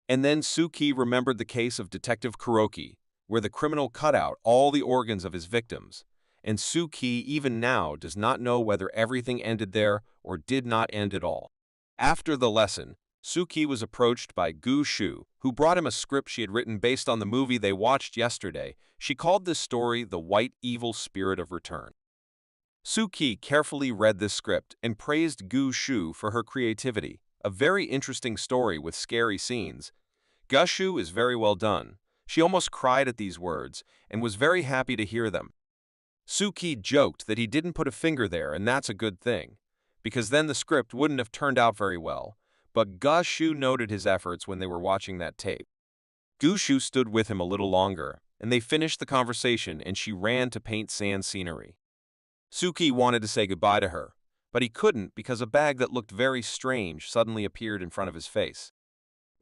And then Suki remembered the case of Detective Kuroki, where the criminal cut out all the organs of his victims, and Suki even now does not know whether everything ended there or did not end at all. After the lesson, Suki was approached by Gu Shu, who brought him a script she had written based on the movie they watched yesterday. She called this story The White Evil Spirit of Return. Suki carefully read this script and praised Gu Shu for her creativity. A very interesting story with scary scenes. Gu Shu is very well done. She almost cried at these words and was very happy to hear them. Suki joked that he didn't put a finger there, and that's a good thing, because then the script wouldn't have turned out very well, but Gu Shu noted his efforts when they were watching that tape. Gu Shu stood with him a little longer, and they finished the conversation and she ran to paint sand scenery. Suki wanted to say goodbye to her, but he couldn't because a bag that looked very strange suddenly appeared in front of his face.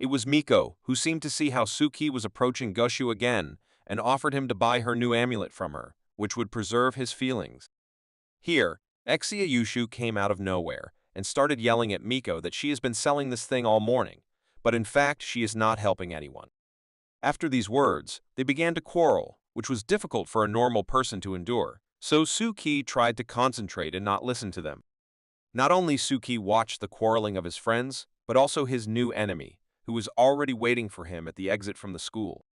It was Miko, who seemed to see how Suki was approaching Gu Shu again and offered him to buy her new amulet from her, which would preserve his feelings. Here, Exia Yushu came out of nowhere and started yelling at Miko that she has been selling this thing all morning, but in fact she is not helping anyone. After these words, they began to quarrel, which was difficult for a normal person to endure, so Suki tried to concentrate and not listen to them. Not only Suki watched the quarreling of his friends, but also his new enemy, who was already waiting for him at the exit from the school.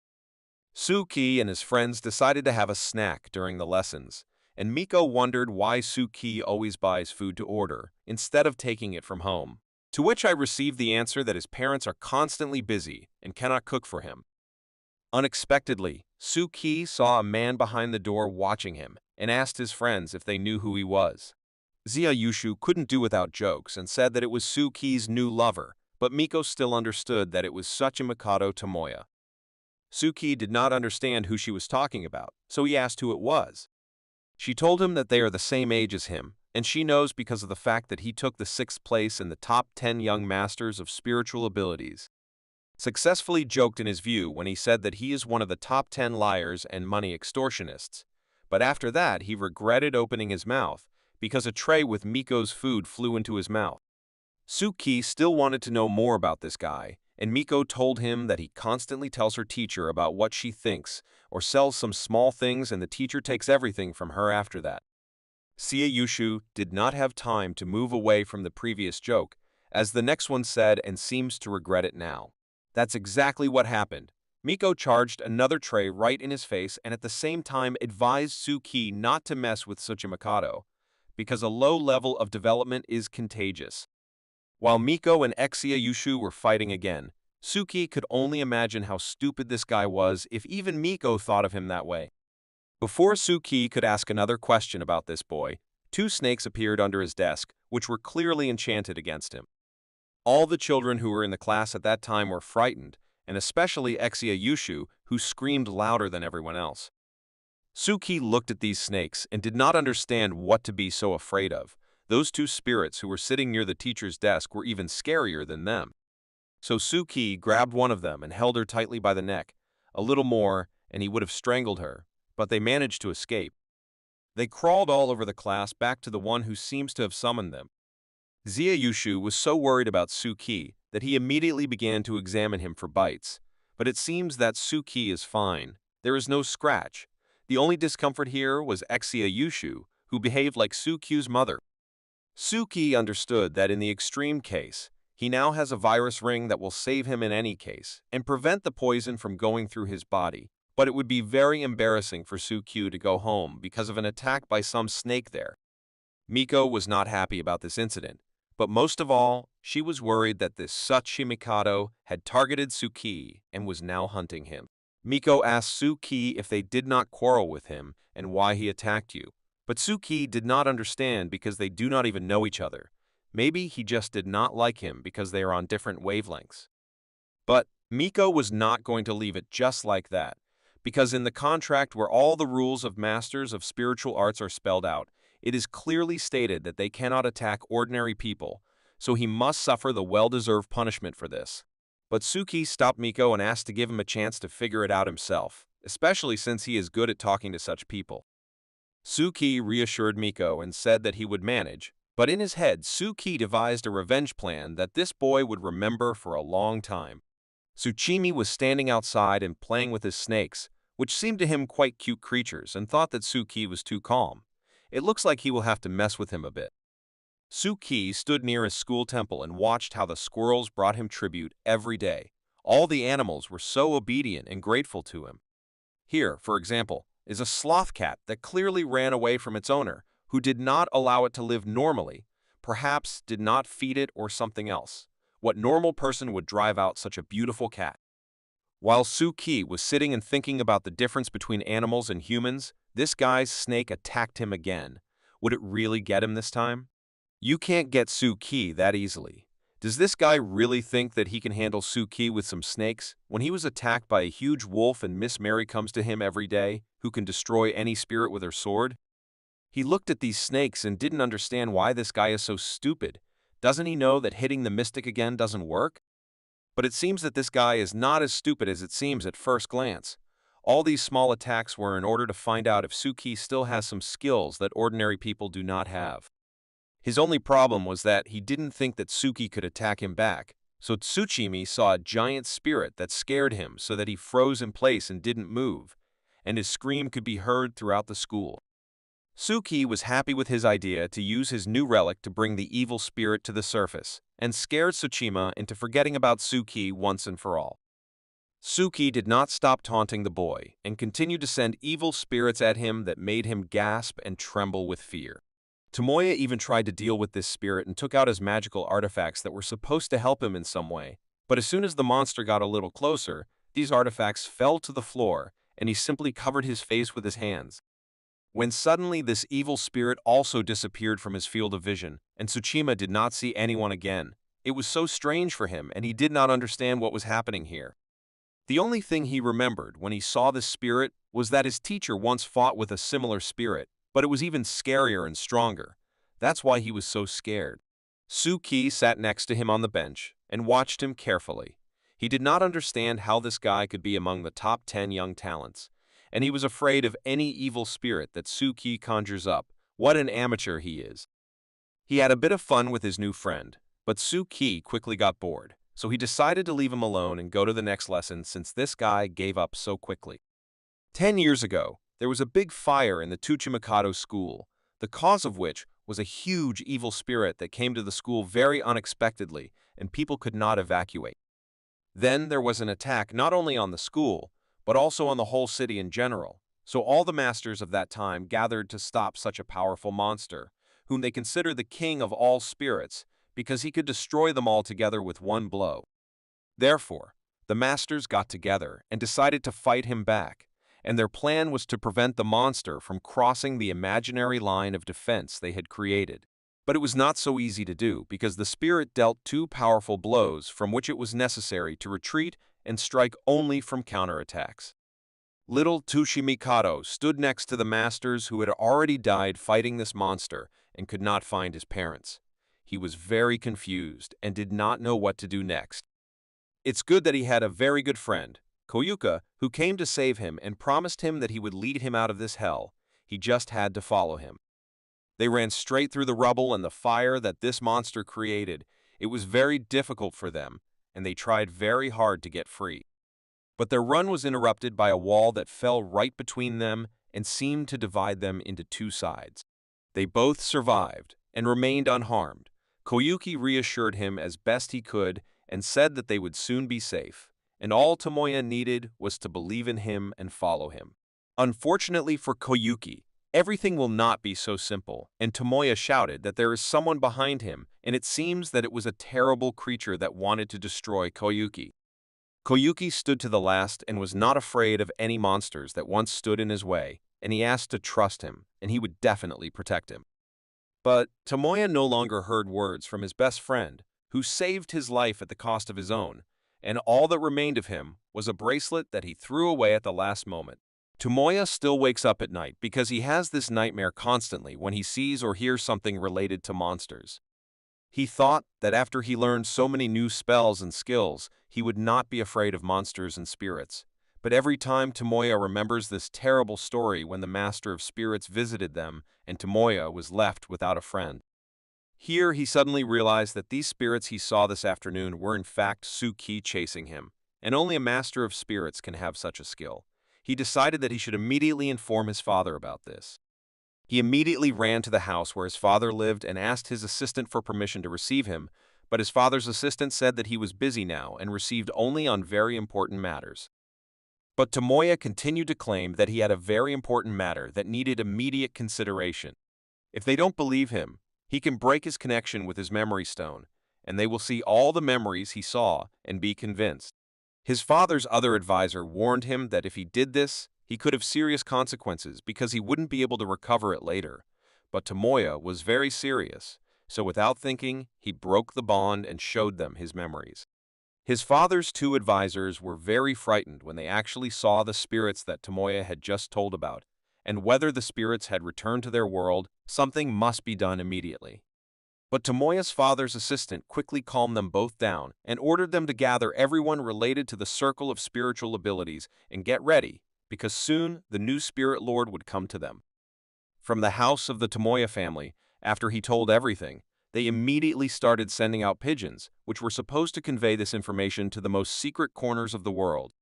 Suki and his friends decided to have a snack during the lessons, and Miko wondered why Suki always buys food to order instead of taking it from home, to which I received the answer that his parents are constantly busy and cannot cook for him. Unexpectedly, Suki saw a man behind the door watching him and asked his friends if they knew who he was. Xia Yushu couldn't do without jokes and said that it was Suki's new lover, but Miko still understood that it was Tsuchimikado Tomoya. Suki did not understand who she was talking about, so he asked who it was. She told him that they are the same age as him, and she knows because of the fact that he took the 6th place in the top 10 young masters of spiritual abilities. successfully joked in his view when he said that he is one of the top 10 liars and money extortionists. But after that, he regretted opening his mouth because a tray with Miko's food flew into his mouth. Suki still wanted to know more about this guy, and Miko told him that he constantly tells her teacher about what she thinks or sells some small things, and the teacher takes everything from her after that. Yushu did not have time to move away from the previous joke, as the next one said, and seems to regret it now. That's exactly what happened. Miko charged another tray right in his face and at the same time advised Suki not to mess with Tsuchimikado, because a low level of development is contagious. While Miko and Yushu were fighting again, Suki could only imagine how stupid this guy was if even Miko thought of him that way. Before Suki could ask another question about this boy, two snakes appeared under his desk, which were clearly enchanted against him. All the children who were in the class at that time were frightened, and especially Yushu, who screamed louder than everyone else. Suki looked at these snakes and did not understand what to be so afraid of. Those two spirits who were sitting near the teacher's desk were even scarier than them. So Suki grabbed one of them and held her tightly by the neck. A little more, and he would have strangled her, but they managed to escape. They crawled all over the class back to the one who seems to have summoned them. Yushu was so worried about Suki that he immediately began to examine him for bites. But it seems that Suki is fine. There is no scratch. The only discomfort here was Yushu, who behaved like Suki's mother. Suki understood that in the extreme case, he now has a virus ring that will save him in any case and prevent the poison from going through his body. But it would be very embarrassing for Suki to go home because of an attack by some snake there. Miko was not happy about this incident, but most of all, she was worried that this Tsuchimikado had targeted Suki and was now hunting him. Miko asked Suki if they did not quarrel with him and why he attacked you. But Suki did not understand because they do not even know each other. Maybe he just did not like him because they are on different wavelengths. But Miko was not going to leave it just like that, because in the contract where all the rules of masters of spiritual arts are spelled out, it is clearly stated that they cannot attack ordinary people, so he must suffer the well-deserved punishment for this. But Suki stopped Miko and asked to give him a chance to figure it out himself, especially since he is good at talking to such people. Suki reassured Miko and said that he would manage, but in his head, Suki devised a revenge plan that this boy would remember for a long time. Tsuchimi was standing outside and playing with his snakes, which seemed to him quite cute creatures, and thought that Suki was too calm. It looks like he will have to mess with him a bit. Suki stood near his school temple and watched how the squirrels brought him tribute every day. All the animals were so obedient and grateful to him. Here, for example, is a sloth cat that clearly ran away from its owner, who did not allow it to live normally, perhaps did not feed it or something else. What normal person would drive out such a beautiful cat? While Suki was sitting and thinking about the difference between animals and humans, this guy's snake attacked him again. Would it really get him this time? You can't get Suki that easily. Does this guy really think that he can handle Suki with some snakes when he was attacked by a huge wolf and Miss Mary comes to him every day, who can destroy any spirit with her sword? He looked at these snakes and didn't understand why this guy is so stupid. Doesn't he know that hitting the mystic again doesn't work? But it seems that this guy is not as stupid as it seems at first glance. All these small attacks were in order to find out if Suki still has some skills that ordinary people do not have. His only problem was that he didn't think that Suki could attack him back, so Tsuchimi saw a giant spirit that scared him so that he froze in place and didn't move, and his scream could be heard throughout the school. Suki was happy with his idea to use his new relic to bring the evil spirit to the surface, and scared Tsuchima into forgetting about Suki once and for all. Suki did not stop taunting the boy, and continued to send evil spirits at him that made him gasp and tremble with fear. Tomoya even tried to deal with this spirit and took out his magical artifacts that were supposed to help him in some way, but as soon as the monster got a little closer, these artifacts fell to the floor, and he simply covered his face with his hands. When suddenly this evil spirit also disappeared from his field of vision, and Tsuchima did not see anyone again. It was so strange for him, and he did not understand what was happening here. The only thing he remembered when he saw this spirit was that his teacher once fought with a similar spirit, but it was even scarier and stronger. That's why he was so scared. Suki sat next to him on the bench and watched him carefully. He did not understand how this guy could be among the top 10 young talents, and he was afraid of any evil spirit that Suki conjures up. What an amateur he is. He had a bit of fun with his new friend, but Suki quickly got bored, so he decided to leave him alone and go to the next lesson since this guy gave up so quickly. 10 years ago, there was a big fire in the Tsuchimikado school, the cause of which was a huge evil spirit that came to the school very unexpectedly and people could not evacuate. Then there was an attack not only on the school, but also on the whole city in general, so all the masters of that time gathered to stop such a powerful monster, whom they consider the king of all spirits, because he could destroy them all together with one blow. Therefore, the masters got together and decided to fight him back, and their plan was to prevent the monster from crossing the imaginary line of defense they had created. But it was not so easy to do because the spirit dealt two powerful blows from which it was necessary to retreat and strike only from counterattacks. Little Tsuchimikado stood next to the masters who had already died fighting this monster and could not find his parents. He was very confused and did not know what to do next. It's good that he had a very good friend, Koyuka, who came to save him and promised him that he would lead him out of this hell. He just had to follow him. They ran straight through the rubble and the fire that this monster created. It was very difficult for them, and they tried very hard to get free. But their run was interrupted by a wall that fell right between them and seemed to divide them into two sides. They both survived and remained unharmed. Koyuki reassured him as best he could and said that they would soon be safe, and all Tomoya needed was to believe in him and follow him. Unfortunately for Koyuki, everything will not be so simple, and Tomoya shouted that there is someone behind him, and it seems that it was a terrible creature that wanted to destroy Koyuki. Koyuki stood to the last and was not afraid of any monsters that once stood in his way, and he asked to trust him, and he would definitely protect him. But Tomoya no longer heard words from his best friend, who saved his life at the cost of his own, and all that remained of him was a bracelet that he threw away at the last moment. Tomoya still wakes up at night because he has this nightmare constantly when he sees or hears something related to monsters. He thought that after he learned so many new spells and skills, he would not be afraid of monsters and spirits. But every time Tomoya remembers this terrible story when the Master of Spirits visited them and Tomoya was left without a friend. Here he suddenly realized that these spirits he saw this afternoon were in fact Suki chasing him, and only a Master of Spirits can have such a skill. He decided that he should immediately inform his father about this. He immediately ran to the house where his father lived and asked his assistant for permission to receive him, but his father's assistant said that he was busy now and received only on very important matters. But Tomoya continued to claim that he had a very important matter that needed immediate consideration. If they don't believe him, he can break his connection with his memory stone, and they will see all the memories he saw and be convinced. His father's other advisor warned him that if he did this, he could have serious consequences because he wouldn't be able to recover it later. But Tomoya was very serious, so without thinking, he broke the bond and showed them his memories. His father's two advisors were very frightened when they actually saw the spirits that Tomoya had just told about, and whether the spirits had returned to their world, something must be done immediately. But Tomoya's father's assistant quickly calmed them both down and ordered them to gather everyone related to the circle of spiritual abilities and get ready, because soon the new spirit lord would come to them. From the house of the Tomoya family, after he told everything, they immediately started sending out pigeons, which were supposed to convey this information to the most secret corners of the world.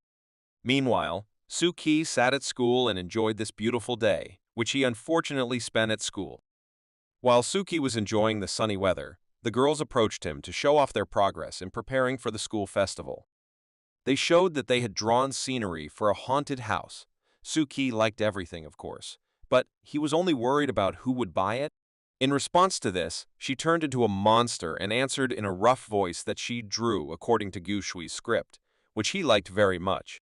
Meanwhile, Suki sat at school and enjoyed this beautiful day, which he unfortunately spent at school. While Suki was enjoying the sunny weather, the girls approached him to show off their progress in preparing for the school festival. They showed that they had drawn scenery for a haunted house. Suki liked everything, of course, but he was only worried about who would buy it. In response to this, she turned into a monster and answered in a rough voice that she drew according to Gushui's script, which he liked very much.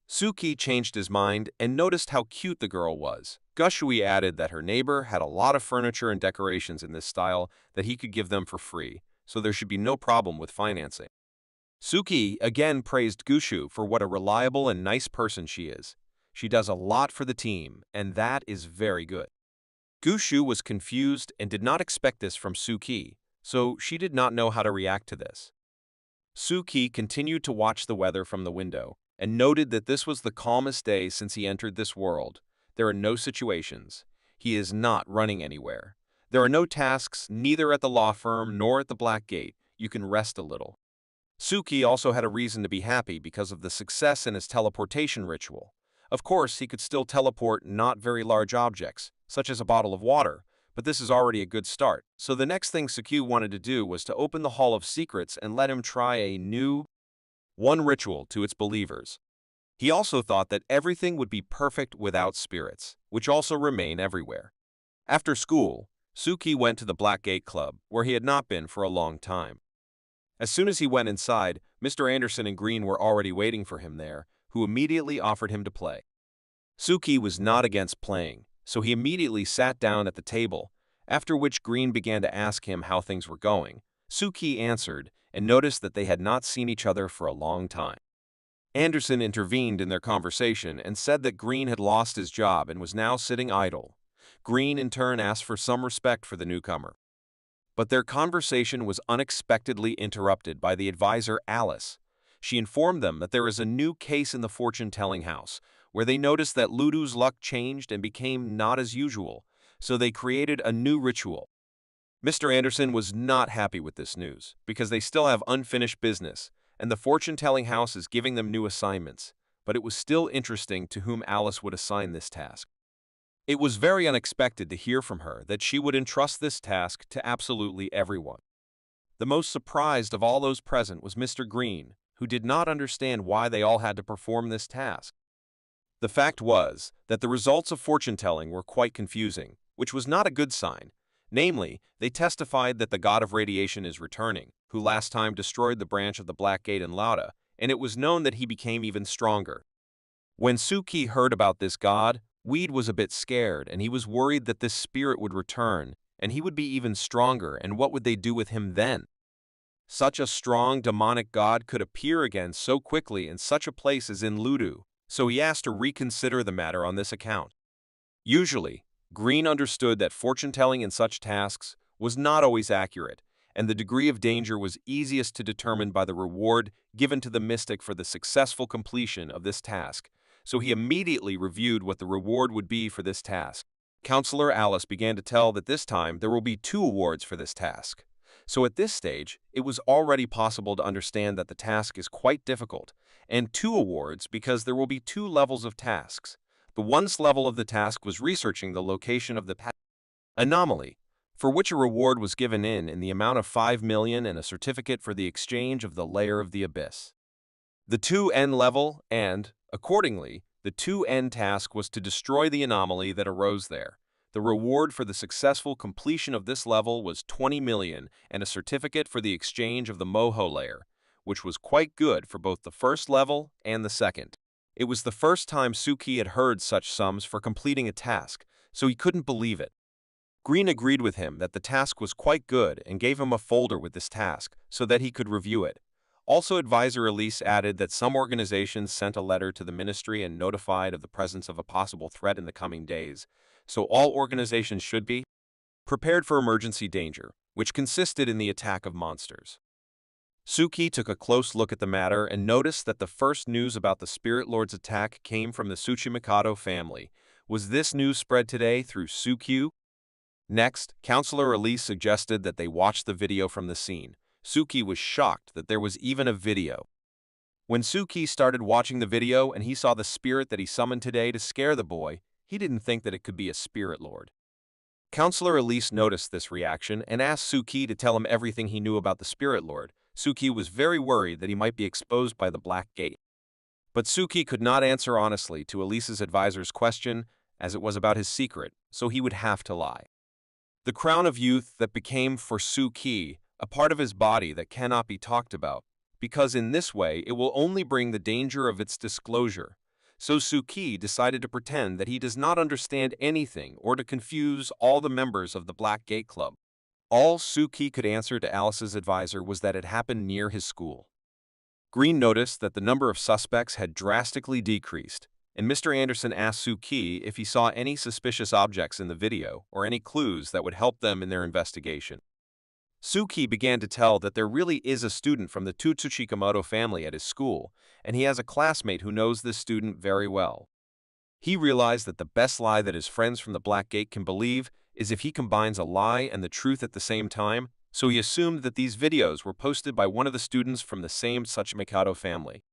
Suki changed his mind and noticed how cute the girl was. Gushui added that her neighbor had a lot of furniture and decorations in this style that he could give them for free, so there should be no problem with financing. Suki again praised Gushu for what a reliable and nice person she is. She does a lot for the team, and that is very good. Gushu was confused and did not expect this from Suki, so she did not know how to react to this. Suki continued to watch the weather from the window and noted that this was the calmest day since he entered this world. There are no situations. He is not running anywhere. There are no tasks, neither at the law firm nor at the Black Gate. You can rest a little. Suki also had a reason to be happy because of the success in his teleportation ritual. Of course, he could still teleport not very large objects, such as a bottle of water, but this is already a good start. So the next thing Suki wanted to do was to open the Hall of Secrets and let him try a new one ritual to its believers. He also thought that everything would be perfect without spirits, which also remain everywhere. After school, Suki went to the Black Gate Club, where he had not been for a long time. As soon as he went inside, Mr. Anderson and Green were already waiting for him there, who immediately offered him to play. Suki was not against playing, so he immediately sat down at the table, after which Green began to ask him how things were going. Suki answered and noticed that they had not seen each other for a long time. Anderson intervened in their conversation and said that Green had lost his job and was now sitting idle. Green in turn asked for some respect for the newcomer. But their conversation was unexpectedly interrupted by the advisor Alice. She informed them that there is a new case in the fortune-telling house, where they noticed that Ludo's luck changed and became not as usual, so they created a new ritual. Mr. Anderson was not happy with this news, because they still have unfinished business, and the fortune-telling house is giving them new assignments, but it was still interesting to whom Alice would assign this task. It was very unexpected to hear from her that she would entrust this task to absolutely everyone. The most surprised of all those present was Mr. Green, who did not understand why they all had to perform this task. The fact was that the results of fortune-telling were quite confusing, which was not a good sign. Namely, they testified that the god of radiation is returning, who last time destroyed the branch of the Black Gate in Lauda, and it was known that he became even stronger. When Suki heard about this god, Weed was a bit scared, and he was worried that this spirit would return, and he would be even stronger, and what would they do with him then? Such a strong demonic god could appear again so quickly in such a place as in Ludo, so he asked to reconsider the matter on this account. Usually, Green understood that fortune-telling in such tasks was not always accurate, and the degree of danger was easiest to determine by the reward given to the mystic for the successful completion of this task, so he immediately reviewed what the reward would be for this task. Counselor Alice began to tell that this time there will be 2 awards for this task. So at this stage, it was already possible to understand that the task is quite difficult, and 2 awards because there will be 2 levels of tasks. The once level of the task was researching the location of the anomaly, for which a reward was given in the amount of 5 million and a certificate for the exchange of the layer of the abyss. The 2N level and, accordingly, the 2N task was to destroy the anomaly that arose there. The reward for the successful completion of this level was 20 million and a certificate for the exchange of the Moho layer, which was quite good for both the first level and the second. It was the first time Suki had heard such sums for completing a task, so he couldn't believe it. Green agreed with him that the task was quite good and gave him a folder with this task so that he could review it. Also, advisor Elise added that some organizations sent a letter to the ministry and notified of the presence of a possible threat in the coming days, so all organizations should be prepared for emergency danger, which consisted in the attack of monsters. Suki took a close look at the matter and noticed that the first news about the Spirit Lord's attack came from the Tsuchimikado family. Was this news spread today through Suki? Next, Counselor Elise suggested that they watch the video from the scene. Suki was shocked that there was even a video. When Suki started watching the video and he saw the spirit that he summoned today to scare the boy, he didn't think that it could be a spirit lord. Counselor Elise noticed this reaction and asked Suki to tell him everything he knew about the spirit lord. Suki was very worried that he might be exposed by the Black Gate. But Suki could not answer honestly to Elise's advisor's question, as it was about his secret, so he would have to lie. The crown of youth that became for Suki a part of his body that cannot be talked about, because in this way it will only bring the danger of its disclosure. So Suki decided to pretend that he does not understand anything or to confuse all the members of the Black Gate Club. All Suki could answer to Alice's advisor was that it happened near his school. Green noticed that the number of suspects had drastically decreased, and Mr. Anderson asked Suki if he saw any suspicious objects in the video or any clues that would help them in their investigation. Suki began to tell that there really is a student from the Tutsuchikamoto family at his school, and he has a classmate who knows this student very well. He realized that the best lie that his friends from the Black Gate can believe is if he combines a lie and the truth at the same time, so he assumed that these videos were posted by one of the students from the same Tsuchimikato family.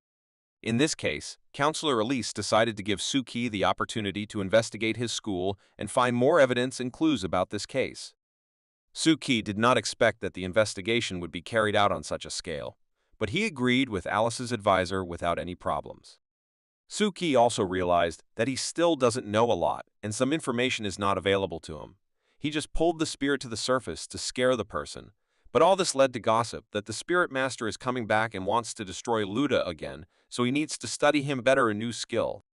In this case, Counselor Elise decided to give Suki the opportunity to investigate his school and find more evidence and clues about this case. Suki did not expect that the investigation would be carried out on such a scale, but he agreed with Alice's advisor without any problems. Suki also realized that he still doesn't know a lot and some information is not available to him. He just pulled the spirit to the surface to scare the person, but all this led to gossip that the spirit master is coming back and wants to destroy Luda again, so he needs to study him better a new skill.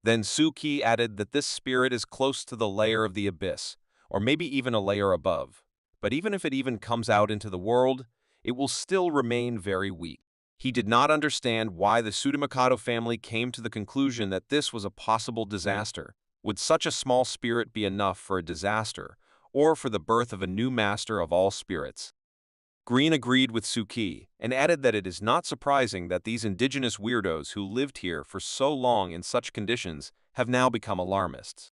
Then Suki added that this spirit is close to the layer of the abyss, or maybe even a layer above. But even if it even comes out into the world, it will still remain very weak. He did not understand why the Tsuchimikato family came to the conclusion that this was a possible disaster. Would such a small spirit be enough for a disaster, or for the birth of a new master of all spirits? Green agreed with Suki and added that it is not surprising that these indigenous weirdos who lived here for so long in such conditions have now become alarmists.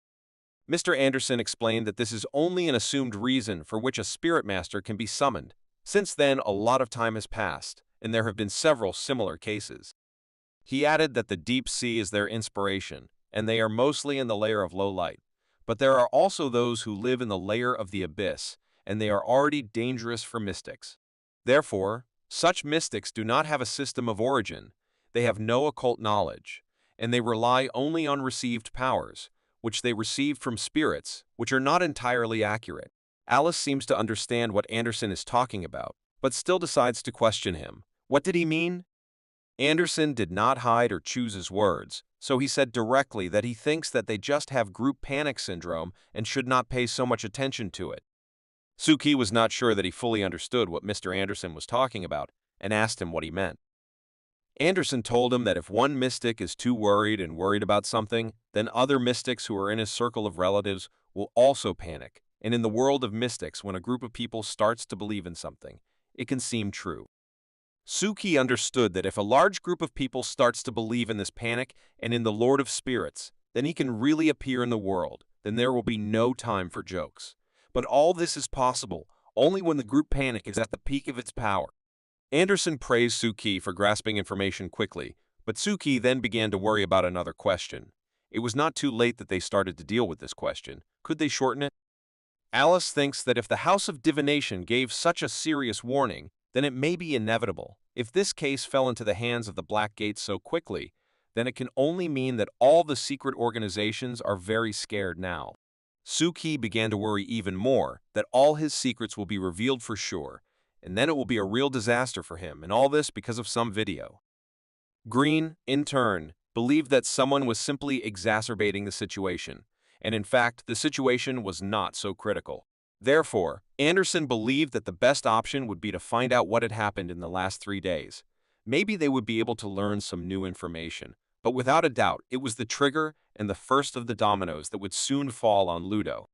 Mr. Anderson explained that this is only an assumed reason for which a spirit master can be summoned. Since then, a lot of time has passed, and there have been several similar cases. He added that the deep sea is their inspiration, and they are mostly in the layer of low light. But there are also those who live in the layer of the abyss, and they are already dangerous for mystics. Therefore, such mystics do not have a system of origin, they have no occult knowledge, and they rely only on received powers, which they received from spirits, which are not entirely accurate. Alice seems to understand what Anderson is talking about, but still decides to question him. What did he mean? Anderson did not hide or choose his words, so he said directly that he thinks that they just have group panic syndrome and should not pay so much attention to it. Suki was not sure that he fully understood what Mr. Anderson was talking about and asked him what he meant. Anderson told him that if one mystic is too worried about something, then other mystics who are in his circle of relatives will also panic. And in the world of mystics, when a group of people starts to believe in something, it can seem true. Suki understood that if a large group of people starts to believe in this panic and in the Lord of Spirits, then he can really appear in the world, then there will be no time for jokes. But all this is possible only when the group panic is at the peak of its power. Anderson praised Suki for grasping information quickly, but Suki then began to worry about another question. It was not too late that they started to deal with this question. Could they shorten it? Alice thinks that if the House of Divination gave such a serious warning, then it may be inevitable. If this case fell into the hands of the Black Gate so quickly, then it can only mean that all the secret organizations are very scared now. Suki began to worry even more that all his secrets will be revealed for sure, and then it will be a real disaster for him, and all this because of some video. Green, in turn, believed that someone was simply exacerbating the situation, and in fact, the situation was not so critical. Therefore, Anderson believed that the best option would be to find out what had happened in the last 3 days. Maybe they would be able to learn some new information, but without a doubt, it was the trigger and the first of the dominoes that would soon fall on Ludo.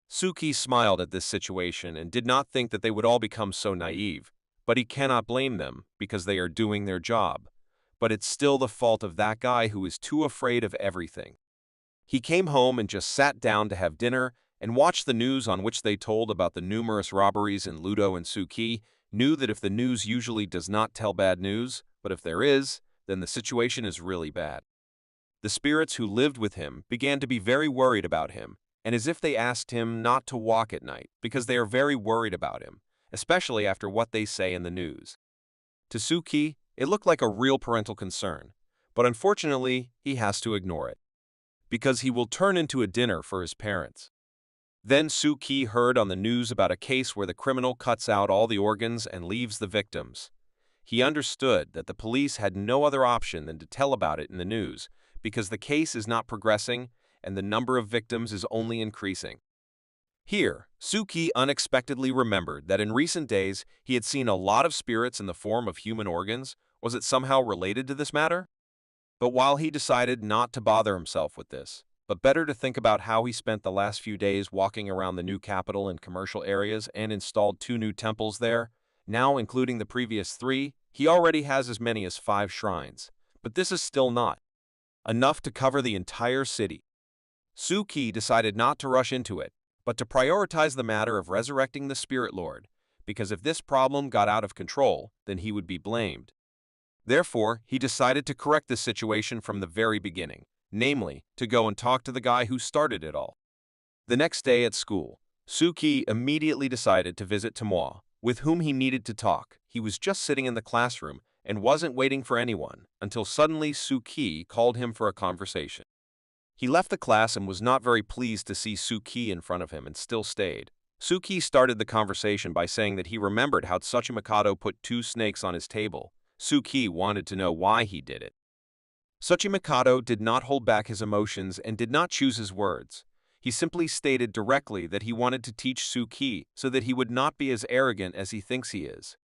Suki smiled at this situation and did not think that they would all become so naive, but he cannot blame them because they are doing their job. But it's still the fault of that guy who is too afraid of everything. He came home and just sat down to have dinner and watched the news on which they told about the numerous robberies in Ludo, and Suki knew that if the news usually does not tell bad news, but if there is, then the situation is really bad. The spirits who lived with him began to be very worried about him, and as if they asked him not to walk at night because they are very worried about him, especially after what they say in the news. To Suki, it looked like a real parental concern, but unfortunately, he has to ignore it, because he will turn into a dinner for his parents. Then Suki heard on the news about a case where the criminal cuts out all the organs and leaves the victims. He understood that the police had no other option than to tell about it in the news, because the case is not progressing and the number of victims is only increasing. Here, Suki unexpectedly remembered that in recent days he had seen a lot of spirits in the form of human organs. Was it somehow related to this matter? But while he decided not to bother himself with this, but better to think about how he spent the last few days walking around the new capital and commercial areas and installed 2 new temples there. Now, including the previous 3, he already has as many as 5 shrines. But this is still not enough to cover the entire city. Suki decided not to rush into it, but to prioritize the matter of resurrecting the Spirit Lord, because if this problem got out of control, then he would be blamed. Therefore, he decided to correct the situation from the very beginning, namely, to go and talk to the guy who started it all. The next day at school, Suki immediately decided to visit Manhwa, with whom he needed to talk. He was just sitting in the classroom and wasn't waiting for anyone, until suddenly Suki called him for a conversation. He left the class and was not very pleased to see Suki in front of him and still stayed. Suki started the conversation by saying that he remembered how Tsuchimikado put 2 snakes on his table. Suki wanted to know why he did it. Tsuchimikado did not hold back his emotions and did not choose his words. He simply stated directly that he wanted to teach Suki so that he would not be as arrogant as he thinks he is.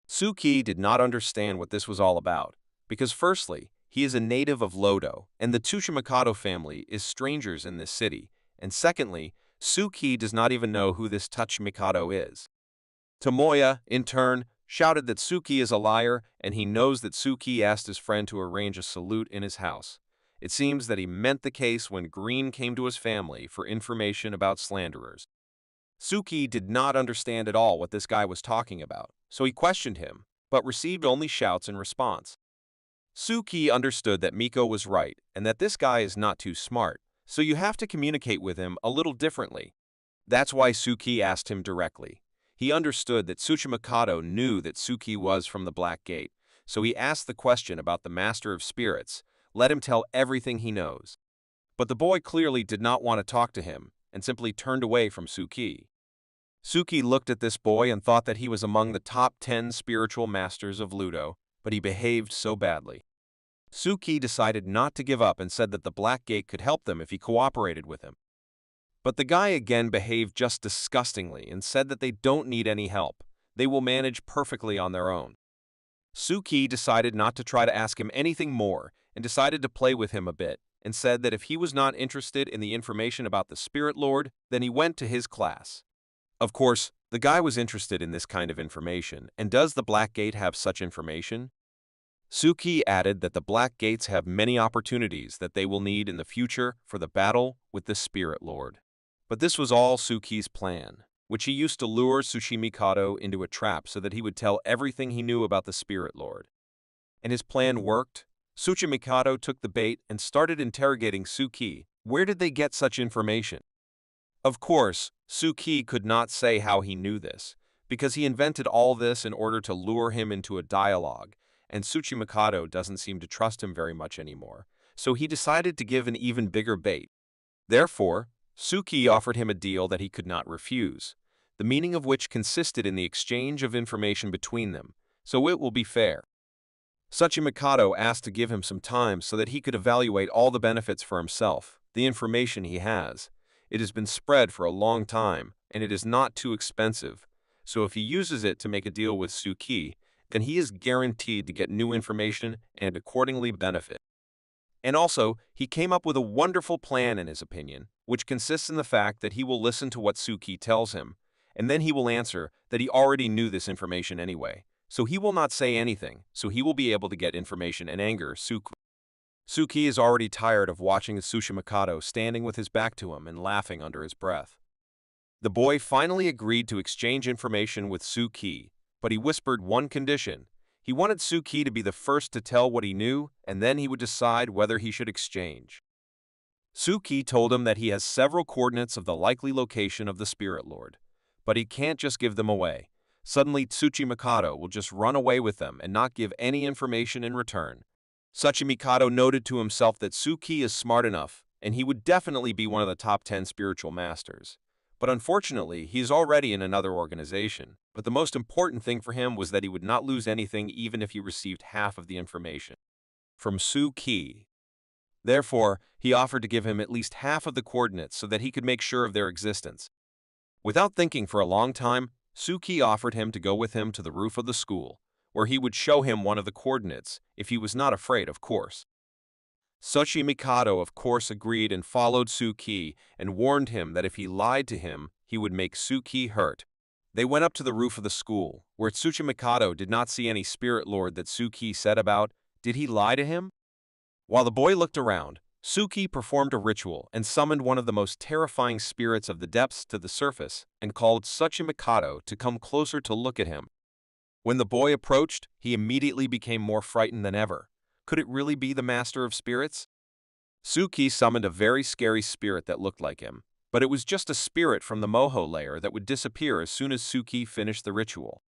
Suki did not understand what this was all about, because firstly, he is a native of Lodo, and the Tsuchimikado family is strangers in this city, and secondly, Suki does not even know who this Tsuchimikado is. Tomoya, in turn, shouted that Suki is a liar, and he knows that Suki asked his friend to arrange a salute in his house. It seems that he meant the case when Green came to his family for information about slanderers. Suki did not understand at all what this guy was talking about, so he questioned him, but received only shouts in response. Suki understood that Miko was right and that this guy is not too smart, so you have to communicate with him a little differently. That's why Suki asked him directly. He understood that Tsuchimikado knew that Suki was from the Black Gate, so he asked the question about the Master of Spirits. Let him tell everything he knows. But the boy clearly did not want to talk to him and simply turned away from Suki. Suki looked at this boy and thought that he was among the top 10 spiritual masters of Ludo, but he behaved so badly. Suki decided not to give up and said that the Black Gate could help them if he cooperated with him. But the guy again behaved just disgustingly and said that they don't need any help. They will manage perfectly on their own. Suki decided not to try to ask him anything more and decided to play with him a bit and said that if he was not interested in the information about the Spirit Lord, then he went to his class. Of course, the guy was interested in this kind of information, and does the Black Gate have such information? Suki added that the Black Gates have many opportunities that they will need in the future for the battle with the Spirit Lord. But this was all Suki's plan, which he used to lure Tsuchimikado into a trap so that he would tell everything he knew about the Spirit Lord. And his plan worked. Tsuchimikado took the bait and started interrogating Suki. Where did they get such information? Of course, Suki could not say how he knew this, because he invented all this in order to lure him into a dialogue, and Tsuchimikado doesn't seem to trust him very much anymore, so he decided to give an even bigger bait. Therefore, Suki offered him a deal that he could not refuse, the meaning of which consisted in the exchange of information between them, so it will be fair. Tsuchimikado asked to give him some time so that he could evaluate all the benefits for himself, the information he has. It has been spread for a long time, and it is not too expensive, so if he uses it to make a deal with Suki, then he is guaranteed to get new information and accordingly benefit. And also, he came up with a wonderful plan in his opinion, which consists in the fact that he will listen to what Suki tells him, and then he will answer that he already knew this information anyway, so he will not say anything, so he will be able to get information and anger Suki. Suki is already tired of watching Tsuchimikado standing with his back to him and laughing under his breath. The boy finally agreed to exchange information with Suki, but he whispered one condition. He wanted Suki to be the first to tell what he knew, and then he would decide whether he should exchange. Suki told him that he has several coordinates of the likely location of the Spirit Lord, but he can't just give them away. Suddenly, Tsuchimikado will just run away with them and not give any information in return. Tsuchimikado noted to himself that Suki is smart enough, and he would definitely be one of the top 10 spiritual masters. But unfortunately, he is already in another organization. But the most important thing for him was that he would not lose anything even if he received half of the information from Suki. Therefore, he offered to give him at least half of the coordinates so that he could make sure of their existence. Without thinking for a long time, Suki offered him to go with him to the roof of the school, where he would show him one of the coordinates, if he was not afraid, of course. Suchi Mikado of course agreed and followed Suki and warned him that if he lied to him, he would make Suki hurt. They went up to the roof of the school, where Tsuchimikado did not see any spirit lord that Suki said about. Did he lie to him? While the boy looked around, Suki performed a ritual and summoned one of the most terrifying spirits of the depths to the surface and called Tsuchimikado to come closer to look at him. When the boy approached, he immediately became more frightened than ever. Could it really be the master of spirits? Suki summoned a very scary spirit that looked like him, but it was just a spirit from the Moho layer that would disappear as soon as Suki finished the ritual.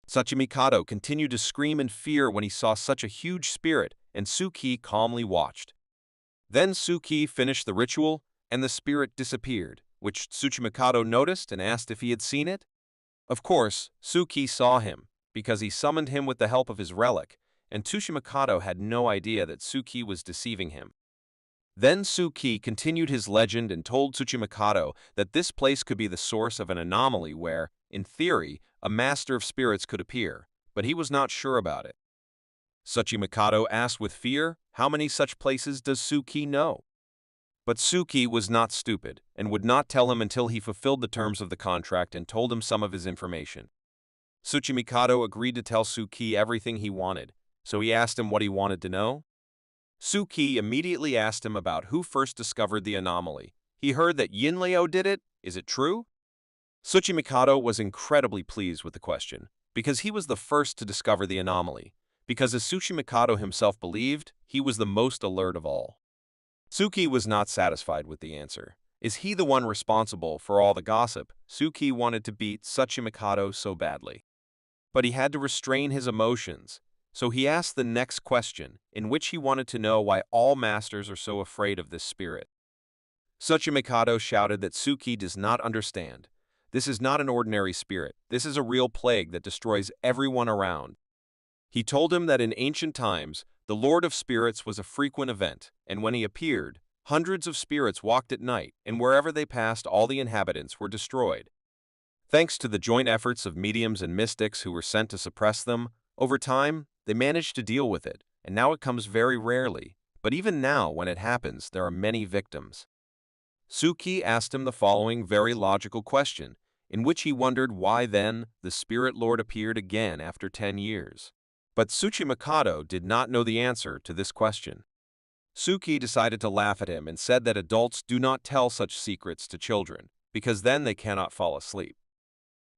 Tsuchimikado continued to scream in fear when he saw such a huge spirit, and Suki calmly watched. Then Suki finished the ritual, and the spirit disappeared, which Tsuchimikado noticed and asked if he had seen it. Of course, Suki saw him, because he summoned him with the help of his relic, and Tsuchimikado had no idea that Suki was deceiving him. Then Suki continued his legend and told Tsuchimikado that this place could be the source of an anomaly where, in theory, a master of spirits could appear, but he was not sure about it. Tsuchimikado asked with fear, how many such places does Suki know? But Suki was not stupid and would not tell him until he fulfilled the terms of the contract and told him some of his information. Tsuchimikado agreed to tell Suki everything he wanted, so he asked him what he wanted to know. Suki immediately asked him about who first discovered the anomaly. He heard that Yinleo did it. Is it true? Tsuchimikado was incredibly pleased with the question, because he was the first to discover the anomaly, because as Tsuchimikado himself believed, he was the most alert of all. Suki was not satisfied with the answer. Is he the one responsible for all the gossip? Suki wanted to beat Tsuchimikado so badly. But he had to restrain his emotions, so he asked the next question, in which he wanted to know why all masters are so afraid of this spirit. Tsuchimikado shouted that Suki does not understand. This is not an ordinary spirit. This is a real plague that destroys everyone around. He told him that in ancient times, the Lord of Spirits was a frequent event, and when he appeared, hundreds of spirits walked at night, and wherever they passed, all the inhabitants were destroyed. Thanks to the joint efforts of mediums and mystics who were sent to suppress them, over time, they managed to deal with it, and now it comes very rarely. But even now, when it happens, there are many victims. Suki asked him the following very logical question, in which he wondered why then the Spirit Lord appeared again after 10 years. But Tsuchimikado did not know the answer to this question. Suki decided to laugh at him and said that adults do not tell such secrets to children, because then they cannot fall asleep.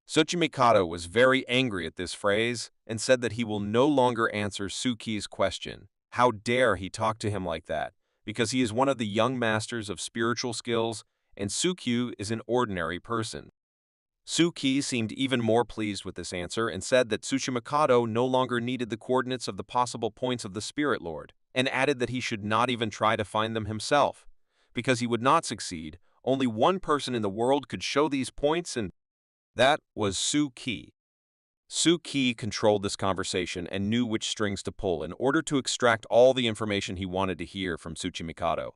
Tsuchimikado was very angry at this phrase and said that he will no longer answer Suki's question. How dare he talk to him like that, because he is one of the young masters of spiritual skills, and Suki is an ordinary person. Suki seemed even more pleased with this answer and said that Tsuchimikado no longer needed the coordinates of the possible points of the Spirit Lord, and added that he should not even try to find them himself, because he would not succeed. Only one person in the world could show these points, and that was Suki. Suki controlled this conversation and knew which strings to pull in order to extract all the information he wanted to hear from Tsuchimikado.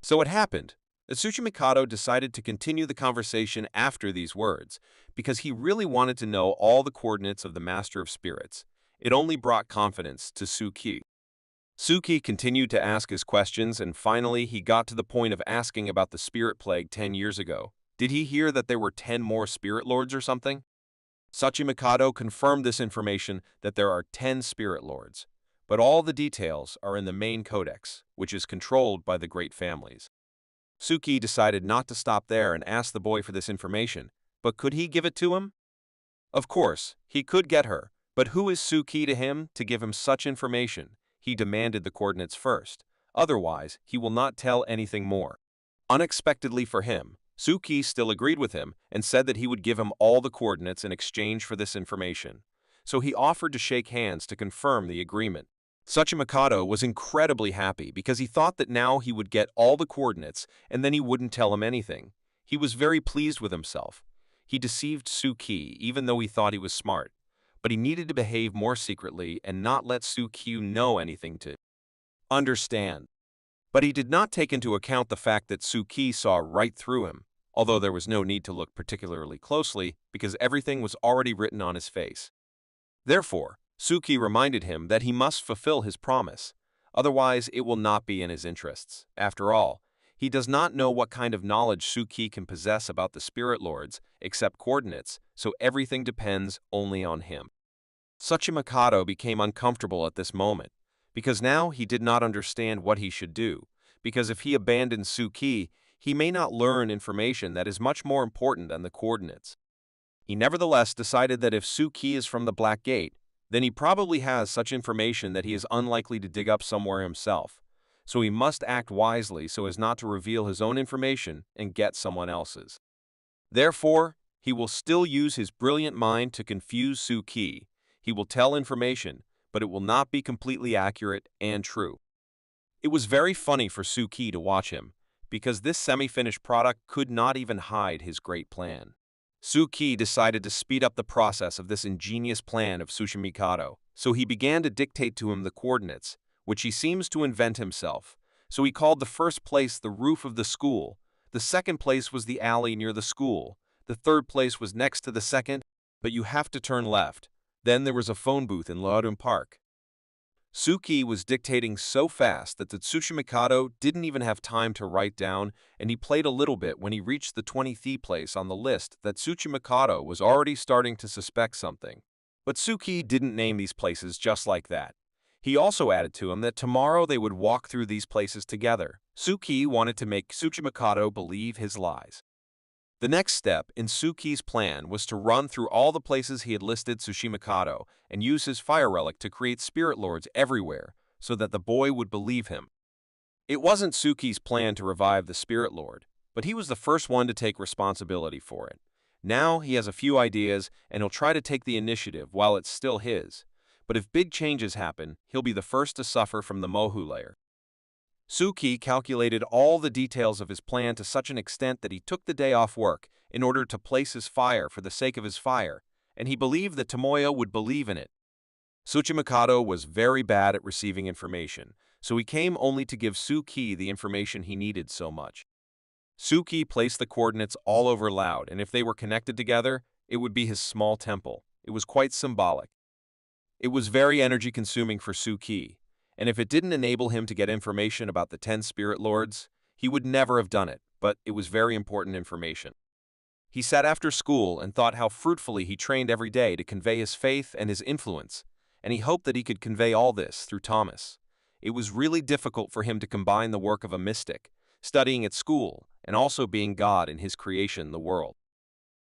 So it happened. Tsuchimikado decided to continue the conversation after these words, because he really wanted to know all the coordinates of the Master of Spirits. It only brought confidence to Suki. Suki continued to ask his questions, and finally he got to the point of asking about the spirit plague 10 years ago. Did he hear that there were 10 more spirit lords or something? Tsuchimikado confirmed this information that there are 10 spirit lords, but all the details are in the main codex, which is controlled by the great families. Suki decided not to stop there and asked the boy for this information, but could he give it to him? Of course, he could get her, but who is Suki to him to give him such information? He demanded the coordinates first, otherwise he will not tell anything more. Unexpectedly for him, Suki still agreed with him and said that he would give him all the coordinates in exchange for this information, so he offered to shake hands to confirm the agreement. Tsuchimikado was incredibly happy because he thought that now he would get all the coordinates and then he wouldn't tell him anything. He was very pleased with himself. He deceived Suki even though he thought he was smart, but he needed to behave more secretly and not let Suki know anything to understand. But he did not take into account the fact that Suki saw right through him, although there was no need to look particularly closely because everything was already written on his face. Therefore, Suki reminded him that he must fulfill his promise. Otherwise, it will not be in his interests. After all, he does not know what kind of knowledge Suki can possess about the spirit lords, except coordinates, so everything depends only on him. Tsuchimikado became uncomfortable at this moment, because now he did not understand what he should do, because if he abandons Suki, he may not learn information that is much more important than the coordinates. He nevertheless decided that if Suki is from the Black Gate, then he probably has such information that he is unlikely to dig up somewhere himself, so he must act wisely so as not to reveal his own information and get someone else's. Therefore, he will still use his brilliant mind to confuse Suki. He will tell information, but it will not be completely accurate and true. It was very funny for Suki to watch him, because this semi-finished product could not even hide his great plan. Suki decided to speed up the process of this ingenious plan of Tsuchimikado, so he began to dictate to him the coordinates, which he seems to invent himself. So he called the first place the roof of the school, the second place was the alley near the school, the third place was next to the second, but you have to turn left. Then there was a phone booth in Loudon Park. Suki was dictating so fast that the Tsuchimikado didn't even have time to write down, and he played a little bit when he reached the 20th place on the list that Tsuchimikado was already starting to suspect something. But Suki didn't name these places just like that. He also added to him that tomorrow they would walk through these places together. Suki wanted to make Tsuchimikado believe his lies. The next step in Suki's plan was to run through all the places he had listed Tsuchimikado and use his fire relic to create spirit lords everywhere so that the boy would believe him. It wasn't Suki's plan to revive the spirit lord, but he was the first one to take responsibility for it. Now he has a few ideas and he'll try to take the initiative while it's still his. But if big changes happen, he'll be the first to suffer from the Mohu layer. Suki calculated all the details of his plan to such an extent that he took the day off work in order to place his fire for the sake of his fire, and he believed that Tomoya would believe in it. Tsuchimikado was very bad at receiving information, so he came only to give Suki the information he needed so much. Suki placed the coordinates all over Loud, and if they were connected together, it would be his small temple. It was quite symbolic. It was very energy-consuming for Suki, and if it didn't enable him to get information about the 10 spirit lords, he would never have done it, but it was very important information. He sat after school and thought how fruitfully he trained every day to convey his faith and his influence, and he hoped that he could convey all this through Thomas. It was really difficult for him to combine the work of a mystic, studying at school, and also being God in his creation, the world.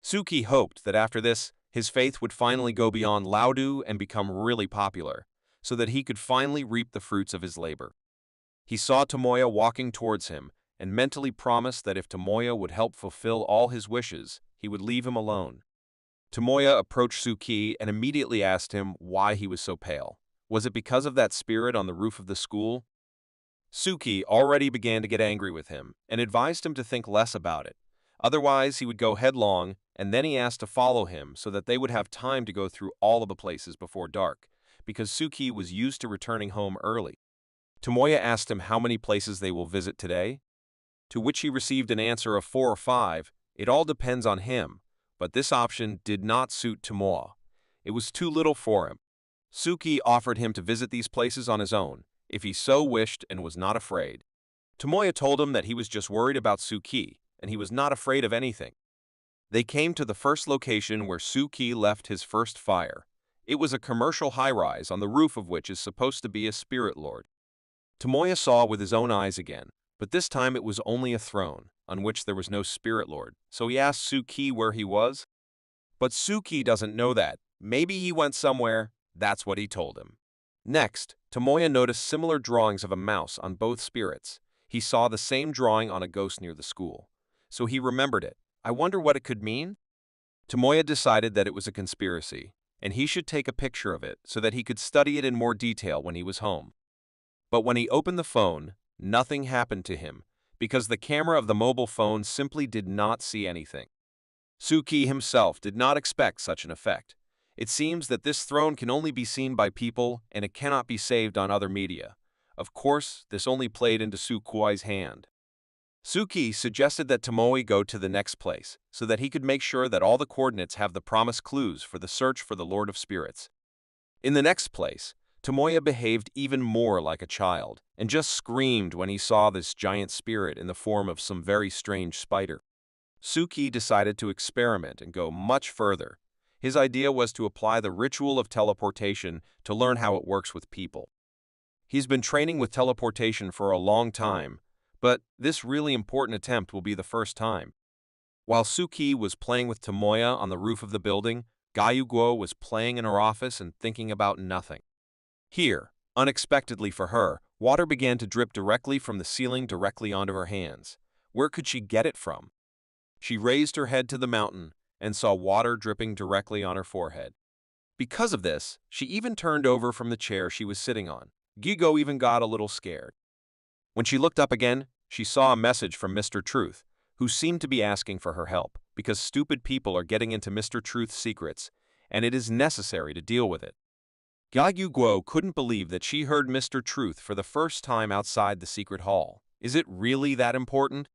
Suki hoped that after this, his faith would finally go beyond Laudu and become really popular, so that he could finally reap the fruits of his labor. He saw Tomoya walking towards him and mentally promised that if Tomoya would help fulfill all his wishes, he would leave him alone. Tomoya approached Suki and immediately asked him why he was so pale. Was it because of that spirit on the roof of the school? Suki already began to get angry with him and advised him to think less about it. Otherwise, he would go headlong, and then he asked to follow him so that they would have time to go through all of the places before dark, because Suki was used to returning home early. Tomoya asked him how many places they will visit today, to which he received an answer of 4 or 5. It all depends on him, but this option did not suit Tomoya. It was too little for him. Suki offered him to visit these places on his own, if he so wished and was not afraid. Tomoya told him that he was just worried about Suki, and he was not afraid of anything. They came to the first location where Suki left his first fire. It was a commercial high-rise on the roof of which is supposed to be a spirit lord. Tomoya saw with his own eyes again, but this time it was only a throne, on which there was no spirit lord, so he asked Suki where he was. But Suki doesn't know that. Maybe he went somewhere, that's what he told him. Next, Tomoya noticed similar drawings of a mouse on both spirits. He saw the same drawing on a ghost near the school, so he remembered it. I wonder what it could mean? Tomoya decided that it was a conspiracy, and he should take a picture of it so that he could study it in more detail when he was home. But when he opened the phone, nothing happened to him, because the camera of the mobile phone simply did not see anything. Suki himself did not expect such an effect. It seems that this throne can only be seen by people and it cannot be saved on other media. Of course, this only played into Suki's hand. Suki suggested that Tomoya go to the next place, so that he could make sure that all the coordinates have the promised clues for the search for the Lord of Spirits. In the next place, Tomoya behaved even more like a child and just screamed when he saw this giant spirit in the form of some very strange spider. Suki decided to experiment and go much further. His idea was to apply the ritual of teleportation to learn how it works with people. He's been training with teleportation for a long time, but this really important attempt will be the first time. While Suki was playing with Tomoya on the roof of the building, Gyuguo was playing in her office and thinking about nothing. Here, unexpectedly for her, water began to drip directly from the ceiling directly onto her hands. Where could she get it from? She raised her head to the mountain and saw water dripping directly on her forehead. Because of this, she even turned over from the chair she was sitting on. Gigo even got a little scared. When she looked up again, she saw a message from Mr. Truth, who seemed to be asking for her help, because stupid people are getting into Mr. Truth's secrets, and it is necessary to deal with it. Guo couldn't believe that she heard Mr. Truth for the first time outside the secret hall. Is it really that important?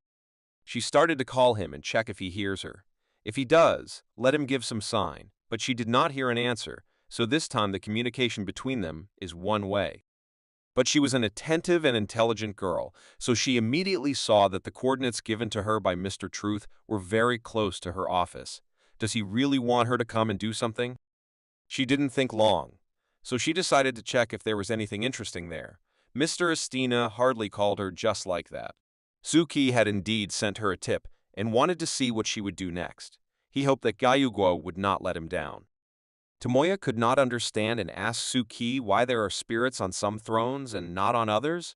She started to call him and check if he hears her. If he does, let him give some sign, but she did not hear an answer, so this time the communication between them is one way. But she was an attentive and intelligent girl, so she immediately saw that the coordinates given to her by Mr. Truth were very close to her office. Does he really want her to come and do something? She didn't think long, so she decided to check if there was anything interesting there. Mr. Estina hardly called her just like that. Suki had indeed sent her a tip and wanted to see what she would do next. He hoped that Gyuguo would not let him down. Tomoya could not understand and asked Suki why there are spirits on some thrones and not on others.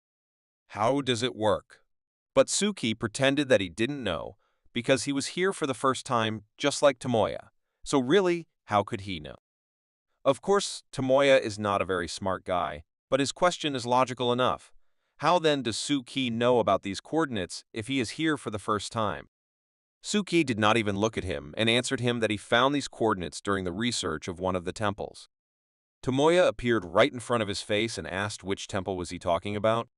How does it work? But Suki pretended that he didn't know, because he was here for the first time, just like Tomoya. So really, how could he know? Of course, Tomoya is not a very smart guy, but his question is logical enough. How then does Suki know about these coordinates if he is here for the first time? Suki did not even look at him and answered him that he found these coordinates during the research of one of the temples. Tomoya appeared right in front of his face and asked which temple was he talking about.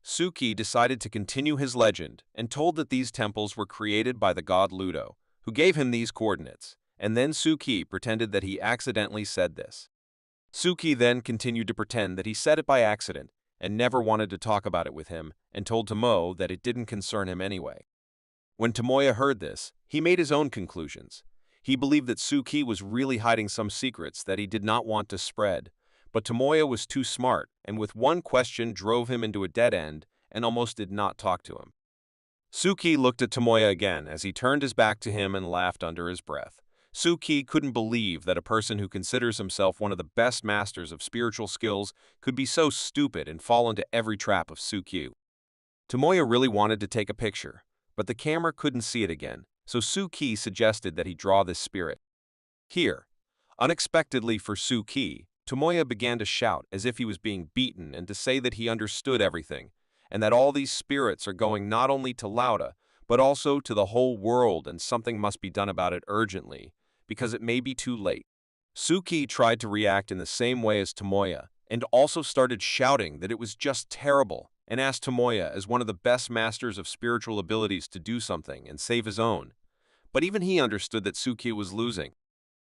Suki decided to continue his legend and told that these temples were created by the god Ludo, who gave him these coordinates, and then Suki pretended that he accidentally said this. Suki then continued to pretend that he said it by accident and never wanted to talk about it with him and told Tomo that it didn't concern him anyway. When Tomoya heard this, he made his own conclusions. He believed that Suki was really hiding some secrets that he did not want to spread, but Tomoya was too smart and with one question drove him into a dead end and almost did not talk to him. Suki looked at Tomoya again as he turned his back to him and laughed under his breath. Suki couldn't believe that a person who considers himself one of the best masters of spiritual skills could be so stupid and fall into every trap of Suki. Tomoya really wanted to take a picture, but the camera couldn't see it again, so Suki suggested that he draw this spirit. Here, unexpectedly for Suki, Tomoya began to shout as if he was being beaten and to say that he understood everything, and that all these spirits are going not only to Lauda, but also to the whole world and something must be done about it urgently, because it may be too late. Suki tried to react in the same way as Tomoya, and also started shouting that it was just terrible, and asked Tomoya as one of the best masters of spiritual abilities to do something and save his own. But even he understood that Suki was losing.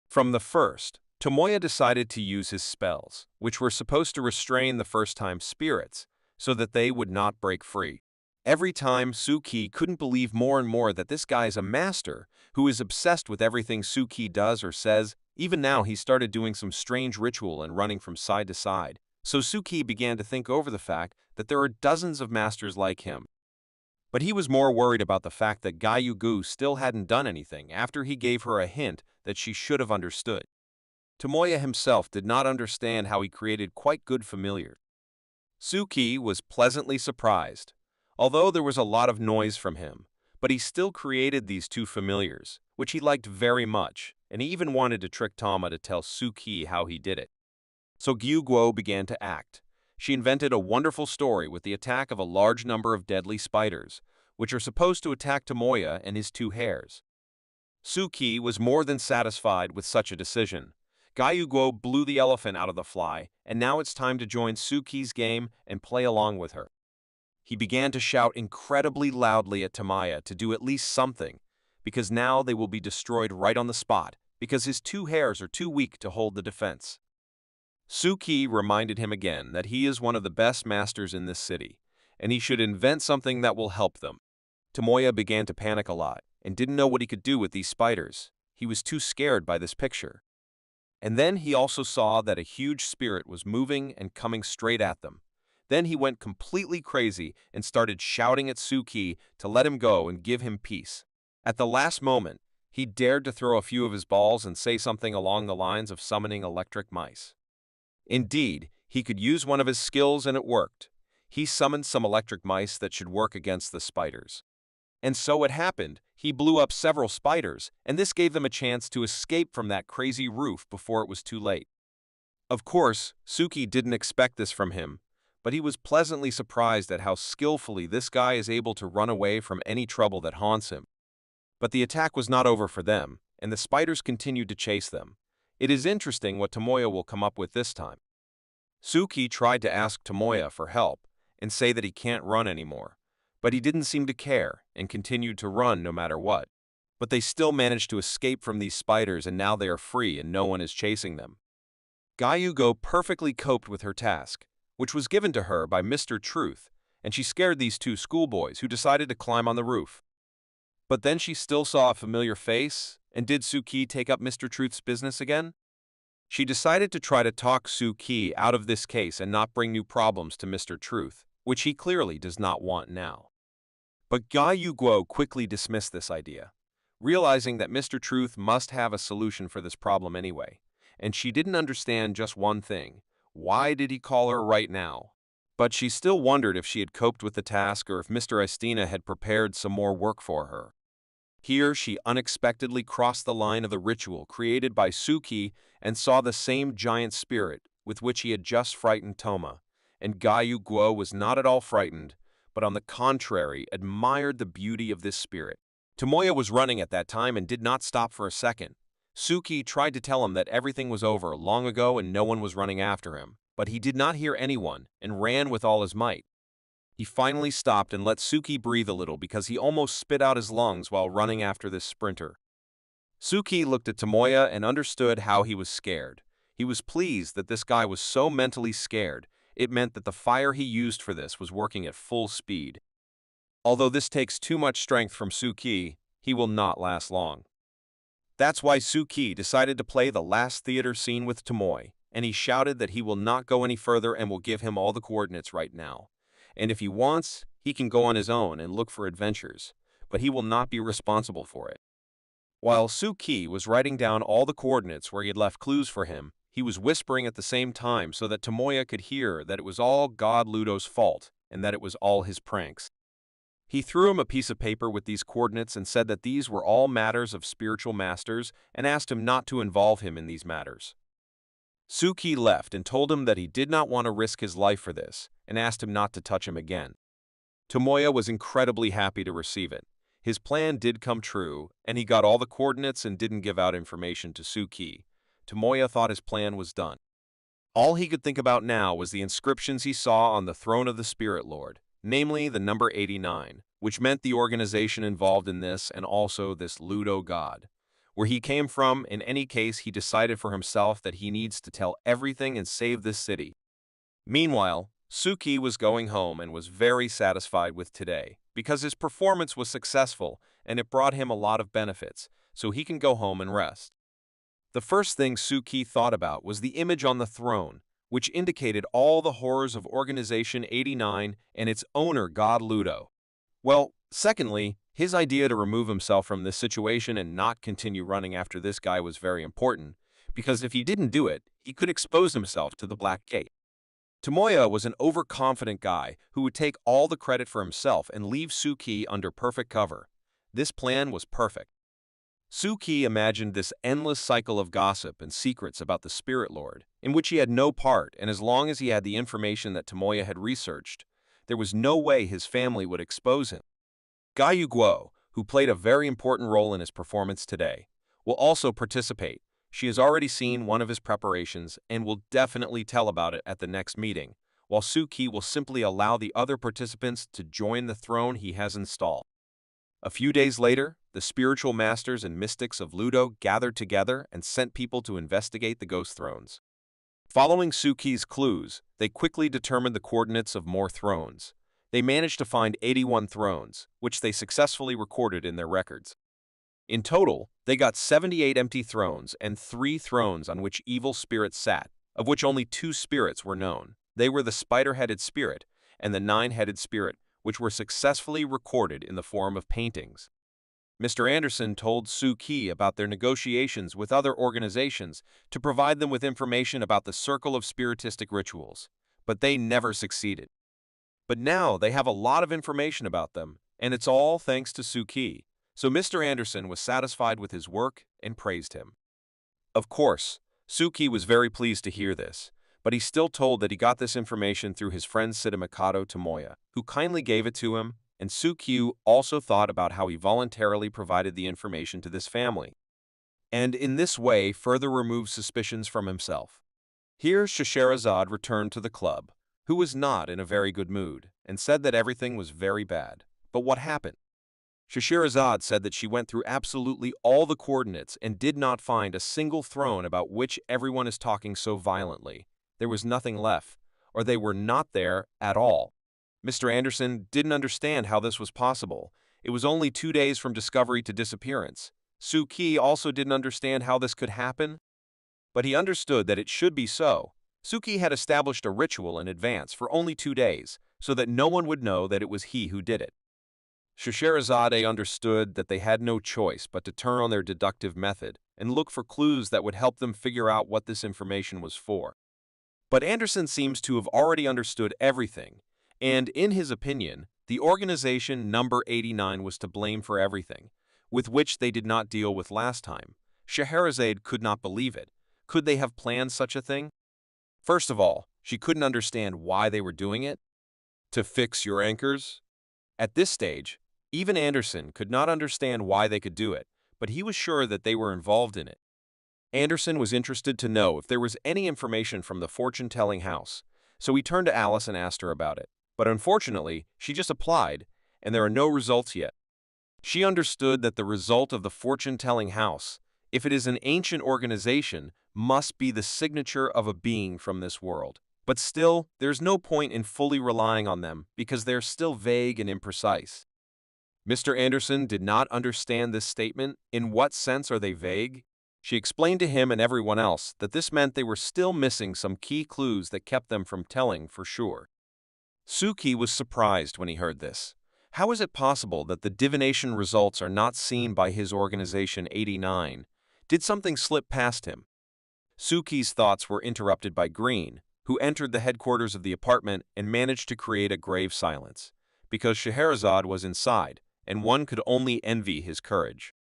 From the first, Tomoya decided to use his spells, which were supposed to restrain the first-time spirits, so that they would not break free. Every time, Suki couldn't believe more and more that this guy is a master who is obsessed with everything Suki does or says. Even now, he started doing some strange ritual and running from side to side. So Suki began to think over the fact that there are dozens of masters like him. But he was more worried about the fact that Gyugu still hadn't done anything after he gave her a hint that she should have understood. Tomoya himself did not understand how he created quite good familiars. Suki was pleasantly surprised, although there was a lot of noise from him, but he still created these two familiars, which he liked very much, and he even wanted to trick Tama to tell Suki how he did it. So Gyuguo began to act. She invented a wonderful story with the attack of a large number of deadly spiders, which are supposed to attack Tomoya and his two hares. Suki was more than satisfied with such a decision. Gyuguo blew the elephant out of the fly, and now it's time to join Suki's game and play along with her. He began to shout incredibly loudly at Tomoya to do at least something, because now they will be destroyed right on the spot, because his two hares are too weak to hold the defense. Suki reminded him again that he is one of the best masters in this city, and he should invent something that will help them. Tomoya began to panic a lot and didn't know what he could do with these spiders. He was too scared by this picture. And then he also saw that a huge spirit was moving and coming straight at them. Then he went completely crazy and started shouting at Suki to let him go and give him peace. At the last moment, he dared to throw a few of his balls and say something along the lines of summoning electric mice. Indeed, he could use one of his skills and it worked. He summoned some electric mice that should work against the spiders. And so it happened. He blew up several spiders, and this gave them a chance to escape from that crazy roof before it was too late. Of course, Suki didn't expect this from him, but he was pleasantly surprised at how skillfully this guy is able to run away from any trouble that haunts him. But the attack was not over for them, and the spiders continued to chase them. It is interesting what Tomoya will come up with this time. Suki tried to ask Tomoya for help and say that he can't run anymore, but he didn't seem to care and continued to run no matter what. But they still managed to escape from these spiders, and now they are free and no one is chasing them. Gyugo perfectly coped with her task, which was given to her by Mr. Truth, and she scared these two schoolboys who decided to climb on the roof. But then she still saw a familiar face, and did Suki take up Mr. Truth's business again? She decided to try to talk Suki out of this case and not bring new problems to Mr. Truth, which he clearly does not want now. But Gyugo quickly dismissed this idea, realizing that Mr. Truth must have a solution for this problem anyway, and she didn't understand just one thing. Why did he call her right now? But she still wondered if she had coped with the task or if Mr. Estina had prepared some more work for her. Here she unexpectedly crossed the line of the ritual created by Suki and saw the same giant spirit with which he had just frightened Toma, and Gyugo was not at all frightened, but on the contrary admired the beauty of this spirit. Tomoya was running at that time and did not stop for a second. Suki tried to tell him that everything was over long ago and no one was running after him, but he did not hear anyone and ran with all his might. He finally stopped and let Suki breathe a little because he almost spit out his lungs while running after this sprinter. Suki looked at Tomoya and understood how he was scared. He was pleased that this guy was so mentally scared. It meant that the fire he used for this was working at full speed. Although this takes too much strength from Suki, he will not last long. That's why Suki decided to play the last theater scene with Tomoya, and he shouted that he will not go any further and will give him all the coordinates right now. And if he wants, he can go on his own and look for adventures, but he will not be responsible for it. While Suki was writing down all the coordinates where he had left clues for him, he was whispering at the same time so that Tomoya could hear that it was all God Ludo's fault and that it was all his pranks. He threw him a piece of paper with these coordinates and said that these were all matters of spiritual masters and asked him not to involve him in these matters. Suki left and told him that he did not want to risk his life for this and asked him not to touch him again. Tomoya was incredibly happy to receive it. His plan did come true, and he got all the coordinates and didn't give out information to Suki. Tomoya thought his plan was done. All he could think about now was the inscriptions he saw on the throne of the Spirit Lord, namely the number 89, which meant the organization involved in this and also this Ludo god. Where he came from, in any case, he decided for himself that he needs to tell everything and save this city. Meanwhile, Suki was going home and was very satisfied with today, because his performance was successful and it brought him a lot of benefits, so he can go home and rest. The first thing Suki thought about was the image on the throne, which indicated all the horrors of Organization 89 and its owner, God Ludo. Well, secondly, his idea to remove himself from this situation and not continue running after this guy was very important, because if he didn't do it, he could expose himself to the Black Gate. Tomoya was an overconfident guy who would take all the credit for himself and leave Suki under perfect cover. This plan was perfect. Suki imagined this endless cycle of gossip and secrets about the Spirit Lord, in which he had no part, and as long as he had the information that Tomoya had researched, there was no way his family would expose him. Gyugo, who played a very important role in his performance today, will also participate. She has already seen one of his preparations and will definitely tell about it at the next meeting, while Suki will simply allow the other participants to join the throne he has installed. A few days later, the spiritual masters and mystics of Ludo gathered together and sent people to investigate the ghost thrones. Following Suki's clues, they quickly determined the coordinates of more thrones. They managed to find 81 thrones, which they successfully recorded in their records. In total, they got 78 empty thrones and 3 thrones on which evil spirits sat, of which only 2 spirits were known. They were the spider-headed spirit and the 9-headed spirit, which were successfully recorded in the form of paintings. Mr. Anderson told Suki about their negotiations with other organizations to provide them with information about the circle of spiritistic rituals, but they never succeeded. But now they have a lot of information about them, and it's all thanks to Suki. So Mr. Anderson was satisfied with his work and praised him. Of course, Suki was very pleased to hear this, but he still told that he got this information through his friend Sitamikado Tomoya, who kindly gave it to him, and Suki also thought about how he voluntarily provided the information to this family, and in this way further removed suspicions from himself. Here Scheherazade returned to the club, who was not in a very good mood, and said that everything was very bad. But what happened? Scheherazade said that she went through absolutely all the coordinates and did not find a single throne about which everyone is talking so violently. There was nothing left, or they were not there at all. Mr. Anderson didn't understand how this was possible. It was only 2 days from discovery to disappearance. Suki also didn't understand how this could happen, but he understood that it should be so. Suki had established a ritual in advance for only 2 days, so that no one would know that it was he who did it. Scheherazade understood that they had no choice but to turn on their deductive method and look for clues that would help them figure out what this information was for. But Anderson seems to have already understood everything, and in his opinion, the organization number 89 was to blame for everything, with which they did not deal with last time. Scheherazade could not believe it. Could they have planned such a thing? First of all, she couldn't understand why they were doing it. To fix your anchors? At this stage, even Anderson could not understand why they could do it, but he was sure that they were involved in it. Anderson was interested to know if there was any information from the fortune-telling house, so he turned to Alice and asked her about it. But unfortunately, she just applied, and there are no results yet. She understood that the result of the fortune-telling house, if it is an ancient organization, must be the signature of a being from this world. But still, there's no point in fully relying on them because they're still vague and imprecise. Mr. Anderson did not understand this statement. In what sense are they vague? She explained to him and everyone else that this meant they were still missing some key clues that kept them from telling for sure. Suki was surprised when he heard this. How is it possible that the divination results are not seen by his organization 89? Did something slip past him? Suki's thoughts were interrupted by Green, who entered the headquarters of the apartment and managed to create a grave silence, because Scheherazade was inside, and one could only envy his courage.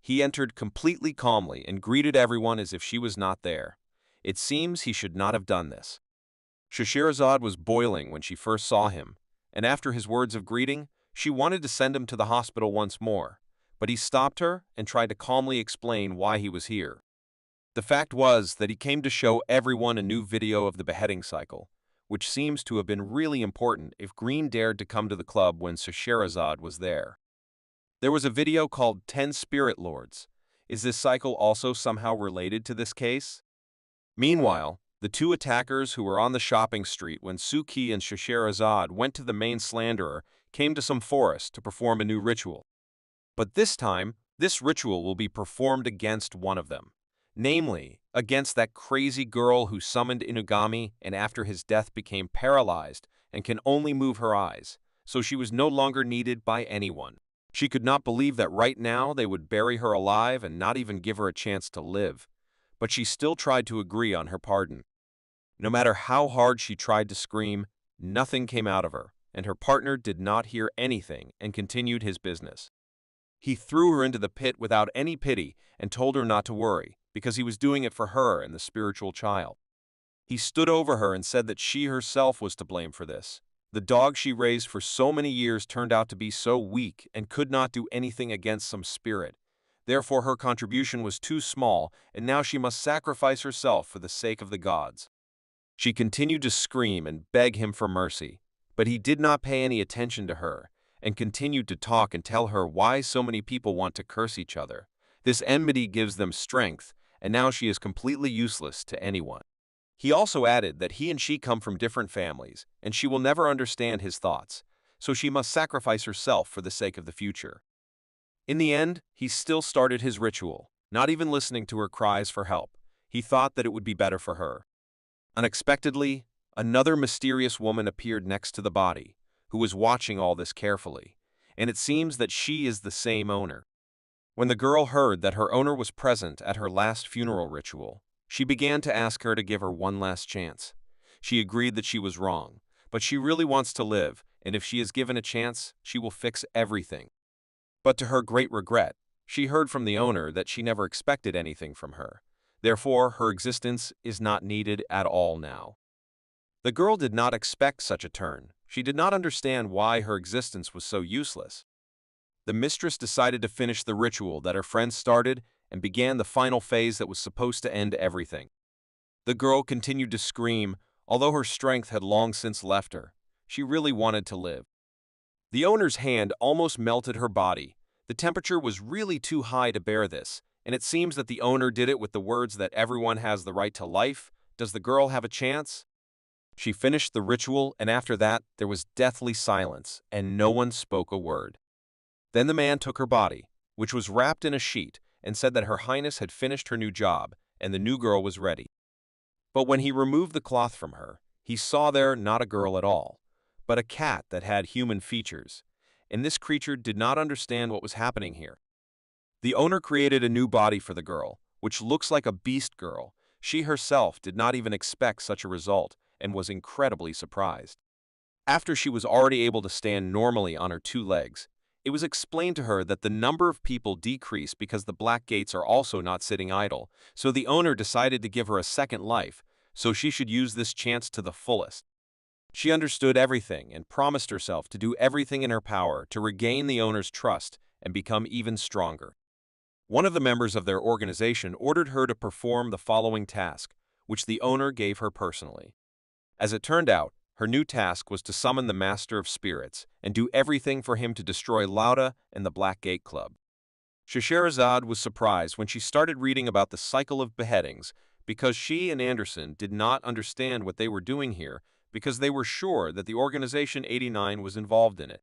He entered completely calmly and greeted everyone as if she was not there. It seems he should not have done this. Scheherazade was boiling when she first saw him, and after his words of greeting, she wanted to send him to the hospital once more, but he stopped her and tried to calmly explain why he was here. The fact was that he came to show everyone a new video of the beheading cycle, which seems to have been really important if Green dared to come to the club when Scheherazade was there. There was a video called 10 Spirit Lords. Is this cycle also somehow related to this case? Meanwhile, the 2 attackers who were on the shopping street when Suki and Scheherazade went to the main slanderer came to some forest to perform a new ritual. But this time, this ritual will be performed against one of them. Namely, against that crazy girl who summoned Inugami and after his death became paralyzed and can only move her eyes, so she was no longer needed by anyone. She could not believe that right now they would bury her alive and not even give her a chance to live, but she still tried to agree on her pardon. No matter how hard she tried to scream, nothing came out of her, and her partner did not hear anything and continued his business. He threw her into the pit without any pity and told her not to worry, because he was doing it for her and the spiritual child. He stood over her and said that she herself was to blame for this. The dog she raised for so many years turned out to be so weak and could not do anything against some spirit. Therefore her contribution was too small, and now she must sacrifice herself for the sake of the gods. She continued to scream and beg him for mercy, but he did not pay any attention to her, and continued to talk and tell her why so many people want to curse each other. This enmity gives them strength, and now she is completely useless to anyone. He also added that he and she come from different families, and she will never understand his thoughts, so she must sacrifice herself for the sake of the future. In the end, he still started his ritual, not even listening to her cries for help. He thought that it would be better for her. Unexpectedly, another mysterious woman appeared next to the body, who was watching all this carefully, and it seems that she is the same owner. When the girl heard that her owner was present at her last funeral ritual, she began to ask her to give her one last chance. She agreed that she was wrong, but she really wants to live, and if she is given a chance, she will fix everything. But to her great regret, she heard from the owner that she never expected anything from her. Therefore, her existence is not needed at all now. The girl did not expect such a turn. She did not understand why her existence was so useless. The mistress decided to finish the ritual that her friends started and began the final phase that was supposed to end everything. The girl continued to scream, although her strength had long since left her. She really wanted to live. The owner's hand almost melted her body. The temperature was really too high to bear this, and it seems that the owner did it with the words that everyone has the right to life. Does the girl have a chance? She finished the ritual, and after that, there was deathly silence, and no one spoke a word. Then the man took her body, which was wrapped in a sheet, and said that Her Highness had finished her new job, and the new girl was ready. But when he removed the cloth from her, he saw there not a girl at all, but a cat that had human features, and this creature did not understand what was happening here. The owner created a new body for the girl, which looks like a beast girl. She herself did not even expect such a result, and was incredibly surprised. After she was already able to stand normally on her two legs, it was explained to her that the number of people decreased because the black gates are also not sitting idle, so the owner decided to give her a second life, so she should use this chance to the fullest. She understood everything and promised herself to do everything in her power to regain the owner's trust and become even stronger. One of the members of their organization ordered her to perform the following task, which the owner gave her personally. As it turned out, her new task was to summon the Master of Spirits and do everything for him to destroy Lauda and the Black Gate Club. Scheherazade was surprised when she started reading about the cycle of beheadings because she and Anderson did not understand what they were doing here because they were sure that the Organization 89 was involved in it.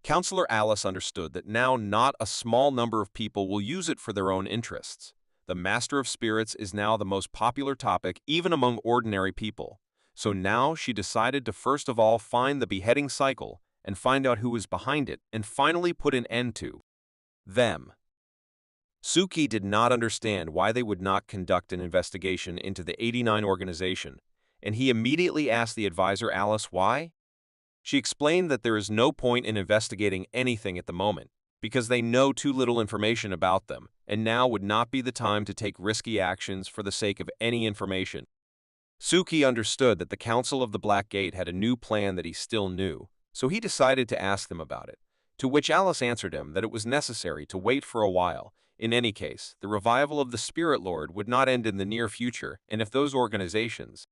Counselor Alice understood that now not a small number of people will use it for their own interests. The Master of Spirits is now the most popular topic even among ordinary people. So now she decided to first of all find the beheading cycle and find out who was behind it and finally put an end to them. Suki did not understand why they would not conduct an investigation into the 89 organization, and he immediately asked the advisor Alice why. She explained that there is no point in investigating anything at the moment because they know too little information about them, and now would not be the time to take risky actions for the sake of any information. Suki understood that the Council of the Black Gate had a new plan that he still knew, so he decided to ask them about it, to which Alice answered him that it was necessary to wait for a while. In any case, the revival of the Spirit Lord would not end in the near future, and if those organizations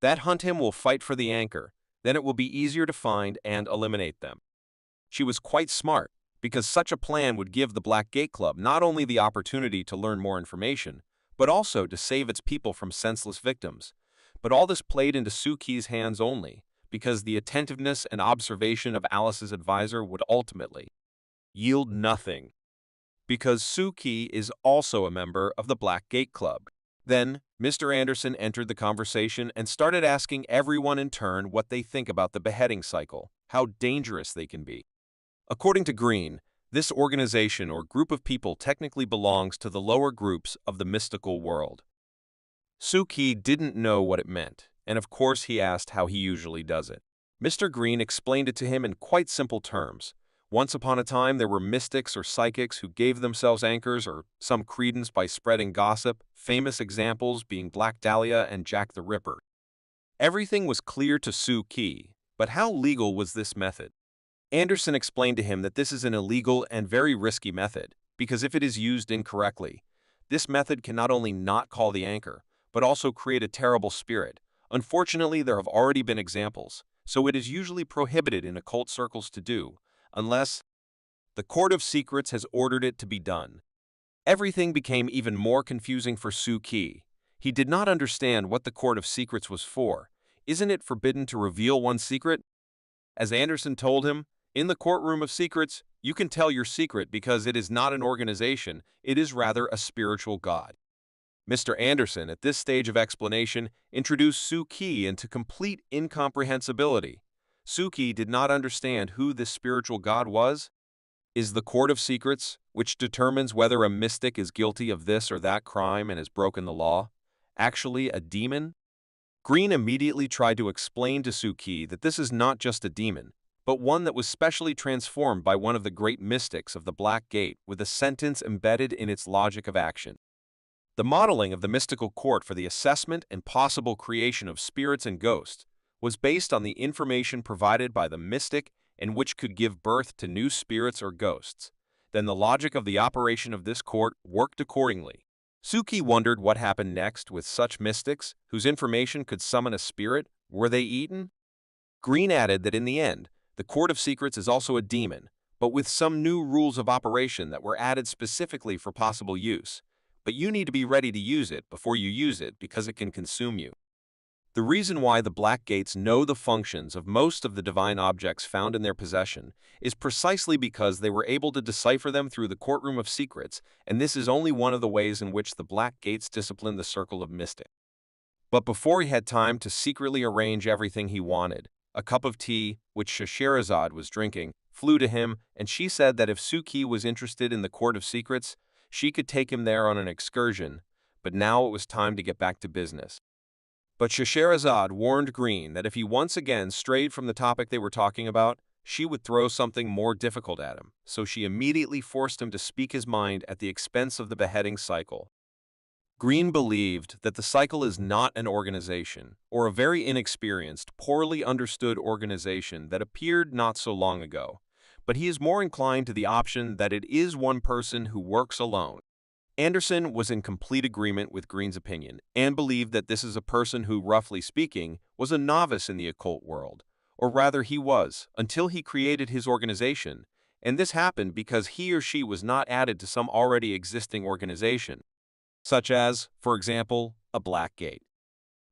that hunt him will fight for the anchor, then it will be easier to find and eliminate them. She was quite smart, because such a plan would give the Black Gate Club not only the opportunity to learn more information, but also to save its people from senseless victims. But all this played into Suki's hands only, because the attentiveness and observation of Alice's advisor would ultimately yield nothing, because Suki is also a member of the Black Gate Club. Then, Mr. Anderson entered the conversation and started asking everyone in turn what they think about the beheading cycle, how dangerous they can be. According to Green, this organization or group of people technically belongs to the lower groups of the mystical world. Suki didn't know what it meant, and of course he asked how he usually does it. Mr. Green explained it to him in quite simple terms. Once upon a time there were mystics or psychics who gave themselves anchors or some credence by spreading gossip, famous examples being Black Dahlia and Jack the Ripper. Everything was clear to Suki, but how legal was this method? Anderson explained to him that this is an illegal and very risky method, because if it is used incorrectly, this method can not only not call the anchor, but also create a terrible spirit. Unfortunately, there have already been examples, so it is usually prohibited in occult circles to do, unless the Court of Secrets has ordered it to be done. Everything became even more confusing for Suki. He did not understand what the Court of Secrets was for. Isn't it forbidden to reveal one's secret? As Anderson told him, in the courtroom of secrets, you can tell your secret because it is not an organization, it is rather a spiritual god. Mr. Anderson, at this stage of explanation, introduced Suki into complete incomprehensibility. Suki did not understand who this spiritual god was. Is the Court of Secrets, which determines whether a mystic is guilty of this or that crime and has broken the law, actually a demon? Green immediately tried to explain to Suki that this is not just a demon, but one that was specially transformed by one of the great mystics of the Black Gate with a sentence embedded in its logic of action. The modeling of the mystical court for the assessment and possible creation of spirits and ghosts was based on the information provided by the mystic and which could give birth to new spirits or ghosts. Then the logic of the operation of this court worked accordingly. Suki wondered what happened next with such mystics whose information could summon a spirit. Were they eaten? Green added that in the end, the Court of Secrets is also a demon, but with some new rules of operation that were added specifically for possible use. But you need to be ready to use it before you use it because it can consume you. The reason why the Black Gates know the functions of most of the divine objects found in their possession is precisely because they were able to decipher them through the courtroom of secrets, and this is only one of the ways in which the Black Gates discipline the circle of mystic. But before he had time to secretly arrange everything he wanted, a cup of tea, which Scheherazade was drinking, flew to him, and she said that if Suki was interested in the Court of Secrets, she could take him there on an excursion, but now it was time to get back to business. But Scheherazade warned Green that if he once again strayed from the topic they were talking about, she would throw something more difficult at him, so she immediately forced him to speak his mind at the expense of the beheading cycle. Green believed that the cycle is not an organization, or a very inexperienced, poorly understood organization that appeared not so long ago, but he is more inclined to the option that it is one person who works alone. Anderson was in complete agreement with Green's opinion and believed that this is a person who, roughly speaking, was a novice in the occult world, or rather he was, until he created his organization, and this happened because he or she was not added to some already existing organization, such as, for example, a Black Gate.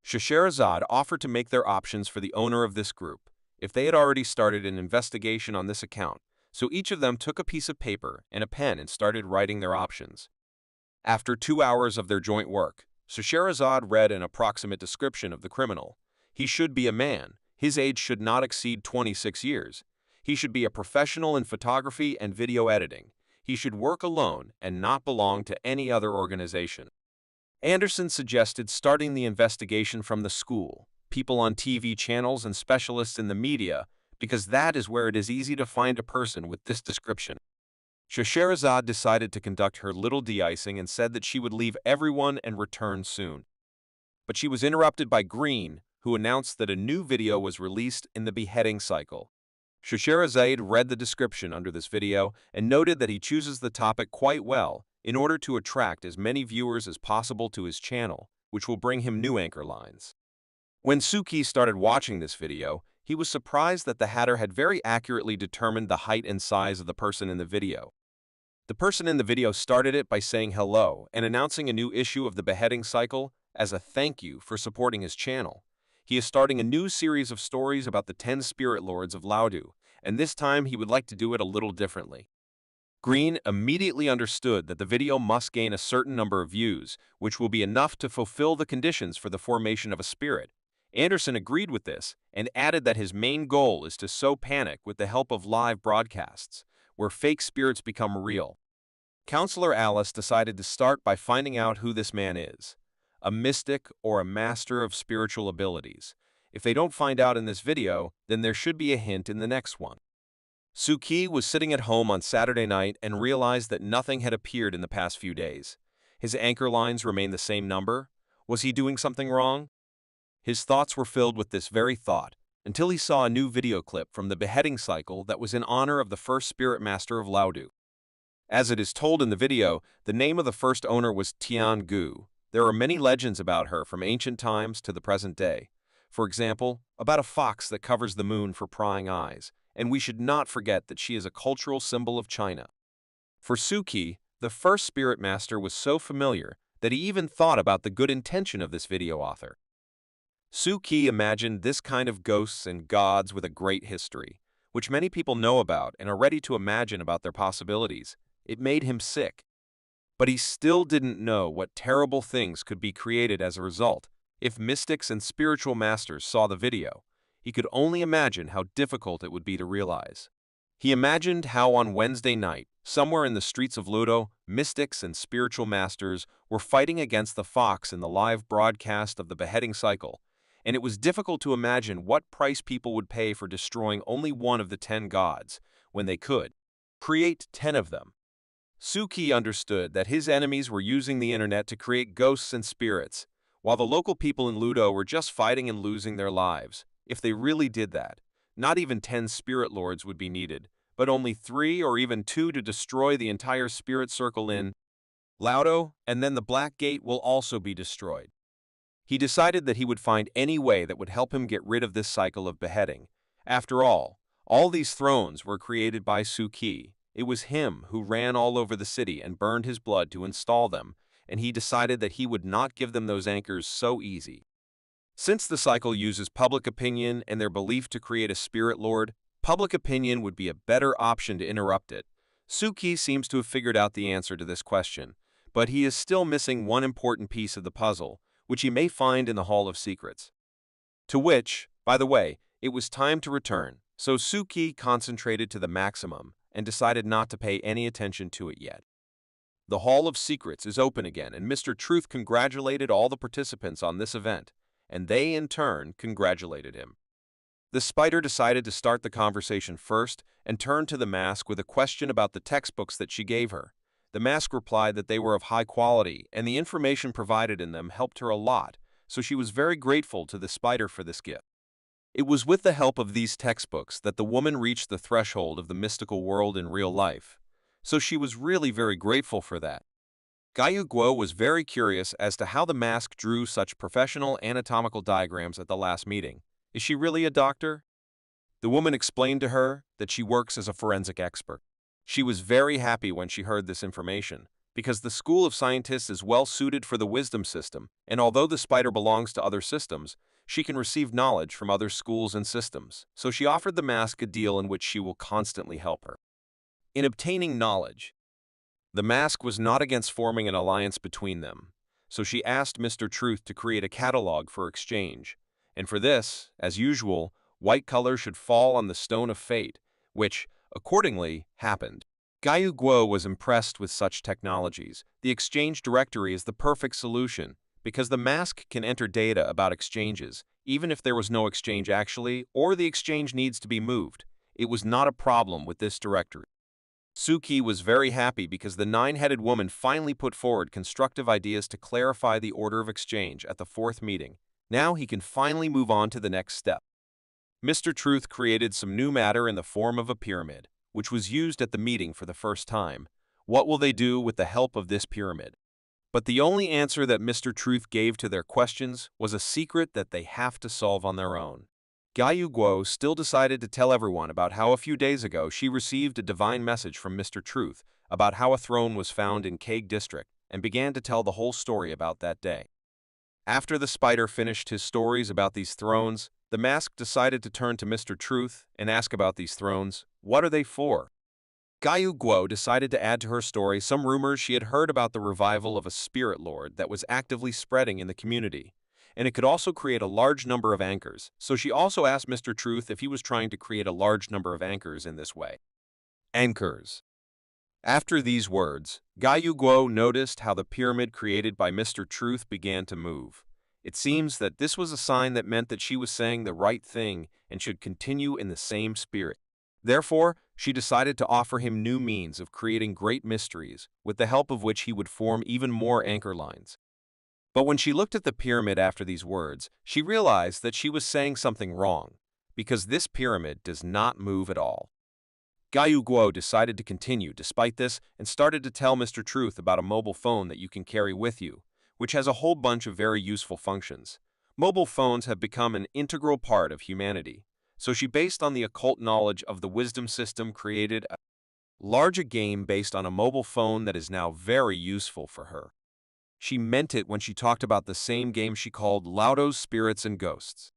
Scheherazade offered to make their options for the owner of this group, if they had already started an investigation on this account, so each of them took a piece of paper and a pen and started writing their options. After 2 hours of their joint work, Scheherazade read an approximate description of the criminal. He should be a man. His age should not exceed 26 years. He should be a professional in photography and video editing. He should work alone and not belong to any other organization. Anderson suggested starting the investigation from the school, people on TV channels and specialists in the media, because that is where it is easy to find a person with this description. Scheherazade decided to conduct her little de-icing and said that she would leave everyone and return soon. But she was interrupted by Green, who announced that a new video was released in the beheading cycle. Scheherazade read the description under this video and noted that he chooses the topic quite well in order to attract as many viewers as possible to his channel, which will bring him new anchor lines. When Suki started watching this video, he was surprised that the Hatter had very accurately determined the height and size of the person in the video. The person in the video started it by saying hello and announcing a new issue of the beheading cycle as a thank you for supporting his channel. He is starting a new series of stories about the 10 spirit lords of Laudu, and this time he would like to do it a little differently. Green immediately understood that the video must gain a certain number of views, which will be enough to fulfill the conditions for the formation of a spirit. Anderson agreed with this and added that his main goal is to sow panic with the help of live broadcasts, where fake spirits become real. Counselor Alice decided to start by finding out who this man is, a mystic or a master of spiritual abilities. If they don't find out in this video, then there should be a hint in the next one. Suki was sitting at home on Saturday night and realized that nothing had appeared in the past few days. His anchor lines remained the same number. Was he doing something wrong? His thoughts were filled with this very thought, until he saw a new video clip from the beheading cycle that was in honor of the first spirit master of Laudu. As it is told in the video, the name of the first owner was Tangu. There are many legends about her from ancient times to the present day. For example, about a fox that covers the moon for prying eyes, and we should not forget that she is a cultural symbol of China. For Suki, the first spirit master was so familiar that he even thought about the good intention of this video author. Suki imagined this kind of ghosts and gods with a great history, which many people know about and are ready to imagine about their possibilities. It made him sick. But he still didn't know what terrible things could be created as a result. If mystics and spiritual masters saw the video, he could only imagine how difficult it would be to realize. He imagined how on Wednesday night, somewhere in the streets of Ludo, mystics and spiritual masters were fighting against the fox in the live broadcast of the beheading cycle, and it was difficult to imagine what price people would pay for destroying only one of the 10 gods, when they could create 10 of them. Suki understood that his enemies were using the internet to create ghosts and spirits, while the local people in Ludo were just fighting and losing their lives. If they really did that, not even 10 spirit lords would be needed, but only 3 or even 2 to destroy the entire spirit circle in Ludo, and then the Black Gate will also be destroyed. He decided that he would find any way that would help him get rid of this cycle of beheading. After all these thrones were created by Suki. It was him who ran all over the city and burned his blood to install them, and he decided that he would not give them those anchors so easy. Since the cycle uses public opinion and their belief to create a spirit lord, public opinion would be a better option to interrupt it. Suki seems to have figured out the answer to this question, but he is still missing one important piece of the puzzle, which he may find in the Hall of Secrets. To which, by the way, it was time to return, so Suki concentrated to the maximum and decided not to pay any attention to it yet. The Hall of Secrets is open again, and Mr. Truth congratulated all the participants on this event, and they, in turn, congratulated him. The spider decided to start the conversation first and turned to the mask with a question about the textbooks that she gave her. The mask replied that they were of high quality, and the information provided in them helped her a lot, so she was very grateful to the spider for this gift. It was with the help of these textbooks that the woman reached the threshold of the mystical world in real life, so she was really very grateful for that. Gayu Guo was very curious as to how the mask drew such professional anatomical diagrams at the last meeting. Is she really a doctor? The woman explained to her that she works as a forensic expert. She was very happy when she heard this information, because the School of Scientists is well suited for the wisdom system, and although the spider belongs to other systems, she can receive knowledge from other schools and systems, so she offered the mask a deal in which she will constantly help her. In obtaining knowledge, the mask was not against forming an alliance between them, so she asked Mr. Truth to create a catalog for exchange, and for this, as usual, white color should fall on the stone of fate, which, accordingly, happened. Gayu Guo was impressed with such technologies. The exchange directory is the perfect solution, because the mask can enter data about exchanges, even if there was no exchange actually, or the exchange needs to be moved. It was not a problem with this directory. Suki was very happy because the nine-headed woman finally put forward constructive ideas to clarify the order of exchange at the 4th meeting. Now he can finally move on to the next step. Mr. Truth created some new matter in the form of a pyramid, which was used at the meeting for the first time. What will they do with the help of this pyramid? But the only answer that Mr. Truth gave to their questions was a secret that they have to solve on their own. Gayu Guo still decided to tell everyone about how a few days ago she received a divine message from Mr. Truth about how a throne was found in Kage District, and began to tell the whole story about that day. After the spider finished his stories about these thrones, the mask decided to turn to Mr. Truth and ask about these thrones. What are they for? Gayu Guo decided to add to her story some rumors she had heard about the revival of a spirit lord that was actively spreading in the community, and it could also create a large number of anchors, so she also asked Mr. Truth if he was trying to create a large number of anchors in this way. Anchors. After these words, Gayu Guo noticed how the pyramid created by Mr. Truth began to move. It seems that this was a sign that meant that she was saying the right thing and should continue in the same spirit. Therefore, she decided to offer him new means of creating great mysteries, with the help of which he would form even more anchor lines. But when she looked at the pyramid after these words, she realized that she was saying something wrong, because this pyramid does not move at all. Gayu Guo decided to continue despite this and started to tell Mr. Truth about a mobile phone that you can carry with you, which has a whole bunch of very useful functions. Mobile phones have become an integral part of humanity, so she based on the occult knowledge of the wisdom system created a large game based on a mobile phone that is now very useful for her. She meant it when she talked about the same game she called Laudo's Spirits and Ghosts.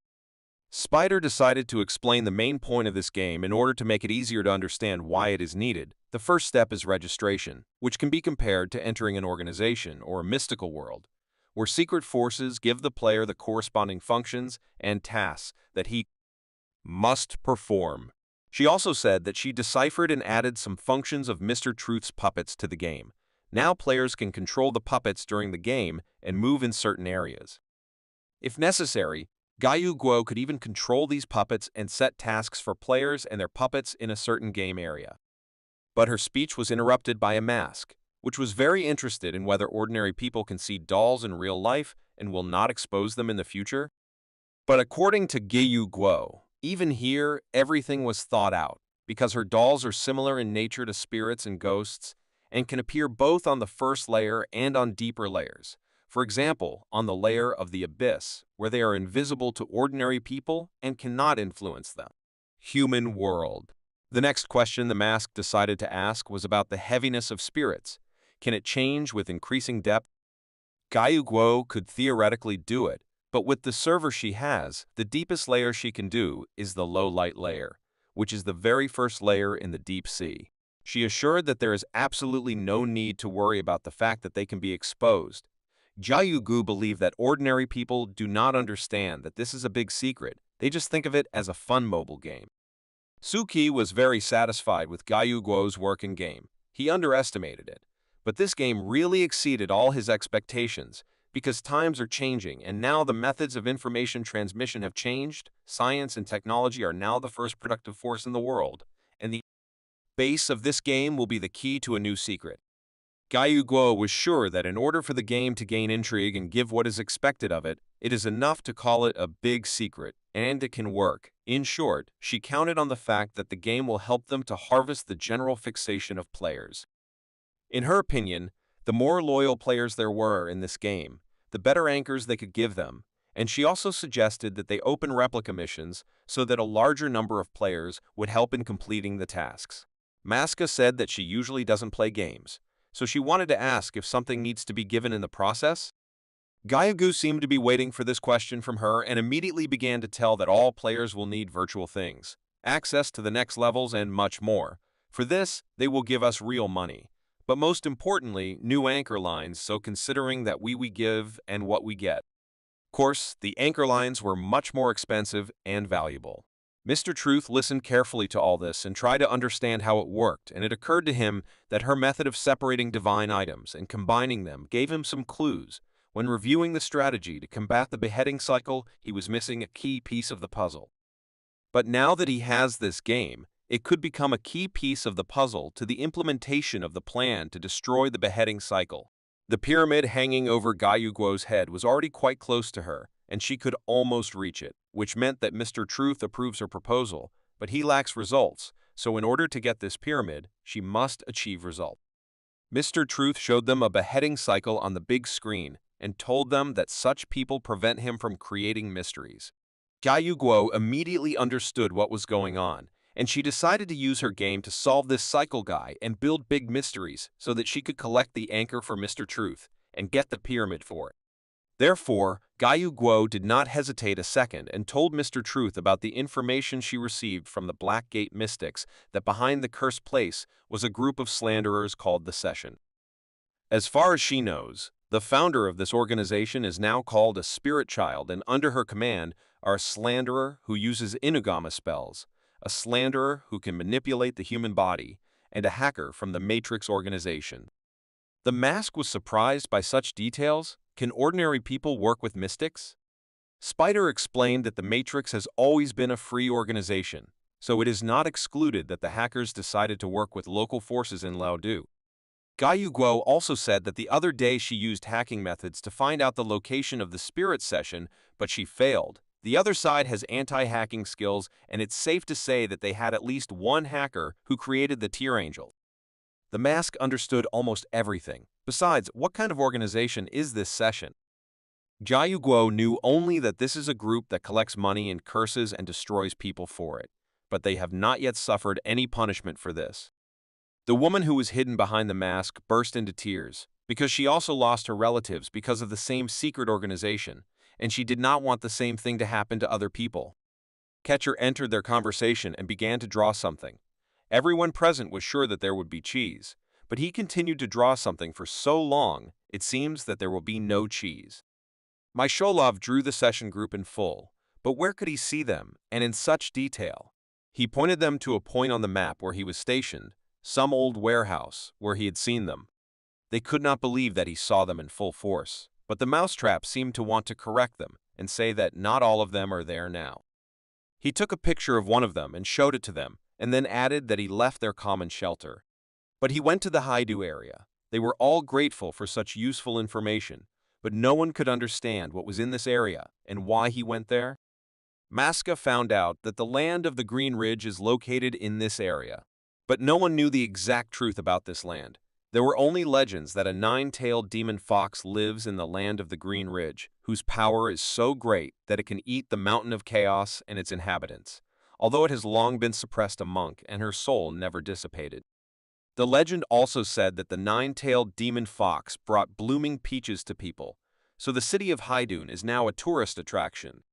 Spider decided to explain the main point of this game in order to make it easier to understand why it is needed. The first step is registration, which can be compared to entering an organization or a mystical world, where secret forces give the player the corresponding functions and tasks that he must perform. She also said that she deciphered and added some functions of Mr. Truth's puppets to the game. Now players can control the puppets during the game and move in certain areas. If necessary, Gayu Guo could even control these puppets and set tasks for players and their puppets in a certain game area. But her speech was interrupted by a mask, which was very interested in whether ordinary people can see dolls in real life and will not expose them in the future. But according to Gayu Guo, even here, everything was thought out, because her dolls are similar in nature to spirits and ghosts, and can appear both on the first layer and on deeper layers. For example, on the layer of the abyss, where they are invisible to ordinary people and cannot influence them. Human world. The next question the mask decided to ask was about the heaviness of spirits. Can it change with increasing depth? Gayu Guo could theoretically do it, but with the server she has, the deepest layer she can do is the low light layer, which is the very first layer in the deep sea. She assured that there is absolutely no need to worry about the fact that they can be exposed. Jiayugu believed that ordinary people do not understand that this is a big secret. They just think of it as a fun mobile game. Suki was very satisfied with Gayu Guo's work in game. He underestimated it. But this game really exceeded all his expectations, because times are changing and now the methods of information transmission have changed. Science and technology are now the first productive force in the world, and the base of this game will be the key to a new secret. Gayu Guo was sure that in order for the game to gain intrigue and give what is expected of it, it is enough to call it a big secret, and it can work. In short, she counted on the fact that the game will help them to harvest the general fixation of players. In her opinion, the more loyal players there were in this game, the better anchors they could give them, and she also suggested that they open replica missions so that a larger number of players would help in completing the tasks. Maska said that she usually doesn't play games, so she wanted to ask if something needs to be given in the process. Gaiagu seemed to be waiting for this question from her and immediately began to tell that all players will need virtual things, access to the next levels, and much more. For this, they will give us real money. But most importantly, new anchor lines, so considering that we give and what we get. Of course, the anchor lines were much more expensive and valuable. Mr. Truth listened carefully to all this and tried to understand how it worked, and it occurred to him that her method of separating divine items and combining them gave him some clues. When reviewing the strategy to combat the beheading cycle, he was missing a key piece of the puzzle. But now that he has this game, it could become a key piece of the puzzle to the implementation of the plan to destroy the beheading cycle. The pyramid hanging over Gayu Guo's head was already quite close to her, and she could almost reach it, which meant that Mr. Truth approves her proposal, but he lacks results, so in order to get this pyramid, she must achieve result. Mr. Truth showed them a beheading cycle on the big screen and told them that such people prevent him from creating mysteries. Gayu Guo immediately understood what was going on, and she decided to use her game to solve this cycle guy and build big mysteries so that she could collect the anchor for Mr. Truth and get the pyramid for it. Therefore, Gayu Guo did not hesitate a second and told Mr. Truth about the information she received from the Black Gate mystics that behind the cursed place was a group of slanderers called the Session. As far as she knows, the founder of this organization is now called a spirit child, and under her command are a slanderer who uses inugama spells, a slanderer who can manipulate the human body, and a hacker from the Matrix organization. The mask was surprised by such details. Can ordinary people work with mystics? Spider explained that the Matrix has always been a free organization, so it is not excluded that the hackers decided to work with local forces in Laodu. Gayu Guo also said that the other day she used hacking methods to find out the location of the spirit session, but she failed. The other side has anti-hacking skills, and it's safe to say that they had at least one hacker who created the Tear Angel. The mask understood almost everything. Besides, what kind of organization is this session? Jiayu Guo knew only that this is a group that collects money and curses and destroys people for it, but they have not yet suffered any punishment for this. The woman who was hidden behind the mask burst into tears. because she also lost her relatives because of the same secret organization, and she did not want the same thing to happen to other people. Catcher entered their conversation and began to draw something. Everyone present was sure that there would be cheese, but he continued to draw something for so long, it seems that there will be no cheese. Mysholov drew the session group in full, but where could he see them, and in such detail? He pointed them to a point on the map where he was stationed, some old warehouse, where he had seen them. They could not believe that he saw them in full force, but the mousetrap seemed to want to correct them and say that not all of them are there now. He took a picture of one of them and showed it to them, and then added that he left their common shelter. But he went to the Haidu area. They were all grateful for such useful information, but no one could understand what was in this area and why he went there. Maska found out that the land of the Green Ridge is located in this area, but no one knew the exact truth about this land. There were only legends that a nine-tailed demon fox lives in the land of the Green Ridge, whose power is so great that it can eat the Mountain of Chaos and its inhabitants, although it has long been suppressed a monk and her soul never dissipated. The legend also said that the nine-tailed demon fox brought blooming peaches to people, so the city of Haidun is now a tourist attraction.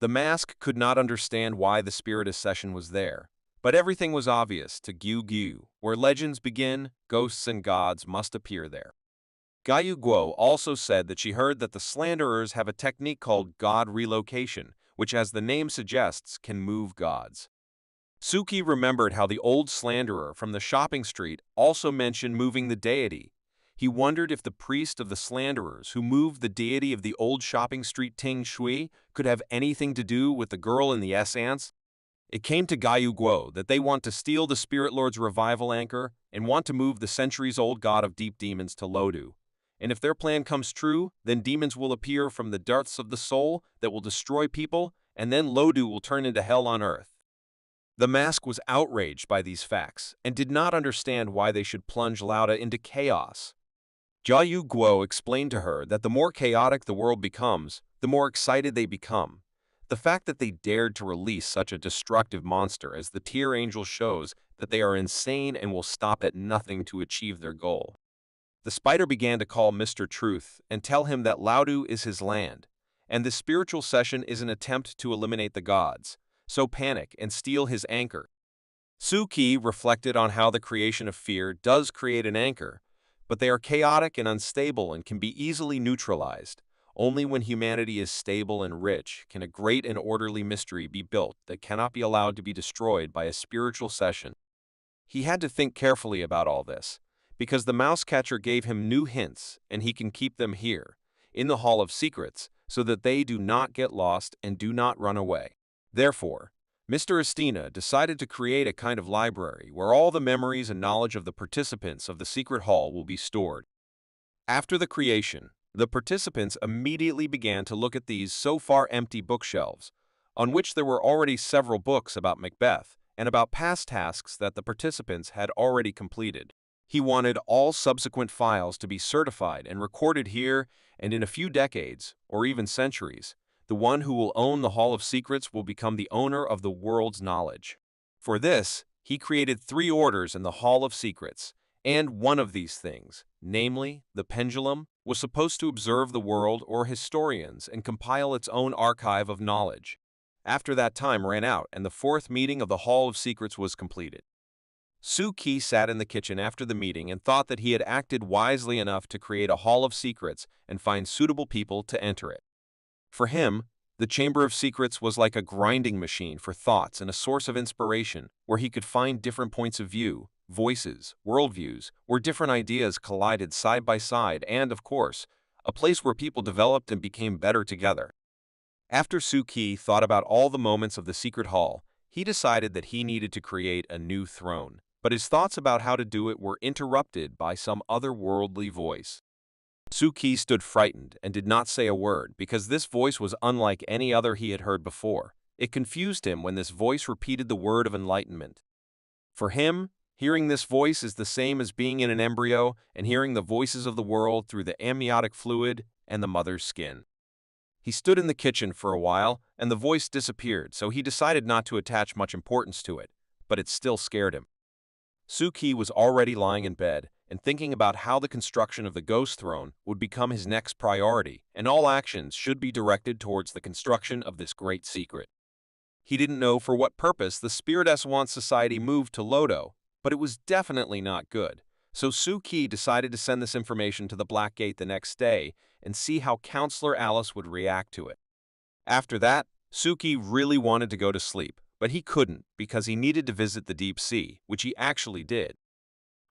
The mask could not understand why the spiritist session was there, but everything was obvious to Gyu Gyu. Where legends begin, ghosts and gods must appear there. Gyu Guo also said that she heard that the slanderers have a technique called god relocation, which, as the name suggests, can move gods. Suki remembered how the old slanderer from the shopping street also mentioned moving the deity. He wondered if the priest of the slanderers who moved the deity of the old shopping street Ting Shui could have anything to do with the girl in the S-ants. It came to Gyu Guo that they want to steal the Spirit Lord's revival anchor and want to move the centuries-old god of deep demons to Lodu. And if their plan comes true, then demons will appear from the depths of the soul that will destroy people, and then Lodu will turn into hell on earth. The mask was outraged by these facts and did not understand why they should plunge Lauda into chaos. Gyu Guo explained to her that the more chaotic the world becomes, the more excited they become. The fact that they dared to release such a destructive monster as the Tear Angel shows that they are insane and will stop at nothing to achieve their goal. The spider began to call Mr. Truth and tell him that Laudu is his land, and the spiritual session is an attempt to eliminate the gods, so panic and steal his anchor. Suki reflected on how the creation of fear does create an anchor, but they are chaotic and unstable and can be easily neutralized. Only when humanity is stable and rich can a great and orderly mystery be built that cannot be allowed to be destroyed by a spiritual session. He had to think carefully about all this, because the mouse catcher gave him new hints and he can keep them here, in the Hall of Secrets, so that they do not get lost and do not run away. Therefore, Mr. Estina decided to create a kind of library where all the memories and knowledge of the participants of the secret hall will be stored. After the creation, the participants immediately began to look at these so far empty bookshelves, on which there were already several books about Macbeth and about past tasks that the participants had already completed. He wanted all subsequent files to be certified and recorded here, and in a few decades, or even centuries, the one who will own the Hall of Secrets will become the owner of the world's knowledge. For this, he created 3 orders in the Hall of Secrets, and one of these things, namely, the pendulum, was supposed to observe the world or historians and compile its own archive of knowledge. After that time ran out and the 4th meeting of the Hall of Secrets was completed. Suki sat in the kitchen after the meeting and thought that he had acted wisely enough to create a Hall of Secrets and find suitable people to enter it. For him, the Chamber of Secrets was like a grinding machine for thoughts and a source of inspiration where he could find different points of view, voices, worldviews, where different ideas collided side by side and, of course, a place where people developed and became better together. After Suki thought about all the moments of the secret hall, he decided that he needed to create a new throne, but his thoughts about how to do it were interrupted by some otherworldly voice. Suki stood frightened and did not say a word because this voice was unlike any other he had heard before. It confused him when this voice repeated the word of enlightenment. For him, hearing this voice is the same as being in an embryo and hearing the voices of the world through the amniotic fluid and the mother's skin. He stood in the kitchen for a while, and the voice disappeared, so he decided not to attach much importance to it, but it still scared him. Suki was already lying in bed, and thinking about how the construction of the ghost throne would become his next priority, and all actions should be directed towards the construction of this great secret. He didn't know for what purpose the Spirit Eswant Society moved to Lodo, but it was definitely not good. So Suki decided to send this information to the Black Gate the next day and see how Counselor Alice would react to it. After that, Suki really wanted to go to sleep, but he couldn't because he needed to visit the deep sea, which he actually did.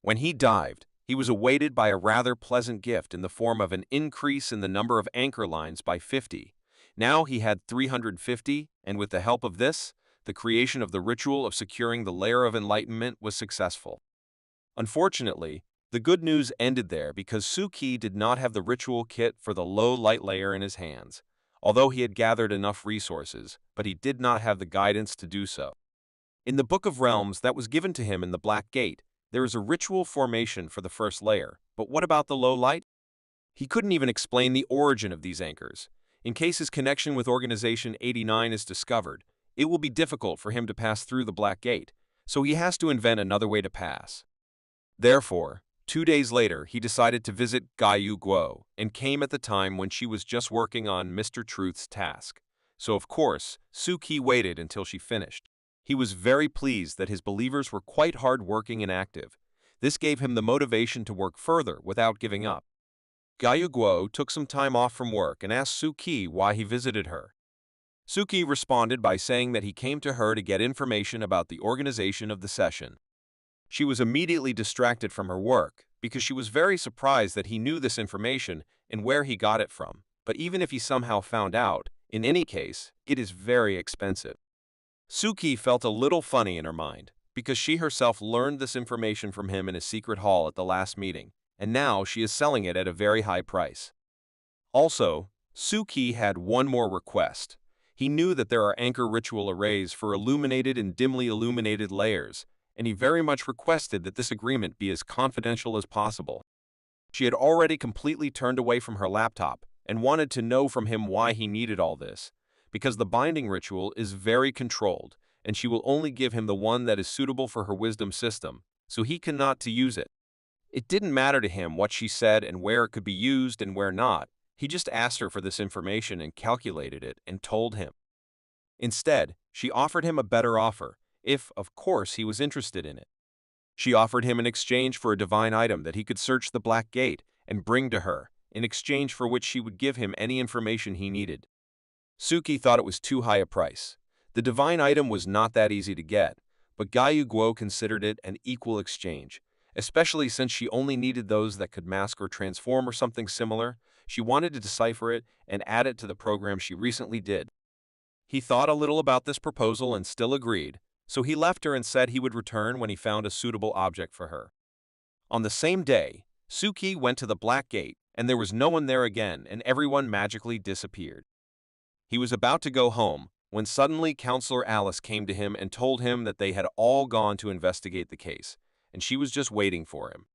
When he dived, he was awaited by a rather pleasant gift in the form of an increase in the number of anchor lines by 50. Now he had 350, and with the help of this, the creation of the ritual of securing the layer of enlightenment was successful. Unfortunately, the good news ended there because Suki did not have the ritual kit for the low light layer in his hands, although he had gathered enough resources, but he did not have the guidance to do so. In the Book of Realms that was given to him in the Black Gate, there is a ritual formation for the first layer, but what about the low light? He couldn't even explain the origin of these anchors. In case his connection with Organization 89 is discovered, it will be difficult for him to pass through the Black Gate, so he has to invent another way to pass. Therefore, 2 days later, he decided to visit Gaiyu Guo and came at the time when she was just working on Mr. Truth's task. So of course, Suki waited until she finished. He was very pleased that his believers were quite hard-working and active. This gave him the motivation to work further without giving up. Gaiyu Guo took some time off from work and asked Suki why he visited her. Suki responded by saying that he came to her to get information about the organization of the session. She was immediately distracted from her work because she was very surprised that he knew this information and where he got it from. But even if he somehow found out, in any case, it is very expensive. Suki felt a little funny in her mind because she herself learned this information from him in a secret hall at the last meeting, and now she is selling it at a very high price. Also, Suki had one more request. He knew that there are anchor ritual arrays for illuminated and dimly illuminated layers, and he very much requested that this agreement be as confidential as possible. She had already completely turned away from her laptop and wanted to know from him why he needed all this, because the binding ritual is very controlled, and she will only give him the one that is suitable for her wisdom system, so he cannot to use it. It didn't matter to him what she said and where it could be used and where not. He just asked her for this information and calculated it and told him. Instead, she offered him a better offer, if, of course, he was interested in it. She offered him an exchange for a divine item that he could search the Black Gate and bring to her, in exchange for which she would give him any information he needed. Suki thought it was too high a price. The divine item was not that easy to get, but Gaiyu Guo considered it an equal exchange, especially since she only needed those that could mask or transform or something similar. She wanted to decipher it and add it to the program she recently did. He thought a little about this proposal and still agreed, so he left her and said he would return when he found a suitable object for her. On the same day, Suki went to the Black Gate, and there was no one there again, and everyone magically disappeared. He was about to go home when suddenly Counselor Alice came to him and told him that they had all gone to investigate the case, and she was just waiting for him.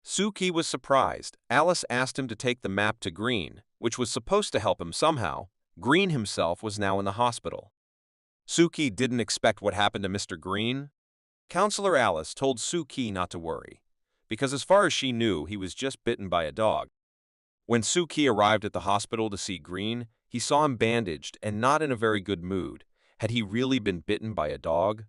Suki was surprised. Alice asked him to take the map to Green, which was supposed to help him somehow. Green himself was now in the hospital. Suki didn't expect what happened to Mr. Green. Counselor Alice told Suki not to worry, because as far as she knew, he was just bitten by a dog. When Suki arrived at the hospital to see Green, he saw him bandaged and not in a very good mood. Had he really been bitten by a dog?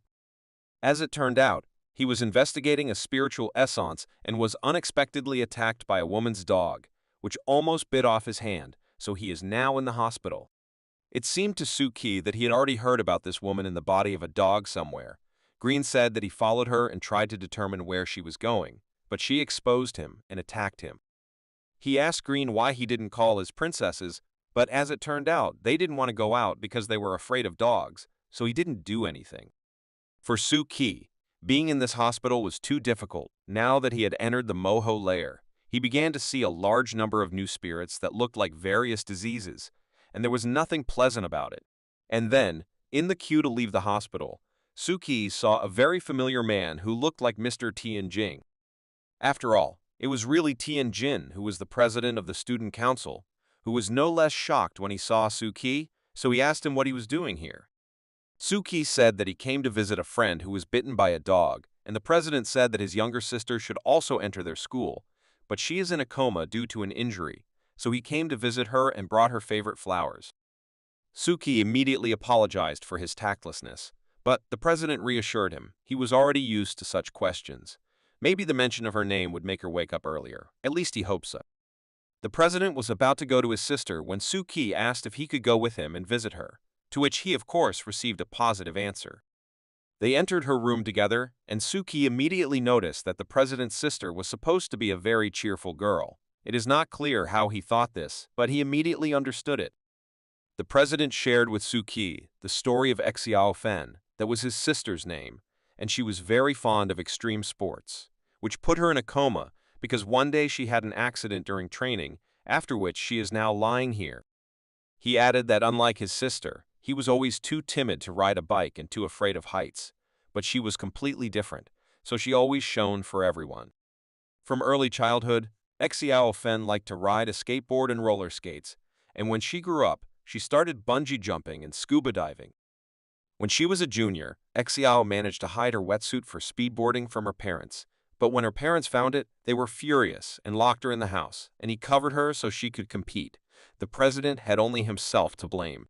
As it turned out, he was investigating a spiritual essence and was unexpectedly attacked by a woman's dog, which almost bit off his hand, so he is now in the hospital. It seemed to Suki that he had already heard about this woman in the body of a dog somewhere. Green said that he followed her and tried to determine where she was going, but she exposed him and attacked him. He asked Green why he didn't call his princesses, but as it turned out, they didn't want to go out because they were afraid of dogs, so he didn't do anything. For Suki, being in this hospital was too difficult. Now that he had entered the Moho layer, he began to see a large number of new spirits that looked like various diseases, and there was nothing pleasant about it. And then, in the queue to leave the hospital, Suki saw a very familiar man who looked like Mr. Tianjing. After all, it was really Tianjin who was the president of the student council, who was no less shocked when he saw Suki, so he asked him what he was doing here. Suki said that he came to visit a friend who was bitten by a dog, and the president said that his younger sister should also enter their school, but she is in a coma due to an injury, so he came to visit her and brought her favorite flowers. Suki immediately apologized for his tactlessness, but the president reassured him he was already used to such questions. Maybe the mention of her name would make her wake up earlier. At least he hoped so. The president was about to go to his sister when Suki asked if he could go with him and visit her, to which he of course received a positive answer. They entered her room together, and Suki immediately noticed that the president's sister was supposed to be a very cheerful girl. It is not clear how he thought this, but he immediately understood it. The president shared with Suki the story of Xiao Fen, that was his sister's name, and she was very fond of extreme sports, which put her in a coma because one day she had an accident during training, after which she is now lying here. He added that unlike his sister, he was always too timid to ride a bike and too afraid of heights, but she was completely different, so she always shone for everyone. From early childhood, Xiao Fen liked to ride a skateboard and roller skates, and when she grew up, she started bungee jumping and scuba diving. When she was a junior, Xiao managed to hide her wetsuit for speedboarding from her parents, but when her parents found it, they were furious and locked her in the house, and he covered her so she could compete. The president had only himself to blame.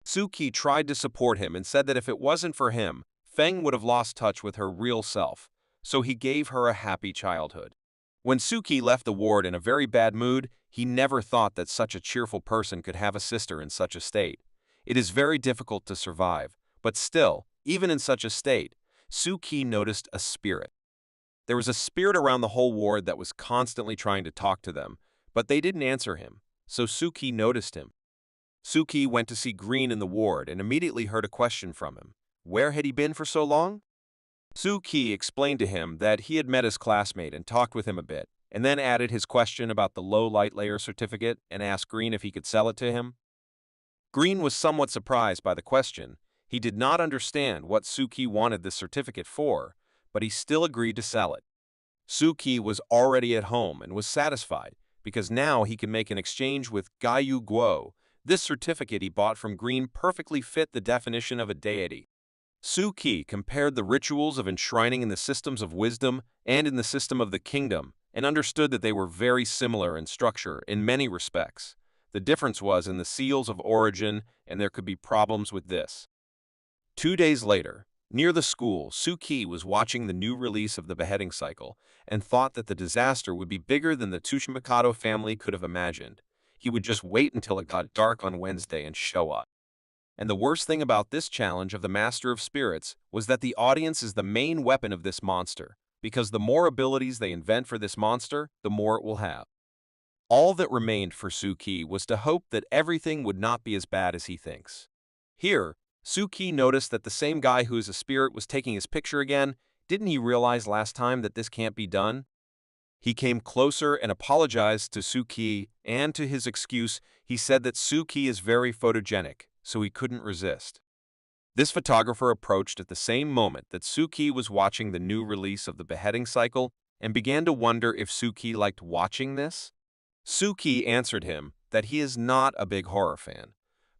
Suki tried to support him and said that if it wasn't for him, Feng would have lost touch with her real self, so he gave her a happy childhood. When Suki left the ward in a very bad mood, he never thought that such a cheerful person could have a sister in such a state. It is very difficult to survive, but still, even in such a state, Suki noticed a spirit. There was a spirit around the whole ward that was constantly trying to talk to them, but they didn't answer him, so Suki noticed him. Suki went to see Green in the ward and immediately heard a question from him. Where had he been for so long? Suki explained to him that he had met his classmate and talked with him a bit, and then added his question about the low light layer certificate and asked Green if he could sell it to him. Green was somewhat surprised by the question. He did not understand what Suki wanted this certificate for, but he still agreed to sell it. Suki was already at home and was satisfied, because now he could make an exchange with Gaiyu Guo. This certificate he bought from Green perfectly fit the definition of a deity. Suki compared the rituals of enshrining in the systems of wisdom and in the system of the kingdom, and understood that they were very similar in structure in many respects. The difference was in the seals of origin, and there could be problems with this. 2 days later, near the school, Suki was watching the new release of the beheading cycle and thought that the disaster would be bigger than the Tsuchimikado family could have imagined. He would just wait until it got dark on Wednesday and show up. And the worst thing about this challenge of the Master of Spirits was that the audience is the main weapon of this monster, because the more abilities they invent for this monster, the more it will have. All that remained for Suki was to hope that everything would not be as bad as he thinks. Here, Suki noticed that the same guy who is a spirit was taking his picture again. Didn't he realize last time that this can't be done? He came closer and apologized to Suki, and to his excuse, he said that Suki is very photogenic, so he couldn't resist. This photographer approached at the same moment that Suki was watching the new release of the beheading cycle and began to wonder if Suki liked watching this. Suki answered him that he is not a big horror fan,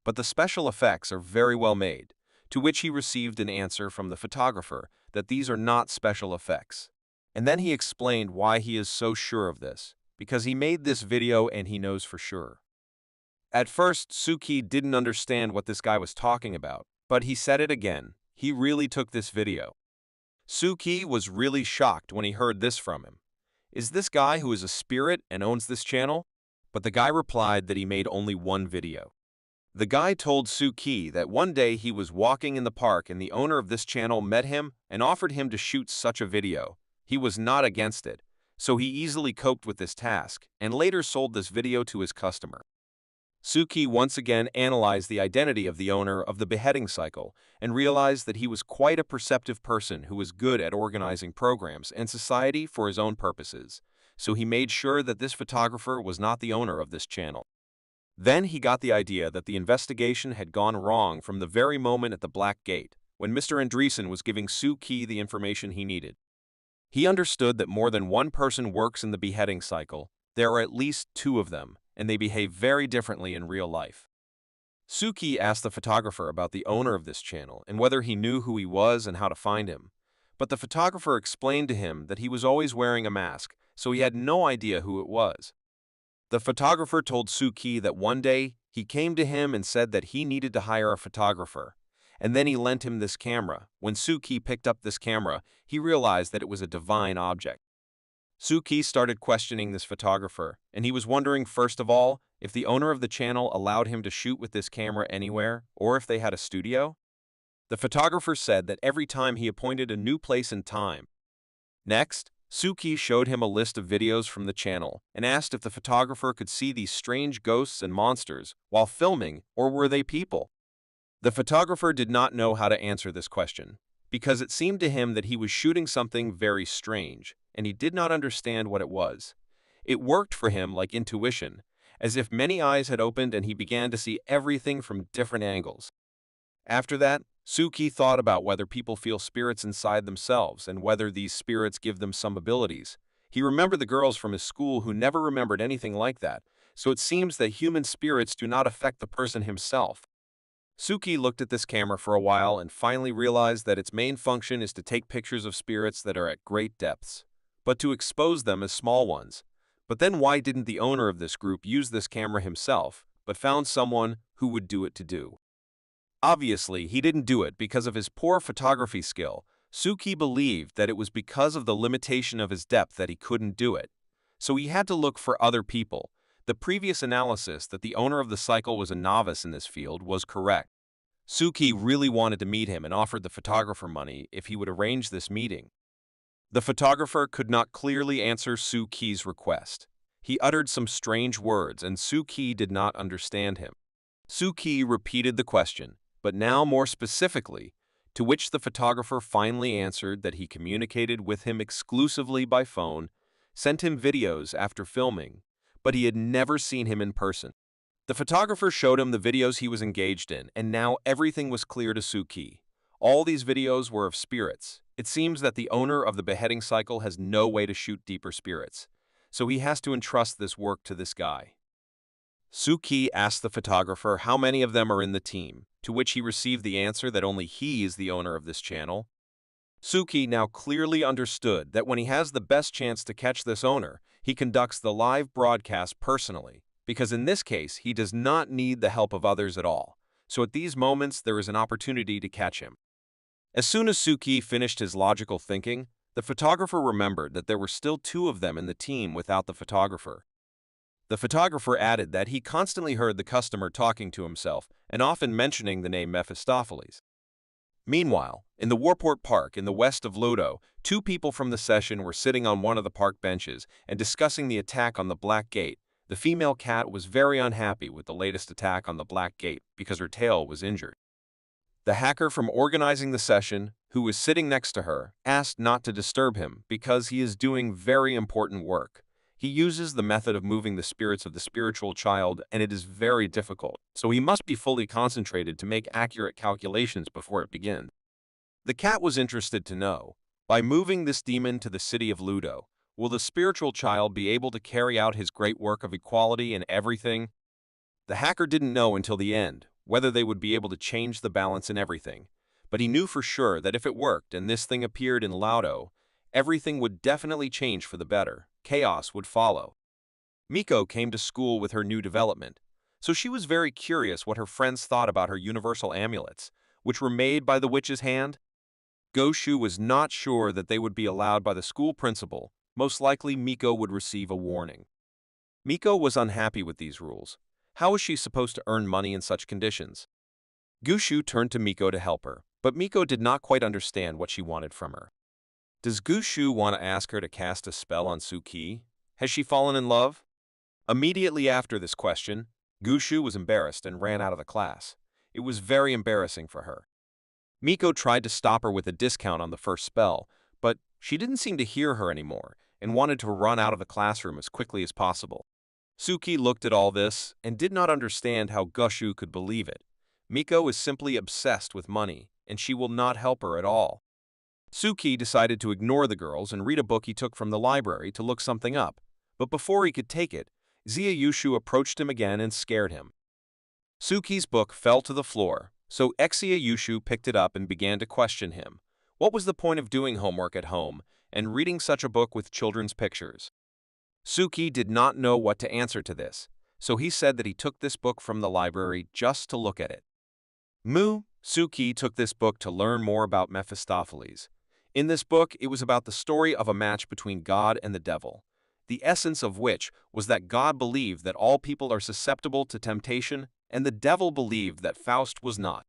but the special effects are very well made, to which he received an answer from the photographer that these are not special effects. And then he explained why he is so sure of this, because he made this video and he knows for sure. At first, Suki didn't understand what this guy was talking about, but he said it again. He really took this video. Suki was really shocked when he heard this from him. Is this guy who is a spirit and owns this channel? But the guy replied that he made only one video. The guy told Suki that one day he was walking in the park and the owner of this channel met him and offered him to shoot such a video. He was not against it, so he easily coped with this task and later sold this video to his customer. Suki once again analyzed the identity of the owner of the beheading cycle and realized that he was quite a perceptive person who was good at organizing programs and society for his own purposes, so he made sure that this photographer was not the owner of this channel. Then he got the idea that the investigation had gone wrong from the very moment at the Black Gate, when Mr. Andreessen was giving Suki the information he needed. He understood that more than one person works in the beheading cycle. There are at least 2 of them, and they behave very differently in real life. Suki asked the photographer about the owner of this channel and whether he knew who he was and how to find him, but the photographer explained to him that he was always wearing a mask, so he had no idea who it was. The photographer told Suki that one day he came to him and said that he needed to hire a photographer, and then he lent him this camera. When Suki picked up this camera, he realized that it was a divine object. Suki started questioning this photographer, and he was wondering, first of all, if the owner of the channel allowed him to shoot with this camera anywhere, or if they had a studio. The photographer said that every time he appointed a new place and time. Next, Suki showed him a list of videos from the channel and asked if the photographer could see these strange ghosts and monsters while filming, or were they people? The photographer did not know how to answer this question, because it seemed to him that he was shooting something very strange, and he did not understand what it was. It worked for him like intuition, as if many eyes had opened and he began to see everything from different angles. After that, Suki thought about whether people feel spirits inside themselves and whether these spirits give them some abilities. He remembered the girls from his school who never remembered anything like that, so it seems that human spirits do not affect the person himself. Suki looked at this camera for a while and finally realized that its main function is to take pictures of spirits that are at great depths, but to expose them as small ones. But then why didn't the owner of this group use this camera himself, but found someone who would do it to do? Obviously, he didn't do it because of his poor photography skill. Suki believed that it was because of the limitation of his depth that he couldn't do it. So he had to look for other people. The previous analysis that the owner of the cycle was a novice in this field was correct. Suki really wanted to meet him and offered the photographer money if he would arrange this meeting. The photographer could not clearly answer Suki's request. He uttered some strange words and Suki did not understand him. Suki repeated the question, but now more specifically, to which the photographer finally answered that he communicated with him exclusively by phone, sent him videos after filming, but he had never seen him in person. The photographer showed him the videos he was engaged in, and now everything was clear to Suki. All these videos were of spirits. It seems that the owner of the beheading cycle has no way to shoot deeper spirits, so he has to entrust this work to this guy. Suki asked the photographer how many of them are in the team, to which he received the answer that only he is the owner of this channel. Suki now clearly understood that when he has the best chance to catch this owner, he conducts the live broadcast personally, because in this case he does not need the help of others at all, so at these moments there is an opportunity to catch him. As soon as Suki finished his logical thinking, the photographer remembered that there were still 2 of them in the team without the photographer. The photographer added that he constantly heard the customer talking to himself and often mentioning the name Mephistopheles. Meanwhile, in the Warport Park in the west of Ludo, 2 people from the session were sitting on one of the park benches and discussing the attack on the Black Gate. The female cat was very unhappy with the latest attack on the Black Gate because her tail was injured. The hacker from organizing the session, who was sitting next to her, asked not to disturb him because he is doing very important work. He uses the method of moving the spirits of the spiritual child, and it is very difficult, so he must be fully concentrated to make accurate calculations before it begins. The cat was interested to know, by moving this demon to the city of Ludo, will the spiritual child be able to carry out his great work of equality and everything? The hacker didn't know until the end whether they would be able to change the balance in everything, but he knew for sure that if it worked and this thing appeared in Ludo, everything would definitely change for the better. Chaos would follow. Miko came to school with her new development, so she was very curious what her friends thought about her universal amulets, which were made by the witch's hand. Goshu was not sure that they would be allowed by the school principal. Most likely Miko would receive a warning. Miko was unhappy with these rules. How was she supposed to earn money in such conditions? Goshu turned to Miko to help her, but Miko did not quite understand what she wanted from her. Does Goshu want to ask her to cast a spell on Suki? Has she fallen in love? Immediately after this question, Goshu was embarrassed and ran out of the class. It was very embarrassing for her. Miko tried to stop her with a discount on the first spell, but she didn't seem to hear her anymore and wanted to run out of the classroom as quickly as possible. Suki looked at all this and did not understand how Goshu could believe it. Miko is simply obsessed with money, and she will not help her at all. Suki decided to ignore the girls and read a book he took from the library to look something up, but before he could take it, Zia-Yushu approached him again and scared him. Suki's book fell to the floor, so Exia-Yushu picked it up and began to question him. What was the point of doing homework at home and reading such a book with children's pictures? Suki did not know what to answer to this, so he said that he took this book from the library just to look at it. Suki took this book to learn more about Mephistopheles. In this book, it was about the story of a match between God and the devil, the essence of which was that God believed that all people are susceptible to temptation, and the devil believed that Faust was not.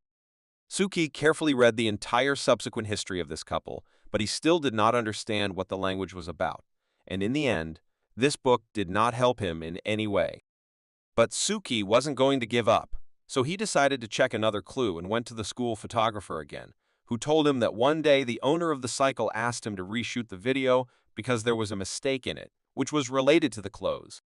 Suki carefully read the entire subsequent history of this couple, but he still did not understand what the language was about, and in the end, this book did not help him in any way. But Suki wasn't going to give up, so he decided to check another clue and went to the school photographer again, who told him that one day the owner of the cycle asked him to reshoot the video because there was a mistake in it, which was related to the clothes.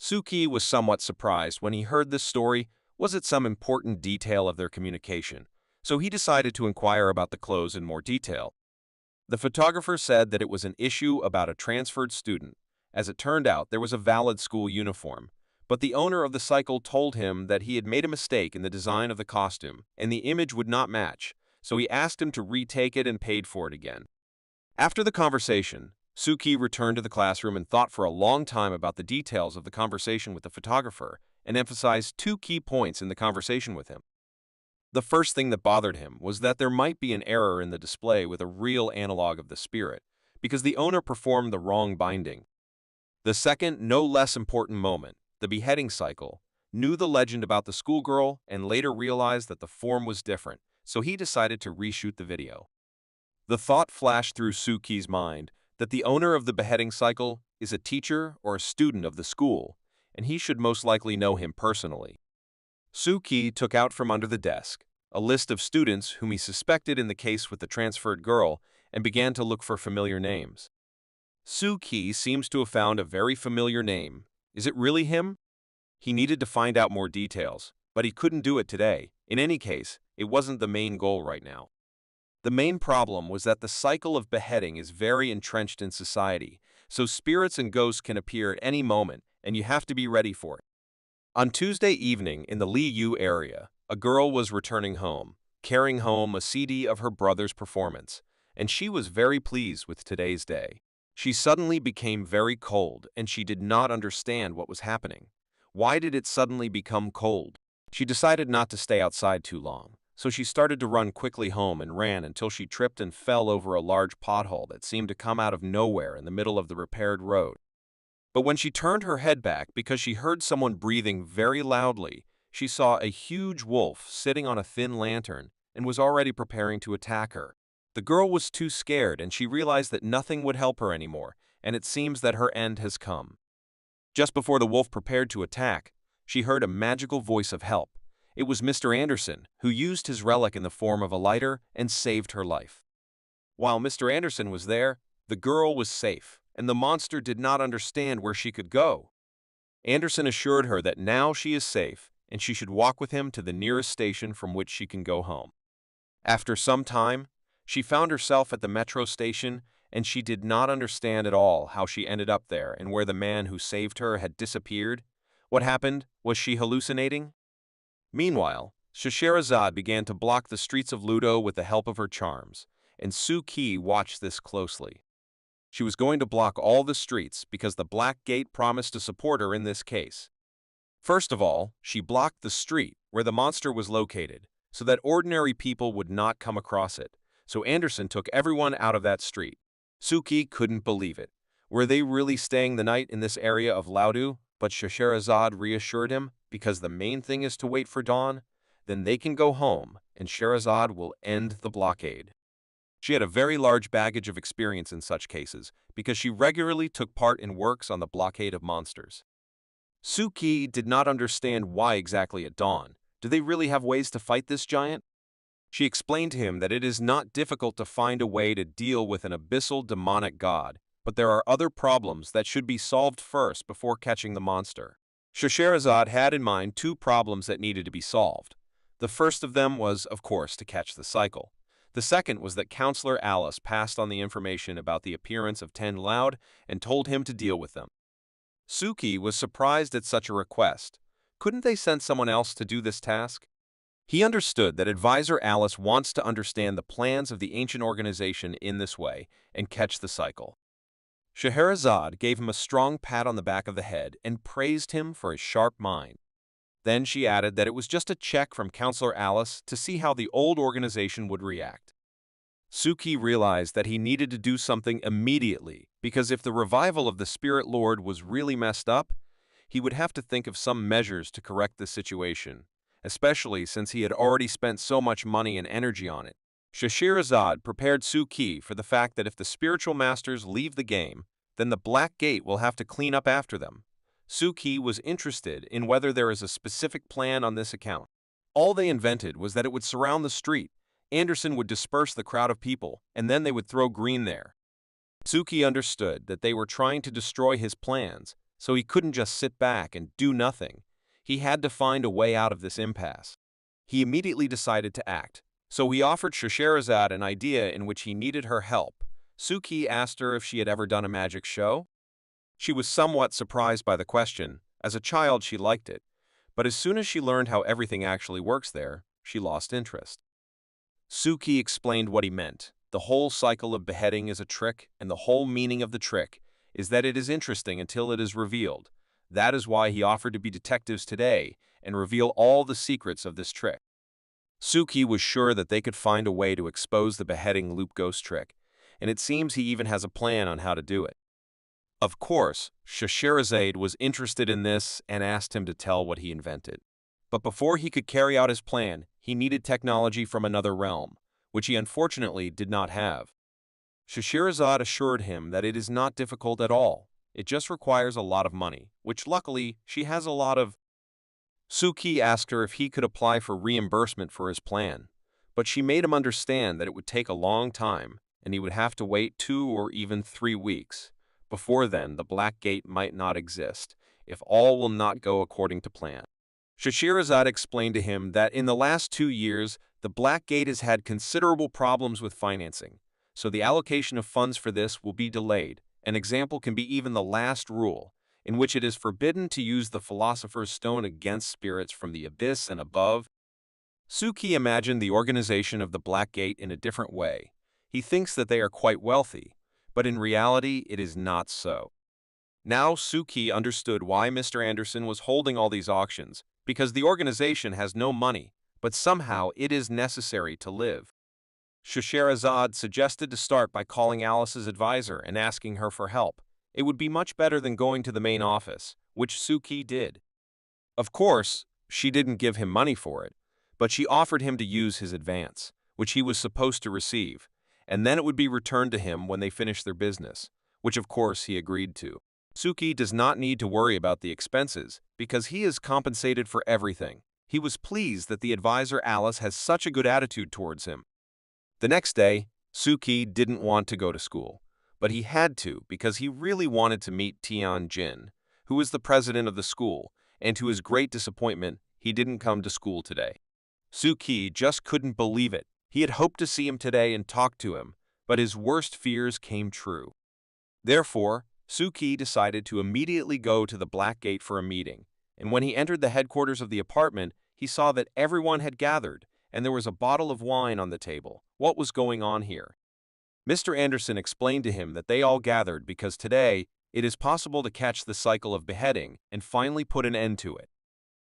Suki was somewhat surprised when he heard this story. Was it some important detail of their communication? So he decided to inquire about the clothes in more detail. The photographer said that it was an issue about a transferred student. As it turned out, there was a valid school uniform, but the owner of the cycle told him that he had made a mistake in the design of the costume, and the image would not match, so he asked him to retake it and paid for it again. After the conversation, Suki returned to the classroom and thought for a long time about the details of the conversation with the photographer and emphasized two key points in the conversation with him. The first thing that bothered him was that there might be an error in the display with a real analog of the spirit, because the owner performed the wrong binding. The second, no less important moment, the beheading cycle, knew the legend about the schoolgirl and later realized that the form was different, so he decided to reshoot the video. The thought flashed through Suki's mind that the owner of the beheading cycle is a teacher or a student of the school, and he should most likely know him personally. Suki took out from under the desk a list of students whom he suspected in the case with the transferred girl and began to look for familiar names. Suki seems to have found a very familiar name. Is it really him? He needed to find out more details, but he couldn't do it today. In any case, it wasn't the main goal right now. The main problem was that the cycle of beheading is very entrenched in society, so spirits and ghosts can appear at any moment, and you have to be ready for it. On Tuesday evening in the Liu area, a girl was returning home, carrying home a CD of her brother's performance, and she was very pleased with today's day. She suddenly became very cold, and she did not understand what was happening. Why did it suddenly become cold? She decided not to stay outside too long, so she started to run quickly home and ran until she tripped and fell over a large pothole that seemed to come out of nowhere in the middle of the repaired road. But when she turned her head back because she heard someone breathing very loudly, she saw a huge wolf sitting on a thin lantern and was already preparing to attack her. The girl was too scared and she realized that nothing would help her anymore, and it seems that her end has come. Just before the wolf prepared to attack, she heard a magical voice of help. It was Mr. Anderson, who used his relic in the form of a lighter and saved her life. While Mr. Anderson was there, the girl was safe, and the monster did not understand where she could go. Anderson assured her that now she is safe, and she should walk with him to the nearest station from which she can go home. After some time, she found herself at the metro station, and she did not understand at all how she ended up there and where the man who saved her had disappeared. What happened? Was she hallucinating? Meanwhile, Scheherazade began to block the streets of Ludo with the help of her charms, and Suki watched this closely. She was going to block all the streets because the Black Gate promised to support her in this case. First of all, she blocked the street where the monster was located so that ordinary people would not come across it, so Anderson took everyone out of that street. Suki couldn't believe it. Were they really staying the night in this area of Laudu? But Scheherazade reassured him, because the main thing is to wait for dawn, then they can go home and Scheherazade will end the blockade. She had a very large baggage of experience in such cases because she regularly took part in works on the blockade of monsters. Suki did not understand why exactly at dawn. Do they really have ways to fight this giant? She explained to him that it is not difficult to find a way to deal with an abyssal demonic god, but there are other problems that should be solved first before catching the monster. Scheherazade had in mind two problems that needed to be solved. The first of them was, of course, to catch the cycle. The second was that Counselor Alice passed on the information about the appearance of 10 Loud and told him to deal with them. Suki was surprised at such a request. Couldn't they send someone else to do this task? He understood that Advisor Alice wants to understand the plans of the ancient organization in this way and catch the cycle. Scheherazade gave him a strong pat on the back of the head and praised him for his sharp mind. Then she added that it was just a check from Counselor Alice to see how the old organization would react. Suki realized that he needed to do something immediately because if the revival of the Spirit Lord was really messed up, he would have to think of some measures to correct the situation, especially since he had already spent so much money and energy on it. Scheherazade prepared Suki for the fact that if the spiritual masters leave the game, then the Black Gate will have to clean up after them. Suki was interested in whether there is a specific plan on this account. All they invented was that it would surround the street, Anderson would disperse the crowd of people, and then they would throw green there. Suki understood that they were trying to destroy his plans, so he couldn't just sit back and do nothing. He had to find a way out of this impasse. He immediately decided to act, so he offered Scheherazade an idea in which he needed her help. Suki asked her if she had ever done a magic show. She was somewhat surprised by the question. As a child, she liked it, but as soon as she learned how everything actually works there, she lost interest. Suki explained what he meant. The whole cycle of beheading is a trick, and the whole meaning of the trick is that it is interesting until it is revealed. That is why he offered to be detectives today and reveal all the secrets of this trick. Suki was sure that they could find a way to expose the beheading loop ghost trick, and it seems he even has a plan on how to do it. Of course, Scheherazade was interested in this and asked him to tell what he invented. But before he could carry out his plan, he needed technology from another realm, which he unfortunately did not have. Scheherazade assured him that it is not difficult at all. It just requires a lot of money, which luckily she has a lot of. Suki asked her if he could apply for reimbursement for his plan, but she made him understand that it would take a long time and he would have to wait 2 or even 3 weeks. Before then, the Black Gate might not exist, if all will not go according to plan. Scheherazade explained to him that in the last 2 years, the Black Gate has had considerable problems with financing, so the allocation of funds for this will be delayed. An example can be even the last rule, in which it is forbidden to use the Philosopher's Stone against spirits from the abyss and above. Suki imagined the organization of the Black Gate in a different way. He thinks that they are quite wealthy, but in reality it is not so. Now Suki understood why Mr. Anderson was holding all these auctions, because the organization has no money, but somehow it is necessary to live. Scheherazade suggested to start by calling Alice's advisor and asking her for help. It would be much better than going to the main office, which Suki did. Of course, she didn't give him money for it, but she offered him to use his advance, which he was supposed to receive, and then it would be returned to him when they finished their business, which of course he agreed to. Suki does not need to worry about the expenses because he is compensated for everything. He was pleased that the advisor Alice has such a good attitude towards him. The next day, Suki didn't want to go to school, but he had to because he really wanted to meet Tian Jin, who is the president of the school, and to his great disappointment, he didn't come to school today. Suki just couldn't believe it. He had hoped to see him today and talk to him, but his worst fears came true. Therefore, Suki decided to immediately go to the Black Gate for a meeting, and when he entered the headquarters of the apartment, he saw that everyone had gathered, and there was a bottle of wine on the table. What was going on here? Mr. Anderson explained to him that they all gathered because today it is possible to catch the cycle of beheading and finally put an end to it.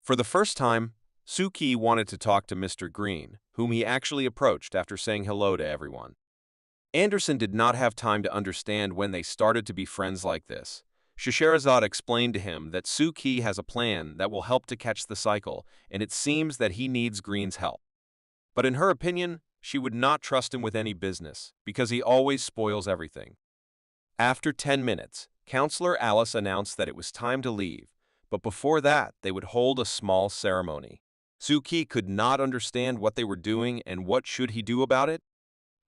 For the first time, Suki wanted to talk to Mr. Green, whom he actually approached after saying hello to everyone. Anderson did not have time to understand when they started to be friends like this. Scheherazade explained to him that Suki has a plan that will help to catch the cycle, and it seems that he needs Green's help. But in her opinion, she would not trust him with any business, because he always spoils everything. After 10 minutes, Counselor Alice announced that it was time to leave, but before that, they would hold a small ceremony. Suki could not understand what they were doing and what should he do about it.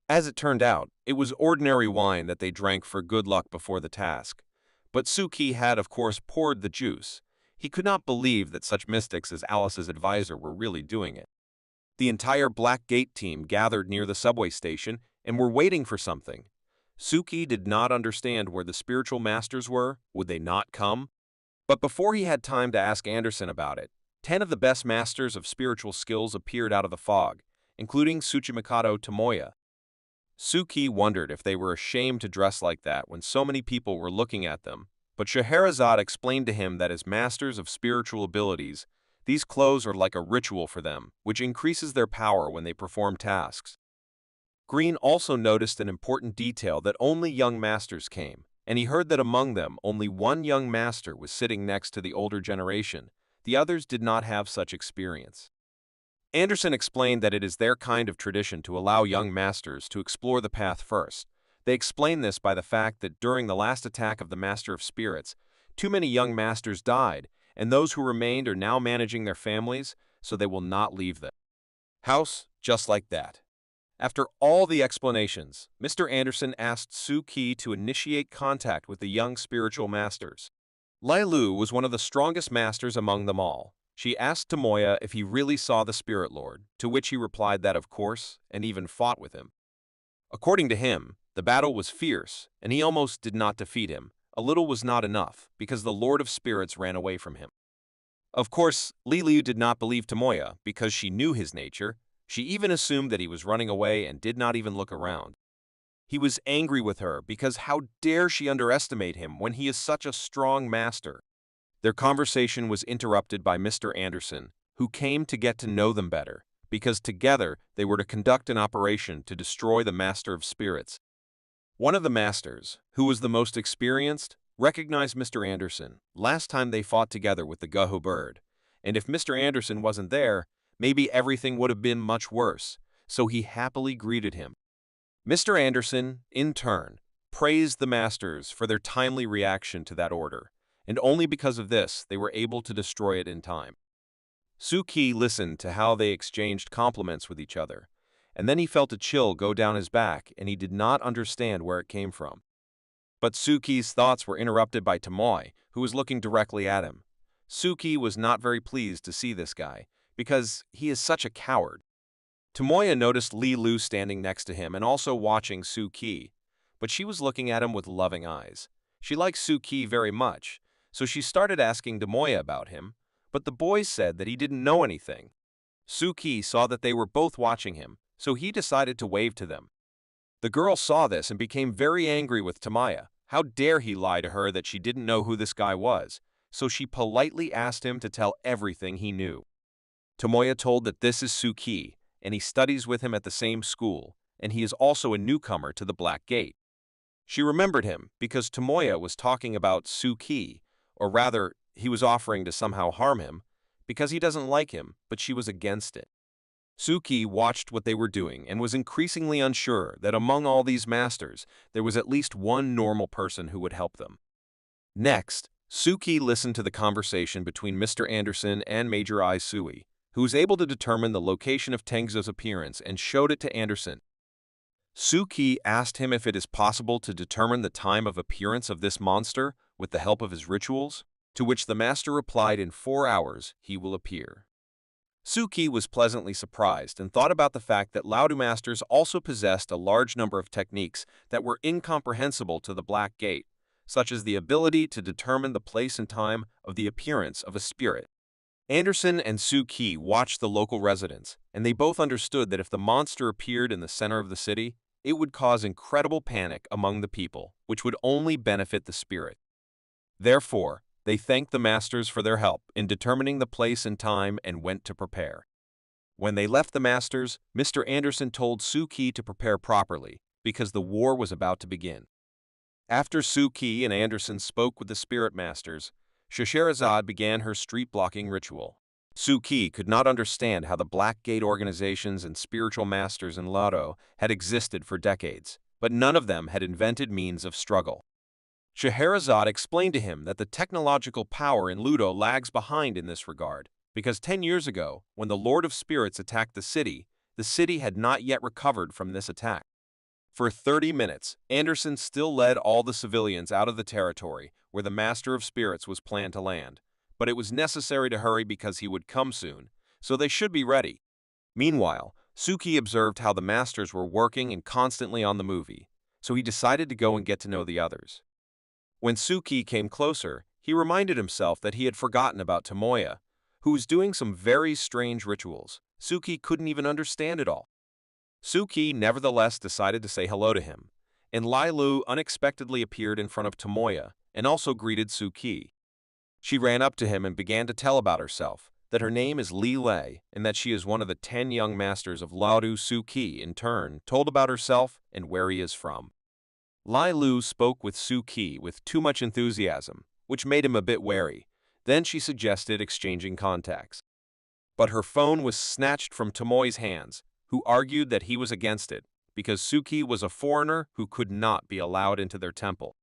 As it turned out, it was ordinary wine that they drank for good luck before the task. But Suki had, of course, poured the juice. He could not believe that such mystics as Alice's advisor were really doing it. The entire Black Gate team gathered near the subway station and were waiting for something. Suki did not understand where the spiritual masters were. Would they not come? But before he had time to ask Anderson about it, 10 of the best masters of spiritual skills appeared out of the fog, including Tsuchimikado Tomoya. Suki wondered if they were ashamed to dress like that when so many people were looking at them, but Scheherazade explained to him that as masters of spiritual abilities, these clothes are like a ritual for them, which increases their power when they perform tasks. Green also noticed an important detail that only young masters came, and he heard that among them only one young master was sitting next to the older generation. The others did not have such experience. Anderson explained that it is their kind of tradition to allow young masters to explore the path first. They explained this by the fact that during the last attack of the Master of Spirits, too many young masters died, and those who remained are now managing their families, so they will not leave the house just like that. After all the explanations, Mr. Anderson asked Suki to initiate contact with the young spiritual masters. Lailu was one of the strongest masters among them all. She asked Tomoya if he really saw the Spirit Lord, to which he replied that of course, and even fought with him. According to him, the battle was fierce, and he almost did not defeat him. A little was not enough, because the Lord of Spirits ran away from him. Of course, Liliu did not believe Tomoya, because she knew his nature. She even assumed that he was running away and did not even look around. He was angry with her because how dare she underestimate him when he is such a strong master. Their conversation was interrupted by Mr. Anderson, who came to get to know them better, because together they were to conduct an operation to destroy the Master of Spirits. One of the masters, who was the most experienced, recognized Mr. Anderson last time they fought together with the Guhu bird, and if Mr. Anderson wasn't there, maybe everything would have been much worse, so he happily greeted him. Mr. Anderson, in turn, praised the masters for their timely reaction to that order, and only because of this they were able to destroy it in time. Suki listened to how they exchanged compliments with each other, and then he felt a chill go down his back and he did not understand where it came from. But Suki's thoughts were interrupted by Tomoy, who was looking directly at him. Suki was not very pleased to see this guy, because he is such a coward. Tomoya noticed Li-Lu standing next to him and also watching Suki, but she was looking at him with loving eyes. She liked Suki very much, so she started asking Tomoya about him, but the boy said that he didn't know anything. Suki saw that they were both watching him, so he decided to wave to them. The girl saw this and became very angry with Tomoya. How dare he lie to her that she didn't know who this guy was, so she politely asked him to tell everything he knew. Tomoya told that this is Suki, and he studies with him at the same school, and he is also a newcomer to the Black Gate. She remembered him because Tomoya was talking about Suki, or rather, he was offering to somehow harm him, because he doesn't like him, but she was against it. Suki watched what they were doing and was increasingly unsure that among all these masters, there was at least one normal person who would help them. Next, Suki listened to the conversation between Mr. Anderson and Major Eye Sui, who was able to determine the location of Tengu's appearance and showed it to Anderson. Suki asked him if it is possible to determine the time of appearance of this monster with the help of his rituals, to which the master replied in 4 hours he will appear. Suki was pleasantly surprised and thought about the fact that Laudu masters also possessed a large number of techniques that were incomprehensible to the Black Gate, such as the ability to determine the place and time of the appearance of a spirit. Anderson and Suki watched the local residents, and they both understood that if the monster appeared in the center of the city, it would cause incredible panic among the people, which would only benefit the spirit. Therefore, they thanked the masters for their help in determining the place and time and went to prepare. When they left the masters, Mr. Anderson told Suki to prepare properly, because the war was about to begin. After Suki and Anderson spoke with the spirit masters, Scheherazade began her street-blocking ritual. Suki could not understand how the Black Gate organizations and spiritual masters in Lado had existed for decades, but none of them had invented means of struggle. Scheherazade explained to him that the technological power in Ludo lags behind in this regard, because 10 years ago, when the Lord of Spirits attacked the city had not yet recovered from this attack. For 30 minutes, Anderson still led all the civilians out of the territory where the Master of Spirits was planned to land, but it was necessary to hurry because he would come soon, so they should be ready. Meanwhile, Suki observed how the masters were working and constantly on the move, so he decided to go and get to know the others. When Suki came closer, he reminded himself that he had forgotten about Tomoya, who was doing some very strange rituals. Suki couldn't even understand it all. Suki nevertheless decided to say hello to him, and Lailu unexpectedly appeared in front of Tomoya and also greeted Suki. She ran up to him and began to tell about herself, that her name is Li Lei and that she is one of the 10 young masters of Laodu. Suki, in turn, told about herself and where he is from. Lai Lu spoke with Suki with too much enthusiasm, which made him a bit wary. Then she suggested exchanging contacts. But her phone was snatched from Tomoya's hands, who argued that he was against it, because Suki was a foreigner who could not be allowed into their temple.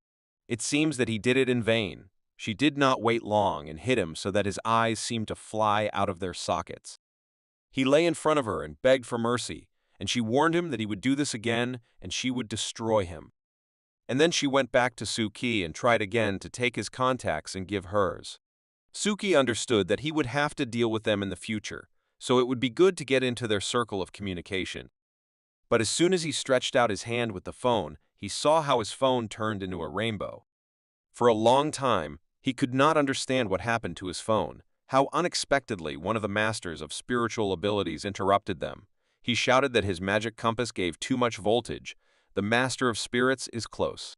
It seems that he did it in vain. She did not wait long and hit him so that his eyes seemed to fly out of their sockets. He lay in front of her and begged for mercy, and she warned him that he would do this again and she would destroy him. And then she went back to Suki and tried again to take his contacts and give hers. Suki understood that he would have to deal with them in the future, so it would be good to get into their circle of communication. But as soon as he stretched out his hand with the phone, he saw how his phone turned into a rainbow. For a long time, he could not understand what happened to his phone, how unexpectedly one of the masters of spiritual abilities interrupted them. He shouted that his magic compass gave too much voltage. The master of spirits is close.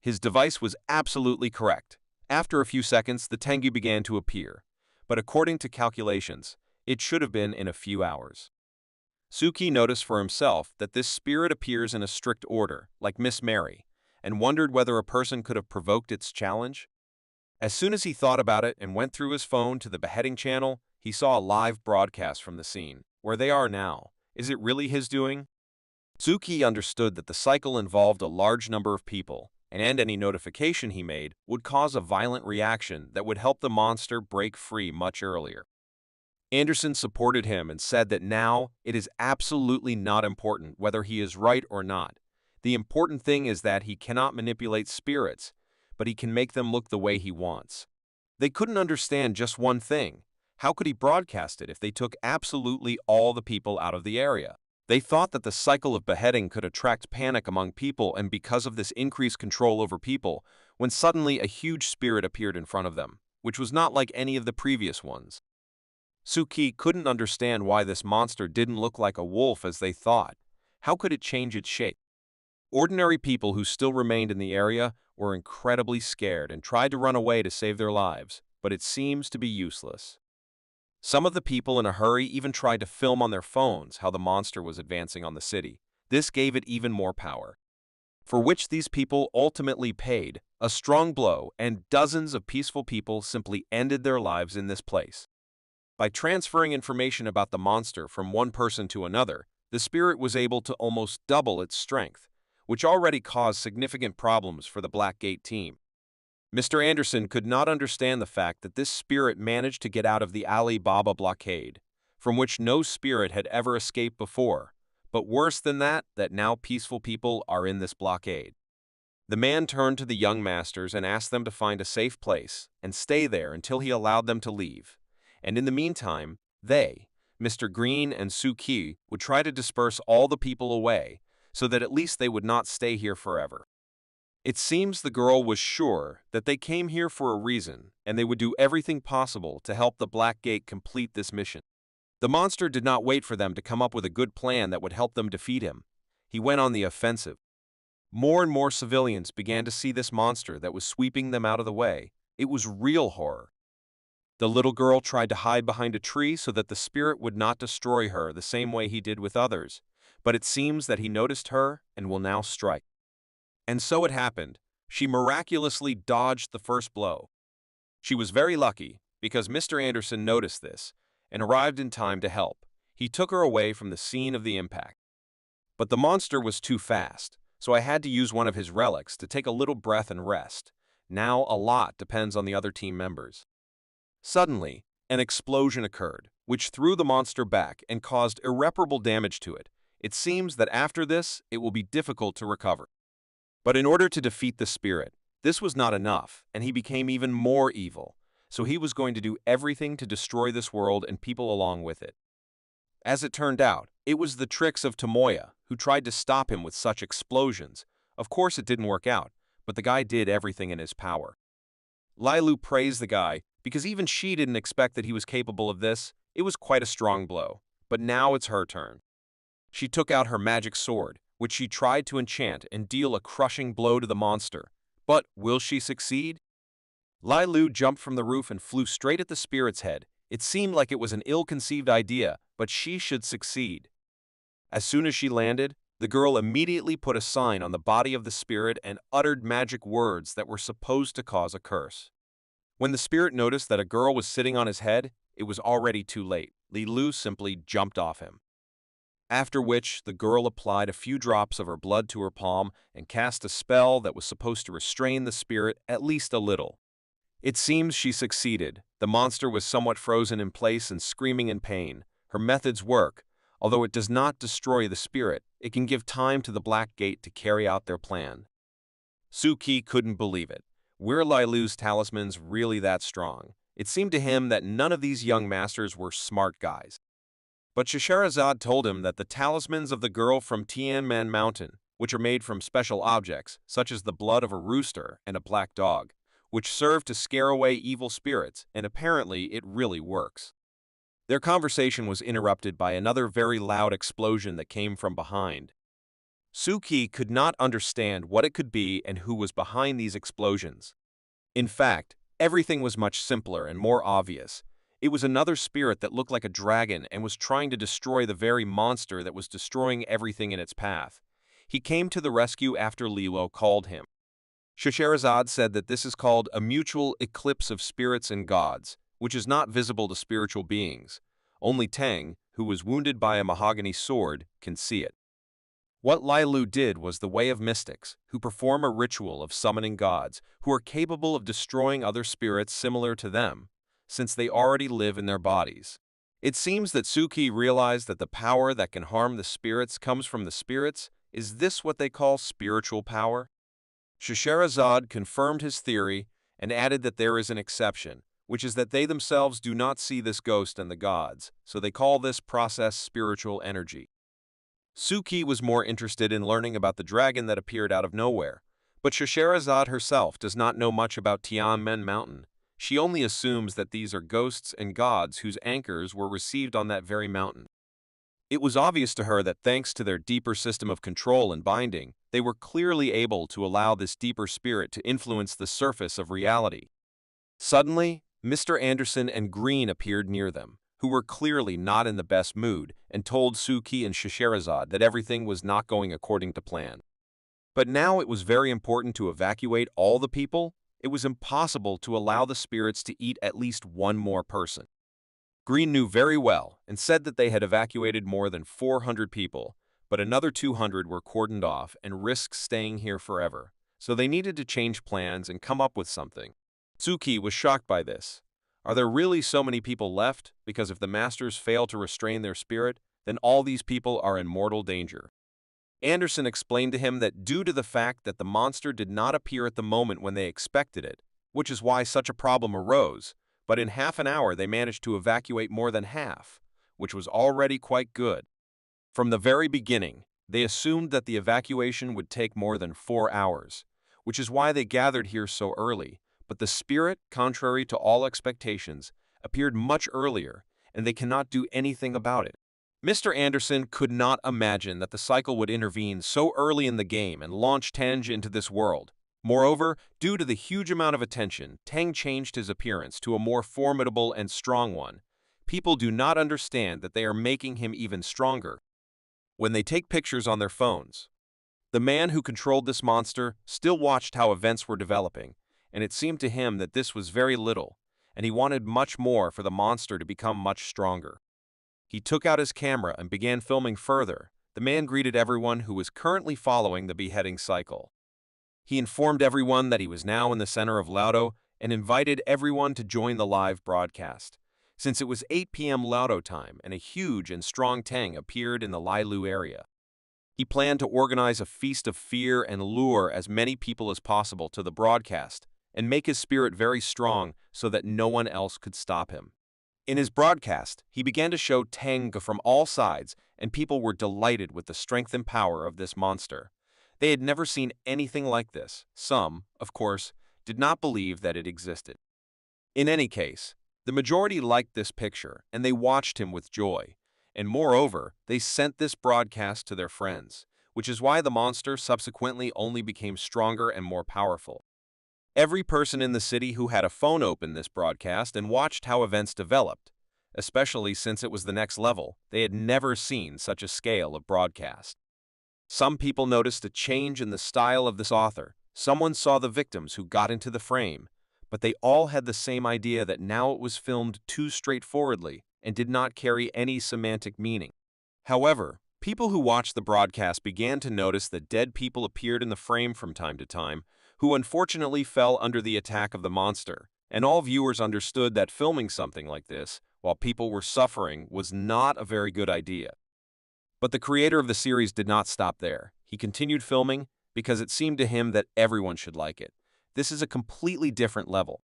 His device was absolutely correct. After a few seconds, the Tangu began to appear, but according to calculations, it should have been in a few hours. Suki noticed for himself that this spirit appears in a strict order, like Miss Mary, and wondered whether a person could have provoked its challenge. As soon as he thought about it and went through his phone to the beheading channel, he saw a live broadcast from the scene. Where they are now. Is it really his doing? Suki understood that the cycle involved a large number of people, and any notification he made would cause a violent reaction that would help the monster break free much earlier. Anderson supported him and said that now it is absolutely not important whether he is right or not. The important thing is that he cannot manipulate spirits, but he can make them look the way he wants. They couldn't understand just one thing. How could he broadcast it if they took absolutely all the people out of the area? They thought that the cycle of beheading could attract panic among people, and because of this increased control over people, when suddenly a huge spirit appeared in front of them, which was not like any of the previous ones. Suki couldn't understand why this monster didn't look like a wolf as they thought. How could it change its shape? Ordinary people who still remained in the area were incredibly scared and tried to run away to save their lives, but it seems to be useless. Some of the people in a hurry even tried to film on their phones how the monster was advancing on the city. This gave it even more power, for which these people ultimately paid a strong blow, and dozens of peaceful people simply ended their lives in this place. By transferring information about the monster from one person to another, the spirit was able to almost double its strength, which already caused significant problems for the Blackgate team. Mr. Anderson could not understand the fact that this spirit managed to get out of the Ali Baba blockade, from which no spirit had ever escaped before, but worse than that now peaceful people are in this blockade. The man turned to the young masters and asked them to find a safe place and stay there until he allowed them to leave. And in the meantime, they, Mr. Green and Suki, would try to disperse all the people away, so that at least they would not stay here forever. It seems the girl was sure that they came here for a reason, and they would do everything possible to help the Blackgate complete this mission. The monster did not wait for them to come up with a good plan that would help them defeat him. He went on the offensive. More and more civilians began to see this monster that was sweeping them out of the way. It was real horror. The little girl tried to hide behind a tree so that the spirit would not destroy her the same way he did with others, but it seems that he noticed her and will now strike. And so it happened. She miraculously dodged the first blow. She was very lucky because Mr. Anderson noticed this and arrived in time to help. He took her away from the scene of the impact. But the monster was too fast, so I had to use one of his relics to take a little breath and rest. Now a lot depends on the other team members. Suddenly, an explosion occurred, which threw the monster back and caused irreparable damage to it. It seems that after this, it will be difficult to recover. But in order to defeat the spirit, this was not enough, and he became even more evil, so he was going to do everything to destroy this world and people along with it. As it turned out, it was the tricks of Tomoya, who tried to stop him with such explosions. Of course it didn't work out, but the guy did everything in his power. Lailu praised the guy because even she didn't expect that he was capable of this. It was quite a strong blow. But now it's her turn. She took out her magic sword, which she tried to enchant and deal a crushing blow to the monster. But will she succeed? Lai Lu jumped from the roof and flew straight at the spirit's head. It seemed like it was an ill-conceived idea, but she should succeed. As soon as she landed, the girl immediately put a sign on the body of the spirit and uttered magic words that were supposed to cause a curse. When the spirit noticed that a girl was sitting on his head, it was already too late. Li Lu simply jumped off him. After which, the girl applied a few drops of her blood to her palm and cast a spell that was supposed to restrain the spirit at least a little. It seems she succeeded. The monster was somewhat frozen in place and screaming in pain. Her methods work. Although it does not destroy the spirit, it can give time to the Black Gate to carry out their plan. Suki couldn't believe it. Were Lai Lu's talismans really that strong? It seemed to him that none of these young masters were smart guys. But Scheherazade told him that the talismans of the girl from Tianmen Mountain, which are made from special objects, such as the blood of a rooster and a black dog, which serve to scare away evil spirits, and apparently it really works. Their conversation was interrupted by another very loud explosion that came from behind. Suki could not understand what it could be and who was behind these explosions. In fact, everything was much simpler and more obvious. It was another spirit that looked like a dragon and was trying to destroy the very monster that was destroying everything in its path. He came to the rescue after Lilo called him. Scheherazade said that this is called a mutual eclipse of spirits and gods, which is not visible to spiritual beings. Only Tang, who was wounded by a mahogany sword, can see it. What Lai Lu did was the way of mystics, who perform a ritual of summoning gods, who are capable of destroying other spirits similar to them, since they already live in their bodies. It seems that Suki realized that the power that can harm the spirits comes from the spirits. Is this what they call spiritual power? Scheherazade confirmed his theory and added that there is an exception, which is that they themselves do not see this ghost and the gods, so they call this process spiritual energy. Suki was more interested in learning about the dragon that appeared out of nowhere, but Scheherazade herself does not know much about Tianmen Mountain. She only assumes that these are ghosts and gods whose anchors were received on that very mountain. It was obvious to her that thanks to their deeper system of control and binding, they were clearly able to allow this deeper spirit to influence the surface of reality. Suddenly, Mr. Anderson and Green appeared near them, who were clearly not in the best mood, and told Suki and Scheherazade that everything was not going according to plan. But now it was very important to evacuate all the people. It was impossible to allow the spirits to eat at least one more person. Green knew very well and said that they had evacuated more than 400 people, but another 200 were cordoned off and risked staying here forever, so they needed to change plans and come up with something. Suki was shocked by this. Are there really so many people left? Because if the masters fail to restrain their spirit, then all these people are in mortal danger. Anderson explained to him that due to the fact that the monster did not appear at the moment when they expected it, which is why such a problem arose, but in half an hour they managed to evacuate more than half, which was already quite good. From the very beginning, they assumed that the evacuation would take more than 4 hours, which is why they gathered here so early, but the spirit, contrary to all expectations, appeared much earlier, and they cannot do anything about it. Mr. Anderson could not imagine that the cycle would intervene so early in the game and launch Tang into this world. Moreover, due to the huge amount of attention, Tang changed his appearance to a more formidable and strong one. People do not understand that they are making him even stronger when they take pictures on their phones. The man who controlled this monster still watched how events were developing, and it seemed to him that this was very little, and he wanted much more for the monster to become much stronger. He took out his camera and began filming further. The man greeted everyone who was currently following the beheading cycle. He informed everyone that he was now in the center of Laudo and invited everyone to join the live broadcast. Since it was 8 p.m. Laudo time and a huge and strong Tang appeared in the Lailu area, he planned to organize a feast of fear and lure as many people as possible to the broadcast and make his spirit very strong so that no one else could stop him. In his broadcast, he began to show Tang from all sides, and people were delighted with the strength and power of this monster. They had never seen anything like this. Some, of course, did not believe that it existed. In any case, the majority liked this picture, and they watched him with joy. And moreover, they sent this broadcast to their friends, which is why the monster subsequently only became stronger and more powerful. Every person in the city who had a phone opened this broadcast and watched how events developed, especially since it was the next level. They had never seen such a scale of broadcast. Some people noticed a change in the style of this author. Someone saw the victims who got into the frame, but they all had the same idea that now it was filmed too straightforwardly and did not carry any semantic meaning. However, people who watched the broadcast began to notice that dead people appeared in the frame from time to time, who unfortunately fell under the attack of the monster, and all viewers understood that filming something like this, while people were suffering, was not a very good idea. But the creator of the series did not stop there. He continued filming because it seemed to him that everyone should like it. This is a completely different level.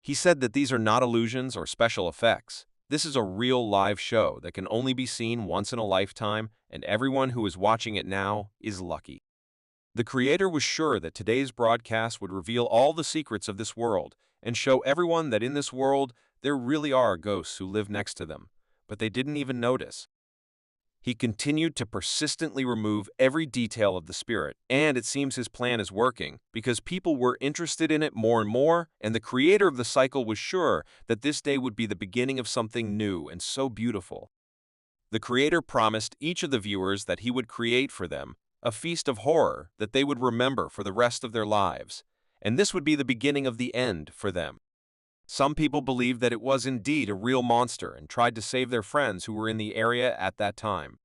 He said that these are not illusions or special effects. This is a real live show that can only be seen once in a lifetime, and everyone who is watching it now is lucky. The creator was sure that today's broadcast would reveal all the secrets of this world and show everyone that in this world there really are ghosts who live next to them, but they didn't even notice. He continued to persistently remove every detail of the spirit, and it seems his plan is working because people were interested in it more and more, and the creator of the cycle was sure that this day would be the beginning of something new and so beautiful. The creator promised each of the viewers that he would create for them a feast of horror that they would remember for the rest of their lives, and this would be the beginning of the end for them. Some people believed that it was indeed a real monster and tried to save their friends who were in the area at that time.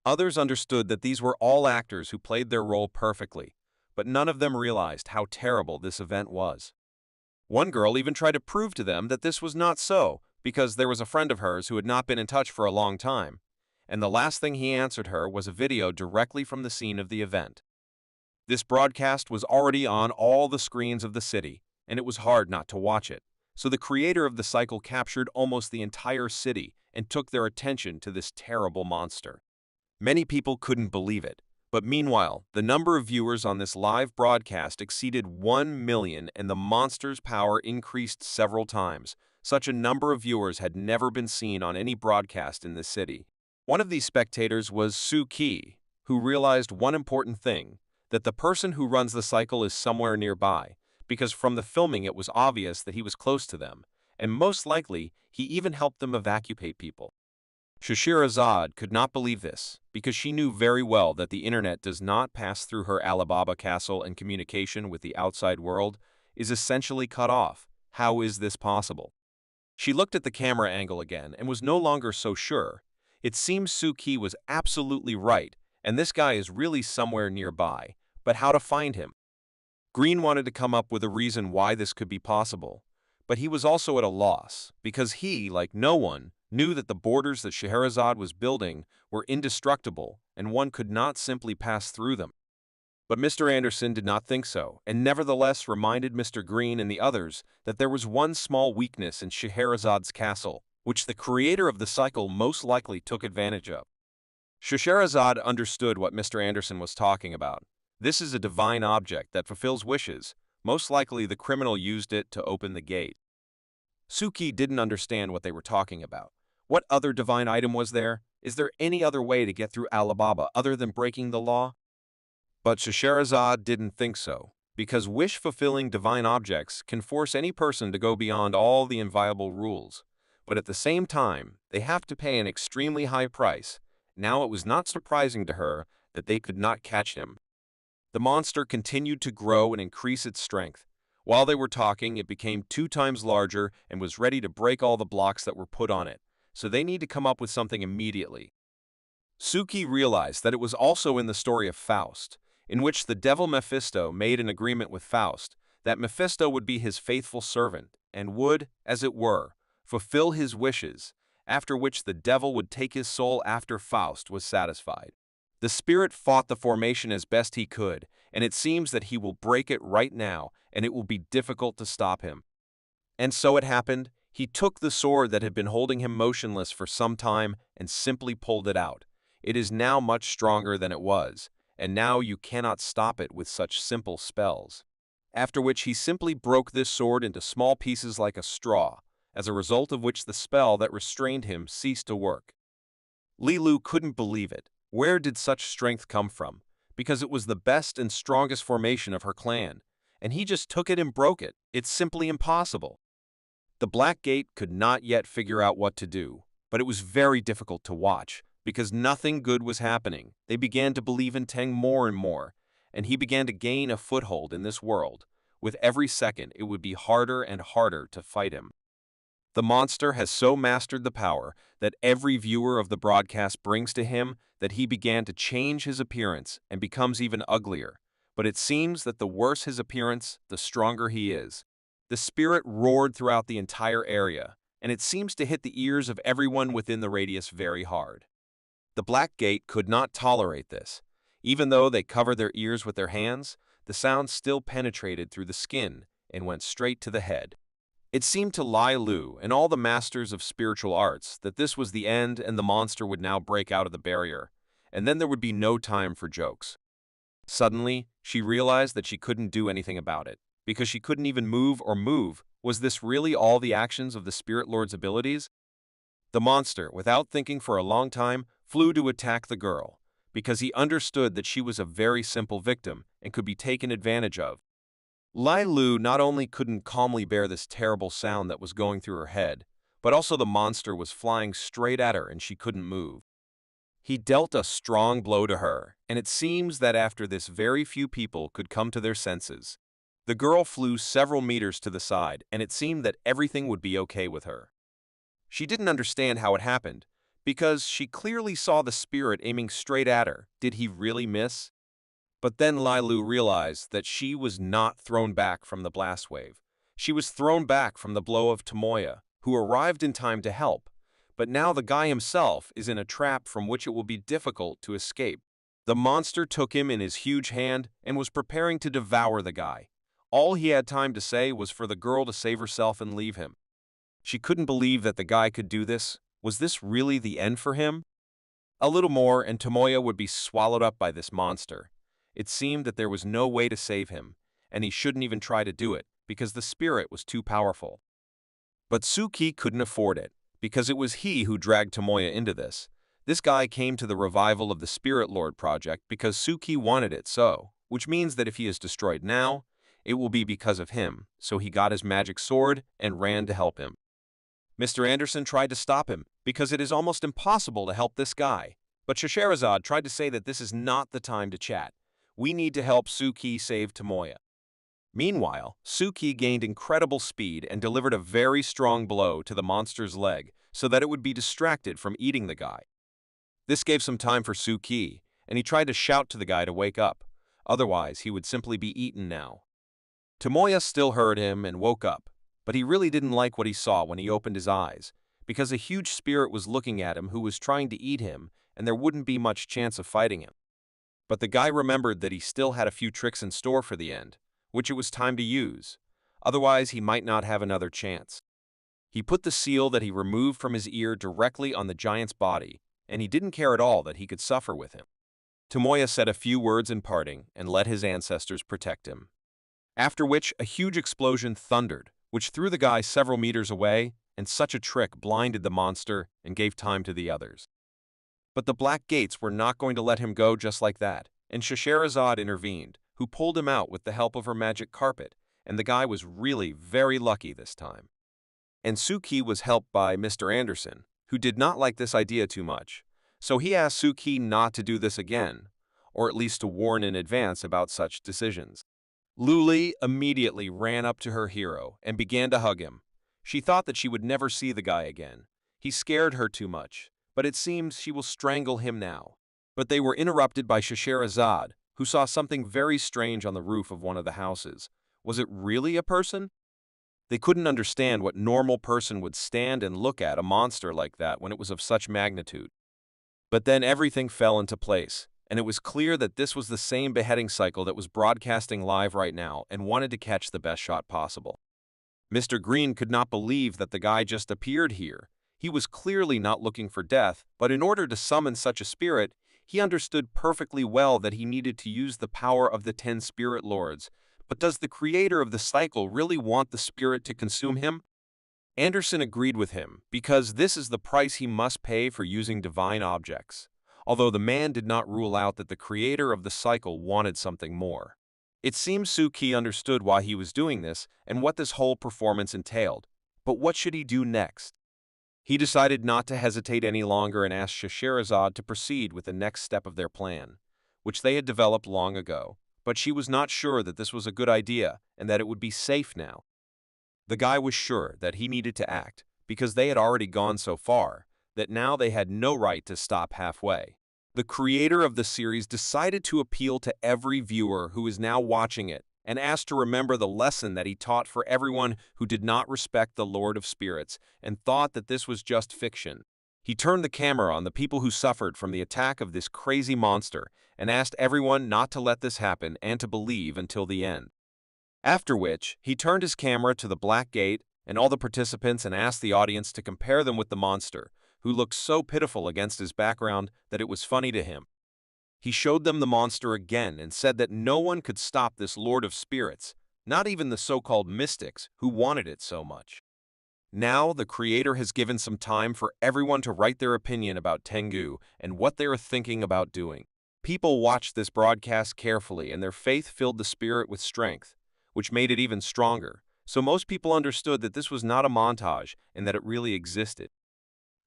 Others understood that these were all actors who played their role perfectly, but none of them realized how terrible this event was. One girl even tried to prove to them that this was not so, because there was a friend of hers who had not been in touch for a long time, and the last thing he answered her was a video directly from the scene of the event. This broadcast was already on all the screens of the city, and it was hard not to watch it. So the creator of the cycle captured almost the entire city and took their attention to this terrible monster. Many people couldn't believe it, but meanwhile, the number of viewers on this live broadcast exceeded 1 million and the monster's power increased several times. Such a number of viewers had never been seen on any broadcast in the city. One of these spectators was Suki, who realized one important thing, that the person who runs the cycle is somewhere nearby, because from the filming it was obvious that he was close to them, and most likely he even helped them evacuate people. Scheherazade could not believe this, because she knew very well that the internet does not pass through her Alibaba castle and communication with the outside world is essentially cut off. How is this possible? She looked at the camera angle again and was no longer so sure. It seems Suki was absolutely right, and this guy is really somewhere nearby, but how to find him? Green wanted to come up with a reason why this could be possible, but he was also at a loss, because he, like no one, knew that the borders that Scheherazade was building were indestructible and one could not simply pass through them. But Mr. Anderson did not think so, and nevertheless reminded Mr. Green and the others that there was one small weakness in Scheherazade's castle, which the creator of the cycle most likely took advantage of. Scheherazade understood what Mr. Anderson was talking about. This is a divine object that fulfills wishes. Most likely the criminal used it to open the gate. Suki didn't understand what they were talking about. What other divine item was there? Is there any other way to get through Alibaba other than breaking the law? But Scheherazade didn't think so, because wish-fulfilling divine objects can force any person to go beyond all the inviolable rules. But at the same time, they have to pay an extremely high price. Now it was not surprising to her that they could not catch him. The monster continued to grow and increase its strength. While they were talking, it became 2 times larger and was ready to break all the blocks that were put on it, so they need to come up with something immediately. Suki realized that it was also in the story of Faust, in which the devil Mephisto made an agreement with Faust that Mephisto would be his faithful servant and would, as it were, fulfill his wishes, after which the devil would take his soul after Faust was satisfied. The spirit fought the formation as best he could, and it seems that he will break it right now, and it will be difficult to stop him. And so it happened. He took the sword that had been holding him motionless for some time and simply pulled it out. It is now much stronger than it was, and now you cannot stop it with such simple spells. after which he simply broke this sword into small pieces like a straw, as a result of which the spell that restrained him ceased to work. Lilu couldn't believe it. Where did such strength come from? Because it was the best and strongest formation of her clan, and he just took it and broke it. It's simply impossible. The Black Gate could not yet figure out what to do, but it was very difficult to watch, because nothing good was happening. They began to believe in Tang more and more, and he began to gain a foothold in this world. With every second, it would be harder and harder to fight him. The monster has so mastered the power that every viewer of the broadcast brings to him that he began to change his appearance and becomes even uglier. But it seems that the worse his appearance, the stronger he is. The spirit roared throughout the entire area, and it seems to hit the ears of everyone within the radius very hard. The Black Gate could not tolerate this. Even though they covered their ears with their hands, the sound still penetrated through the skin and went straight to the head. It seemed to Lai Lu and all the masters of spiritual arts that this was the end and the monster would now break out of the barrier, and then there would be no time for jokes. Suddenly, she realized that she couldn't do anything about it, because she couldn't even move or move. Was this really all the actions of the Spirit Lord's abilities? The monster, without thinking for a long time, flew to attack the girl, because he understood that she was a very simple victim and could be taken advantage of. Lai Lu not only couldn't calmly bear this terrible sound that was going through her head, but also the monster was flying straight at her and she couldn't move. He dealt a strong blow to her, and it seems that after this very few people could come to their senses. The girl flew several meters to the side, and it seemed that everything would be okay with her. She didn't understand how it happened, because she clearly saw the spirit aiming straight at her. Did he really miss? But then Lai Lu realized that she was not thrown back from the blast wave. She was thrown back from the blow of Tomoya, who arrived in time to help. But now the guy himself is in a trap from which it will be difficult to escape. The monster took him in his huge hand and was preparing to devour the guy. All he had time to say was for the girl to save herself and leave him. She couldn't believe that the guy could do this. Was this really the end for him? A little more and Tomoya would be swallowed up by this monster. It seemed that there was no way to save him, and he shouldn't even try to do it, because the spirit was too powerful. But Suki couldn't afford it, because it was he who dragged Tomoya into this. This guy came to the revival of the Spirit Lord project because Suki wanted it so, which means that if he is destroyed now, it will be because of him, so he got his magic sword and ran to help him. Mr. Anderson tried to stop him, because it is almost impossible to help this guy. But Scheherazade tried to say that this is not the time to chat. We need to help Suki save Tomoya. Meanwhile, Suki gained incredible speed and delivered a very strong blow to the monster's leg so that it would be distracted from eating the guy. This gave some time for Suki, and he tried to shout to the guy to wake up. Otherwise, he would simply be eaten now. Tomoya still heard him and woke up, but he really didn't like what he saw when he opened his eyes, because a huge spirit was looking at him who was trying to eat him, and there wouldn't be much chance of fighting him. But the guy remembered that he still had a few tricks in store for the end, which it was time to use. Otherwise, he might not have another chance. He put the seal that he removed from his ear directly on the giant's body, and he didn't care at all that he could suffer with him. Tomoya said a few words in parting and let his ancestors protect him. After which, a huge explosion thundered, which threw the guy several meters away, and such a trick blinded the monster and gave time to the others. But the Black Gates were not going to let him go just like that, and Scheherazade intervened, who pulled him out with the help of her magic carpet, and the guy was really very lucky this time. And Suki was helped by Mr. Anderson, who did not like this idea too much, so he asked Suki not to do this again, or at least to warn in advance about such decisions. Luli immediately ran up to her hero and began to hug him. She thought that she would never see the guy again. He scared her too much, but it seems she will strangle him now. But they were interrupted by Scheherazade, who saw something very strange on the roof of one of the houses. Was it really a person? They couldn't understand what normal person would stand and look at a monster like that when it was of such magnitude. But then everything fell into place, and it was clear that this was the same beheading cycle that was broadcasting live right now and wanted to catch the best shot possible. Mr. Green could not believe that the guy just appeared here. He was clearly not looking for death, but in order to summon such a spirit, he understood perfectly well that he needed to use the power of the 10 Spirit Lords, But does the creator of the cycle really want the spirit to consume him? Anderson agreed with him, because this is the price he must pay for using divine objects, although the man did not rule out that the creator of the cycle wanted something more. It seems Suki understood why he was doing this and what this whole performance entailed, but what should he do next? He decided not to hesitate any longer and asked Scheherazade to proceed with the next step of their plan, which they had developed long ago, but she was not sure that this was a good idea and that it would be safe now. The guy was sure that he needed to act, because they had already gone so far that now they had no right to stop halfway. The creator of the series decided to appeal to every viewer who is now watching it and asked to remember the lesson that he taught for everyone who did not respect the Lord of Spirits and thought that this was just fiction. He turned the camera on the people who suffered from the attack of this crazy monster and asked everyone not to let this happen and to believe until the end. After which, he turned his camera to the Black Gate and all the participants and asked the audience to compare them with the monster, who looked so pitiful against his background that it was funny to him. He showed them the monster again and said that no one could stop this Lord of Spirits, not even the so-called mystics who wanted it so much. Now, the creator has given some time for everyone to write their opinion about Tangu and what they are thinking about doing. People watched this broadcast carefully and their faith filled the spirit with strength, which made it even stronger, so most people understood that this was not a montage and that it really existed.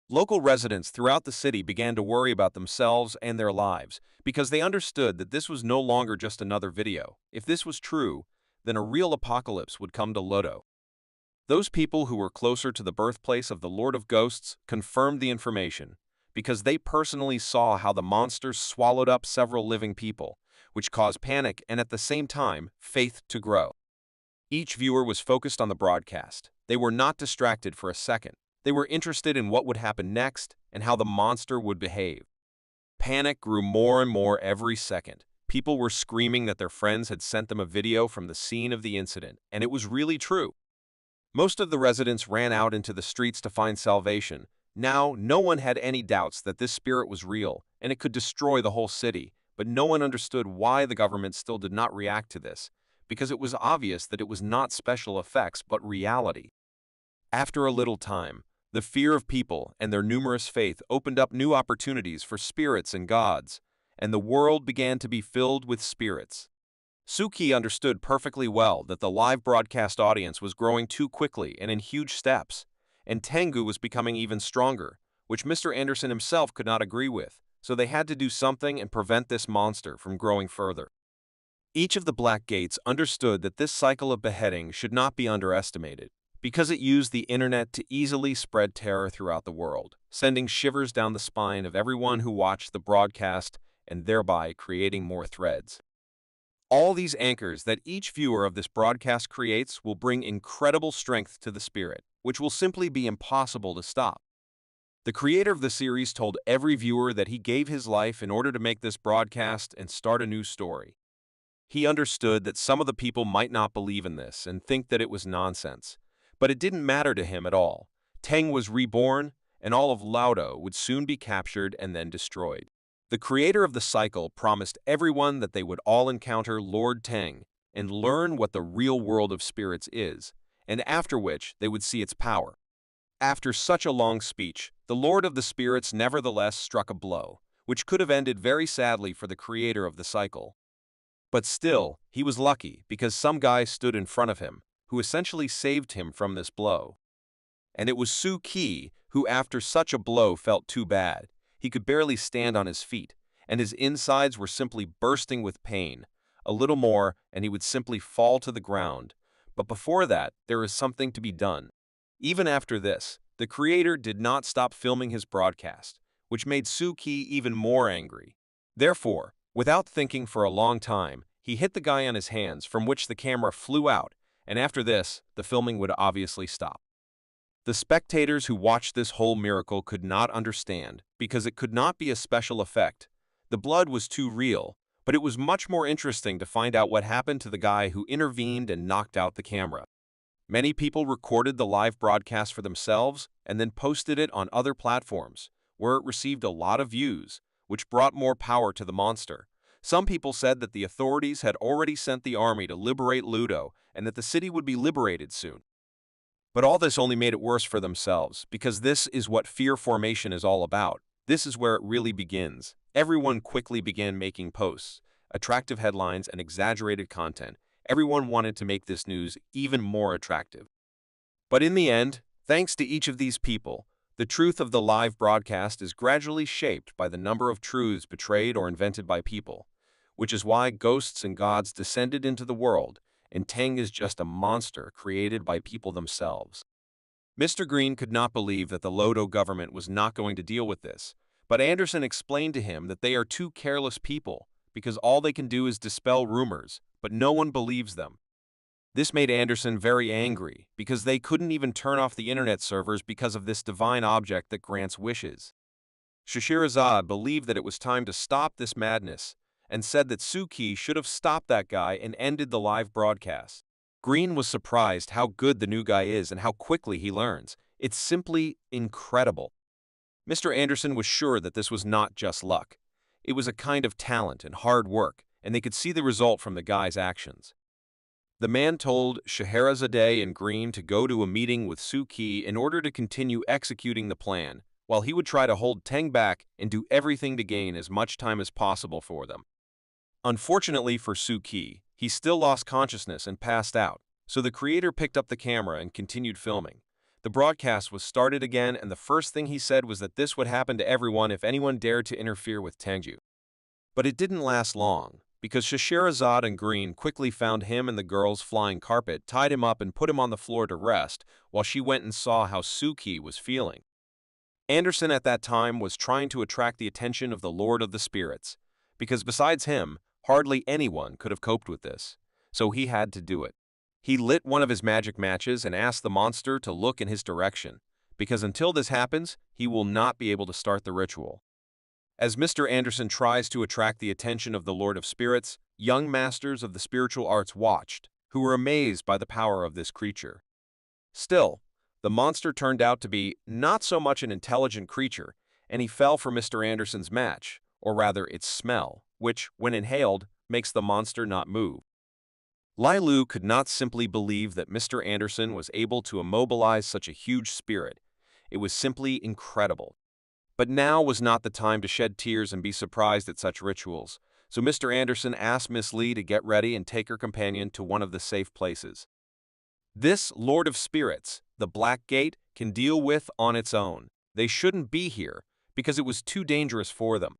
Local residents throughout the city began to worry about themselves and their lives because they understood that this was no longer just another video. If this was true, then a real apocalypse would come to Lodo. Those people who were closer to the birthplace of the Lord of Ghosts confirmed the information because they personally saw how the monsters swallowed up several living people, which caused panic and at the same time, faith to grow. Each viewer was focused on the broadcast. They were not distracted for a second. They were interested in what would happen next and how the monster would behave. Panic grew more and more every second. People were screaming that their friends had sent them a video from the scene of the incident, and it was really true. Most of the residents ran out into the streets to find salvation. Now, no one had any doubts that this spirit was real, and it could destroy the whole city, but no one understood why the government still did not react to this, because it was obvious that it was not special effects but reality. After a little time, the fear of people and their numerous faith opened up new opportunities for spirits and gods, and the world began to be filled with spirits. Suki understood perfectly well that the live broadcast audience was growing too quickly and in huge steps, and Tangu was becoming even stronger, which Mr. Anderson himself could not agree with, so they had to do something and prevent this monster from growing further. Each of the Black Gates understood that this cycle of beheading should not be underestimated, because it used the internet to easily spread terror throughout the world, sending shivers down the spine of everyone who watched the broadcast and thereby creating more threads. All these anchors that each viewer of this broadcast creates will bring incredible strength to the spirit, which will simply be impossible to stop. The creator of the series told every viewer that he gave his life in order to make this broadcast and start a new story. He understood that some of the people might not believe in this and think that it was nonsense, but it didn't matter to him at all. Tang was reborn, and all of Laudo would soon be captured and then destroyed. The creator of the cycle promised everyone that they would all encounter Lord Tang and learn what the real world of spirits is, and after which they would see its power. After such a long speech, the Lord of the Spirits nevertheless struck a blow, which could have ended very sadly for the creator of the cycle. But still, he was lucky because some guy stood in front of him, who essentially saved him from this blow. And it was Suki who after such a blow felt too bad. He could barely stand on his feet, and his insides were simply bursting with pain. A little more, and he would simply fall to the ground. But before that, there is something to be done. Even after this, the creator did not stop filming his broadcast, which made Suki even more angry. Therefore, without thinking for a long time, he hit the guy on his hands, from which the camera flew out, and after this, the filming would obviously stop. The spectators who watched this whole miracle could not understand, because it could not be a special effect. The blood was too real, but it was much more interesting to find out what happened to the guy who intervened and knocked out the camera. Many people recorded the live broadcast for themselves and then posted it on other platforms, where it received a lot of views, which brought more power to the monster. Some people said that the authorities had already sent the army to liberate Ludo and that the city would be liberated soon. But all this only made it worse for themselves, because this is what fear formation is all about. This is where it really begins. Everyone quickly began making posts, attractive headlines, and exaggerated content. Everyone wanted to make this news even more attractive. But in the end, thanks to each of these people, the truth of the live broadcast is gradually shaped by the number of truths betrayed or invented by people, which is why ghosts and gods descended into the world, and Tang is just a monster created by people themselves. Mr. Green could not believe that the Lodo government was not going to deal with this, but Anderson explained to him that they are two careless people because all they can do is dispel rumors, but no one believes them. This made Anderson very angry because they couldn't even turn off the internet servers because of this divine object that grants wishes. Scheherazade believed that it was time to stop this madness and said that Suki should have stopped that guy and ended the live broadcast. Green was surprised how good the new guy is and how quickly he learns. It's simply incredible. Mr. Anderson was sure that this was not just luck. It was a kind of talent and hard work, and they could see the result from the guy's actions. The man told Scheherazade and Green to go to a meeting with Suki in order to continue executing the plan, while he would try to hold Tang back and do everything to gain as much time as possible for them. Unfortunately for Suki, he still lost consciousness and passed out, so the creator picked up the camera and continued filming. The broadcast was started again, and the first thing he said was that this would happen to everyone if anyone dared to interfere with Tangu. But it didn't last long, because Scheherazade and Green quickly found him and the girl's flying carpet, tied him up and put him on the floor to rest, while she went and saw how Suki was feeling. Anderson at that time was trying to attract the attention of the Lord of the Spirits, because besides him, hardly anyone could have coped with this, so he had to do it. He lit one of his magic matches and asked the monster to look in his direction, because until this happens, he will not be able to start the ritual. As Mr. Anderson tries to attract the attention of the Lord of Spirits, young masters of the spiritual arts watched, who were amazed by the power of this creature. Still, the monster turned out to be not so much an intelligent creature, and he fell for Mr. Anderson's match, or rather its smell, which, when inhaled, makes the monster not move. Lilu could not simply believe that Mr. Anderson was able to immobilize such a huge spirit. It was simply incredible. But now was not the time to shed tears and be surprised at such rituals, so Mr. Anderson asked Miss Lee to get ready and take her companion to one of the safe places. This Lord of Spirits, the Black Gate, can deal with on its own. They shouldn't be here, because it was too dangerous for them.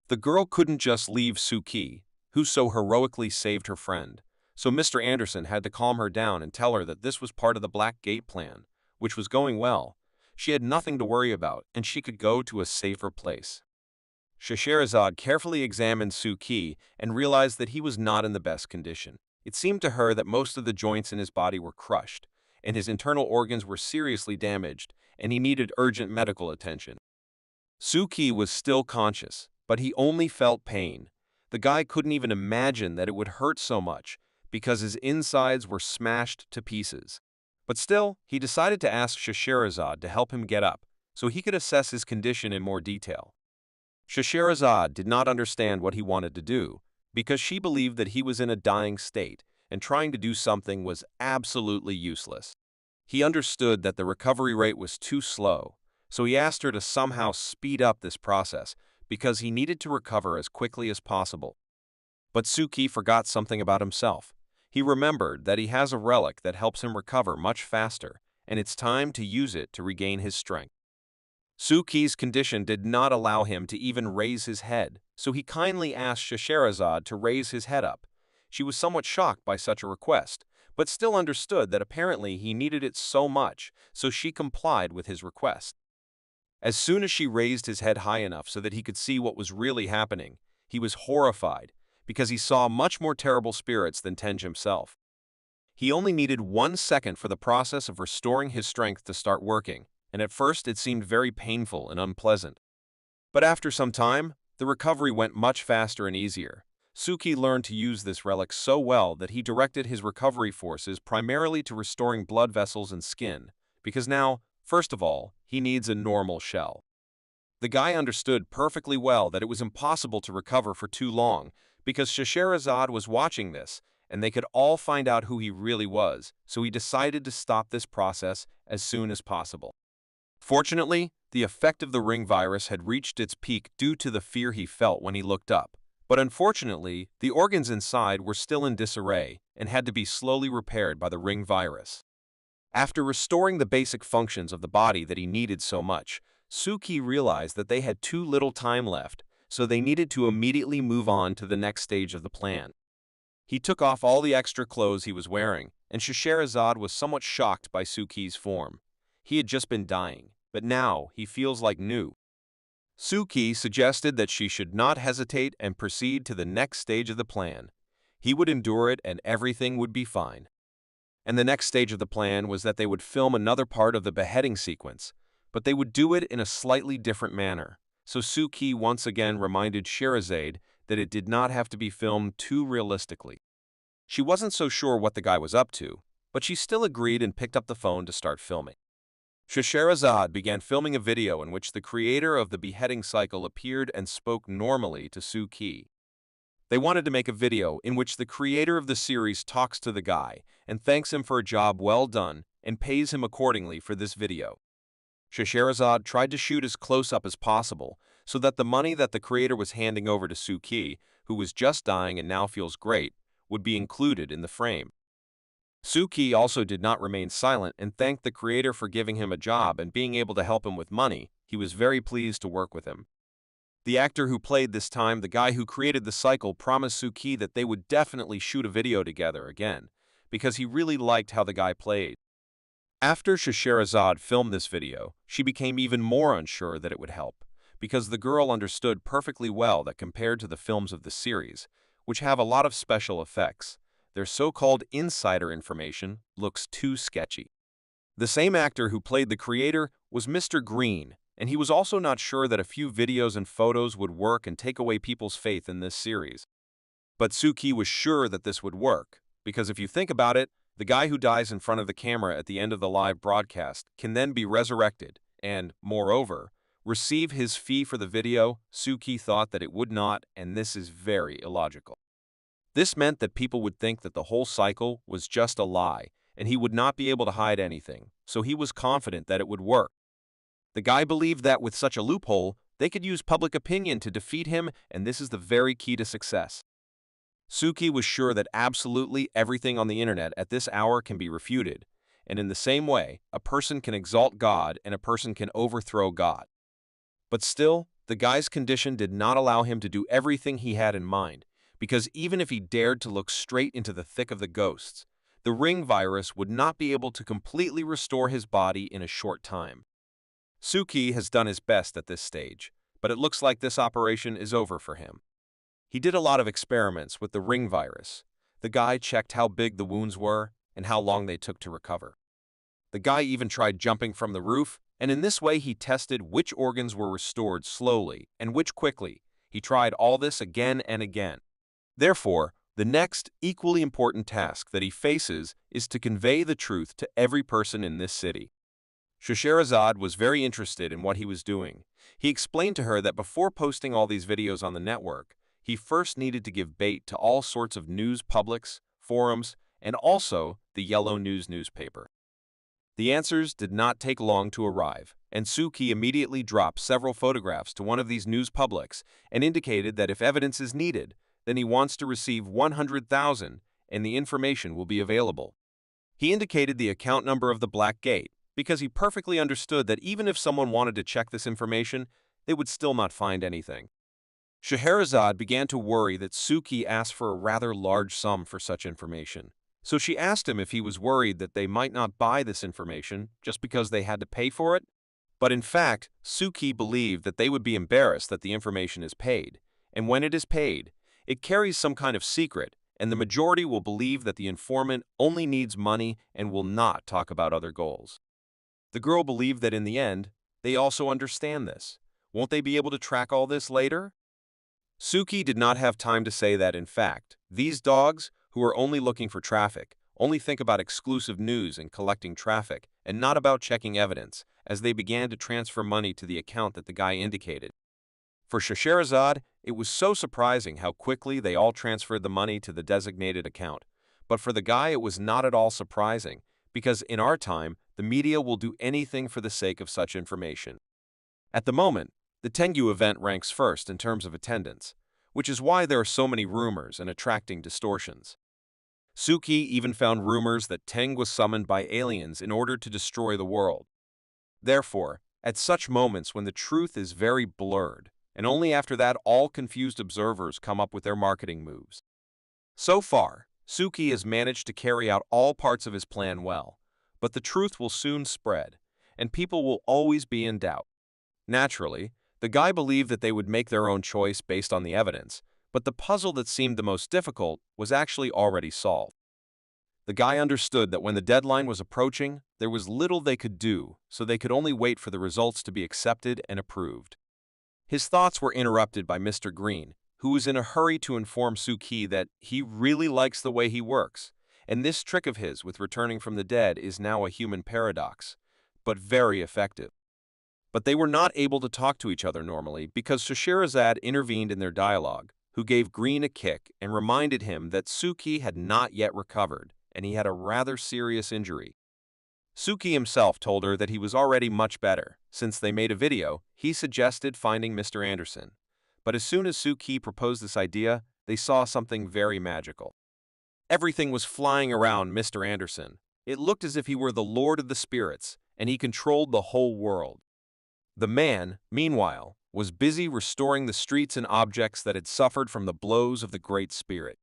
The girl couldn't just leave Suki, who so heroically saved her friend, so Mr. Anderson had to calm her down and tell her that this was part of the Black Gate plan, which was going well. She had nothing to worry about, and she could go to a safer place. Scheherazade carefully examined Suki and realized that he was not in the best condition. It seemed to her that most of the joints in his body were crushed, and his internal organs were seriously damaged, and he needed urgent medical attention. Suki was still conscious, but he only felt pain. The guy couldn't even imagine that it would hurt so much, because his insides were smashed to pieces. But still, he decided to ask Scheherazade to help him get up, so he could assess his condition in more detail. Scheherazade did not understand what he wanted to do, because she believed that he was in a dying state, and trying to do something was absolutely useless. He understood that the recovery rate was too slow, so he asked her to somehow speed up this process, because he needed to recover as quickly as possible. But Suki forgot something about himself. He remembered that he has a relic that helps him recover much faster, and it's time to use it to regain his strength. Suki's condition did not allow him to even raise his head, so he kindly asked Scheherazade to raise his head up. She was somewhat shocked by such a request, but still understood that apparently he needed it so much, so she complied with his request. As soon as she raised his head high enough so that he could see what was really happening, he was horrified, because he saw much more terrible spirits than Teng himself. He only needed 1 second for the process of restoring his strength to start working, and at first it seemed very painful and unpleasant. But after some time, the recovery went much faster and easier. Suki learned to use this relic so well that he directed his recovery forces primarily to restoring blood vessels and skin, because now, first of all, he needs a normal shell. The guy understood perfectly well that it was impossible to recover for too long, because Scheherazade was watching this, and they could all find out who he really was, so he decided to stop this process as soon as possible. Fortunately, the effect of the ring virus had reached its peak due to the fear he felt when he looked up. But unfortunately, the organs inside were still in disarray and had to be slowly repaired by the ring virus. After restoring the basic functions of the body that he needed so much, Suki realized that they had too little time left, so they needed to immediately move on to the next stage of the plan. He took off all the extra clothes he was wearing, and Scheherazade was somewhat shocked by Suki's form. He had just been dying, but now he feels like new. Suki suggested that she should not hesitate and proceed to the next stage of the plan. He would endure it and everything would be fine. And the next stage of the plan was that they would film another part of the beheading sequence, but they would do it in a slightly different manner. So Suki once again reminded Scheherazade that it did not have to be filmed too realistically. She wasn't so sure what the guy was up to, but she still agreed and picked up the phone to start filming. Scheherazade began filming a video in which the creator of the beheading cycle appeared and spoke normally to Suki. They wanted to make a video in which the creator of the series talks to the guy and thanks him for a job well done and pays him accordingly for this video. Scheherazade tried to shoot as close up as possible so that the money that the creator was handing over to Suki, who was just dying and now feels great, would be included in the frame. Suki also did not remain silent and thanked the creator for giving him a job and being able to help him with money. He was very pleased to work with him. The actor who played this time, the guy who created the cycle, promised Suki that they would definitely shoot a video together again, because he really liked how the guy played. After Scheherazade filmed this video, she became even more unsure that it would help, because the girl understood perfectly well that compared to the films of the series, which have a lot of special effects, their so-called insider information looks too sketchy. The same actor who played the creator was Mr. Green, and he was also not sure that a few videos and photos would work and take away people's faith in this series. But Suki was sure that this would work, because if you think about it, the guy who dies in front of the camera at the end of the live broadcast can then be resurrected and, moreover, receive his fee for the video. Suki thought that it would not, and this is very illogical. This meant that people would think that the whole cycle was just a lie, and he would not be able to hide anything, so he was confident that it would work. The guy believed that with such a loophole, they could use public opinion to defeat him, and this is the very key to success. Suki was sure that absolutely everything on the internet at this hour can be refuted, and in the same way, a person can exalt God and a person can overthrow God. But still, the guy's condition did not allow him to do everything he had in mind, because even if he dared to look straight into the thick of the ghosts, the ring virus would not be able to completely restore his body in a short time. Suki has done his best at this stage, but it looks like this operation is over for him. He did a lot of experiments with the ring virus. The guy checked how big the wounds were and how long they took to recover. The guy even tried jumping from the roof, and in this way he tested which organs were restored slowly and which quickly. He tried all this again and again. Therefore, the next, equally important task that he faces is to convey the truth to every person in this city. Scheherazade was very interested in what he was doing. He explained to her that before posting all these videos on the network, he first needed to give bait to all sorts of news publics, forums, and also the Yahello News newspaper. The answers did not take long to arrive, and Suki immediately dropped several photographs to one of these news publics and indicated that if evidence is needed, then he wants to receive 100,000 and the information will be available. He indicated the account number of the Black Gate because he perfectly understood that even if someone wanted to check this information, they would still not find anything. Scheherazade began to worry that Suki asked for a rather large sum for such information, so she asked him if he was worried that they might not buy this information just because they had to pay for it. But in fact, Suki believed that they would be embarrassed that the information is paid, and when it is paid, it carries some kind of secret, and the majority will believe that the informant only needs money and will not talk about other goals. The girl believed that in the end, they also understand this. Won't they be able to track all this later? Suki did not have time to say that in fact, these dogs, who are only looking for traffic, only think about exclusive news and collecting traffic and not about checking evidence, as they began to transfer money to the account that the guy indicated. For Scheherazade, it was so surprising how quickly they all transferred the money to the designated account. But for the guy, it was not at all surprising, because in our time, the media will do anything for the sake of such information. At the moment, the Tangu event ranks first in terms of attendance, which is why there are so many rumors and attracting distortions. Suki even found rumors that Teng was summoned by aliens in order to destroy the world. Therefore, at such moments when the truth is very blurred, and only after that all confused observers come up with their marketing moves. So far, Suki has managed to carry out all parts of his plan well, but the truth will soon spread, and people will always be in doubt. Naturally, the guy believed that they would make their own choice based on the evidence, but the puzzle that seemed the most difficult was actually already solved. The guy understood that when the deadline was approaching, there was little they could do, so they could only wait for the results to be accepted and approved. His thoughts were interrupted by Mr. Green, who was in a hurry to inform Suki that he really likes the way he works, and this trick of his with returning from the dead is now a human paradox, but very effective. But they were not able to talk to each other normally because Scheherazade intervened in their dialogue, who gave Green a kick and reminded him that Suki had not yet recovered, and he had a rather serious injury. Suki himself told her that he was already much better. Since they made a video, he suggested finding Mr. Anderson. But as soon as Suki proposed this idea, they saw something very magical. Everything was flying around Mr. Anderson. It looked as if he were the Lord of the Spirits, and he controlled the whole world. The man, meanwhile, was busy restoring the streets and objects that had suffered from the blows of the Great Spirit.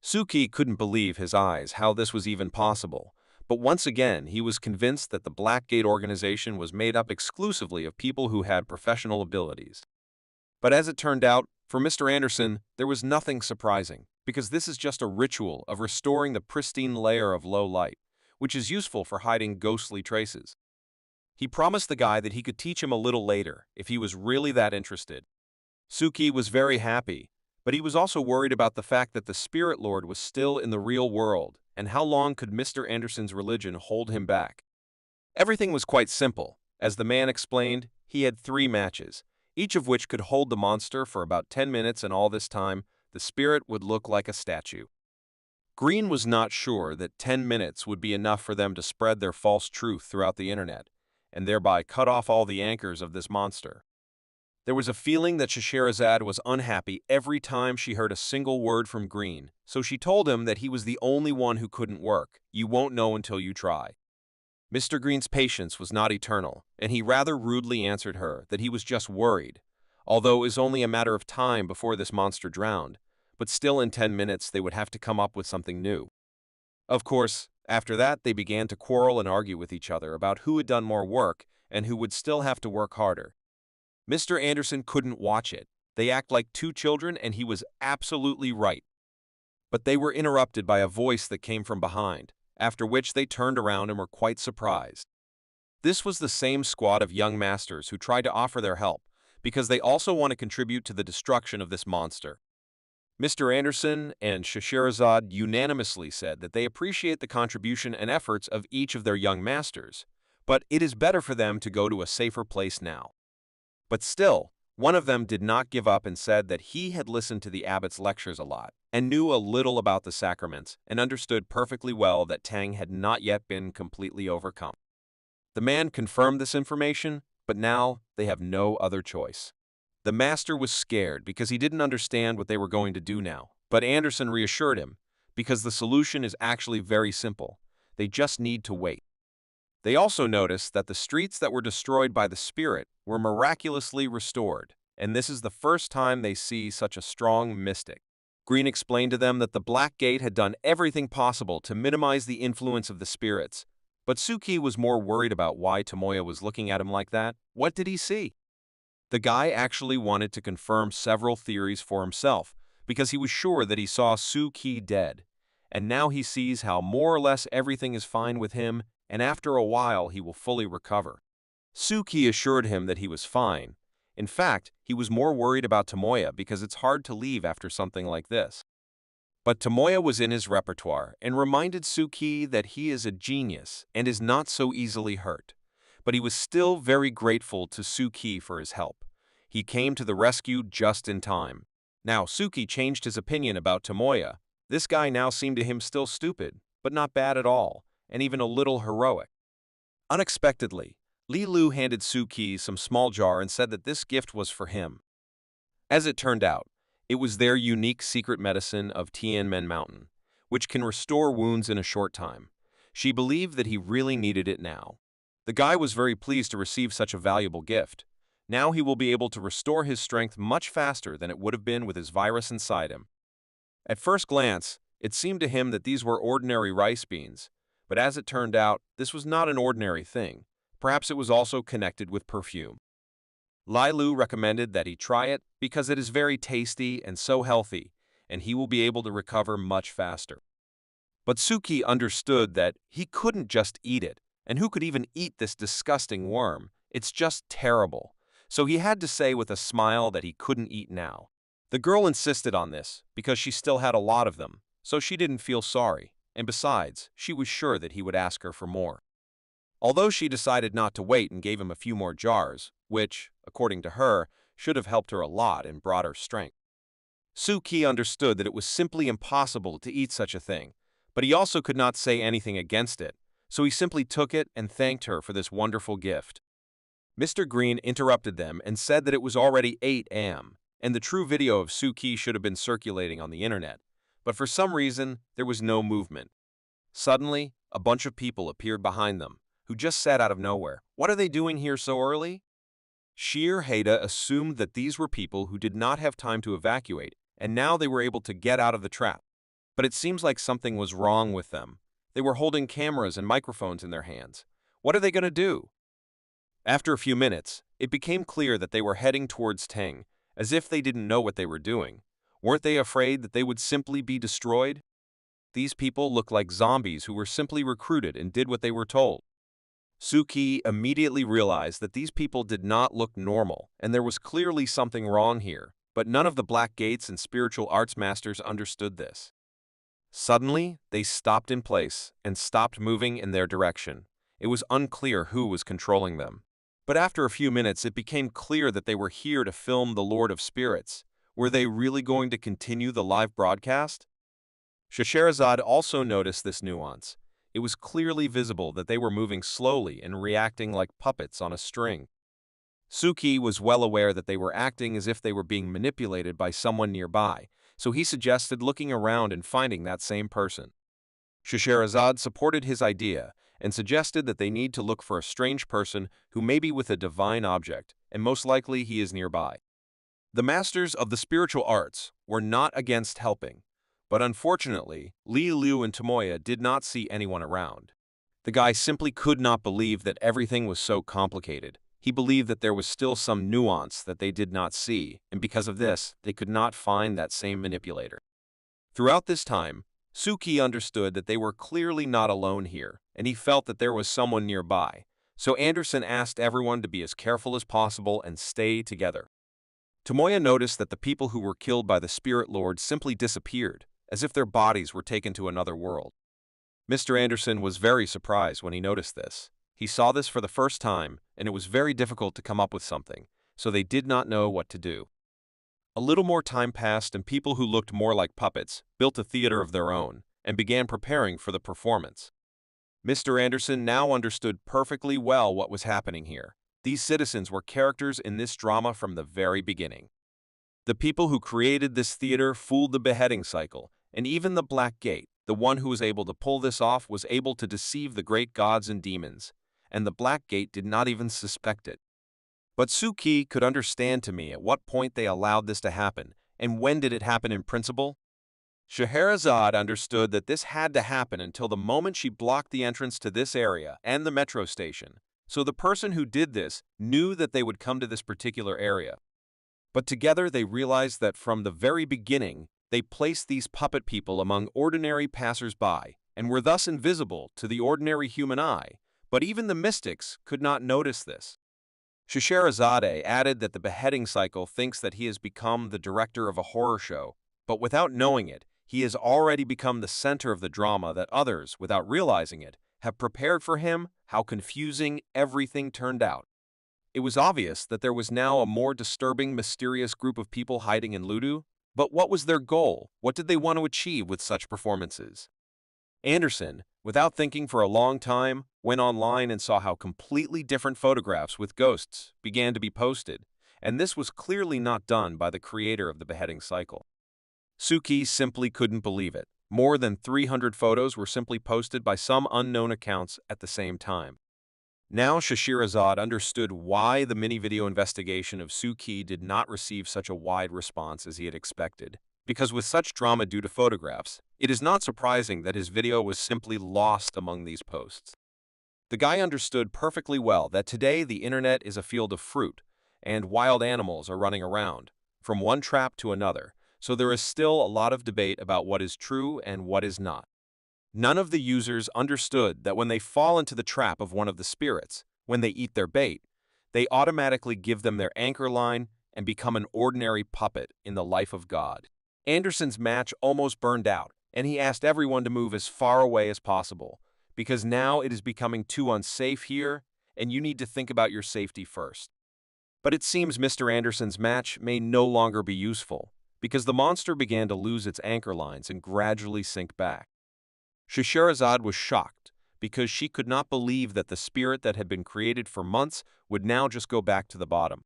Suki couldn't believe his eyes how this was even possible, but once again he was convinced that the Blackgate organization was made up exclusively of people who had professional abilities. But as it turned out, for Mr. Anderson, there was nothing surprising, because this is just a ritual of restoring the pristine layer of low light, which is useful for hiding ghostly traces. He promised the guy that he could teach him a little later, if he was really that interested. Suki was very happy, but he was also worried about the fact that the Spirit Lord was still in the real world, and how long could Mr. Anderson's religion hold him back? Everything was quite simple. As the man explained, he had 3 matches, each of which could hold the monster for about 10 minutes, and all this time, the spirit would look like a statue. Green was not sure that 10 minutes would be enough for them to spread their false truth throughout the internet, and thereby cut off all the anchors of this monster. There was a feeling that Scheherazade was unhappy every time she heard a single word from Green, so she told him that he was the only one who couldn't work. You won't know until you try. Mr. Green's patience was not eternal, and he rather rudely answered her that he was just worried, although it was only a matter of time before this monster drowned, but still in 10 minutes they would have to come up with something new. Of course, after that they began to quarrel and argue with each other about who had done more work and who would still have to work harder. Mr. Anderson couldn't watch it. They act like 2 children, and he was absolutely right. But they were interrupted by a voice that came from behind, after which they turned around and were quite surprised. This was the same squad of young masters who tried to offer their help, because they also want to contribute to the destruction of this monster. Mr. Anderson and Scheherazade unanimously said that they appreciate the contribution and efforts of each of their young masters, but it is better for them to go to a safer place now. But still, one of them did not give up and said that he had listened to the abbot's lectures a lot, and knew a little about the sacraments, and understood perfectly well that Tang had not yet been completely overcome. The man confirmed this information, but now they have no other choice. The master was scared because he didn't understand what they were going to do now, but Anderson reassured him, because the solution is actually very simple. They just need to wait. They also noticed that the streets that were destroyed by the spirit were miraculously restored, and this is the first time they see such a strong mystic. Green explained to them that the Black Gate had done everything possible to minimize the influence of the spirits, but Suki was more worried about why Tomoya was looking at him like that. What did he see? The guy actually wanted to confirm several theories for himself, because he was sure that he saw Suki dead, and now he sees how more or less everything is fine with him, and after a while he will fully recover. Suki assured him that he was fine. In fact, he was more worried about Tomoya because it's hard to leave after something like this. But Tomoya was in his repertoire and reminded Suki that he is a genius and is not so easily hurt. But he was still very grateful to Suki for his help. He came to the rescue just in time. Now, Suki changed his opinion about Tomoya. This guy now seemed to him still stupid, but not bad at all, and even a little heroic. Unexpectedly, Li Lu handed Suki some small jar and said that this gift was for him. As it turned out, it was their unique secret medicine of Tianmen Mountain, which can restore wounds in a short time. She believed that he really needed it now. The guy was very pleased to receive such a valuable gift. Now he will be able to restore his strength much faster than it would have been with his virus inside him. At first glance, it seemed to him that these were ordinary rice beans, but as it turned out, this was not an ordinary thing. Perhaps it was also connected with perfume. Lai Lu recommended that he try it because it is very tasty and so healthy, and he will be able to recover much faster. But Suki understood that he couldn't just eat it, and who could even eat this disgusting worm? It's just terrible. So he had to say with a smile that he couldn't eat now. The girl insisted on this because she still had a lot of them, so she didn't feel sorry, and besides, she was sure that he would ask her for more. Although she decided not to wait and gave him a few more jars, which, according to her, should have helped her a lot and brought her strength. Suki understood that it was simply impossible to eat such a thing, but he also could not say anything against it, so he simply took it and thanked her for this wonderful gift. Mr. Green interrupted them and said that it was already 8 a.m., and the true video of Suki should have been circulating on the internet, but for some reason, there was no movement. Suddenly, a bunch of people appeared behind them, who just sat out of nowhere. What are they doing here so early? Sheer Haida assumed that these were people who did not have time to evacuate, and now they were able to get out of the trap. But it seems like something was wrong with them. They were holding cameras and microphones in their hands. What are they going to do? After a few minutes, it became clear that they were heading towards Tang, as if they didn't know what they were doing. Weren't they afraid that they would simply be destroyed? These people looked like zombies who were simply recruited and did what they were told. Suki immediately realized that these people did not look normal, and there was clearly something wrong here, but none of the Black Gates and spiritual arts masters understood this. Suddenly, they stopped in place and stopped moving in their direction. It was unclear who was controlling them. But after a few minutes, it became clear that they were here to film the Lord of Spirits. Were they really going to continue the live broadcast? Scheherazade also noticed this nuance. It was clearly visible that they were moving slowly and reacting like puppets on a string. Suki was well aware that they were acting as if they were being manipulated by someone nearby, so he suggested looking around and finding that same person. Scheherazade supported his idea and suggested that they need to look for a strange person who may be with a divine object, and most likely he is nearby. The masters of the spiritual arts were not against helping, but unfortunately, Li Lu and Tomoya did not see anyone around. The guy simply could not believe that everything was so complicated. He believed that there was still some nuance that they did not see, and because of this, they could not find that same manipulator. Throughout this time, Suki understood that they were clearly not alone here, and he felt that there was someone nearby, so Anderson asked everyone to be as careful as possible and stay together. Tomoya noticed that the people who were killed by the Spirit Lord simply disappeared, as if their bodies were taken to another world. Mr. Anderson was very surprised when he noticed this. He saw this for the first time, and it was very difficult to come up with something, so they did not know what to do. A little more time passed, and people who looked more like puppets built a theater of their own and began preparing for the performance. Mr. Anderson now understood perfectly well what was happening here. These citizens were characters in this drama from the very beginning. The people who created this theater fooled the beheading cycle, and even the Black Gate, the one who was able to pull this off, was able to deceive the great gods and demons, and the Black Gate did not even suspect it. But Suki could understand to me at what point they allowed this to happen, and when did it happen in principle? Scheherazade understood that this had to happen until the moment she blocked the entrance to this area and the metro station, so the person who did this knew that they would come to this particular area. But together they realized that from the very beginning, they placed these puppet people among ordinary passers-by, and were thus invisible to the ordinary human eye, but even the mystics could not notice this. Scheherazade added that the beheading cycle thinks that he has become the director of a horror show, but without knowing it, he has already become the center of the drama that others, without realizing it, have prepared for him. How confusing everything turned out. It was obvious that there was now a more disturbing, mysterious group of people hiding in Ludo, but what was their goal? What did they want to achieve with such performances? Anderson, without thinking for a long time, went online and saw how completely different photographs with ghosts began to be posted, and this was clearly not done by the creator of the beheading cycle. Suki simply couldn't believe it. More than 300 photos were simply posted by some unknown accounts at the same time. Now Shashirazad understood why the mini-video investigation of Suki did not receive such a wide response as he had expected. Because with such drama due to photographs, it is not surprising that his video was simply lost among these posts. The guy understood perfectly well that today the internet is a field of fruit, and wild animals are running around, from one trap to another, so there is still a lot of debate about what is true and what is not. None of the users understood that when they fall into the trap of one of the spirits, when they eat their bait, they automatically give them their anchor line and become an ordinary puppet in the life of God. Anderson's match almost burned out, and he asked everyone to move as far away as possible, because now it is becoming too unsafe here, and you need to think about your safety first. But it seems Mr. Anderson's match may no longer be useful, because the monster began to lose its anchor lines and gradually sink back. Shashirazad was shocked, because she could not believe that the spirit that had been created for months would now just go back to the bottom.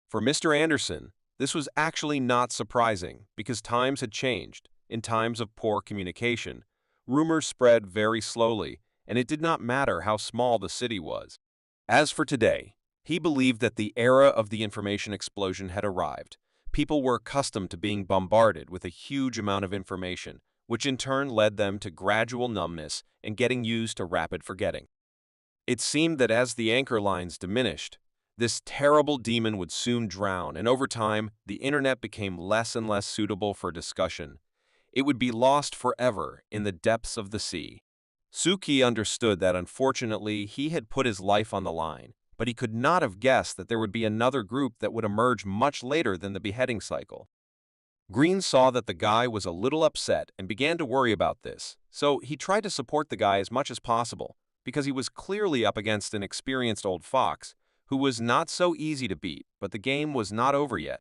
For Mr. Anderson, this was actually not surprising, because times had changed. In times of poor communication, rumors spread very slowly, and it did not matter how small the city was. As for today, he believed that the era of the information explosion had arrived. People were accustomed to being bombarded with a huge amount of information, which in turn led them to gradual numbness and getting used to rapid forgetting. It seemed that as the anchor lines diminished, this terrible demon would soon drown, and over time, the internet became less and less suitable for discussion. It would be lost forever in the depths of the sea. Suki understood that unfortunately he had put his life on the line, but he could not have guessed that there would be another group that would emerge much later than the beheading cycle. Green saw that the guy was a little upset and began to worry about this, so he tried to support the guy as much as possible, because he was clearly up against an experienced old fox who was not so easy to beat, but the game was not over yet.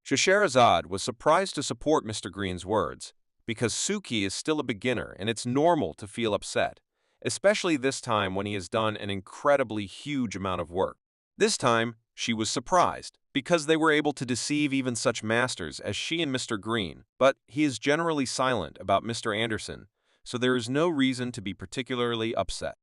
Shashirazad was surprised to support Mr. Green's words, because Suki is still a beginner and it's normal to feel upset, especially this time when he has done an incredibly huge amount of work. This time, she was surprised, because they were able to deceive even such masters as she and Mr. Green, but he is generally silent about Mr. Anderson, so there is no reason to be particularly upset.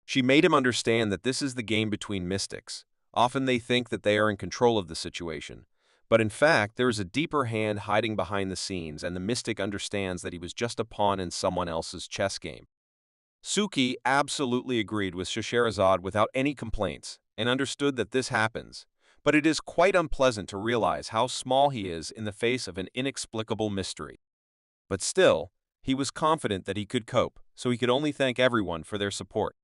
She made him understand that this is the game between mystics. Often they think that they are in control of the situation, but in fact there is a deeper hand hiding behind the scenes, and the mystic understands that he was just a pawn in someone else's chess game. Suki absolutely agreed with Shashirazad without any complaints, and understood that this happens, but it is quite unpleasant to realize how small he is in the face of an inexplicable mystery. But still, he was confident that he could cope, so he could only thank everyone for their support.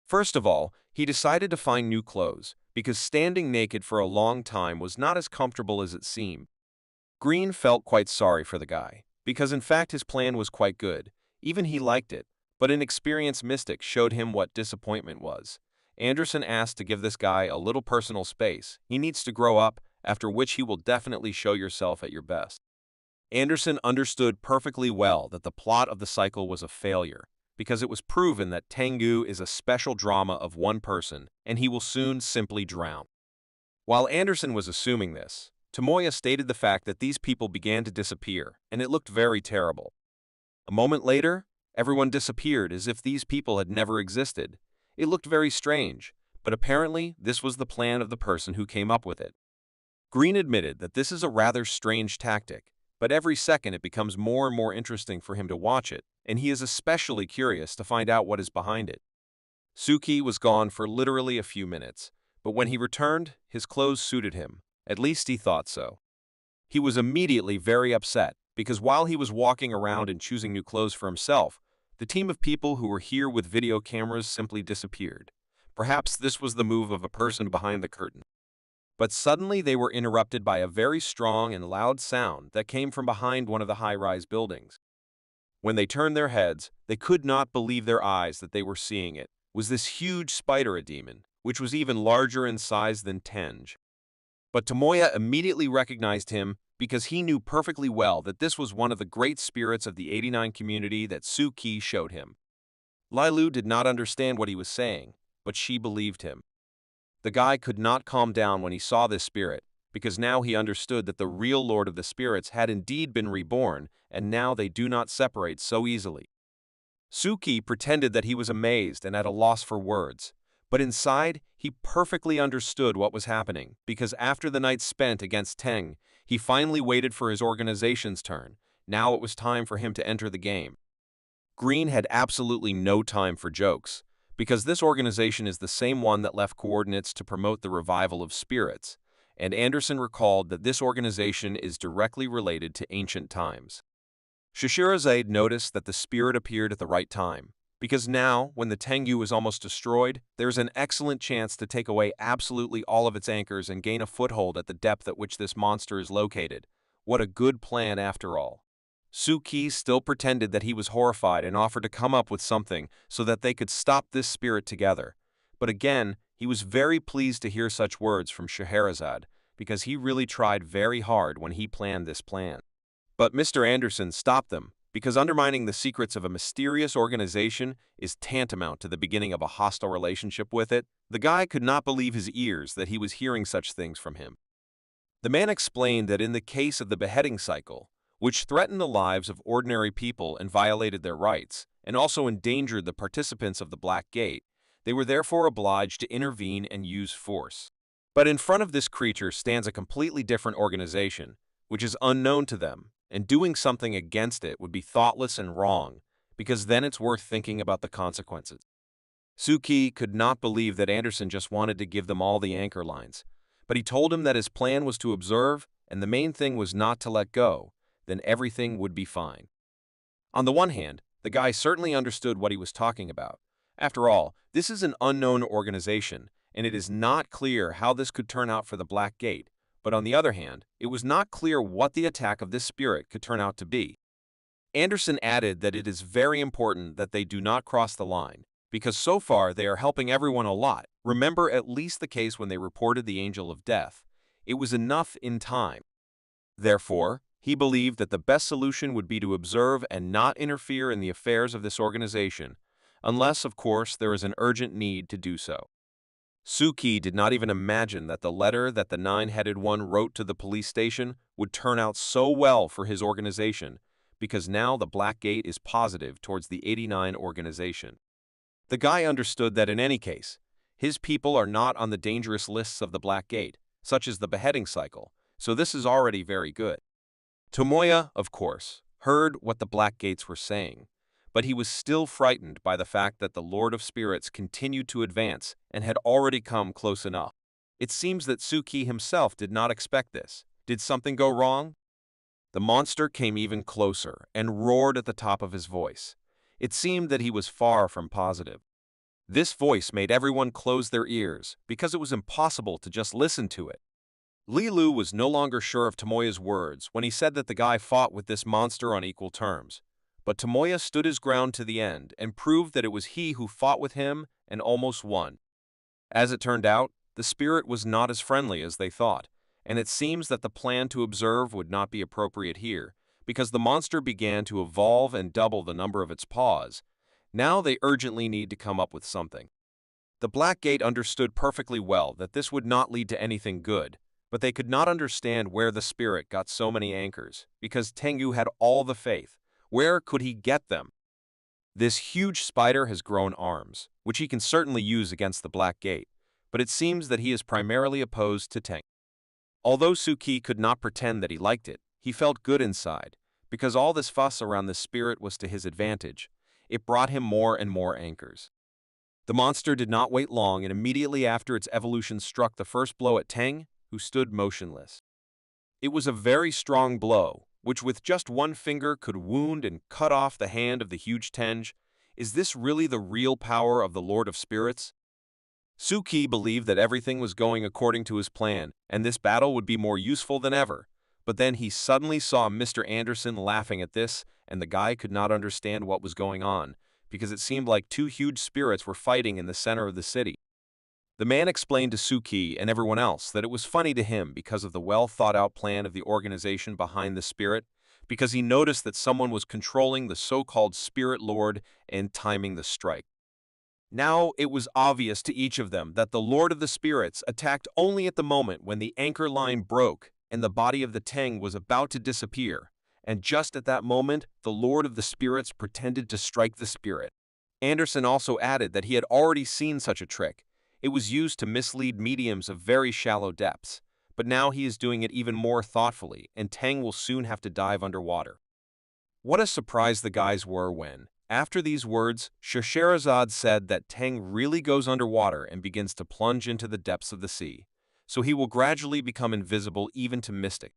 First of all, he decided to find new clothes, because standing naked for a long time was not as comfortable as it seemed. Green felt quite sorry for the guy, because in fact his plan was quite good, even he liked it, but an experienced mystic showed him what disappointment was. Anderson asked to give this guy a little personal space. He needs to grow up, after which he will definitely show yourself at your best. Anderson understood perfectly well that the plot of the cycle was a failure, because it was proven that Tangu is a special drama of one person, and he will soon simply drown. While Anderson was assuming this, Tomoya stated the fact that these people began to disappear, and it looked very terrible. A moment later, everyone disappeared as if these people had never existed. It looked very strange, but apparently this was the plan of the person who came up with it. Green admitted that this is a rather strange tactic, but every second it becomes more and more interesting for him to watch it, and he is especially curious to find out what is behind it. Suki was gone for literally a few minutes, but when he returned, his clothes suited him. At least he thought so. He was immediately very upset, because while he was walking around and choosing new clothes for himself, the team of people who were here with video cameras simply disappeared. Perhaps this was the move of a person behind the curtain. But suddenly they were interrupted by a very strong and loud sound that came from behind one of the high-rise buildings. When they turned their heads, they could not believe their eyes that they were seeing it. Was this huge spider a demon, which was even larger in size than Tenj? But Tomoya immediately recognized him because he knew perfectly well that this was one of the great spirits of the 89 community that Suki showed him. Lilu did not understand what he was saying, but she believed him. The guy could not calm down when he saw this spirit, because now he understood that the real Lord of the Spirits had indeed been reborn, and now they do not separate so easily. Suki pretended that he was amazed and at a loss for words, but inside, he perfectly understood what was happening, because after the night spent against Teng, he finally waited for his organization's turn. Now it was time for him to enter the game. Green had absolutely no time for jokes, because this organization is the same one that left coordinates to promote the revival of spirits, and Anderson recalled that this organization is directly related to ancient times. Shishirazade noticed that the spirit appeared at the right time, because now, when the Tengu is almost destroyed, there is an excellent chance to take away absolutely all of its anchors and gain a foothold at the depth at which this monster is located. What a good plan after all. Suki still pretended that he was horrified and offered to come up with something so that they could stop this spirit together. But again, he was very pleased to hear such words from Scheherazade, because he really tried very hard when he planned this plan. But Mr. Anderson stopped them, because undermining the secrets of a mysterious organization is tantamount to the beginning of a hostile relationship with it. The guy could not believe his ears that he was hearing such things from him. The man explained that in the case of the beheading cycle, which threatened the lives of ordinary people and violated their rights, and also endangered the participants of the Black Gate, they were therefore obliged to intervene and use force. But in front of this creature stands a completely different organization, which is unknown to them, and doing something against it would be thoughtless and wrong, because then it's worth thinking about the consequences. Suki could not believe that Anderson just wanted to give them all the anchor lines, but he told him that his plan was to observe, and the main thing was not to let go. Then everything would be fine. On the one hand, the guy certainly understood what he was talking about. After all, this is an unknown organization, and it is not clear how this could turn out for the Black Gate. But on the other hand, it was not clear what the attack of this spirit could turn out to be. Anderson added that it is very important that they do not cross the line, because so far they are helping everyone a lot. Remember at least the case when they reported the Angel of Death. It was enough in time. Therefore, he believed that the best solution would be to observe and not interfere in the affairs of this organization, unless, of course, there is an urgent need to do so. Suki did not even imagine that the letter that the nine-headed one wrote to the police station would turn out so well for his organization, because now the Black Gate is positive towards the 89 organization. The guy understood that in any case, his people are not on the dangerous lists of the Black Gate, such as the beheading cycle, so this is already very good. Tomoya, of course, heard what the Black Gates were saying, but he was still frightened by the fact that the Lord of Spirits continued to advance and had already come close enough. It seems that Suki himself did not expect this. Did something go wrong? The monster came even closer and roared at the top of his voice. It seemed that he was far from positive. This voice made everyone close their ears because it was impossible to just listen to it. Lilu was no longer sure of Tomoya's words when he said that the guy fought with this monster on equal terms. But Tomoya stood his ground to the end and proved that it was he who fought with him and almost won. As it turned out, the spirit was not as friendly as they thought, and it seems that the plan to observe would not be appropriate here, because the monster began to evolve and double the number of its paws. Now they urgently need to come up with something. The Black Gate understood perfectly well that this would not lead to anything good, but they could not understand where the spirit got so many anchors, because Tengu had all the faith. Where could he get them? This huge spider has grown arms, which he can certainly use against the Black Gate, but it seems that he is primarily opposed to Tengu. Although Suki could not pretend that he liked it, he felt good inside, because all this fuss around the spirit was to his advantage. It brought him more and more anchors. The monster did not wait long, and immediately after its evolution struck the first blow at Teng, who stood motionless. It was a very strong blow, which with just one finger could wound and cut off the hand of the huge Tenj. Is this really the real power of the Lord of Spirits? Suki believed that everything was going according to his plan, and this battle would be more useful than ever. But then he suddenly saw Mr. Anderson laughing at this, and the guy could not understand what was going on, because it seemed like two huge spirits were fighting in the center of the city. The man explained to Suki and everyone else that it was funny to him because of the well-thought-out plan of the organization behind the spirit, because he noticed that someone was controlling the so-called spirit lord and timing the strike. Now it was obvious to each of them that the Lord of the Spirits attacked only at the moment when the anchor line broke and the body of the Tang was about to disappear, and just at that moment, the Lord of the Spirits pretended to strike the spirit. Anderson also added that he had already seen such a trick. It was used to mislead mediums of very shallow depths, but now he is doing it even more thoughtfully, and Tang will soon have to dive underwater. What a surprise the guys were when, after these words, Scheherazade said that Tang really goes underwater and begins to plunge into the depths of the sea, so he will gradually become invisible even to mystic.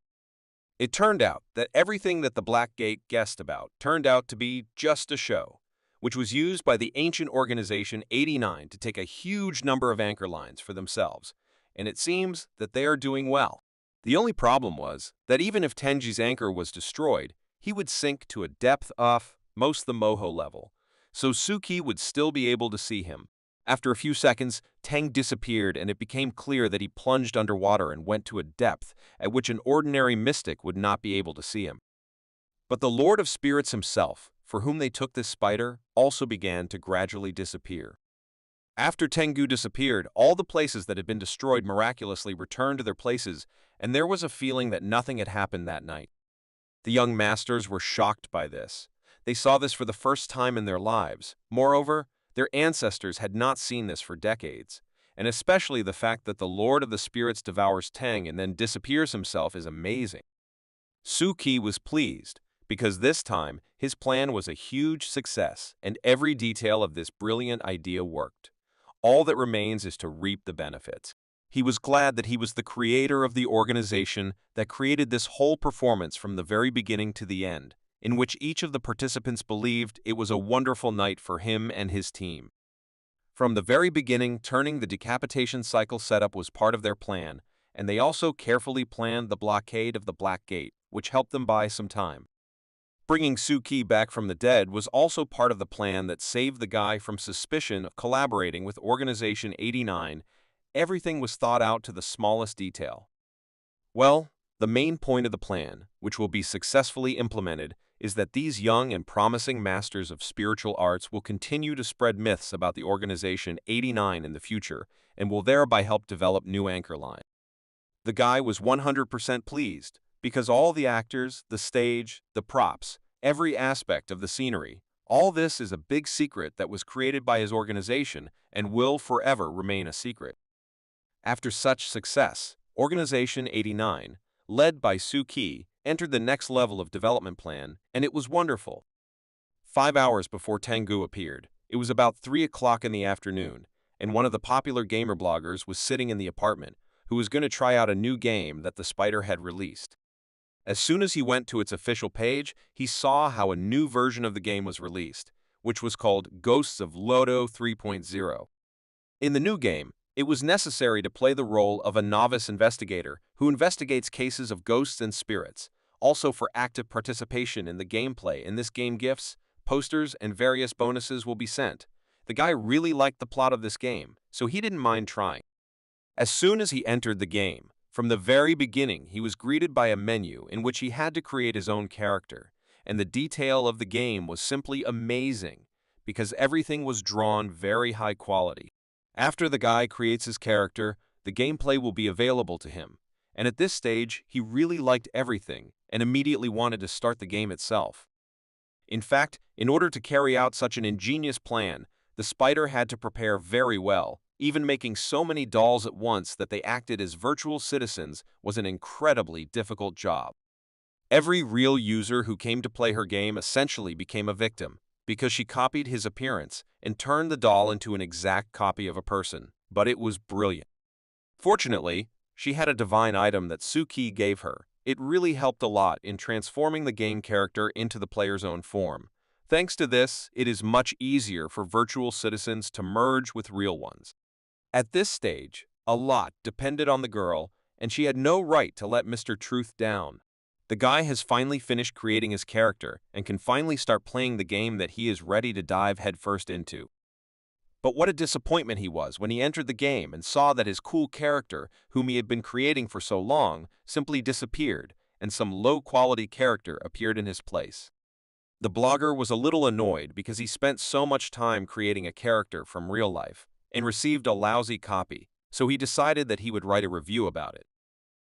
It turned out that everything that the Black Gate guessed about turned out to be just a show, which was used by the ancient organization 89 to take a huge number of anchor lines for themselves, and it seems that they are doing well. The only problem was that even if Tenji's anchor was destroyed, he would sink to a depth of most the Moho level, so Suki would still be able to see him. After a few seconds, Tang disappeared and it became clear that he plunged underwater and went to a depth at which an ordinary mystic would not be able to see him. But the Lord of Spirits himself, for whom they took this spider, also began to gradually disappear. After Tengu disappeared, all the places that had been destroyed miraculously returned to their places, and there was a feeling that nothing had happened that night. The young masters were shocked by this. They saw this for the first time in their lives. Moreover, their ancestors had not seen this for decades, and especially the fact that the Lord of the Spirits devours Tang and then disappears himself is amazing. Suki was pleased, because this time his plan was a huge success and every detail of this brilliant idea worked. All that remains is to reap the benefits. He was glad that he was the creator of the organization that created this whole performance from the very beginning to the end, in which each of the participants believed it was a wonderful night for him and his team. From the very beginning, turning the decapitation cycle setup was part of their plan, and they also carefully planned the blockade of the Black Gate, which helped them buy some time. Bringing Suki back from the dead was also part of the plan that saved the guy from suspicion of collaborating with Organization 89. Everything was thought out to the smallest detail. Well, the main point of the plan, which will be successfully implemented, is that these young and promising masters of spiritual arts will continue to spread myths about the Organization 89 in the future and will thereby help develop new anchor lines. The guy was 100% pleased, because all the actors, the stage, the props, every aspect of the scenery, all this is a big secret that was created by his organization and will forever remain a secret. After such success, Organization 89, led by Suki, entered the next level of development plan, and it was wonderful. 5 hours before Tangu appeared, it was about 3 o'clock in the afternoon, and one of the popular gamer bloggers was sitting in the apartment, who was going to try out a new game that the spider had released. As soon as he went to its official page, he saw how a new version of the game was released, which was called Ghosts of Lodo 3.0. In the new game, it was necessary to play the role of a novice investigator who investigates cases of ghosts and spirits. Also, for active participation in the gameplay in this game, gifts, posters, and various bonuses will be sent. The guy really liked the plot of this game, so he didn't mind trying. As soon as he entered the game, from the very beginning he was greeted by a menu in which he had to create his own character, and the detail of the game was simply amazing, because everything was drawn very high quality. After the guy creates his character, the gameplay will be available to him, and at this stage he really liked everything and immediately wanted to start the game itself. In fact, in order to carry out such an ingenious plan, the spider had to prepare very well. Even making so many dolls at once that they acted as virtual citizens was an incredibly difficult job. Every real user who came to play her game essentially became a victim, because she copied his appearance and turned the doll into an exact copy of a person, but it was brilliant. Fortunately, she had a divine item that Suki gave her. It really helped a lot in transforming the game character into the player's own form. Thanks to this, it is much easier for virtual citizens to merge with real ones. At this stage, a lot depended on the girl, and she had no right to let Mr. Truth down. The guy has finally finished creating his character and can finally start playing the game that he is ready to dive headfirst into. But what a disappointment he was when he entered the game and saw that his cool character, whom he had been creating for so long, simply disappeared, and some low-quality character appeared in his place. The blogger was a little annoyed because he spent so much time creating a character from real life and received a lousy copy, so he decided that he would write a review about it.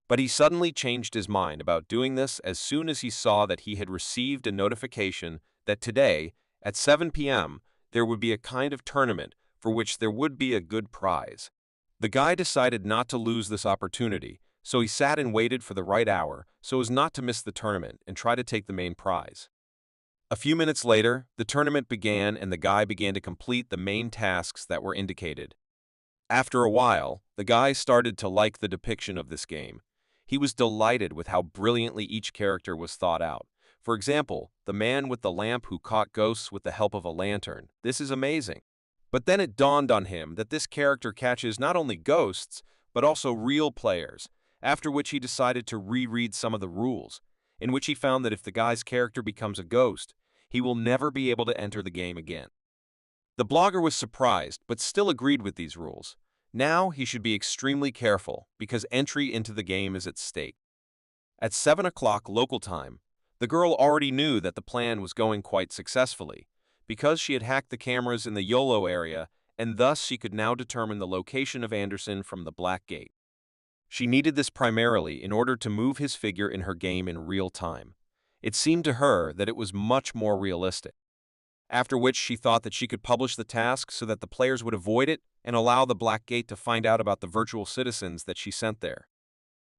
But he suddenly changed his mind about doing this as soon as he saw that he had received a notification that today, at 7 p.m., there would be a kind of tournament for which there would be a good prize. The guy decided not to lose this opportunity, so he sat and waited for the right hour so as not to miss the tournament and try to take the main prize. A few minutes later, the tournament began and the guy began to complete the main tasks that were indicated. After a while, the guy started to like the depiction of this game. He was delighted with how brilliantly each character was thought out. For example, the man with the lamp who caught ghosts with the help of a lantern. This is amazing. But then it dawned on him that this character catches not only ghosts, but also real players, after which he decided to reread some of the rules, in which he found that if the guy's character becomes a ghost, he will never be able to enter the game again. The blogger was surprised, but still agreed with these rules. Now he should be extremely careful, because entry into the game is at stake. At 7 o'clock local time, the girl already knew that the plan was going quite successfully, because she had hacked the cameras in the Yahello area, and thus she could now determine the location of Anderson from the Black Gate. She needed this primarily in order to move his figure in her game in real time. It seemed to her that it was much more realistic. After which she thought that she could publish the task so that the players would avoid it and allow the Black Gate to find out about the virtual citizens that she sent there.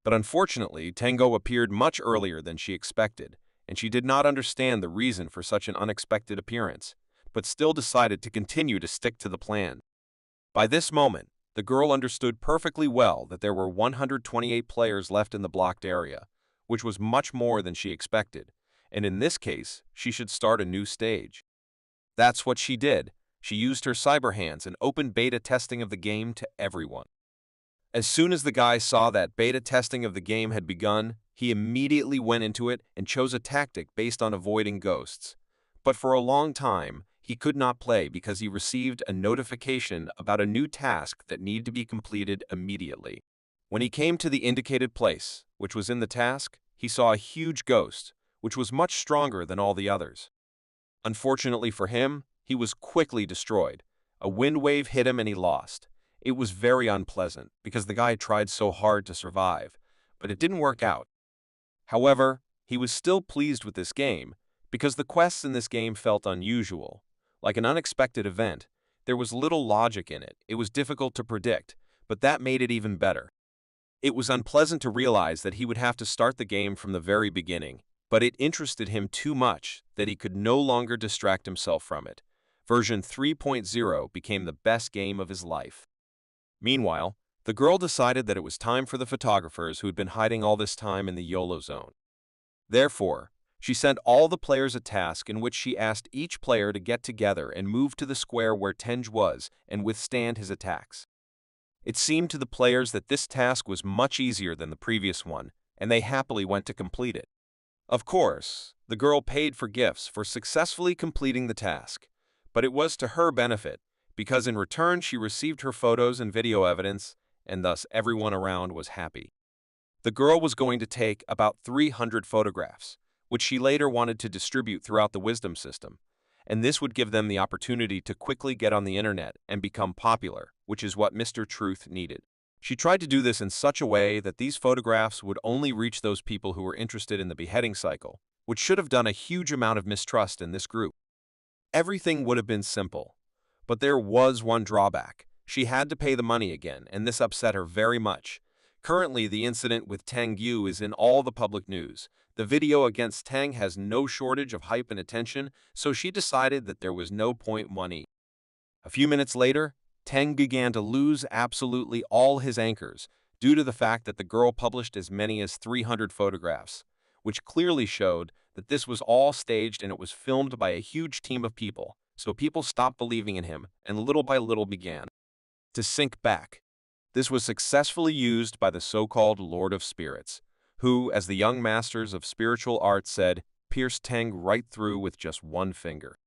But unfortunately, Tangu appeared much earlier than she expected, and she did not understand the reason for such an unexpected appearance, but still decided to continue to stick to the plan. By this moment, the girl understood perfectly well that there were 128 players left in the blocked area, which was much more than she expected, and in this case, she should start a new stage. That's what she did. She used her cyber hands and opened beta testing of the game to everyone. As soon as the guy saw that beta testing of the game had begun, he immediately went into it and chose a tactic based on avoiding ghosts. But for a long time, he could not play because he received a notification about a new task that needed to be completed immediately. When he came to the indicated place, which was in the task, he saw a huge ghost, which was much stronger than all the others. Unfortunately for him, he was quickly destroyed. A wind wave hit him and he lost. It was very unpleasant because the guy tried so hard to survive, but it didn't work out. However, he was still pleased with this game because the quests in this game felt unusual. Like an unexpected event, there was little logic in it. It was difficult to predict, but that made it even better. It was unpleasant to realize that he would have to start the game from the very beginning, but it interested him too much that he could no longer distract himself from it. Version 3.0 became the best game of his life. Meanwhile, the girl decided that it was time for the photographers who had been hiding all this time in the YOLO zone. Therefore, she sent all the players a task in which she asked each player to get together and move to the square where Tenj was and withstand his attacks. It seemed to the players that this task was much easier than the previous one, and they happily went to complete it. Of course, the girl paid for gifts for successfully completing the task, but it was to her benefit, because in return she received her photos and video evidence, and thus everyone around was happy. The girl was going to take about 300 photographs, which she later wanted to distribute throughout the wisdom system, and this would give them the opportunity to quickly get on the internet and become popular, which is what Mr. Truth needed. She tried to do this in such a way that these photographs would only reach those people who were interested in the beheading cycle, which should have done a huge amount of mistrust in this group. Everything would have been simple, but there was one drawback. She had to pay the money again, and this upset her very much. Currently, the incident with Tangu is in all the public news. The video against Tang has no shortage of hype and attention, so she decided that there was no point money. A few minutes later, Tang began to lose absolutely all his anchors due to the fact that the girl published as many as 300 photographs, which clearly showed that this was all staged and it was filmed by a huge team of people, so people stopped believing in him and little by little began to sink back. This was successfully used by the so-called Lord of Spirits, who, as the young masters of spiritual art said, pierced Tang right through with just one finger.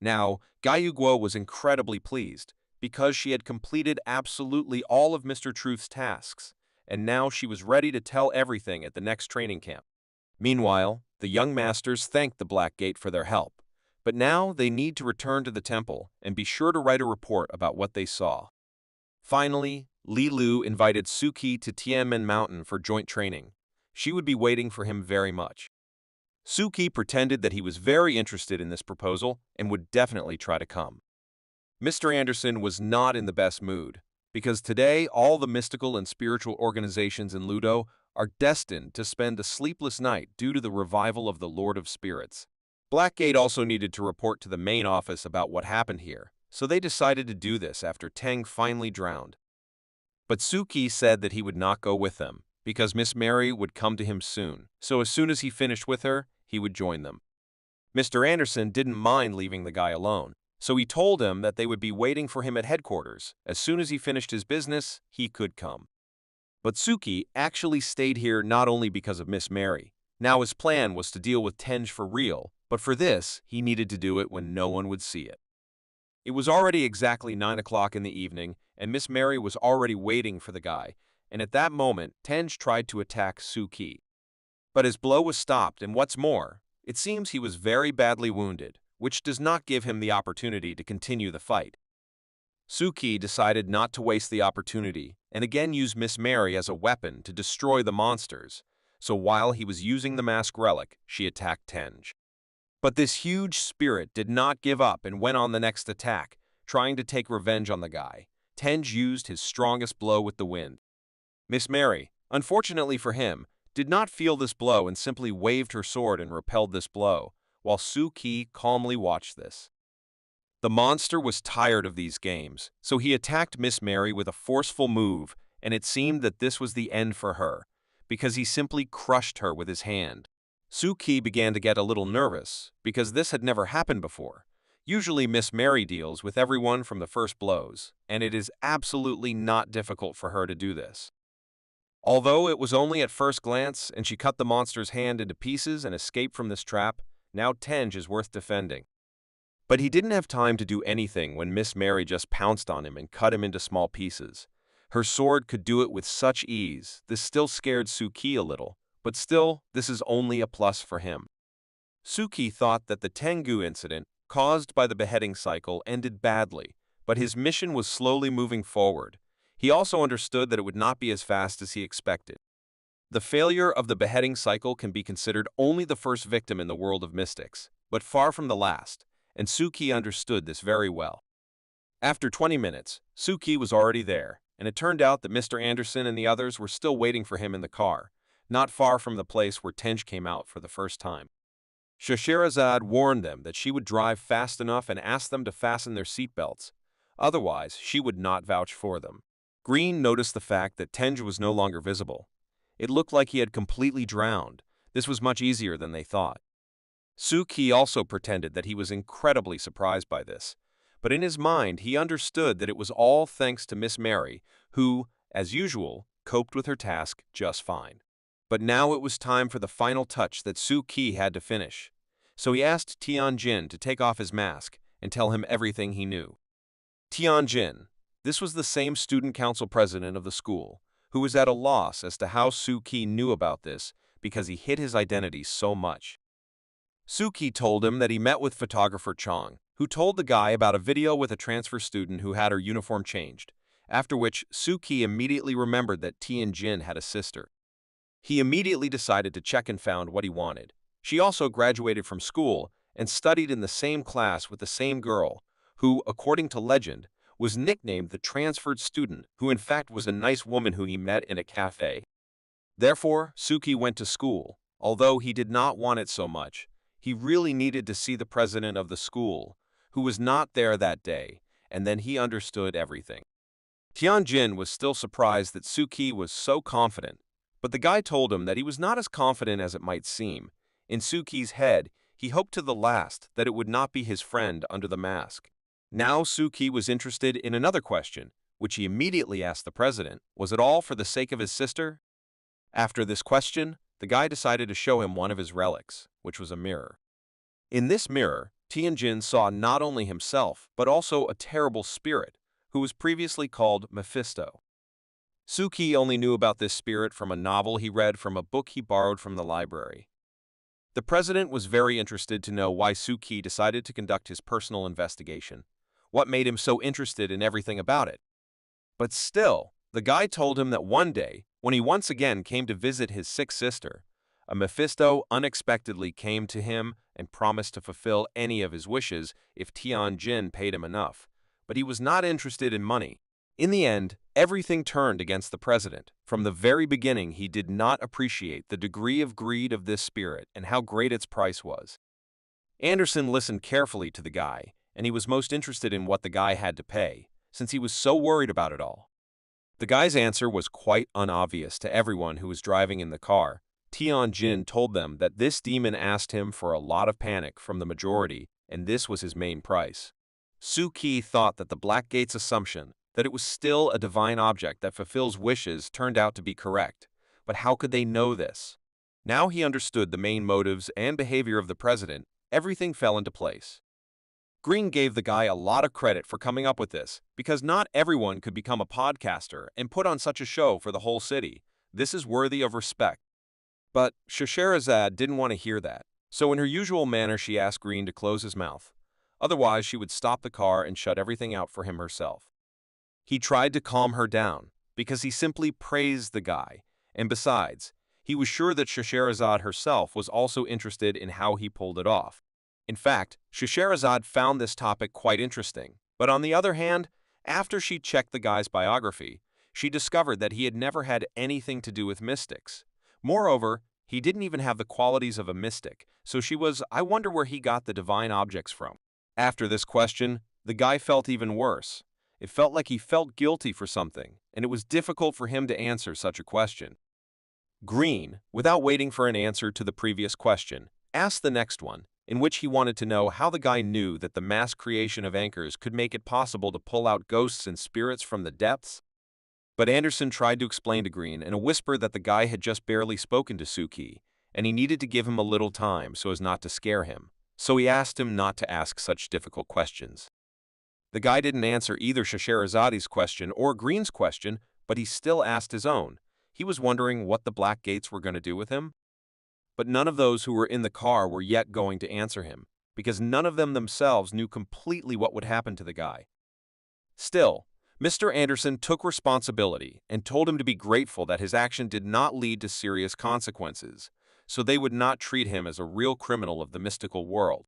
Now, Guo was incredibly pleased, because she had completed absolutely all of Mr. Truth's tasks, and now she was ready to tell everything at the next training camp. Meanwhile, the young masters thanked the Black Gate for their help, but now they need to return to the temple and be sure to write a report about what they saw. Finally, Li Lu invited Suki to Tianmen Mountain for joint training. She would be waiting for him very much. Suki pretended that he was very interested in this proposal and would definitely try to come. Mr. Anderson was not in the best mood, because today all the mystical and spiritual organizations in Ludo are destined to spend a sleepless night due to the revival of the Lord of Spirits. Blackgate also needed to report to the main office about what happened here, so they decided to do this after Tang finally drowned. But Suki said that he would not go with them, because Miss Mary would come to him soon, so as soon as he finished with her, he would join them. Mr. Anderson didn't mind leaving the guy alone, so he told him that they would be waiting for him at headquarters. As soon as he finished his business, he could come. But Suki actually stayed here not only because of Miss Mary. Now his plan was to deal with Tenge for real, but for this, he needed to do it when no one would see it. It was already exactly 9 o'clock in the evening, and Miss Mary was already waiting for the guy, and at that moment, Tenge tried to attack Suki. But his blow was stopped, and what's more, it seems he was very badly wounded, which does not give him the opportunity to continue the fight. Suki decided not to waste the opportunity, and again used Miss Mary as a weapon to destroy the monsters, so while he was using the mask relic, she attacked Tenge. But this huge spirit did not give up and went on the next attack, trying to take revenge on the guy. Tenge used his strongest blow with the wind. Miss Mary, unfortunately for him, did not feel this blow and simply waved her sword and repelled this blow, while Suki calmly watched this. The monster was tired of these games, so he attacked Miss Mary with a forceful move, and it seemed that this was the end for her, because he simply crushed her with his hand. Suki began to get a little nervous, because this had never happened before. Usually Miss Mary deals with everyone from the first blows, and it is absolutely not difficult for her to do this. Although it was only at first glance, and she cut the monster's hand into pieces and escaped from this trap, now Tenge is worth defending. But he didn't have time to do anything when Miss Mary just pounced on him and cut him into small pieces. Her sword could do it with such ease, this still scared Suki a little. But still, this is only a plus for him. Suki thought that the Tangu incident, caused by the beheading cycle, ended badly, but his mission was slowly moving forward. He also understood that it would not be as fast as he expected. The failure of the beheading cycle can be considered only the first victim in the world of mystics, but far from the last, and Suki understood this very well. After 20 minutes, Suki was already there, and it turned out that Mr. Anderson and the others were still waiting for him in the car, not far from the place where Tenge came out for the first time. Scheherazade warned them that she would drive fast enough and asked them to fasten their seatbelts. Otherwise, she would not vouch for them. Green noticed the fact that Tenge was no longer visible. It looked like he had completely drowned. This was much easier than they thought. Suki also pretended that he was incredibly surprised by this, but in his mind he understood that it was all thanks to Miss Mary, who, as usual, coped with her task just fine. But now it was time for the final touch that Suki had to finish. So he asked Tianjin to take off his mask and tell him everything he knew. Tianjin, this was the same student council president of the school, who was at a loss as to how Suki knew about this because he hid his identity so much. Suki told him that he met with photographer Chong, who told the guy about a video with a transfer student who had her uniform changed, after which Suki immediately remembered that Tianjin had a sister. He immediately decided to check and found what he wanted. She also graduated from school and studied in the same class with the same girl, who, according to legend, was nicknamed the transferred student, who in fact was a nice woman who he met in a cafe. Therefore, Suki went to school. Although he did not want it so much, he really needed to see the president of the school, who was not there that day, and then he understood everything. Tianjin was still surprised that Suki was so confident, but the guy told him that he was not as confident as it might seem. In Suki's head, he hoped to the last that it would not be his friend under the mask. Now Suki was interested in another question, which he immediately asked the president. Was it all for the sake of his sister? After this question, the guy decided to show him one of his relics, which was a mirror. In this mirror, Tianjin saw not only himself, but also a terrible spirit, who was previously called Mephisto. Suki only knew about this spirit from a novel he read from a book he borrowed from the library. The president was very interested to know why Suki decided to conduct his personal investigation, what made him so interested in everything about it. But still, the guy told him that one day, when he once again came to visit his sick sister, a Mephisto unexpectedly came to him and promised to fulfill any of his wishes if Tianjin paid him enough, but he was not interested in money. In the end, everything turned against the president. From the very beginning, he did not appreciate the degree of greed of this spirit and how great its price was. Anderson listened carefully to the guy, and he was most interested in what the guy had to pay, since he was so worried about it all. The guy's answer was quite unobvious to everyone who was driving in the car. Tianjin told them that this demon asked him for a lot of panic from the majority, and this was his main price. Suki thought that the Black Gate's assumption that it was still a divine object that fulfills wishes turned out to be correct, but how could they know this? Now he understood the main motives and behavior of the president. Everything fell into place. Green gave the guy a lot of credit for coming up with this, because not everyone could become a podcaster and put on such a show for the whole city. This is worthy of respect. But Scheherazade didn't want to hear that, so in her usual manner she asked Green to close his mouth. Otherwise, she would stop the car and shut everything out for him herself. He tried to calm her down, because he simply praised the guy, and besides, he was sure that Scheherazade herself was also interested in how he pulled it off. In fact, Scheherazade found this topic quite interesting, but on the other hand, after she checked the guy's biography, she discovered that he had never had anything to do with mystics. Moreover, he didn't even have the qualities of a mystic, so I wonder where he got the divine objects from. After this question, the guy felt even worse. It felt like he felt guilty for something, and it was difficult for him to answer such a question. Green, without waiting for an answer to the previous question, asked the next one, in which he wanted to know how the guy knew that the mass creation of anchors could make it possible to pull out ghosts and spirits from the depths. But Anderson tried to explain to Green in a whisper that the guy had just barely spoken to Suki, and he needed to give him a little time so as not to scare him, so he asked him not to ask such difficult questions. The guy didn't answer either Scheherazade's question or Green's question, but he still asked his own. He was wondering what the Black Gates were going to do with him. But none of those who were in the car were yet going to answer him, because none of them themselves knew completely what would happen to the guy. Still, Mr. Anderson took responsibility and told him to be grateful that his action did not lead to serious consequences, so they would not treat him as a real criminal of the mystical world.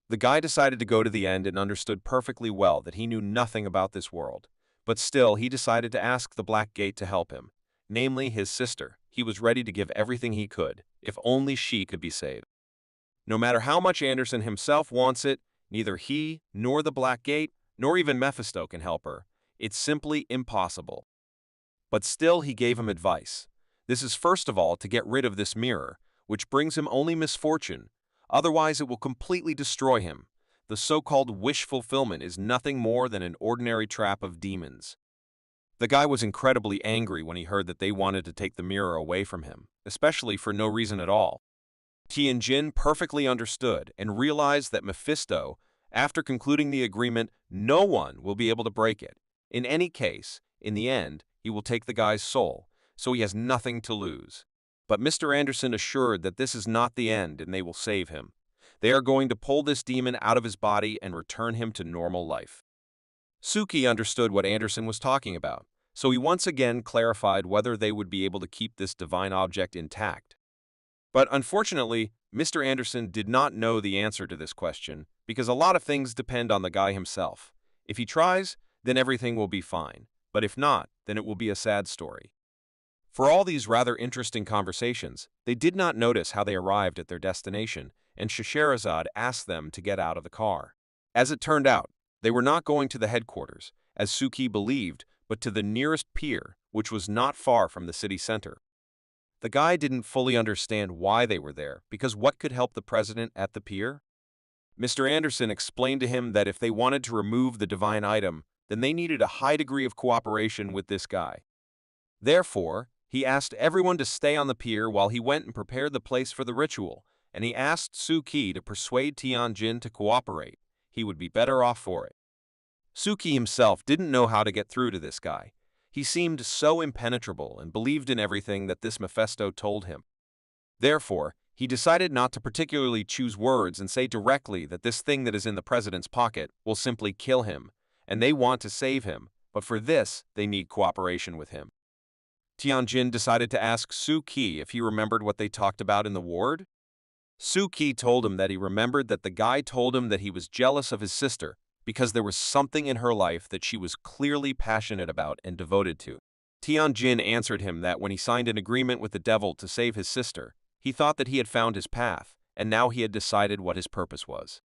The guy decided to go to the end and understood perfectly well that he knew nothing about this world, but still he decided to ask the Black Gate to help him, namely his sister. He was ready to give everything he could, if only she could be saved. No matter how much Anderson himself wants it, neither he, nor the Black Gate, nor even Mephisto can help her. It's simply impossible. But still he gave him advice. This is first of all to get rid of this mirror, which brings him only misfortune. Otherwise, it will completely destroy him. The so-called wish fulfillment is nothing more than an ordinary trap of demons. The guy was incredibly angry when he heard that they wanted to take the mirror away from him, especially for no reason at all. Tianjin perfectly understood and realized that Mephisto, after concluding the agreement, no one will be able to break it. In any case, in the end, he will take the guy's soul, so he has nothing to lose. But Mr. Anderson assured that this is not the end and they will save him. They are going to pull this demon out of his body and return him to normal life. Suki understood what Anderson was talking about, so he once again clarified whether they would be able to keep this divine object intact. But unfortunately, Mr. Anderson did not know the answer to this question because a lot of things depend on the guy himself. If he tries, then everything will be fine, but if not, then it will be a sad story. For all these rather interesting conversations, they did not notice how they arrived at their destination, and Scheherazade asked them to get out of the car. As it turned out, they were not going to the headquarters, as Suki believed, but to the nearest pier, which was not far from the city center. The guy didn't fully understand why they were there, because what could help the president at the pier? Mr. Anderson explained to him that if they wanted to remove the divine item, then they needed a high degree of cooperation with this guy. Therefore, He asked everyone to stay on the pier while he went and prepared the place for the ritual, and he asked Suki to persuade Tianjin to cooperate. He would be better off for it. Suki himself didn't know how to get through to this guy. He seemed so impenetrable and believed in everything that this Mephisto told him. Therefore, he decided not to particularly choose words and say directly that this thing that is in the president's pocket will simply kill him, and they want to save him, but for this, they need cooperation with him. Tianjin decided to ask Suki if he remembered what they talked about in the ward. Suki told him that he remembered that the guy told him that he was jealous of his sister because there was something in her life that she was clearly passionate about and devoted to. Tianjin answered him that when he signed an agreement with the devil to save his sister, he thought that he had found his path, and now he had decided what his purpose was.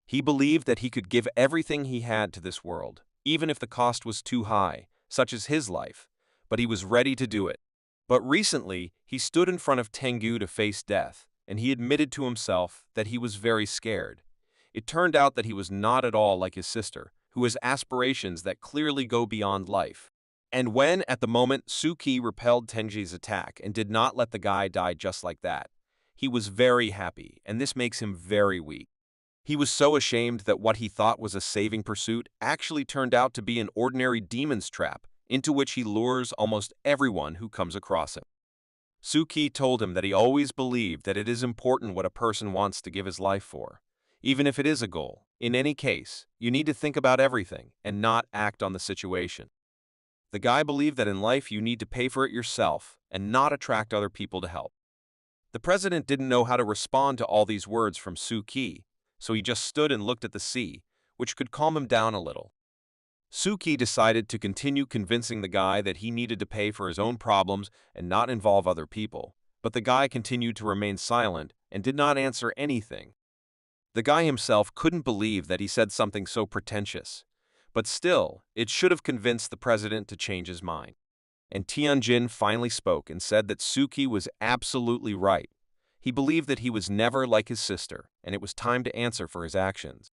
He believed that he could give everything he had to this world, even if the cost was too high, such as his life, but he was ready to do it. But recently, he stood in front of Tangu to face death, and he admitted to himself that he was very scared. It turned out that he was not at all like his sister, who has aspirations that clearly go beyond life. And when, at the moment, Suki repelled Tenji's attack and did not let the guy die just like that, he was very happy, and this makes him very weak. He was so ashamed that what he thought was a saving pursuit actually turned out to be an ordinary demon's trap into which he lures almost everyone who comes across him. Suki told him that he always believed that it is important what a person wants to give his life for, even if it is a goal. In any case, you need to think about everything and not act on the situation. The guy believed that in life you need to pay for it yourself and not attract other people to help. The president didn't know how to respond to all these words from Suki, so he just stood and looked at the sea, which could calm him down a little. Suki decided to continue convincing the guy that he needed to pay for his own problems and not involve other people, but the guy continued to remain silent and did not answer anything. The guy himself couldn't believe that he said something so pretentious, but still, it should have convinced the president to change his mind. And Tianjin finally spoke and said that Suki was absolutely right. He believed that he was never like his sister, and it was time to answer for his actions.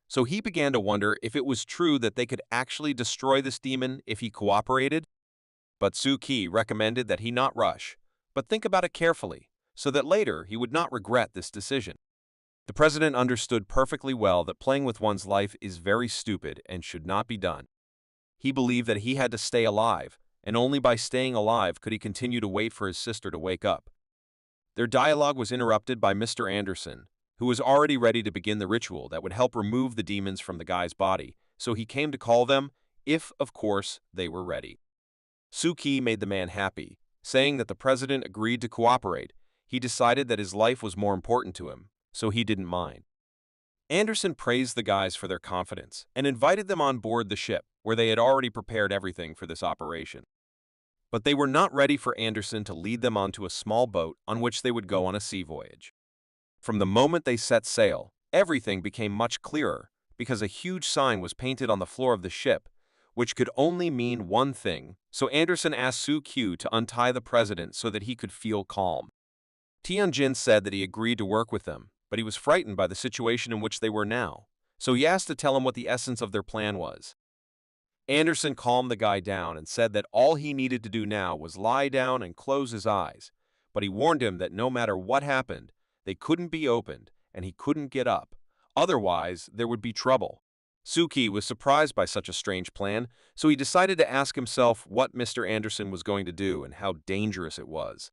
So he began to wonder if it was true that they could actually destroy this demon if he cooperated. But Suki recommended that he not rush, but think about it carefully, so that later he would not regret this decision. The president understood perfectly well that playing with one's life is very stupid and should not be done. He believed that he had to stay alive, and only by staying alive could he continue to wait for his sister to wake up. Their dialogue was interrupted by Mr. Anderson, who was already ready to begin the ritual that would help remove the demons from the guy's body, so he came to call them, if, of course, they were ready. Suki made the man happy, saying that the president agreed to cooperate. He decided that his life was more important to him, so he didn't mind. Anderson praised the guys for their confidence and invited them on board the ship, where they had already prepared everything for this operation. But they were not ready for Anderson to lead them onto a small boat on which they would go on a sea voyage. From the moment they set sail, everything became much clearer because a huge sign was painted on the floor of the ship, which could only mean one thing, so Anderson asked Suki to untie the president so that he could feel calm. Tianjin said that he agreed to work with them, but he was frightened by the situation in which they were now, so he asked to tell him what the essence of their plan was. Anderson calmed the guy down and said that all he needed to do now was lie down and close his eyes, but he warned him that no matter what happened, they couldn't be opened and he couldn't get up, otherwise there would be trouble. Suki was surprised by such a strange plan, so he decided to ask himself what Mr. Anderson was going to do and how dangerous it was.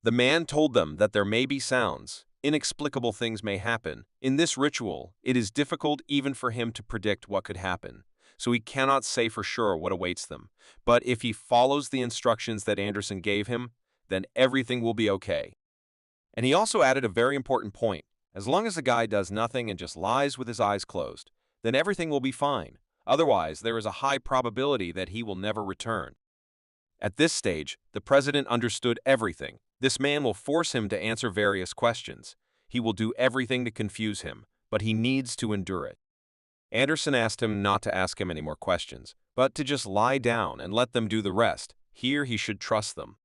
The man told them that there may be sounds, inexplicable things may happen. In this ritual, it is difficult even for him to predict what could happen, so he cannot say for sure what awaits them. But if he follows the instructions that Anderson gave him, then everything will be okay. And he also added a very important point. As long as the guy does nothing and just lies with his eyes closed, then everything will be fine. Otherwise, there is a high probability that he will never return. At this stage, the president understood everything. This man will force him to answer various questions. He will do everything to confuse him, but he needs to endure it. Anderson asked him not to ask him any more questions, but to just lie down and let them do the rest. Here he should trust them.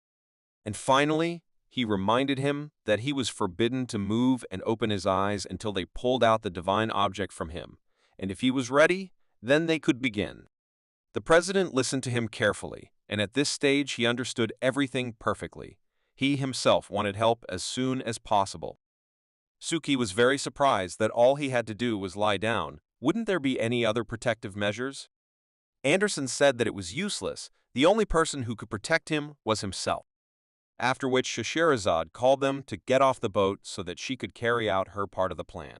And finally, he reminded him that he was forbidden to move and open his eyes until they pulled out the divine object from him, and if he was ready, then they could begin. The president listened to him carefully, and at this stage he understood everything perfectly. He himself wanted help as soon as possible. Suki was very surprised that all he had to do was lie down. Wouldn't there be any other protective measures? Anderson said that it was useless. The only person who could protect him was himself. After which Scheherazade called them to get off the boat so that she could carry out her part of the plan.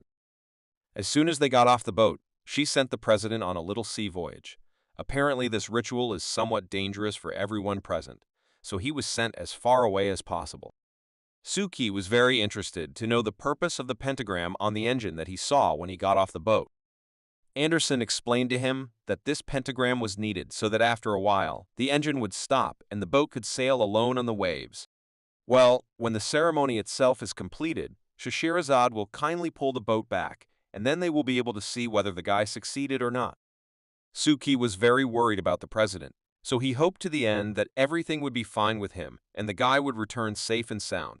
As soon as they got off the boat, she sent the president on a little sea voyage. Apparently this ritual is somewhat dangerous for everyone present, so he was sent as far away as possible. Suki was very interested to know the purpose of the pentagram on the engine that he saw when he got off the boat. Anderson explained to him that this pentagram was needed so that after a while, the engine would stop and the boat could sail alone on the waves. Well, when the ceremony itself is completed, Scheherazade will kindly pull the boat back, and then they will be able to see whether the guy succeeded or not. Suki was very worried about the president, so he hoped to the end that everything would be fine with him and the guy would return safe and sound.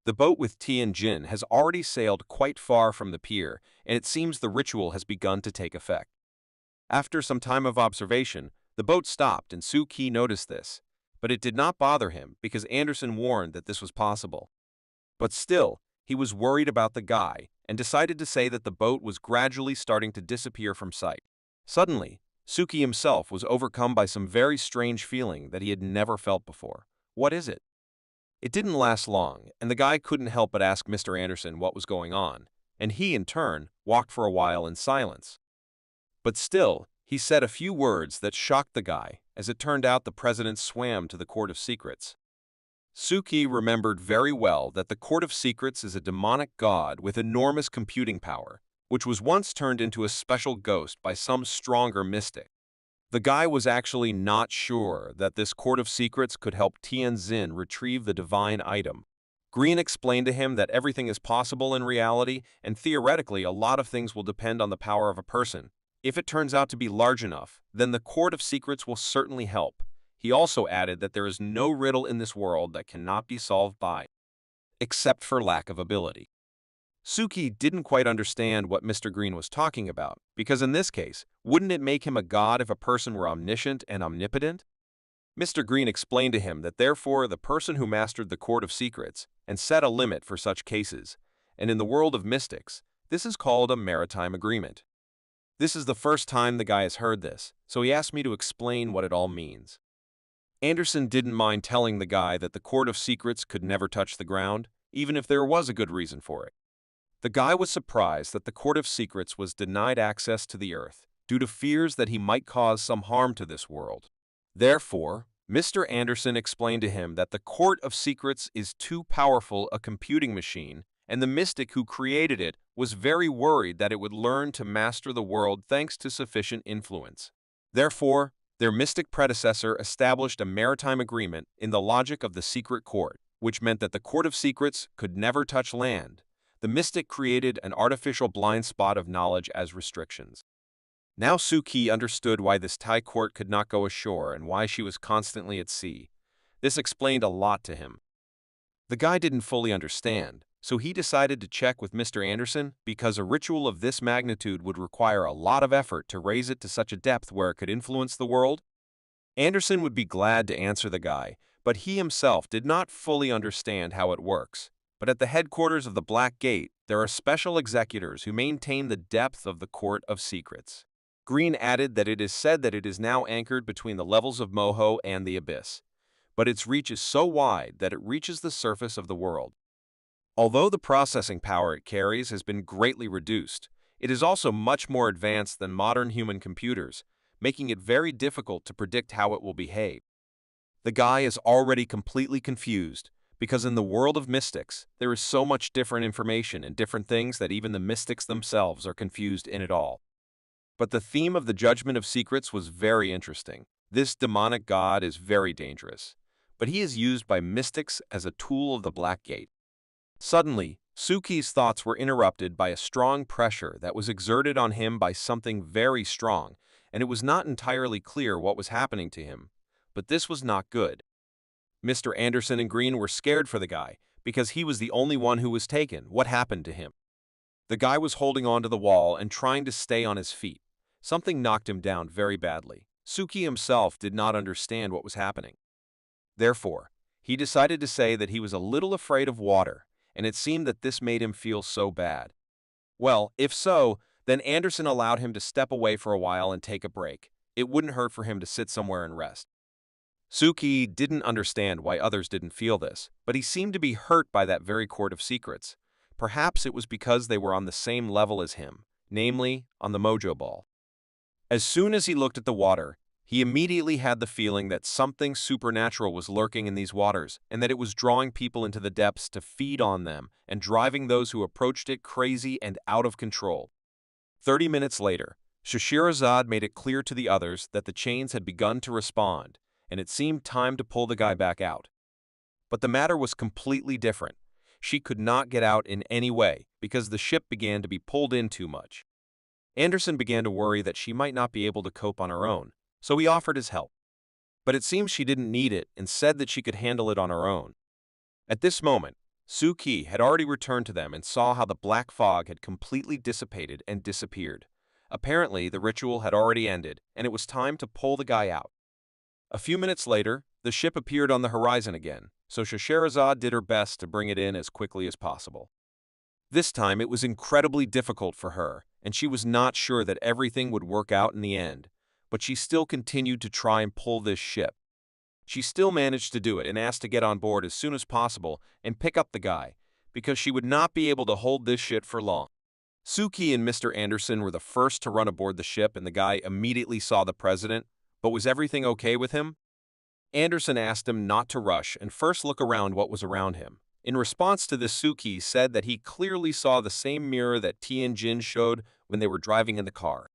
The boat with Tian Jin has already sailed quite far from the pier, and it seems the ritual has begun to take effect. After some time of observation, the boat stopped and Suki noticed this, but it did not bother him because Anderson warned that this was possible. But still, he was worried about the guy and decided to say that the boat was gradually starting to disappear from sight. Suddenly, Suki himself was overcome by some very strange feeling that he had never felt before. What is it? It didn't last long, and the guy couldn't help but ask Mr. Anderson what was going on, and he, in turn, walked for a while in silence. But still, he said a few words that shocked the guy. As it turned out, the president swam to the Court of Secrets. Suki remembered very well that the Court of Secrets is a demonic god with enormous computing power, which was once turned into a special ghost by some stronger mystic. The guy was actually not sure that this Court of Secrets could help Tianjin retrieve the divine item. Green explained to him that everything is possible in reality, and theoretically a lot of things will depend on the power of a person. If it turns out to be large enough, then the Court of Secrets will certainly help. He also added that there is no riddle in this world that cannot be solved by, except for lack of ability. Suki didn't quite understand what Mr. Green was talking about, because in this case, wouldn't it make him a god if a person were omniscient and omnipotent? Mr. Green explained to him that therefore the person who mastered the Court of Secrets and set a limit for such cases, and in the world of mystics, this is called a maritime agreement. This is the first time the guy has heard this, so he asked me to explain what it all means. Anderson didn't mind telling the guy that the Court of Secrets could never touch the ground, even if there was a good reason for it. The guy was surprised that the Court of Secrets was denied access to the Earth due to fears that he might cause some harm to this world. Therefore, Mr. Anderson explained to him that the Court of Secrets is too powerful a computing machine, and the mystic who created it was very worried that it would learn to master the world thanks to sufficient influence. Therefore, their mystic predecessor established a maritime agreement in the logic of the secret court, which meant that the Court of Secrets could never touch land. The mystic created an artificial blind spot of knowledge as restrictions. Now Suki understood why this Thai court could not go ashore and why she was constantly at sea. This explained a lot to him. The guy didn't fully understand, so he decided to check with Mr. Anderson because a ritual of this magnitude would require a lot of effort to raise it to such a depth where it could influence the world. Anderson would be glad to answer the guy, but he himself did not fully understand how it works. But at the headquarters of the Black Gate, there are special executors who maintain the depth of the Court of Secrets. Green added that it is said that it is now anchored between the levels of Moho and the Abyss, but its reach is so wide that it reaches the surface of the world. Although the processing power it carries has been greatly reduced, it is also much more advanced than modern human computers, making it very difficult to predict how it will behave. The guy is already completely confused, because in the world of mystics, there is so much different information and different things that even the mystics themselves are confused in it all. But the theme of the Judgment of Secrets was very interesting. This demonic god is very dangerous, but he is used by mystics as a tool of the Black Gate. Suddenly, Suki's thoughts were interrupted by a strong pressure that was exerted on him by something very strong, and it was not entirely clear what was happening to him. But this was not good. Mr. Anderson and Green were scared for the guy, because he was the only one who was taken. What happened to him? The guy was holding on to the wall and trying to stay on his feet. Something knocked him down very badly. Suki himself did not understand what was happening. Therefore, he decided to say that he was a little afraid of water, and it seemed that this made him feel so bad. Well, if so, then Anderson allowed him to step away for a while and take a break. It wouldn't hurt for him to sit somewhere and rest. Suki didn't understand why others didn't feel this, but he seemed to be hurt by that very court of secrets. Perhaps it was because they were on the same level as him, namely, on the mojo ball. As soon as he looked at the water, he immediately had the feeling that something supernatural was lurking in these waters and that it was drawing people into the depths to feed on them and driving those who approached it crazy and out of control. 30 minutes later, Shashirazad made it clear to the others that the chains had begun to respond, and it seemed time to pull the guy back out. But the matter was completely different. She could not get out in any way because the ship began to be pulled in too much. Anderson began to worry that she might not be able to cope on her own, so he offered his help. But it seems she didn't need it and said that she could handle it on her own. At this moment, Suki had already returned to them and saw how the black fog had completely dissipated and disappeared. Apparently, the ritual had already ended, and it was time to pull the guy out. A few minutes later, the ship appeared on the horizon again, so Shashirazad did her best to bring it in as quickly as possible. This time, it was incredibly difficult for her, and she was not sure that everything would work out in the end, but she still continued to try and pull this ship. She still managed to do it and asked to get on board as soon as possible and pick up the guy, because she would not be able to hold this shit for long. Suki and Mr. Anderson were the first to run aboard the ship, and the guy immediately saw the president, but was everything okay with him? Anderson asked him not to rush and first look around what was around him. In response to this, Suki said that he clearly saw the same mirror that Tianjin showed when they were driving in the car.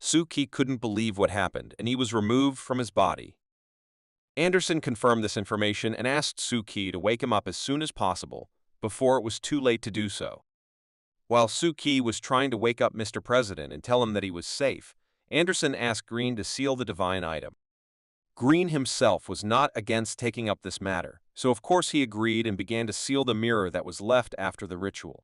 Suki couldn't believe what happened, and he was removed from his body. Anderson confirmed this information and asked Suki to wake him up as soon as possible, before it was too late to do so. While Suki was trying to wake up Mr. President and tell him that he was safe, Anderson asked Green to seal the divine item. Green himself was not against taking up this matter, so of course he agreed and began to seal the mirror that was left after the ritual.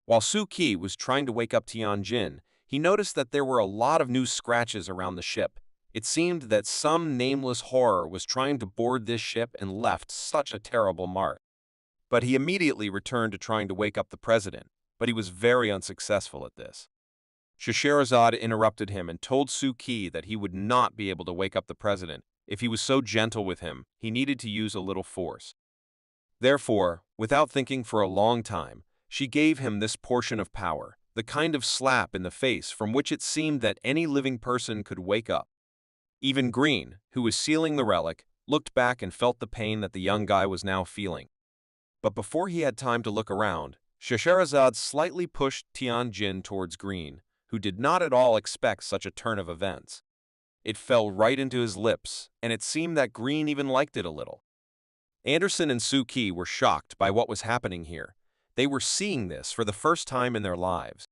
While Suki was trying to wake up Tianjin, he noticed that there were a lot of new scratches around the ship. It seemed that some nameless horror was trying to board this ship and left such a terrible mark. But he immediately returned to trying to wake up the president, but he was very unsuccessful at this. Shashirazad interrupted him and told Suki that he would not be able to wake up the president. If he was so gentle with him, he needed to use a little force. Therefore, without thinking for a long time, she gave him this portion of power, the kind of slap in the face from which it seemed that any living person could wake up. Even Green, who was sealing the relic, looked back and felt the pain that the young guy was now feeling. But before he had time to look around, Shashirazad slightly pushed Tianjin towards Green, who did not at all expect such a turn of events. It fell right into his lips, and it seemed that Green even liked it a little. Anderson and Suki were shocked by what was happening here. They were seeing this for the first time in their lives.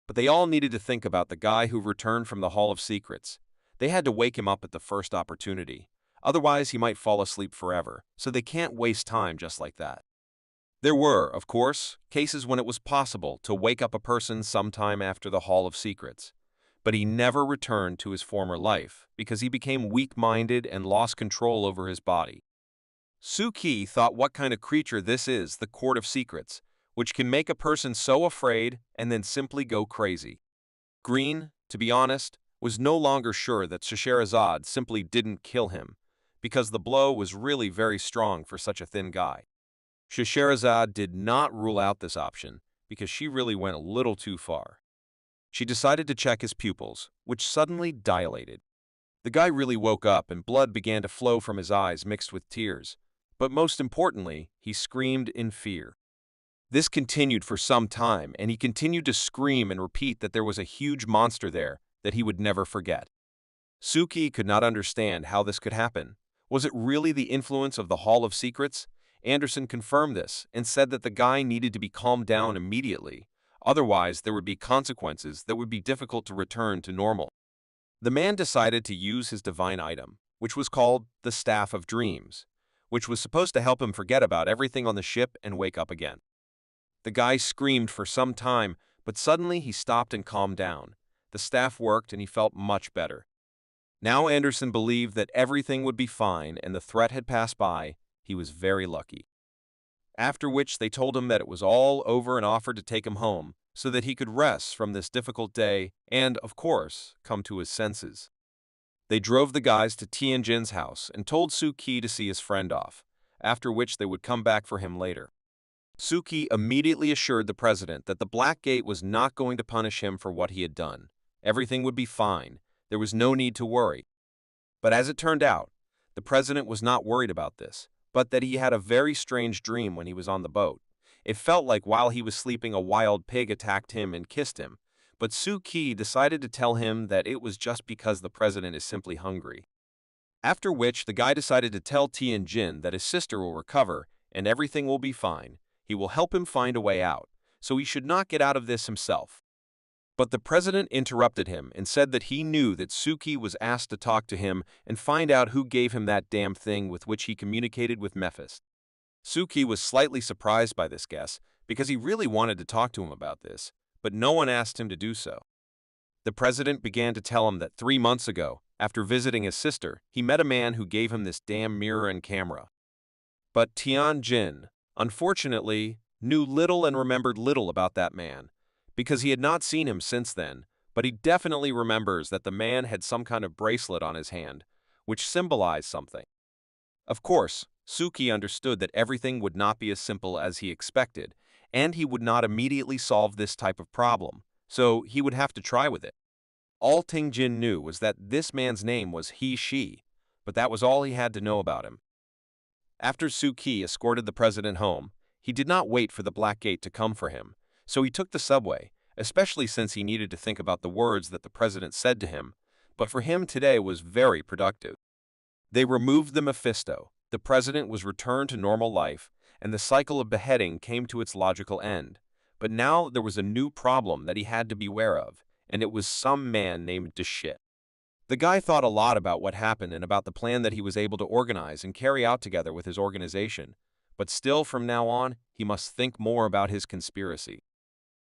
But they all needed to think about the guy who returned from the Hall of Secrets. They had to wake him up at the first opportunity. Otherwise, he might fall asleep forever, so they can't waste time just like that. There were, of course, cases when it was possible to wake up a person sometime after the Hall of Secrets. But he never returned to his former life because he became weak-minded and lost control over his body. Suki thought what kind of creature this is, the Court of Secrets, which can make a person so afraid and then simply go crazy. Green, to be honest, was no longer sure that Shashirazad simply didn't kill him, because the blow was really very strong for such a thin guy. Shashirazad did not rule out this option because she really went a little too far. She decided to check his pupils, which suddenly dilated. The guy really woke up and blood began to flow from his eyes mixed with tears. But most importantly, he screamed in fear. This continued for some time, and he continued to scream and repeat that there was a huge monster there that he would never forget. Suki could not understand how this could happen. Was it really the influence of the Hall of Secrets? Anderson confirmed this and said that the guy needed to be calmed down immediately. Otherwise, there would be consequences that would be difficult to return to normal. The man decided to use his divine item, which was called the Staff of Dreams, which was supposed to help him forget about everything on the ship and wake up again. The guy screamed for some time, but suddenly he stopped and calmed down. The staff worked and he felt much better. Now Anderson believed that everything would be fine and the threat had passed by. He was very lucky. After which they told him that it was all over and offered to take him home so that he could rest from this difficult day and, of course, come to his senses. They drove the guys to Tianjin's house and told Suki to see his friend off, after which they would come back for him later. Suki immediately assured the president that the Black Gate was not going to punish him for what he had done. Everything would be fine. There was no need to worry. But as it turned out, the president was not worried about this, but that he had a very strange dream when he was on the boat. It felt like while he was sleeping a wild pig attacked him and kissed him, but Suki decided to tell him that it was just because the president is simply hungry. After which, the guy decided to tell Tianjin that his sister will recover and everything will be fine. He will help him find a way out, so he should not get out of this himself. But the president interrupted him and said that he knew that Suki was asked to talk to him and find out who gave him that damn thing with which he communicated with Mephis. Suki was slightly surprised by this guess because he really wanted to talk to him about this, but no one asked him to do so. The president began to tell him that 3 months ago, after visiting his sister, he met a man who gave him this damn mirror and camera. But Tianjin, unfortunately, knew little and remembered little about that man, because he had not seen him since then, but he definitely remembers that the man had some kind of bracelet on his hand, which symbolized something. Of course, Suki understood that everything would not be as simple as he expected, and he would not immediately solve this type of problem, so he would have to try with it. All Tingjin knew was that this man's name was he-she, but that was all he had to know about him. After Suki escorted the president home, he did not wait for the Black Gate to come for him, so he took the subway, especially since he needed to think about the words that the president said to him, but for him today was very productive. They removed the Mephisto, the president was returned to normal life, and the cycle of beheading came to its logical end. But now there was a new problem that he had to beware of, and it was some man named Deshit. The guy thought a lot about what happened and about the plan that he was able to organize and carry out together with his organization, but still from now on, he must think more about his conspiracy.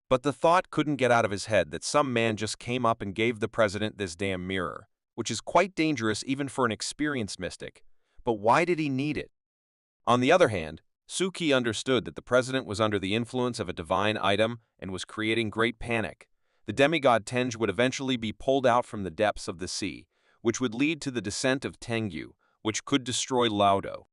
But the thought couldn't get out of his head that some man just came up and gave the president this damn mirror, which is quite dangerous even for an experienced mystic. But why did he need it? On the other hand, Suki understood that the president was under the influence of a divine item and was creating great panic. The demigod Tenj would eventually be pulled out from the depths of the sea, which would lead to the descent of Tangu, which could destroy Laudo.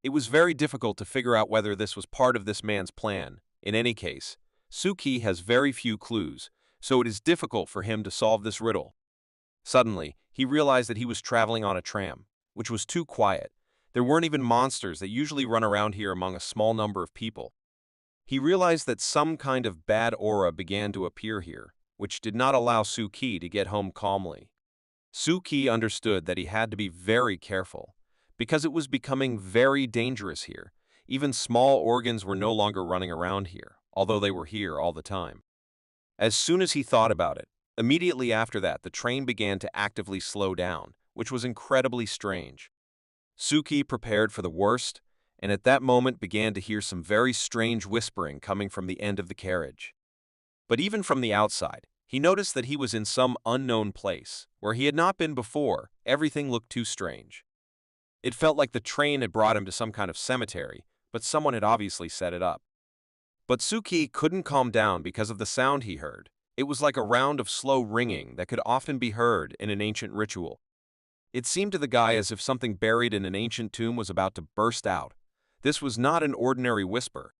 It was very difficult to figure out whether this was part of this man's plan. In any case, Suki has very few clues, so it is difficult for him to solve this riddle. Suddenly, he realized that he was traveling on a tram, which was too quiet. There weren't even monsters that usually run around here among a small number of people. He realized that some kind of bad aura began to appear here, which did not allow Suki to get home calmly. Suki understood that he had to be very careful, because it was becoming very dangerous here. Even small organs were no longer running around here, although they were here all the time. As soon as he thought about it, immediately after that the train began to actively slow down, which was incredibly strange. Suki prepared for the worst, and at that moment began to hear some very strange whispering coming from the end of the carriage. But even from the outside, he noticed that he was in some unknown place, where he had not been before. Everything looked too strange. It felt like the train had brought him to some kind of cemetery, but someone had obviously set it up. But Suki couldn't calm down because of the sound he heard. It was like a round of slow ringing that could often be heard in an ancient ritual. It seemed to the guy as if something buried in an ancient tomb was about to burst out. This was not an ordinary whisper.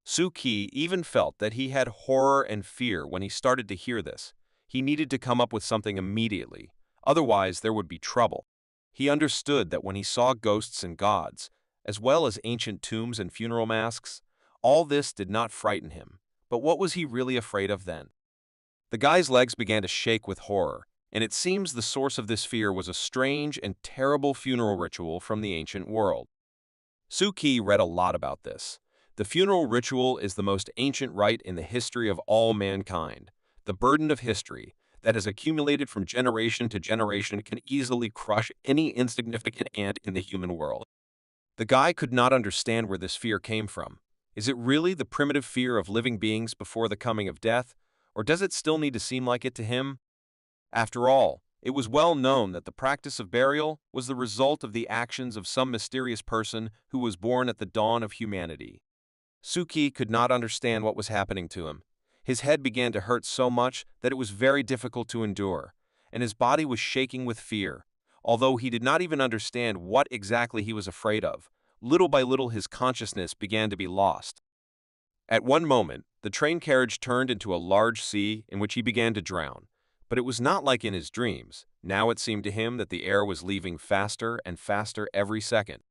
Suki even felt that he had horror and fear when he started to hear this. He needed to come up with something immediately, otherwise there would be trouble. He understood that when he saw ghosts and gods, as well as ancient tombs and funeral masks, all this did not frighten him. But what was he really afraid of then? The guy's legs began to shake with horror, and it seems the source of this fear was a strange and terrible funeral ritual from the ancient world. Suki read a lot about this. The funeral ritual is the most ancient rite in the history of all mankind. The burden of history that has accumulated from generation to generation can easily crush any insignificant ant in the human world. The guy could not understand where this fear came from. Is it really the primitive fear of living beings before the coming of death, or does it still need to seem like it to him? After all, It was well known that the practice of burial was the result of the actions of some mysterious person who was born at the dawn of humanity. Suki could not understand what was happening to him. His head began to hurt so much that it was very difficult to endure, and his body was shaking with fear. Although he did not even understand what exactly he was afraid of, little by little his consciousness began to be lost. At one moment, the train carriage turned into a large sea in which he began to drown. But it was not like in his dreams. Now it seemed to him that the air was leaving faster and faster every second.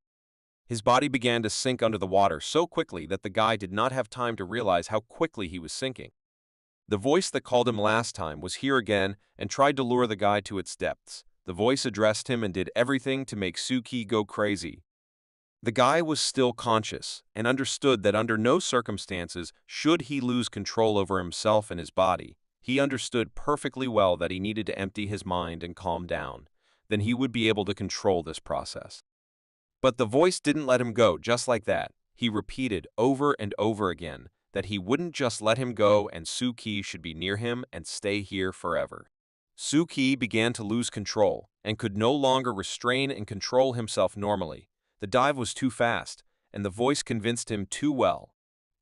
His body began to sink under the water so quickly that the guy did not have time to realize how quickly he was sinking. The voice that called him last time was here again and tried to lure the guy to its depths. The voice addressed him and did everything to make Suki go crazy. The guy was still conscious and understood that under no circumstances should he lose control over himself and his body. He understood perfectly well that he needed to empty his mind and calm down. Then he would be able to control this process. But the voice didn't let him go just like that. He repeated over and over again that he wouldn't just let him go and Suki should be near him and stay here forever. Suki began to lose control and could no longer restrain and control himself normally. The dive was too fast, and the voice convinced him too well.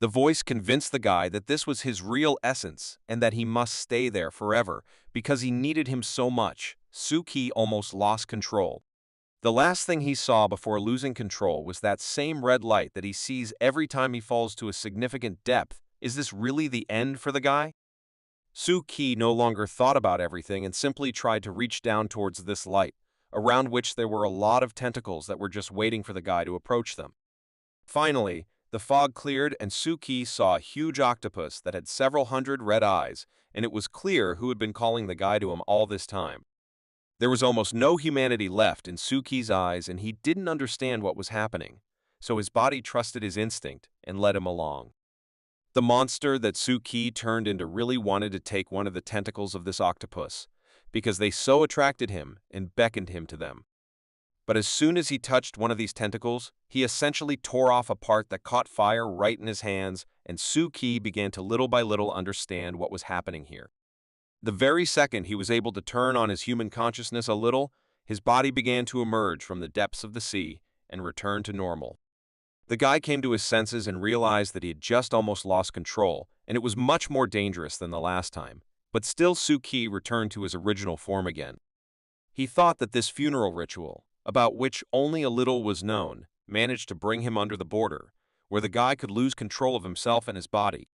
The voice convinced the guy that this was his real essence and that he must stay there forever because he needed him so much. Suki almost lost control. The last thing he saw before losing control was that same red light that he sees every time he falls to a significant depth. Is this really the end for the guy? Suki no longer thought about everything and simply tried to reach down towards this light, around which there were a lot of tentacles that were just waiting for the guy to approach them. Finally, the fog cleared and Suki saw a huge octopus that had several hundred red eyes, and it was clear who had been calling the guy to him all this time. There was almost no humanity left in Suki's eyes, and he didn't understand what was happening, so his body trusted his instinct and led him along. The monster that Suki turned into really wanted to take one of the tentacles of this octopus, because they so attracted him and beckoned him to them. But as soon as he touched one of these tentacles, he essentially tore off a part that caught fire right in his hands, and Suki began to little by little understand what was happening here. The very second he was able to turn on his human consciousness a little, his body began to emerge from the depths of the sea and return to normal. The guy came to his senses and realized that he had just almost lost control, and it was much more dangerous than the last time. But still Suki returned to his original form again. He thought that this funeral ritual, about which only a little was known, managed to bring him under the border, where the guy could lose control of himself and his body.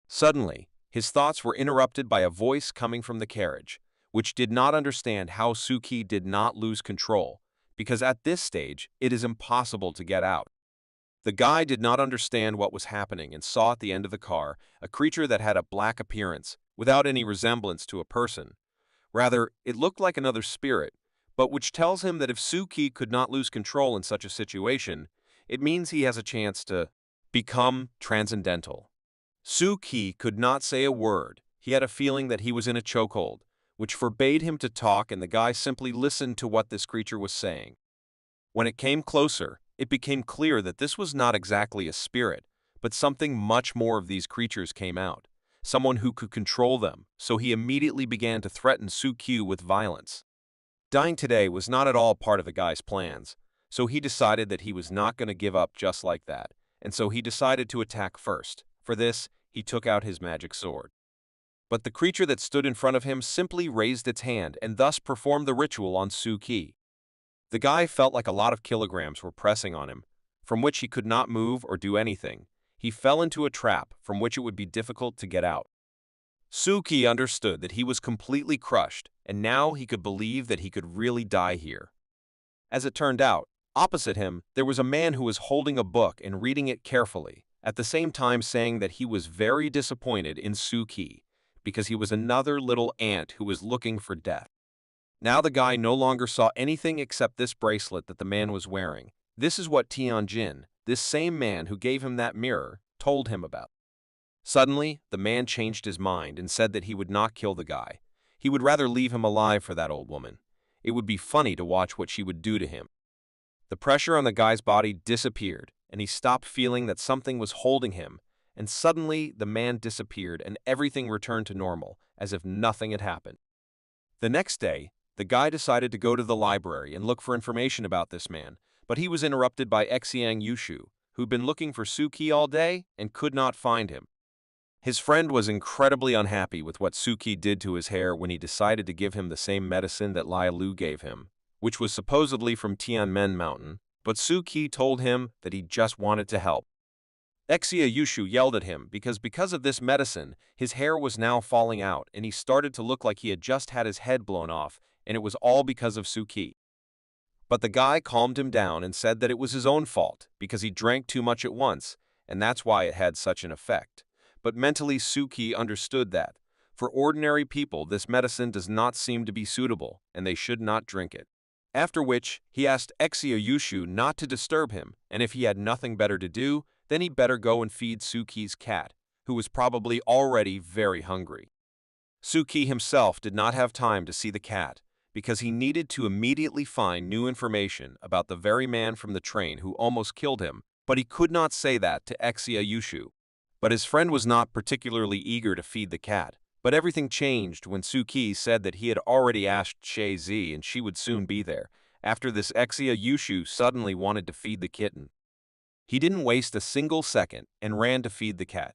Suddenly, his thoughts were interrupted by a voice coming from the carriage, which did not understand how Suki did not lose control, because at this stage, it is impossible to get out. The guy did not understand what was happening and saw at the end of the car a creature that had a black appearance, without any resemblance to a person. Rather, it looked like another spirit, but which tells him that if Suki could not lose control in such a situation, it means he has a chance to become transcendental. Suki could not say a word. He had a feeling that he was in a chokehold, which forbade him to talk, and the guy simply listened to what this creature was saying. When it came closer, it became clear that this was not exactly a spirit, but something much more of these creatures came out, someone who could control them, so he immediately began to threaten Suki with violence. Dying today was not at all part of the guy's plans, so he decided that he was not going to give up just like that, and so he decided to attack first. For this, he took out his magic sword. But the creature that stood in front of him simply raised its hand and thus performed the ritual on Suki. The guy felt like a lot of kilograms were pressing on him, from which he could not move or do anything. He fell into a trap from which it would be difficult to get out. Suki understood that he was completely crushed, and now he could believe that he could really die here. As it turned out, opposite him, there was a man who was holding a book and reading it carefully, at the same time saying that he was very disappointed in Suki, because he was another little ant who was looking for death. Now the guy no longer saw anything except this bracelet that the man was wearing. This is what Tianjin, this same man who gave him that mirror, told him about. Suddenly, the man changed his mind and said that he would not kill the guy. He would rather leave him alive for that old woman. It would be funny to watch what she would do to him. The pressure on the guy's body disappeared, and he stopped feeling that something was holding him, and suddenly the man disappeared and everything returned to normal, as if nothing had happened. The next day, The guy decided to go to the library and look for information about this man, but he was interrupted by Xiang Yushu, who'd been looking for Suki all day and could not find him. His friend was incredibly unhappy with what Suki did to his hair when he decided to give him the same medicine that Yahello gave him, which was supposedly from Tianmen Mountain, but Suki told him that he just wanted to help. Xiang Yushu yelled at him because of this medicine, his hair was now falling out and he started to look like he had just had his head blown off, and it was all because of Suki. But the guy calmed him down and said that it was his own fault because he drank too much at once, and that's why it had such an effect. But mentally Suki understood that, for ordinary people, this medicine does not seem to be suitable, and they should not drink it. After which, he asked Xiang Yushu not to disturb him, and if he had nothing better to do, then he'd better go and feed Suki's cat, who was probably already very hungry. Suki himself did not have time to see the cat, because he needed to immediately find new information about the very man from the train who almost killed him, but he could not say that to Xiang Yushu. But his friend was not particularly eager to feed the cat, but everything changed when Suki said that he had already asked Shei Zi and she would soon be there. After this, Xiang Yushu suddenly wanted to feed the kitten. He didn't waste a single second and ran to feed the cat.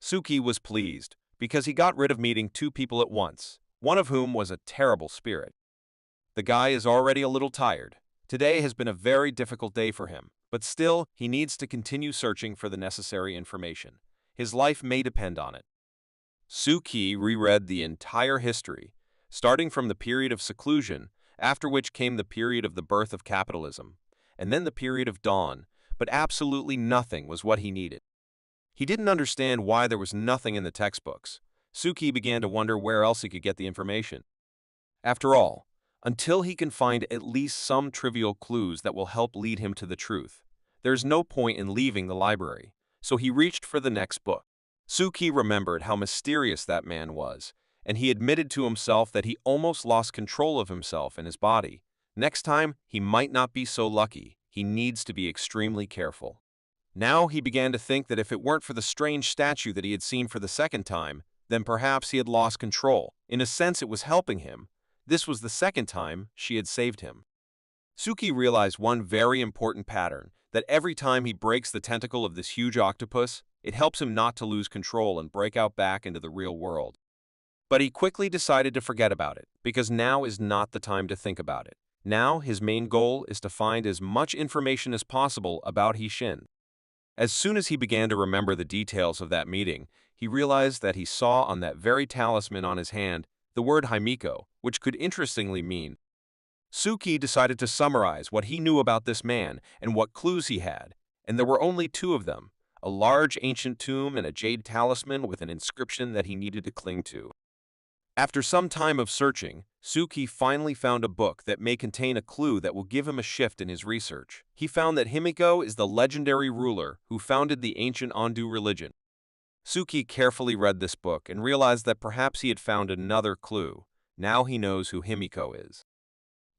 Suki was pleased, because he got rid of meeting two people at once, one of whom was a terrible spirit. The guy is already a little tired. Today has been a very difficult day for him, but still, he needs to continue searching for the necessary information. His life may depend on it. Suki reread the entire history, starting from the period of seclusion, after which came the period of the birth of capitalism, and then the period of dawn, but absolutely nothing was what he needed. He didn't understand why there was nothing in the textbooks. Suki began to wonder where else he could get the information. After all, until he can find at least some trivial clues that will help lead him to the truth, there's no point in leaving the library, so he reached for the next book. Suki remembered how mysterious that man was, and he admitted to himself that he almost lost control of himself and his body. Next time, he might not be so lucky. He needs to be extremely careful. Now he began to think that if it weren't for the strange statue that he had seen for the second time, then perhaps he had lost control. In a sense, it was helping him. This was the second time she had saved him. Suki realized one very important pattern, that every time he breaks the tentacle of this huge octopus, it helps him not to lose control and break out back into the real world. But he quickly decided to forget about it, because now is not the time to think about it. Now his main goal is to find as much information as possible about Hishin. As soon as he began to remember the details of that meeting, he realized that he saw on that very talisman on his hand the word Himiko, which could interestingly mean. Suki decided to summarize what he knew about this man and what clues he had, and there were only two of them, a large ancient tomb and a jade talisman with an inscription that he needed to cling to. After some time of searching, Suki finally found a book that may contain a clue that will give him a shift in his research. He found that Himiko is the legendary ruler who founded the ancient Ondu religion. Suki carefully read this book and realized that perhaps he had found another clue. Now he knows who Himiko is.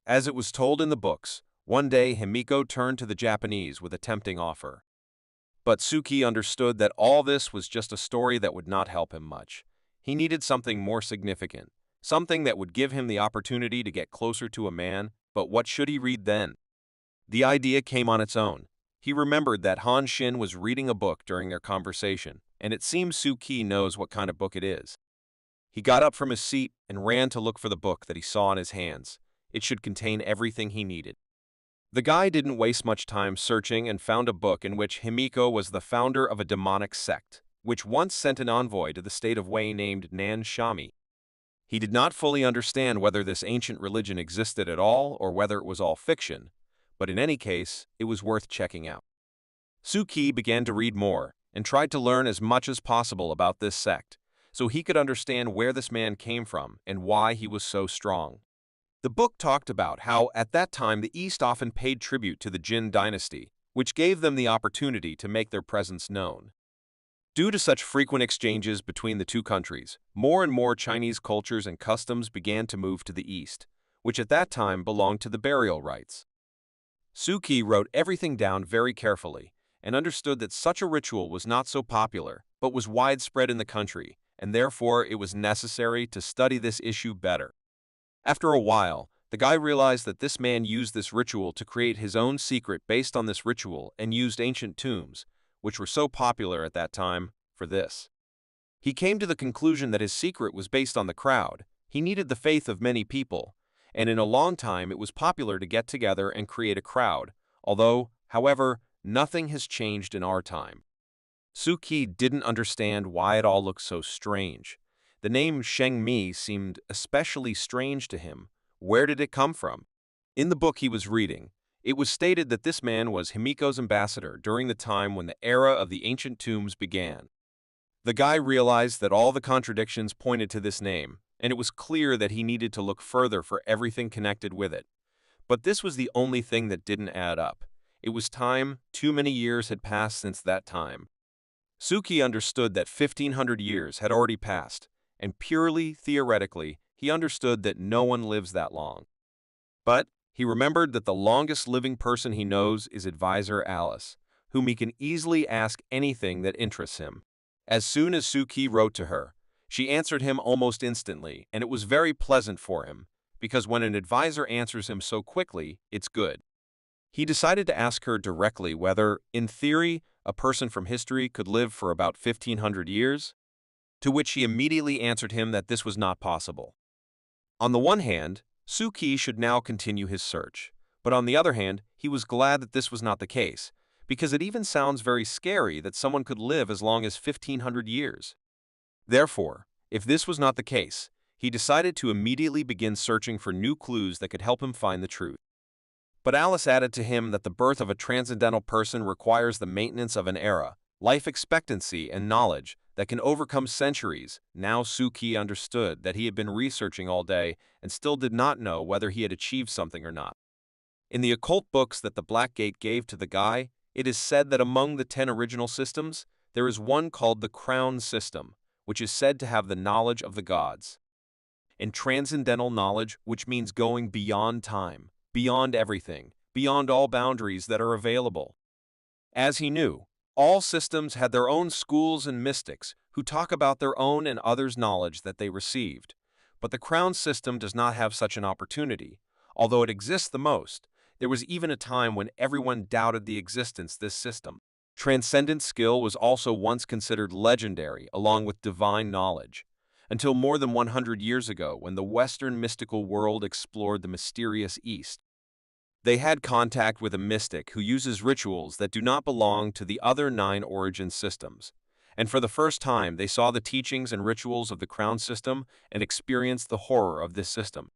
As it was told in the books, one day Himiko turned to the Japanese with a tempting offer. But Suki understood that all this was just a story that would not help him much. He needed something more significant, something that would give him the opportunity to get closer to a man, but what should he read then? The idea came on its own. He remembered that Han Xin was reading a book during their conversation, and it seems Suki knows what kind of book it is. He got up from his seat and ran to look for the book that he saw in his hands. It should contain everything he needed. The guy didn't waste much time searching and found a book in which Himiko was the founder of a demonic sect, which once sent an envoy to the state of Wei named Nan Shami. He did not fully understand whether this ancient religion existed at all or whether it was all fiction, but in any case, it was worth checking out. Suki began to read more and tried to learn as much as possible about this sect, so he could understand where this man came from and why he was so strong. The book talked about how, at that time, the East often paid tribute to the Jin dynasty, which gave them the opportunity to make their presence known. Due to such frequent exchanges between the two countries, more and more Chinese cultures and customs began to move to the East, which at that time belonged to the burial rites. Suki wrote everything down very carefully and understood that such a ritual was not so popular, but was widespread in the country, and therefore it was necessary to study this issue better. After a while, the guy realized that this man used this ritual to create his own secret based on this ritual and used ancient tombs, which were so popular at that time, for this. He came to the conclusion that his secret was based on the crowd. He needed the faith of many people, and in a long time it was popular to get together and create a crowd, although, however, nothing has changed in our time. Suki didn't understand why it all looked so strange. The name Sheng Mi seemed especially strange to him. Where did it come from? In the book he was reading, it was stated that this man was Himiko's ambassador during the time when the era of the ancient tombs began. The guy realized that all the contradictions pointed to this name, and it was clear that he needed to look further for everything connected with it. But this was the only thing that didn't add up. It was time. Too many years had passed since that time. Suki understood that 1,500 years had already passed, and purely theoretically, he understood that no one lives that long. But he remembered that the longest living person he knows is advisor Alice, whom he can easily ask anything that interests him. As soon as Suki wrote to her, she answered him almost instantly, and it was very pleasant for him, because when an advisor answers him so quickly, it's good. He decided to ask her directly whether, in theory, a person from history could live for about 1,500 years, to which she immediately answered him that this was not possible. On the one hand, Suki should now continue his search, but on the other hand, he was glad that this was not the case, because it even sounds very scary that someone could live as long as 1,500 years. Therefore, if this was not the case, he decided to immediately begin searching for new clues that could help him find the truth. But Alice added to him that the birth of a transcendental person requires the maintenance of an era, life expectancy, and knowledge that can overcome centuries. Now Suki understood that he had been researching all day and still did not know whether he had achieved something or not. In the occult books that the Black Gate gave to the guy, it is said that among the 10 original systems, there is one called the Crown System, which is said to have the knowledge of the gods. And transcendental knowledge, which means going beyond time, beyond everything, beyond all boundaries that are available. As he knew, all systems had their own schools and mystics who talk about their own and others' knowledge that they received. But the Crown System does not have such an opportunity. Although it exists the most, there was even a time when everyone doubted the existence of this system. Transcendent skill was also once considered legendary along with divine knowledge, until more than 100 years ago when the Western mystical world explored the mysterious East. They had contact with a mystic who uses rituals that do not belong to the other 9 origin systems, and for the first time they saw the teachings and rituals of the Crown System and experienced the horror of this system.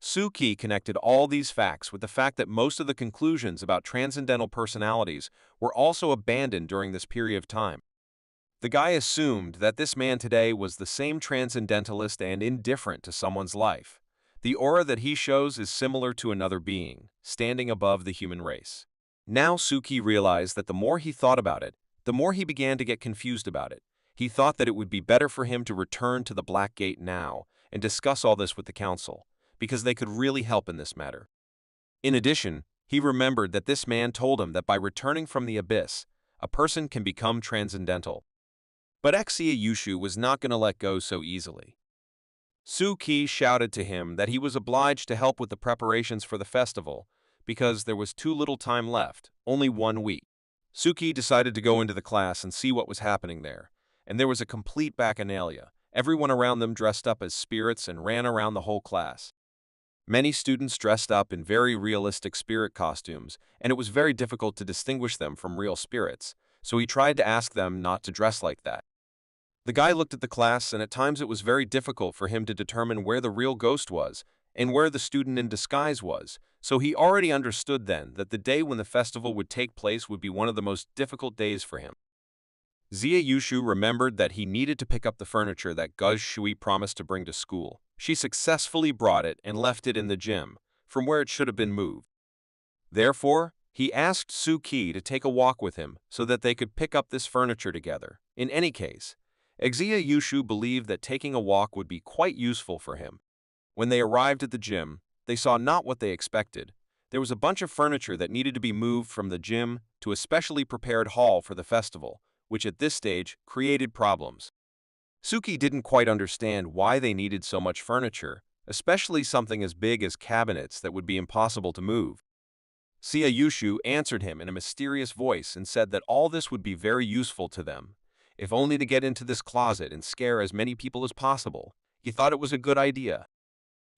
Suki connected all these facts with the fact that most of the conclusions about transcendental personalities were also abandoned during this period of time. The guy assumed that this man today was the same transcendentalist and indifferent to someone's life. The aura that he shows is similar to another being, standing above the human race. Now Suki realized that the more he thought about it, the more he began to get confused about it. He thought that it would be better for him to return to the Black Gate now and discuss all this with the council, because they could really help in this matter. In addition, he remembered that this man told him that by returning from the abyss, a person can become transcendental. But Exia Yushu was not going to let go so easily. Suki shouted to him that he was obliged to help with the preparations for the festival because there was too little time left, only 1 week. Suki decided to go into the class and see what was happening there, and there was a complete bacchanalia. Everyone around them dressed up as spirits and ran around the whole class. Many students dressed up in very realistic spirit costumes, and it was very difficult to distinguish them from real spirits, so he tried to ask them not to dress like that. The guy looked at the class, and at times it was very difficult for him to determine where the real ghost was and where the student in disguise was, so he already understood then that the day when the festival would take place would be one of the most difficult days for him. Xia Yushu remembered that he needed to pick up the furniture that Guz Shui promised to bring to school. She successfully brought it and left it in the gym, from where it should have been moved. Therefore, he asked Suki to take a walk with him so that they could pick up this furniture together. In any case, Xia Yushu believed that taking a walk would be quite useful for him. When they arrived at the gym, they saw not what they expected. There was a bunch of furniture that needed to be moved from the gym to a specially prepared hall for the festival, which at this stage created problems. Suki didn't quite understand why they needed so much furniture, especially something as big as cabinets that would be impossible to move. Sia Yushu answered him in a mysterious voice and said that all this would be very useful to them, if only to get into this closet and scare as many people as possible. He thought it was a good idea.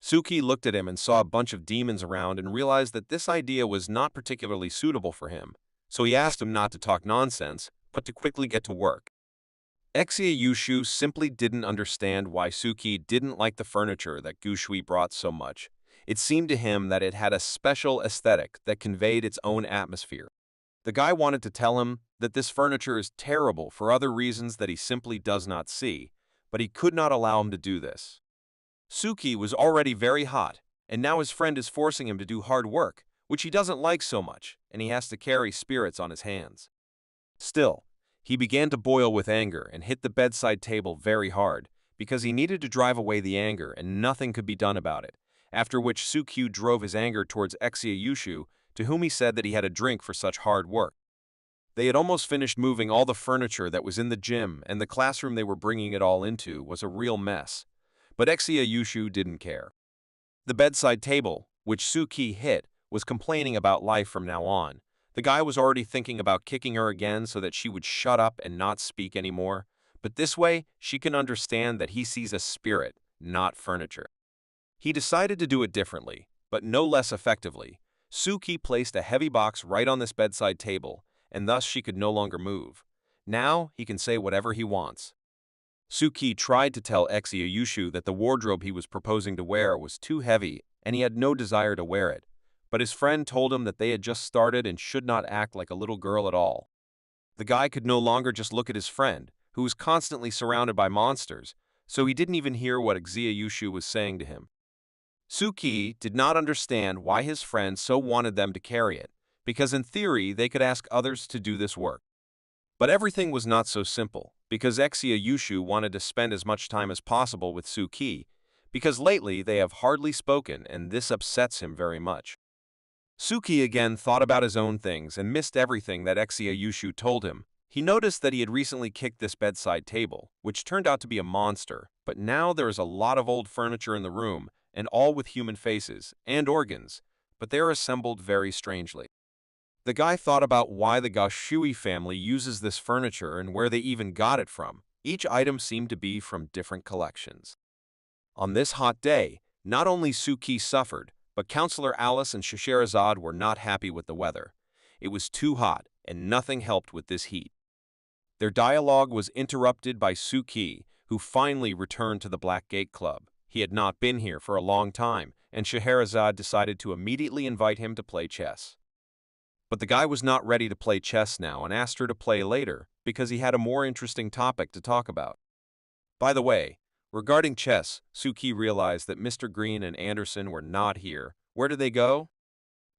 Suki looked at him and saw a bunch of demons around and realized that this idea was not particularly suitable for him, so he asked him not to talk nonsense, but to quickly get to work. Exia Yushu simply didn't understand why Suki didn't like the furniture that Gushui brought so much. It seemed to him that it had a special aesthetic that conveyed its own atmosphere. The guy wanted to tell him that this furniture is terrible for other reasons that he simply does not see, but he could not allow him to do this. Suki was already very hot, and now his friend is forcing him to do hard work, which he doesn't like so much, and he has to carry spirits on his hands. Still, he began to boil with anger and hit the bedside table very hard, because he needed to drive away the anger and nothing could be done about it, after which Suki drove his anger towards Exia Yushu, to whom he said that he had a drink for such hard work. They had almost finished moving all the furniture that was in the gym, and the classroom they were bringing it all into was a real mess. But Exia Yushu didn't care. The bedside table, which Suki hit, was complaining about life from now on. The guy was already thinking about kicking her again so that she would shut up and not speak anymore, but this way she can understand that he sees a spirit, not furniture. He decided to do it differently, but no less effectively. Suki placed a heavy box right on this bedside table, and thus she could no longer move. Now he can say whatever he wants. Suki tried to tell Exia Yushu that the wardrobe he was proposing to wear was too heavy and he had no desire to wear it, but his friend told him that they had just started and should not act like a little girl at all. The guy could no longer just look at his friend, who was constantly surrounded by monsters, so he didn't even hear what Exia Yushu was saying to him. Suki did not understand why his friend so wanted them to carry it, because in theory they could ask others to do this work. But everything was not so simple, because Exia Yushu wanted to spend as much time as possible with Suki, because lately they have hardly spoken and this upsets him very much. Suki again thought about his own things and missed everything that Exia Yushu told him. He noticed that he had recently kicked this bedside table, which turned out to be a monster, but now there is a lot of old furniture in the room, and all with human faces and organs, but they are assembled very strangely. The guy thought about why the Gashui family uses this furniture and where they even got it from. Each item seemed to be from different collections. On this hot day, not only Suki suffered, but Counselor Alice and Scheherazade were not happy with the weather. It was too hot, and nothing helped with this heat. Their dialogue was interrupted by Suki, who finally returned to the Black Gate Club. He had not been here for a long time, and Scheherazade decided to immediately invite him to play chess. But the guy was not ready to play chess now and asked her to play later because he had a more interesting topic to talk about. By the way, regarding chess, Suki realized that Mr. Green and Anderson were not here. Where did they go?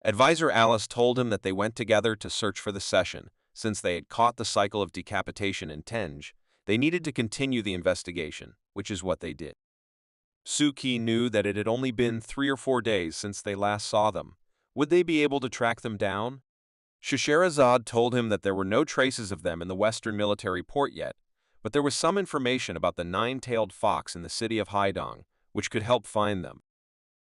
Advisor Alice told him that they went together to search for the session. Since they had caught the cycle of decapitation in Tenge, they needed to continue the investigation, which is what they did. Suki knew that it had only been 3 or 4 days since they last saw them. Would they be able to track them down? Scheherazade told him that there were no traces of them in the Western military port yet, but there was some information about the 9-tailed fox in the city of Haidong, which could help find them.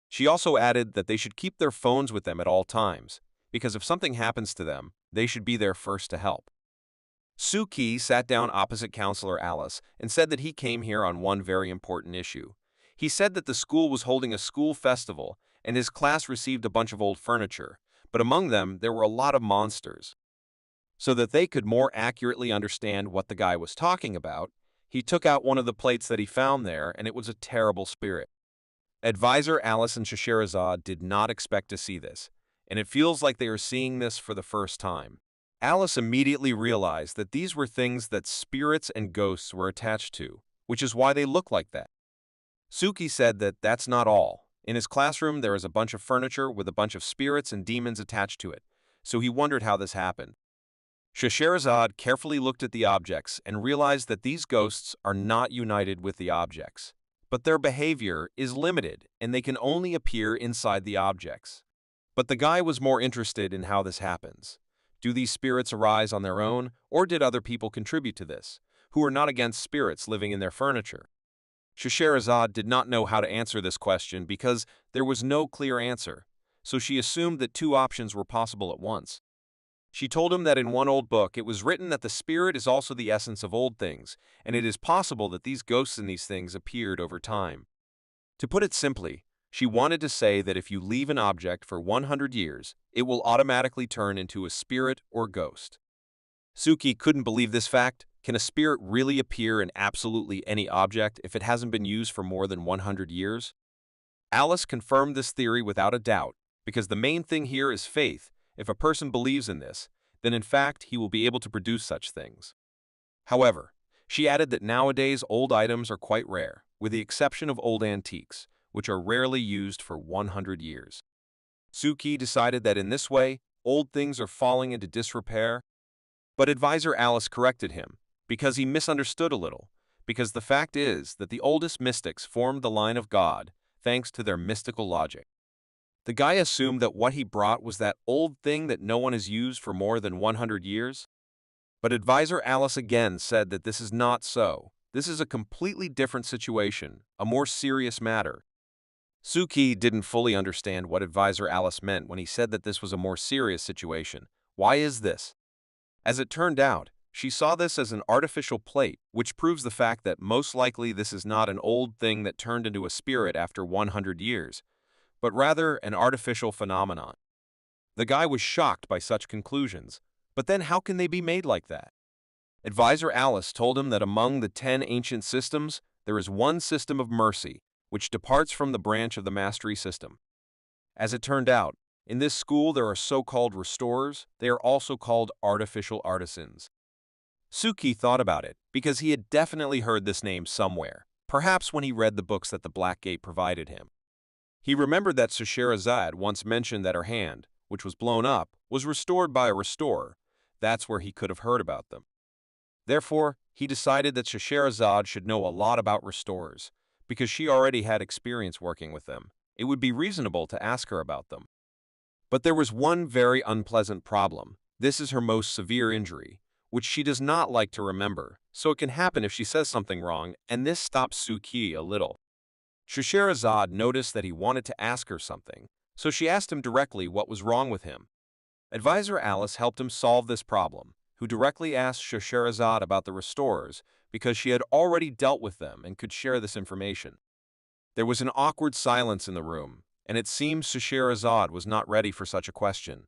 She also added that they should keep their phones with them at all times, because if something happens to them, they should be there first to help. Suki sat down opposite Counselor Alice and said that he came here on one very important issue. He said that the school was holding a school festival and his class received a bunch of old furniture, but among them there were a lot of monsters. So that they could more accurately understand what the guy was talking about, he took out one of the plates that he found there, and it was a terrible spirit. Advisor Alice and Scheherazade did not expect to see this, and it feels like they are seeing this for the first time. Alice immediately realized that these were things that spirits and ghosts were attached to, which is why they look like that. Suki said that that's not all. In his classroom, there is a bunch of furniture with a bunch of spirits and demons attached to it, so he wondered how this happened. Scheherazade carefully looked at the objects and realized that these ghosts are not united with the objects, but their behavior is limited and they can only appear inside the objects. But the guy was more interested in how this happens. Do these spirits arise on their own, or did other people contribute to this, who are not against spirits living in their furniture? Scheherazade did not know how to answer this question because there was no clear answer, so she assumed that two options were possible at once. She told him that in one old book it was written that the spirit is also the essence of old things, and it is possible that these ghosts in these things appeared over time. To put it simply, she wanted to say that if you leave an object for 100 years, it will automatically turn into a spirit or ghost. Suki couldn't believe this fact. Can a spirit really appear in absolutely any object if it hasn't been used for more than 100 years? Alice confirmed this theory without a doubt, because the main thing here is faith. If a person believes in this, then in fact he will be able to produce such things. However, she added that nowadays old items are quite rare, with the exception of old antiques, which are rarely used for 100 years. Suki decided that in this way, old things are falling into disrepair, but advisor Alice corrected him, because he misunderstood a little, because the fact is that the oldest mystics formed the line of God, thanks to their mystical logic. The guy assumed that what he brought was that old thing that no one has used for more than 100 years. But advisor Alice again said that this is not so. This is a completely different situation, a more serious matter. Suki didn't fully understand what advisor Alice meant when he said that this was a more serious situation. Why is this? As it turned out, she saw this as an artificial plate, which proves the fact that most likely this is not an old thing that turned into a spirit after 100 years, but rather an artificial phenomenon. The guy was shocked by such conclusions, but then how can they be made like that? Advisor Alice told him that among the 10 ancient systems, there is one system of mercy, which departs from the branch of the mastery system. As it turned out, in this school there are so-called restorers. They are also called artificial artisans. Suki thought about it, because he had definitely heard this name somewhere, perhaps when he read the books that the Black Gate provided him. He remembered that Scheherazade once mentioned that her hand, which was blown up, was restored by a restorer. That's where he could have heard about them. Therefore, he decided that Scheherazade should know a lot about restorers, because she already had experience working with them. It would be reasonable to ask her about them. But there was one very unpleasant problem. This is her most severe injury, which she does not like to remember, so it can happen if she says something wrong, and this stops Suki a little. Scheherazade noticed that he wanted to ask her something, so she asked him directly what was wrong with him. Advisor Alice helped him solve this problem, who directly asked Scheherazade about the restorers because she had already dealt with them and could share this information. There was an awkward silence in the room, and it seemed Scheherazade was not ready for such a question.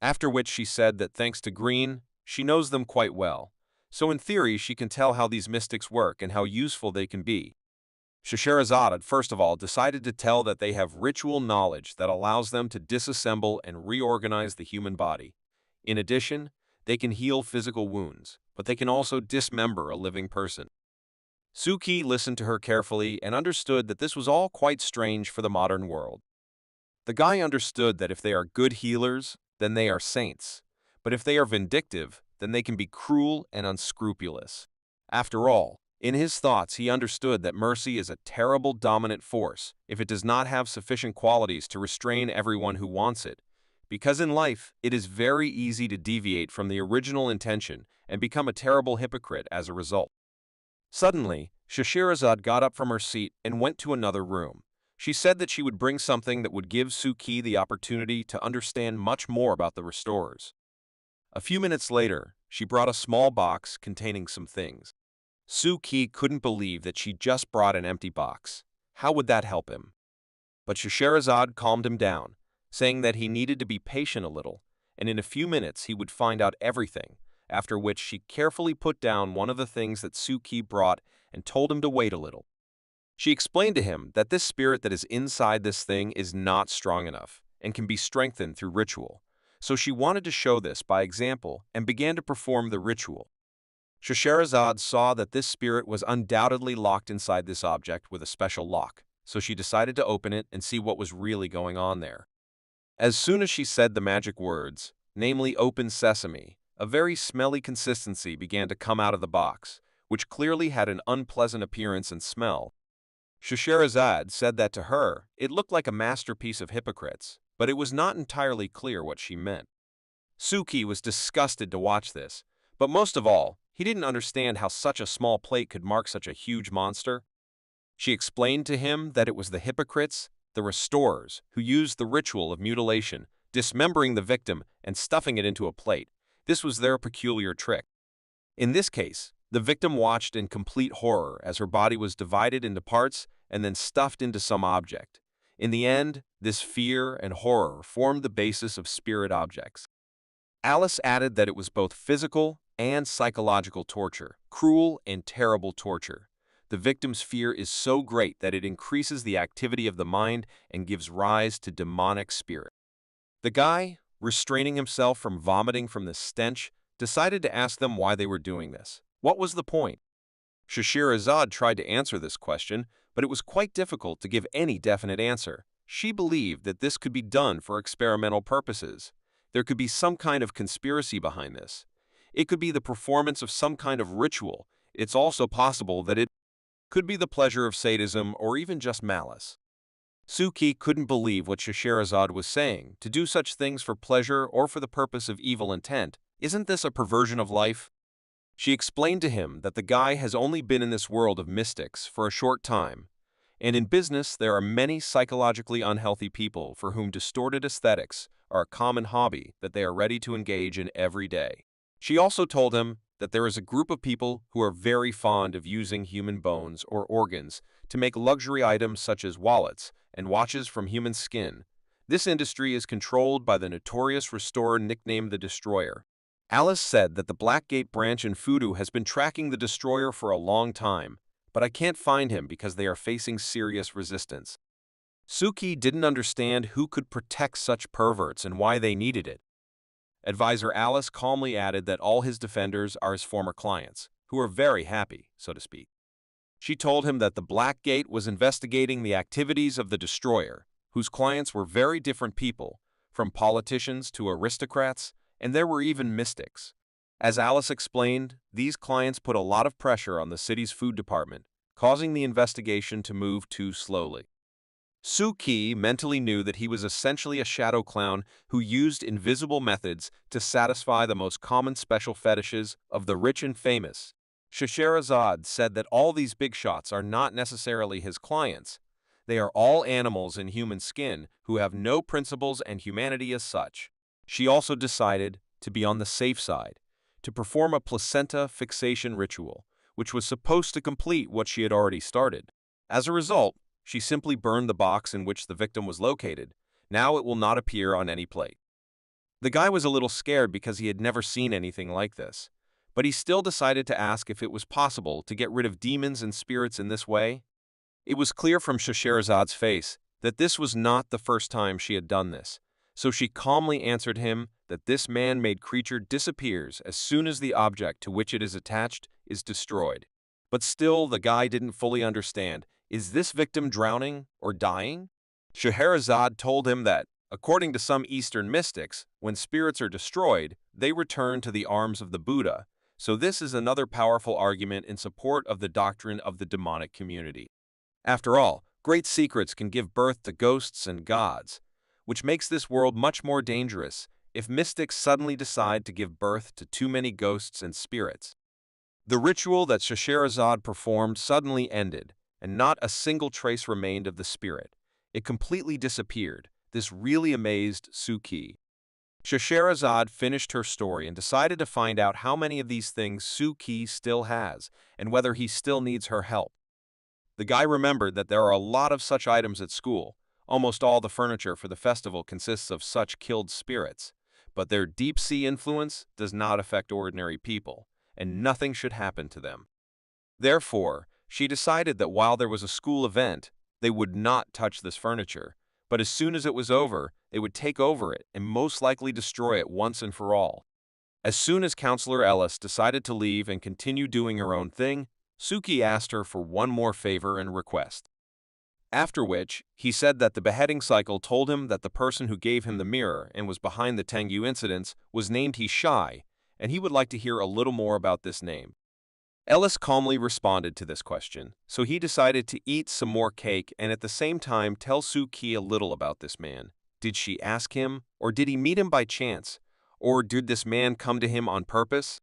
After which she said that thanks to Green, she knows them quite well, so in theory she can tell how these mystics work and how useful they can be. Scheherazade, first of all, decided to tell that they have ritual knowledge that allows them to disassemble and reorganize the human body. In addition, they can heal physical wounds, but they can also dismember a living person. Suki listened to her carefully and understood that this was all quite strange for the modern world. The guy understood that if they are good healers, then they are saints, but if they are vindictive, then they can be cruel and unscrupulous. After all, in his thoughts he understood that mercy is a terrible dominant force if it does not have sufficient qualities to restrain everyone who wants it, because in life it is very easy to deviate from the original intention and become a terrible hypocrite as a result. Suddenly, Scheherazade got up from her seat and went to another room. She said that she would bring something that would give Suki the opportunity to understand much more about the restorers. A few minutes later, she brought a small box containing some things. Suki couldn't believe that she just brought an empty box. How would that help him? But Scheherazade calmed him down, saying that he needed to be patient a little, and in a few minutes he would find out everything, after which she carefully put down one of the things that Suki brought and told him to wait a little. She explained to him that this spirit that is inside this thing is not strong enough and can be strengthened through ritual, so she wanted to show this by example and began to perform the ritual. Scheherazade saw that this spirit was undoubtedly locked inside this object with a special lock, so she decided to open it and see what was really going on there. As soon as she said the magic words, namely "Open Sesame," a very smelly consistency began to come out of the box, which clearly had an unpleasant appearance and smell. Scheherazade said that to her, it looked like a masterpiece of hypocrites, but it was not entirely clear what she meant. Suki was disgusted to watch this, but most of all, he didn't understand how such a small plate could mark such a huge monster. She explained to him that it was the hypocrites, the restorers, who used the ritual of mutilation, dismembering the victim and stuffing it into a plate. This was their peculiar trick. In this case, the victim watched in complete horror as her body was divided into parts and then stuffed into some object. In the end, this fear and horror formed the basis of spirit objects. Alice added that it was both physical and psychological torture, cruel and terrible torture. The victim's fear is so great that it increases the activity of the mind and gives rise to demonic spirit. The guy, restraining himself from vomiting from the stench, decided to ask them why they were doing this. What was the point? Scheherazade tried to answer this question, but it was quite difficult to give any definite answer. She believed that this could be done for experimental purposes. There could be some kind of conspiracy behind this. It could be the performance of some kind of ritual. It's also possible that it could be the pleasure of sadism or even just malice. Suki couldn't believe what Scheherazade was saying. To do such things for pleasure or for the purpose of evil intent, isn't this a perversion of life? She explained to him that the guy has only been in this world of mystics for a short time, and in business there are many psychologically unhealthy people for whom distorted aesthetics are a common hobby that they are ready to engage in every day. She also told him that there is a group of people who are very fond of using human bones or organs to make luxury items such as wallets and watches from human skin. This industry is controlled by the notorious restorer nicknamed the Destroyer. Alice said that the Blackgate branch in Fudu has been tracking the Destroyer for a long time, but I can't find him because they are facing serious resistance. Suki didn't understand who could protect such perverts and why they needed it. Advisor Alice calmly added that all his defenders are his former clients, who are very happy, so to speak. She told him that the Blackgate was investigating the activities of the Destroyer, whose clients were very different people, from politicians to aristocrats, and there were even mystics. As Alice explained, these clients put a lot of pressure on the city's food department, causing the investigation to move too slowly. Suki mentally knew that he was essentially a shadow clown who used invisible methods to satisfy the most common special fetishes of the rich and famous. Scheherazade said that all these big shots are not necessarily his clients. They are all animals in human skin who have no principles and humanity as such. She also decided to be on the safe side, to perform a placenta fixation ritual, which was supposed to complete what she had already started. As a result, she simply burned the box in which the victim was located. Now it will not appear on any plate. The guy was a little scared because he had never seen anything like this, but he still decided to ask if it was possible to get rid of demons and spirits in this way. It was clear from Scheherazade's face that this was not the first time she had done this, so she calmly answered him that this man-made creature disappears as soon as the object to which it is attached is destroyed. But still, the guy didn't fully understand. Is this victim drowning or dying? Scheherazade told him that, according to some Eastern mystics, when spirits are destroyed, they return to the arms of the Buddha, so this is another powerful argument in support of the doctrine of the demonic community. After all, great secrets can give birth to ghosts and gods, which makes this world much more dangerous if mystics suddenly decide to give birth to too many ghosts and spirits. The ritual that Scheherazade performed suddenly ended, and not a single trace remained of the spirit. It completely disappeared. This really amazed Suki. Scheherazade finished her story and decided to find out how many of these things Suki still has, and whether he still needs her help. The guy remembered that there are a lot of such items at school. Almost all the furniture for the festival consists of such killed spirits, but their deep-sea influence does not affect ordinary people, and nothing should happen to them. Therefore, she decided that while there was a school event, they would not touch this furniture, but as soon as it was over, they would take over it and most likely destroy it once and for all. As soon as Counselor Ellis decided to leave and continue doing her own thing, Suki asked her for one more favor and request. After which, he said that the beheading cycle told him that the person who gave him the mirror and was behind the Tangu incidents was named Hishai, and he would like to hear a little more about this name. Ellis calmly responded to this question, so he decided to eat some more cake and at the same time tell Suki a little about this man. Did she ask him, or did he meet him by chance, or did this man come to him on purpose?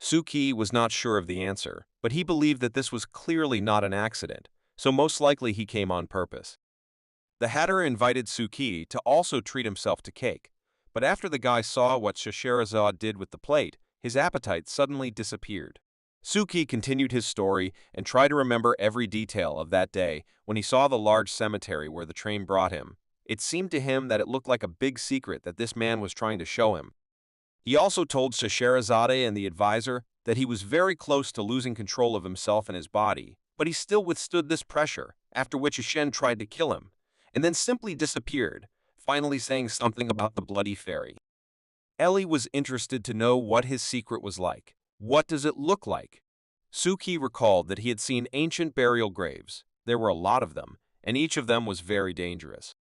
Suki was not sure of the answer, but he believed that this was clearly not an accident. so most likely he came on purpose. The Hatter invited Suki to also treat himself to cake, but after the guy saw what Scheherazade did with the plate, his appetite suddenly disappeared. Suki continued his story and tried to remember every detail of that day when he saw the large cemetery where the train brought him. It seemed to him that it looked like a big secret that this man was trying to show him. He also told Scheherazade and the advisor that he was very close to losing control of himself and his body, but he still withstood this pressure, after which Ashen tried to kill him, and then simply disappeared, finally saying something about the bloody fairy. Ellie was interested to know what his secret was like. What does it look like? Suki recalled that he had seen ancient burial graves. There were a lot of them, and each of them was very dangerous.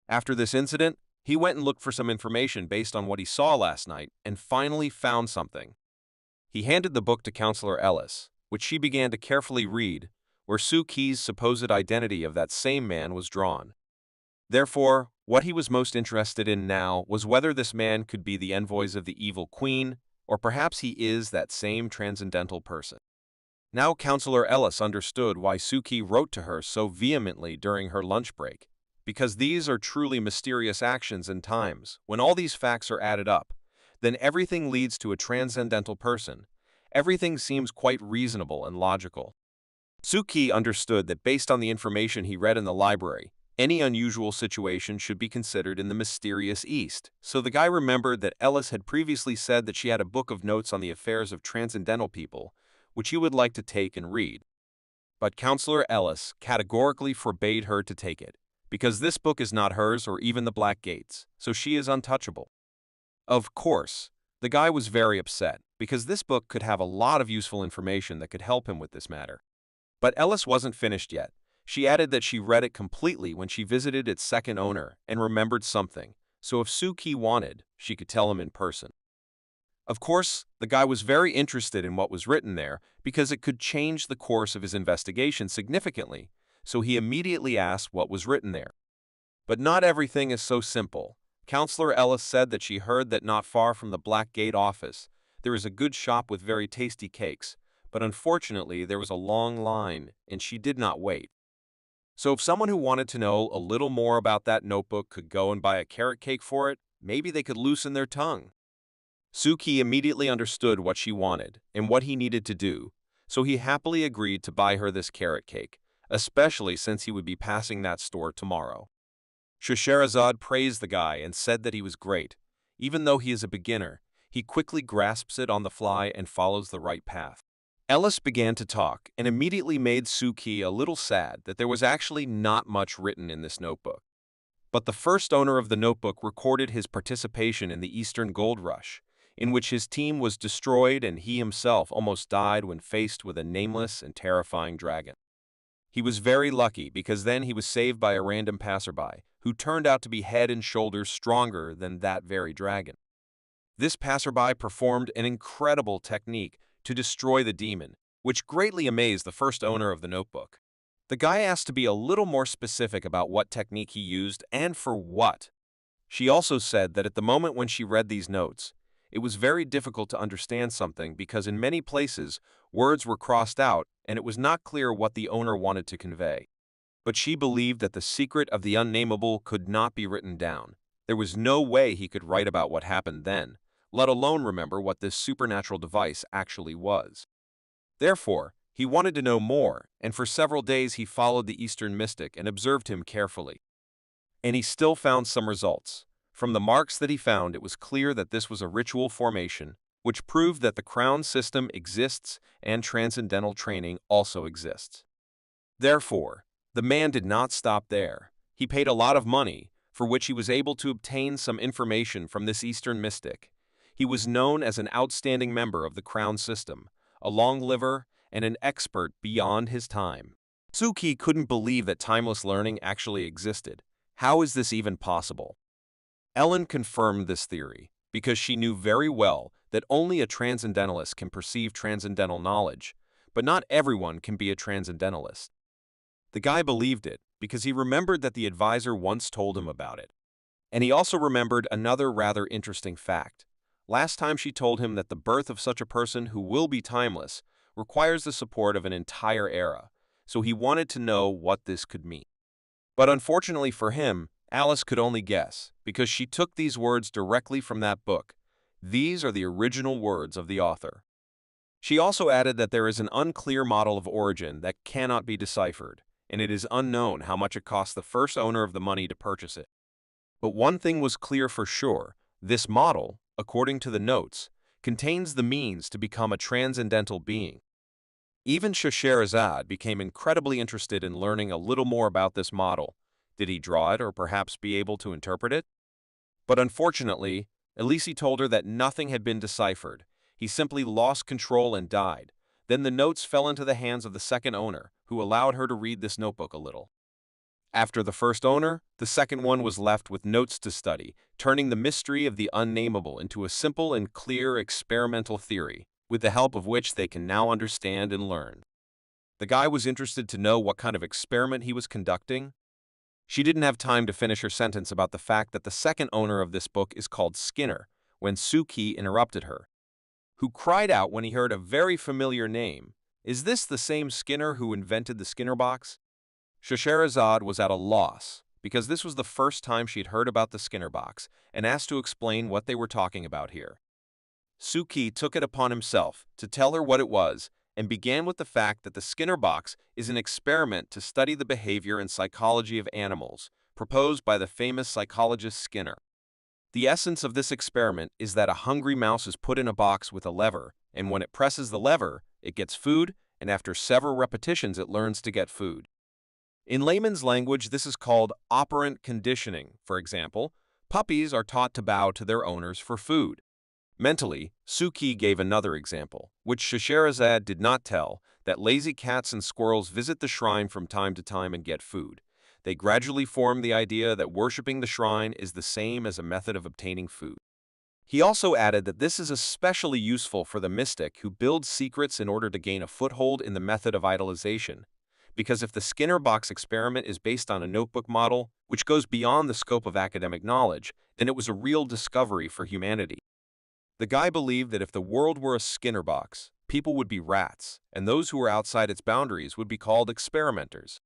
After this incident, he went and looked for some information based on what he saw last night and finally found something. He handed the book to Counselor Ellis, which she began to carefully read, where Suki's supposed identity of that same man was drawn. Therefore, what he was most interested in now was whether this man could be the envoys of the evil queen, or perhaps he is that same transcendental person. Now Counselor Ellis understood why Suki wrote to her so vehemently during her lunch break, because these are truly mysterious actions and times. When all these facts are added up, then everything leads to a transcendental person. Everything seems quite reasonable and logical. Suki understood that based on the information he read in the library, any unusual situation should be considered in the mysterious East. So the guy remembered that Ellis had previously said that she had a book of notes on the affairs of transcendental people, which he would like to take and read. But Counselor Ellis categorically forbade her to take it, because this book is not hers or even the Black Gate's, so she is untouchable. Of course, the guy was very upset, because this book could have a lot of useful information that could help him with this matter. But Ellis wasn't finished yet. She added that she read it completely when she visited its second owner and remembered something, so if Suki wanted, she could tell him in person. Of course, the guy was very interested in what was written there because it could change the course of his investigation significantly, so he immediately asked what was written there. But not everything is so simple. Counselor Ellis said that she heard that not far from the Black Gate office, there is a good shop with very tasty cakes, but unfortunately there was a long line and she did not wait. So if someone who wanted to know a little more about that notebook could go and buy a carrot cake for it, maybe they could loosen their tongue. Suki immediately understood what she wanted and what he needed to do, so he happily agreed to buy her this carrot cake, especially since he would be passing that store tomorrow. Scheherazade praised the guy and said that he was great. Even though he is a beginner, he quickly grasps it on the fly and follows the right path. Ellis began to talk and immediately made Suki a little sad that there was actually not much written in this notebook. But the first owner of the notebook recorded his participation in the Eastern Gold Rush, in which his team was destroyed and he himself almost died when faced with a nameless and terrifying dragon. He was very lucky because then he was saved by a random passerby, who turned out to be head and shoulders stronger than that very dragon. This passerby performed an incredible technique to destroy the demon, which greatly amazed the first owner of the notebook. The guy asked to be a little more specific about what technique he used and for what. She also said that at the moment when she read these notes, it was very difficult to understand something because in many places, words were crossed out and it was not clear what the owner wanted to convey. But she believed that the secret of the unnameable could not be written down. There was no way he could write about what happened then, let alone remember what this supernatural device actually was. Therefore, he wanted to know more, and for several days he followed the Eastern mystic and observed him carefully. And he still found some results. From the marks that he found, it was clear that this was a ritual formation, which proved that the crown system exists and transcendental training also exists. Therefore, the man did not stop there. He paid a lot of money, for which he was able to obtain some information from this Eastern mystic. He was known as an outstanding member of the crown system, a long liver, and an expert beyond his time. Suki couldn't believe that timeless learning actually existed. How is this even possible? Ellen confirmed this theory because she knew very well that only a transcendentalist can perceive transcendental knowledge, but not everyone can be a transcendentalist. The guy believed it because he remembered that the advisor once told him about it. And he also remembered another rather interesting fact. Last time she told him that the birth of such a person who will be timeless requires the support of an entire era, so he wanted to know what this could mean. But unfortunately for him, Alice could only guess, because she took these words directly from that book. These are the original words of the author. She also added that there is an unclear model of origin that cannot be deciphered, and it is unknown how much it cost the first owner of the money to purchase it. But one thing was clear for sure: this model, according to the notes, contains the means to become a transcendental being. Even Scheherazade became incredibly interested in learning a little more about this model. Did he draw it or perhaps be able to interpret it? But unfortunately, Elise told her that nothing had been deciphered. He simply lost control and died. Then the notes fell into the hands of the second owner, who allowed her to read this notebook a little. After the first owner, the second one was left with notes to study, turning the mystery of the unnameable into a simple and clear experimental theory, with the help of which they can now understand and learn. The guy was interested to know what kind of experiment he was conducting. She didn't have time to finish her sentence about the fact that the second owner of this book is called Skinner, when Suki interrupted her, who cried out when he heard a very familiar name. Is this the same Skinner who invented the Skinner box? Scheherazade was at a loss, because this was the first time she'd heard about the Skinner box, and asked to explain what they were talking about here. Suki took it upon himself to tell her what it was, and began with the fact that the Skinner box is an experiment to study the behavior and psychology of animals, proposed by the famous psychologist Skinner. The essence of this experiment is that a hungry mouse is put in a box with a lever, and when it presses the lever, it gets food, and after several repetitions it learns to get food. In layman's language, this is called operant conditioning. For example, puppies are taught to bow to their owners for food. Mentally, Suki gave another example, which Scheherazade did not tell, that lazy cats and squirrels visit the shrine from time to time and get food. They gradually form the idea that worshipping the shrine is the same as a method of obtaining food. He also added that this is especially useful for the mystic who builds secrets in order to gain a foothold in the method of idolization. Because if the Skinner box experiment is based on a notebook model, which goes beyond the scope of academic knowledge, then it was a real discovery for humanity. The guy believed that if the world were a Skinner box, people would be rats, and those who were outside its boundaries would be called experimenters.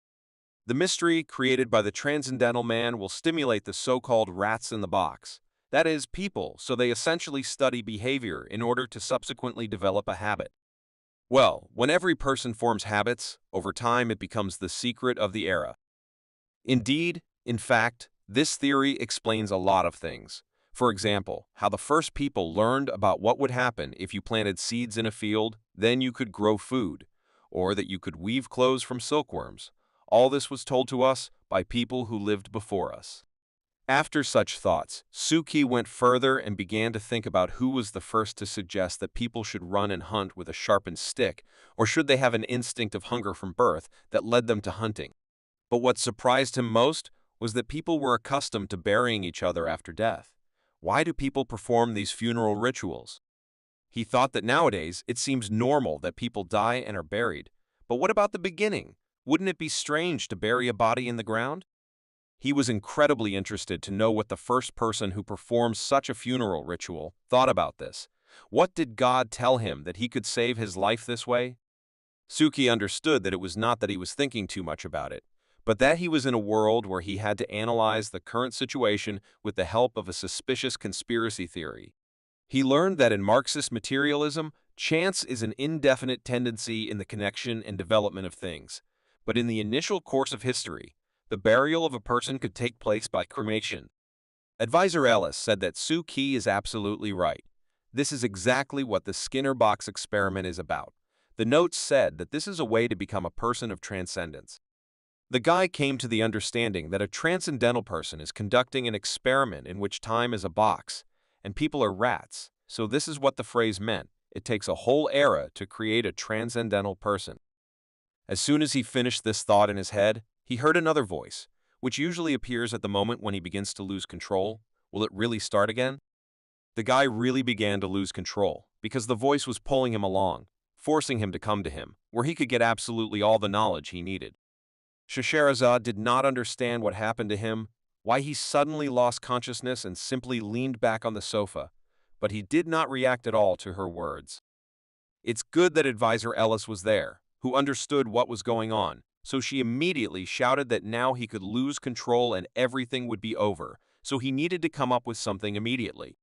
The mystery created by the transcendental man will stimulate the so-called rats in the box, that is, people, so they essentially study behavior in order to subsequently develop a habit. Well, when every person forms habits, over time it becomes the secret of the era. Indeed, in fact, this theory explains a lot of things. For example, how the first people learned about what would happen if you planted seeds in a field, then you could grow food, or that you could weave clothes from silkworms. All this was told to us by people who lived before us. After such thoughts, Suki went further and began to think about who was the first to suggest that people should run and hunt with a sharpened stick, or should they have an instinct of hunger from birth that led them to hunting. But what surprised him most was that people were accustomed to burying each other after death. Why do people perform these funeral rituals? He thought that nowadays it seems normal that people die and are buried. But what about the beginning? Wouldn't it be strange to bury a body in the ground? He was incredibly interested to know what the first person who performed such a funeral ritual thought about this. What did God tell him that he could save his life this way? Suki understood that it was not that he was thinking too much about it, but that he was in a world where he had to analyze the current situation with the help of a suspicious conspiracy theory. He learned that in Marxist materialism, chance is an indefinite tendency in the connection and development of things. But in the initial course of history, the burial of a person could take place by cremation. Advisor Ellis said that Suki is absolutely right. This is exactly what the Skinner box experiment is about. The notes said that this is a way to become a person of transcendence. The guy came to the understanding that a transcendental person is conducting an experiment in which time is a box, and people are rats, so this is what the phrase meant. It takes a whole era to create a transcendental person. As soon as he finished this thought in his head, he heard another voice, which usually appears at the moment when he begins to lose control. Will it really start again? The guy really began to lose control, because the voice was pulling him along, forcing him to come to him, where he could get absolutely all the knowledge he needed. Scheherazade did not understand what happened to him, why he suddenly lost consciousness and simply leaned back on the sofa, but he did not react at all to her words. It's good that Advisor Ellis was there, who understood what was going on, so she immediately shouted that now he could lose control and everything would be over, so he needed to come up with something immediately.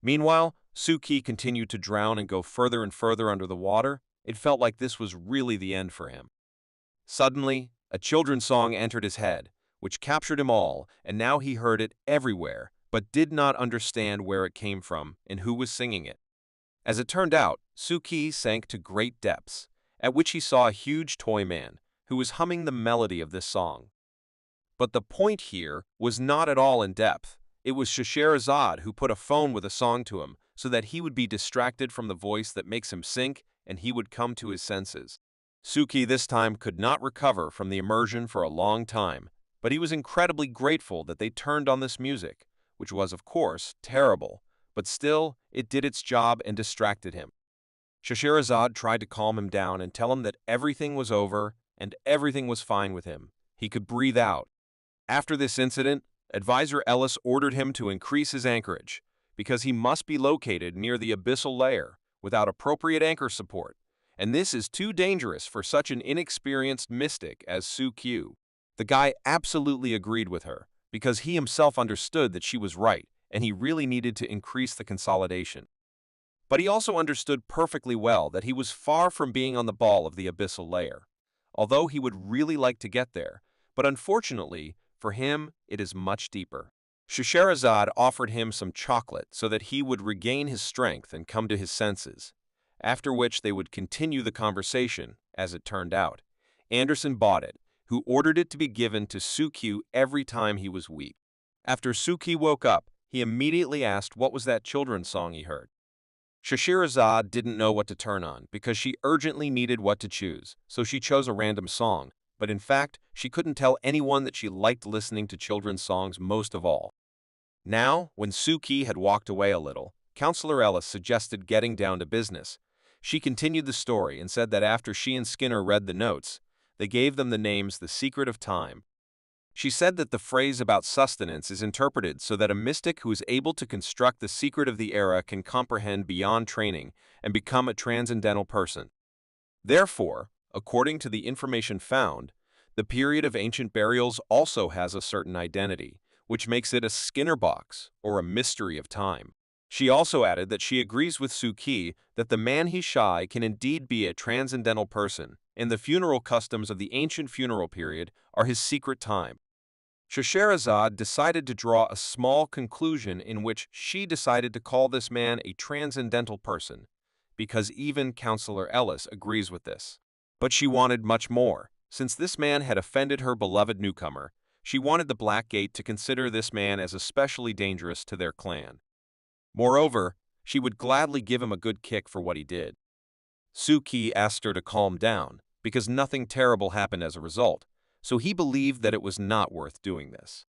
Meanwhile, Suki continued to drown and go further and further under the water. It felt like this was really the end for him. Suddenly, a children's song entered his head, which captured him all, and now he heard it everywhere, but did not understand where it came from and who was singing it. As it turned out, Suki sank to great depths, at which he saw a huge toy man, who was humming the melody of this song. But the point here was not at all in depth. It was Scheherazade who put a phone with a song to him, so that he would be distracted from the voice that makes him sink, and he would come to his senses. Suki this time could not recover from the immersion for a long time, but he was incredibly grateful that they turned on this music, which was, of course, terrible, but still, it did its job and distracted him. Scheherazade tried to calm him down and tell him that everything was over and everything was fine with him. He could breathe out. After this incident, Advisor Ellis ordered him to increase his anchorage, because he must be located near the abyssal layer without appropriate anchor support, and this is too dangerous for such an inexperienced mystic as Suki. The guy absolutely agreed with her, because he himself understood that she was right, and he really needed to increase the consolidation. But he also understood perfectly well that he was far from being on the ball of the abyssal layer, although he would really like to get there, but unfortunately, for him, it is much deeper. Scheherazade offered him some chocolate so that he would regain his strength and come to his senses, after which they would continue the conversation, as it turned out. Anderson bought it, who ordered it to be given to Suki every time he was weak. After Suki woke up, he immediately asked what was that children's song he heard. Scheherazade didn't know what to turn on because she urgently needed what to choose, so she chose a random song, but in fact, she couldn't tell anyone that she liked listening to children's songs most of all. Now, when Suki had walked away a little, Counselor Ellis suggested getting down to business. She continued the story and said that after she and Skinner read the notes, they gave them the names The Secret of Time. She said that the phrase about sustenance is interpreted so that a mystic who is able to construct the secret of the era can comprehend beyond training and become a transcendental person. Therefore, according to the information found, the period of ancient burials also has a certain identity, which makes it a Skinner box, or a mystery of time. She also added that she agrees with Suki that the manhwa can indeed be a transcendental person, and the funeral customs of the ancient funeral period are his secret time. Scheherazade decided to draw a small conclusion in which she decided to call this man a transcendental person, because even Counselor Ellis agrees with this. But she wanted much more. Since this man had offended her beloved newcomer, she wanted the Black Gate to consider this man as especially dangerous to their clan. Moreover, she would gladly give him a good kick for what he did. Suki asked her to calm down, because nothing terrible happened as a result, so he believed that it was not worth doing this.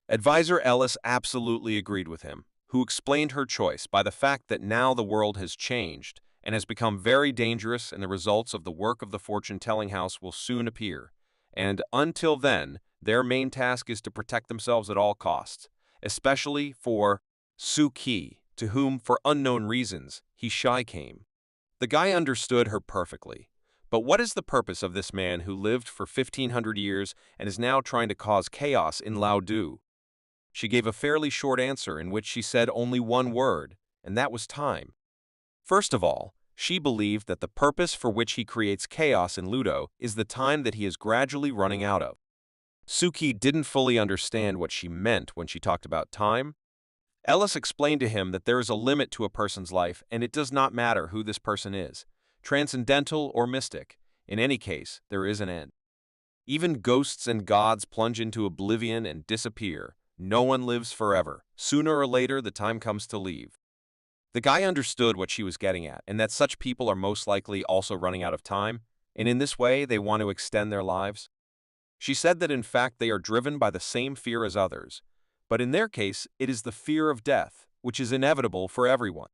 Advisor Ellis absolutely agreed with him, who explained her choice by the fact that now the world has changed and has become very dangerous, and the results of the work of the fortune-telling house will soon appear, and until then, their main task is to protect themselves at all costs, especially for Suki, to whom, for unknown reasons, he shy came. The guy understood her perfectly. But what is the purpose of this man who lived for 1,500 years and is now trying to cause chaos in Laodu? She gave a fairly short answer in which she said only one word, and that was time. First of all, she believed that the purpose for which he creates chaos in Ludo is the time that he is gradually running out of. Suki didn't fully understand what she meant when she talked about time. Ellis explained to him that there is a limit to a person's life, and it does not matter who this person is, transcendental or mystic. In any case, there is an end. Even ghosts and gods plunge into oblivion and disappear. No one lives forever. Sooner or later, the time comes to leave. The guy understood what she was getting at, and that such people are most likely also running out of time, and in this way they want to extend their lives. She said that in fact they are driven by the same fear as others, but in their case it is the fear of death, which is inevitable for everyone.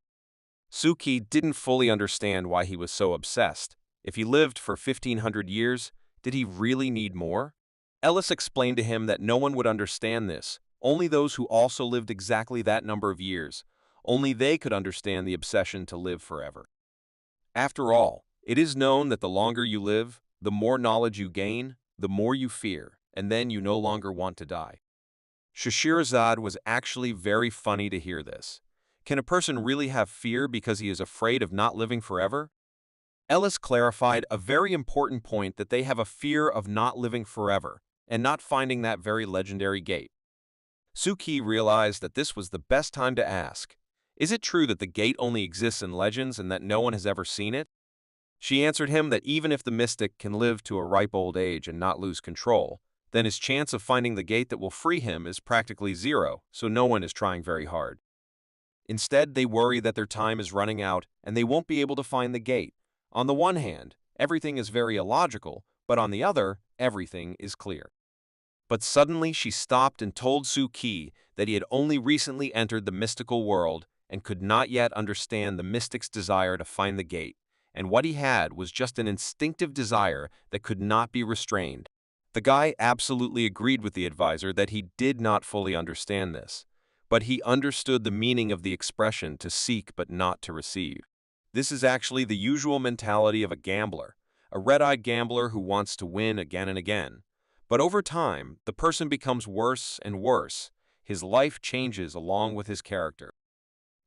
Suki didn't fully understand why he was so obsessed. If he lived for 1,500 years, did he really need more? Ellis explained to him that no one would understand this, only those who also lived exactly that number of years. Only they could understand the obsession to live forever. After all, it is known that the longer you live, The more knowledge you gain, the more you fear, and then you no longer want to die. Scheherazade was actually very funny to hear this. Can a person really have fear because he is afraid of not living forever? Ellis clarified a very important point that they have a fear of not living forever and not finding that very legendary gate. Suki realized that this was the best time to ask, is it true that the gate only exists in legends and that no one has ever seen it? She answered him that even if the mystic can live to a ripe old age and not lose control, then his chance of finding the gate that will free him is practically zero, so no one is trying very hard. Instead, they worry that their time is running out and they won't be able to find the gate. On the one hand, everything is very illogical, but on the other, everything is clear. But suddenly she stopped and told Suki that he had only recently entered the mystical world and could not yet understand the mystic's desire to find the gate, and what he had was just an instinctive desire that could not be restrained. The guy absolutely agreed with the advisor that he did not fully understand this, but he understood the meaning of the expression to seek but not to receive. This is actually the usual mentality of a gambler, a red-eyed gambler who wants to win again and again. But over time, the person becomes worse and worse. His life changes along with his character.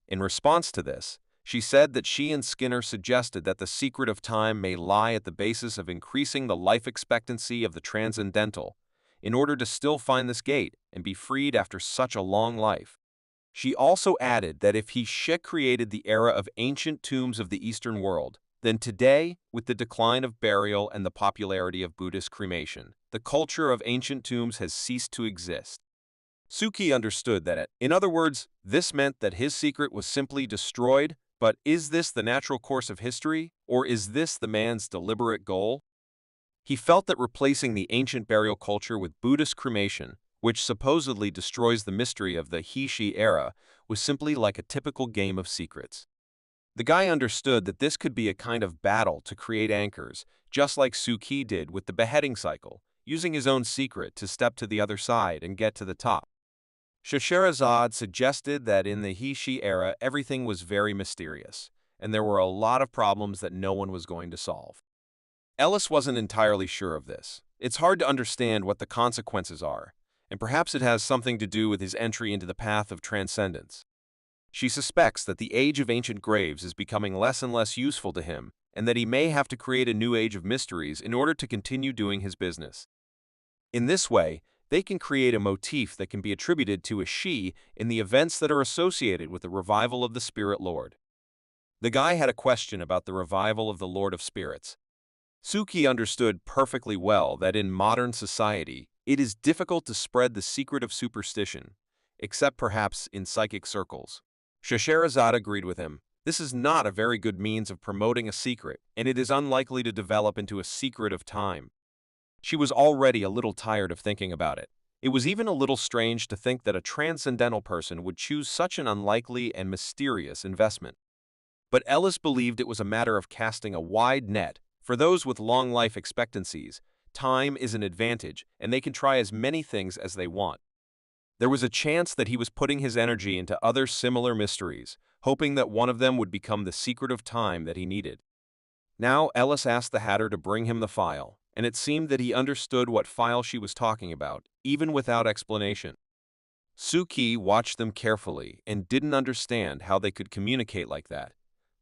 In response to this, she said that she and Skinner suggested that the secret of time may lie at the basis of increasing the life expectancy of the transcendental, in order to still find this gate and be freed after such a long life. She also added that if he created the era of ancient tombs of the Eastern world, then today, with the decline of burial and the popularity of Buddhist cremation, the culture of ancient tombs has ceased to exist. Suki understood that, in other words, this meant that his secret was simply destroyed, but is this the natural course of history, or is this the man's deliberate goal? He felt that replacing the ancient burial culture with Buddhist cremation, which supposedly destroys the mystery of the he-she era, was simply like a typical game of secrets. The guy understood that this could be a kind of battle to create anchors, just like Suki did with the beheading cycle, using his own secret to step to the other side and get to the top. Scheherazade suggested that in the he-she era everything was very mysterious, and there were a lot of problems that no one was going to solve. Ellis wasn't entirely sure of this. It's hard to understand what the consequences are, and perhaps it has something to do with his entry into the path of transcendence. She suspects that the age of ancient graves is becoming less and less useful to him, and that he may have to create a new age of mysteries in order to continue doing his business. In this way, they can create a motif that can be attributed to a she in the events that are associated with the revival of the Spirit Lord. The guy had a question about the revival of the Lord of Spirits. Suki understood perfectly well that in modern society, it is difficult to spread the secret of superstition, except perhaps in psychic circles. Scheherazade agreed with him. This is not a very good means of promoting a secret, and it is unlikely to develop into a secret of time. She was already a little tired of thinking about it. It was even a little strange to think that a transcendental person would choose such an unlikely and mysterious investment. But Ellis believed it was a matter of casting a wide net. For those with long life expectancies, time is an advantage, and they can try as many things as they want. There was a chance that he was putting his energy into other similar mysteries, hoping that one of them would become the secret of time that he needed. Now Ellis asked the Hatter to bring him the file, and it seemed that he understood what file she was talking about, even without explanation. Suki watched them carefully and didn't understand how they could communicate like that.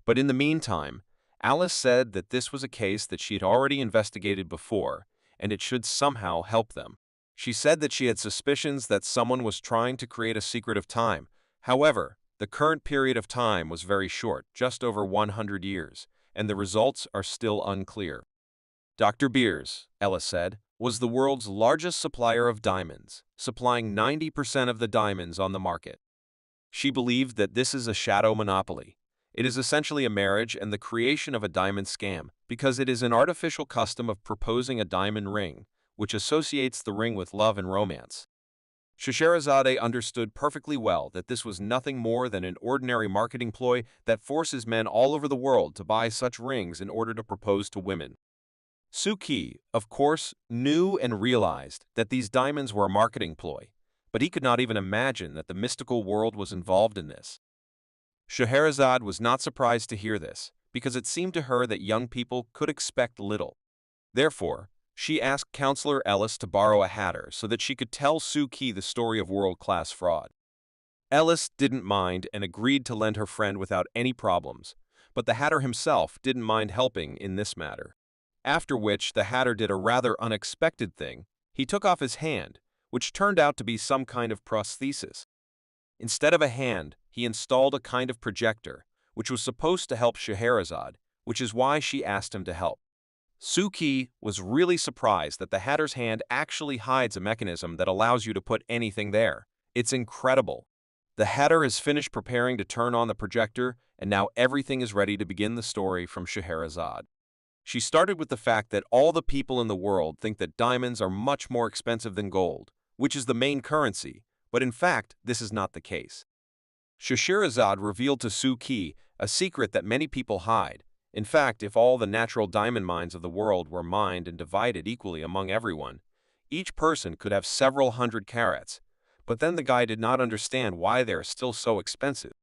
But in the meantime, Alice said that this was a case that she had already investigated before, and it should somehow help them. She said that she had suspicions that someone was trying to create a secret of time. However, the current period of time was very short, just over 100 years, and the results are still unclear. Dr. Beers, Ellis said, was the world's largest supplier of diamonds, supplying 90% of the diamonds on the market. She believed that this is a shadow monopoly. It is essentially a marriage and the creation of a diamond scam, because it is an artificial custom of proposing a diamond ring, which associates the ring with love and romance. Scheherazade understood perfectly well that this was nothing more than an ordinary marketing ploy that forces men all over the world to buy such rings in order to propose to women. Suki, of course, knew and realized that these diamonds were a marketing ploy, but he could not even imagine that the mystical world was involved in this. Scheherazade was not surprised to hear this, because it seemed to her that young people could expect little. Therefore, she asked Counselor Ellis to borrow a hatter so that she could tell Suki the story of world-class fraud. Ellis didn't mind and agreed to lend her friend without any problems, but the hatter himself didn't mind helping in this matter. After which, the hatter did a rather unexpected thing. He took off his hand, which turned out to be some kind of prosthesis. Instead of a hand, he installed a kind of projector, which was supposed to help Scheherazade, which is why she asked him to help. Suki was really surprised that the hatter's hand actually hides a mechanism that allows you to put anything there. It's incredible. The hatter has finished preparing to turn on the projector, and now everything is ready to begin the story from Scheherazade. She started with the fact that all the people in the world think that diamonds are much more expensive than gold, which is the main currency, but in fact, this is not the case. Scheherazade revealed to Suki a secret that many people hide. In fact, if all the natural diamond mines of the world were mined and divided equally among everyone, each person could have several hundred carats. But then the guy did not understand why they are still so expensive.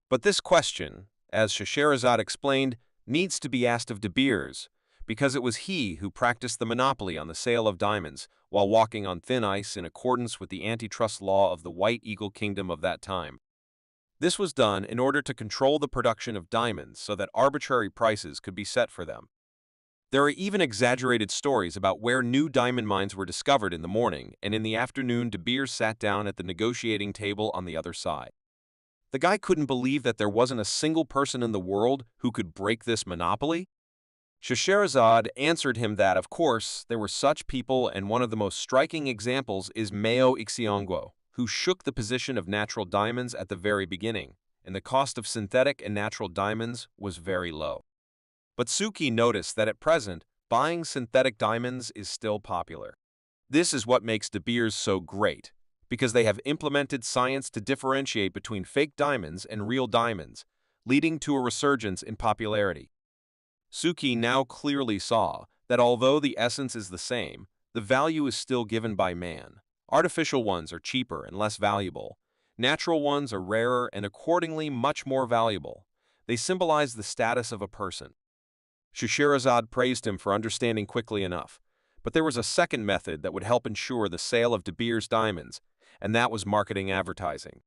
But this question, as Scheherazade explained, needs to be asked of De Beers, because it was he who practiced the monopoly on the sale of diamonds while walking on thin ice in accordance with the antitrust law of the White Eagle Kingdom of that time. This was done in order to control the production of diamonds so that arbitrary prices could be set for them. There are even exaggerated stories about where new diamond mines were discovered in the morning, and in the afternoon De Beers sat down at the negotiating table on the other side. The guy couldn't believe that there wasn't a single person in the world who could break this monopoly. Scheherazade answered him that, of course, there were such people, and one of the most striking examples is Meo Ixionguo, who shook the position of natural diamonds at the very beginning, and the cost of synthetic and natural diamonds was very low. But Suki noticed that at present, buying synthetic diamonds is still popular. This is what makes De Beers so great, because they have implemented science to differentiate between fake diamonds and real diamonds, leading to a resurgence in popularity. Suki now clearly saw that although the essence is the same, the value is still given by man. Artificial ones are cheaper and less valuable. Natural ones are rarer and accordingly much more valuable. They symbolize the status of a person. Scheherazade praised him for understanding quickly enough, but there was a second method that would help ensure the sale of De Beers diamonds, and that was marketing advertising.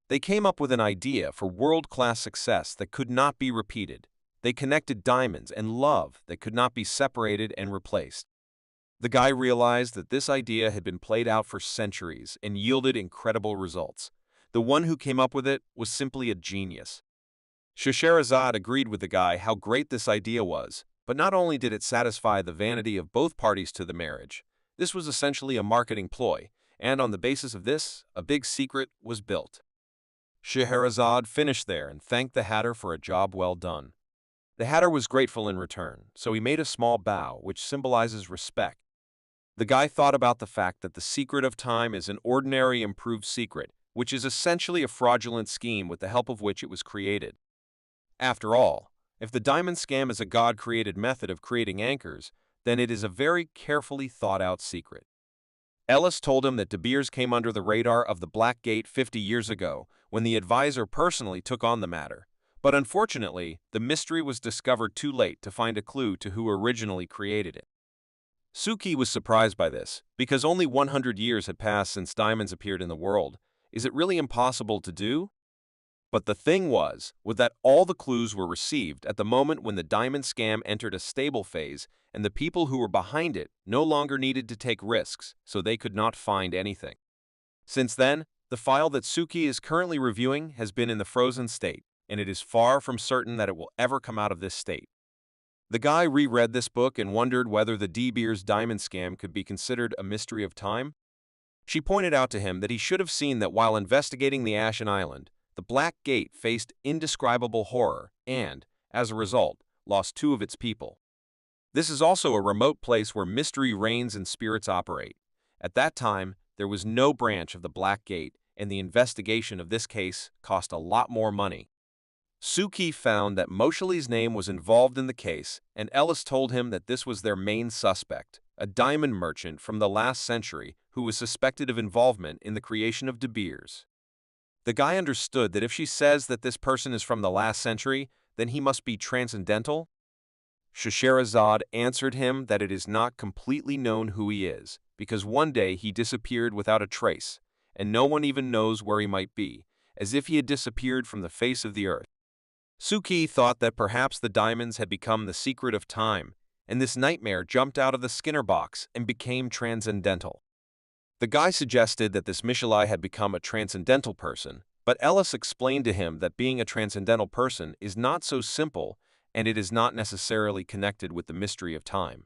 They came up with an idea for world-class success that could not be repeated. They connected diamonds and love that could not be separated and replaced. The guy realized that this idea had been played out for centuries and yielded incredible results. The one who came up with it was simply a genius. Scheherazade agreed with the guy how great this idea was, but not only did it satisfy the vanity of both parties to the marriage, this was essentially a marketing ploy, and on the basis of this, a big secret was built. Scheherazade finished there and thanked the hatter for a job well done. The hatter was grateful in return, so he made a small bow, which symbolizes respect. The guy thought about the fact that the secret of time is an ordinary improved secret, which is essentially a fraudulent scheme with the help of which it was created. After all, if the diamond scam is a God-created method of creating anchors, then it is a very carefully thought-out secret. Ellis told him that De Beers came under the radar of the Black Gate 50 years ago when the advisor personally took on the matter, but unfortunately, the mystery was discovered too late to find a clue to who originally created it. Suki was surprised by this, because only 100 years had passed since diamonds appeared in the world. Is it really impossible to do? But the thing was that all the clues were received at the moment when the diamond scam entered a stable phase, and the people who were behind it no longer needed to take risks, so they could not find anything. Since then, the file that Suki is currently reviewing has been in the frozen state, and it is far from certain that it will ever come out of this state. The guy reread this book and wondered whether the De Beers diamond scam could be considered a mystery of time. She pointed out to him that he should have seen that while investigating the Ashen Island, the Black Gate faced indescribable horror and, as a result, lost 2 of its people. This is also a remote place where mystery reigns and spirits operate. At that time, there was no branch of the Black Gate, and the investigation of this case cost a lot more money. Suki found that Moshali's name was involved in the case, and Ellis told him that this was their main suspect, a diamond merchant from the last century who was suspected of involvement in the creation of De Beers. The guy understood that if she says that this person is from the last century, then he must be transcendental. Scheherazade answered him that it is not completely known who he is, because one day he disappeared without a trace, and no one even knows where he might be, as if he had disappeared from the face of the earth. Suki thought that perhaps the diamonds had become the secret of time, and this nightmare jumped out of the Skinner box and became transcendental. The guy suggested that this Michelai had become a transcendental person, but Ellis explained to him that being a transcendental person is not so simple, and it is not necessarily connected with the mystery of time.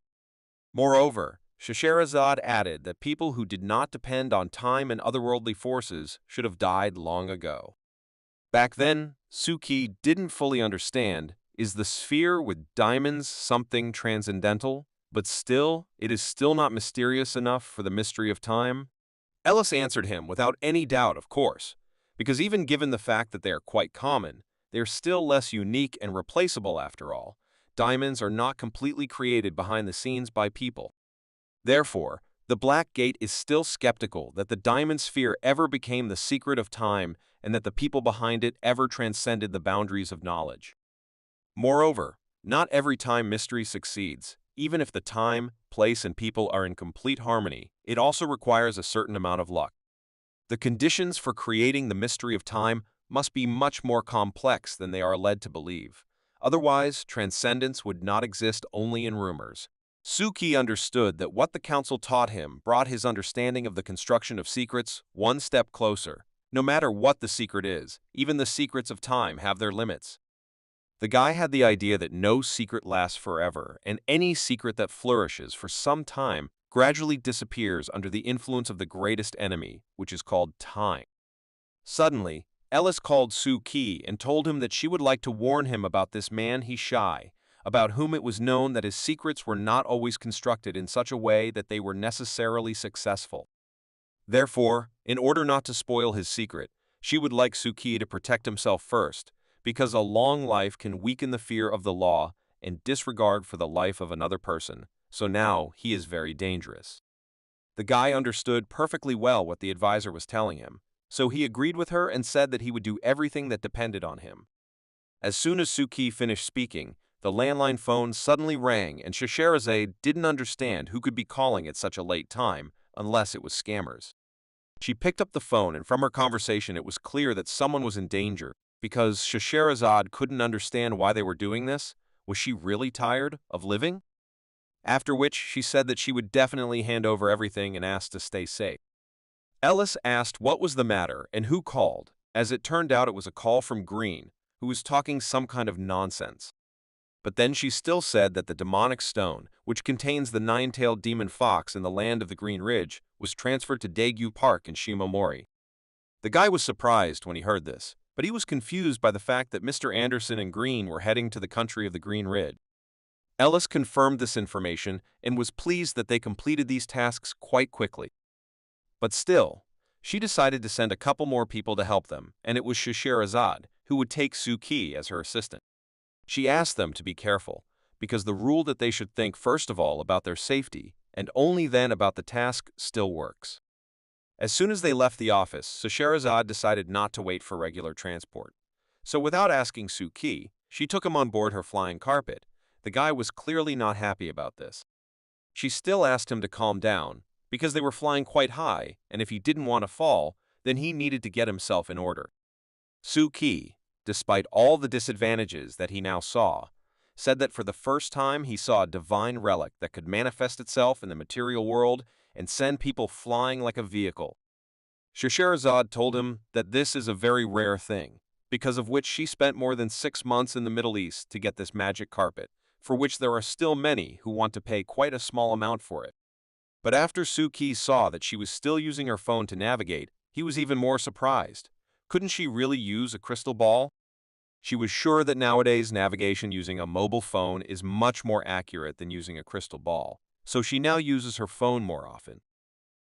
Moreover, Scheherazade added that people who did not depend on time and otherworldly forces should have died long ago. Back then, Suki didn't fully understand, is the sphere with diamonds something transcendental, but still, it is still not mysterious enough for the mystery of time? Ellis answered him without any doubt, of course, because even given the fact that they are quite common, they are still less unique and replaceable after all. Diamonds are not completely created behind the scenes by people. Therefore, the Black Gate is still skeptical that the diamond sphere ever became the secret of time and that the people behind it ever transcended the boundaries of knowledge. Moreover, not every time mystery succeeds. Even if the time, place, and people are in complete harmony, it also requires a certain amount of luck. The conditions for creating the mystery of time must be much more complex than they are led to believe. Otherwise, transcendence would not exist only in rumors. Suki understood that what the council taught him brought his understanding of the construction of secrets one step closer. No matter what the secret is, even the secrets of time have their limits. The guy had the idea that no secret lasts forever, and any secret that flourishes for some time gradually disappears under the influence of the greatest enemy, which is called time. Suddenly, Ellis called Suki and told him that she would like to warn him about this man he shy, about whom it was known that his secrets were not always constructed in such a way that they were necessarily successful. Therefore, in order not to spoil his secret, she would like Suki to protect himself first, because a long life can weaken the fear of the law and disregard for the life of another person, so now he is very dangerous. The guy understood perfectly well what the advisor was telling him, so he agreed with her and said that he would do everything that depended on him. As soon as Suki finished speaking, the landline phone suddenly rang and Scheherazade didn't understand who could be calling at such a late time, unless it was scammers. She picked up the phone, and from her conversation it was clear that someone was in danger, because Scheherazade couldn't understand why they were doing this. Was she really tired of living? After which she said that she would definitely hand over everything and asked to stay safe. Ellis asked what was the matter and who called. As it turned out, it was a call from Green, who was talking some kind of nonsense. But then she still said that the demonic stone, which contains the nine-tailed demon fox in the land of the Green Ridge, was transferred to Daegu Park in Shimomori. The guy was surprised when he heard this, but he was confused by the fact that Mr. Anderson and Green were heading to the country of the Green Ridge. Ellis confirmed this information and was pleased that they completed these tasks quite quickly. But still, she decided to send a couple more people to help them, and it was Scheherazade, who would take Suki as her assistant. She asked them to be careful, because the rule that they should think first of all about their safety and only then about the task still works. As soon as they left the office, Scheherazade decided not to wait for regular transport. So without asking Suki, she took him on board her flying carpet. The guy was clearly not happy about this. She still asked him to calm down, because they were flying quite high, and if he didn't want to fall, then he needed to get himself in order. Suki, despite all the disadvantages that he now saw, said that for the first time he saw a divine relic that could manifest itself in the material world and send people flying like a vehicle. Scheherazade told him that this is a very rare thing, because of which she spent more than 6 months in the Middle East to get this magic carpet, for which there are still many who want to pay quite a small amount for it. But after Suki saw that she was still using her phone to navigate, he was even more surprised. Couldn't she really use a crystal ball? She was sure that nowadays navigation using a mobile phone is much more accurate than using a crystal ball, so she now uses her phone more often.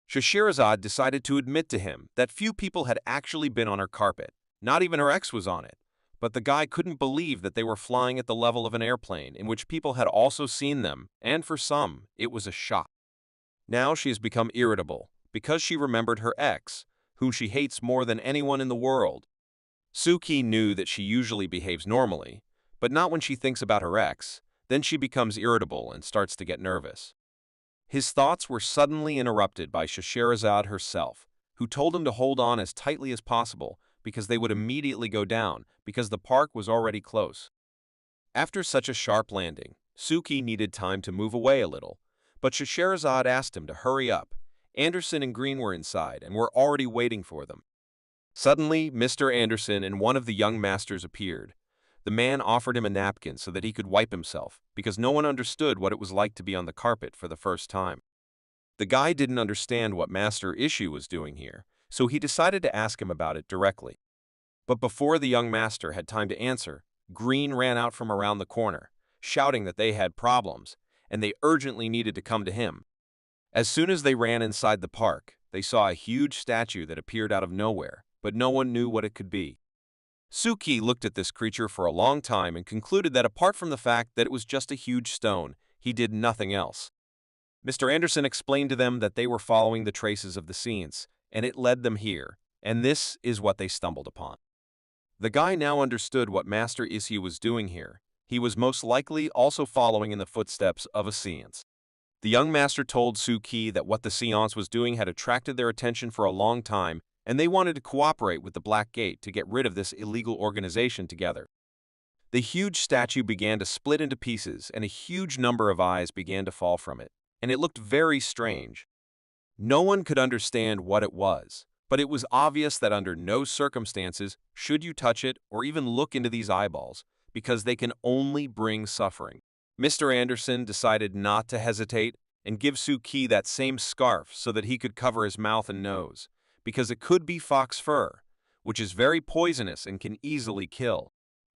Scheherazade decided to admit to him that few people had actually been on her carpet, not even her ex was on it, but the guy couldn't believe that they were flying at the level of an airplane in which people had also seen them, and for some, it was a shock. Now she has become irritable, because she remembered her ex, whom she hates more than anyone in the world. Suki knew that she usually behaves normally, but not when she thinks about her ex. Then she becomes irritable and starts to get nervous. His thoughts were suddenly interrupted by Scheherazade herself, who told him to hold on as tightly as possible because they would immediately go down because the park was already close. After such a sharp landing, Suki needed time to move away a little, but Scheherazade asked him to hurry up. Anderson and Green were inside and were already waiting for them. Suddenly, Mr. Anderson and one of the young masters appeared. The man offered him a napkin so that he could wipe himself, because no one understood what it was like to be on the carpet for the first time. The guy didn't understand what Master Issue was doing here, so he decided to ask him about it directly. But before the young master had time to answer, Green ran out from around the corner, shouting that they had problems, and they urgently needed to come to him. As soon as they ran inside the park, they saw a huge statue that appeared out of nowhere, but no one knew what it could be. Suki looked at this creature for a long time and concluded that apart from the fact that it was just a huge stone, he did nothing else. Mr. Anderson explained to them that they were following the traces of the scenes, and it led them here, and this is what they stumbled upon. The guy now understood what Master Issue was doing here. He was most likely also following in the footsteps of a seance. The young master told Suki that what the seance was doing had attracted their attention for a long time, and they wanted to cooperate with the Black Gate to get rid of this illegal organization together. The huge statue began to split into pieces, and a huge number of eyes began to fall from it, and it looked very strange. No one could understand what it was, but it was obvious that under no circumstances should you touch it or even look into these eyeballs, because they can only bring suffering. Mr. Anderson decided not to hesitate and give Suki that same scarf so that he could cover his mouth and nose, because it could be fox fur, which is very poisonous and can easily kill.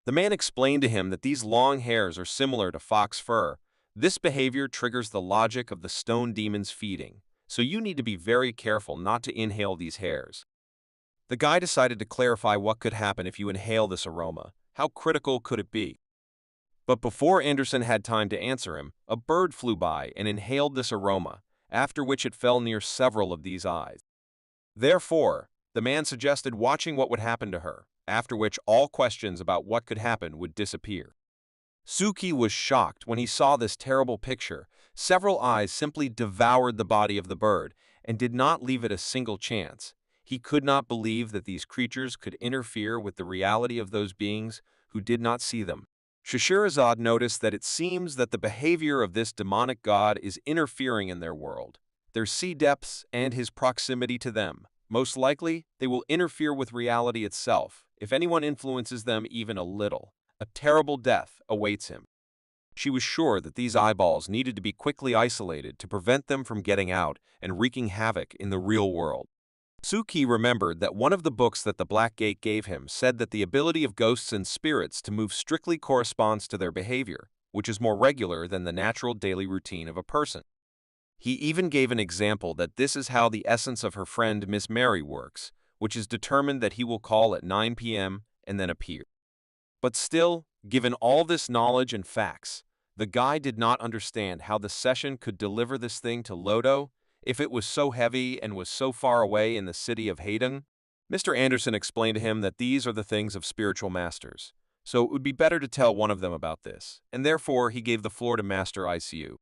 The man explained to him that these long hairs are similar to fox fur. This behavior triggers the logic of the stone demon's feeding, so you need to be very careful not to inhale these hairs. The guy decided to clarify what could happen if you inhale this aroma. How critical could it be? But before Anderson had time to answer him, a bird flew by and inhaled this aroma, after which it fell near several of these eyes. Therefore, the man suggested watching what would happen to her, after which all questions about what could happen would disappear. Suki was shocked when he saw this terrible picture. Several eyes simply devoured the body of the bird and did not leave it a single chance. He could not believe that these creatures could interfere with the reality of those beings who did not see them. Scheherazade noticed that it seems that the behavior of this demonic god is interfering in their world, their sea depths, and his proximity to them. Most likely, they will interfere with reality itself. If anyone influences them even a little, a terrible death awaits him. She was sure that these eyeballs needed to be quickly isolated to prevent them from getting out and wreaking havoc in the real world. Suki remembered that one of the books that the Black Gate gave him said that the ability of ghosts and spirits to move strictly corresponds to their behavior, which is more regular than the natural daily routine of a person. He even gave an example that this is how the essence of her friend Miss Mary works, which is determined that he will call at 9 p.m. and then appear. But still, given all this knowledge and facts, the guy did not understand how the session could deliver this thing to Lodo if it was so heavy and was so far away in the city of Hayden. Mr. Anderson explained to him that these are the things of spiritual masters, so it would be better to tell one of them about this, and therefore he gave the floor to Master ICU.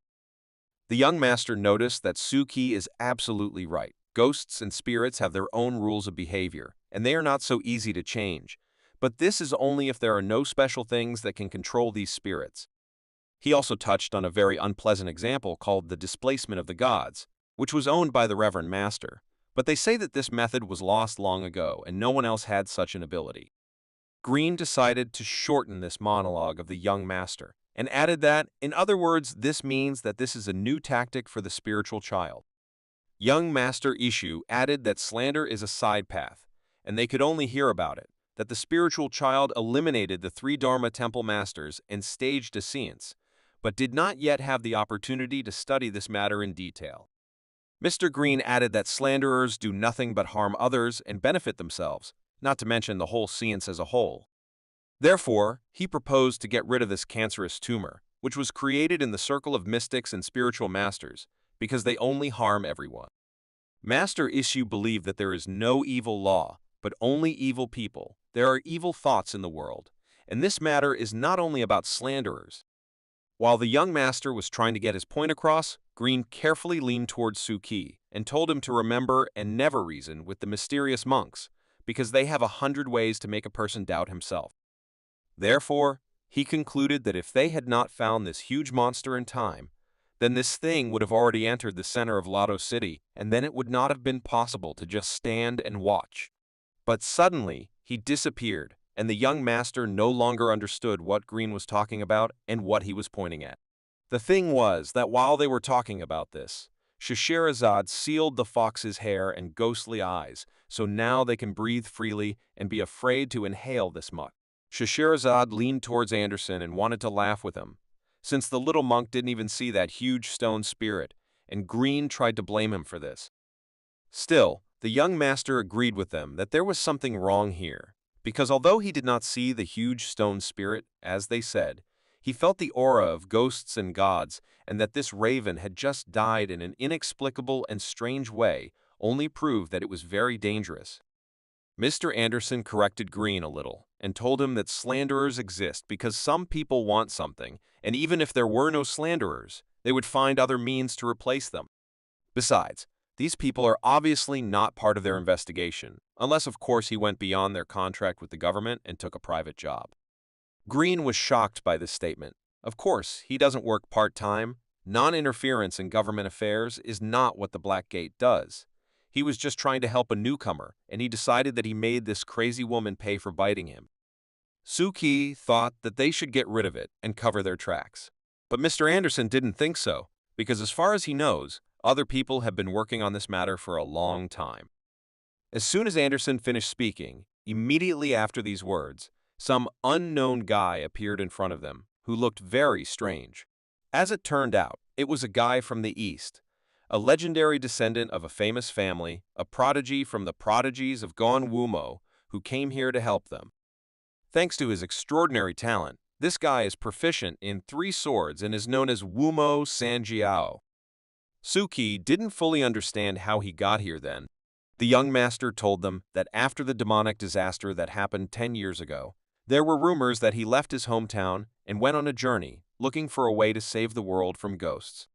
The young master noticed that Suki is absolutely right. Ghosts and spirits have their own rules of behavior, and they are not so easy to change. But this is only if there are no special things that can control these spirits. He also touched on a very unpleasant example called the displacement of the gods, which was owned by the Reverend Master, but they say that this method was lost long ago and no one else had such an ability. Green decided to shorten this monologue of the young master and added that, in other words, this means that this is a new tactic for the spiritual child. Young Master Issue added that slander is a side path, and they could only hear about it, that the spiritual child eliminated the 3 Dharma temple masters and staged a seance, but did not yet have the opportunity to study this matter in detail. Mr. Green added that slanderers do nothing but harm others and benefit themselves, not to mention the whole seance as a whole. Therefore, he proposed to get rid of this cancerous tumor, which was created in the circle of mystics and spiritual masters, because they only harm everyone. Master Issue believed that there is no evil law, but only evil people. There are evil thoughts in the world, and this matter is not only about slanderers. While the young master was trying to get his point across, Green carefully leaned towards Suki and told him to remember and never reason with the mysterious monks, because they have 100 ways to make a person doubt himself. Therefore, he concluded that if they had not found this huge monster in time, then this thing would have already entered the center of Lotto City, and then it would not have been possible to just stand and watch. But suddenly, he disappeared, and the young master no longer understood what Green was talking about and what he was pointing at. The thing was that while they were talking about this, Scheherazade sealed the fox's hair and ghostly eyes, so now they can breathe freely and be afraid to inhale this muck. Scheherazade leaned towards Anderson and wanted to laugh with him, since the little monk didn't even see that huge stone spirit, and Green tried to blame him for this. Still, the young master agreed with them that there was something wrong here, because although he did not see the huge stone spirit, as they said, he felt the aura of ghosts and gods, and that this raven had just died in an inexplicable and strange way only proved that it was very dangerous. Mr. Anderson corrected Green a little and told him that slanderers exist because some people want something, and even if there were no slanderers, they would find other means to replace them. Besides, these people are obviously not part of their investigation, unless of course he went beyond their contract with the government and took a private job. Green was shocked by this statement. Of course, he doesn't work part-time. Non-interference in government affairs is not what the Black Gate does. He was just trying to help a newcomer, and he decided that he made this crazy woman pay for biting him. Suki thought that they should get rid of it and cover their tracks. But Mr. Anderson didn't think so, because as far as he knows, other people have been working on this matter for a long time. As soon as Anderson finished speaking, immediately after these words, some unknown guy appeared in front of them, who looked very strange. As it turned out, it was a guy from the East, a legendary descendant of a famous family, a prodigy from the prodigies of Gone Wumo, who came here to help them. Thanks to his extraordinary talent, this guy is proficient in 3 swords and is known as Wumo Sanjiao. Suki didn't fully understand how he got here then. The young master told them that after the demonic disaster that happened 10 years ago, there were rumors that he left his hometown and went on a journey, looking for a way to save the world from ghosts.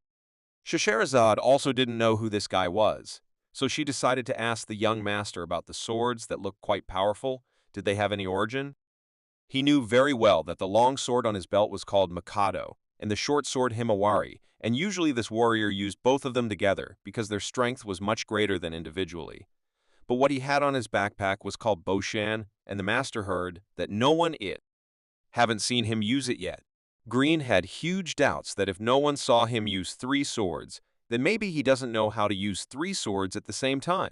Scheherazade also didn't know who this guy was, so she decided to ask the young master about the swords that looked quite powerful. Did they have any origin? He knew very well that the long sword on his belt was called Mikado, and the short sword Himawari, and usually this warrior used both of them together because their strength was much greater than individually. But what he had on his backpack was called Boshan, and the master heard that no one haven't seen him use it yet. Green had huge doubts that if no one saw him use 3 swords, then maybe he doesn't know how to use 3 swords at the same time.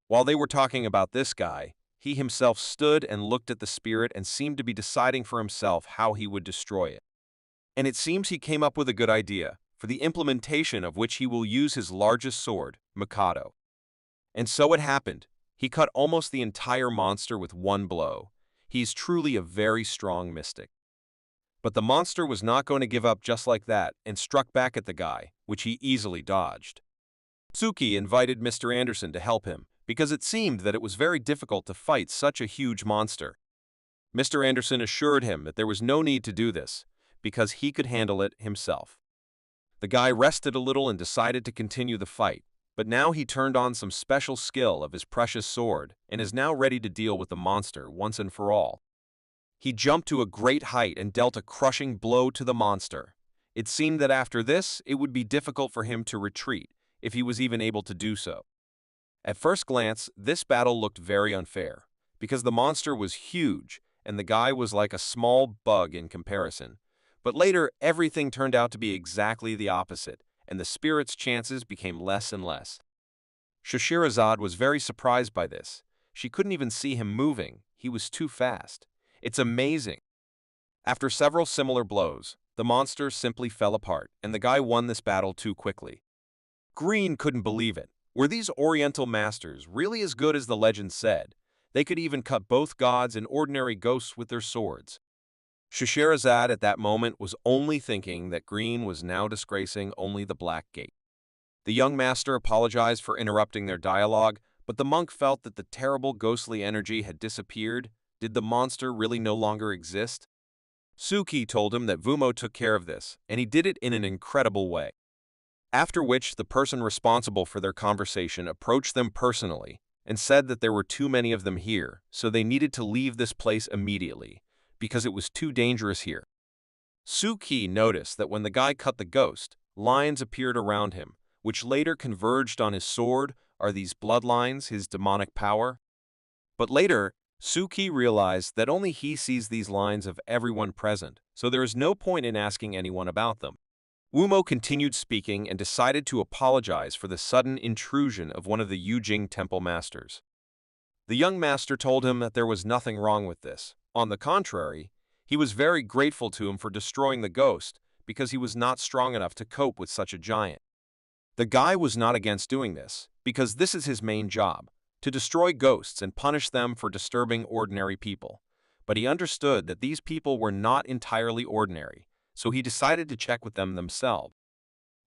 While they were talking about this guy, he himself stood and looked at the spirit and seemed to be deciding for himself how he would destroy it. And it seems he came up with a good idea, for the implementation of which he will use his largest sword, Mikado. And so it happened. He cut almost the entire monster with one blow. He's truly a very strong mystic. But the monster was not going to give up just like that and struck back at the guy, which he easily dodged. Suki invited Mr. Anderson to help him, because it seemed that it was very difficult to fight such a huge monster. Mr. Anderson assured him that there was no need to do this, because he could handle it himself. The guy rested a little and decided to continue the fight, but now he turned on some special skill of his precious sword and is now ready to deal with the monster once and for all. He jumped to a great height and dealt a crushing blow to the monster. It seemed that after this, it would be difficult for him to retreat, if he was even able to do so. At first glance, this battle looked very unfair, because the monster was huge and the guy was like a small bug in comparison. But later, everything turned out to be exactly the opposite, and the spirit's chances became less and less. Scheherazade was very surprised by this. She couldn't even see him moving. He was too fast. It's amazing. After several similar blows, the monster simply fell apart, and the guy won this battle too quickly. Green couldn't believe it. Were these Oriental masters really as good as the legend said? They could even cut both gods and ordinary ghosts with their swords. Scheherazade at that moment was only thinking that Green was now disgracing only the Black Gate. The young master apologized for interrupting their dialogue, but the monk felt that the terrible ghostly energy had disappeared. Did the monster really no longer exist? Suki told him that Vumo took care of this, and he did it in an incredible way. After which, the person responsible for their conversation approached them personally and said that there were too many of them here, so they needed to leave this place immediately, because it was too dangerous here. Suki noticed that when the guy cut the ghost, lines appeared around him, which later converged on his sword. Are these bloodlines his demonic power? But later, Suki realized that only he sees these lines of everyone present, so there is no point in asking anyone about them. Wumo continued speaking and decided to apologize for the sudden intrusion of one of the Yujing temple masters. The young master told him that there was nothing wrong with this. On the contrary, he was very grateful to him for destroying the ghost because he was not strong enough to cope with such a giant. The guy was not against doing this, because this is his main job, to destroy ghosts and punish them for disturbing ordinary people. But he understood that these people were not entirely ordinary, so he decided to check with them themselves.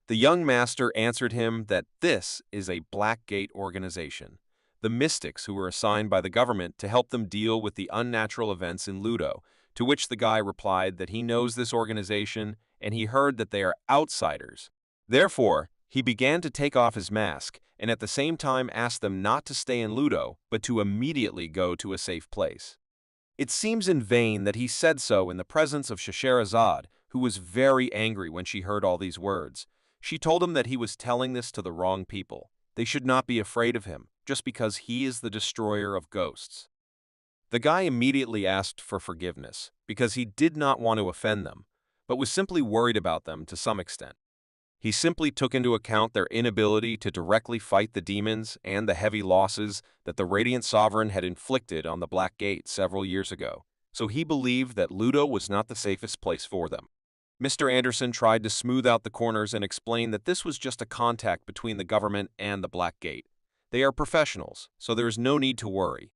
The young master answered him that this is a Black Gate organization, the mystics who were assigned by the government to help them deal with the unnatural events in Ludo, to which the guy replied that he knows this organization and he heard that they are outsiders. Therefore, he began to take off his mask and at the same time asked them not to stay in Ludo, but to immediately go to a safe place. It seems in vain that he said so in the presence of Scheherazade, who was very angry when she heard all these words. She told him that he was telling this to the wrong people. They should not be afraid of him, just because he is the destroyer of ghosts. The guy immediately asked for forgiveness, because he did not want to offend them, but was simply worried about them to some extent. He simply took into account their inability to directly fight the demons and the heavy losses that the Radiant Sovereign had inflicted on the Black Gate several years ago, so he believed that Ludo was not the safest place for them. Mr. Anderson tried to smooth out the corners and explain that this was just a contact between the government and the Black Gate. They are professionals, so there is no need to worry.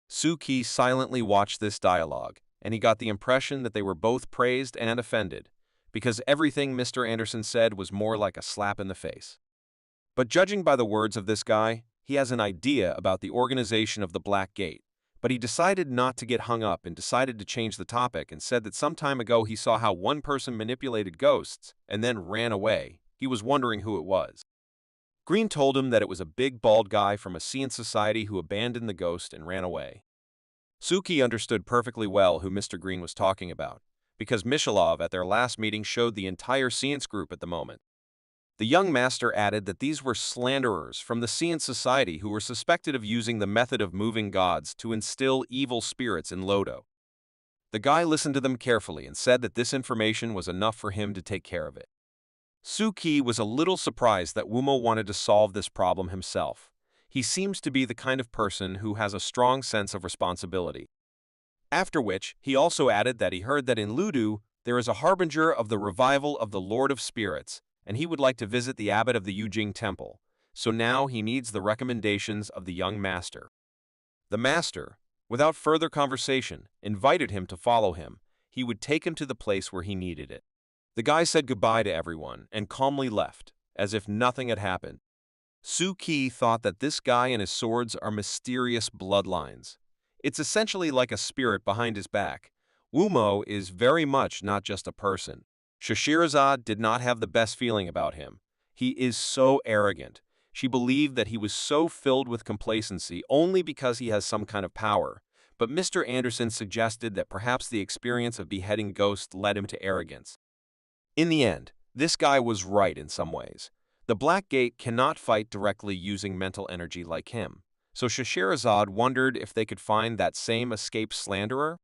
Suki silently watched this dialogue, and he got the impression that they were both praised and offended, because everything Mr. Anderson said was more like a slap in the face. But judging by the words of this guy, he has an idea about the organization of the Black Gate, but he decided not to get hung up and decided to change the topic and said that some time ago he saw how one person manipulated ghosts and then ran away. He was wondering who it was. Green told him that it was a big bald guy from a Science Society who abandoned the ghost and ran away. Suki understood perfectly well who Mr. Green was talking about, because Mishalov at their last meeting showed the entire Science group at the moment. The young master added that these were slanderers from the Science Society who were suspected of using the method of moving gods to instill evil spirits in Lodo. The guy listened to them carefully and said that this information was enough for him to take care of it. Suki was a little surprised that Wumo wanted to solve this problem himself. He seems to be the kind of person who has a strong sense of responsibility. After which, he also added that he heard that in Ludo there is a harbinger of the revival of the Lord of Spirits, and he would like to visit the abbot of the Yujing Temple, so now he needs the recommendations of the young master. The master, without further conversation, invited him to follow him. He would take him to the place where he needed it. The guy said goodbye to everyone and calmly left, as if nothing had happened. Suki thought that this guy and his swords are mysterious bloodlines. It's essentially like a spirit behind his back. Wumo is very much not just a person. Scheherazade did not have the best feeling about him. He is so arrogant. She believed that he was so filled with complacency only because he has some kind of power. But Mr. Anderson suggested that perhaps the experience of beheading ghosts led him to arrogance. In the end, this guy was right in some ways. The Black Gate cannot fight directly using mental energy like him, so Scheherazade wondered if they could find that same escaped slanderer.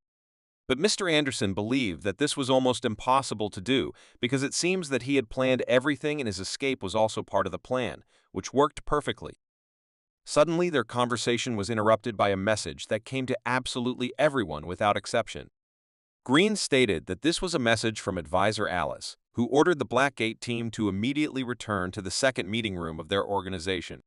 But Mr. Anderson believed that this was almost impossible to do because it seems that he had planned everything and his escape was also part of the plan, which worked perfectly. Suddenly, their conversation was interrupted by a message that came to absolutely everyone without exception. Green stated that this was a message from Advisor Alice, who ordered the Black Gate team to immediately return to the second meeting room of their organization.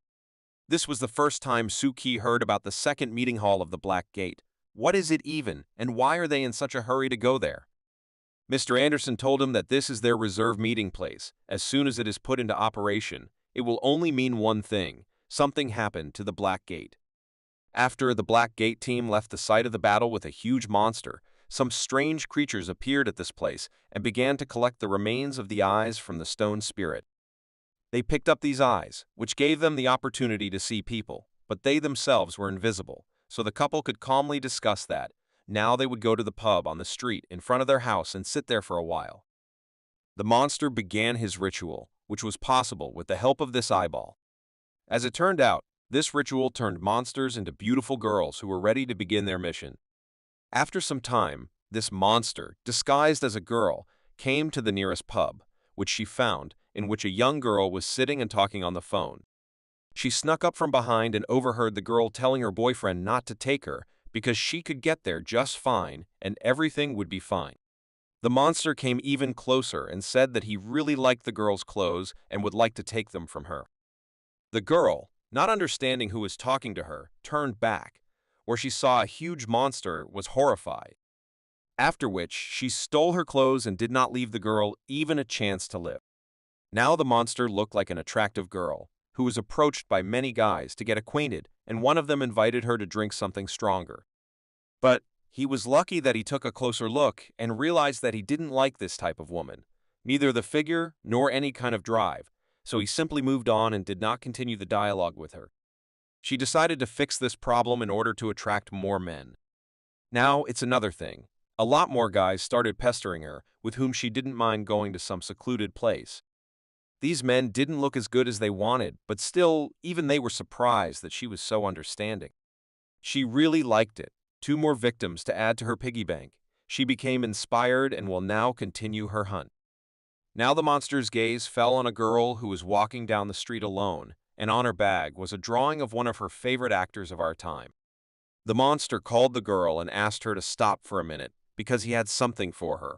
This was the first time Suki heard about the second meeting hall of the Black Gate. What is it even, and why are they in such a hurry to go there? Mr. Anderson told him that this is their reserve meeting place. As soon as it is put into operation, it will only mean one thing: something happened to the Black Gate. After the Black Gate team left the site of the battle with a huge monster, some strange creatures appeared at this place and began to collect the remains of the eyes from the stone spirit. They picked up these eyes, which gave them the opportunity to see people, but they themselves were invisible, so the couple could calmly discuss that. Now they would go to the pub on the street in front of their house and sit there for a while. The monster began his ritual, which was possible with the help of this eyeball. As it turned out, this ritual turned monsters into beautiful girls who were ready to begin their mission. After some time, this monster, disguised as a girl, came to the nearest pub, which she found, in which a young girl was sitting and talking on the phone. She snuck up from behind and overheard the girl telling her boyfriend not to take her because she could get there just fine and everything would be fine. The monster came even closer and said that he really liked the girl's clothes and would like to take them from her. The girl, not understanding who was talking to her, turned back, where she saw a huge monster, was horrified. After which, she stole her clothes and did not leave the girl even a chance to live. Now the monster looked like an attractive girl, who was approached by many guys to get acquainted, and one of them invited her to drink something stronger. But he was lucky that he took a closer look and realized that he didn't like this type of woman, neither the figure nor any kind of drive, so he simply moved on and did not continue the dialogue with her. She decided to fix this problem in order to attract more men. Now it's another thing. A lot more guys started pestering her, with whom she didn't mind going to some secluded place. These men didn't look as good as they wanted, but still, even they were surprised that she was so understanding. She really liked it. 2 more victims to add to her piggy bank. She became inspired and will now continue her hunt. Now the monster's gaze fell on a girl who was walking down the street alone, and on her bag was a drawing of one of her favorite actors of our time. The monster called the girl and asked her to stop for a minute because he had something for her.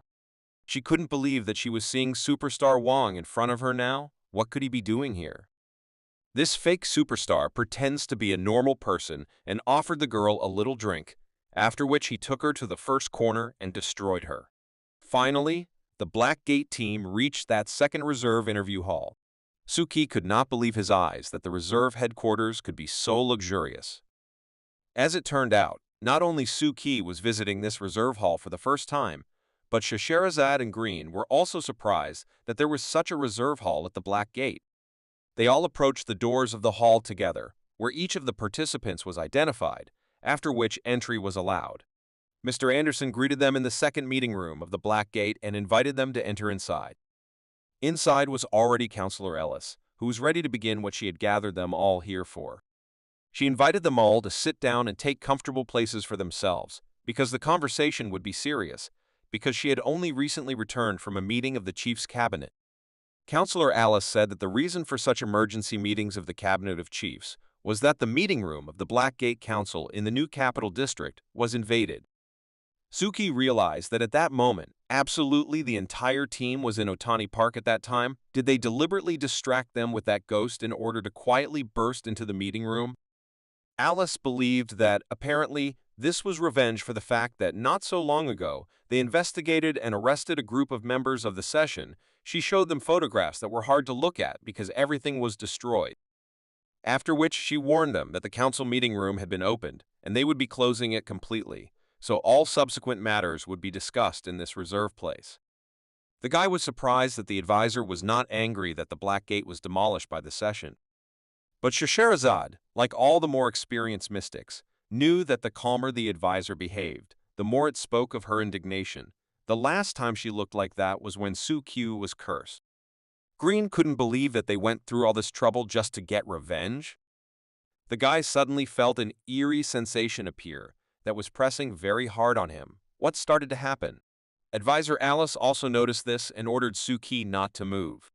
She couldn't believe that she was seeing superstar Wong in front of her now. What could he be doing here? This fake superstar pretends to be a normal person and offered the girl a little drink, after which he took her to the first corner and destroyed her. Finally, the Black Gate team reached that second reserve interview hall. Suki could not believe his eyes that the reserve headquarters could be so luxurious. As it turned out, not only Suki was visiting this reserve hall for the first time, but Scheherazade and Green were also surprised that there was such a reserve hall at the Black Gate. They all approached the doors of the hall together, where each of the participants was identified, after which entry was allowed. Mr. Anderson greeted them in the second meeting room of the Black Gate and invited them to enter inside. Inside was already Counselor Ellis, who was ready to begin what she had gathered them all here for. She invited them all to sit down and take comfortable places for themselves, because the conversation would be serious, because she had only recently returned from a meeting of the Chief's Cabinet. Counselor Alice said that the reason for such emergency meetings of the Cabinet of Chiefs was that the meeting room of the Black Gate Council in the new capital district was invaded. Suki realized that at that moment, absolutely the entire team was in Otani Park at that time. Did they deliberately distract them with that ghost in order to quietly burst into the meeting room? Alice believed that, apparently, this was revenge for the fact that not so long ago, they investigated and arrested a group of members of the session. She showed them photographs that were hard to look at because everything was destroyed. After which she warned them that the council meeting room had been opened, and they would be closing it completely, so all subsequent matters would be discussed in this reserve place. The guy was surprised that the advisor was not angry that the Black Gate was demolished by the session. But Scheherazade, like all the more experienced mystics, knew that the calmer the advisor behaved, the more it spoke of her indignation. The last time she looked like that was when Suki was cursed. Green couldn't believe that they went through all this trouble just to get revenge. The guy suddenly felt an eerie sensation appear that was pressing very hard on him. What started to happen? Advisor Alice also noticed this and ordered Suki not to move.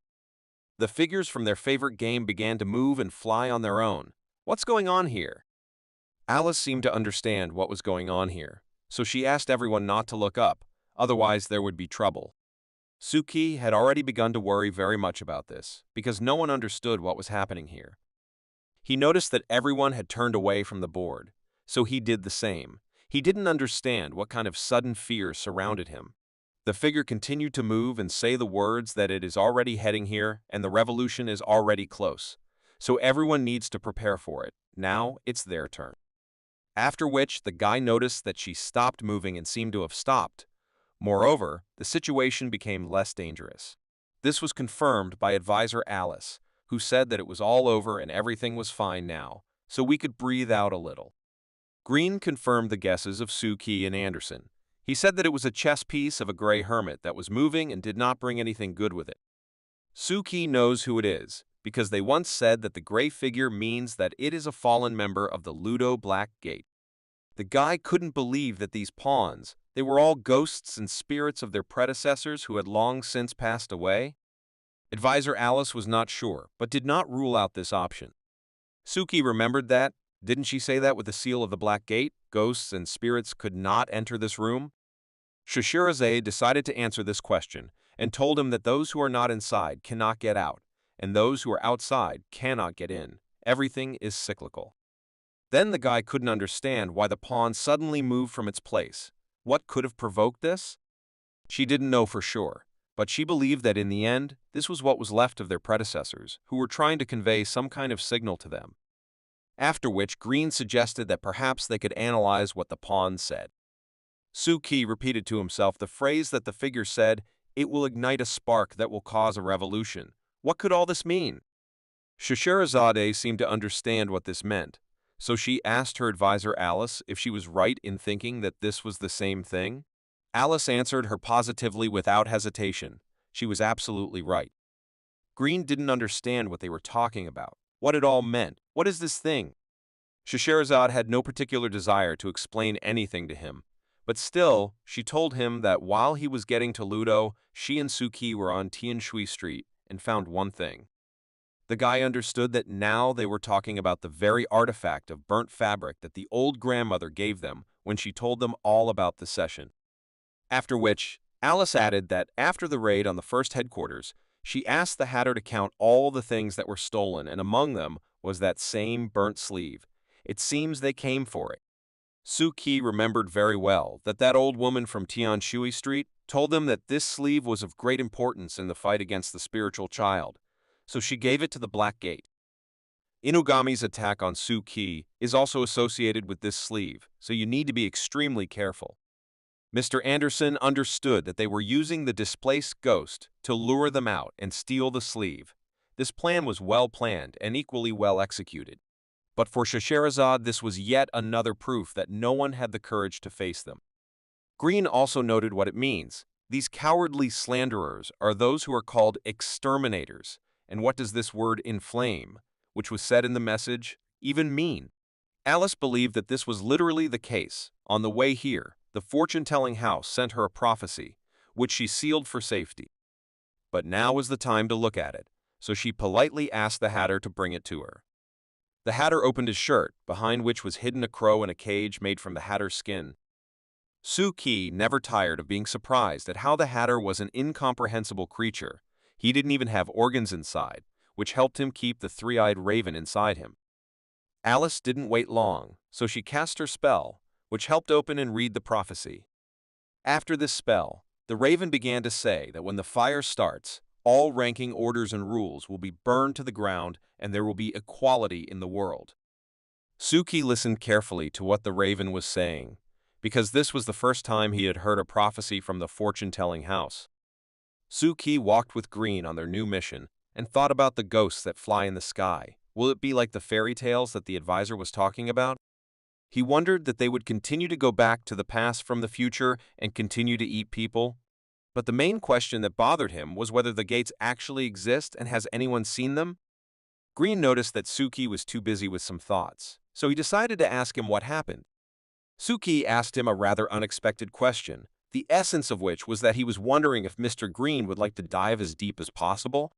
The figures from their favorite game began to move and fly on their own. What's going on here? Alice seemed to understand what was going on here, so she asked everyone not to look up, otherwise there would be trouble. Suki had already begun to worry very much about this, because no one understood what was happening here. He noticed that everyone had turned away from the board, so he did the same. He didn't understand what kind of sudden fear surrounded him. The figure continued to move and say the words that it is already heading here and the revolution is already close, so everyone needs to prepare for it. Now it's their turn. After which, the guy noticed that she stopped moving and seemed to have stopped. Moreover, the situation became less dangerous. This was confirmed by advisor Alice, who said that it was all over and everything was fine now, so we could breathe out a little. Green confirmed the guesses of Suki and Anderson. He said that it was a chess piece of a gray hermit that was moving and did not bring anything good with it. Suki knows who it is, because they once said that the gray figure means that it is a fallen member of the Ludo Black Gate. The guy couldn't believe that these pawns, they were all ghosts and spirits of their predecessors who had long since passed away. Advisor Alice was not sure, but did not rule out this option. Suki remembered that, didn't she say that with the seal of the Black Gate, ghosts and spirits could not enter this room? Shishiraze decided to answer this question, and told him that those who are not inside cannot get out, and those who are outside cannot get in. Everything is cyclical. Then the guy couldn't understand why the pawn suddenly moved from its place. What could have provoked this? She didn't know for sure, but she believed that in the end, this was what was left of their predecessors, who were trying to convey some kind of signal to them. After which, Green suggested that perhaps they could analyze what the pawn said. Suki repeated to himself the phrase that the figure said, "It will ignite a spark that will cause a revolution." What could all this mean? Shishirezade seemed to understand what this meant, so she asked her advisor Alice if she was right in thinking that this was the same thing. Alice answered her positively without hesitation. She was absolutely right. Green didn't understand what they were talking about, what it all meant. What is this thing? Shishirezade had no particular desire to explain anything to him, but still, she told him that while he was getting to Ludo, she and Suki were on Tianshui Street and found one thing. The guy understood that now they were talking about the very artifact of burnt fabric that the old grandmother gave them when she told them all about the session. After which, Alice added that after the raid on the first headquarters, she asked the Hatter to count all the things that were stolen, and among them was that same burnt sleeve. It seems they came for it. Suki remembered very well that that old woman from Tianshui Street told them that this sleeve was of great importance in the fight against the spiritual child, so she gave it to the Black Gate. Inugami's attack on Suki is also associated with this sleeve, so you need to be extremely careful. Mr. Anderson understood that they were using the displaced ghost to lure them out and steal the sleeve. This plan was well planned and equally well executed. But for Shishirezade, this was yet another proof that no one had the courage to face them. Green also noted what it means. These cowardly slanderers are those who are called exterminators. And what does this word inflame, which was said in the message, even mean? Alice believed that this was literally the case. On the way here, the fortune-telling house sent her a prophecy, which she sealed for safety. But now was the time to look at it, so she politely asked the Hatter to bring it to her. The Hatter opened his shirt, behind which was hidden a crow in a cage made from the Hatter's skin. Suki never tired of being surprised at how the Hatter was an incomprehensible creature. He didn't even have organs inside, which helped him keep the three-eyed raven inside him. Alice didn't wait long, so she cast her spell, which helped open and read the prophecy. After this spell, the raven began to say that when the fire starts, all ranking orders and rules will be burned to the ground and there will be equality in the world. Suki listened carefully to what the raven was saying, because this was the first time he had heard a prophecy from the fortune-telling house. Suki walked with Green on their new mission and thought about the ghosts that fly in the sky. Will it be like the fairy tales that the advisor was talking about? He wondered that they would continue to go back to the past from the future and continue to eat people. But the main question that bothered him was whether the gates actually exist and has anyone seen them? Green noticed that Suki was too busy with some thoughts, so he decided to ask him what happened. Suki asked him a rather unexpected question, the essence of which was that he was wondering if Mr. Green would like to dive as deep as possible.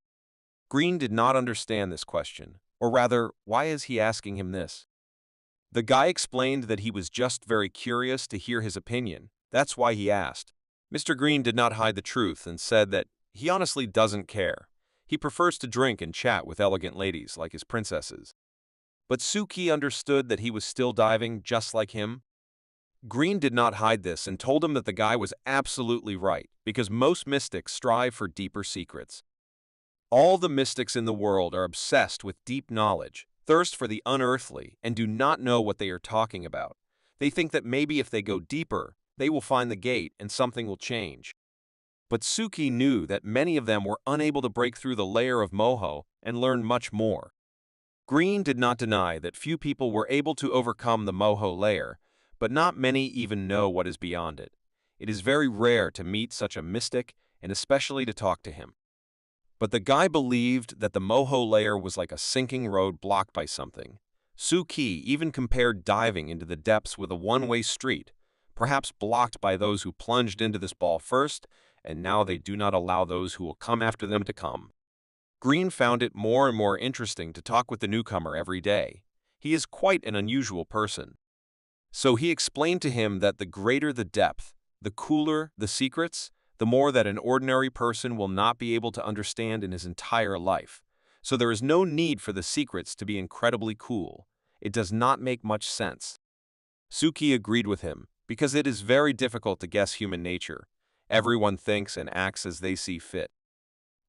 Green did not understand this question, or rather, why is he asking him this? The guy explained that he was just very curious to hear his opinion. That's why he asked. Mr. Green did not hide the truth and said that he honestly doesn't care. He prefers to drink and chat with elegant ladies like his princesses. But Suki understood that he was still diving just like him. Green did not hide this and told him that the guy was absolutely right, because most mystics strive for deeper secrets. All the mystics in the world are obsessed with deep knowledge, thirst for the unearthly, and do not know what they are talking about. They think that maybe if they go deeper, they will find the gate and something will change. But Suki knew that many of them were unable to break through the layer of moho and learn much more. Green did not deny that few people were able to overcome the moho layer, but not many even know what is beyond it. It is very rare to meet such a mystic and especially to talk to him. But the guy believed that the moho layer was like a sinking road blocked by something. Suki even compared diving into the depths with a one-way street, perhaps blocked by those who plunged into this ball first, and now they do not allow those who will come after them to come. Green found it more and more interesting to talk with the newcomer every day. He is quite an unusual person. So he explained to him that the greater the depth, the cooler the secrets, the more that an ordinary person will not be able to understand in his entire life. So there is no need for the secrets to be incredibly cool. It does not make much sense. Suki agreed with him, because it is very difficult to guess human nature. Everyone thinks and acts as they see fit.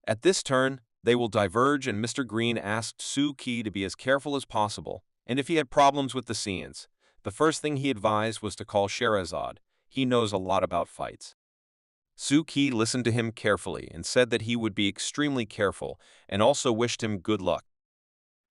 At this turn, they will diverge, and Mr. Green asked Suki to be as careful as possible, and if he had problems with the scenes, the first thing he advised was to call Sherazade. He knows a lot about fights. Suki listened to him carefully and said that he would be extremely careful and also wished him good luck.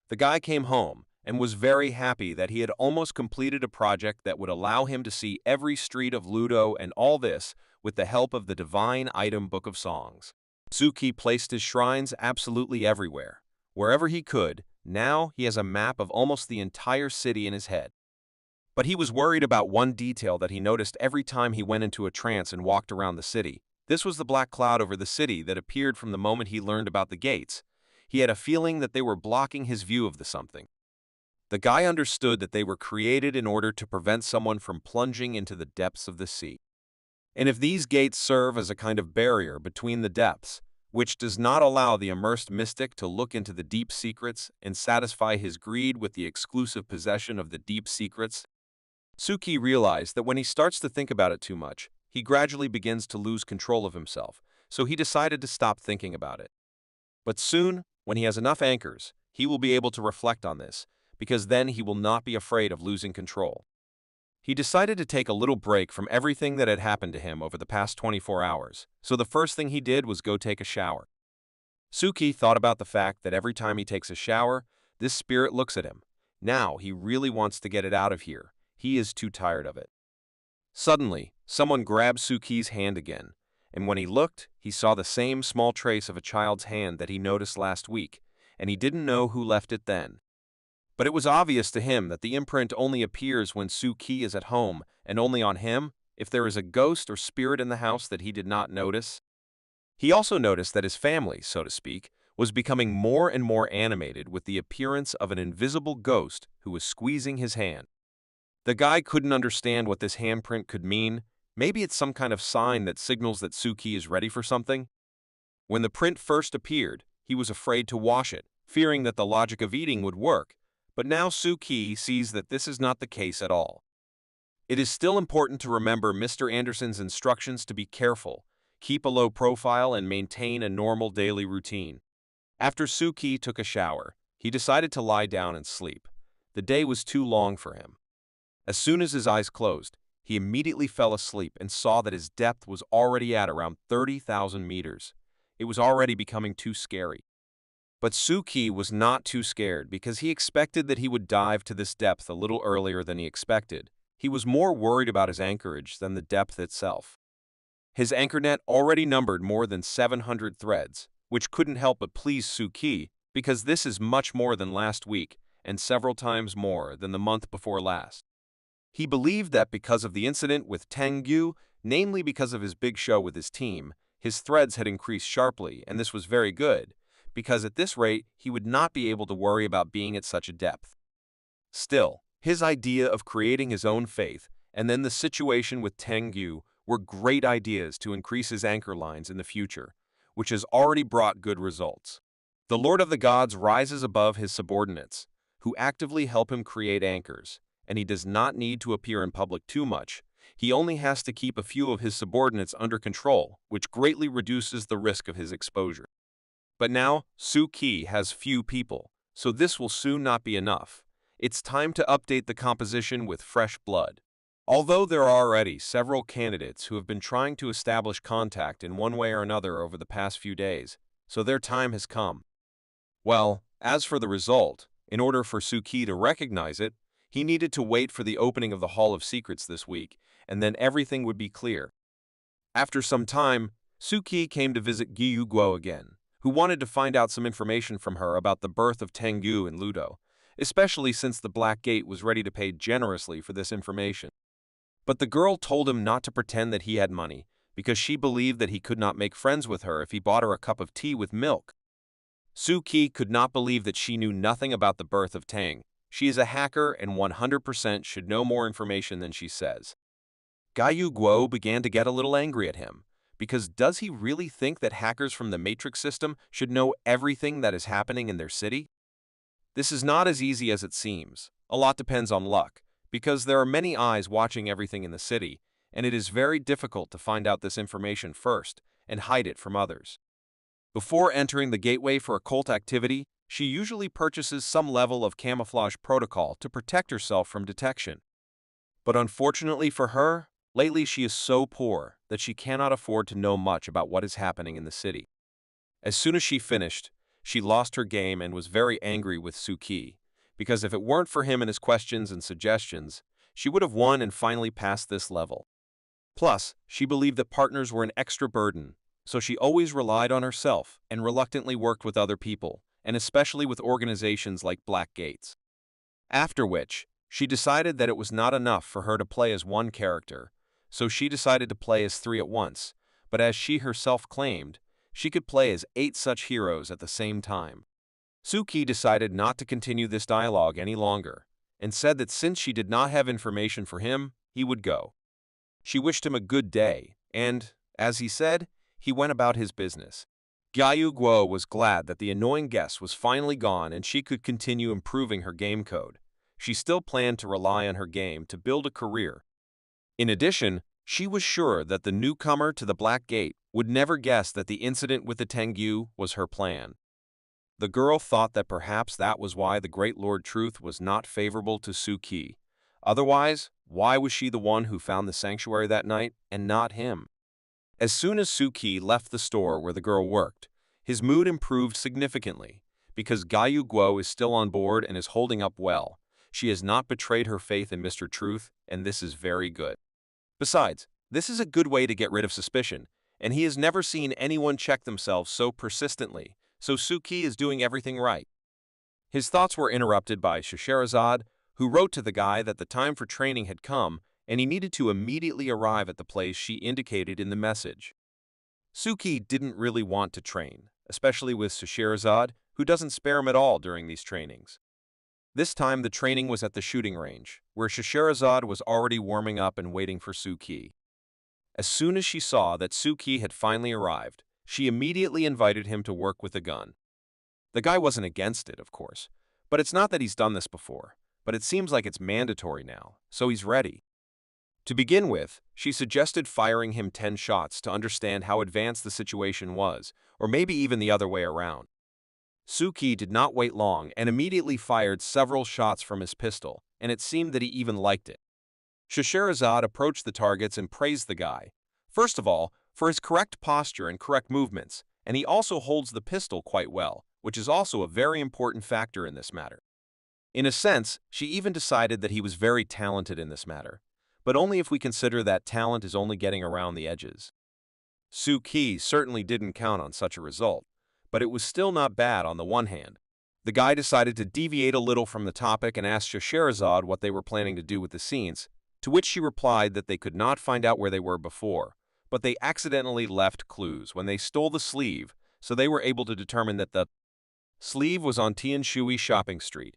The guy came home and was very happy that he had almost completed a project that would allow him to see every street of Ludo, and all this with the help of the divine item book of songs. Suki placed his shrines absolutely everywhere. Wherever he could, now he has a map of almost the entire city in his head. But he was worried about one detail that he noticed every time he went into a trance and walked around the city. This was the black cloud over the city that appeared from the moment he learned about the gates. He had a feeling that they were blocking his view of the something. The guy understood that they were created in order to prevent someone from plunging into the depths of the sea. And if these gates serve as a kind of barrier between the depths, which does not allow the immersed mystic to look into the deep secrets and satisfy his greed with the exclusive possession of the deep secrets, Suki realized that when he starts to think about it too much, he gradually begins to lose control of himself, so he decided to stop thinking about it. But soon, when he has enough anchors, he will be able to reflect on this, because then he will not be afraid of losing control. He decided to take a little break from everything that had happened to him over the past 24 hours, so the first thing he did was go take a shower. Suki thought about the fact that every time he takes a shower, this spirit looks at him. Now he really wants to get it out of here. He is too tired of it. Suddenly, someone grabbed Suki's hand again, and when he looked, he saw the same small trace of a child's hand that he noticed last week, and he didn't know who left it then. But it was obvious to him that the imprint only appears when Suki is at home, and only on him if there is a ghost or spirit in the house that he did not notice. He also noticed that his family, so to speak, was becoming more and more animated with the appearance of an invisible ghost who was squeezing his hand. The guy couldn't understand what this handprint could mean. Maybe it's some kind of sign that signals that Suki is ready for something. When the print first appeared, he was afraid to wash it, fearing that the logic of eating would work, but now Suki sees that this is not the case at all. It is still important to remember Mr. Anderson's instructions to be careful, keep a low profile, and maintain a normal daily routine. After Suki took a shower, he decided to lie down and sleep. The day was too long for him. As soon as his eyes closed, he immediately fell asleep and saw that his depth was already at around 30,000 meters. It was already becoming too scary. But Suki was not too scared because he expected that he would dive to this depth a little earlier than he expected. He was more worried about his anchorage than the depth itself. His anchor net already numbered more than 700 threads, which couldn't help but please Suki because this is much more than last week and several times more than the month before last. He believed that because of the incident with Tangu, namely because of his big show with his team, his threads had increased sharply, and this was very good, because at this rate he would not be able to worry about being at such a depth. Still, his idea of creating his own faith and then the situation with Tangu were great ideas to increase his anchor lines in the future, which has already brought good results. The Lord of the Gods rises above his subordinates, who actively help him create anchors, and he does not need to appear in public too much. He only has to keep a few of his subordinates under control, which greatly reduces the risk of his exposure. But now, Suki has few people, so this will soon not be enough. It's time to update the composition with fresh blood. Although there are already several candidates who have been trying to establish contact in one way or another over the past few days, so their time has come. Well, as for the result, in order for Suki to recognize it, he needed to wait for the opening of the Hall of Secrets this week, and then everything would be clear. After some time, Suki came to visit Guo again, who wanted to find out some information from her about the birth of Tangu and Ludo, especially since the Black Gate was ready to pay generously for this information. But the girl told him not to pretend that he had money, because she believed that he could not make friends with her if he bought her a cup of tea with milk. Suki could not believe that she knew nothing about the birth of Tang. She is a hacker and 100% should know more information than she says. Guo began to get a little angry at him, because does he really think that hackers from the Matrix system should know everything that is happening in their city? This is not as easy as it seems. A lot depends on luck, because there are many eyes watching everything in the city, and it is very difficult to find out this information first and hide it from others. Before entering the gateway for occult activity, she usually purchases some level of camouflage protocol to protect herself from detection. But unfortunately for her, lately she is so poor that she cannot afford to know much about what is happening in the city. As soon as she finished, she lost her game and was very angry with Suki, because if it weren't for him and his questions and suggestions, she would have won and finally passed this level. Plus, she believed that partners were an extra burden, so she always relied on herself and reluctantly worked with other people, and especially with organizations like Black Gates. After which, she decided that it was not enough for her to play as one character, so she decided to play as 3 at once, but as she herself claimed, she could play as 8 such heroes at the same time. Suki decided not to continue this dialogue any longer, and said that since she did not have information for him, he would go. She wished him a good day, and, as he said, he went about his business. Guo was glad that the annoying guest was finally gone and she could continue improving her game code. She still planned to rely on her game to build a career. In addition, she was sure that the newcomer to the Black Gate would never guess that the incident with the Tangu was her plan. The girl thought that perhaps that was why the Great Lord Truth was not favorable to Suki. Otherwise, why was she the one who found the sanctuary that night and not him? As soon as Suki left the store where the girl worked, his mood improved significantly, because Guo is still on board and is holding up well. She has not betrayed her faith in Mr. Truth, and this is very good. Besides, this is a good way to get rid of suspicion, and he has never seen anyone check themselves so persistently, so Suki is doing everything right. His thoughts were interrupted by Scheherazade, who wrote to the guy that the time for training had come and he needed to immediately arrive at the place she indicated in the message. Suki didn't really want to train, especially with Scheherazade, who doesn't spare him at all during these trainings. This time the training was at the shooting range, where Scheherazade was already warming up and waiting for Suki. As soon as she saw that Suki had finally arrived, she immediately invited him to work with a gun. The guy wasn't against it, of course, but it's not that he's done this before, but it seems like it's mandatory now, so he's ready. To begin with, she suggested firing him 10 shots to understand how advanced the situation was, or maybe even the other way around. Suki did not wait long and immediately fired several shots from his pistol, and it seemed that he even liked it. Scheherazade approached the targets and praised the guy, first of all, for his correct posture and correct movements, and he also holds the pistol quite well, which is also a very important factor in this matter. In a sense, she even decided that he was very talented in this matter, but only if we consider that talent is only getting around the edges. Suki certainly didn't count on such a result, but it was still not bad on the one hand. The guy decided to deviate a little from the topic and asked Scheherazade what they were planning to do with the scenes, to which she replied that they could not find out where they were before, but they accidentally left clues when they stole the sleeve, so they were able to determine that the sleeve was on Tian Shui Shopping Street.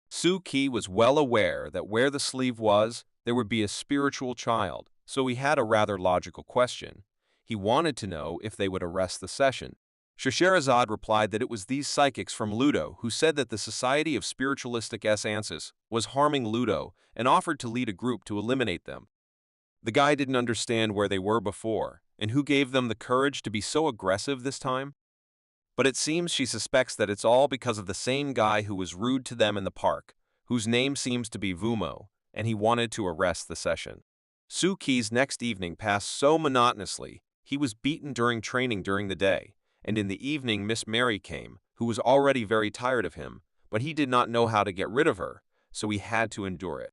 Suki was well aware that where the sleeve was, there would be a spiritual child, so he had a rather logical question. He wanted to know if they would arrest the session. Scheherazade replied that it was these psychics from Ludo who said that the Society of Spiritualistic Essences was harming Ludo and offered to lead a group to eliminate them. The guy didn't understand where they were before, and who gave them the courage to be so aggressive this time. But it seems she suspects that it's all because of the same guy who was rude to them in the park, whose name seems to be Vumo, and he wanted to arrest the session. Suki's next evening passed so monotonously. He was beaten during training during the day, and in the evening Miss Mary came, who was already very tired of him, but he did not know how to get rid of her, so he had to endure it.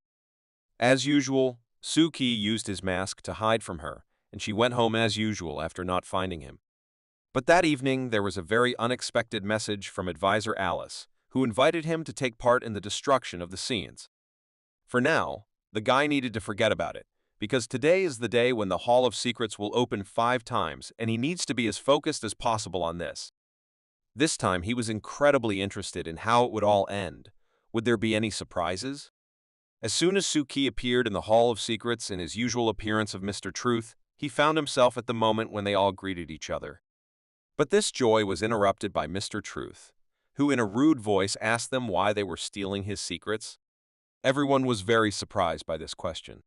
As usual, Suki used his mask to hide from her, and she went home as usual after not finding him. But that evening there was a very unexpected message from advisor Alice, who invited him to take part in the destruction of the scenes. For now, the guy needed to forget about it, because today is the day when the Hall of Secrets will open 5 times, and he needs to be as focused as possible on this. This time he was incredibly interested in how it would all end. Would there be any surprises? As soon as Suki appeared in the Hall of Secrets in his usual appearance of Mr. Truth, he found himself at the moment when they all greeted each other. But this joy was interrupted by Mr. Truth, who in a rude voice asked them why they were stealing his secrets. Everyone was very surprised by this question.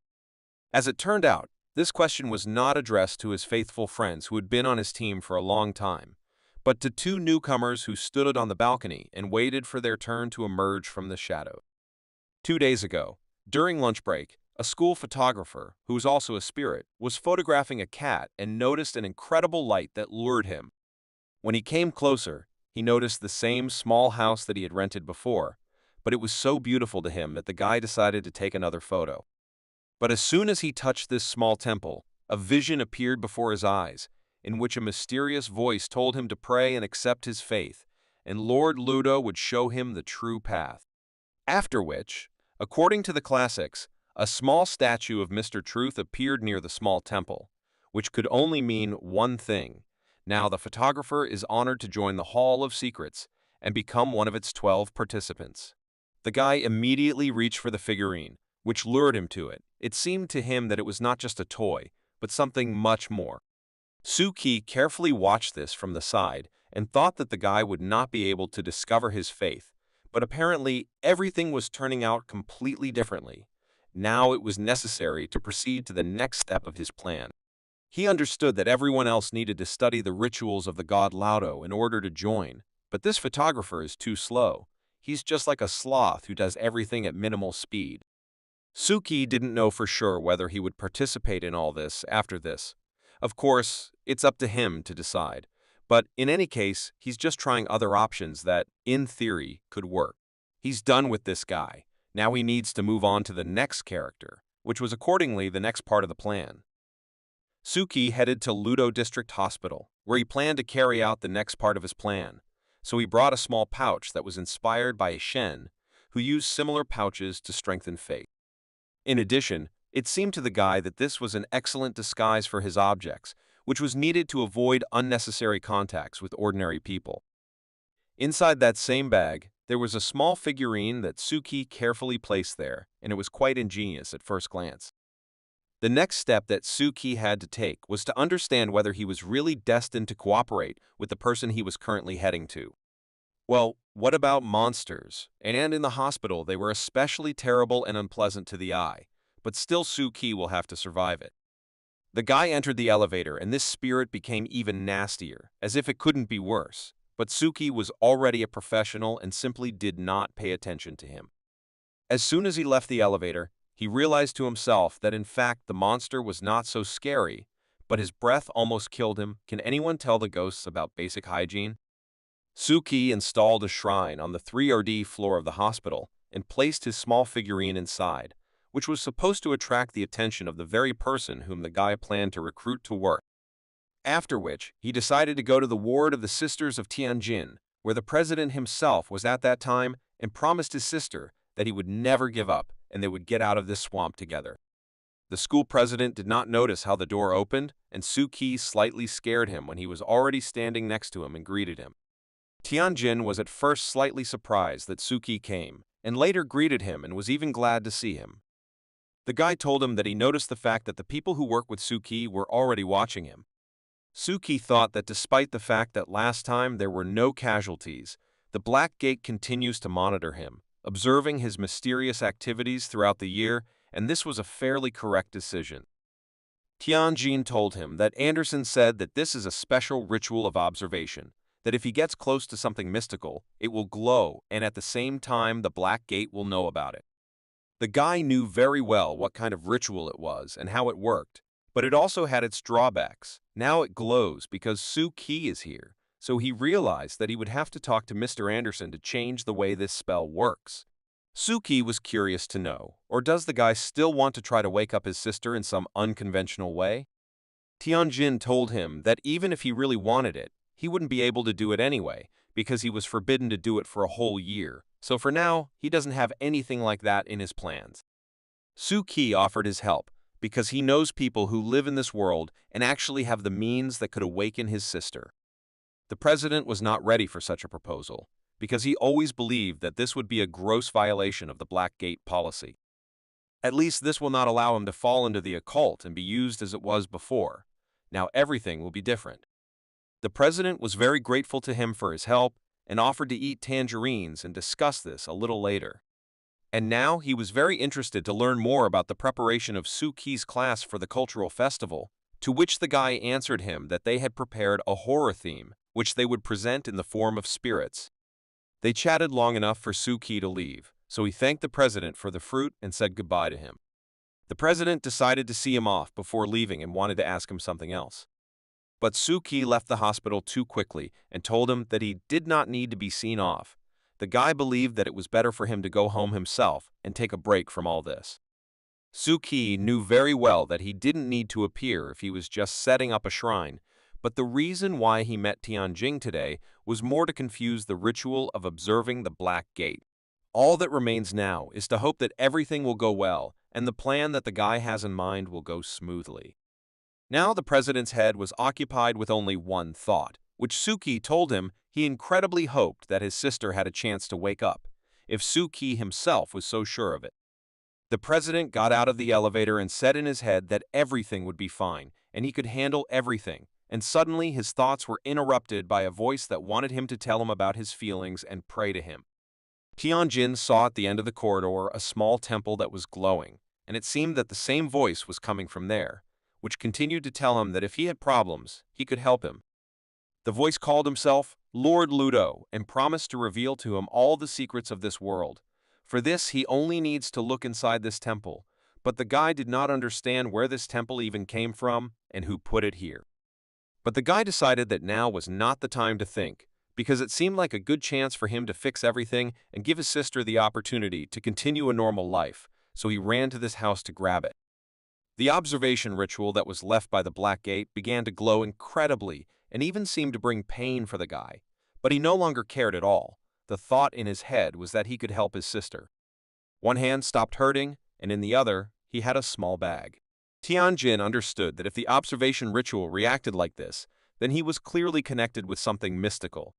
As it turned out, this question was not addressed to his faithful friends who had been on his team for a long time, but to 2 newcomers who stood on the balcony and waited for their turn to emerge from the shadow. 2 days ago, during lunch break, a school photographer, who was also a spirit, was photographing a cat and noticed an incredible light that lured him. When he came closer, he noticed the same small house that he had rented before, but it was so beautiful to him that the guy decided to take another photo. But as soon as he touched this small temple, a vision appeared before his eyes, in which a mysterious voice told him to pray and accept his faith, and Lord Ludo would show him the true path. After which, according to the classics, a small statue of Mr. Truth appeared near the small temple, which could only mean one thing. Now the photographer is honored to join the Hall of Secrets and become one of its 12 participants. The guy immediately reached for the figurine, which lured him to it. It seemed to him that it was not just a toy, but something much more. Suki carefully watched this from the side and thought that the guy would not be able to discover his faith, but apparently everything was turning out completely differently. Now it was necessary to proceed to the next step of his plan. He understood that everyone else needed to study the rituals of the god Laudo in order to join, but this photographer is too slow. He's just like a sloth who does everything at minimal speed. Suki didn't know for sure whether he would participate in all this after this. Of course, it's up to him to decide, but in any case, he's just trying other options that, in theory, could work. He's done with this guy. Now he needs to move on to the next character, which was accordingly the next part of the plan. Suki headed to Ludo District Hospital, where he planned to carry out the next part of his plan. So he brought a small pouch that was inspired by a Shen, who used similar pouches to strengthen faith. In addition, it seemed to the guy that this was an excellent disguise for his objects, which was needed to avoid unnecessary contacts with ordinary people. Inside that same bag, there was a small figurine that Suki carefully placed there, and it was quite ingenious at first glance. The next step that Suki had to take was to understand whether he was really destined to cooperate with the person he was currently heading to. Well, what about monsters? And in the hospital, they were especially terrible and unpleasant to the eye, but still Suki will have to survive it. The guy entered the elevator, and this spirit became even nastier, as if it couldn't be worse, but Suki was already a professional and simply did not pay attention to him. As soon as he left the elevator, he realized to himself that in fact the monster was not so scary, but his breath almost killed him. Can anyone tell the ghosts about basic hygiene? Suki installed a shrine on the 3rd floor of the hospital and placed his small figurine inside, which was supposed to attract the attention of the very person whom the guy planned to recruit to work. After which, he decided to go to the ward of the Sisters of Tianjin, where the president himself was at that time, and promised his sister that he would never give up and they would get out of this swamp together. The school president did not notice how the door opened, and Suki slightly scared him when he was already standing next to him and greeted him. Tianjin was at first slightly surprised that Suki came, and later greeted him and was even glad to see him. The guy told him that he noticed the fact that the people who work with Suki were already watching him. Suki thought that despite the fact that last time there were no casualties, the Black Gate continues to monitor him, observing his mysterious activities throughout the year, and this was a fairly correct decision. Tianjin told him that Anderson said that this is a special ritual of observation, that if he gets close to something mystical, it will glow, and at the same time the Black Gate will know about it. The guy knew very well what kind of ritual it was and how it worked, but it also had its drawbacks. Now it glows because Suki is here, so he realized that he would have to talk to Mr. Anderson to change the way this spell works. Suki was curious to know, or does the guy still want to try to wake up his sister in some unconventional way? Tianjin told him that even if he really wanted it, he wouldn't be able to do it anyway, because he was forbidden to do it for a whole year, so for now, he doesn't have anything like that in his plans. Suki offered his help, because he knows people who live in this world and actually have the means that could awaken his sister. The president was not ready for such a proposal, because he always believed that this would be a gross violation of the Black Gate policy. At least this will not allow him to fall into the occult and be used as it was before. Now everything will be different. The president was very grateful to him for his help and offered to eat tangerines and discuss this a little later. And now he was very interested to learn more about the preparation of Suki's class for the cultural festival, to which the guy answered him that they had prepared a horror theme, which they would present in the form of spirits. They chatted long enough for Suki to leave, so he thanked the president for the fruit and said goodbye to him. The president decided to see him off before leaving and wanted to ask him something else. But Suki left the hospital too quickly and told him that he did not need to be seen off. The guy believed that it was better for him to go home himself and take a break from all this. Suki knew very well that he didn't need to appear if he was just setting up a shrine, but the reason why he met Tianjing today was more to confuse the ritual of observing the Black Gate. All that remains now is to hope that everything will go well and the plan that the guy has in mind will go smoothly. Now the president's head was occupied with only one thought, which Suki told him he incredibly hoped that his sister had a chance to wake up, if Suki himself was so sure of it. The president got out of the elevator and said in his head that everything would be fine and he could handle everything, and suddenly his thoughts were interrupted by a voice that wanted him to tell him about his feelings and pray to him. Tianjin saw at the end of the corridor a small temple that was glowing, and it seemed that the same voice was coming from there, which continued to tell him that if he had problems, he could help him. The voice called himself Lord Ludo and promised to reveal to him all the secrets of this world. For this, he only needs to look inside this temple, but the guy did not understand where this temple even came from and who put it here. But the guy decided that now was not the time to think, because it seemed like a good chance for him to fix everything and give his sister the opportunity to continue a normal life, so he ran to this house to grab it. The observation ritual that was left by the Black Gate began to glow incredibly and even seemed to bring pain for the guy, but he no longer cared at all. The thought in his head was that he could help his sister. One hand stopped hurting, and in the other, he had a small bag. Tianjin understood that if the observation ritual reacted like this, then he was clearly connected with something mystical.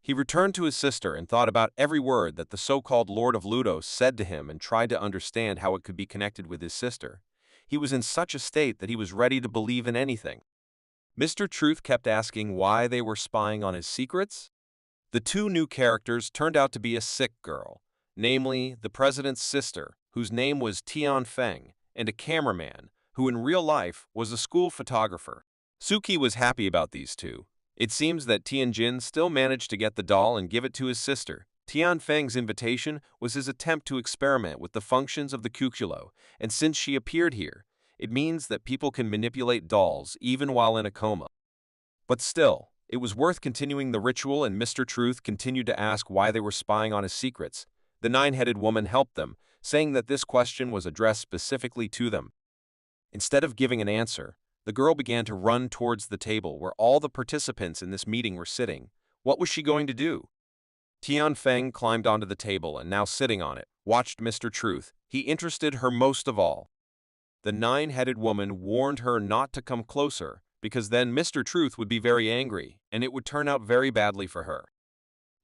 He returned to his sister and thought about every word that the so-called Lord of Ludo said to him and tried to understand how it could be connected with his sister. He was in such a state that he was ready to believe in anything. Mr. Truth kept asking why they were spying on his secrets. The two new characters turned out to be a sick girl, namely the president's sister, whose name was Tian Feng, and a cameraman, who in real life was a school photographer. Suki was happy about these two. It seems that Tianjin still managed to get the doll and give it to his sister. Tian Feng's invitation was his attempt to experiment with the functions of the cuculo, and since she appeared here, it means that people can manipulate dolls even while in a coma. But still, it was worth continuing the ritual, and Mr. Truth continued to ask why they were spying on his secrets. The nine-headed woman helped them, saying that this question was addressed specifically to them. Instead of giving an answer, the girl began to run towards the table where all the participants in this meeting were sitting. What was she going to do? Tian Feng climbed onto the table and, now sitting on it, watched Mr. Truth. He interested her most of all. The nine-headed woman warned her not to come closer, because then Mr. Truth would be very angry, and it would turn out very badly for her.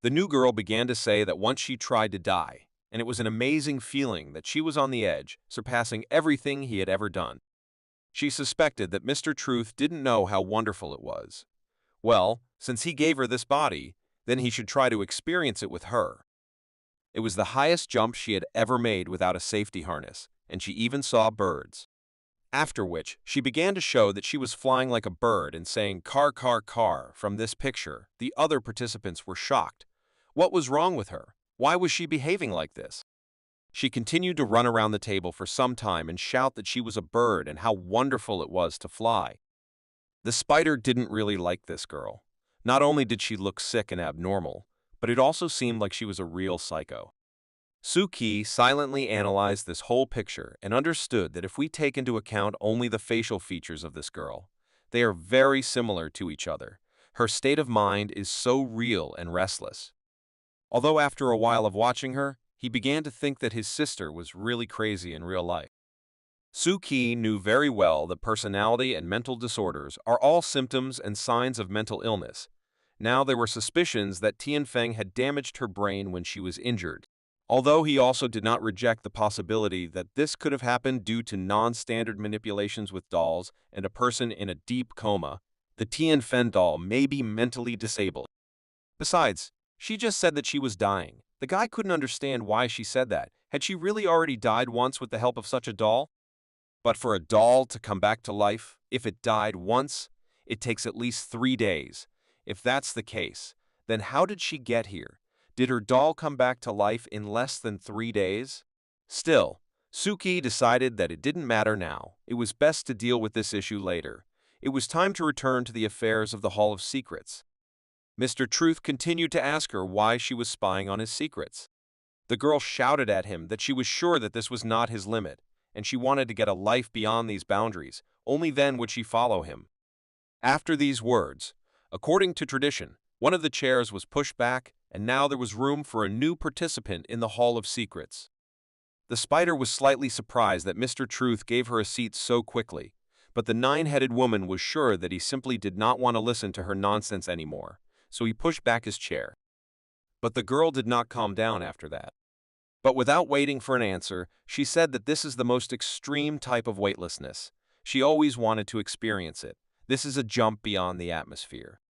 The new girl began to say that once she tried to die, and it was an amazing feeling that she was on the edge, surpassing everything he had ever done. She suspected that Mr. Truth didn't know how wonderful it was. Well, since he gave her this body, then he should try to experience it with her. It was the highest jump she had ever made without a safety harness, and she even saw birds. After which, she began to show that she was flying like a bird and saying "car, car, car" from this picture. The other participants were shocked. What was wrong with her? Why was she behaving like this? She continued to run around the table for some time and shout that she was a bird and how wonderful it was to fly. The spider didn't really like this girl. Not only did she look sick and abnormal, but it also seemed like she was a real psycho. Suki silently analyzed this whole picture and understood that if we take into account only the facial features of this girl, they are very similar to each other. Her state of mind is so real and restless. Although after a while of watching her, he began to think that his sister was really crazy in real life. Suki knew very well that personality and mental disorders are all symptoms and signs of mental illness. Now there were suspicions that Tianfeng had damaged her brain when she was injured. Although he also did not reject the possibility that this could have happened due to non-standard manipulations with dolls and a person in a deep coma, the Tianfen doll may be mentally disabled. Besides, she just said that she was dying. The guy couldn't understand why she said that. Had she really already died once with the help of such a doll? But for a doll to come back to life, if it died once, it takes at least 3 days. If that's the case, then how did she get here? Did her doll come back to life in less than 3 days? Still, Suki decided that it didn't matter now. It was best to deal with this issue later. It was time to return to the affairs of the Hall of Secrets. Mr. Truth continued to ask her why she was spying on his secrets. The girl shouted at him that she was sure that this was not his limit, and she wanted to get a life beyond these boundaries. Only then would she follow him. After these words, according to tradition, one of the chairs was pushed back, and now there was room for a new participant in the Hall of Secrets. The spider was slightly surprised that Mr. Truth gave her a seat so quickly, but the nine-headed woman was sure that he simply did not want to listen to her nonsense anymore, so he pushed back his chair. But the girl did not calm down after that. But without waiting for an answer, she said that this is the most extreme type of weightlessness. She always wanted to experience it. This is a jump beyond the atmosphere.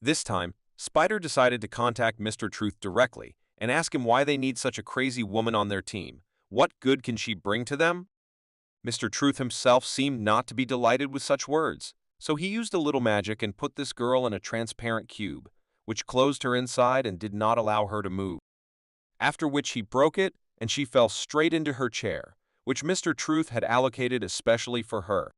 This time, Spider decided to contact Mr. Truth directly and ask him why they need such a crazy woman on their team. What good can she bring to them? Mr. Truth himself seemed not to be delighted with such words, so he used a little magic and put this girl in a transparent cube, which closed her inside and did not allow her to move. After which he broke it, and she fell straight into her chair, which Mr. Truth had allocated especially for her.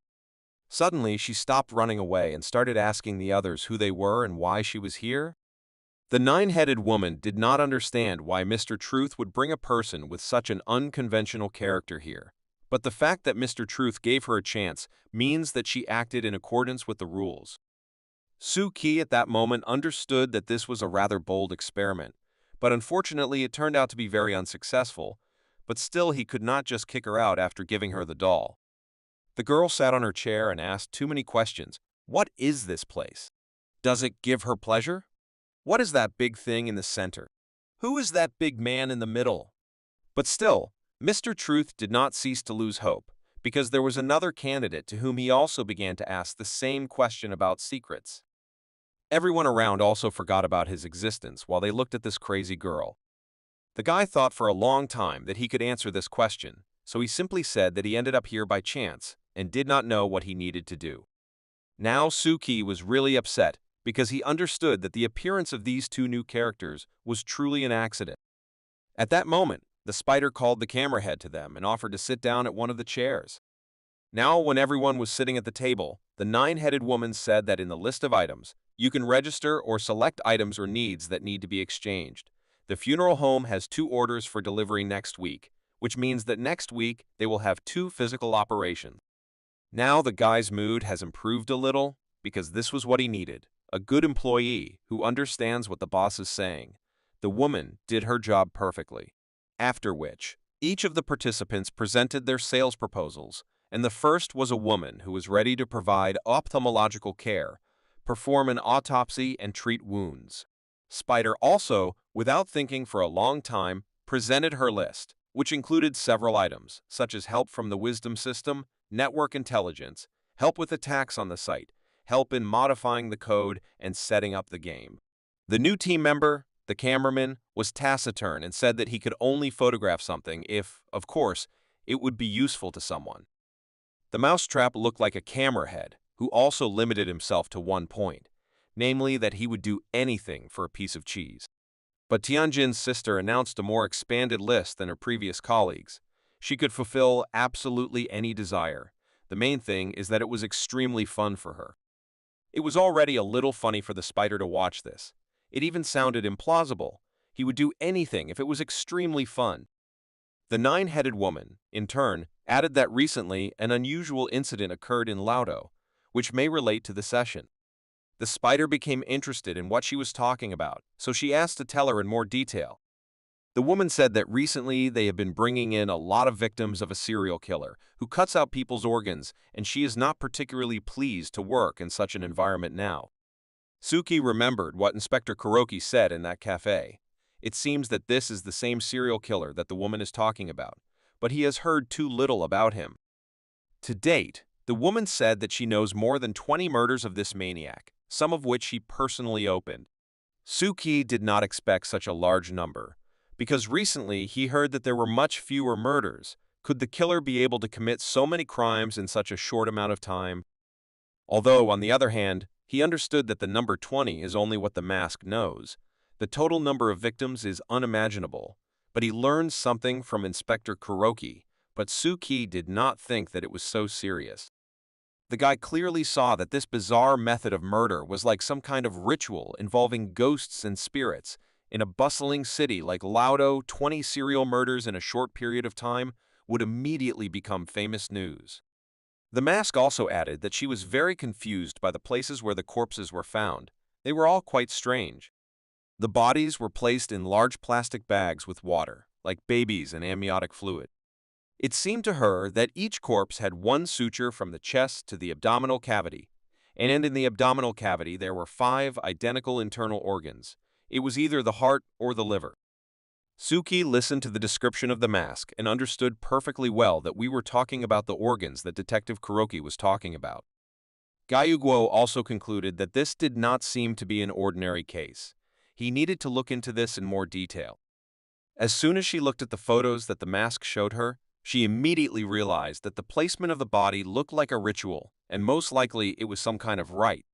Suddenly, she stopped running away and started asking the others who they were and why she was here. The nine-headed woman did not understand why Mr. Truth would bring a person with such an unconventional character here, but the fact that Mr. Truth gave her a chance means that she acted in accordance with the rules. Suki at that moment understood that this was a rather bold experiment, but unfortunately it turned out to be very unsuccessful, but still he could not just kick her out after giving her the doll. The girl sat on her chair and asked too many questions. What is this place? Does it give her pleasure? What is that big thing in the center? Who is that big man in the middle? But still, Mr. Truth did not cease to lose hope, because there was another candidate to whom he also began to ask the same question about secrets. Everyone around also forgot about his existence while they looked at this crazy girl. The guy thought for a long time that he could answer this question, so he simply said that he ended up here by chance and did not know what he needed to do. Now Suki was really upset because he understood that the appearance of these two new characters was truly an accident. At that moment, the spider called the camera head to them and offered to sit down at one of the chairs. Now, when everyone was sitting at the table, the nine-headed woman said that in the list of items, you can register or select items or needs that need to be exchanged. The funeral home has 2 orders for delivery next week, which means that next week they will have 2 physical operations. Now the guy's mood has improved a little because this was what he needed, a good employee who understands what the boss is saying. The woman did her job perfectly. After which, each of the participants presented their sales proposals, and the first was a woman who was ready to provide ophthalmological care, perform an autopsy, and treat wounds. Spider also, without thinking for a long time, presented her list, which included several items, such as help from the wisdom system, network intelligence, help with attacks on the site, help in modifying the code, and setting up the game. The new team member, the cameraman, was taciturn and said that he could only photograph something if, of course, it would be useful to someone. The mousetrap looked like a camera head, who also limited himself to one point, namely that he would do anything for a piece of cheese. But Tianjin's sister announced a more expanded list than her previous colleagues. She could fulfill absolutely any desire. The main thing is that it was extremely fun for her. It was already a little funny for the spider to watch this. It even sounded implausible. He would do anything if it was extremely fun. The nine-headed woman, in turn, added that recently an unusual incident occurred in Laudo, which may relate to the session. The spider became interested in what she was talking about, so she asked to tell her in more detail. The woman said that recently they have been bringing in a lot of victims of a serial killer who cuts out people's organs, and she is not particularly pleased to work in such an environment now. Suki remembered what Inspector Kuroki said in that cafe. It seems that this is the same serial killer that the woman is talking about, but he has heard too little about him. To date, the woman said that she knows more than 20 murders of this maniac, some of which she personally opened. Suki did not expect such a large number, because recently he heard that there were much fewer murders. Could the killer be able to commit so many crimes in such a short amount of time? Although, on the other hand, he understood that the number 20 is only what the mask knows. The total number of victims is unimaginable, but he learned something from Inspector Kuroki, but Suki did not think that it was so serious. The guy clearly saw that this bizarre method of murder was like some kind of ritual involving ghosts and spirits. In a bustling city like Laudo, 20 serial murders in a short period of time would immediately become famous news. The mask also added that she was very confused by the places where the corpses were found. They were all quite strange. The bodies were placed in large plastic bags with water, like babies and amniotic fluid. It seemed to her that each corpse had one suture from the chest to the abdominal cavity, and in the abdominal cavity there were 5 identical internal organs. It was either the heart or the liver. Suki listened to the description of the mask and understood perfectly well that we were talking about the organs that Detective Kuroki was talking about. Gyuguo also concluded that this did not seem to be an ordinary case. He needed to look into this in more detail. As soon as she looked at the photos that the mask showed her, she immediately realized that the placement of the body looked like a ritual, and most likely it was some kind of rite.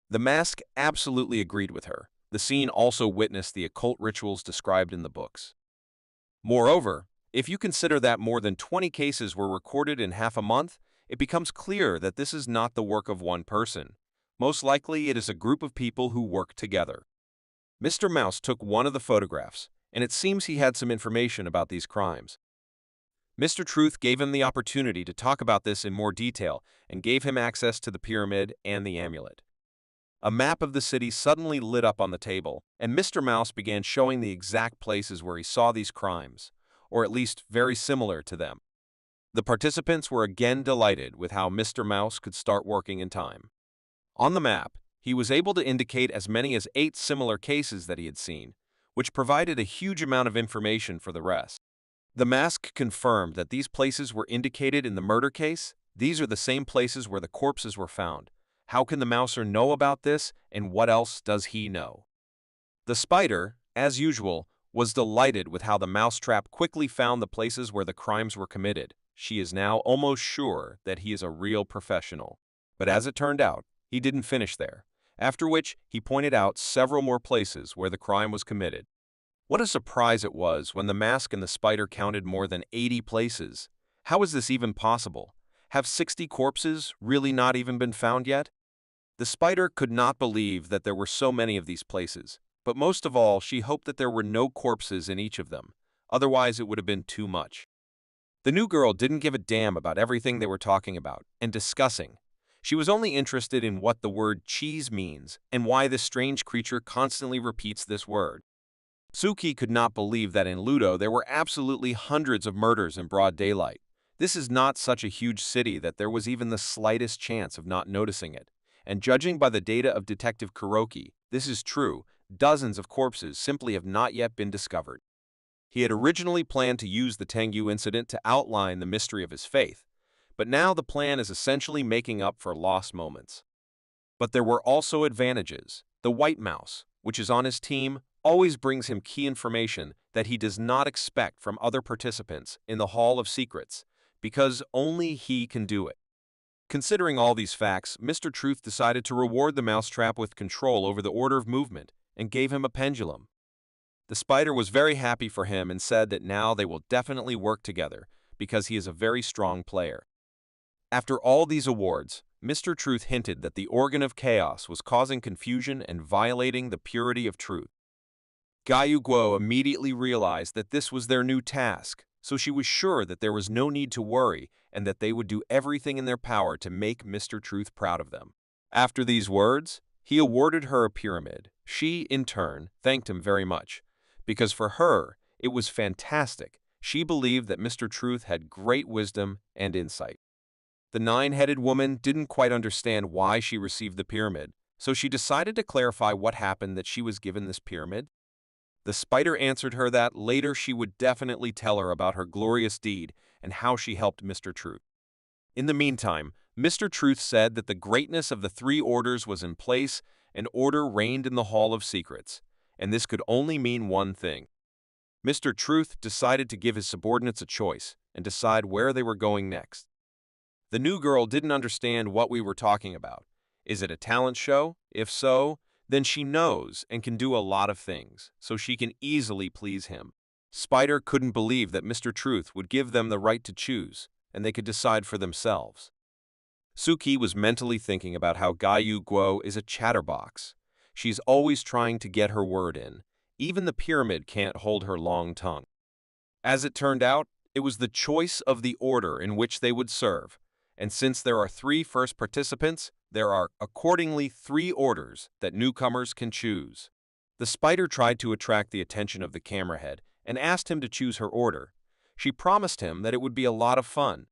The mask absolutely agreed with her. The scene also witnessed the occult rituals described in the books. Moreover, if you consider that more than 20 cases were recorded in half a month, it becomes clear that this is not the work of one person. Most likely it is a group of people who work together. Mr. Mouse took one of the photographs, and it seems he had some information about these crimes. Mr. Truth gave him the opportunity to talk about this in more detail and gave him access to the pyramid and the amulet. A map of the city suddenly lit up on the table, and Mr. Mouse began showing the exact places where he saw these crimes, or at least very similar to them. The participants were again delighted with how Mr. Mouse could start working in time. On the map, he was able to indicate as many as 8 similar cases that he had seen, which provided a huge amount of information for the rest. The mask confirmed that these places were indicated in the murder case. These are the same places where the corpses were found. How can the mouser know about this, and what else does he know? The spider, as usual, was delighted with how the mousetrap quickly found the places where the crimes were committed. She is now almost sure that he is a real professional. But as it turned out, he didn't finish there, after which he pointed out several more places where the crime was committed. What a surprise it was when the mask and the spider counted more than 80 places. How is this even possible? Have 60 corpses really not even been found yet? The spider could not believe that there were so many of these places, but most of all, she hoped that there were no corpses in each of them. Otherwise, it would have been too much. The new girl didn't give a damn about everything they were talking about and discussing. She was only interested in what the word cheese means and why this strange creature constantly repeats this word. Suki could not believe that in Ludo there were absolutely hundreds of murders in broad daylight. This is not such a huge city that there was even the slightest chance of not noticing it. And judging by the data of Detective Kuroki, this is true. Dozens of corpses simply have not yet been discovered. He had originally planned to use the Tangu incident to outline the mystery of his faith, but now the plan is essentially making up for lost moments. But there were also advantages. The white mouse, which is on his team, always brings him key information that he does not expect from other participants in the Hall of Secrets, because only he can do it. Considering all these facts, Mr. Truth decided to reward the mousetrap with control over the order of movement and gave him a pendulum. The spider was very happy for him and said that now they will definitely work together because he is a very strong player. After all these awards, Mr. Truth hinted that the organ of chaos was causing confusion and violating the purity of truth. Gyu Guo immediately realized that this was their new task, so she was sure that there was no need to worry and that they would do everything in their power to make Mr. Truth proud of them. After these words, he awarded her a pyramid. She, in turn, thanked him very much, because for her, it was fantastic. She believed that Mr. Truth had great wisdom and insight. The nine-headed woman didn't quite understand why she received the pyramid, so she decided to clarify what happened that she was given this pyramid. The spider answered her that later she would definitely tell her about her glorious deed and how she helped Mr. Truth. In the meantime, Mr. Truth said that the greatness of the three orders was in place and order reigned in the Hall of Secrets, and this could only mean one thing. Mr. Truth decided to give his subordinates a choice and decide where they were going next. The new girl didn't understand what we were talking about. Is it a talent show? If so, then she knows and can do a lot of things, so she can easily please him. Spider couldn't believe that Mr. Truth would give them the right to choose, and they could decide for themselves. Suki was mentally thinking about how Gyu Guo is a chatterbox. She's always trying to get her word in. Even the pyramid can't hold her long tongue. As it turned out, it was the choice of the order in which they would serve, and since there are 3 first participants, there are accordingly 3 orders that newcomers can choose. The spider tried to attract the attention of the camera head and asked him to choose her order. She promised him that it would be a lot of fun.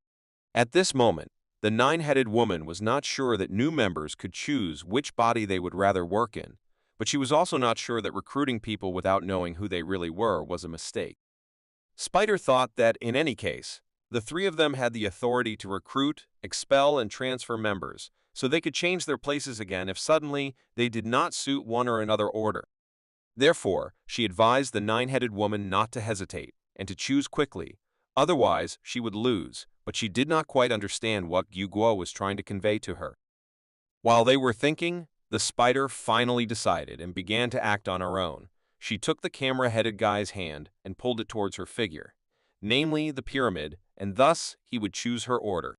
At this moment, the nine-headed woman was not sure that new members could choose which body they would rather work in, but she was also not sure that recruiting people without knowing who they really were was a mistake. Spider thought that, in any case, the 3 of them had the authority to recruit, expel, and transfer members, so they could change their places again if suddenly they did not suit one or another order. Therefore, she advised the nine-headed woman not to hesitate and to choose quickly, otherwise she would lose, but she did not quite understand what Gyu Guo was trying to convey to her. While they were thinking, the spider finally decided and began to act on her own. She took the camera-headed guy's hand and pulled it towards her figure, namely the pyramid, and thus he would choose her order.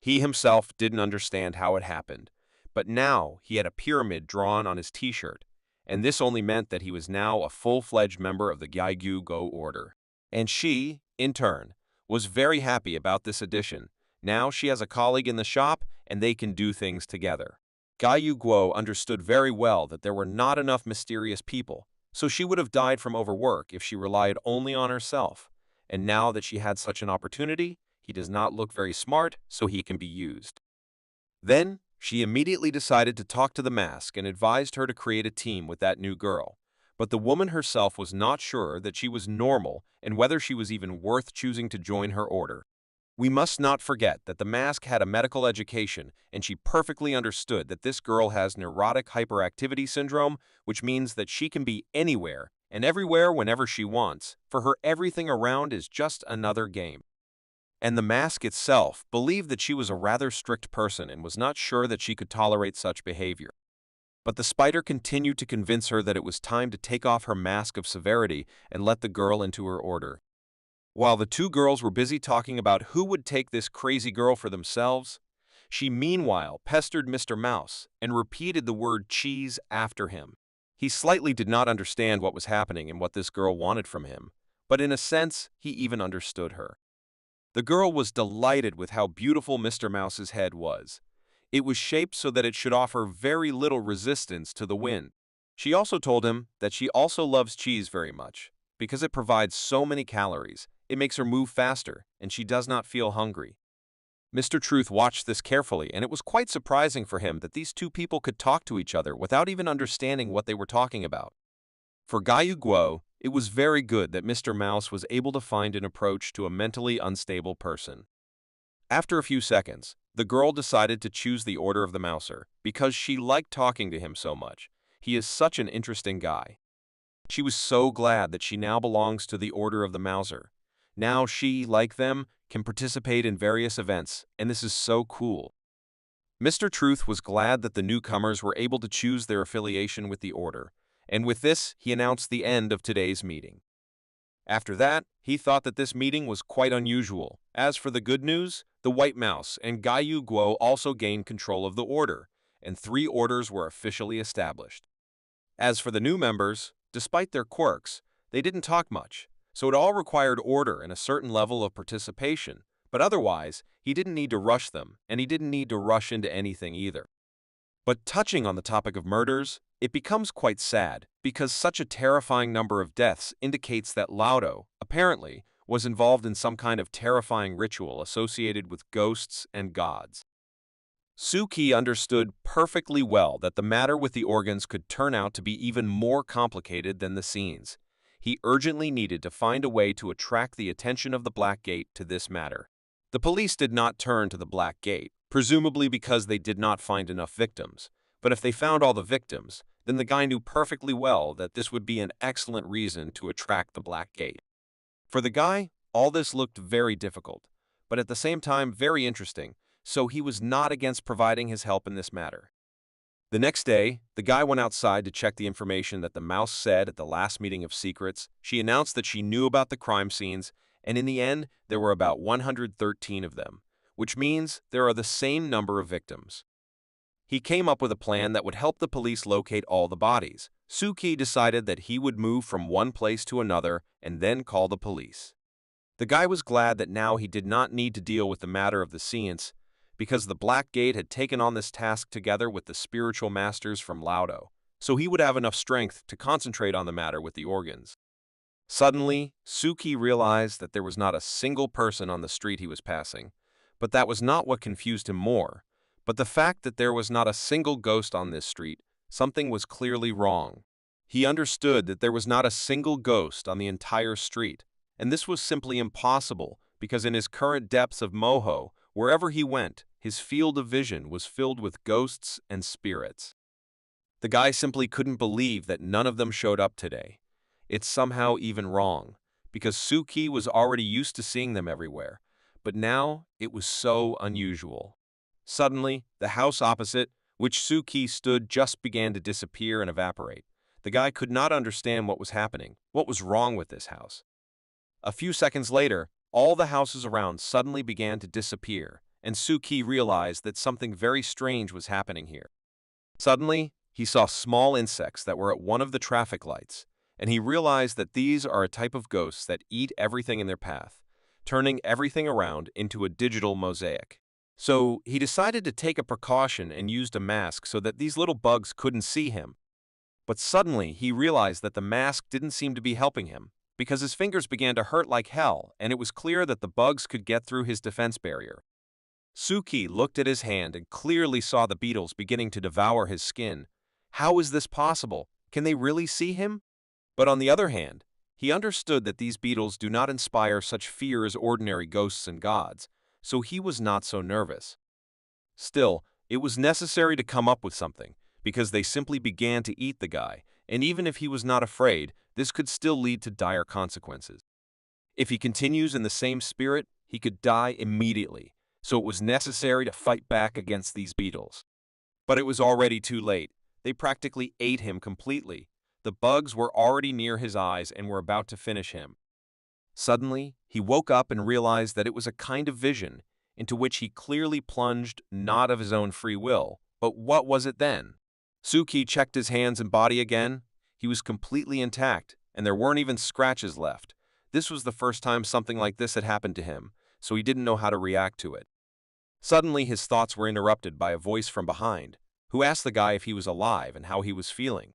He himself didn't understand how it happened, but now he had a pyramid drawn on his t-shirt, and this only meant that he was now a full-fledged member of the Gyu Guo order. And she, in turn, was very happy about this addition. Now she has a colleague in the shop, and they can do things together. Gyu Guo understood very well that there were not enough mysterious people, so she would have died from overwork if she relied only on herself. And now that she had such an opportunity, he does not look very smart, so he can be used. Then, she immediately decided to talk to the mask and advised her to create a team with that new girl. But the woman herself was not sure that she was normal and whether she was even worth choosing to join her order. We must not forget that the mask had a medical education, and she perfectly understood that this girl has neurotic hyperactivity syndrome, which means that she can be anywhere and everywhere whenever she wants. For her, everything around is just another game. And the mask itself believed that she was a rather strict person and was not sure that she could tolerate such behavior. But the spider continued to convince her that it was time to take off her mask of severity and let the girl into her order. While the 2 girls were busy talking about who would take this crazy girl for themselves, she meanwhile pestered Mr. Mouse and repeated the word cheese after him. He slightly did not understand what was happening and what this girl wanted from him, but in a sense, he even understood her. The girl was delighted with how beautiful Mr. Mouse's head was. It was shaped so that it should offer very little resistance to the wind. She also told him that she also loves cheese very much, because it provides so many calories. It makes her move faster, and she does not feel hungry. Mr. Truth watched this carefully, and it was quite surprising for him that these 2 people could talk to each other without even understanding what they were talking about. For Gyu Guo, it was very good that Mr. Mouse was able to find an approach to a mentally unstable person. After a few seconds, the girl decided to choose the Order of the Mouser because she liked talking to him so much. He is such an interesting guy. She was so glad that she now belongs to the Order of the Mouser. Now she, like them, can participate in various events, and this is so cool. Mr. Truth was glad that the newcomers were able to choose their affiliation with the Order, And with this, he announced the end of today's meeting. After that, he thought that this meeting was quite unusual. As for the good news, the White Mouse and Gaiyu Guo also gained control of the order, and 3 orders were officially established. As for the new members, despite their quirks, they didn't talk much, so it all required order and a certain level of participation, but otherwise, he didn't need to rush them, and he didn't need to rush into anything either. But touching on the topic of murders, it becomes quite sad, because such a terrifying number of deaths indicates that Laudo, apparently, was involved in some kind of terrifying ritual associated with ghosts and gods. Suki understood perfectly well that the matter with the organs could turn out to be even more complicated than the scenes. He urgently needed to find a way to attract the attention of the Black Gate to this matter. The police did not turn to the Black Gate, presumably because they did not find enough victims. But if they found all the victims, then the guy knew perfectly well that this would be an excellent reason to attract the Black Gate. For the guy, all this looked very difficult, but at the same time very interesting, so he was not against providing his help in this matter. The next day, the guy went outside to check the information that the mouse said at the last meeting of secrets. She announced that she knew about the crime scenes, and in the end, there were about 113 of them, which means there are the same number of victims. He came up with a plan that would help the police locate all the bodies. Suki decided that he would move from one place to another and then call the police. The guy was glad that now he did not need to deal with the matter of the science, because the Black Gate had taken on this task together with the spiritual masters from Laudo, so he would have enough strength to concentrate on the matter with the organs. Suddenly, Suki realized that there was not a single person on the street he was passing, but that was not what confused him more. But the fact that there was not a single ghost on this street, something was clearly wrong. He understood that there was not a single ghost on the entire street, and this was simply impossible because in his current depths of moho, wherever he went, his field of vision was filled with ghosts and spirits. The guy simply couldn't believe that none of them showed up today. It's somehow even wrong, because Suki was already used to seeing them everywhere, but now it was so unusual. Suddenly, the house opposite, which Suki stood, just began to disappear and evaporate. The guy could not understand what was happening, what was wrong with this house. A few seconds later, all the houses around suddenly began to disappear, and Suki realized that something very strange was happening here. Suddenly, he saw small insects that were at one of the traffic lights, and he realized that these are a type of ghosts that eat everything in their path, turning everything around into a digital mosaic. So he decided to take a precaution and used a mask so that these little bugs couldn't see him. But suddenly he realized that the mask didn't seem to be helping him, because his fingers began to hurt like hell, and it was clear that the bugs could get through his defense barrier. Suki looked at his hand and clearly saw the beetles beginning to devour his skin. How is this possible? Can they really see him? But on the other hand, he understood that these beetles do not inspire such fear as ordinary ghosts and gods, so he was not so nervous. Still, it was necessary to come up with something, because they simply began to eat the guy, and even if he was not afraid, this could still lead to dire consequences. If he continues in the same spirit, he could die immediately, so it was necessary to fight back against these beetles. But it was already too late. They practically ate him completely. The bugs were already near his eyes and were about to finish him. Suddenly, he woke up and realized that it was a kind of vision, into which he clearly plunged not of his own free will. But what was it then? Suki checked his hands and body again. He was completely intact, and there weren't even scratches left. This was the first time something like this had happened to him, so he didn't know how to react to it. Suddenly, his thoughts were interrupted by a voice from behind, who asked the guy if he was alive and how he was feeling.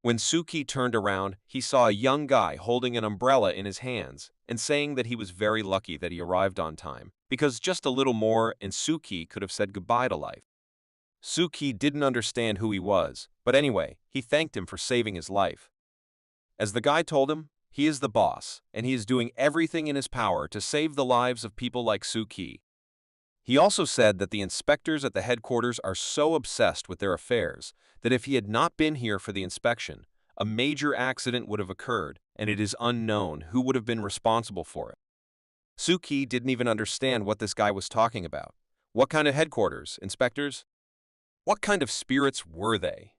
When Suki turned around, he saw a young guy holding an umbrella in his hands and saying that he was very lucky that he arrived on time, because just a little more and Suki could have said goodbye to life. Suki didn't understand who he was, but anyway, he thanked him for saving his life. As the guy told him, he is the boss, and he is doing everything in his power to save the lives of people like Suki. He also said that the inspectors at the headquarters are so obsessed with their affairs that if he had not been here for the inspection, a major accident would have occurred, and it is unknown who would have been responsible for it. Suki didn't even understand what this guy was talking about. What kind of headquarters, inspectors? What kind of spirits were they?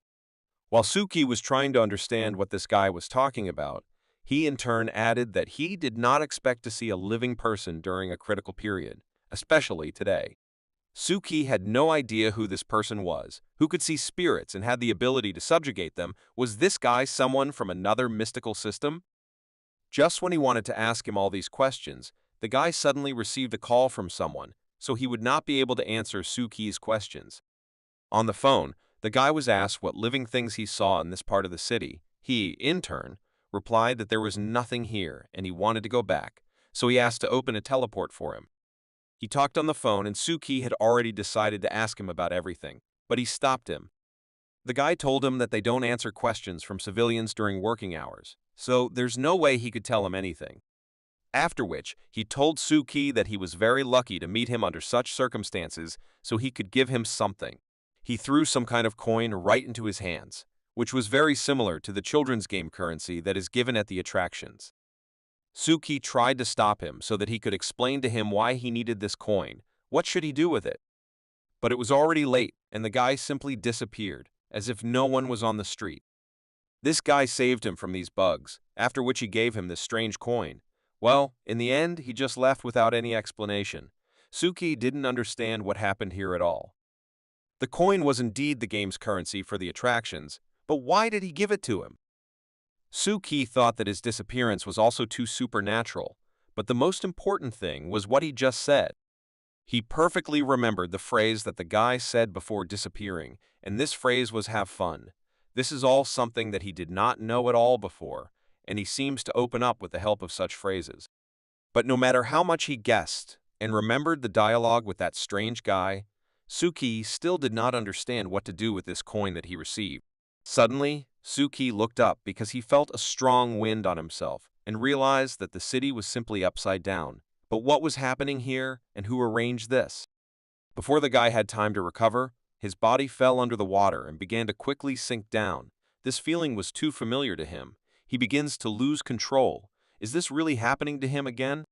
While Suki was trying to understand what this guy was talking about, he in turn added that he did not expect to see a living person during a critical period, especially today. Suki had no idea who this person was, who could see spirits and had the ability to subjugate them. Was this guy someone from another mystical system? Just when he wanted to ask him all these questions, the guy suddenly received a call from someone, so he would not be able to answer Suki's questions. On the phone, the guy was asked what living things he saw in this part of the city. He, in turn, replied that there was nothing here and he wanted to go back, so he asked to open a teleport for him. He talked on the phone and Suki had already decided to ask him about everything, but he stopped him. The guy told him that they don't answer questions from civilians during working hours, so there's no way he could tell him anything. After which, he told Suki that he was very lucky to meet him under such circumstances so he could give him something. He threw some kind of coin right into his hands, which was very similar to the children's game currency that is given at the attractions. Suki tried to stop him so that he could explain to him why he needed this coin. What should he do with it? But it was already late, and the guy simply disappeared, as if no one was on the street. This guy saved him from these bugs, after which he gave him this strange coin. Well, in the end, he just left without any explanation. Suki didn't understand what happened here at all. The coin was indeed the game's currency for the attractions, but why did he give it to him? Suki thought that his disappearance was also too supernatural, but the most important thing was what he just said. He perfectly remembered the phrase that the guy said before disappearing, and this phrase was "have fun." This is all something that he did not know at all before, and he seems to open up with the help of such phrases. But no matter how much he guessed and remembered the dialogue with that strange guy, Suki still did not understand what to do with this coin that he received. Suddenly, Suki looked up because he felt a strong wind on himself and realized that the city was simply upside down. But what was happening here and who arranged this? Before the guy had time to recover, his body fell under the water and began to quickly sink down. This feeling was too familiar to him. He begins to lose control. Is this really happening to him again?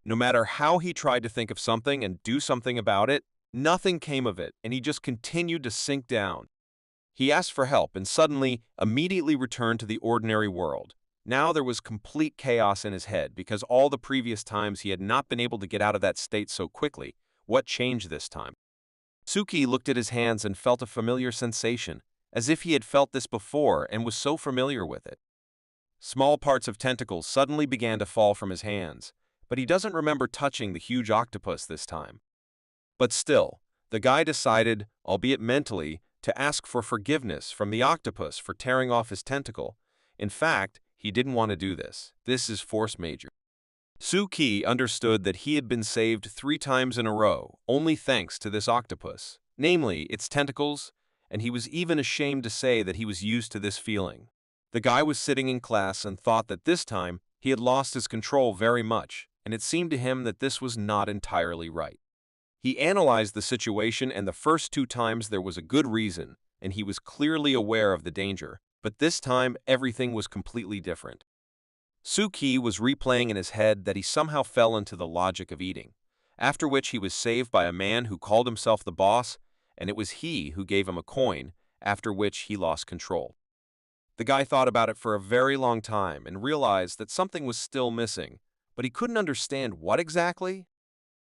No matter how he tried to think of something and do something about it, nothing came of it, and he just continued to sink down. He asked for help and suddenly, immediately returned to the ordinary world. Now there was complete chaos in his head because all the previous times he had not been able to get out of that state so quickly. What changed this time? Suki looked at his hands and felt a familiar sensation, as if he had felt this before and was so familiar with it. Small parts of tentacles suddenly began to fall from his hands, but he doesn't remember touching the huge octopus this time. But still, the guy decided, albeit mentally, to ask for forgiveness from the octopus for tearing off his tentacle. In fact, he didn't want to do this. This is force majeure. Suki understood that he had been saved 3 times in a row, only thanks to this octopus, namely its tentacles, and he was even ashamed to say that he was used to this feeling. The guy was sitting in class and thought that this time he had lost his control very much, and it seemed to him that this was not entirely right. He analyzed the situation, and the first 2 times there was a good reason, and he was clearly aware of the danger, but this time everything was completely different. Suki was replaying in his head that he somehow fell into the logic of eating, after which he was saved by a man who called himself the boss, and it was he who gave him a coin, after which he lost control. The guy thought about it for a very long time and realized that something was still missing, but he couldn't understand what exactly.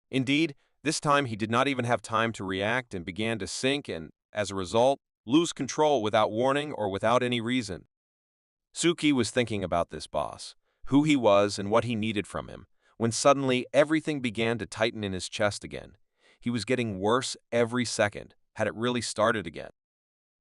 Indeed, this time he did not even have time to react and began to sink and, as a result, lose control without warning or without any reason. Suki was thinking about this boss, who he was and what he needed from him, when suddenly everything began to tighten in his chest again. He was getting worse every second. Had it really started again?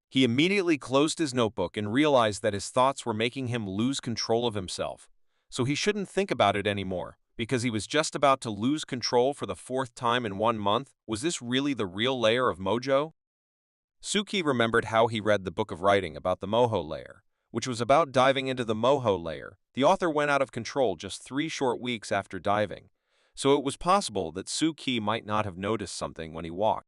He immediately closed his notebook and realized that his thoughts were making him lose control of himself. So he shouldn't think about it anymore, because he was just about to lose control for the 4th time in 1 month. Was this really the real layer of Mojo? Suki remembered how he read the book of writing about the Moho layer, which was about diving into the Moho layer. The author went out of control just 3 short weeks after diving, so it was possible that Suki might not have noticed something when he walked.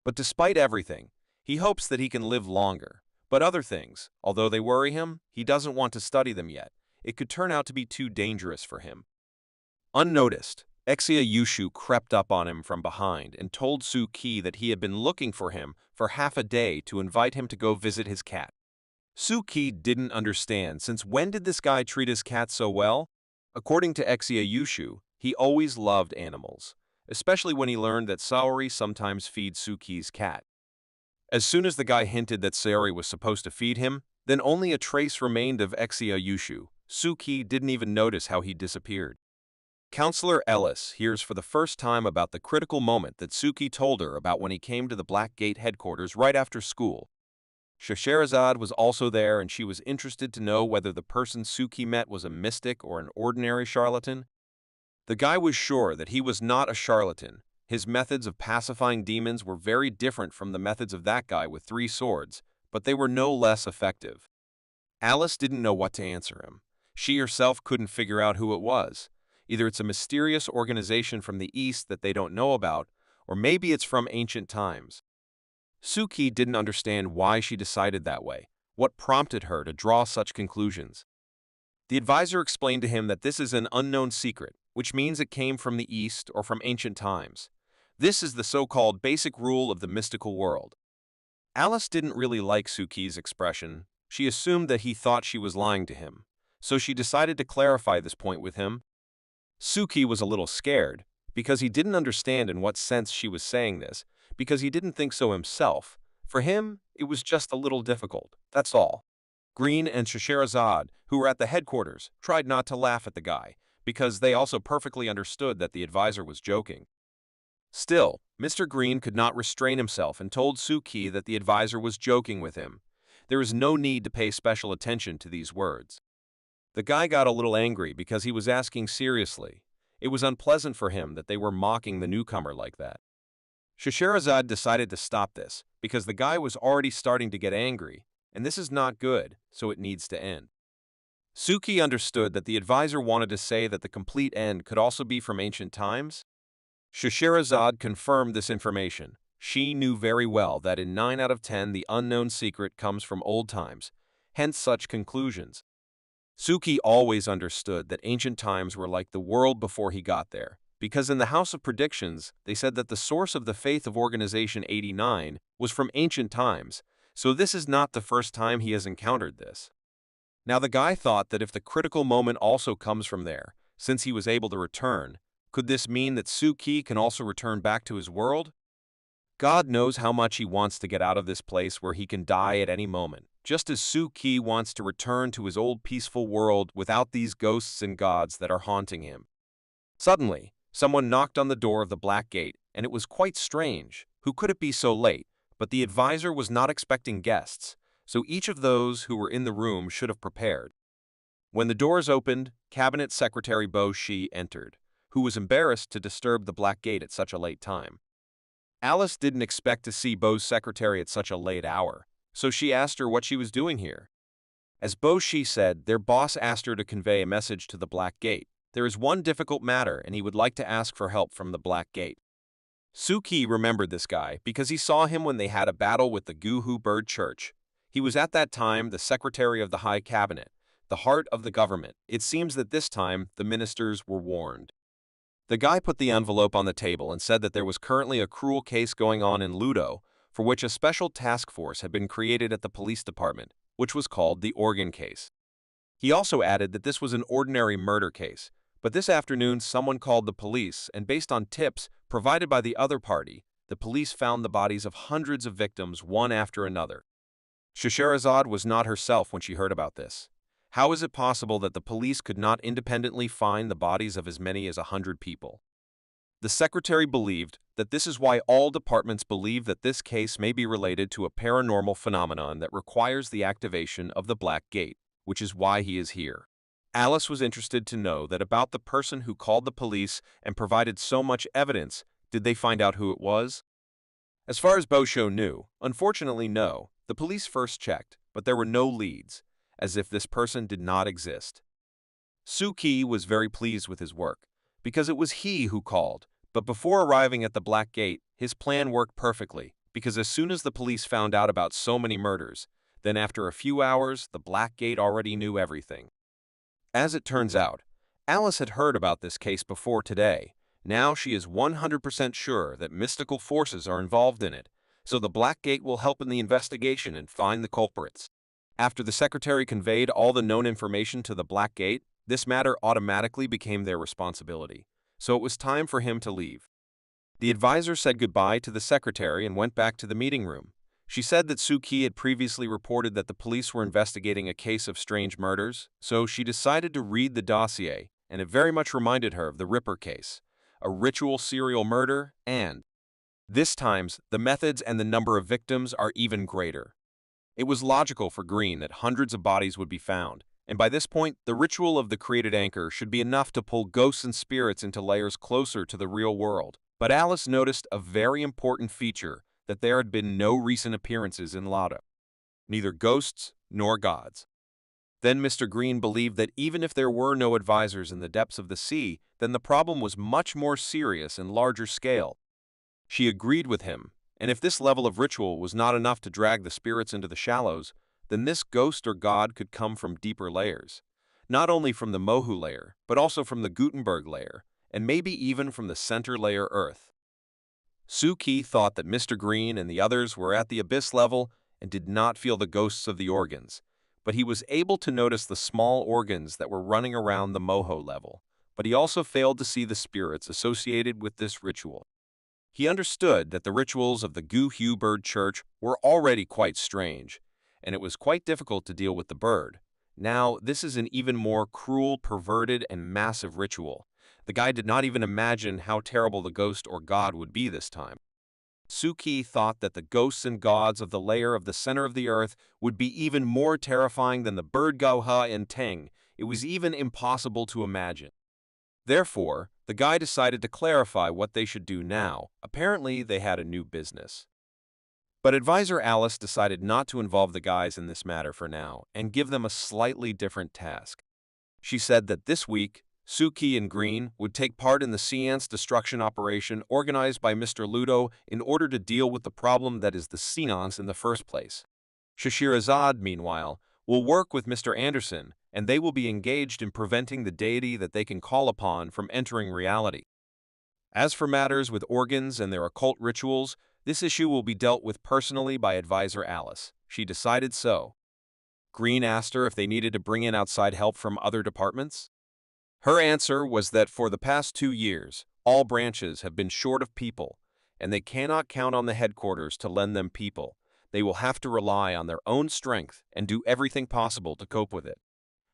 But despite everything, he hopes that he can live longer. But other things, although they worry him, he doesn't want to study them yet. It could turn out to be too dangerous for him. Unnoticed, Exia Yushu crept up on him from behind and told Suki that he had been looking for him for half a day to invite him to go visit his cat. Suki didn't understand, since when did this guy treat his cat so well? According to Exia Yushu, he always loved animals, especially when he learned that Sori sometimes feeds Suki's cat. As soon as the guy hinted that Sori was supposed to feed him, then only a trace remained of Exia Yushu. Suki didn't even notice how he disappeared. Counselor Ellis hears for the first time about the critical moment that Suki told her about when he came to the Black Gate headquarters right after school. Scheherazade was also there, and she was interested to know whether the person Suki met was a mystic or an ordinary charlatan. The guy was sure that he was not a charlatan. His methods of pacifying demons were very different from the methods of that guy with 3 swords, but they were no less effective. Alice didn't know what to answer him. She herself couldn't figure out who it was. Either it's a mysterious organization from the East that they don't know about, or maybe it's from ancient times. Suki didn't understand why she decided that way, what prompted her to draw such conclusions. The advisor explained to him that this is an unknown secret, which means it came from the East or from ancient times. This is the so-called basic rule of the mystical world. Alice didn't really like Suki's expression. She assumed that he thought she was lying to him, so she decided to clarify this point with him. Suki was a little scared, because he didn't understand in what sense she was saying this, because he didn't think so himself. For him, it was just a little difficult, that's all. Green and Scheherazade, who were at the headquarters, tried not to laugh at the guy, because they also perfectly understood that the advisor was joking. Still, Mr. Green could not restrain himself and told Suki that the advisor was joking with him. There is no need to pay special attention to these words. The guy got a little angry because he was asking seriously. It was unpleasant for him that they were mocking the newcomer like that. Scheherazade decided to stop this, because the guy was already starting to get angry, and this is not good, so it needs to end. Suki understood that the advisor wanted to say that the complete end could also be from ancient times. Scheherazade confirmed this information. She knew very well that in 9 out of 10 the unknown secret comes from old times, hence such conclusions. Suki always understood that ancient times were like the world before he got there, because in the House of Predictions, they said that the source of the faith of Organization 89 was from ancient times, so this is not the first time he has encountered this. Now the guy thought that if the critical moment also comes from there, since he was able to return, could this mean that Suki can also return back to his world? God knows how much he wants to get out of this place where he can die at any moment, just as Suki wants to return to his old peaceful world without these ghosts and gods that are haunting him. Suddenly, someone knocked on the door of the Black Gate, and it was quite strange. Who could it be so late? But the advisor was not expecting guests, so each of those who were in the room should have prepared. When the doors opened, Cabinet Secretary Bo Shi entered, who was embarrassed to disturb the Black Gate at such a late time. Alice didn't expect to see Bo's secretary at such a late hour, so she asked her what she was doing here. As Bo Shi said, their boss asked her to convey a message to the Black Gate. There is one difficult matter, and he would like to ask for help from the Black Gate. Suki remembered this guy because he saw him when they had a battle with the Guhu Bird Church. He was at that time the secretary of the High Cabinet, the heart of the government. It seems that this time the ministers were warned. The guy put the envelope on the table and said that there was currently a cruel case going on in Ludo, for which a special task force had been created at the police department, which was called the Organ Case. He also added that this was an ordinary murder case, but this afternoon someone called the police, and based on tips provided by the other party, the police found the bodies of hundreds of victims one after another. Scheherazade was not herself when she heard about this. How is it possible that the police could not independently find the bodies of as many as 100 people? The secretary believed that this is why all departments believe that this case may be related to a paranormal phenomenon that requires the activation of the Black Gate, which is why he is here. Alice was interested to know that about the person who called the police and provided so much evidence. Did they find out who it was? As far as Bosho knew, unfortunately no. The police first checked, but there were no leads, as if this person did not exist. Suki was very pleased with his work, because it was he who called, but before arriving at the Black Gate, his plan worked perfectly, because as soon as the police found out about so many murders, then after a few hours, the Black Gate already knew everything. As it turns out, Alice had heard about this case before today. Now she is 100% sure that mystical forces are involved in it, so the Black Gate will help in the investigation and find the culprits. After the secretary conveyed all the known information to the Black Gate, this matter automatically became their responsibility, so it was time for him to leave. The advisor said goodbye to the secretary and went back to the meeting room. She said that Suki had previously reported that the police were investigating a case of strange murders, so she decided to read the dossier, and it very much reminded her of the Ripper case, a ritual serial murder, and this times the methods and the number of victims are even greater. It was logical for Green that hundreds of bodies would be found, and by this point, the ritual of the created anchor should be enough to pull ghosts and spirits into layers closer to the real world. But Alice noticed a very important feature, that there had been no recent appearances in Lada, neither ghosts nor gods. Then Mr. Green believed that even if there were no advisors in the depths of the sea, then the problem was much more serious and larger scale. She agreed with him, and if this level of ritual was not enough to drag the spirits into the shallows, then this ghost or god could come from deeper layers, not only from the Mohu layer, but also from the Gutenberg layer, and maybe even from the center layer Earth. Suki thought that Mr. Green and the others were at the abyss level and did not feel the ghosts of the organs, but he was able to notice the small organs that were running around the Moho level, but he also failed to see the spirits associated with this ritual. He understood that the rituals of the Gu-Hu bird church were already quite strange, and it was quite difficult to deal with the bird. Now, this is an even more cruel, perverted, and massive ritual. The guy did not even imagine how terrible the ghost or god would be this time. Suki thought that the ghosts and gods of the layer of the center of the earth would be even more terrifying than the bird Gauha and Teng. It was even impossible to imagine. Therefore, the guy decided to clarify what they should do now. Apparently, they had a new business. But advisor Alice decided not to involve the guys in this matter for now and give them a slightly different task. She said that this week, Suki and Green would take part in the seance destruction operation organized by Mr. Ludo in order to deal with the problem that is the seance in the first place. Shashirazad, meanwhile, will work with Mr. Anderson, and they will be engaged in preventing the deity that they can call upon from entering reality. As for matters with organs and their occult rituals, this issue will be dealt with personally by advisor Alice. She decided so. Green asked her if they needed to bring in outside help from other departments. Her answer was that for the past 2 years, all branches have been short of people, and they cannot count on the headquarters to lend them people. They will have to rely on their own strength and do everything possible to cope with it.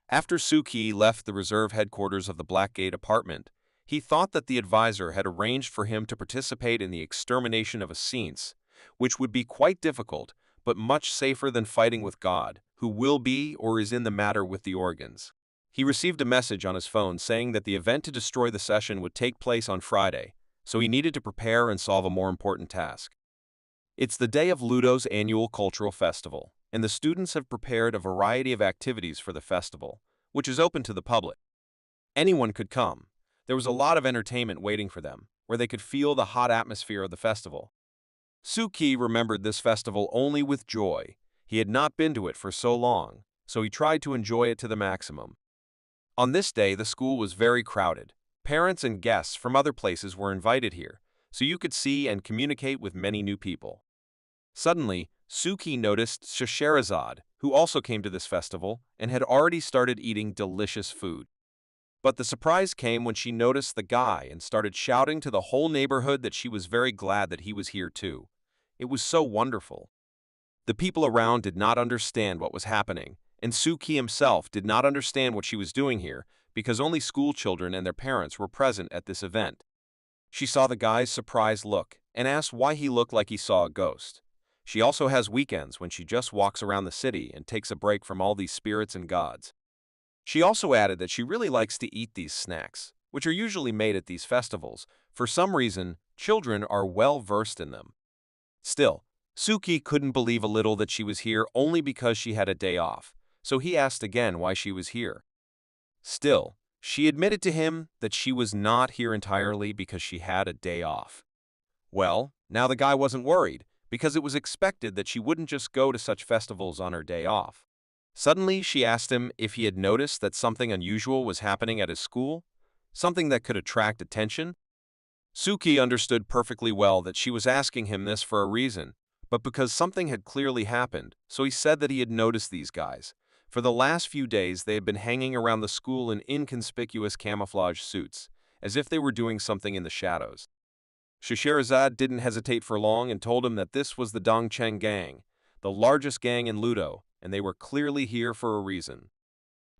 After Suki left the reserve headquarters of the Blackgate apartment, he thought that the advisor had arranged for him to participate in the extermination of a science, which would be quite difficult, but much safer than fighting with God, who will be or is in the matter with the organs. He received a message on his phone saying that the event to destroy the session would take place on Friday, so he needed to prepare and solve a more important task. It's the day of Ludo's annual cultural festival, and the students have prepared a variety of activities for the festival, which is open to the public. Anyone could come. There was a lot of entertainment waiting for them, where they could feel the hot atmosphere of the festival. Suki remembered this festival only with joy. He had not been to it for so long, so he tried to enjoy it to the maximum. On this day, the school was very crowded. Parents and guests from other places were invited here, so you could see and communicate with many new people. Suddenly, Suki noticed Shasherazad, who also came to this festival and had already started eating delicious food. But the surprise came when she noticed the guy and started shouting to the whole neighborhood that she was very glad that he was here too. It was so wonderful. The people around did not understand what was happening, and Suki himself did not understand what she was doing here because only school children and their parents were present at this event. She saw the guy's surprised look and asked why he looked like he saw a ghost. She also has weekends when she just walks around the city and takes a break from all these spirits and gods. She also added that she really likes to eat these snacks, which are usually made at these festivals. For some reason, children are well versed in them. Still, Suki couldn't believe a little that she was here only because she had a day off, so he asked again why she was here. Still, she admitted to him that she was not here entirely because she had a day off. Well, now the guy wasn't worried, because it was expected that she wouldn't just go to such festivals on her day off. Suddenly, she asked him if he had noticed that something unusual was happening at his school, something that could attract attention. Suki understood perfectly well that she was asking him this for a reason, but because something had clearly happened, so he said that he had noticed these guys. For the last few days, they had been hanging around the school in inconspicuous camouflage suits, as if they were doing something in the shadows. Scheherazade didn't hesitate for long and told him that this was the Dongcheng gang, the largest gang in Ludo, and they were clearly here for a reason.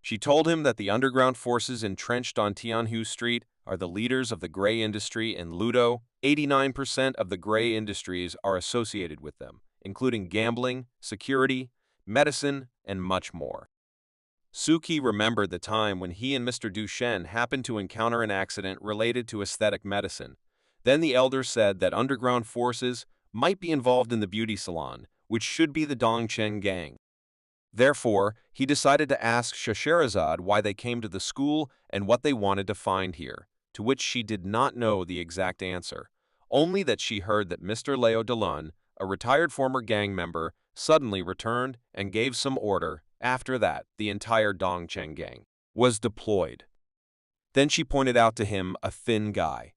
She told him that the underground forces entrenched on Tianhu Street are the leaders of the gray industry in Ludo. 89% of the gray industries are associated with them, including gambling, security, medicine, and much more. Suki remembered the time when he and Mr. Duchenne happened to encounter an accident related to aesthetic medicine. Then the elder said that underground forces might be involved in the beauty salon, which should be the Dongcheng gang. Therefore, he decided to ask Scheherazade why they came to the school and what they wanted to find here, to which she did not know the exact answer, only that she heard that Mr. Leo Delun, a retired former gang member, suddenly returned and gave some order. After that, the entire Dongcheng gang was deployed. Then she pointed out to him a thin guy.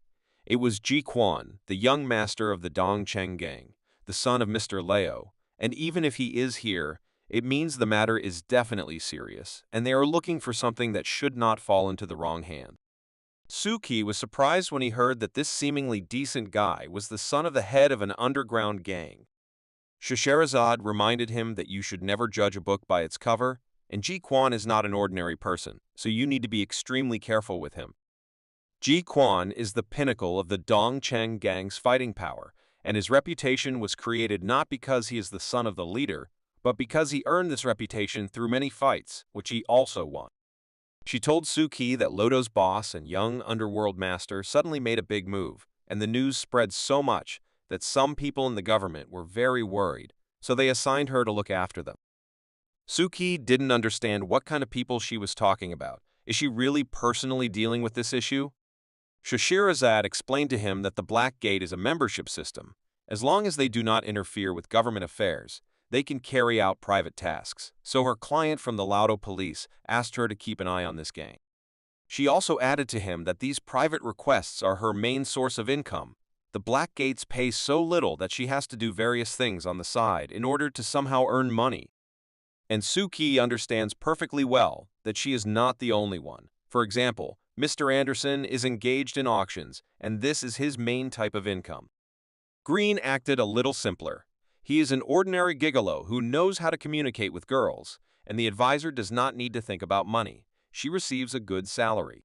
It was Ji Quan, the young master of the Dongcheng gang, the son of Mr. Leo, and even if he is here, it means the matter is definitely serious, and they are looking for something that should not fall into the wrong hand. Suki was surprised when he heard that this seemingly decent guy was the son of the head of an underground gang. Scheherazade reminded him that you should never judge a book by its cover, and Ji Quan is not an ordinary person, so you need to be extremely careful with him. Ji Quan is the pinnacle of the Dongcheng gang's fighting power, and his reputation was created not because he is the son of the leader, but because he earned this reputation through many fights, which he also won. She told Suki that Lodo's boss and young underworld master suddenly made a big move, and the news spread so much that some people in the government were very worried, so they assigned her to look after them. Suki didn't understand what kind of people she was talking about. Is she really personally dealing with this issue? Scheherazade explained to him that the Black Gate is a membership system. As long as they do not interfere with government affairs, they can carry out private tasks, so her client from the Laudo police asked her to keep an eye on this gang. She also added to him that these private requests are her main source of income. The Black Gates pay so little that she has to do various things on the side in order to somehow earn money. And Suki understands perfectly well that she is not the only one. For example, Mr. Anderson is engaged in auctions, and this is his main type of income. Green acted a little simpler. He is an ordinary gigolo who knows how to communicate with girls, and the advisor does not need to think about money. She receives a good salary.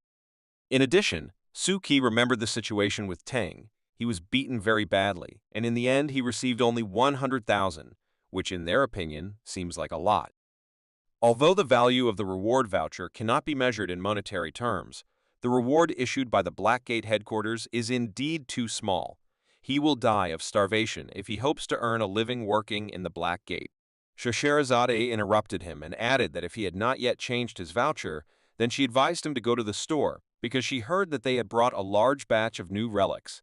In addition, Suki remembered the situation with Tang. He was beaten very badly, and in the end he received only 100,000, which in their opinion seems like a lot. Although the value of the reward voucher cannot be measured in monetary terms, the reward issued by the Blackgate headquarters is indeed too small. He will die of starvation if he hopes to earn a living working in the Black Gate. Scheherazade interrupted him and added that if he had not yet changed his voucher, then she advised him to go to the store because she heard that they had brought a large batch of new relics.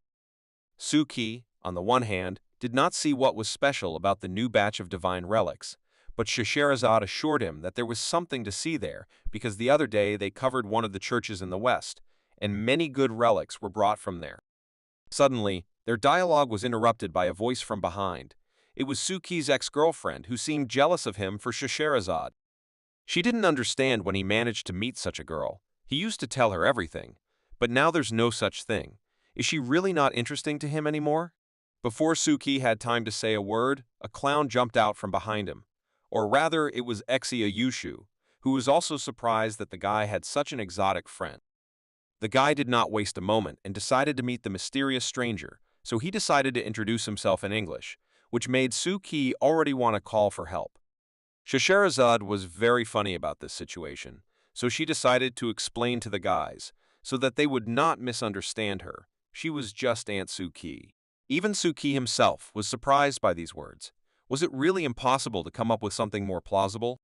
Suki, on the one hand, did not see what was special about the new batch of divine relics, but Scheherazade assured him that there was something to see there because the other day they covered one of the churches in the west, and many good relics were brought from there. Suddenly, their dialogue was interrupted by a voice from behind. It was Suki's ex-girlfriend who seemed jealous of him for Scheherazade. She didn't understand when he managed to meet such a girl. He used to tell her everything, but now there's no such thing. Is she really not interesting to him anymore? Before Suki had time to say a word, a clown jumped out from behind him. Or rather, it was Exia Yushu, who was also surprised that the guy had such an exotic friend. The guy did not waste a moment and decided to meet the mysterious stranger, so he decided to introduce himself in English, which made Suki already want to call for help. Scheherazade was very funny about this situation, so she decided to explain to the guys, so that they would not misunderstand her. She was just Aunt Suki. Even Suki himself was surprised by these words. Was it really impossible to come up with something more plausible?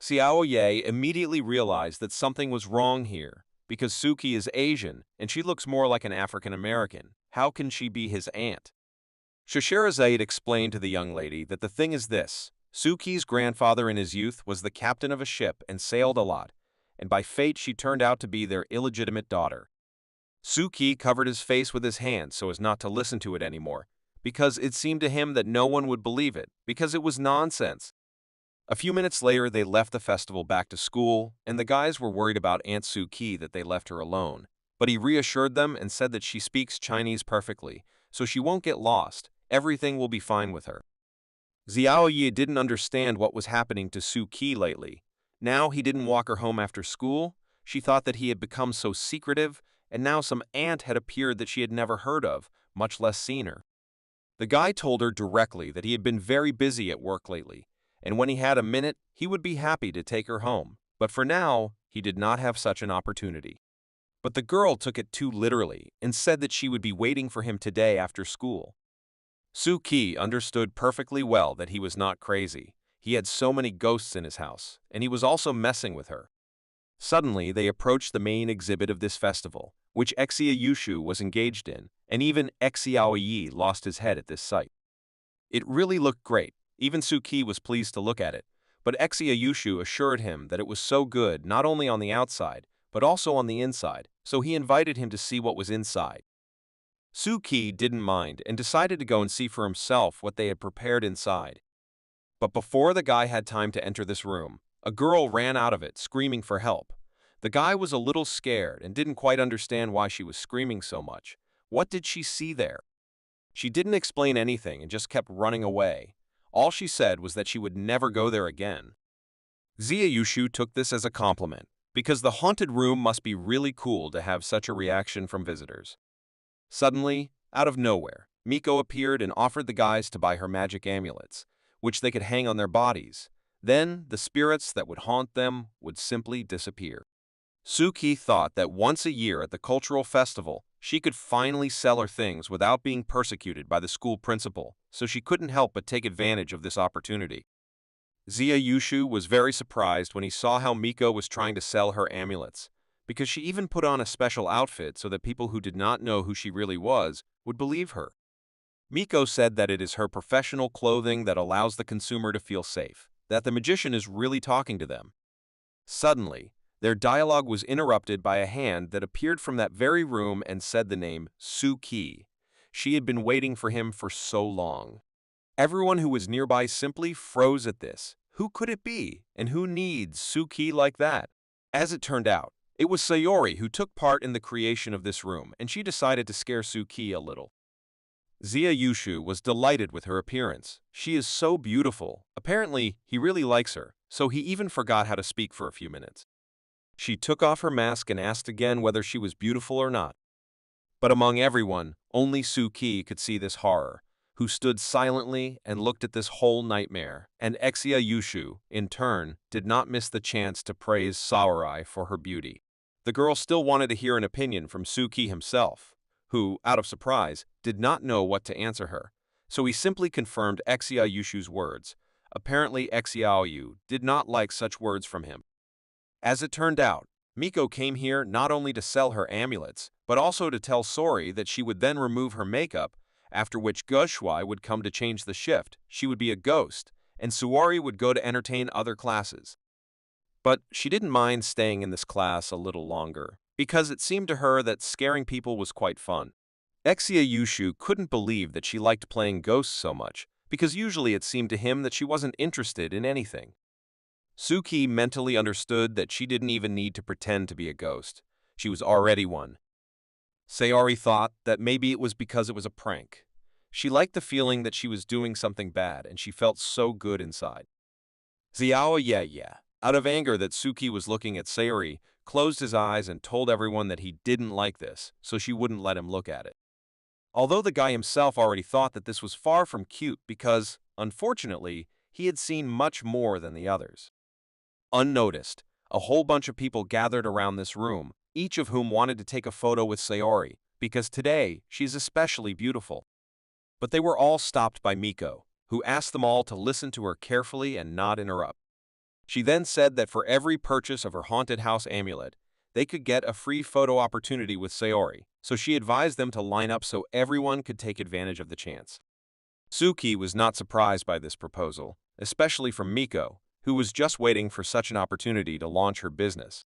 Xiao Ye immediately realized that something was wrong here, because Suki is Asian and she looks more like an African American. How can she be his aunt? Scheherazade explained to the young lady that the thing is this. Suki's grandfather in his youth was the captain of a ship and sailed a lot, and by fate she turned out to be their illegitimate daughter. Suki covered his face with his hand so as not to listen to it anymore, because it seemed to him that no one would believe it, because it was nonsense. A few minutes later, they left the festival back to school, and the guys were worried about Aunt Suki that they left her alone. But he reassured them and said that she speaks Chinese perfectly, so she won't get lost. Everything will be fine with her. Xiao Yi didn't understand what was happening to Suki lately. Now he didn't walk her home after school. She thought that he had become so secretive, and now some aunt had appeared that she had never heard of, much less seen her. The guy told her directly that he had been very busy at work lately, and when he had a minute, he would be happy to take her home. But for now, he did not have such an opportunity. But the girl took it too literally and said that she would be waiting for him today after school. Suki understood perfectly well that he was not crazy. He had so many ghosts in his house, and he was also messing with her. Suddenly, they approached the main exhibit of this festival, which Exia Yushu was engaged in, and even Xiao Yi lost his head at this sight. It really looked great. Even Suki was pleased to look at it, but Exia Yushu assured him that it was so good not only on the outside, but also on the inside, so he invited him to see what was inside. Suki didn't mind and decided to go and see for himself what they had prepared inside. But before the guy had time to enter this room, a girl ran out of it, screaming for help. The guy was a little scared and didn't quite understand why she was screaming so much. What did she see there? She didn't explain anything and just kept running away. All she said was that she would never go there again. Xia Yushu took this as a compliment, because the haunted room must be really cool to have such a reaction from visitors. Suddenly, out of nowhere, Miko appeared and offered the guys to buy her magic amulets, which they could hang on their bodies. Then, the spirits that would haunt them would simply disappear. Suki thought that once a year at the cultural festival, she could finally sell her things without being persecuted by the school principal, so she couldn't help but take advantage of this opportunity. Xia Yushu was very surprised when he saw how Miko was trying to sell her amulets, because she even put on a special outfit so that people who did not know who she really was would believe her. Miko said that it is her professional clothing that allows the consumer to feel safe, that the magician is really talking to them. Suddenly, their dialogue was interrupted by a hand that appeared from that very room and said the name Suki. She had been waiting for him for so long. Everyone who was nearby simply froze at this. Who could it be? And who needs Suki like that? As it turned out, it was Sayori who took part in the creation of this room, and she decided to scare Suki a little. Xia Yushu was delighted with her appearance. She is so beautiful. Apparently, he really likes her, so he even forgot how to speak for a few minutes. She took off her mask and asked again whether she was beautiful or not. But among everyone, only Suki could see this horror, who stood silently and looked at this whole nightmare, and Exia Yushu, in turn, did not miss the chance to praise Sarai for her beauty. The girl still wanted to hear an opinion from Suki himself, who, out of surprise, did not know what to answer her, so he simply confirmed Exia Yushu's words. Apparently Xiao Yu did not like such words from him. As it turned out, Miko came here not only to sell her amulets, but also to tell Sori that she would then remove her makeup, after which Gushui would come to change the shift. She would be a ghost, and Suori would go to entertain other classes. But she didn't mind staying in this class a little longer, because it seemed to her that scaring people was quite fun. Exia Yushu couldn't believe that she liked playing ghosts so much, because usually it seemed to him that she wasn't interested in anything. Suki mentally understood that she didn't even need to pretend to be a ghost. She was already one. Sayori thought that maybe it was because it was a prank. She liked the feeling that she was doing something bad, and she felt so good inside. Xiao Ye, out of anger that Suki was looking at Sayori, closed his eyes and told everyone that he didn't like this, so she wouldn't let him look at it. Although the guy himself already thought that this was far from cute because, unfortunately, he had seen much more than the others. Unnoticed, a whole bunch of people gathered around this room, each of whom wanted to take a photo with Sayori, because today she's especially beautiful. But they were all stopped by Miko, who asked them all to listen to her carefully and not interrupt. She then said that for every purchase of her haunted house amulet, they could get a free photo opportunity with Sayori, so she advised them to line up so everyone could take advantage of the chance. Suki was not surprised by this proposal, especially from Miko, who was just waiting for such an opportunity to launch her business.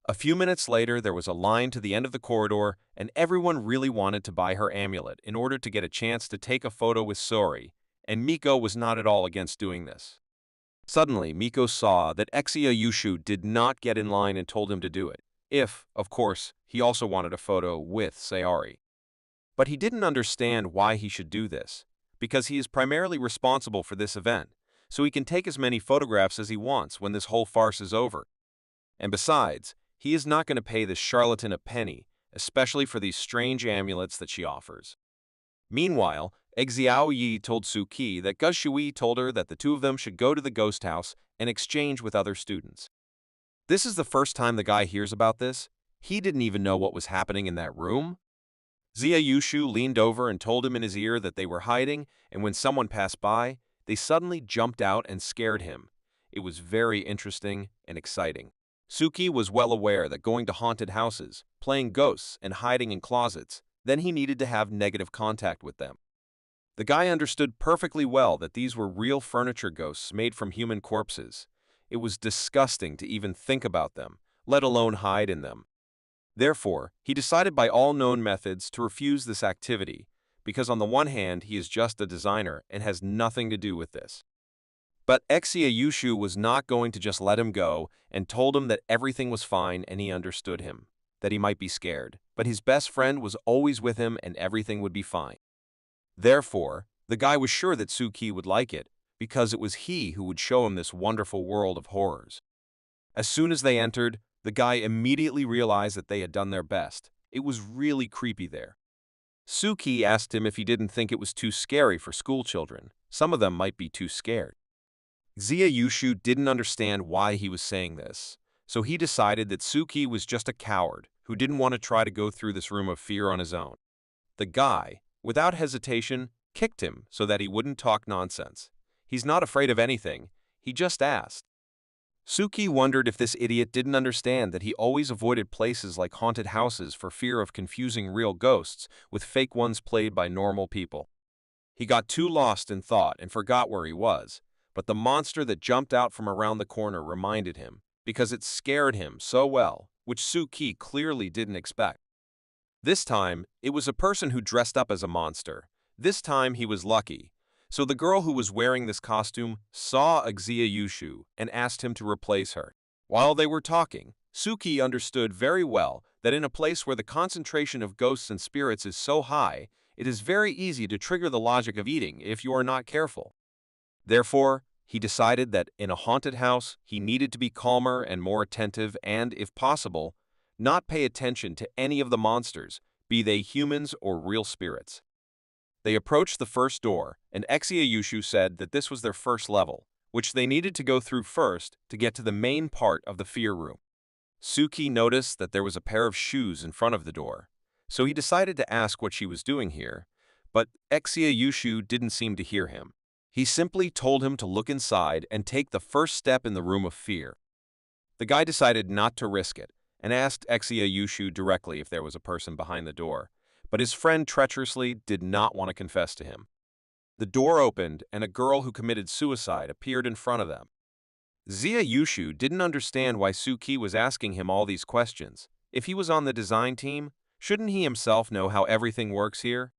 A few minutes later, there was a line to the end of the corridor, and everyone really wanted to buy her amulet in order to get a chance to take a photo with Sori, and Miko was not at all against doing this. Suddenly, Miko saw that Exia Yushu did not get in line and told him to do it, if, of course, he also wanted a photo with Sayori. But he didn't understand why he should do this, because he is primarily responsible for this event, so he can take as many photographs as he wants when this whole farce is over. And besides, he is not going to pay this charlatan a penny, especially for these strange amulets that she offers. Meanwhile, Exiao Yi told Suki that Gus Shui told her that the two of them should go to the ghost house and exchange with other students. This is the first time the guy hears about this. He didn't even know what was happening in that room. Xia Yushu leaned over and told him in his ear that they were hiding, and when someone passed by, they suddenly jumped out and scared him. It was very interesting and exciting. Suki was well aware that going to haunted houses, playing ghosts, and hiding in closets, then he needed to have negative contact with them. The guy understood perfectly well that these were real furniture ghosts made from human corpses. It was disgusting to even think about them, let alone hide in them. Therefore, he decided by all known methods to refuse this activity, because on the one hand he is just a designer and has nothing to do with this. But Exia Yushu was not going to just let him go and told him that everything was fine and he understood him, that he might be scared, but his best friend was always with him and everything would be fine. Therefore, the guy was sure that Suki would like it, because it was he who would show him this wonderful world of horrors. As soon as they entered, the guy immediately realized that they had done their best. It was really creepy there. Suki asked him if he didn't think it was too scary for school children. Some of them might be too scared. Xia Yushu didn't understand why he was saying this, so he decided that Suki was just a coward who didn't want to try to go through this room of fear on his own. The guy, without hesitation, kicked him so that he wouldn't talk nonsense. He's not afraid of anything, he just asked. Suki wondered if this idiot didn't understand that he always avoided places like haunted houses for fear of confusing real ghosts with fake ones played by normal people. He got too lost in thought and forgot where he was. But the monster that jumped out from around the corner reminded him, because it scared him so well, which Suki clearly didn't expect. This time, it was a person who dressed up as a monster. This time he was lucky. So the girl who was wearing this costume saw Xia Yushu and asked him to replace her. While they were talking, Suki understood very well that in a place where the concentration of ghosts and spirits is so high, it is very easy to trigger the logic of eating if you are not careful. Therefore, he decided that in a haunted house, he needed to be calmer and more attentive and, if possible, not pay attention to any of the monsters, be they humans or real spirits. They approached the first door, and Exia Yushu said that this was their first level, which they needed to go through first to get to the main part of the fear room. Suki noticed that there was a pair of shoes in front of the door, so he decided to ask what she was doing here, but Exia Yushu didn't seem to hear him. He simply told him to look inside and take the first step in the room of fear. The guy decided not to risk it and asked Exia Yushu directly if there was a person behind the door, but his friend treacherously did not want to confess to him. The door opened and a girl who committed suicide appeared in front of them. Xia Yushu didn't understand why Suki was asking him all these questions. If he was on the design team, shouldn't he himself know how everything works here?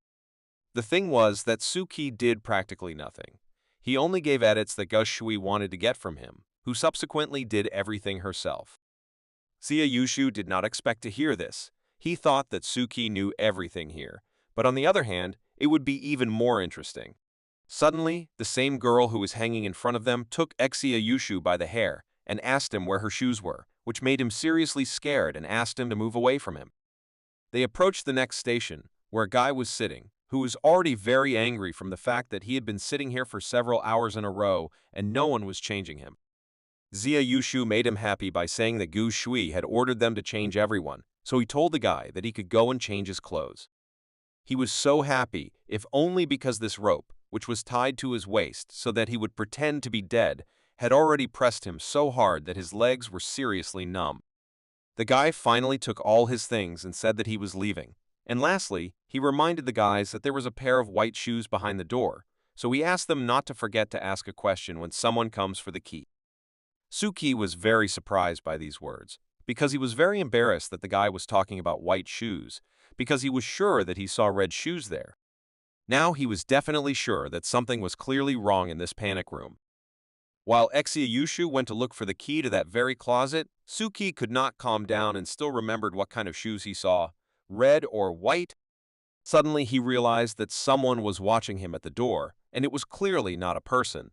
The thing was that Suki did practically nothing. He only gave edits that Gus Shui wanted to get from him, who subsequently did everything herself. Xia Yushu did not expect to hear this. He thought that Suki knew everything here, but on the other hand, it would be even more interesting. Suddenly, the same girl who was hanging in front of them took Exia Yushu by the hair and asked him where her shoes were, which made him seriously scared and asked him to move away from him. They approached the next station, where a guy was sitting, who was already very angry from the fact that he had been sitting here for several hours in a row and no one was changing him. Xia Yushu made him happy by saying that Gu Shui had ordered them to change everyone, so he told the guy that he could go and change his clothes. He was so happy, if only because this rope, which was tied to his waist so that he would pretend to be dead, had already pressed him so hard that his legs were seriously numb. The guy finally took all his things and said that he was leaving. And lastly, he reminded the guys that there was a pair of white shoes behind the door, so he asked them not to forget to ask a question when someone comes for the key. Suki was very surprised by these words, because he was very embarrassed that the guy was talking about white shoes, because he was sure that he saw red shoes there. Now he was definitely sure that something was clearly wrong in this panic room. While Exia went to look for the key to that very closet, Suki could not calm down and still remembered what kind of shoes he saw, red or white. Suddenly he realized that someone was watching him at the door, and it was clearly not a person.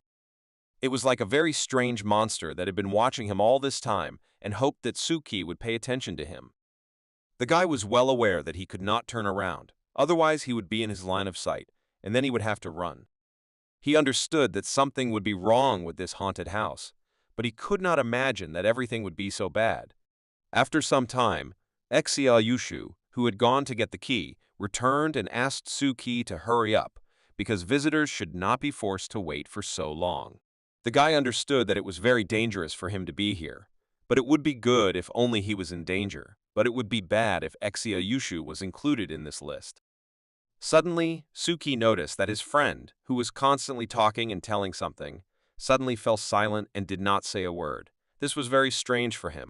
It was like a very strange monster that had been watching him all this time and hoped that Suki would pay attention to him. The guy was well aware that he could not turn around, otherwise he would be in his line of sight, and then he would have to run. He understood that something would be wrong with this haunted house, but he could not imagine that everything would be so bad. After some time, Exia, who had gone to get the key, returned and asked Suki to hurry up, because visitors should not be forced to wait for so long. The guy understood that it was very dangerous for him to be here, but it would be good if only he was in danger, but it would be bad if Exia was included in this list. Suddenly, Suki noticed that his friend, who was constantly talking and telling something, suddenly fell silent and did not say a word. This was very strange for him.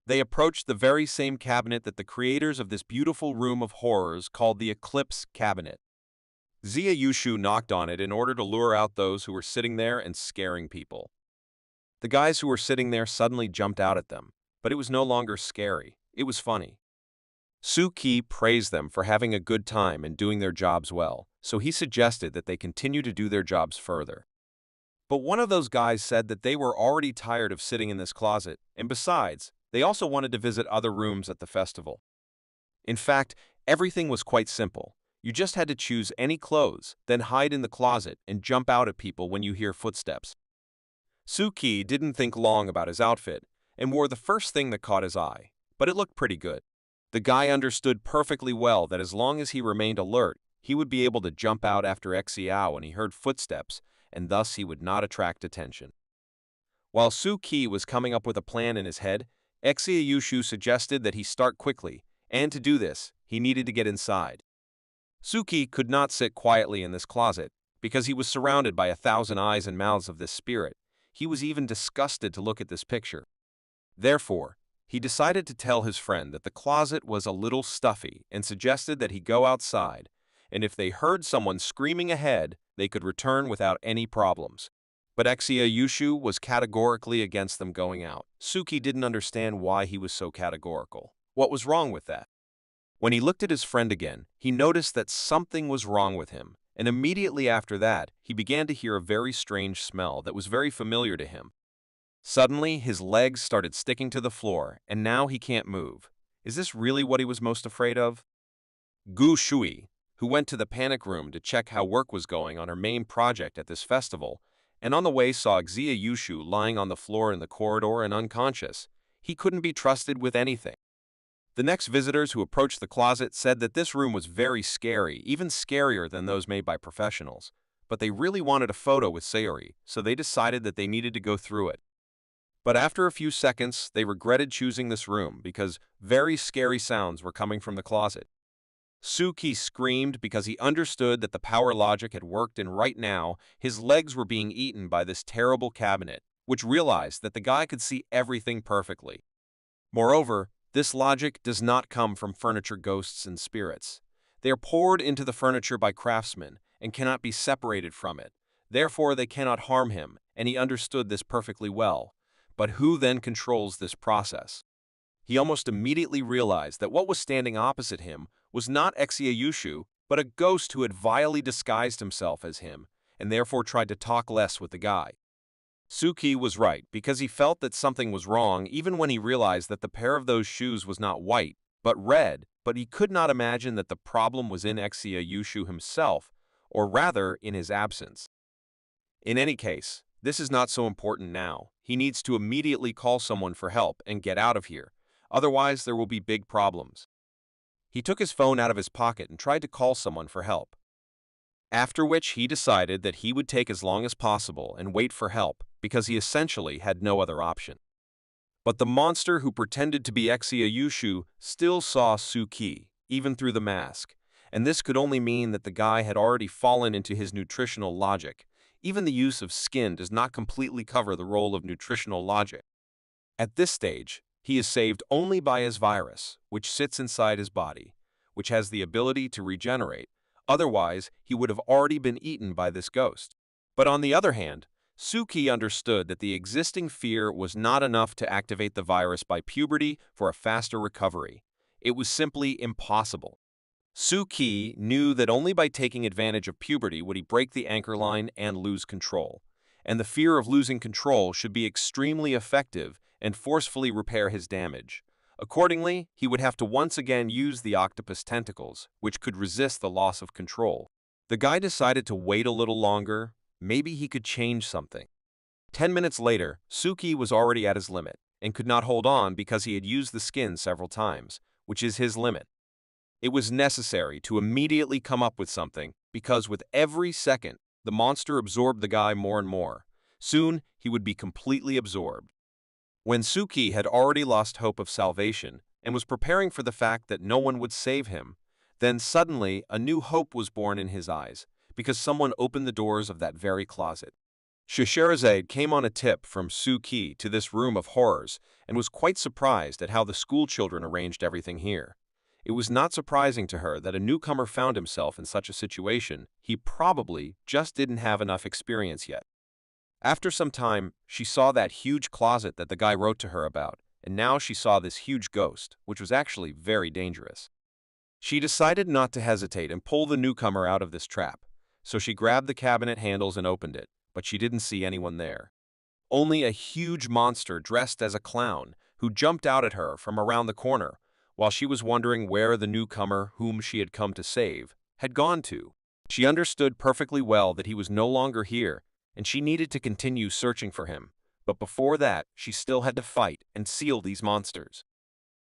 They approached the very same cabinet that the creators of this beautiful room of horrors called the Eclipse Cabinet. Xia knocked on it in order to lure out those who were sitting there and scaring people. The guys who were sitting there suddenly jumped out at them, but it was no longer scary, it was funny. Suki praised them for having a good time and doing their jobs well, so he suggested that they continue to do their jobs further. But one of those guys said that they were already tired of sitting in this closet, and besides, they also wanted to visit other rooms at the festival. In fact, everything was quite simple. You just had to choose any clothes, then hide in the closet and jump out at people when you hear footsteps. Suki didn't think long about his outfit and wore the first thing that caught his eye, but it looked pretty good. The guy understood perfectly well that as long as he remained alert, he would be able to jump out after Xiao when he heard footsteps, and thus he would not attract attention. While Suki was coming up with a plan in his head, Exia suggested that he start quickly, and to do this, he needed to get inside. Suki could not sit quietly in this closet, because he was surrounded by 1,000 eyes and mouths of this spirit. He was even disgusted to look at this picture. Therefore, he decided to tell his friend that the closet was a little stuffy and suggested that he go outside, and if they heard someone screaming ahead, they could return without any problems. But Exia was categorically against them going out. Suki didn't understand why he was so categorical. What was wrong with that? When he looked at his friend again, he noticed that something was wrong with him, and immediately after that, he began to hear a very strange smell that was very familiar to him. Suddenly, his legs started sticking to the floor, and now he can't move. Is this really what he was most afraid of? Gu Shui, who went to the panic room to check how work was going on her main project at this festival, and on the way saw Xia lying on the floor in the corridor and unconscious. He couldn't be trusted with anything. The next visitors who approached the closet said that this room was very scary, even scarier than those made by professionals, but they really wanted a photo with Sori, so they decided that they needed to go through it. But after a few seconds, they regretted choosing this room because very scary sounds were coming from the closet. Suki screamed because he understood that the power logic had worked, and right now, his legs were being eaten by this terrible cabinet, which realized that the guy could see everything perfectly. Moreover, this logic does not come from furniture ghosts and spirits. They are poured into the furniture by craftsmen and cannot be separated from it. Therefore, they cannot harm him, and he understood this perfectly well. But who then controls this process? He almost immediately realized that what was standing opposite him was not Exia, but a ghost who had vilely disguised himself as him, and therefore tried to talk less with the guy. Suki was right, because he felt that something was wrong even when he realized that the pair of those shoes was not white, but red, but he could not imagine that the problem was in Exia himself, or rather in his absence. In any case, this is not so important now. He needs to immediately call someone for help and get out of here, otherwise there will be big problems. He took his phone out of his pocket and tried to call someone for help. After which he decided that he would take as long as possible and wait for help, because he essentially had no other option. But the monster who pretended to be Exia still saw Suki, even through the mask, and this could only mean that the guy had already fallen into his nutritional logic. Even the use of skin does not completely cover the role of nutritional logic. At this stage, He is saved only by his virus, which sits inside his body, which has the ability to regenerate. Otherwise, he would have already been eaten by this ghost. But on the other hand, Suki understood that the existing fear was not enough to activate the virus by puberty for a faster recovery. It was simply impossible. Suki knew that only by taking advantage of puberty would he break the anchor line and lose control. And the fear of losing control should be extremely effective and forcefully repair his damage. Accordingly, he would have to once again use the octopus tentacles, which could resist the loss of control. The guy decided to wait a little longer. Maybe he could change something. 10 minutes later, Suki was already at his limit and could not hold on because he had used the skin several times, which is his limit. It was necessary to immediately come up with something because with every second, the monster absorbed the guy more and more. Soon, he would be completely absorbed. When Suki had already lost hope of salvation and was preparing for the fact that no one would save him, then suddenly a new hope was born in his eyes because someone opened the doors of that very closet. Scheherazade came on a tip from Suki to this room of horrors and was quite surprised at how the school children arranged everything here. It was not surprising to her that a newcomer found himself in such a situation. He probably just didn't have enough experience yet. After some time, she saw that huge closet that the guy wrote to her about, and now she saw this huge ghost, which was actually very dangerous. She decided not to hesitate and pull the newcomer out of this trap, so she grabbed the cabinet handles and opened it, but she didn't see anyone there. Only a huge monster dressed as a clown who jumped out at her from around the corner, while she was wondering where the newcomer whom she had come to save had gone to. She understood perfectly well that he was no longer here, and she needed to continue searching for him, but before that, she still had to fight and seal these monsters.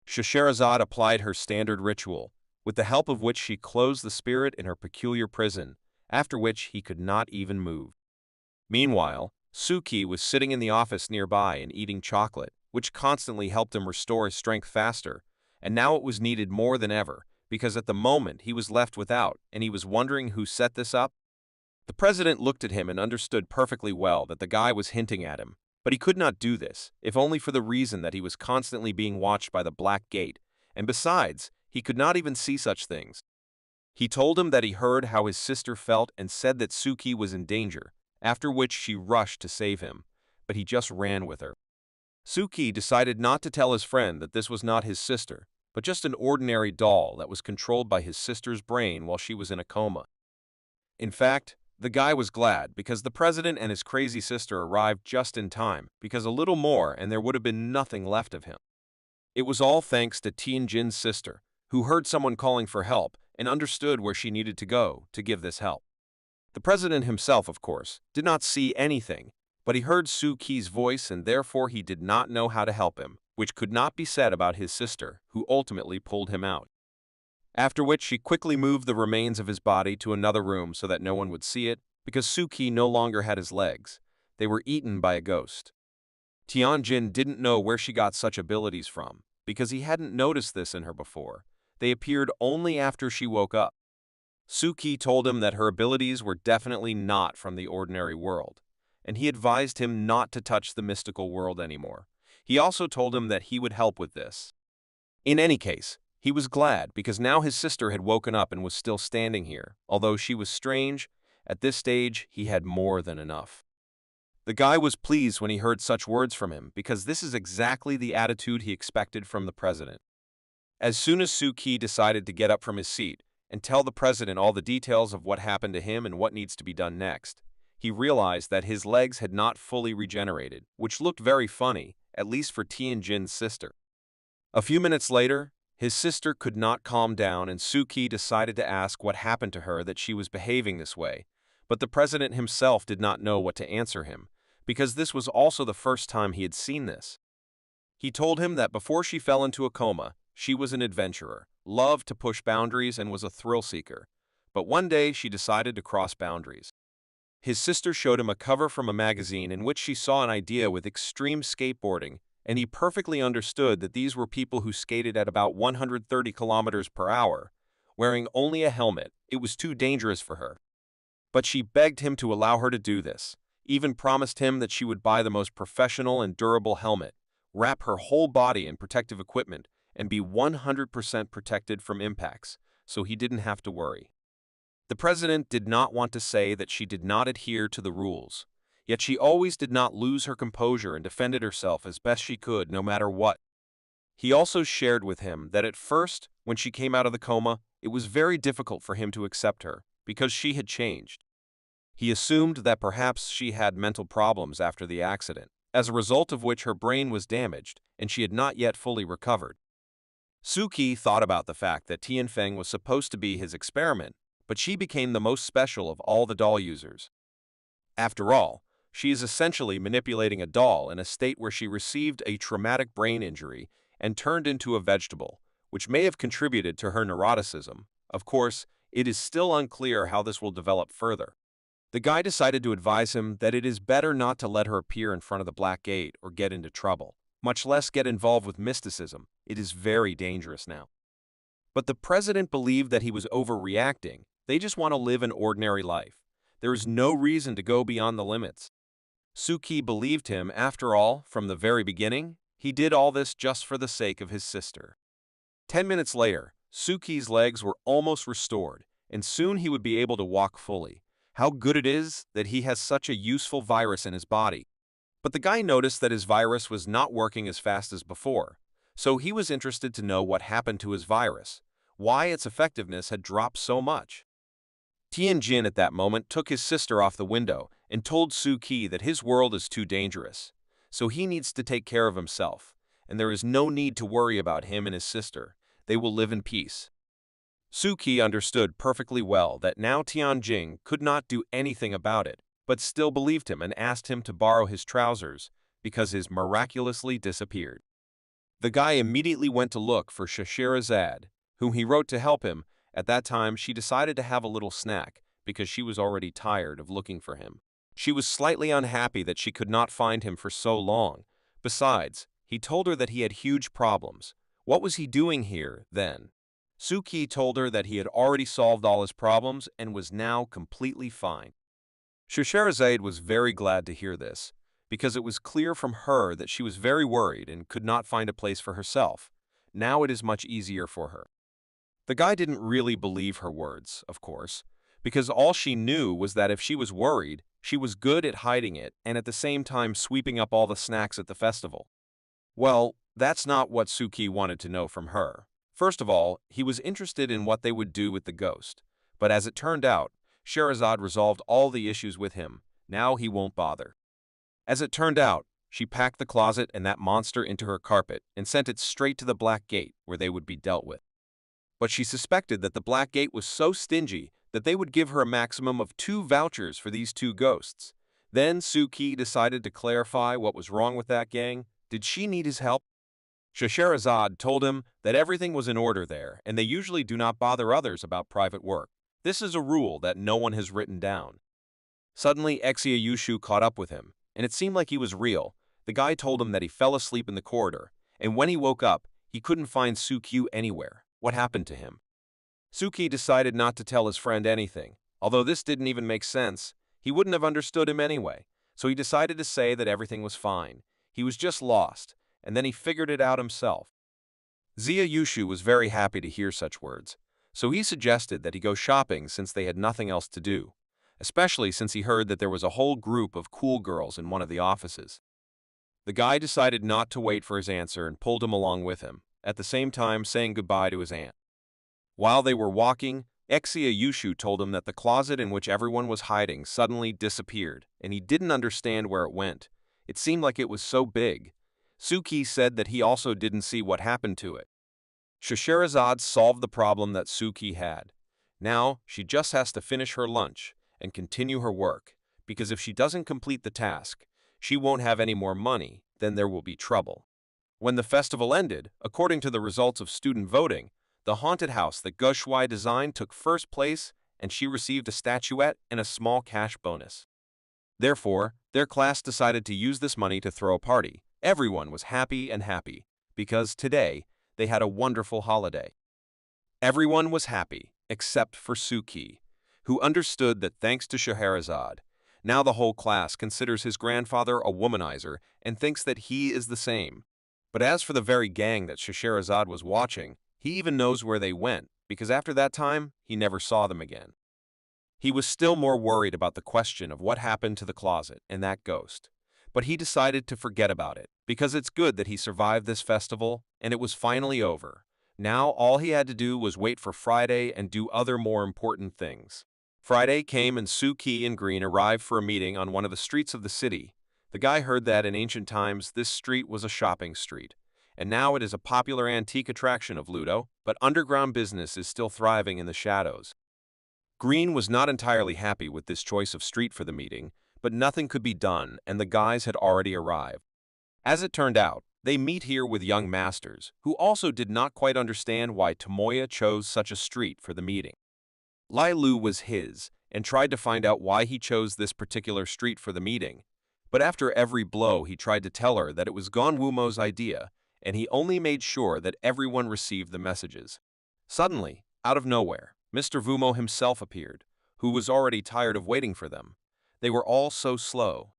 Scheherazade applied her standard ritual, with the help of which she closed the spirit in her peculiar prison, after which he could not even move. Meanwhile, Suki was sitting in the office nearby and eating chocolate, which constantly helped him restore his strength faster, and now it was needed more than ever, because at the moment he was left without, and he was wondering who set this up. The president looked at him and understood perfectly well that the guy was hinting at him, but he could not do this, if only for the reason that he was constantly being watched by the Black Gate, and besides, he could not even see such things. He told him that he heard how his sister felt and said that Suki was in danger, after which she rushed to save him, but he just ran with her. Suki decided not to tell his friend that this was not his sister, but just an ordinary doll that was controlled by his sister's brain while she was in a coma. In fact, the guy was glad because the president and his crazy sister arrived just in time, because a little more and there would have been nothing left of him. It was all thanks to Tianjin's sister, who heard someone calling for help and understood where she needed to go to give this help. The president himself, of course, did not see anything, but he heard Suki's voice and therefore he did not know how to help him, which could not be said about his sister, who ultimately pulled him out. After which she quickly moved the remains of his body to another room so that no one would see it, because Suki no longer had his legs. They were eaten by a ghost. Tianjin didn't know where she got such abilities from, because he hadn't noticed this in her before. They appeared only after she woke up. Suki told him that her abilities were definitely not from the ordinary world, and he advised him not to touch the mystical world anymore. He also told him that he would help with this. In any case, he was glad because now his sister had woken up and was still standing here. Although she was strange, at this stage he had more than enough. The guy was pleased when he heard such words from him because this is exactly the attitude he expected from the president. As soon as Suki decided to get up from his seat and tell the president all the details of what happened to him and what needs to be done next, he realized that his legs had not fully regenerated, which looked very funny, at least for Tianjin's sister. A few minutes later, his sister could not calm down and Suki decided to ask what happened to her that she was behaving this way, but the president himself did not know what to answer him, because this was also the first time he had seen this. He told him that before she fell into a coma, she was an adventurer, loved to push boundaries and was a thrill seeker, but one day she decided to cross boundaries. His sister showed him a cover from a magazine in which she saw an idea with extreme skateboarding, and he perfectly understood that these were people who skated at about 130 kilometers per hour, wearing only a helmet. It was too dangerous for her. But she begged him to allow her to do this, even promised him that she would buy the most professional and durable helmet, wrap her whole body in protective equipment, and be 100% protected from impacts, so he didn't have to worry. The president did not want to say that she did not adhere to the rules, yet she always did not lose her composure and defended herself as best she could no matter what. He also shared with him that at first, when she came out of the coma, it was very difficult for him to accept her, because she had changed. He assumed that perhaps she had mental problems after the accident, as a result of which her brain was damaged and she had not yet fully recovered. Suki thought about the fact that Tianfeng was supposed to be his experiment, but she became the most special of all the doll users. After all, she is essentially manipulating a doll in a state where she received a traumatic brain injury and turned into a vegetable, which may have contributed to her neuroticism. Of course, it is still unclear how this will develop further. The guy decided to advise him that it is better not to let her appear in front of the Black Gate or get into trouble, much less get involved with mysticism. It is very dangerous now. But the president believed that he was overreacting. They just want to live an ordinary life. There is no reason to go beyond the limits. Suki believed him. After all, from the very beginning, he did all this just for the sake of his sister. 10 minutes later, Suki's legs were almost restored, and soon he would be able to walk fully. How good it is that he has such a useful virus in his body. But the guy noticed that his virus was not working as fast as before, so he was interested to know what happened to his virus, why its effectiveness had dropped so much. Tianjin at that moment took his sister off the window and told Suki that his world is too dangerous, so he needs to take care of himself, and there is no need to worry about him and his sister. They will live in peace. Suki understood perfectly well that now Tianjin could not do anything about it, but still believed him and asked him to borrow his trousers because his miraculously disappeared. The guy immediately went to look for Scheherazade, whom he wrote to help him. At that time, she decided to have a little snack because she was already tired of looking for him. She was slightly unhappy that she could not find him for so long. Besides, he told her that he had huge problems. What was he doing here, then? Suki told her that he had already solved all his problems and was now completely fine. Scheherazade was very glad to hear this, because it was clear from her that she was very worried and could not find a place for herself. Now it is much easier for her. The guy didn't really believe her words, of course, because all she knew was that if she was worried, she was good at hiding it and at the same time sweeping up all the snacks at the festival. Well, that's not what Suki wanted to know from her. First of all, he was interested in what they would do with the ghost, but as it turned out, Scheherazade resolved all the issues with him. Now he won't bother. As it turned out, she packed the closet and that monster into her carpet and sent it straight to the Black Gate where they would be dealt with. But she suspected that the Black Gate was so stingy that they would give her a maximum of 2 vouchers for these 2 ghosts. Then Suki decided to clarify what was wrong with that gang. Did she need his help? Scheherazade told him that everything was in order there, and they usually do not bother others about private work. This is a rule that no one has written down. Suddenly, Exia caught up with him, and it seemed like he was real. The guy told him that he fell asleep in the corridor, and when he woke up, he couldn't find Suki anywhere. What happened to him? Suki decided not to tell his friend anything. Although this didn't even make sense, he wouldn't have understood him anyway, so he decided to say that everything was fine. He was just lost, and then he figured it out himself. Yushu was very happy to hear such words, so he suggested that he go shopping since they had nothing else to do, especially since he heard that there was a whole group of cool girls in one of the offices. The guy decided not to wait for his answer and pulled him along with him, at the same time saying goodbye to his aunt. While they were walking, Yushu told him that the closet in which everyone was hiding suddenly disappeared, and he didn't understand where it went. It seemed like it was so big. Suki said that he also didn't see what happened to it. Scheherazade solved the problem that Suki had. Now, she just has to finish her lunch and continue her work, because if she doesn't complete the task, she won't have any more money, then there will be trouble. When the festival ended, according to the results of student voting, the haunted house that Gushwai designed took first place, and she received a statuette and a small cash bonus. Therefore, their class decided to use this money to throw a party. Everyone was happy, because today they had a wonderful holiday. Everyone was happy, except for Suki, who understood that thanks to Scheherazade, now the whole class considers his grandfather a womanizer and thinks that he is the same. But as for the very gang that Scheherazade was watching, he even knows where they went, because after that time, he never saw them again. He was still more worried about the question of what happened to the closet and that ghost. But he decided to forget about it, because it's good that he survived this festival, and it was finally over. Now all he had to do was wait for Friday and do other more important things. Friday came and Suki and Green arrived for a meeting on one of the streets of the city. The guy heard that in ancient times this street was a shopping street, and now it is a popular antique attraction of Ludo, but underground business is still thriving in the shadows. Green was not entirely happy with this choice of street for the meeting, but nothing could be done, and the guys had already arrived. As it turned out, they meet here with young masters, who also did not quite understand why Tomoya chose such a street for the meeting. Lai Lu was his, and tried to find out why he chose this particular street for the meeting, but after every blow he tried to tell her that it was Gon Wumo's idea, and he only made sure that everyone received the messages. Suddenly, out of nowhere, Mr. Vumo himself appeared, who was already tired of waiting for them. They were all so slow.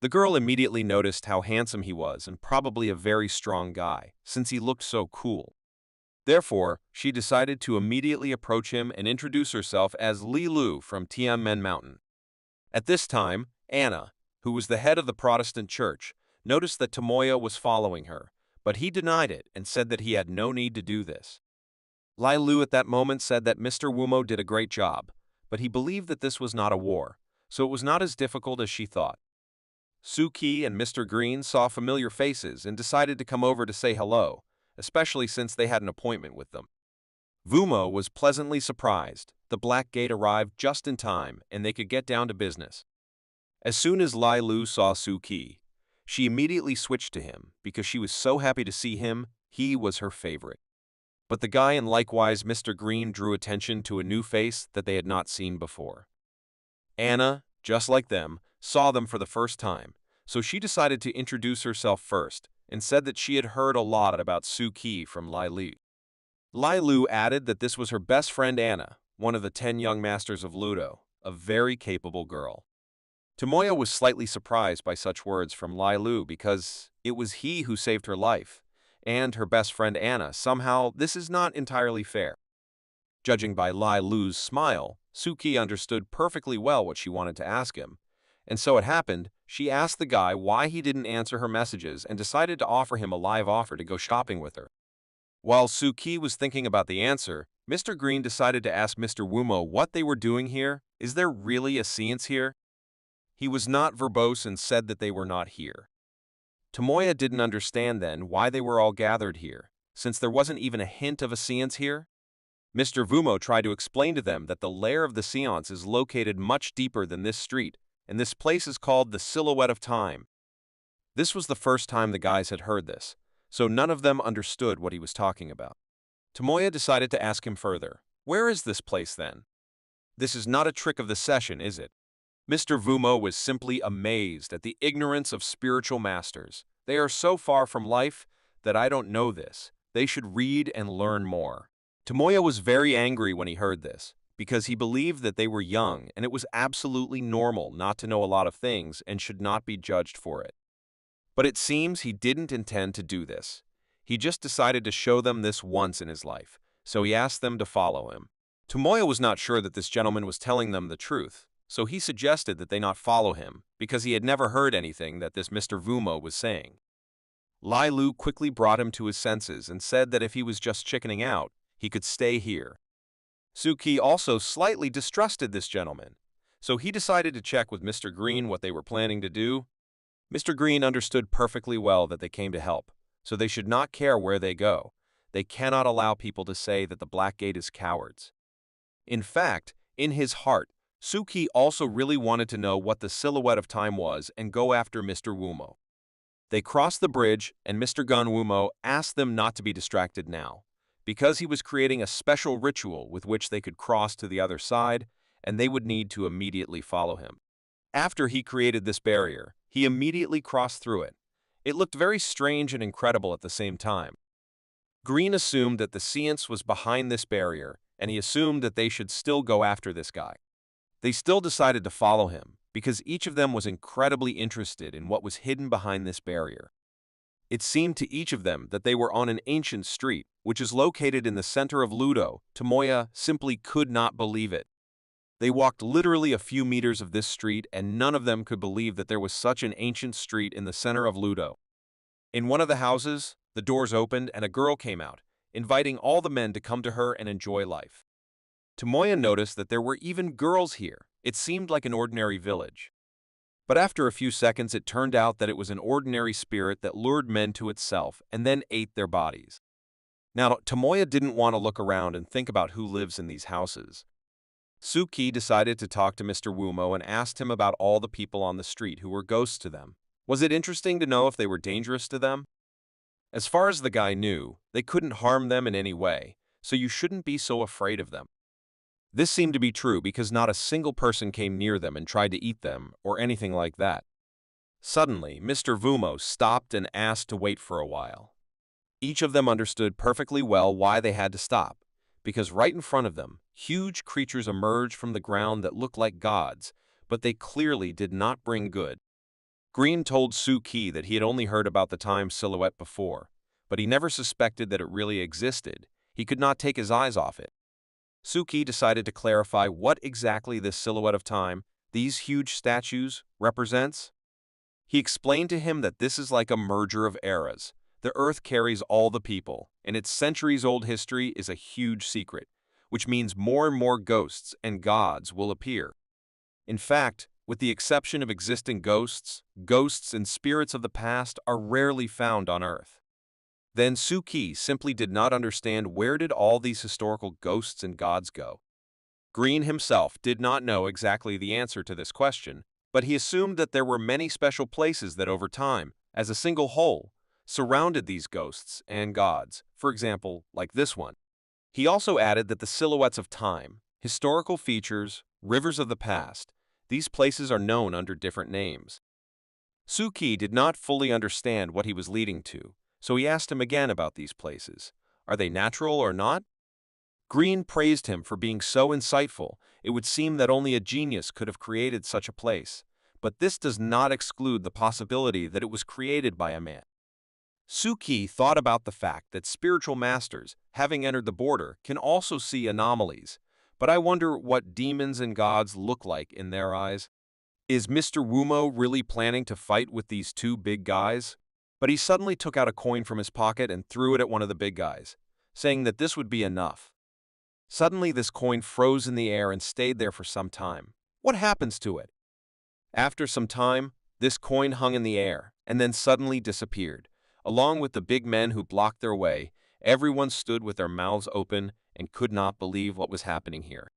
The girl immediately noticed how handsome he was and probably a very strong guy, since he looked so cool. Therefore, she decided to immediately approach him and introduce herself as Li Lu from Tianmen Mountain. At this time, Anna, who was the head of the Protestant church, noticed that Tomoya was following her, but he denied it and said that he had no need to do this. Lai Lu at that moment said that Mr. Wumo did a great job, but he believed that this was not a war, so it was not as difficult as she thought. Suki and Mr. Green saw familiar faces and decided to come over to say hello, especially since they had an appointment with them. Vumo was pleasantly surprised. The Black Gate arrived just in time, and they could get down to business. As soon as Lai Lu saw Suki, she immediately switched to him because she was so happy to see him. He was her favorite. But the guy and likewise Mr. Green drew attention to a new face that they had not seen before. Anna, just like them, saw them for the first time, so she decided to introduce herself first and said that she had heard a lot about Suki from Lai Lu. Lai Lu added that this was her best friend Anna, one of the 10 young masters of Ludo, a very capable girl. Tomoya was slightly surprised by such words from Lai Lu because it was he who saved her life, and her best friend Anna. Somehow, this is not entirely fair. Judging by Lai Lu's smile, Suki understood perfectly well what she wanted to ask him, and so it happened, she asked the guy why he didn't answer her messages and decided to offer him a live offer to go shopping with her. While Suki was thinking about the answer, Mr. Green decided to ask Mr. Wumo what they were doing here. Is there really a seance here? He was not verbose and said that they were not here. Tomoya didn't understand then why they were all gathered here, since there wasn't even a hint of a seance here. Mr. Vumo tried to explain to them that the lair of the seance is located much deeper than this street, and this place is called the Silhouette of Time. This was the first time the guys had heard this, so none of them understood what he was talking about. Tomoya decided to ask him further, "Where is this place then? This is not a trick of the session, is it?" Mr. Vumo was simply amazed at the ignorance of spiritual masters. They are so far from life that I don't know this. They should read and learn more. Tomoya was very angry when he heard this, because he believed that they were young and it was absolutely normal not to know a lot of things and should not be judged for it. But it seems he didn't intend to do this. He just decided to show them this once in his life, so he asked them to follow him. Tomoya was not sure that this gentleman was telling them the truth, so he suggested that they not follow him, because he had never heard anything that this Mr. Vumo was saying. Lai Lu quickly brought him to his senses and said that if he was just chickening out, he could stay here. Suki also slightly distrusted this gentleman, so he decided to check with Mr. Green what they were planning to do. Mr. Green understood perfectly well that they came to help, so they should not care where they go. They cannot allow people to say that the Black Gate is cowards. In fact, in his heart, Suki also really wanted to know what the Silhouette of Time was and go after Mr. Wumo. They crossed the bridge, and Mr. Gon Wumo asked them not to be distracted now, because he was creating a special ritual with which they could cross to the other side, and they would need to immediately follow him. After he created this barrier, he immediately crossed through it. It looked very strange and incredible at the same time. Green assumed that the seance was behind this barrier, and he assumed that they should still go after this guy. They still decided to follow him, because each of them was incredibly interested in what was hidden behind this barrier. It seemed to each of them that they were on an ancient street, which is located in the center of Ludo. Tomoya simply could not believe it. They walked literally a few meters of this street, and none of them could believe that there was such an ancient street in the center of Ludo. In one of the houses, the doors opened and a girl came out, inviting all the men to come to her and enjoy life. Tomoya noticed that there were even girls here. It seemed like an ordinary village. But after a few seconds, it turned out that it was an ordinary spirit that lured men to itself and then ate their bodies. Now, Tomoya didn't want to look around and think about who lives in these houses. Suki decided to talk to Mr. Wumo and asked him about all the people on the street who were ghosts to them. Was it interesting to know if they were dangerous to them? As far as the guy knew, they couldn't harm them in any way, so you shouldn't be so afraid of them. This seemed to be true because not a single person came near them and tried to eat them or anything like that. Suddenly, Mr. Vumo stopped and asked to wait for a while. Each of them understood perfectly well why they had to stop, because right in front of them, huge creatures emerged from the ground that looked like gods, but they clearly did not bring good. Green told Suki that he had only heard about the time silhouette before, but he never suspected that it really existed. He could not take his eyes off it. Suki decided to clarify what exactly this silhouette of time, these huge statues, represents. He explained to him that this is like a merger of eras. The Earth carries all the people, and its centuries-old history is a huge secret, which means more and more ghosts and gods will appear. In fact, with the exception of existing ghosts, ghosts and spirits of the past are rarely found on Earth. Then Suki simply did not understand where did all these historical ghosts and gods go. Green himself did not know exactly the answer to this question, but he assumed that there were many special places that over time, as a single whole, surrounded these ghosts and gods, for example, like this one. He also added that the silhouettes of time, historical features, rivers of the past, these places are known under different names. Suki did not fully understand what he was leading to, so he asked him again about these places. Are they natural or not? Green praised him for being so insightful. It would seem that only a genius could have created such a place, but this does not exclude the possibility that it was created by a man. Suki thought about the fact that spiritual masters, having entered the border, can also see anomalies, but I wonder what demons and gods look like in their eyes. Is Mr. Wumo really planning to fight with these two big guys? But he suddenly took out a coin from his pocket and threw it at one of the big guys, saying that this would be enough. Suddenly, this coin froze in the air and stayed there for some time. What happens to it? After some time, this coin hung in the air and then suddenly disappeared. Along with the big men who blocked their way, everyone stood with their mouths open and could not believe what was happening here.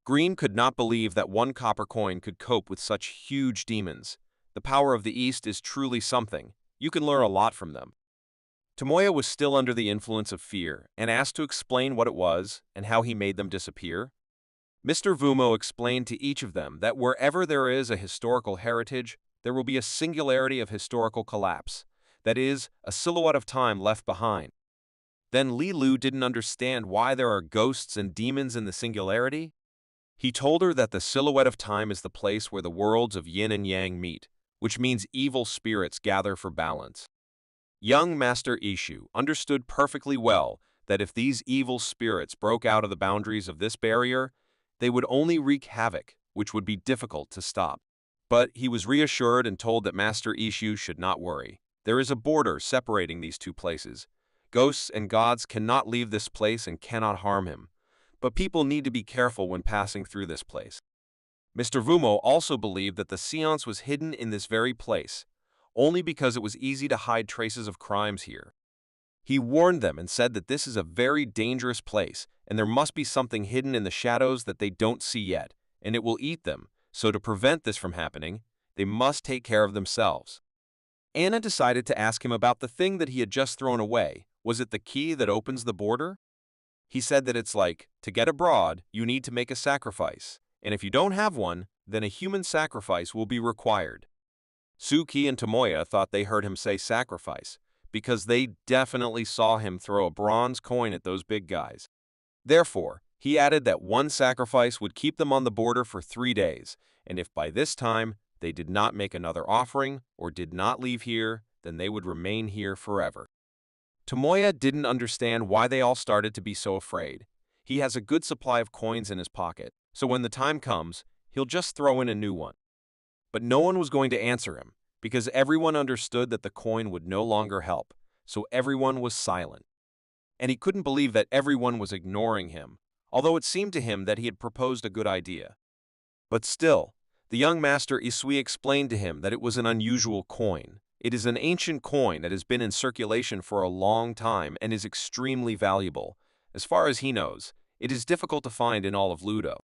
Green could not believe that one copper coin could cope with such huge demons. The power of the East is truly something. You can learn a lot from them. Tomoya was still under the influence of fear and asked to explain what it was and how he made them disappear. Mr. Vumo explained to each of them that wherever there is a historical heritage, there will be a singularity of historical collapse, that is, a silhouette of time left behind. Then Li Lu didn't understand why there are ghosts and demons in the singularity. He told her that the silhouette of time is the place where the worlds of yin and yang meet, which means evil spirits gather for balance. Young Master Ishu understood perfectly well that if these evil spirits broke out of the boundaries of this barrier, they would only wreak havoc, which would be difficult to stop. But he was reassured and told that Master Ishu should not worry. There is a border separating these two places. Ghosts and gods cannot leave this place and cannot harm him, but people need to be careful when passing through this place. Mr. Vumo also believed that the seance was hidden in this very place, only because it was easy to hide traces of crimes here. He warned them and said that this is a very dangerous place, and there must be something hidden in the shadows that they don't see yet, and it will eat them, so to prevent this from happening, they must take care of themselves. Anna decided to ask him about the thing that he had just thrown away. Was it the key that opens the border? He said that it's like, to get abroad, you need to make a sacrifice, and if you don't have one, then a human sacrifice will be required. Suki and Tomoya thought they heard him say sacrifice, because they definitely saw him throw a bronze coin at those big guys. Therefore, he added that one sacrifice would keep them on the border for 3 days, and if by this time they did not make another offering or did not leave here, then they would remain here forever. Tomoya didn't understand why they all started to be so afraid. He has a good supply of coins in his pocket, so when the time comes, he'll just throw in a new one. But no one was going to answer him, because everyone understood that the coin would no longer help, so everyone was silent. And he couldn't believe that everyone was ignoring him, although it seemed to him that he had proposed a good idea. But still, the young master Isui explained to him that it was an unusual coin. It is an ancient coin that has been in circulation for a long time and is extremely valuable. As far as he knows, it is difficult to find in all of Ludo.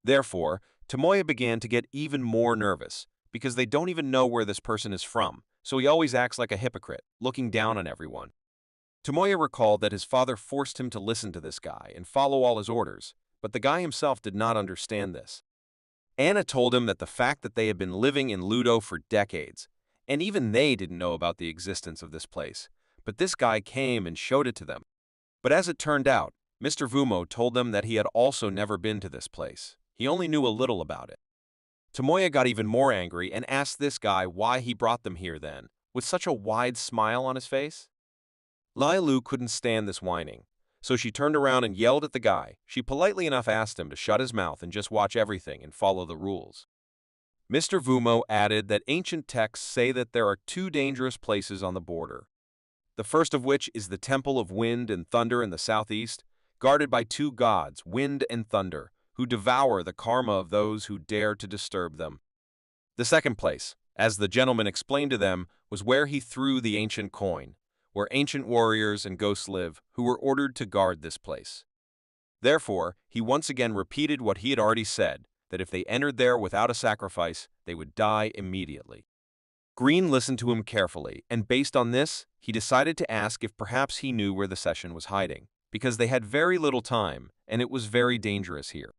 Therefore, Tomoya began to get even more nervous, because they don't even know where this person is from, so he always acts like a hypocrite, looking down on everyone. Tomoya recalled that his father forced him to listen to this guy and follow all his orders, but the guy himself did not understand this. Anna told him that the fact that they had been living in Ludo for decades, and even they didn't know about the existence of this place, but this guy came and showed it to them. But as it turned out, Mr. Vumo told them that he had also never been to this place. He only knew a little about it. Tomoya got even more angry and asked this guy why he brought them here then, with such a wide smile on his face. Lailu couldn't stand this whining, so she turned around and yelled at the guy. She politely enough asked him to shut his mouth and just watch everything and follow the rules. Mr. Vumo added that ancient texts say that there are two dangerous places on the border. The first of which is the Temple of Wind and Thunder in the southeast, guarded by two gods, Wind and Thunder, who devour the karma of those who dare to disturb them. The second place, as the gentleman explained to them, was where he threw the ancient coin, where ancient warriors and ghosts live, who were ordered to guard this place. Therefore, he once again repeated what he had already said, that if they entered there without a sacrifice, they would die immediately. Green listened to him carefully, and based on this, he decided to ask if perhaps he knew where the session was hiding, because they had very little time, and it was very dangerous here.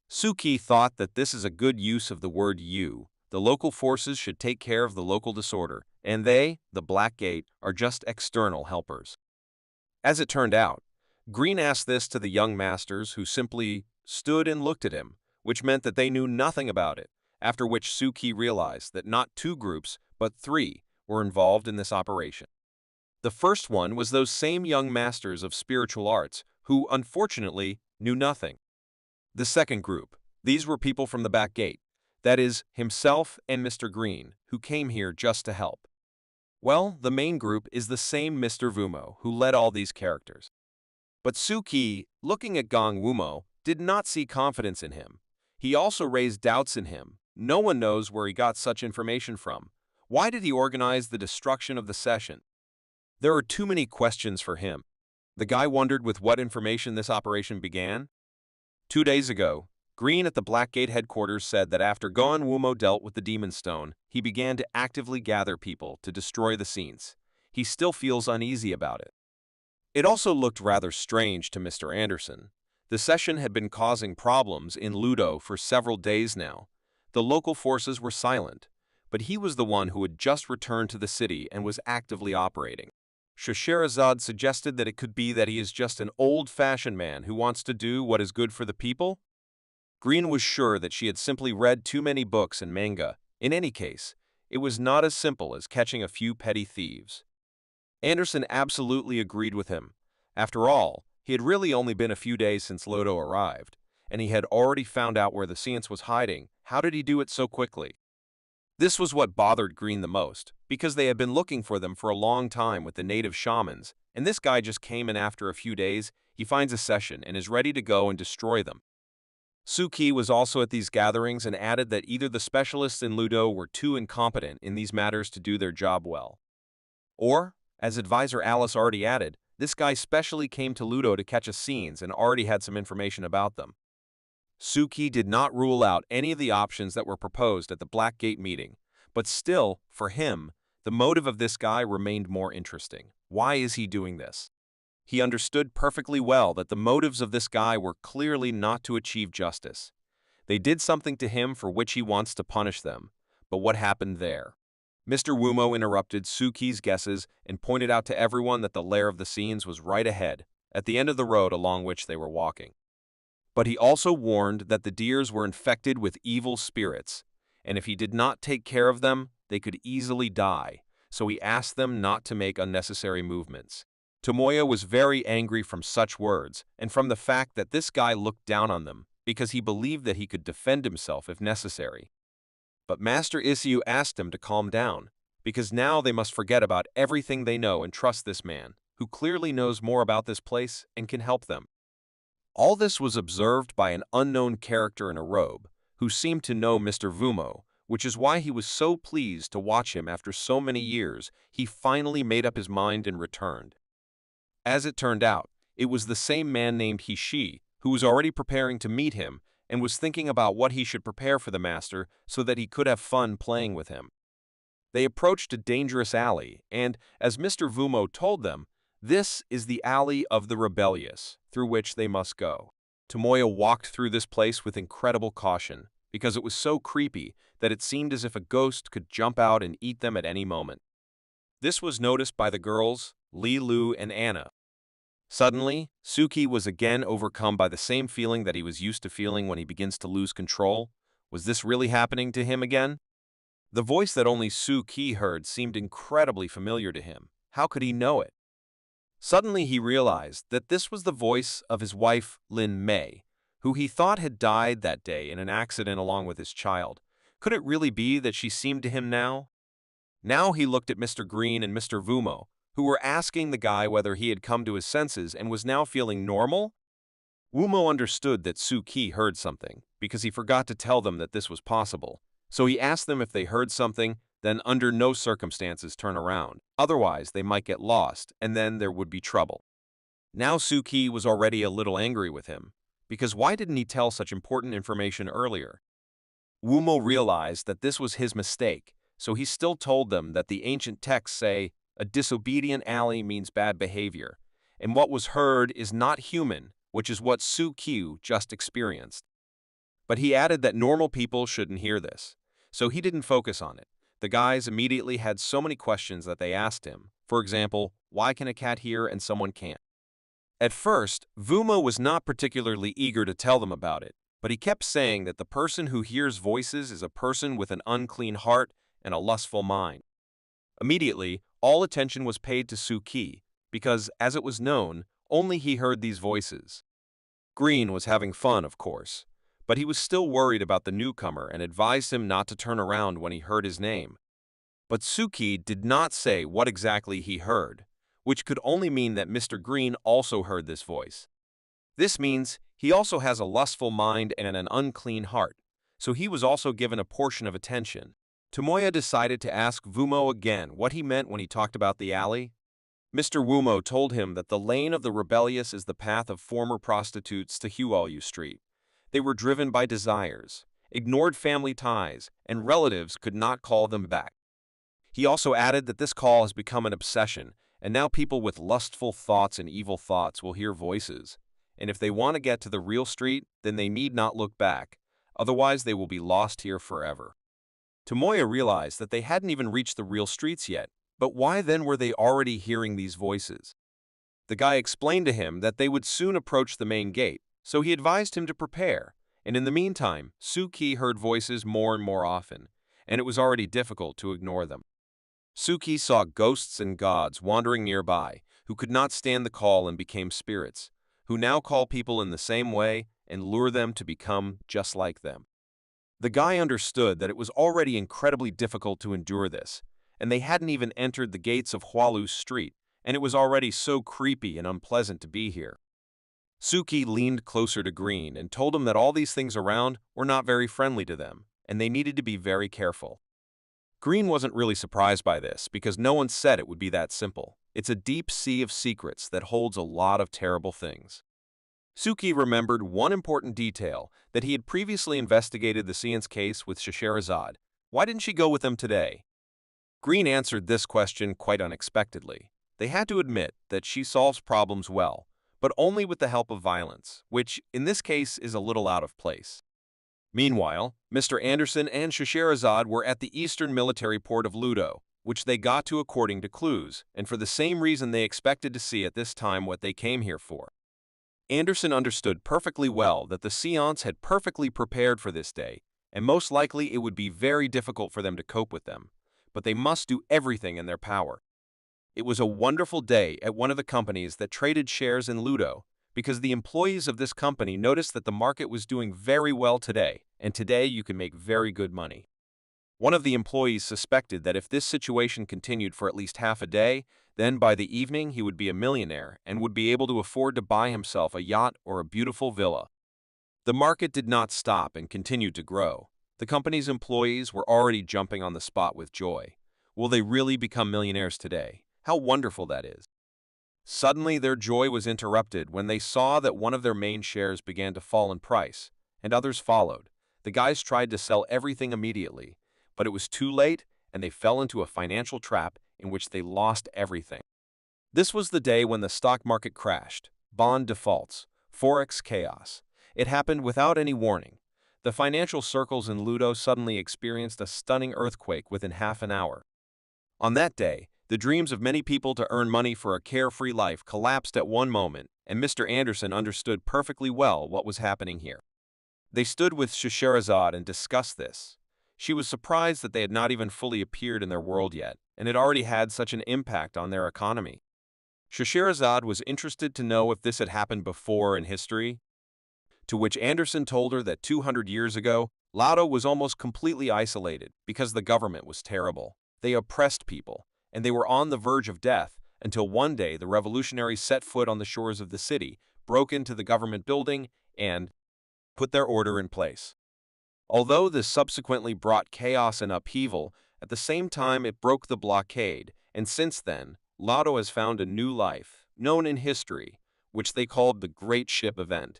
Suki thought that this is a good use of the word you. The local forces should take care of the local disorder, and they, the Black Gate, are just external helpers. As it turned out, Green asked this to the young masters, who simply stood and looked at him, which meant that they knew nothing about it, after which Suki realized that not two groups, but three, were involved in this operation. The first one was those same young masters of spiritual arts, who, unfortunately, knew nothing. The second group, these were people from the back gate, that is, himself and Mr. Green, who came here just to help. Well, the main group is the same Mr. Vumo, who led all these characters. But Suki, looking at Gong Wumo, did not see confidence in him. He also raised doubts in him. No one knows where he got such information from. Why did he organize the destruction of the session? There are too many questions for him. The guy wondered with what information this operation began. 2 days ago, Green at the Blackgate headquarters said that after Gon Wumo dealt with the Demon Stone, he began to actively gather people to destroy the scenes. He still feels uneasy about it. It also looked rather strange to Mr. Anderson. The session had been causing problems in Ludo for several days now. The local forces were silent, but he was the one who had just returned to the city and was actively operating. Shoshirazad suggested that it could be that he is just an old-fashioned man who wants to do what is good for the people. Green was sure that she had simply read too many books and manga. In any case, it was not as simple as catching a few petty thieves. Anderson absolutely agreed with him. After all, he had really only been a few days since Lodo arrived, and he had already found out where the science was hiding. How did he do it so quickly? This was what bothered Green the most, because they had been looking for them for a long time with the native shamans, and this guy just came in after a few days. He finds a session and is ready to go and destroy them. Suki was also at these gatherings and added that either the specialists in Ludo were too incompetent in these matters to do their job well, or, as advisor Alice already added, this guy specially came to Ludo to catch us scenes and already had some information about them. Suki did not rule out any of the options that were proposed at the Blackgate meeting, but still, for him, the motive of this guy remained more interesting. Why is he doing this? He understood perfectly well that the motives of this guy were clearly not to achieve justice. They did something to him for which he wants to punish them. But what happened there? Mr. Wumo interrupted Suki's guesses and pointed out to everyone that the lair of the scenes was right ahead, at the end of the road along which they were walking. But he also warned that the deers were infected with evil spirits, and if he did not take care of them, they could easily die. so he asked them not to make unnecessary movements. Tomoya was very angry from such words and from the fact that this guy looked down on them because he believed that he could defend himself if necessary. But Master Issue asked him to calm down, because now they must forget about everything they know and trust this man, who clearly knows more about this place and can help them. All this was observed by an unknown character in a robe, who seemed to know Mr. Vumo, which is why he was so pleased to watch him after so many years. He finally made up his mind and returned. As it turned out, it was the same man named Hishi, who was already preparing to meet him and was thinking about what he should prepare for the master so that he could have fun playing with him. They approached a dangerous alley, and, as Mr. Vumo told them, this is the alley of the rebellious, through which they must go. Tomoya walked through this place with incredible caution, because it was so creepy that it seemed as if a ghost could jump out and eat them at any moment. This was noticed by the girls, Li Lu and Anna. Suddenly, Suki was again overcome by the same feeling that he was used to feeling when he begins to lose control. Was this really happening to him again? The voice that only Suki heard seemed incredibly familiar to him. How could he know it? Suddenly he realized that this was the voice of his wife, Lin Mei, who he thought had died that day in an accident along with his child. Could it really be that she seemed to him now? Now he looked at Mr. Green and Mr. Vumo, who were asking the guy whether he had come to his senses and was now feeling normal. Wumo understood that Suki heard something, because he forgot to tell them that this was possible. So he asked them if they heard something, then under no circumstances turn around. Otherwise, they might get lost, and then there would be trouble. Now Suki was already a little angry with him, because why didn't he tell such important information earlier? Wumo realized that this was his mistake, so he still told them that the ancient texts say, a disobedient ally means bad behavior, and what was heard is not human, which is what Suki just experienced. But he added that normal people shouldn't hear this, so he didn't focus on it. The guys immediately had so many questions that they asked him. For example, why can a cat hear and someone can't? At first, Vumo was not particularly eager to tell them about it, but he kept saying that the person who hears voices is a person with an unclean heart and a lustful mind. Immediately, all attention was paid to Suki, because, as it was known, only he heard these voices. Green was having fun, of course, but he was still worried about the newcomer and advised him not to turn around when he heard his name. But Suki did not say what exactly he heard, which could only mean that Mr. Green also heard this voice. This means he also has a lustful mind and an unclean heart, so he was also given a portion of attention. Tomoya decided to ask Vumo again what he meant when he talked about the alley. Mr. Wumo told him that the lane of the rebellious is the path of former prostitutes to Huayu Street. They were driven by desires, ignored family ties, and relatives could not call them back. He also added that this call has become an obsession, and now people with lustful thoughts and evil thoughts will hear voices. And if they want to get to the real street, then they need not look back, otherwise they will be lost here forever. Tomoya realized that they hadn't even reached the real streets yet, but why then were they already hearing these voices? The guy explained to him that they would soon approach the main gate, so he advised him to prepare, and in the meantime, Suki heard voices more and more often, and it was already difficult to ignore them. Suki saw ghosts and gods wandering nearby, who could not stand the call and became spirits, who now call people in the same way and lure them to become just like them. The guy understood that it was already incredibly difficult to endure this, and they hadn't even entered the gates of Hualu Street, and it was already so creepy and unpleasant to be here. Suki leaned closer to Green and told him that all these things around were not very friendly to them, and they needed to be very careful. Green wasn't really surprised by this, because no one said it would be that simple. It's a deep sea of secrets that holds a lot of terrible things. Suki remembered one important detail, that he had previously investigated the Seance case with Scheherazade. Why didn't she go with them today? Green answered this question quite unexpectedly. They had to admit that she solves problems well, but only with the help of violence, which, in this case, is a little out of place. Meanwhile, Mr. Anderson and Scheherazade were at the eastern military port of Ludo, which they got to according to clues, and for the same reason they expected to see at this time what they came here for. Anderson understood perfectly well that the Seance had perfectly prepared for this day, and most likely it would be very difficult for them to cope with them. but they must do everything in their power. It was a wonderful day at one of the companies that traded shares in Ludo, because the employees of this company noticed that the market was doing very well today, and today you can make very good money. One of the employees suspected that if this situation continued for at least half a day, then by the evening he would be a millionaire and would be able to afford to buy himself a yacht or a beautiful villa. The market did not stop and continued to grow. The company's employees were already jumping on the spot with joy. Will they really become millionaires today? How wonderful that is. Suddenly their joy was interrupted when they saw that one of their main shares began to fall in price, and others followed. The guys tried to sell everything immediately, but it was too late and they fell into a financial trap in which they lost everything. This was the day when the stock market crashed, bond defaults, forex chaos. It happened without any warning. The financial circles in Ludo suddenly experienced a stunning earthquake within half an hour. On that day, the dreams of many people to earn money for a carefree life collapsed at one moment, and Mr. Anderson understood perfectly well what was happening here. They stood with Scheherazade and discussed this. She was surprised that they had not even fully appeared in their world yet, and had already had such an impact on their economy. Scheherazade was interested to know if this had happened before in history, to which Anderson told her that 200 years ago, Lado was almost completely isolated because the government was terrible. They oppressed people, and they were on the verge of death until one day the revolutionaries set foot on the shores of the city, broke into the government building, and put their order in place. Although this subsequently brought chaos and upheaval, at the same time it broke the blockade, and since then, Lado has found a new life, known in history, which they called the Great Ship Event.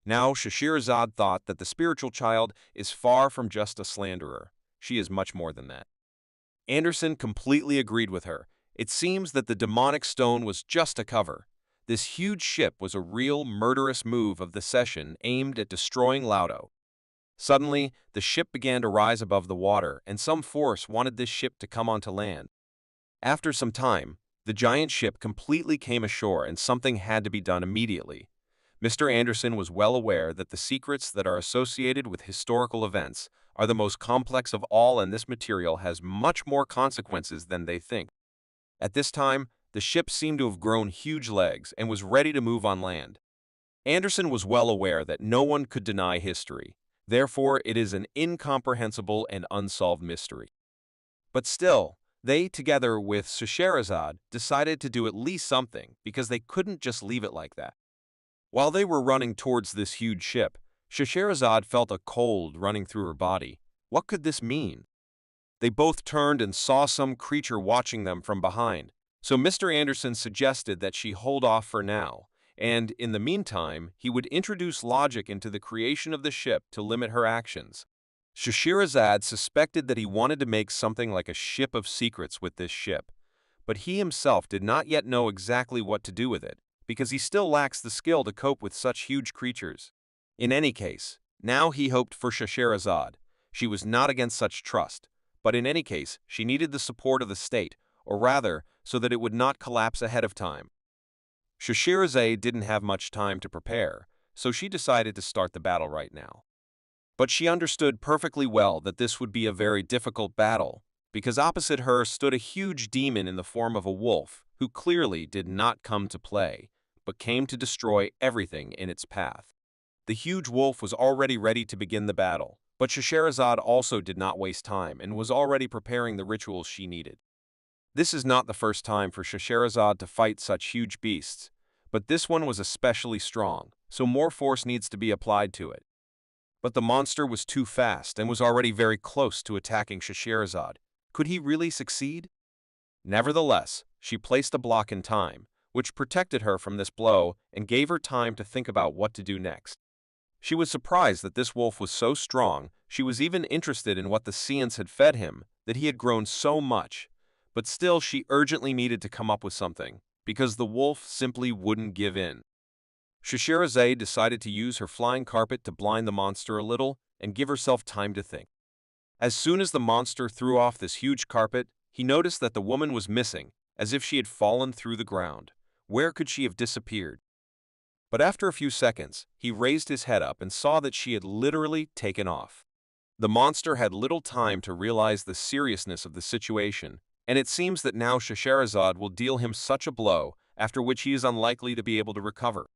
Now, Scheherazade thought that the spiritual child is far from just a slanderer. She is much more than that. Anderson completely agreed with her. It seems that the demonic stone was just a cover. This huge ship was a real murderous move of the session aimed at destroying Lado. Suddenly, the ship began to rise above the water, and some force wanted this ship to come onto land. After some time, the giant ship completely came ashore and something had to be done immediately. Mr. Anderson was well aware that the secrets that are associated with historical events are the most complex of all, and this material has much more consequences than they think. At this time, the ship seemed to have grown huge legs and was ready to move on land. Anderson was well aware that no one could deny history. Therefore, it is an incomprehensible and unsolved mystery. But still, they, together with Scheherazade, decided to do at least something because they couldn't just leave it like that. While they were running towards this huge ship, Scheherazade felt a cold running through her body. What could this mean? They both turned and saw some creature watching them from behind, so Mr. Anderson suggested that she hold off for now, and in the meantime, he would introduce logic into the creation of the ship to limit her actions. Scheherazade suspected that he wanted to make something like a ship of secrets with this ship, but he himself did not yet know exactly what to do with it, because he still lacks the skill to cope with such huge creatures. In any case, now he hoped for Scheherazade. She was not against such trust, but in any case, she needed the support of the state, or rather, so that it would not collapse ahead of time. Scheherazade didn't have much time to prepare, so she decided to start the battle right now. But she understood perfectly well that this would be a very difficult battle, because opposite her stood a huge demon in the form of a wolf, who clearly did not come to play, but came to destroy everything in its path. The huge wolf was already ready to begin the battle, but Scheherazade also did not waste time and was already preparing the rituals she needed. This is not the first time for Scheherazade to fight such huge beasts, but this one was especially strong, so more force needs to be applied to it. But the monster was too fast and was already very close to attacking Scheherazade. Could he really succeed? Nevertheless, she placed a block in time, which protected her from this blow and gave her time to think about what to do next. She was surprised that this wolf was so strong. She was even interested in what the Seance had fed him, that he had grown so much. But still, she urgently needed to come up with something, because the wolf simply wouldn't give in. Scheherazade decided to use her flying carpet to blind the monster a little and give herself time to think. As soon as the monster threw off this huge carpet, he noticed that the woman was missing, as if she had fallen through the ground. Where could she have disappeared? But after a few seconds, he raised his head up and saw that she had literally taken off. The monster had little time to realize the seriousness of the situation, and it seems that now Scheherazade will deal him such a blow, after which he is unlikely to be able to recover.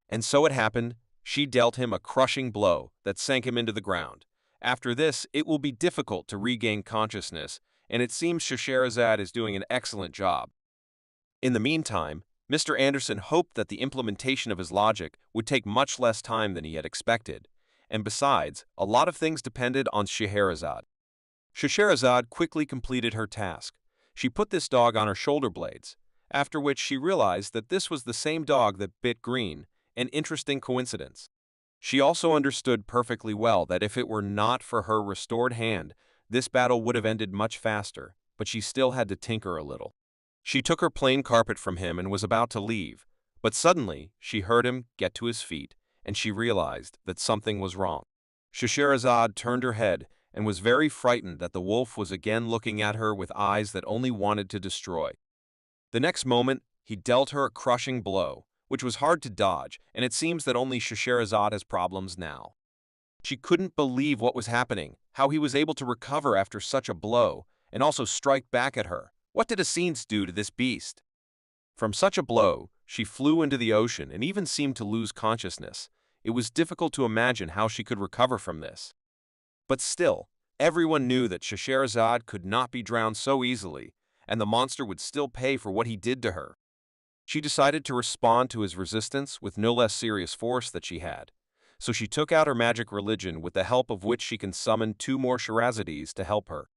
And so it happened, she dealt him a crushing blow that sank him into the ground. After this, it will be difficult to regain consciousness, and it seems Scheherazade is doing an excellent job. In the meantime, Mr. Anderson hoped that the implementation of his logic would take much less time than he had expected, and besides, a lot of things depended on Scheherazade. Scheherazade quickly completed her task. She put this dog on her shoulder blades, after which she realized that this was the same dog that bit Green, an interesting coincidence. She also understood perfectly well that if it were not for her restored hand, this battle would have ended much faster, but she still had to tinker a little. She took her plain carpet from him and was about to leave, but suddenly she heard him get to his feet, and she realized that something was wrong. Scheherazade turned her head and was very frightened that the wolf was again looking at her with eyes that only wanted to destroy. The next moment, he dealt her a crushing blow, which was hard to dodge, and it seems that only Scheherazade has problems now. She couldn't believe what was happening, how he was able to recover after such a blow, and also strike back at her. What did Essenes do to this beast? From such a blow, she flew into the ocean and even seemed to lose consciousness. It was difficult to imagine how she could recover from this. But still, everyone knew that Scheherazade could not be drowned so easily, and the monster would still pay for what he did to her. She decided to respond to his resistance with no less serious force that she had. So she took out her magic religion, with the help of which she can summon 2 more Scheherazades to help her.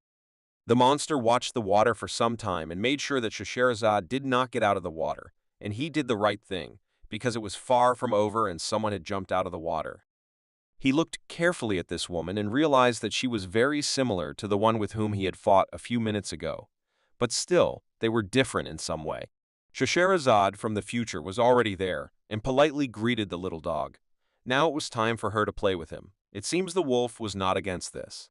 The monster watched the water for some time and made sure that Scheherazade did not get out of the water, and he did the right thing, because it was far from over and someone had jumped out of the water. He looked carefully at this woman and realized that she was very similar to the one with whom he had fought a few minutes ago, but still, they were different in some way. Scheherazade from the future was already there and politely greeted the little dog. Now it was time for her to play with him. It seems the wolf was not against this.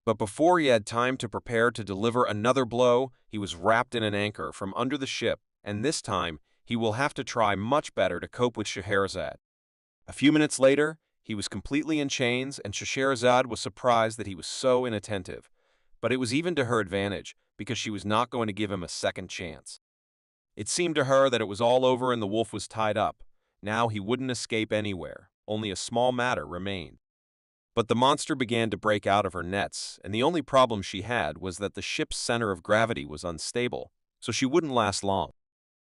But before he had time to prepare to deliver another blow, he was wrapped in an anchor from under the ship, and this time he will have to try much better to cope with Scheherazade. A few minutes later, he was completely in chains, and Scheherazade was surprised that he was so inattentive. But it was even to her advantage, because she was not going to give him a second chance. It seemed to her that it was all over and the wolf was tied up. Now he wouldn't escape anywhere. Only a small matter remained. But the monster began to break out of her nets, and the only problem she had was that the ship's center of gravity was unstable, so she wouldn't last long.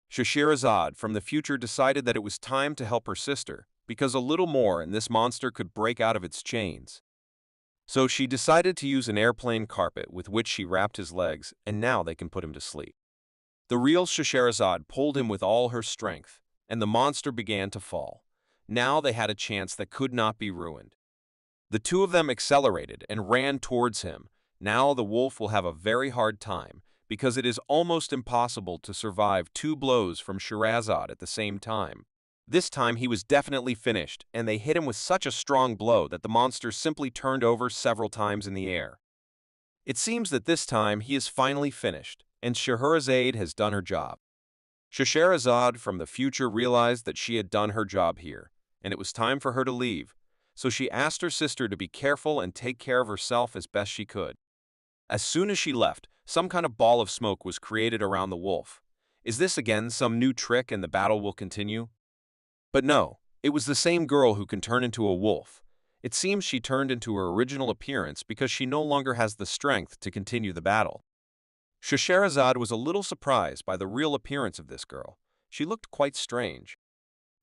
Scheherazade from the future decided that it was time to help her sister, because a little more and this monster could break out of its chains. So she decided to use an airplane carpet with which she wrapped his legs, and now they can put him to sleep. The real Scheherazade pulled him with all her strength, and the monster began to fall. Now they had a chance that could not be ruined. The two of them accelerated and ran towards him. Now the wolf will have a very hard time, because it is almost impossible to survive 2 blows from Scheherazade at the same time. This time he was definitely finished, and they hit him with such a strong blow that the monster simply turned over several times in the air. It seems that this time he is finally finished, and Scheherazade has done her job. Scheherazade from the future realized that she had done her job here, and it was time for her to leave, so she asked her sister to be careful and take care of herself as best she could. As soon as she left, some kind of ball of smoke was created around the wolf. Is this again some new trick and the battle will continue? But no, it was the same girl who can turn into a wolf. It seems she turned into her original appearance because she no longer has the strength to continue the battle. Scheherazade was a little surprised by the real appearance of this girl. She looked quite strange.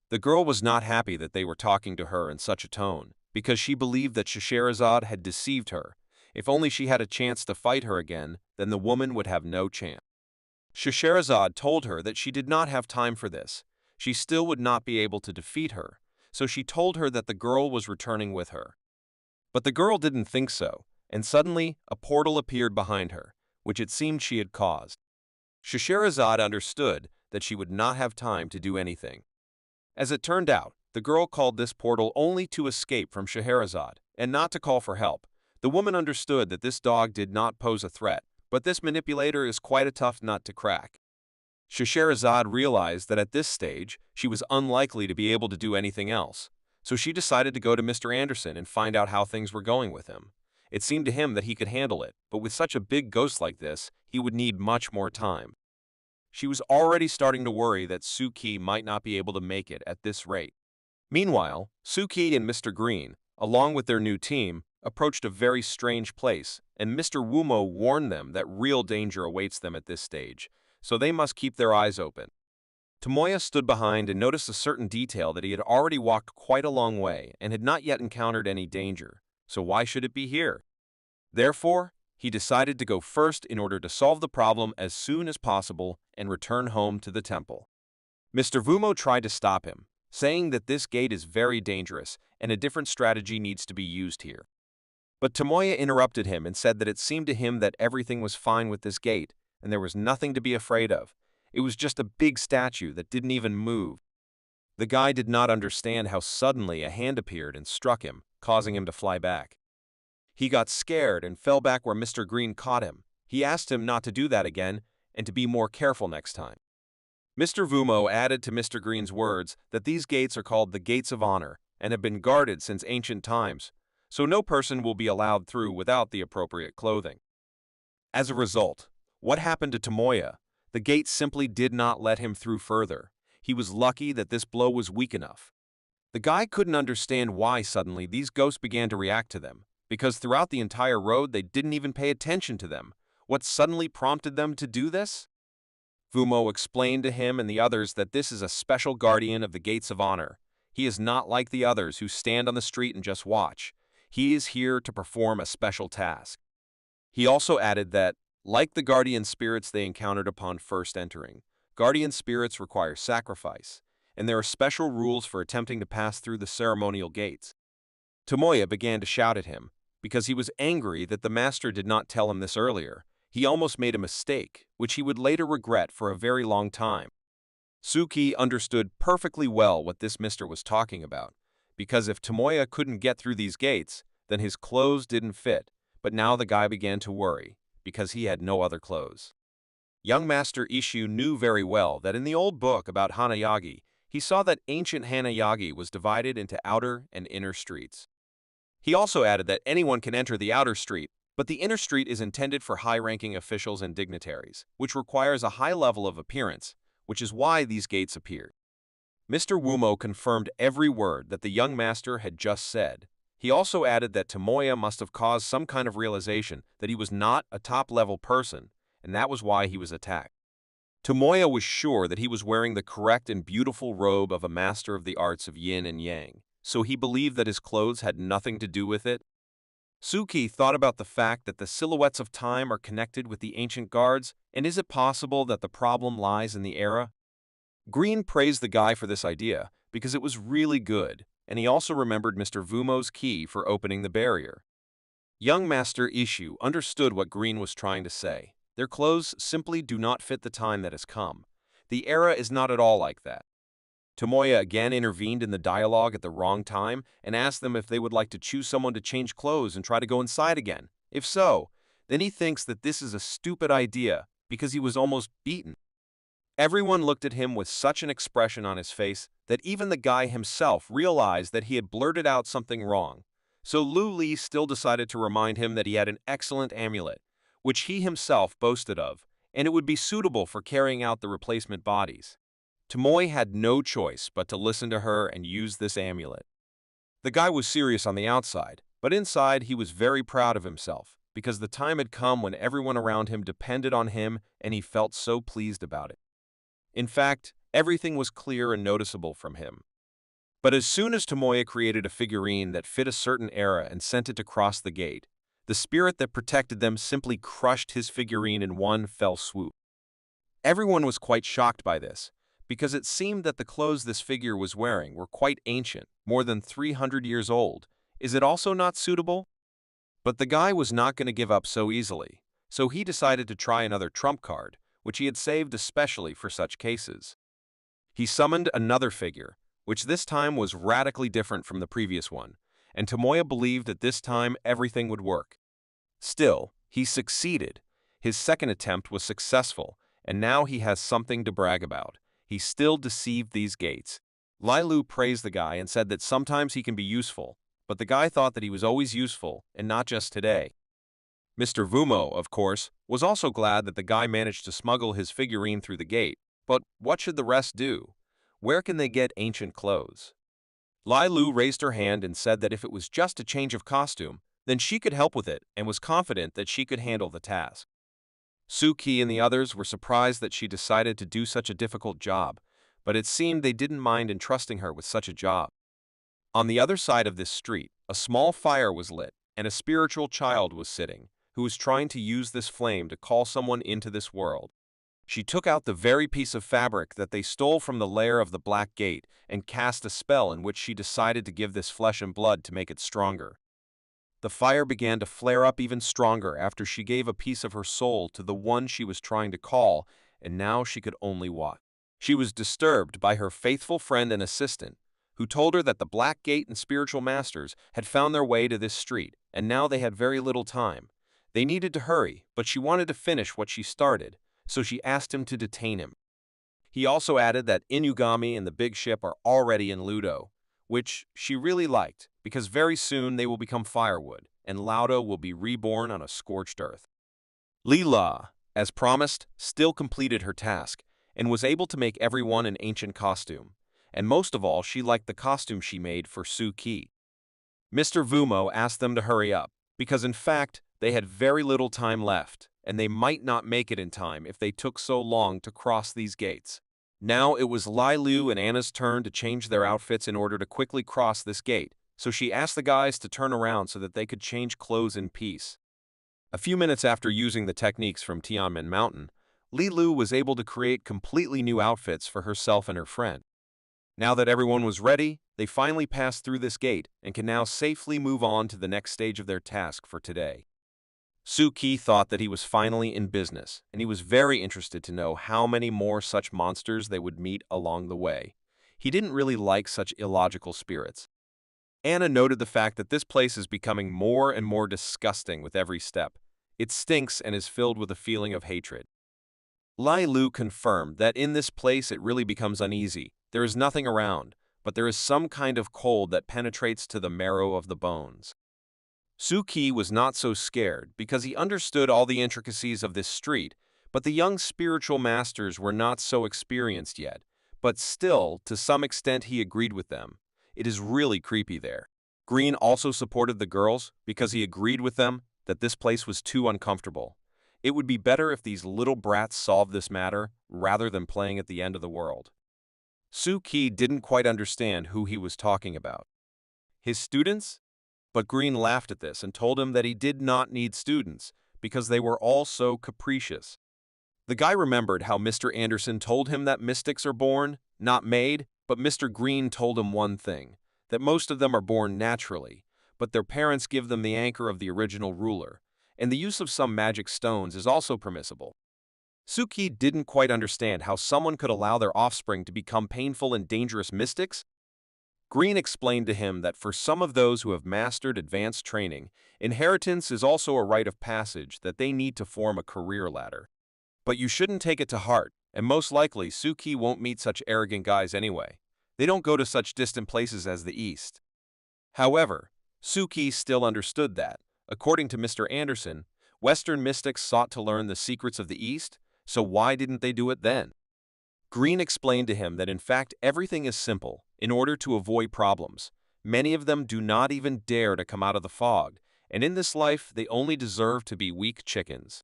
The girl was not happy that they were talking to her in such a tone, because she believed that Scheherazade had deceived her. If only she had a chance to fight her again, then the woman would have no chance. Scheherazade told her that she did not have time for this. She still would not be able to defeat her, so she told her that the girl was returning with her. But the girl didn't think so, and suddenly a portal appeared behind her, which it seemed she had caused. Scheherazade understood that she would not have time to do anything. As it turned out, the girl called this portal only to escape from Scheherazade, and not to call for help. The woman understood that this dog did not pose a threat, but this manipulator is quite a tough nut to crack. Scheherazade realized that at this stage, she was unlikely to be able to do anything else, so she decided to go to Mr. Anderson and find out how things were going with him. It seemed to him that he could handle it, but with such a big ghost like this, he would need much more time. She was already starting to worry that Suki might not be able to make it at this rate. Meanwhile, Suki and Mr. Green, along with their new team, approached a very strange place, and Mr. Wumo warned them that real danger awaits them at this stage, so they must keep their eyes open. Tomoya stood behind and noticed a certain detail that he had already walked quite a long way and had not yet encountered any danger, so why should it be here? Therefore, he decided to go first in order to solve the problem as soon as possible and return home to the temple. Mr. Vumo tried to stop him, saying that this gate is very dangerous and a different strategy needs to be used here. But Tomoya interrupted him and said that it seemed to him that everything was fine with this gate and there was nothing to be afraid of. It was just a big statue that didn't even move. The guy did not understand how suddenly a hand appeared and struck him, causing him to fly back. He got scared and fell back where Mr. Green caught him. He asked him not to do that again and to be more careful next time. Mr. Vumo added to Mr. Green's words that these gates are called the Gates of Honor and have been guarded since ancient times, so no person will be allowed through without the appropriate clothing. As a result, what happened to Tomoya? The gate simply did not let him through further. He was lucky that this blow was weak enough. The guy couldn't understand why suddenly these ghosts began to react to them, because throughout the entire road they didn't even pay attention to them. What suddenly prompted them to do this? Vumo explained to him and the others that this is a special guardian of the Gates of Honor. He is not like the others who stand on the street and just watch. He is here to perform a special task. He also added that, like the guardian spirits they encountered upon first entering, guardian spirits require sacrifice, and there are special rules for attempting to pass through the ceremonial gates. Tomoya began to shout at him, because he was angry that the master did not tell him this earlier. He almost made a mistake, which he would later regret for a very long time. Suki understood perfectly well what this mister was talking about, because if Tomoya couldn't get through these gates, then his clothes didn't fit, but now the guy began to worry, because he had no other clothes. Young Master Ishu knew very well that in the old book about Hanayagi, he saw that ancient Hanayagi was divided into outer and inner streets. He also added that anyone can enter the outer street, but the inner street is intended for high-ranking officials and dignitaries, which requires a high level of appearance, which is why these gates appeared. Mr. Wumo confirmed every word that the young master had just said. He also added that Tomoya must have caused some kind of realization that he was not a top-level person, and that was why he was attacked. Tomoya was sure that he was wearing the correct and beautiful robe of a master of the arts of yin and yang, so he believed that his clothes had nothing to do with it. Suki thought about the fact that the silhouettes of time are connected with the ancient guards, and is it possible that the problem lies in the era? Green praised the guy for this idea because it was really good, and he also remembered Mr. Vumo's key for opening the barrier. Young Master Ishu understood what Green was trying to say. Their clothes simply do not fit the time that has come. The era is not at all like that. Tomoya again intervened in the dialogue at the wrong time and asked them if they would like to choose someone to change clothes and try to go inside again. If so, then he thinks that this is a stupid idea because he was almost beaten. Everyone looked at him with such an expression on his face that even the guy himself realized that he had blurted out something wrong. So Lu Li still decided to remind him that he had an excellent amulet, which he himself boasted of, and it would be suitable for carrying out the replacement bodies. Tomoy had no choice but to listen to her and use this amulet. The guy was serious on the outside, but inside he was very proud of himself, because the time had come when everyone around him depended on him and he felt so pleased about it. In fact, everything was clear and noticeable from him. But as soon as Tomoya created a figurine that fit a certain era and sent it to cross the gate, the spirit that protected them simply crushed his figurine in one fell swoop. Everyone was quite shocked by this, because it seemed that the clothes this figure was wearing were quite ancient, more than 300 years old. Is it also not suitable? But the guy was not going to give up so easily, so he decided to try another trump card, which he had saved especially for such cases. He summoned another figure, which this time was radically different from the previous one, and Tomoya believed that this time everything would work. Still, he succeeded. His second attempt was successful, and now he has something to brag about. He still deceived these gates. Lai Lu praised the guy and said that sometimes he can be useful, but the guy thought that he was always useful, and not just today. Mr. Vumo, of course, was also glad that the guy managed to smuggle his figurine through the gate, but what should the rest do? Where can they get ancient clothes? Lai Lu raised her hand and said that if it was just a change of costume, then she could help with it and was confident that she could handle the task. Suki and the others were surprised that she decided to do such a difficult job, but it seemed they didn't mind entrusting her with such a job. On the other side of this street, a small fire was lit, and a spiritual child was sitting, who was trying to use this flame to call someone into this world. She took out the very piece of fabric that they stole from the lair of the Black Gate and cast a spell in which she decided to give this flesh and blood to make it stronger. The fire began to flare up even stronger after she gave a piece of her soul to the one she was trying to call, and now she could only watch. She was disturbed by her faithful friend and assistant, who told her that the Black Gate and spiritual masters had found their way to this street, and now they had very little time. They needed to hurry, but she wanted to finish what she started, so she asked him to detain him. He also added that Inugami and the big ship are already in Ludo, which she really liked, because very soon they will become firewood, and Laudo will be reborn on a scorched earth. Leela, as promised, still completed her task, and was able to make everyone an ancient costume, and most of all she liked the costume she made for Suki. Mr. Vumo asked them to hurry up, because in fact they had very little time left, and they might not make it in time if they took so long to cross these gates. Now it was Lai Lu and Anna's turn to change their outfits in order to quickly cross this gate, so she asked the guys to turn around so that they could change clothes in peace. A few minutes after using the techniques from Tianmen Mountain, Li Lu was able to create completely new outfits for herself and her friend. Now that everyone was ready, they finally passed through this gate and can now safely move on to the next stage of their task for today. Suki thought that he was finally in business, and he was very interested to know how many more such monsters they would meet along the way. He didn't really like such illogical spirits. Anna noted the fact that this place is becoming more and more disgusting with every step. It stinks and is filled with a feeling of hatred. Lai Lu confirmed that in this place it really becomes uneasy. There is nothing around, but there is some kind of cold that penetrates to the marrow of the bones. Suki was not so scared because he understood all the intricacies of this street, but the young spiritual masters were not so experienced yet. But still, to some extent he agreed with them. It is really creepy there. Green also supported the girls because he agreed with them that this place was too uncomfortable. It would be better if these little brats solved this matter rather than playing at the end of the world. Suki didn't quite understand who he was talking about. His students? But Green laughed at this and told him that he did not need students because they were all so capricious. The guy remembered how Mr. Anderson told him that mystics are born, not made, but Mr. Green told him one thing, that most of them are born naturally, but their parents give them the anchor of the original ruler, and the use of some magic stones is also permissible. Suki didn't quite understand how someone could allow their offspring to become painful and dangerous mystics. Green explained to him that for some of those who have mastered advanced training, inheritance is also a rite of passage that they need to form a career ladder. But you shouldn't take it to heart, and most likely Suki won't meet such arrogant guys anyway. They don't go to such distant places as the East. However, Suki still understood that, according to Mr. Anderson, Western mystics sought to learn the secrets of the East, so why didn't they do it then? Green explained to him that in fact everything is simple, in order to avoid problems. Many of them do not even dare to come out of the fog, and in this life they only deserve to be weak chickens.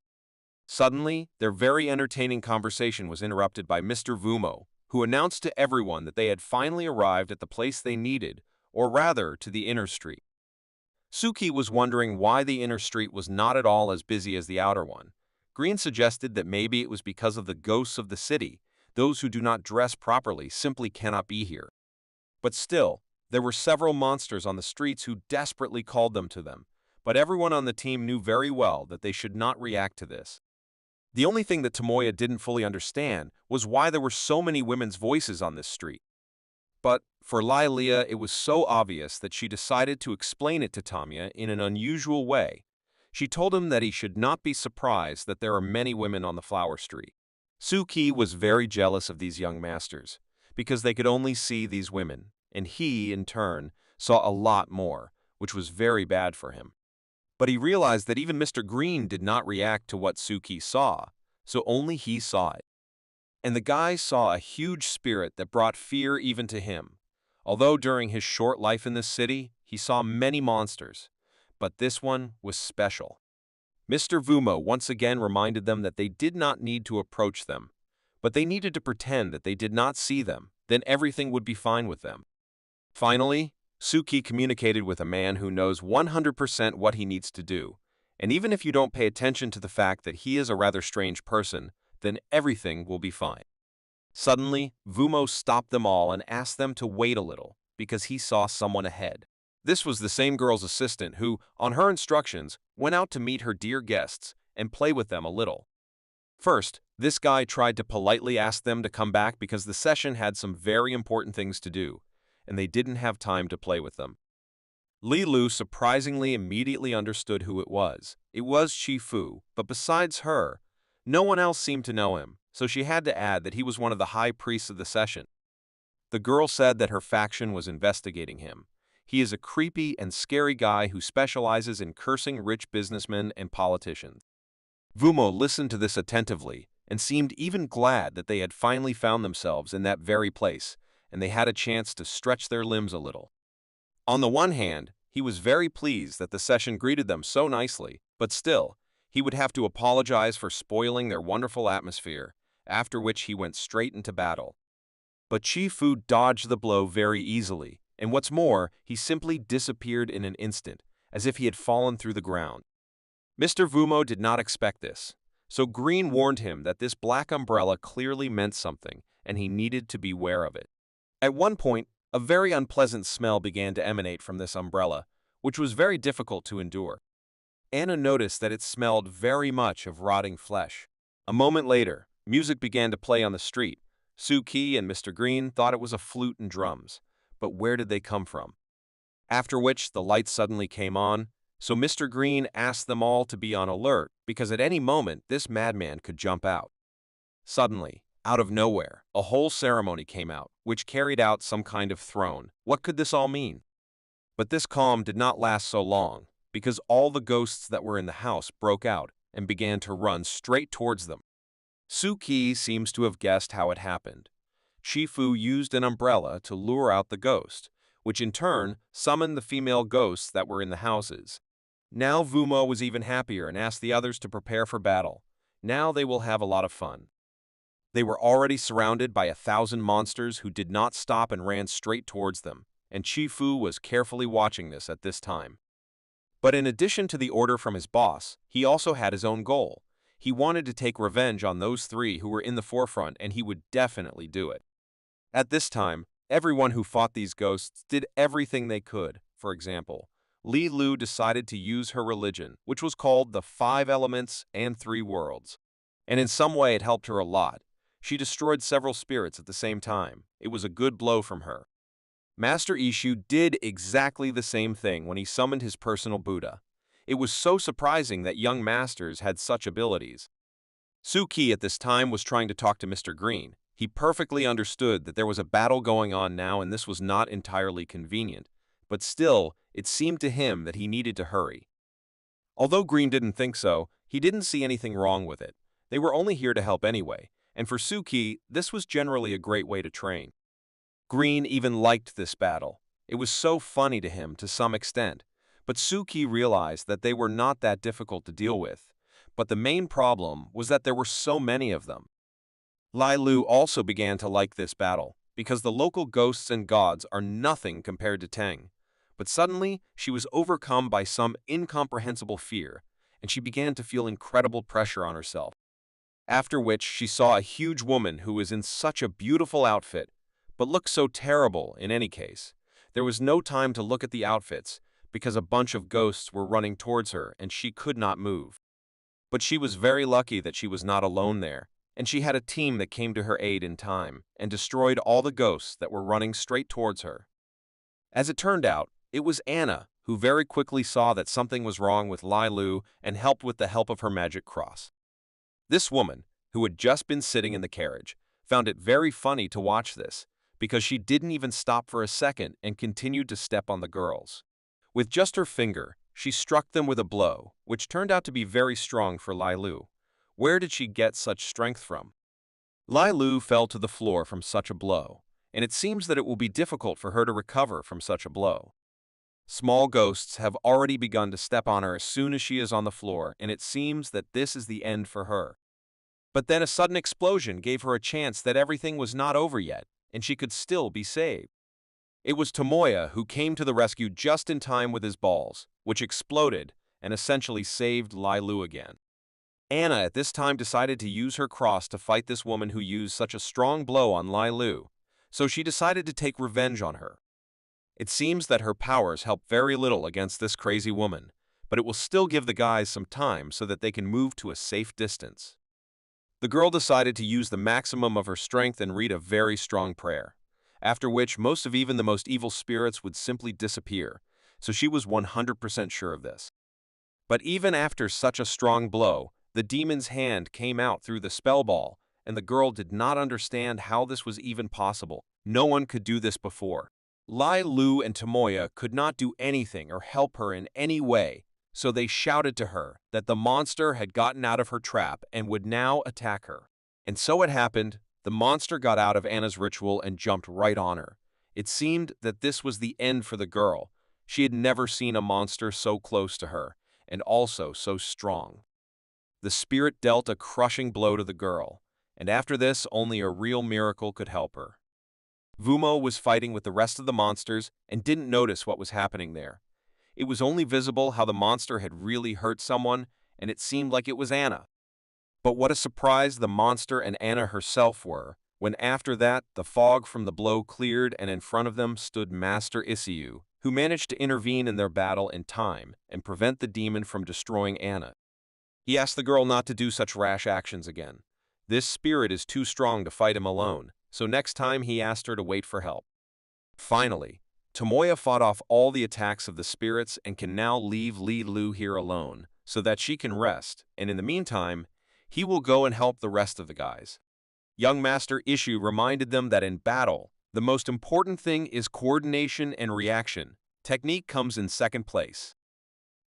Suddenly, their very entertaining conversation was interrupted by Mr. Vumo, who announced to everyone that they had finally arrived at the place they needed, or rather, to the inner street. Suki was wondering why the inner street was not at all as busy as the outer one. Green suggested that maybe it was because of the ghosts of the city. Those who do not dress properly simply cannot be here. But still, there were several monsters on the streets who desperately called them to them, but everyone on the team knew very well that they should not react to this. The only thing that Tomoya didn't fully understand was why there were so many women's voices on this street. But for Lilia, it was so obvious that she decided to explain it to Tamiya in an unusual way. She told him that he should not be surprised that there are many women on the flower street. Suki was very jealous of these young masters, because they could only see these women, and he, in turn, saw a lot more, which was very bad for him. But he realized that even Mr. Green did not react to what Suki saw, so only he saw it. And the guy saw a huge spirit that brought fear even to him. Although during his short life in this city, he saw many monsters, but this one was special. Mr. Vumo once again reminded them that they did not need to approach them, but they needed to pretend that they did not see them, then everything would be fine with them. Finally, Suki communicated with a man who knows 100% what he needs to do, and even if you don't pay attention to the fact that he is a rather strange person, then everything will be fine. Suddenly, Vumo stopped them all and asked them to wait a little, because he saw someone ahead. This was the same girl's assistant who, on her instructions, went out to meet her dear guests and play with them a little. First, this guy tried to politely ask them to come back because the session had some very important things to do, and they didn't have time to play with them. Li Lu surprisingly immediately understood who it was. It was Chi Fu, but besides her, no one else seemed to know him, so she had to add that he was one of the high priests of the session. The girl said that her faction was investigating him. He is a creepy and scary guy who specializes in cursing rich businessmen and politicians. Vumo listened to this attentively and seemed even glad that they had finally found themselves in that very place, and they had a chance to stretch their limbs a little. On the one hand, he was very pleased that the session greeted them so nicely, but still, he would have to apologize for spoiling their wonderful atmosphere, after which he went straight into battle. But Chi Fu dodged the blow very easily, and what's more, he simply disappeared in an instant, as if he had fallen through the ground. Mr. Vumo did not expect this, so Green warned him that this black umbrella clearly meant something, and he needed to beware of it. At one point, a very unpleasant smell began to emanate from this umbrella, which was very difficult to endure. Anna noticed that it smelled very much of rotting flesh. A moment later, music began to play on the street. Suki and Mr. Green thought it was a flute and drums, but where did they come from? After which, the lights suddenly came on, so Mr. Green asked them all to be on alert because at any moment this madman could jump out. Suddenly, out of nowhere, a whole ceremony came out, which carried out some kind of throne. What could this all mean? But this calm did not last so long, because all the ghosts that were in the house broke out and began to run straight towards them. Suki seems to have guessed how it happened. Chi Fu used an umbrella to lure out the ghost, which in turn summoned the female ghosts that were in the houses. Now Vumo was even happier and asked the others to prepare for battle. Now they will have a lot of fun. They were already surrounded by 1,000 monsters who did not stop and ran straight towards them, and Chi Fu was carefully watching this at this time. But in addition to the order from his boss, he also had his own goal. He wanted to take revenge on those 3 who were in the forefront, and he would definitely do it. At this time, everyone who fought these ghosts did everything they could. For example, Li Lu decided to use her religion, which was called the 5 Elements and 3 Worlds. And in some way it helped her a lot. She destroyed several spirits at the same time. It was a good blow from her. Master Ishu did exactly the same thing when he summoned his personal Buddha. It was so surprising that young masters had such abilities. Suki at this time was trying to talk to Mr. Green. He perfectly understood that there was a battle going on now and this was not entirely convenient, but still, it seemed to him that he needed to hurry. Although Green didn't think so, he didn't see anything wrong with it. They were only here to help anyway, and for Suki, this was generally a great way to train. Green even liked this battle. It was so funny to him to some extent, but Suki realized that they were not that difficult to deal with. But the main problem was that there were so many of them. Lai Lu also began to like this battle, because the local ghosts and gods are nothing compared to Tang. But suddenly, she was overcome by some incomprehensible fear, and she began to feel incredible pressure on herself. After which, she saw a huge woman who was in such a beautiful outfit, but looked so terrible in any case. There was no time to look at the outfits, because a bunch of ghosts were running towards her and she could not move. But she was very lucky that she was not alone there, and she had a team that came to her aid in time and destroyed all the ghosts that were running straight towards her. As it turned out, it was Anna who very quickly saw that something was wrong with Lai Lu and helped with the help of her magic cross. This woman, who had just been sitting in the carriage, found it very funny to watch this, because she didn't even stop for a second and continued to step on the girls. With just her finger, she struck them with a blow, which turned out to be very strong for Lai Lu. Where did she get such strength from? Lai Lu fell to the floor from such a blow, and it seems that it will be difficult for her to recover from such a blow. Small ghosts have already begun to step on her as soon as she is on the floor, and it seems that this is the end for her. But then a sudden explosion gave her a chance that everything was not over yet, and she could still be saved. It was Tomoya who came to the rescue just in time with his balls, which exploded and essentially saved Lai Lu again. Anna at this time decided to use her cross to fight this woman who used such a strong blow on Lai Lu, so she decided to take revenge on her. It seems that her powers help very little against this crazy woman, but it will still give the guys some time so that they can move to a safe distance. The girl decided to use the maximum of her strength and read a very strong prayer, after which even the most evil spirits would simply disappear, so she was 100% sure of this. But even after such a strong blow, the demon's hand came out through the spell ball, and the girl did not understand how this was even possible. No one could do this before. Lai Lu and Tomoya could not do anything or help her in any way, so they shouted to her that the monster had gotten out of her trap and would now attack her. And so it happened. The monster got out of Anna's ritual and jumped right on her. It seemed that this was the end for the girl. She had never seen a monster so close to her, and also so strong. The spirit dealt a crushing blow to the girl, and after this only a real miracle could help her. Vumo was fighting with the rest of the monsters and didn't notice what was happening there. It was only visible how the monster had really hurt someone, and it seemed like it was Anna. But what a surprise the monster and Anna herself were, when after that the fog from the blow cleared and in front of them stood Master Isiu, who managed to intervene in their battle in time and prevent the demon from destroying Anna. He asked the girl not to do such rash actions again. This spirit is too strong to fight him alone, so next time he asked her to wait for help. Finally, Tomoya fought off all the attacks of the spirits and can now leave Li Lu here alone, so that she can rest, and in the meantime, he will go and help the rest of the guys. Young Master Ishu reminded them that in battle, the most important thing is coordination and reaction. Technique comes in second place.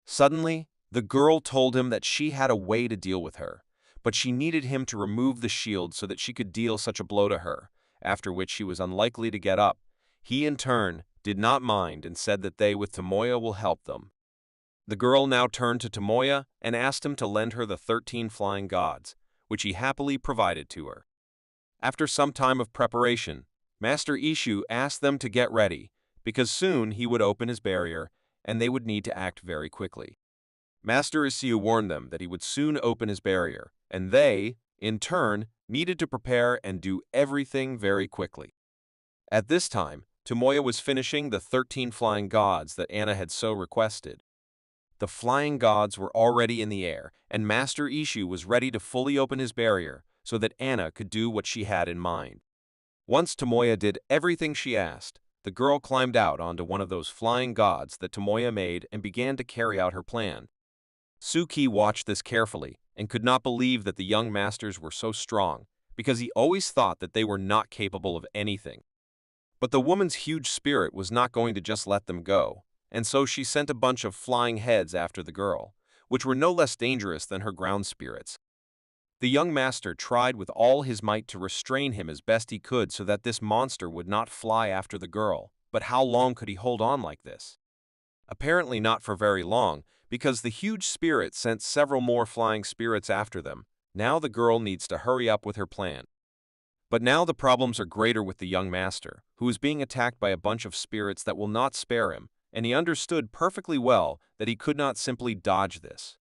Suddenly, the girl told him that she had a way to deal with her, but she needed him to remove the shield so that she could deal such a blow to her, after which she was unlikely to get up. He, in turn, did not mind and said that they with Tomoya will help them. The girl now turned to Tomoya and asked him to lend her the 13 flying gods, which he happily provided to her. After some time of preparation, Master Ishu asked them to get ready, because soon he would open his barrier, and they would need to act very quickly. Master Ishu warned them that he would soon open his barrier, and they, in turn, needed to prepare and do everything very quickly. At this time, Tomoya was finishing the 13 flying gods that Anna had so requested. The flying gods were already in the air, and Master Ishu was ready to fully open his barrier so that Anna could do what she had in mind. Once Tomoya did everything she asked, the girl climbed out onto one of those flying gods that Tomoya made and began to carry out her plan. Suki watched this carefully and could not believe that the young masters were so strong, because he always thought that they were not capable of anything. But the woman's huge spirit was not going to just let them go, and so she sent a bunch of flying heads after the girl, which were no less dangerous than her ground spirits. The young master tried with all his might to restrain him as best he could so that this monster would not fly after the girl, but how long could he hold on like this? Apparently not for very long, because the huge spirit sent several more flying spirits after them. Now the girl needs to hurry up with her plan. But now the problems are greater with the young master, who is being attacked by a bunch of spirits that will not spare him, and he understood perfectly well that he could not simply dodge this.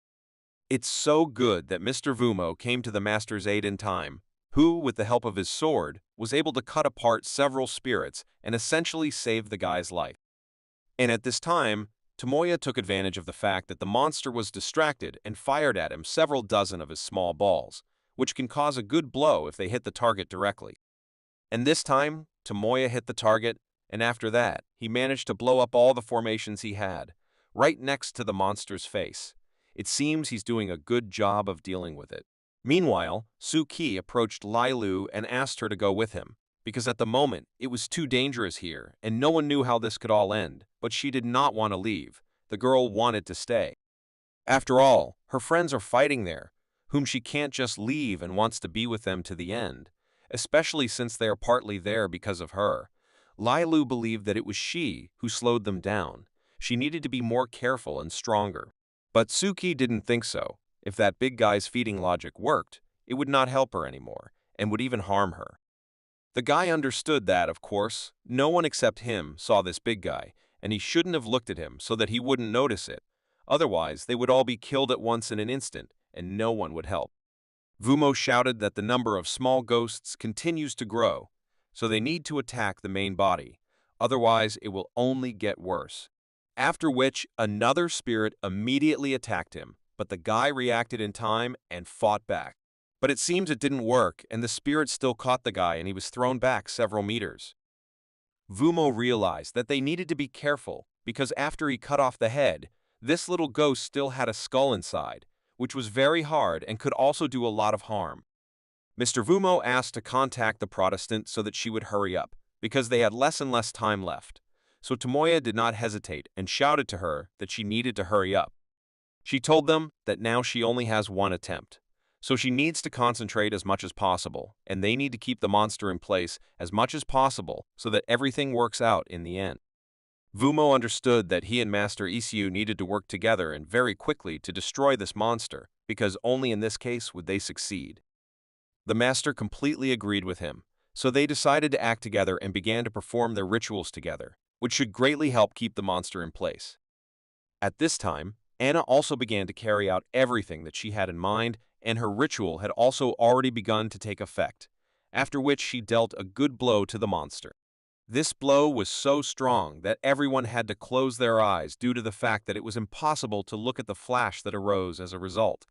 It's so good that Mr. Vumo came to the master's aid in time, who, with the help of his sword, was able to cut apart several spirits and essentially save the guy's life. And at this time, Tomoya took advantage of the fact that the monster was distracted and fired at him several dozen of his small balls, which can cause a good blow if they hit the target directly. And this time, Tomoya hit the target, and after that, he managed to blow up all the formations he had, right next to the monster's face. It seems he's doing a good job of dealing with it. Meanwhile, Suki approached Lai Lu and asked her to go with him, because at the moment, it was too dangerous here, and no one knew how this could all end, but she did not want to leave, the girl wanted to stay. After all, her friends are fighting there, whom she can't just leave and wants to be with them to the end, especially since they are partly there because of her. Lailu believed that it was she who slowed them down. She needed to be more careful and stronger. But Suki didn't think so. If that big guy's feeding logic worked, it would not help her anymore, and would even harm her. The guy understood that, of course. No one except him saw this big guy, and he shouldn't have looked at him so that he wouldn't notice it. Otherwise, they would all be killed at once in an instant, and no one would help. Vumo shouted that the number of small ghosts continues to grow, so they need to attack the main body. Otherwise, it will only get worse. After which, another spirit immediately attacked him, but the guy reacted in time and fought back. But it seems it didn't work, and the spirit still caught the guy and he was thrown back several meters. Vumo realized that they needed to be careful, because after he cut off the head, this little ghost still had a skull inside, which was very hard and could also do a lot of harm. Mr. Vumo asked to contact the Protestant so that she would hurry up, because they had less and less time left. So Tomoya did not hesitate and shouted to her that she needed to hurry up. She told them that now she only has one attempt, so she needs to concentrate as much as possible, and they need to keep the monster in place as much as possible so that everything works out in the end. Vumo understood that he and Master Isiu needed to work together and very quickly to destroy this monster, because only in this case would they succeed. The master completely agreed with him, so they decided to act together and began to perform their rituals together, which should greatly help keep the monster in place. At this time, Anna also began to carry out everything that she had in mind, and her ritual had also already begun to take effect, after which she dealt a good blow to the monster. This blow was so strong that everyone had to close their eyes due to the fact that it was impossible to look at the flash that arose as a result.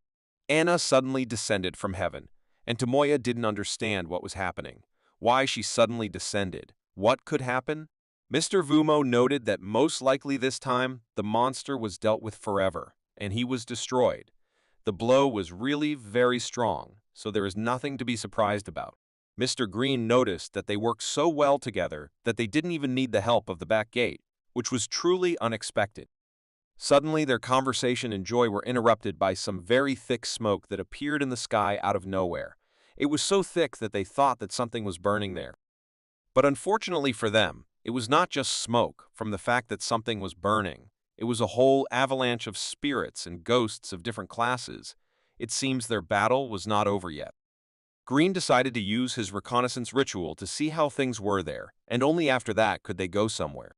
Anna suddenly descended from heaven, and Tomoya didn't understand what was happening, why she suddenly descended, what could happen. Mr. Vumo noted that most likely this time, the monster was dealt with forever, and he was destroyed. The blow was really very strong, so there is nothing to be surprised about. Mr. Green noticed that they worked so well together that they didn't even need the help of the back gate, which was truly unexpected. Suddenly, their conversation and joy were interrupted by some very thick smoke that appeared in the sky out of nowhere. It was so thick that they thought that something was burning there. But unfortunately for them, it was not just smoke from the fact that something was burning. It was a whole avalanche of spirits and ghosts of different classes. It seems their battle was not over yet. Green decided to use his reconnaissance ritual to see how things were there, and only after that could they go somewhere.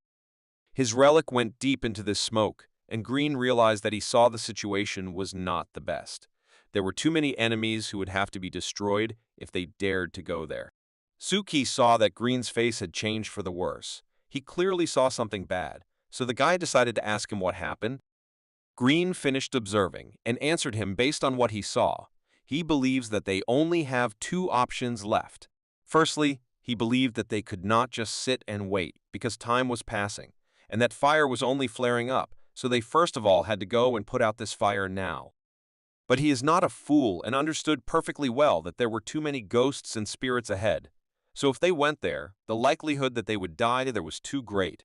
His relic went deep into this smoke, and Green realized that he saw the situation was not the best. There were too many enemies who would have to be destroyed if they dared to go there. Suki saw that Green's face had changed for the worse. He clearly saw something bad, so the guy decided to ask him what happened. Green finished observing and answered him based on what he saw. He believes that they only have two options left. Firstly, he believed that they could not just sit and wait because time was passing, and that fire was only flaring up, so they first of all had to go and put out this fire now. But he is not a fool and understood perfectly well that there were too many ghosts and spirits ahead, so if they went there, the likelihood that they would die there was too great.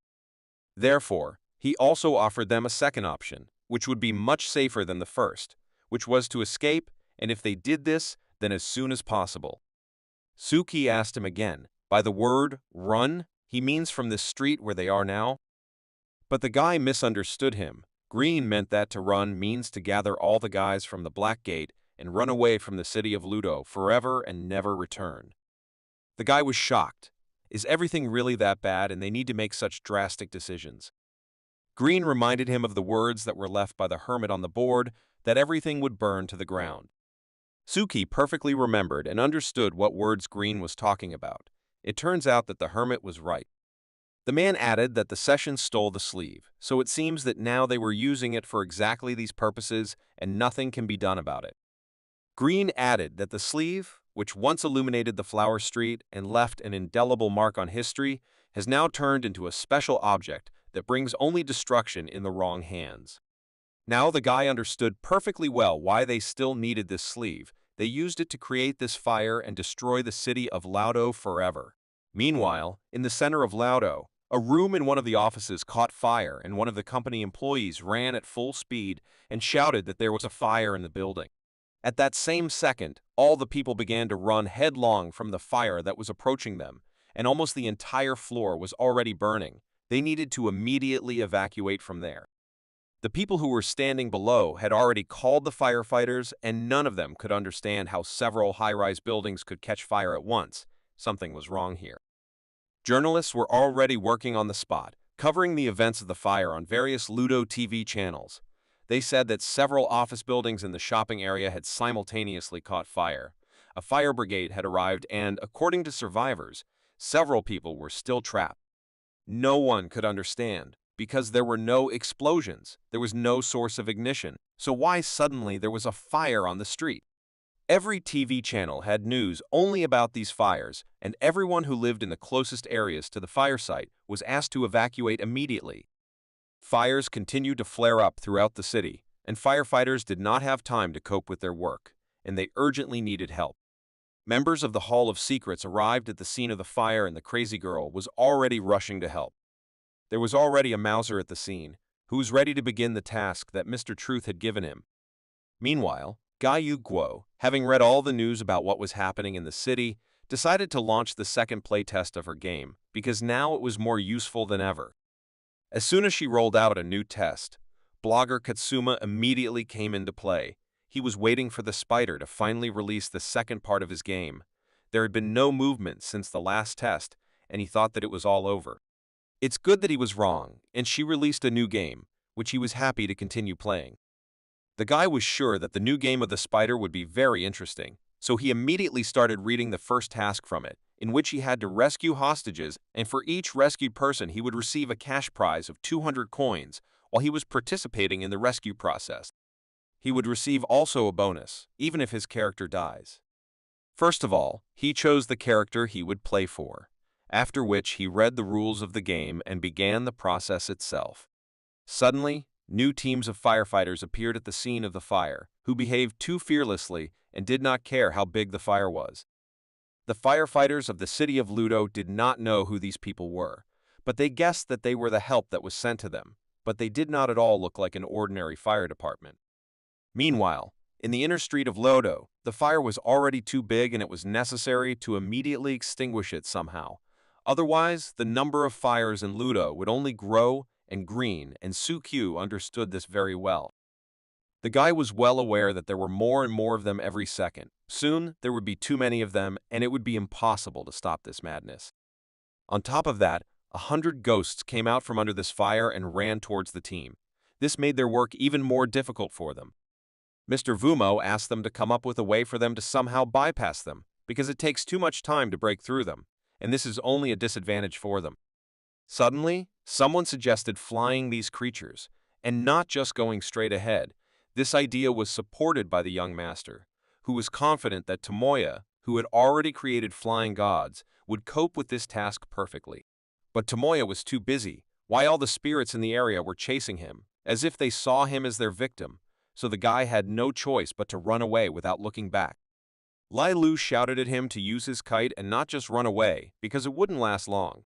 Therefore, he also offered them a second option, which would be much safer than the first, which was to escape, and if they did this, then as soon as possible. Suki asked him again, by the word run, he means from this street where they are now? But the guy misunderstood him. Green meant that to run means to gather all the guys from the Black Gate and run away from the city of Ludo forever and never return. The guy was shocked. Is everything really that bad and they need to make such drastic decisions? Green reminded him of the words that were left by the hermit on the board, that everything would burn to the ground. Suki perfectly remembered and understood what words Green was talking about. It turns out that the hermit was right. The man added that the session stole the sleeve, so it seems that now they were using it for exactly these purposes and nothing can be done about it. Green added that the sleeve, which once illuminated the flower street and left an indelible mark on history, has now turned into a special object that brings only destruction in the wrong hands. Now the guy understood perfectly well why they still needed this sleeve. They used it to create this fire and destroy the city of Laudo forever. Meanwhile, in the center of Laudo, A room in one of the offices caught fire, and one of the company employees ran at full speed and shouted that there was a fire in the building. At that same second, all the people began to run headlong from the fire that was approaching them, and almost the entire floor was already burning. They needed to immediately evacuate from there. The people who were standing below had already called the firefighters, and none of them could understand how several high-rise buildings could catch fire at once. Something was wrong here. Journalists were already working on the spot, covering the events of the fire on various Ludo TV channels. They said that several office buildings in the shopping area had simultaneously caught fire. A fire brigade had arrived and, according to survivors, several people were still trapped. No one could understand, because there were no explosions, there was no source of ignition, so why suddenly there was a fire on the street? Every TV channel had news only about these fires, and everyone who lived in the closest areas to the fire site was asked to evacuate immediately. Fires continued to flare up throughout the city, and firefighters did not have time to cope with their work, and they urgently needed help. Members of the Hall of Secrets arrived at the scene of the fire, and the crazy girl was already rushing to help. There was already a Mouser at the scene, who was ready to begin the task that Mr. Truth had given him. Meanwhile, Gai Yu Guo, having read all the news about what was happening in the city, decided to launch the second playtest of her game, because now it was more useful than ever. As soon as she rolled out a new test, blogger Katsuma immediately came into play. He was waiting for the spider to finally release the second part of his game. There had been no movement since the last test, and he thought that it was all over. It's good that he was wrong, and she released a new game, which he was happy to continue playing. The guy was sure that the new game of the spider would be very interesting, so he immediately started reading the first task from it, in which he had to rescue hostages, and for each rescued person he would receive a cash prize of 200 coins while he was participating in the rescue process. He would receive also a bonus, even if his character dies. First of all, he chose the character he would play for, after which he read the rules of the game and began the process itself. Suddenly, new teams of firefighters appeared at the scene of the fire, who behaved too fearlessly and did not care how big the fire was. The firefighters of the city of Ludo did not know who these people were, but they guessed that they were the help that was sent to them, but they did not at all look like an ordinary fire department. Meanwhile, in the inner street of Ludo, the fire was already too big and it was necessary to immediately extinguish it somehow. Otherwise, the number of fires in Ludo would only grow and green, and Suki understood this very well. The guy was well aware that there were more and more of them every second. Soon, there would be too many of them, and it would be impossible to stop this madness. On top of that, 100 ghosts came out from under this fire and ran towards the team. This made their work even more difficult for them. Mr. Vumo asked them to come up with a way for them to somehow bypass them, because it takes too much time to break through them, and this is only a disadvantage for them. Suddenly, someone suggested flying these creatures, and not just going straight ahead. This idea was supported by the young master, who was confident that Tomoya, who had already created flying gods, would cope with this task perfectly. But Tomoya was too busy, while all the spirits in the area were chasing him, as if they saw him as their victim, so the guy had no choice but to run away without looking back. Lai Lu shouted at him to use his kite and not just run away, because it wouldn't last long.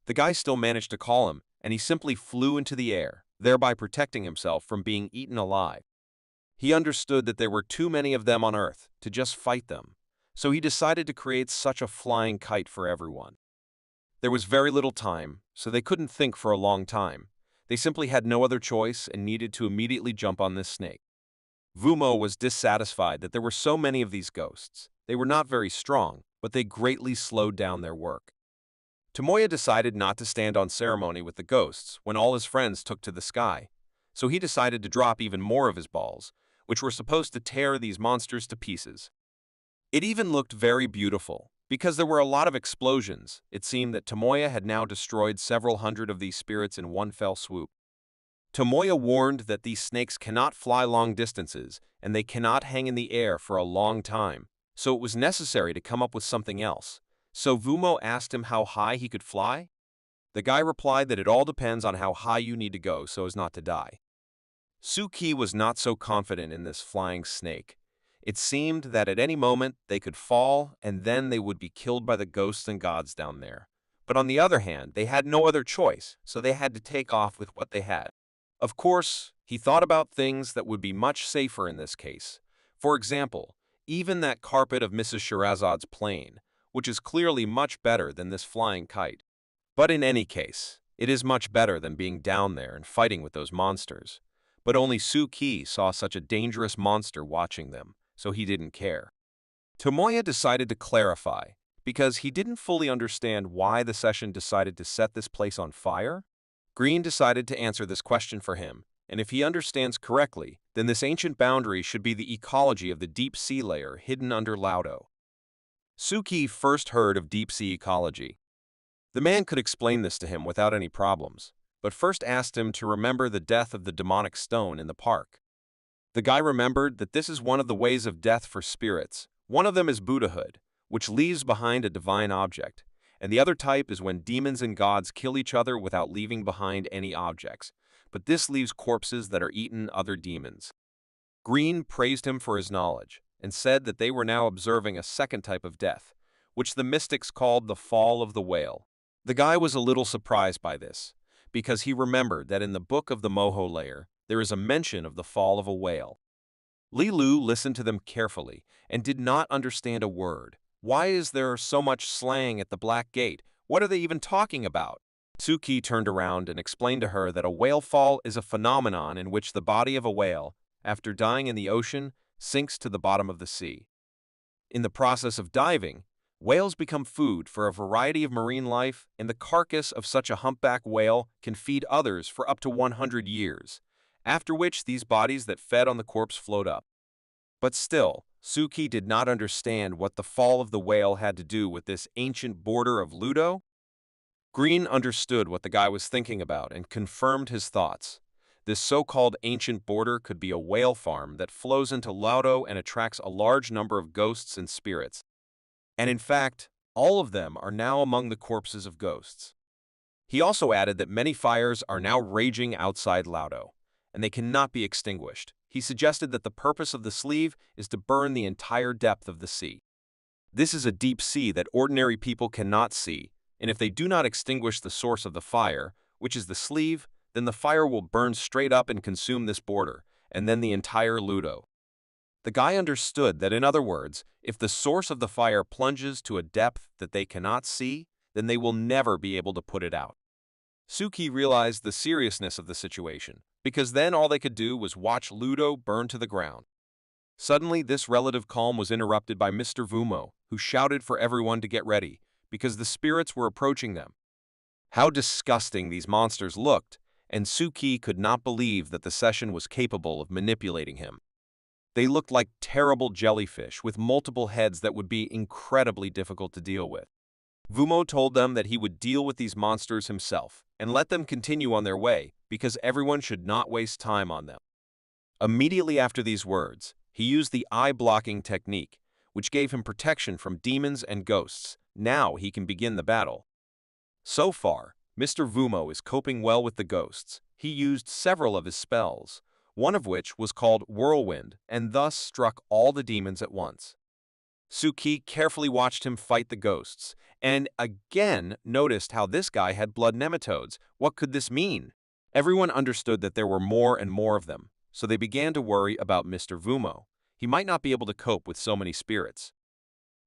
The guy still managed to call him, and he simply flew into the air, thereby protecting himself from being eaten alive. He understood that there were too many of them on Earth to just fight them, so he decided to create such a flying kite for everyone. There was very little time, so they couldn't think for a long time. They simply had no other choice and needed to immediately jump on this snake. Vumo was dissatisfied that there were so many of these ghosts. They were not very strong, but they greatly slowed down their work. Tomoya decided not to stand on ceremony with the ghosts when all his friends took to the sky, so he decided to drop even more of his balls, which were supposed to tear these monsters to pieces. It even looked very beautiful. Because there were a lot of explosions, it seemed that Tomoya had now destroyed several hundred of these spirits in one fell swoop. Tomoya warned that these snakes cannot fly long distances, and they cannot hang in the air for a long time, so it was necessary to come up with something else. So Vumo asked him how high he could fly. The guy replied that it all depends on how high you need to go so as not to die. Suki was not so confident in this flying snake. It seemed that at any moment they could fall, and then they would be killed by the ghosts and gods down there. But on the other hand, they had no other choice, so they had to take off with what they had. Of course, he thought about things that would be much safer in this case. For example, even that carpet of Mrs. Shahrazad's plane, which is clearly much better than this flying kite. But in any case, it is much better than being down there and fighting with those monsters. But only Suki saw such a dangerous monster watching them, so he didn't care. Tomoya decided to clarify, because he didn't fully understand why the session decided to set this place on fire. Green decided to answer this question for him, and if he understands correctly, then this ancient boundary should be the ecology of the deep sea layer hidden under Laudo. Suki first heard of deep sea ecology. The man could explain this to him without any problems, but first asked him to remember the death of the demonic stone in the park. The guy remembered that this is one of the ways of death for spirits. One of them is Buddhahood, which leaves behind a divine object, and the other type is when demons and gods kill each other without leaving behind any objects, but this leaves corpses that are eaten other demons. Green praised him for his knowledge, and said that they were now observing a second type of death, which the mystics called the fall of the whale. The guy was a little surprised by this, because he remembered that in the book of the Moho layer, there is a mention of the fall of a whale. Li Lu listened to them carefully and did not understand a word. Why is there so much slang at the Black Gate? What are they even talking about? Suki turned around and explained to her that a whale fall is a phenomenon in which the body of a whale, after dying in the ocean, sinks to the bottom of the sea. In the process of diving, whales become food for a variety of marine life, and the carcass of such a humpback whale can feed others for up to 100 years, after which these bodies that fed on the corpse float up. But still, Suki did not understand what the fall of the whale had to do with this ancient border of Ludo. Green understood what the guy was thinking about and confirmed his thoughts. This so-called ancient border could be a whale farm that flows into Laudo and attracts a large number of ghosts and spirits. And in fact, all of them are now among the corpses of ghosts. He also added that many fires are now raging outside Laudo, and they cannot be extinguished. He suggested that the purpose of the sleeve is to burn the entire depth of the sea. This is a deep sea that ordinary people cannot see, and if they do not extinguish the source of the fire, which is the sleeve, then the fire will burn straight up and consume this border, and then the entire Ludo. The guy understood that, in other words, if the source of the fire plunges to a depth that they cannot see, then they will never be able to put it out. Suki realized the seriousness of the situation, because then all they could do was watch Ludo burn to the ground. Suddenly, this relative calm was interrupted by Mr. Vumo, who shouted for everyone to get ready, because the spirits were approaching them. How disgusting these monsters looked, and Suki could not believe that the session was capable of manipulating him. They looked like terrible jellyfish with multiple heads that would be incredibly difficult to deal with. Vumo told them that he would deal with these monsters himself and let them continue on their way because everyone should not waste time on them. Immediately after these words, he used the eye-blocking technique, which gave him protection from demons and ghosts. Now he can begin the battle. So far, Mr. Vumo is coping well with the ghosts. He used several of his spells, one of which was called Whirlwind, and thus struck all the demons at once. Suki carefully watched him fight the ghosts, and again noticed how this guy had blood nematodes. What could this mean? Everyone understood that there were more and more of them, so they began to worry about Mr. Vumo. He might not be able to cope with so many spirits.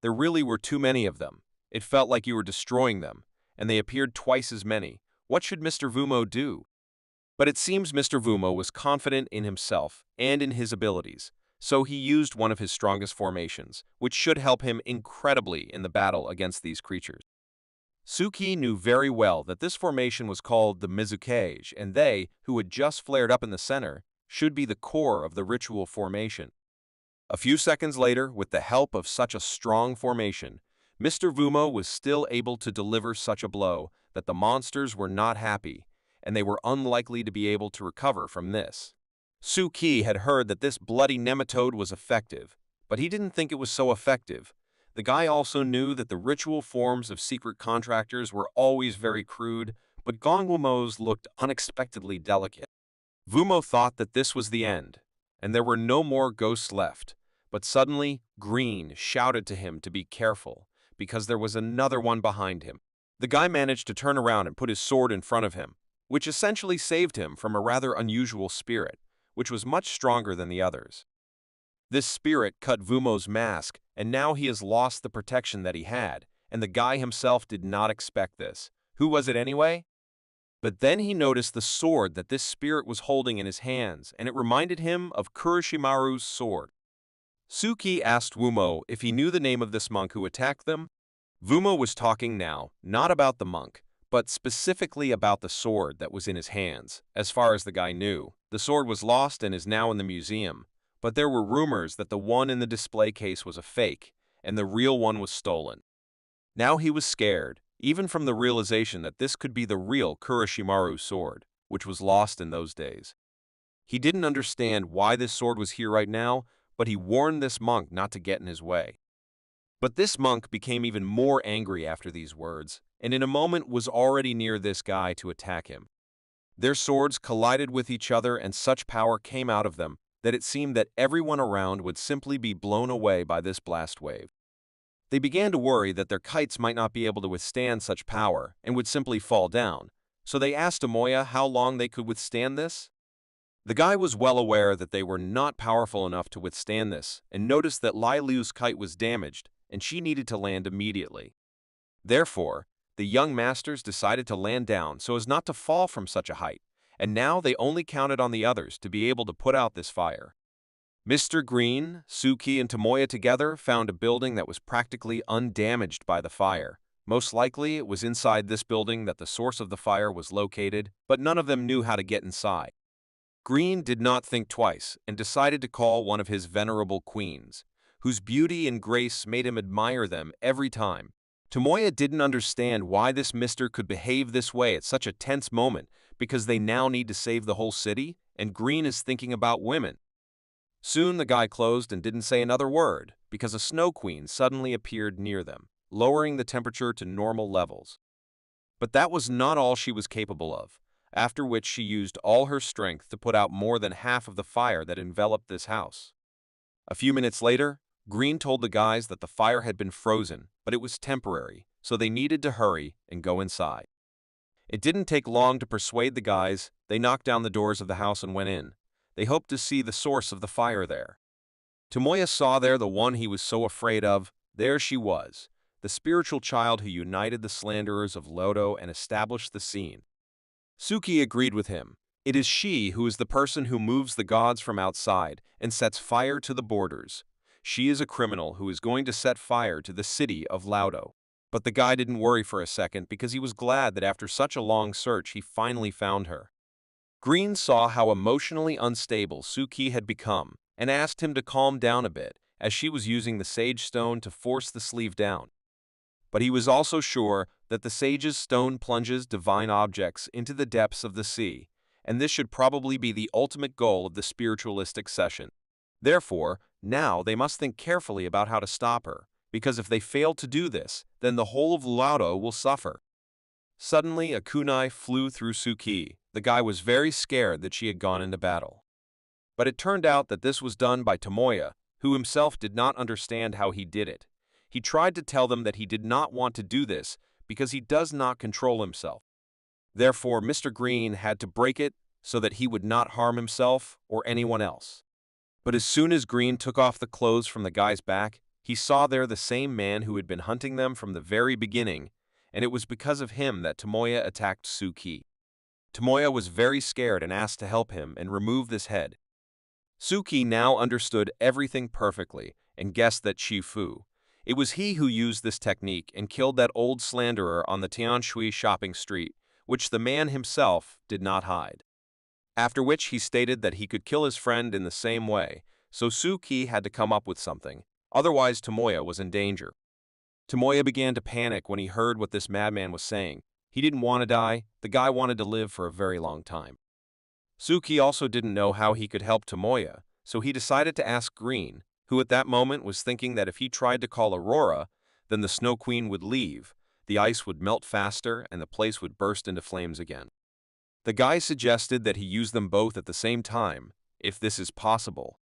There really were too many of them. It felt like you were destroying them, and they appeared twice as many. What should Mr. Vumo do? But it seems Mr. Vumo was confident in himself and in his abilities, so he used one of his strongest formations, which should help him incredibly in the battle against these creatures. Suki knew very well that this formation was called the Mizukage, and they, who had just flared up in the center, should be the core of the ritual formation. A few seconds later, with the help of such a strong formation, Mr. Vumo was still able to deliver such a blow that the monsters were not happy, and they were unlikely to be able to recover from this. Suki had heard that this bloody nematode was effective, but he didn't think it was so effective. The guy also knew that the ritual forms of secret contractors were always very crude, but Gongwumo's looked unexpectedly delicate. Vumo thought that this was the end, and there were no more ghosts left, but suddenly Green shouted to him to be careful, because there was another one behind him. The guy managed to turn around and put his sword in front of him, which essentially saved him from a rather unusual spirit, which was much stronger than the others. This spirit cut Vumo's mask, and now he has lost the protection that he had, and the guy himself did not expect this. Who was it anyway? But then he noticed the sword that this spirit was holding in his hands, and it reminded him of Kuroshimaru's sword. Suki asked Vumo if he knew the name of this monk who attacked them. Vumo was talking now, not about the monk, but specifically about the sword that was in his hands. As far as the guy knew, the sword was lost and is now in the museum, but there were rumors that the one in the display case was a fake, and the real one was stolen. Now he was scared, even from the realization that this could be the real Kuroshimaru sword, which was lost in those days. He didn't understand why this sword was here right now, but he warned this monk not to get in his way. But this monk became even more angry after these words, and in a moment was already near this guy to attack him. Their swords collided with each other and such power came out of them that it seemed that everyone around would simply be blown away by this blast wave. They began to worry that their kites might not be able to withstand such power and would simply fall down, so they asked Tomoya how long they could withstand this. The guy was well aware that they were not powerful enough to withstand this and noticed that Lai Liu's kite was damaged and she needed to land immediately. Therefore, the young masters decided to land down so as not to fall from such a height, and now they only counted on the others to be able to put out this fire. Mr. Green, Suki, and Tomoya together found a building that was practically undamaged by the fire. Most likely, it was inside this building that the source of the fire was located, but none of them knew how to get inside. Green did not think twice and decided to call one of his venerable queens, whose beauty and grace made him admire them every time. Tomoya didn't understand why this mister could behave this way at such a tense moment, because they now need to save the whole city, and Green is thinking about women. Soon the guy closed and didn't say another word, because a snow queen suddenly appeared near them, lowering the temperature to normal levels. But that was not all she was capable of, after which she used all her strength to put out more than half of the fire that enveloped this house. A few minutes later, Green told the guys that the fire had been frozen, but it was temporary, so they needed to hurry and go inside. It didn't take long to persuade the guys. They knocked down the doors of the house and went in. They hoped to see the source of the fire there. Tomoya saw there the one he was so afraid of. There she was, the spiritual child who united the slanderers of Lodo and established the scene. Suki agreed with him. It is she who is the person who moves the gods from outside and sets fire to the borders. She is a criminal who is going to set fire to the city of Laudo. But the guy didn't worry for a second because he was glad that after such a long search he finally found her. Green saw how emotionally unstable Suki had become and asked him to calm down a bit as she was using the sage stone to force the sleeve down. But he was also sure that the sage's stone plunges divine objects into the depths of the sea, and this should probably be the ultimate goal of the spiritualistic session. Therefore, now they must think carefully about how to stop her, because if they fail to do this, then the whole of Laudo will suffer. Suddenly, a kunai flew through Suki. The guy was very scared that she had gone into battle. But it turned out that this was done by Tomoya, who himself did not understand how he did it. He tried to tell them that he did not want to do this because he does not control himself. Therefore, Mr. Green had to break it so that he would not harm himself or anyone else. But as soon as Green took off the clothes from the guy's back, he saw there the same man who had been hunting them from the very beginning, and it was because of him that Tomoya attacked Suki. Tomoya was very scared and asked to help him and remove this head. Suki now understood everything perfectly and guessed that Shifu. It was he who used this technique and killed that old slanderer on the Tianshui shopping street, which the man himself did not hide. After which he stated that he could kill his friend in the same way, so Suki had to come up with something, otherwise Tomoya was in danger. Tomoya began to panic when he heard what this madman was saying. He didn't want to die, the guy wanted to live for a very long time. Suki also didn't know how he could help Tomoya, so he decided to ask Green, who at that moment was thinking that if he tried to call Aurora, then the Snow Queen would leave, the ice would melt faster, and the place would burst into flames again. The guy suggested that he use them both at the same time, if this is possible.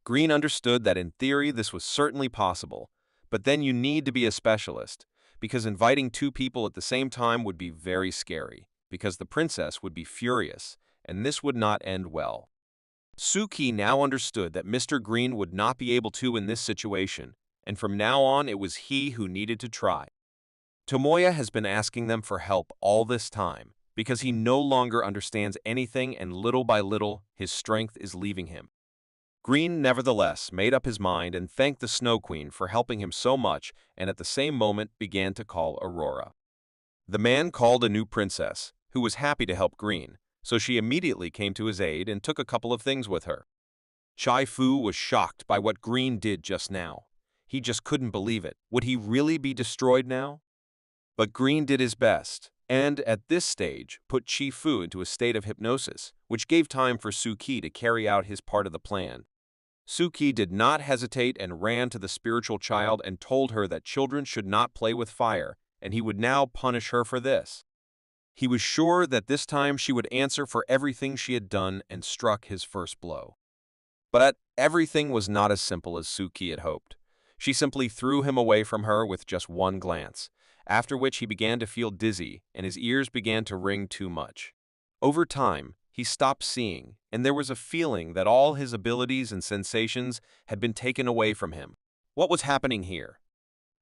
Green understood that in theory this was certainly possible, but then you need to be a specialist, because inviting two people at the same time would be very scary, because the princess would be furious, and this would not end well. Suki now understood that Mr. Green would not be able to in this situation, and from now on it was he who needed to try. Tomoya has been asking them for help all this time, because he no longer understands anything and little by little his strength is leaving him. Green nevertheless made up his mind and thanked the Snow Queen for helping him so much and at the same moment began to call Aurora. The man called a new princess, who was happy to help Green, so she immediately came to his aid and took a couple of things with her. Chai Fu was shocked by what Green did just now. He just couldn't believe it. Would he really be destroyed now? But Green did his best, and at this stage put Chi Fu into a state of hypnosis, which gave time for Suki to carry out his part of the plan. Suki did not hesitate and ran to the spiritual child and told her that children should not play with fire, and he would now punish her for this. He was sure that this time she would answer for everything she had done and struck his first blow. But everything was not as simple as Suki had hoped. She simply threw him away from her with just one glance, after which he began to feel dizzy and his ears began to ring too much. Over time, he stopped seeing, and there was a feeling that all his abilities and sensations had been taken away from him. What was happening here?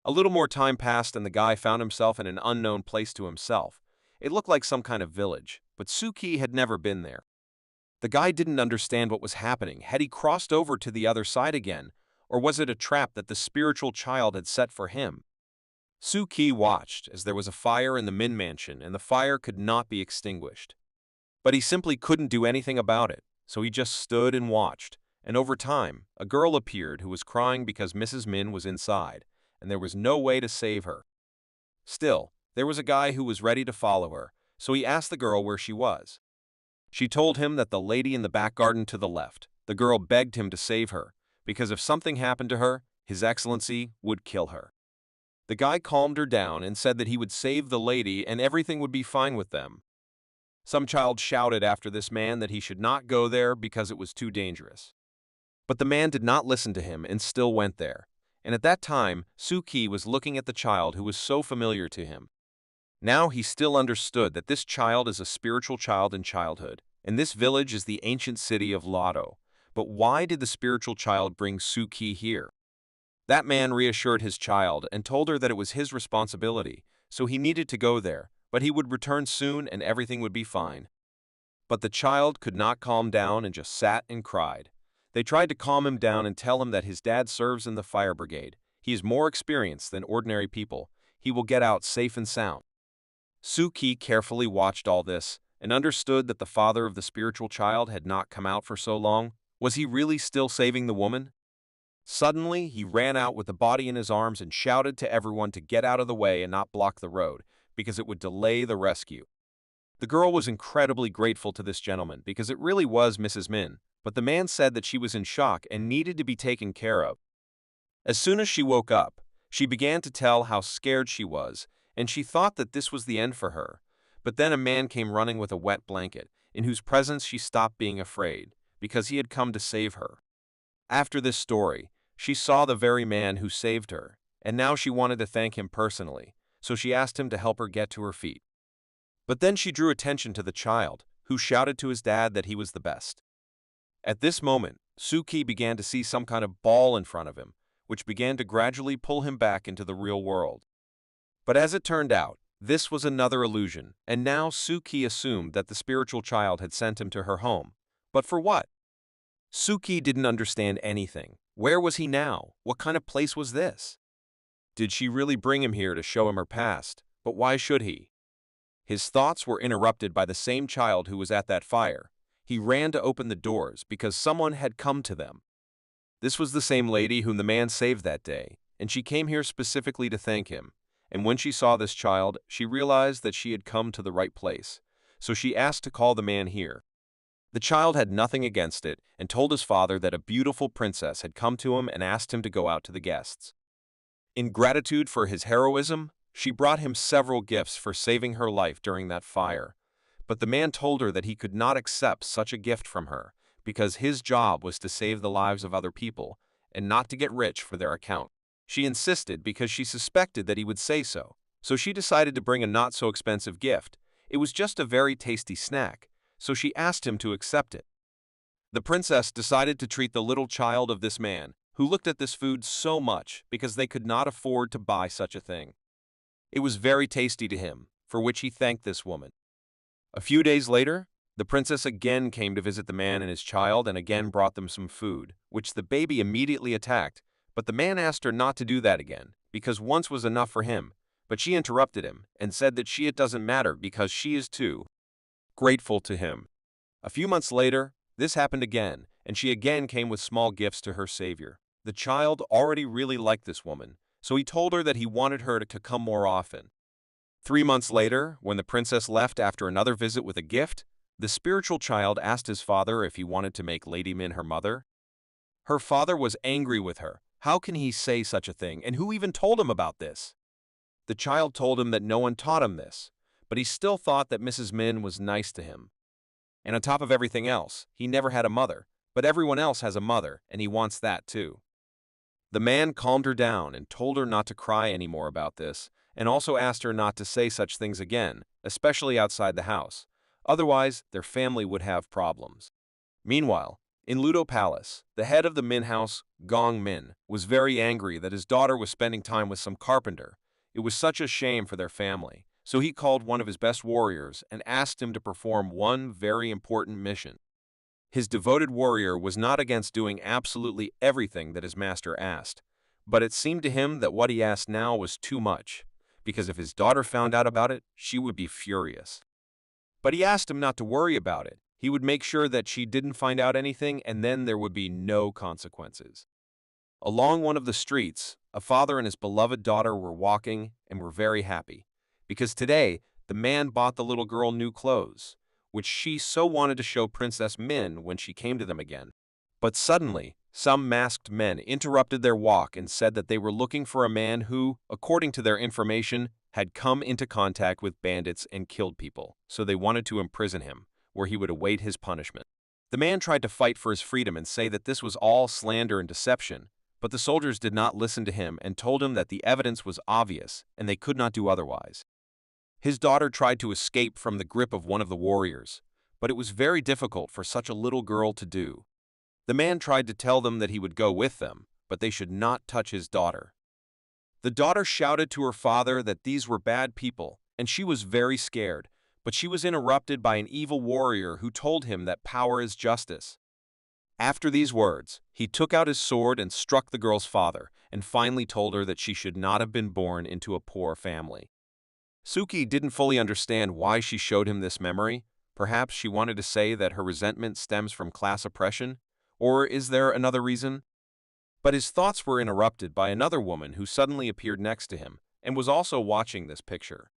A little more time passed and the guy found himself in an unknown place to himself. It looked like some kind of village, but Suki had never been there. The guy didn't understand what was happening. Had he crossed over to the other side again, or was it a trap that the spiritual child had set for him? Suki watched as there was a fire in the Min mansion and the fire could not be extinguished. But he simply couldn't do anything about it, so he just stood and watched, and over time, a girl appeared who was crying because Mrs. Min was inside, and there was no way to save her. Still, there was a guy who was ready to follow her, so he asked the girl where she was. She told him that the lady in the back garden to the left. The girl begged him to save her, because if something happened to her, His Excellency would kill her. The guy calmed her down and said that he would save the lady and everything would be fine with them. Some child shouted after this man that he should not go there because it was too dangerous. But the man did not listen to him and still went there, and at that time Suki was looking at the child who was so familiar to him. Now he still understood that this child is a spiritual child in childhood, and this village is the ancient city of Lotto. But why did the spiritual child bring Suki here? That man reassured his child and told her that it was his responsibility, so he needed to go there, but he would return soon and everything would be fine. But the child could not calm down and just sat and cried. They tried to calm him down and tell him that his dad serves in the fire brigade. He is more experienced than ordinary people. He will get out safe and sound. Suki carefully watched all this and understood that the father of the spiritual child had not come out for so long. Was he really still saving the woman? Suddenly, he ran out with the body in his arms and shouted to everyone to get out of the way and not block the road, because it would delay the rescue. The girl was incredibly grateful to this gentleman because it really was Mrs. Min, but the man said that she was in shock and needed to be taken care of. As soon as she woke up, she began to tell how scared she was, and she thought that this was the end for her. But then a man came running with a wet blanket, in whose presence she stopped being afraid, because he had come to save her. After this story, she saw the very man who saved her, and now she wanted to thank him personally, so she asked him to help her get to her feet. But then she drew attention to the child, who shouted to his dad that he was the best. At this moment, Suki began to see some kind of ball in front of him, which began to gradually pull him back into the real world. But as it turned out, this was another illusion, and now Suki assumed that the spiritual child had sent him to her home. But for what? Suki didn't understand anything. Where was he now? What kind of place was this? Did she really bring him here to show him her past? But why should he? His thoughts were interrupted by the same child who was at that fire. He ran to open the doors because someone had come to them. This was the same lady whom the man saved that day, and she came here specifically to thank him. And when she saw this child, she realized that she had come to the right place, so she asked to call the man here. The child had nothing against it and told his father that a beautiful princess had come to him and asked him to go out to the guests. In gratitude for his heroism, she brought him several gifts for saving her life during that fire. But the man told her that he could not accept such a gift from her because his job was to save the lives of other people and not to get rich for their account. She insisted because she suspected that he would say so, so she decided to bring a not-so-expensive gift. It was just a very tasty snack, so she asked him to accept it. The princess decided to treat the little child of this man, who looked at this food so much because they could not afford to buy such a thing. It was very tasty to him, for which he thanked this woman. A few days later, the princess again came to visit the man and his child and again brought them some food, which the baby immediately attacked, but the man asked her not to do that again, because once was enough for him, but she interrupted him and said that it doesn't matter because she is too grateful to him. A few months later, this happened again, and she again came with small gifts to her savior. The child already really liked this woman, so he told her that he wanted her to come more often. 3 months later, when the princess left after another visit with a gift, the spiritual child asked his father if he wanted to make Lady Min her mother. Her father was angry with her. How can he say such a thing, and who even told him about this? The child told him that no one taught him this, but he still thought that Mrs. Min was nice to him. And on top of everything else, he never had a mother, but everyone else has a mother, and he wants that too. The man calmed her down and told her not to cry anymore about this, and also asked her not to say such things again, especially outside the house. Otherwise, their family would have problems. Meanwhile, in Ludo Palace, the head of the Min house, Gong Min, was very angry that his daughter was spending time with some carpenter. It was such a shame for their family, so he called one of his best warriors and asked him to perform one very important mission. His devoted warrior was not against doing absolutely everything that his master asked, but it seemed to him that what he asked now was too much, because if his daughter found out about it, she would be furious. But he asked him not to worry about it. He would make sure that she didn't find out anything, and then there would be no consequences. Along one of the streets, a father and his beloved daughter were walking and were very happy, because today the man bought the little girl new clothes, which she so wanted to show Princess Min when she came to them again. But suddenly, some masked men interrupted their walk and said that they were looking for a man who, according to their information, had come into contact with bandits and killed people, so they wanted to imprison him, where he would await his punishment. The man tried to fight for his freedom and say that this was all slander and deception, but the soldiers did not listen to him and told him that the evidence was obvious and they could not do otherwise. His daughter tried to escape from the grip of one of the warriors, but it was very difficult for such a little girl to do. The man tried to tell them that he would go with them, but they should not touch his daughter. The daughter shouted to her father that these were bad people, and she was very scared, but she was interrupted by an evil warrior who told him that power is justice. After these words, he took out his sword and struck the girl's father, and finally told her that she should not have been born into a poor family. Suki didn't fully understand why she showed him this memory. Perhaps she wanted to say that her resentment stems from class oppression, or is there another reason? But his thoughts were interrupted by another woman who suddenly appeared next to him and was also watching this picture.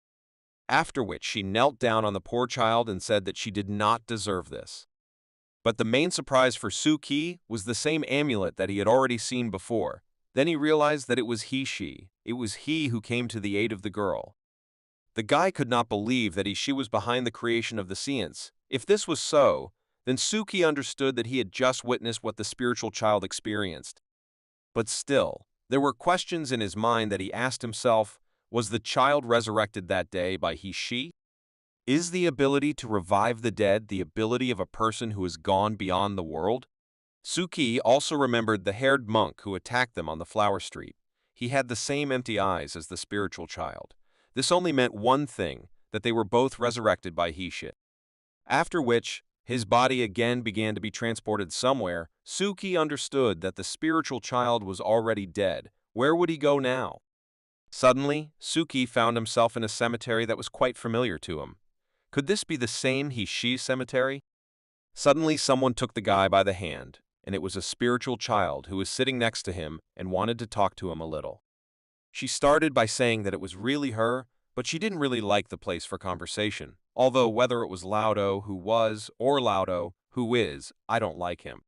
After which she knelt down on the poor child and said that she did not deserve this. But the main surprise for Suki was the same amulet that he had already seen before. Then he realized that it was it was he who came to the aid of the girl. The guy could not believe that she was behind the creation of the science. If this was so, then Suki understood that he had just witnessed what the spiritual child experienced. But still, there were questions in his mind that he asked himself. Was the child resurrected that day by she? Is the ability to revive the dead the ability of a person who has gone beyond the world? Suki also remembered the haired monk who attacked them on the flower street. He had the same empty eyes as the spiritual child. This only meant one thing, that they were both resurrected by He-Shit. After which, his body again began to be transported somewhere. Suki understood that the spiritual child was already dead. Where would he go now? Suddenly, Suki found himself in a cemetery that was quite familiar to him. Could this be the same He-She cemetery? Suddenly, someone took the guy by the hand, and it was a spiritual child who was sitting next to him and wanted to talk to him a little. She started by saying that it was really her, but she didn't really like the place for conversation, although whether it was Laudo who was or Laudo who is, I don't like him.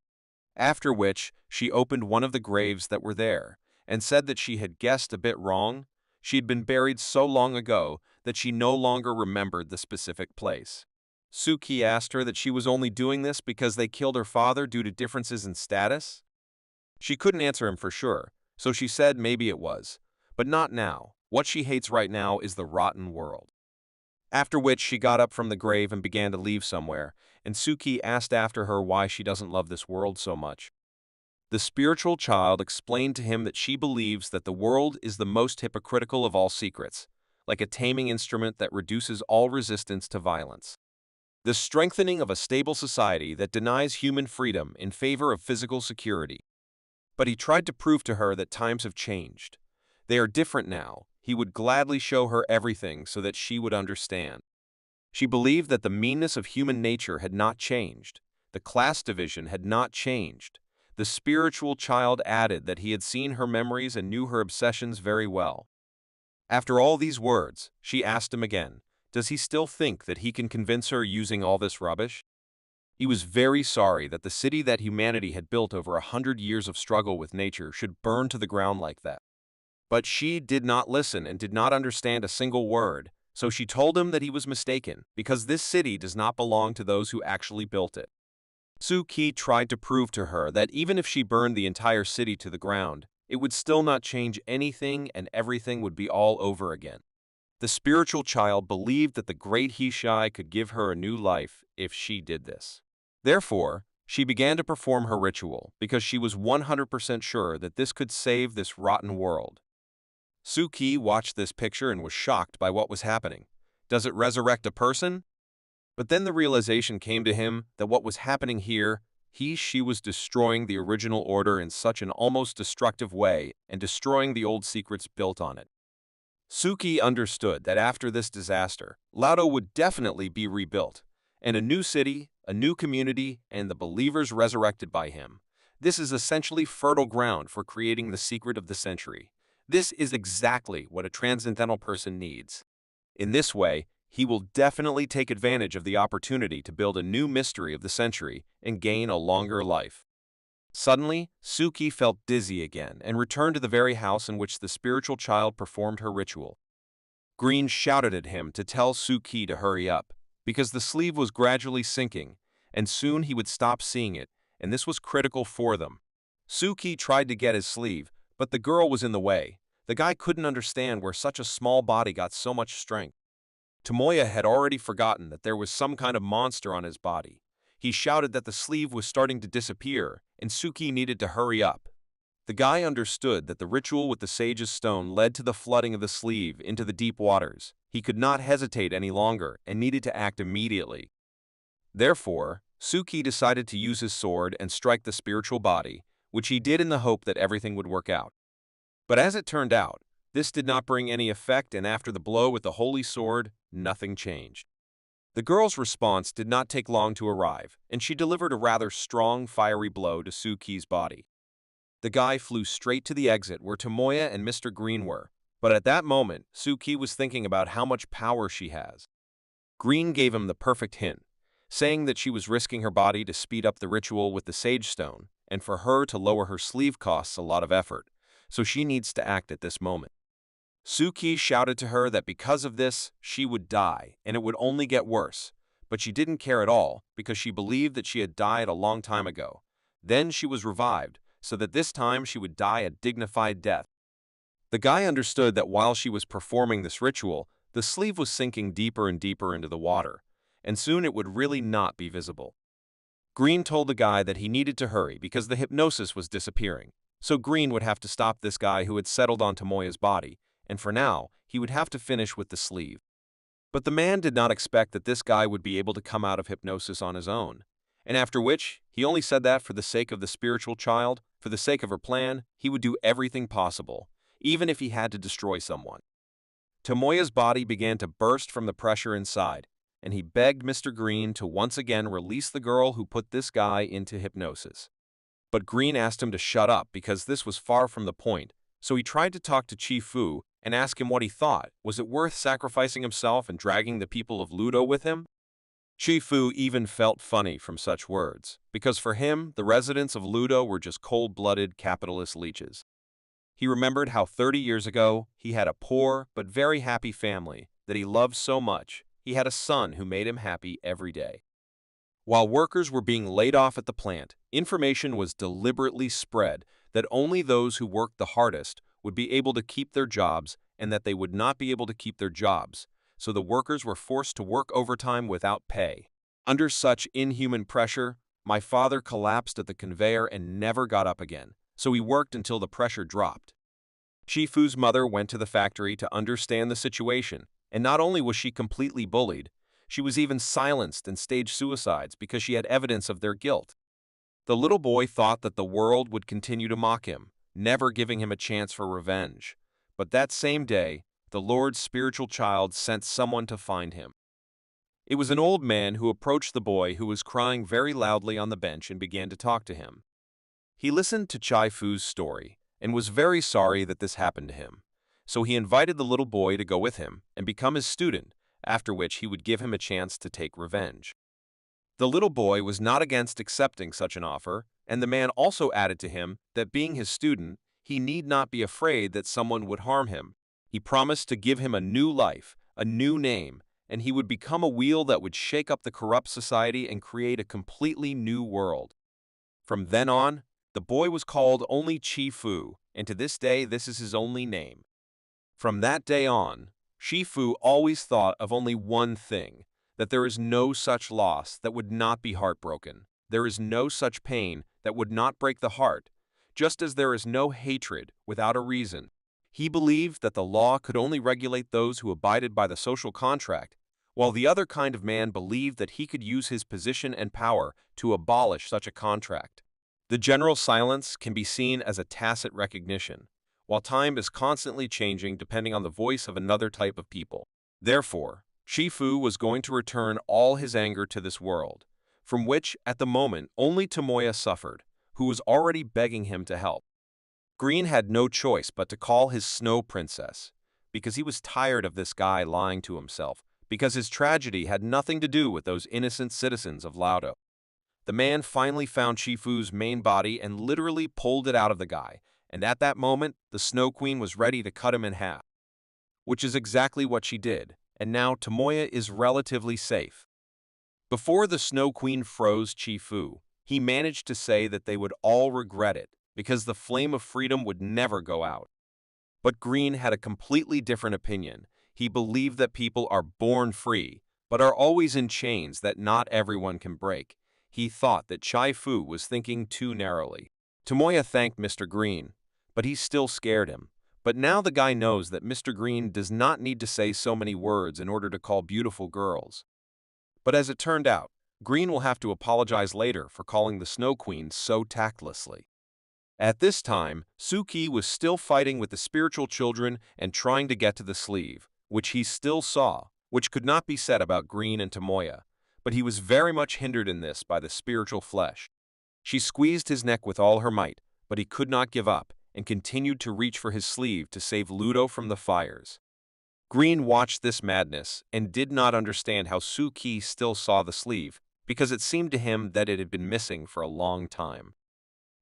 After which, she opened one of the graves that were there, and said that she had guessed a bit wrong. She had been buried so long ago that she no longer remembered the specific place. Suki asked her that she was only doing this because they killed her father due to differences in status. She couldn't answer him for sure, so she said maybe it was, but not now. What she hates right now is the rotten world. After which she got up from the grave and began to leave somewhere, and Suki asked after her why she doesn't love this world so much. The spiritual child explained to him that she believes that the world is the most hypocritical of all secrets, like a taming instrument that reduces all resistance to violence. The strengthening of a stable society that denies human freedom in favor of physical security. But he tried to prove to her that times have changed. They are different now. He would gladly show her everything so that she would understand. She believed that the meanness of human nature had not changed. The class division had not changed. The spiritual child added that he had seen her memories and knew her obsessions very well. After all these words, she asked him again, does he still think that he can convince her using all this rubbish? He was very sorry that the city that humanity had built over 100 years of struggle with nature should burn to the ground like that. But she did not listen and did not understand a single word, so she told him that he was mistaken, because this city does not belong to those who actually built it. Suki tried to prove to her that even if she burned the entire city to the ground, it would still not change anything and everything would be all over again. The spiritual child believed that the great Hishai could give her a new life if she did this. Therefore, she began to perform her ritual because she was 100% sure that this could save this rotten world. Suki watched this picture and was shocked by what was happening. Does it resurrect a person? But then the realization came to him that what was happening here, she was destroying the original order in such an almost destructive way and destroying the old secrets built on it. Suki understood that after this disaster, Laudo would definitely be rebuilt, and a new city, a new community, and the believers resurrected by him. This is essentially fertile ground for creating the secret of the century. This is exactly what a transcendental person needs. In this way, he will definitely take advantage of the opportunity to build a new mystery of the century and gain a longer life. Suddenly, Suki felt dizzy again and returned to the very house in which the spiritual child performed her ritual. Green shouted at him to tell Suki to hurry up, because the sleeve was gradually sinking, and soon he would stop seeing it, and this was critical for them. Suki tried to get his sleeve, but the girl was in the way. The guy couldn't understand where such a small body got so much strength. Tomoya had already forgotten that there was some kind of monster on his body. He shouted that the sleeve was starting to disappear, and Suki needed to hurry up. The guy understood that the ritual with the sage's stone led to the flooding of the sleeve into the deep waters. He could not hesitate any longer and needed to act immediately. Therefore, Suki decided to use his sword and strike the spiritual body, which he did in the hope that everything would work out. But as it turned out, this did not bring any effect, and after the blow with the holy sword, nothing changed. The girl's response did not take long to arrive, and she delivered a rather strong, fiery blow to Suki's body. The guy flew straight to the exit where Tomoya and Mr. Green were, but at that moment, Suki was thinking about how much power she has. Green gave him the perfect hint, saying that she was risking her body to speed up the ritual with the sage stone, and for her to lower her sleeve costs a lot of effort, so she needs to act at this moment. Suki shouted to her that because of this, she would die, and it would only get worse, but she didn't care at all because she believed that she had died a long time ago. Then she was revived, so that this time she would die a dignified death. The guy understood that while she was performing this ritual, the sleeve was sinking deeper and deeper into the water, and soon it would really not be visible. Green told the guy that he needed to hurry because the hypnosis was disappearing, so Green would have to stop this guy who had settled on Tomoya's body, and for now, he would have to finish with the sleeve. But the man did not expect that this guy would be able to come out of hypnosis on his own, and after which, he only said that for the sake of the spiritual child, for the sake of her plan, he would do everything possible, even if he had to destroy someone. Tomoya's body began to burst from the pressure inside, and he begged Mr. Green to once again release the girl who put this guy into hypnosis. But Green asked him to shut up because this was far from the point, so he tried to talk to Chifu and ask him what he thought. Was it worth sacrificing himself and dragging the people of Ludo with him? Chifu even felt funny from such words, because for him, the residents of Ludo were just cold-blooded capitalist leeches. He remembered how 30 years ago, he had a poor but very happy family that he loved so much. He had a son who made him happy every day. While workers were being laid off at the plant, information was deliberately spread that only those who worked the hardest would be able to keep their jobs and that they would not be able to keep their jobs, so the workers were forced to work overtime without pay. Under such inhuman pressure, my father collapsed at the conveyor and never got up again, so he worked until the pressure dropped. Shifu's mother went to the factory to understand the situation, and not only was she completely bullied, she was even silenced and staged suicides because she had evidence of their guilt. The little boy thought that the world would continue to mock him, never giving him a chance for revenge. But that same day, the Lord's spiritual child sent someone to find him. It was an old man who approached the boy who was crying very loudly on the bench and began to talk to him. He listened to Chai-Fu's story and was very sorry that this happened to him. So he invited the little boy to go with him and become his student, after which he would give him a chance to take revenge. The little boy was not against accepting such an offer, and the man also added to him that being his student, he need not be afraid that someone would harm him. He promised to give him a new life, a new name, and he would become a wheel that would shake up the corrupt society and create a completely new world. From then on, the boy was called only Shifu, and to this day this is his only name. From that day on, Shifu always thought of only one thing, that there is no such loss that would not be heartbroken. There is no such pain that would not break the heart, just as there is no hatred without a reason. He believed that the law could only regulate those who abided by the social contract, while the other kind of man believed that he could use his position and power to abolish such a contract. The general silence can be seen as a tacit recognition, while time is constantly changing depending on the voice of another type of people. Therefore, Shifu was going to return all his anger to this world, from which, at the moment, only Tomoya suffered, who was already begging him to help. Green had no choice but to call his Snow Princess, because he was tired of this guy lying to himself, because his tragedy had nothing to do with those innocent citizens of Laudo. The man finally found Shifu's main body and literally pulled it out of the guy, and at that moment, the Snow Queen was ready to cut him in half. Which is exactly what she did, and now Tomoya is relatively safe. Before the Snow Queen froze Shifu, he managed to say that they would all regret it, because the flame of freedom would never go out. But Green had a completely different opinion. He believed that people are born free, but are always in chains that not everyone can break. He thought that Shifu was thinking too narrowly. Tomoya thanked Mr. Green, but he still scared him. But now the guy knows that Mr. Green does not need to say so many words in order to call beautiful girls. But as it turned out, Green will have to apologize later for calling the Snow Queen so tactlessly. At this time, Suki was still fighting with the spiritual children and trying to get to the sleeve, which he still saw, which could not be said about Green and Tomoya, but he was very much hindered in this by the spiritual flesh. She squeezed his neck with all her might, but he could not give up, and continued to reach for his sleeve to save Ludo from the fires. Green watched this madness and did not understand how Suki still saw the sleeve, because it seemed to him that it had been missing for a long time.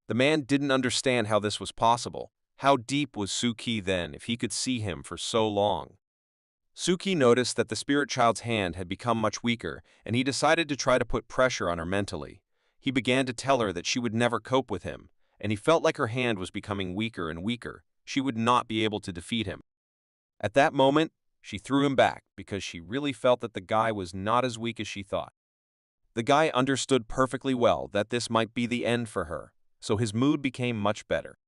The man didn't understand how this was possible. How deep was Suki then if he could see him for so long? Suki noticed that the spirit child's hand had become much weaker, and he decided to try to put pressure on her mentally. He began to tell her that she would never cope with him, and he felt like her hand was becoming weaker and weaker. She would not be able to defeat him. At that moment, she threw him back because she really felt that the guy was not as weak as she thought. The guy understood perfectly well that this might be the end for her, so his mood became much better.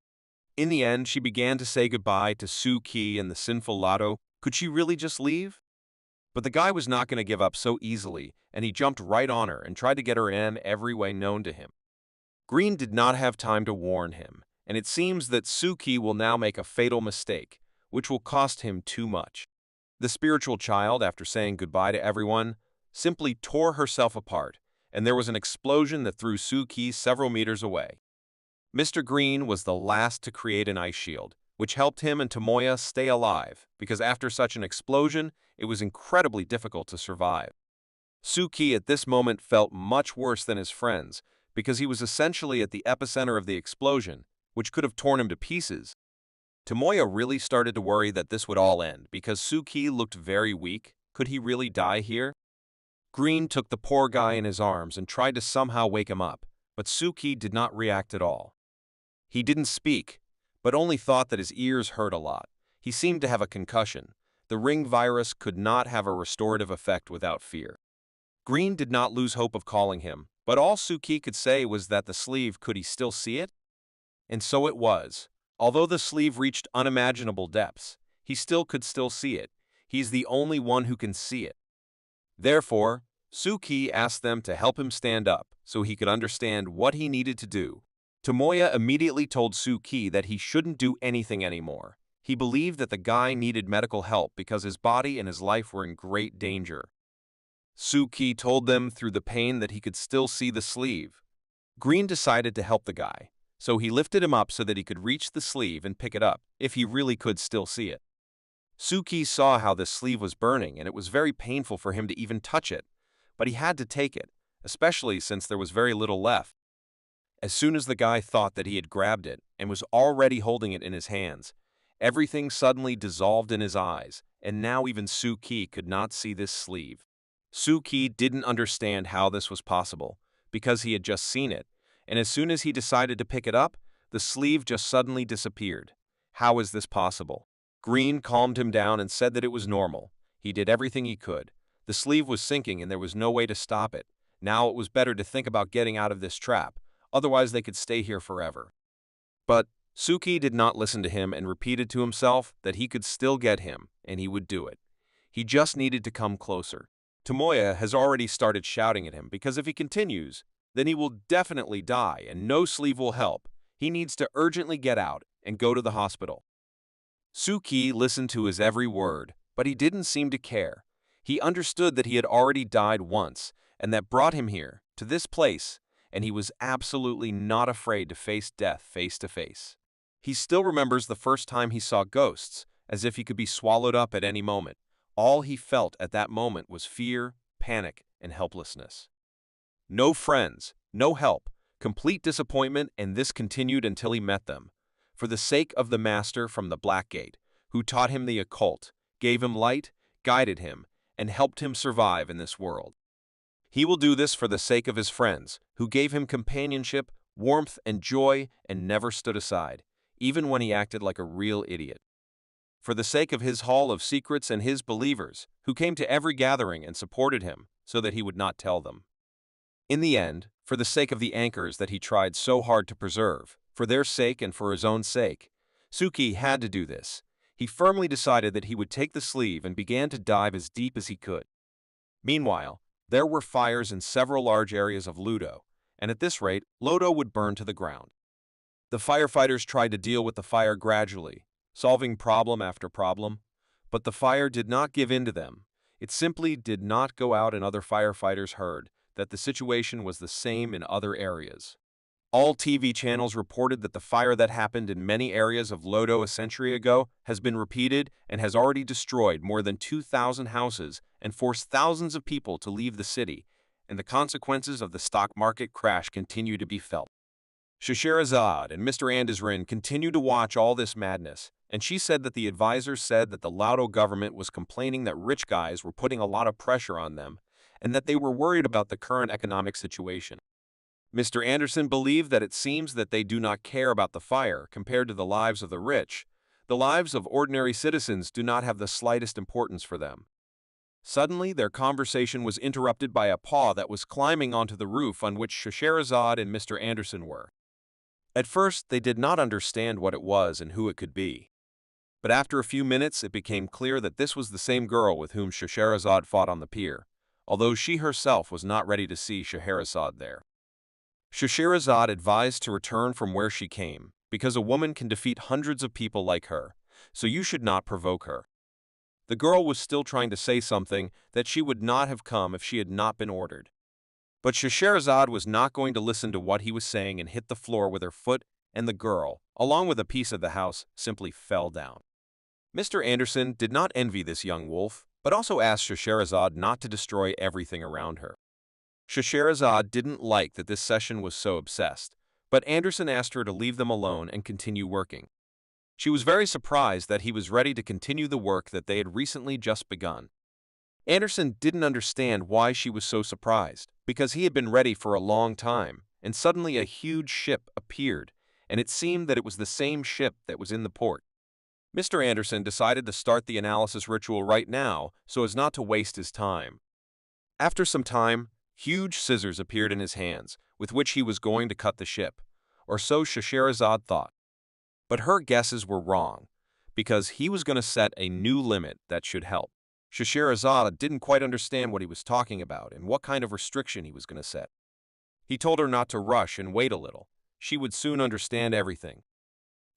In the end, she began to say goodbye to Suki and the sinful Lotto. Could she really just leave? But the guy was not going to give up so easily, and he jumped right on her and tried to get her in every way known to him. Green did not have time to warn him, and it seems that Suki will now make a fatal mistake, which will cost him too much. The spiritual child, after saying goodbye to everyone, simply tore herself apart, and there was an explosion that threw Suki several meters away. Mr. Green was the last to create an ice shield, which helped him and Tomoya stay alive, because after such an explosion, it was incredibly difficult to survive. Suki at this moment felt much worse than his friends, because he was essentially at the epicenter of the explosion, which could have torn him to pieces. Tomoya really started to worry that this would all end, because Suki looked very weak. Could he really die here? Green took the poor guy in his arms and tried to somehow wake him up, but Suki did not react at all. He didn't speak, but only thought that his ears hurt a lot. He seemed to have a concussion. The ring virus could not have a restorative effect without fear. Green did not lose hope of calling him, but all Suki could say was that the sleeve, could he still see it? And so it was. Although the sleeve reached unimaginable depths, he could still see it. He's the only one who can see it. Therefore, Suki asked them to help him stand up so he could understand what he needed to do. Tomoya immediately told Suki that he shouldn't do anything anymore. He believed that the guy needed medical help because his body and his life were in great danger. Suki told them through the pain that he could still see the sleeve. Green decided to help the guy, so he lifted him up so that he could reach the sleeve and pick it up, if he really could still see it. Suki saw how the sleeve was burning, and it was very painful for him to even touch it, but he had to take it, especially since there was very little left. As soon as the guy thought that he had grabbed it and was already holding it in his hands, everything suddenly dissolved in his eyes, and now even Suki could not see this sleeve. Suki didn't understand how this was possible, because he had just seen it, and as soon as he decided to pick it up, the sleeve just suddenly disappeared. How is this possible? Green calmed him down and said that it was normal. He did everything he could. The sleeve was sinking and there was no way to stop it. Now it was better to think about getting out of this trap, otherwise they could stay here forever. But Suki did not listen to him and repeated to himself that he could still get him, and he would do it. He just needed to come closer. Tomoya has already started shouting at him because if he continues, then he will definitely die and no sleeve will help. He needs to urgently get out and go to the hospital. Suki listened to his every word, but he didn't seem to care. He understood that he had already died once, and that brought him here, to this place, and he was absolutely not afraid to face death face to face. He still remembers the first time he saw ghosts, as if he could be swallowed up at any moment. All he felt at that moment was fear, panic, and helplessness. No friends, no help, complete disappointment, and this continued until he met them. For the sake of the master from the Black Gate, who taught him the occult, gave him light, guided him, and helped him survive in this world. He will do this for the sake of his friends, who gave him companionship, warmth, and joy, and never stood aside, even when he acted like a real idiot. For the sake of his Hall of Secrets and his believers, who came to every gathering and supported him, so that he would not tell them. In the end, for the sake of the anchors that he tried so hard to preserve, for their sake and for his own sake, Suki had to do this. He firmly decided that he would take the sleeve and began to dive as deep as he could. Meanwhile, there were fires in several large areas of Ludo, and at this rate, Ludo would burn to the ground. The firefighters tried to deal with the fire gradually, solving problem after problem, but the fire did not give in to them. It simply did not go out, and other firefighters heard that the situation was the same in other areas. All TV channels reported that the fire that happened in many areas of Ludo a century ago has been repeated and has already destroyed more than 2,000 houses and forced thousands of people to leave the city, and the consequences of the stock market crash continue to be felt. Scheherazade and Mr. Andesrin continued to watch all this madness, and she said that the advisors said that the Ludo government was complaining that rich guys were putting a lot of pressure on them, and that they were worried about the current economic situation. Mr. Anderson believed that it seems that they do not care about the fire compared to the lives of the rich. The lives of ordinary citizens do not have the slightest importance for them. Suddenly, their conversation was interrupted by a paw that was climbing onto the roof on which Scheherazade and Mr. Anderson were. At first, they did not understand what it was and who it could be. But after a few minutes, it became clear that this was the same girl with whom Scheherazade fought on the pier, although she herself was not ready to see Scheherazade there. Scheherazade advised to return from where she came, because a woman can defeat hundreds of people like her, so you should not provoke her. The girl was still trying to say something that she would not have come if she had not been ordered. But Scheherazade was not going to listen to what he was saying and hit the floor with her foot, and the girl, along with a piece of the house, simply fell down. Mr. Anderson did not envy this young wolf, but also asked Scheherazade not to destroy everything around her. Scheherazade didn't like that this session was so obsessed, but Anderson asked her to leave them alone and continue working. She was very surprised that he was ready to continue the work that they had recently just begun. Anderson didn't understand why she was so surprised, because he had been ready for a long time, and suddenly a huge ship appeared, and it seemed that it was the same ship that was in the port. Mr. Anderson decided to start the analysis ritual right now so as not to waste his time. After some time, huge scissors appeared in his hands, with which he was going to cut the ship, or so Scheherazade thought. But her guesses were wrong, because he was going to set a new limit that should help. Scheherazade didn't quite understand what he was talking about and what kind of restriction he was going to set. He told her not to rush and wait a little. She would soon understand everything.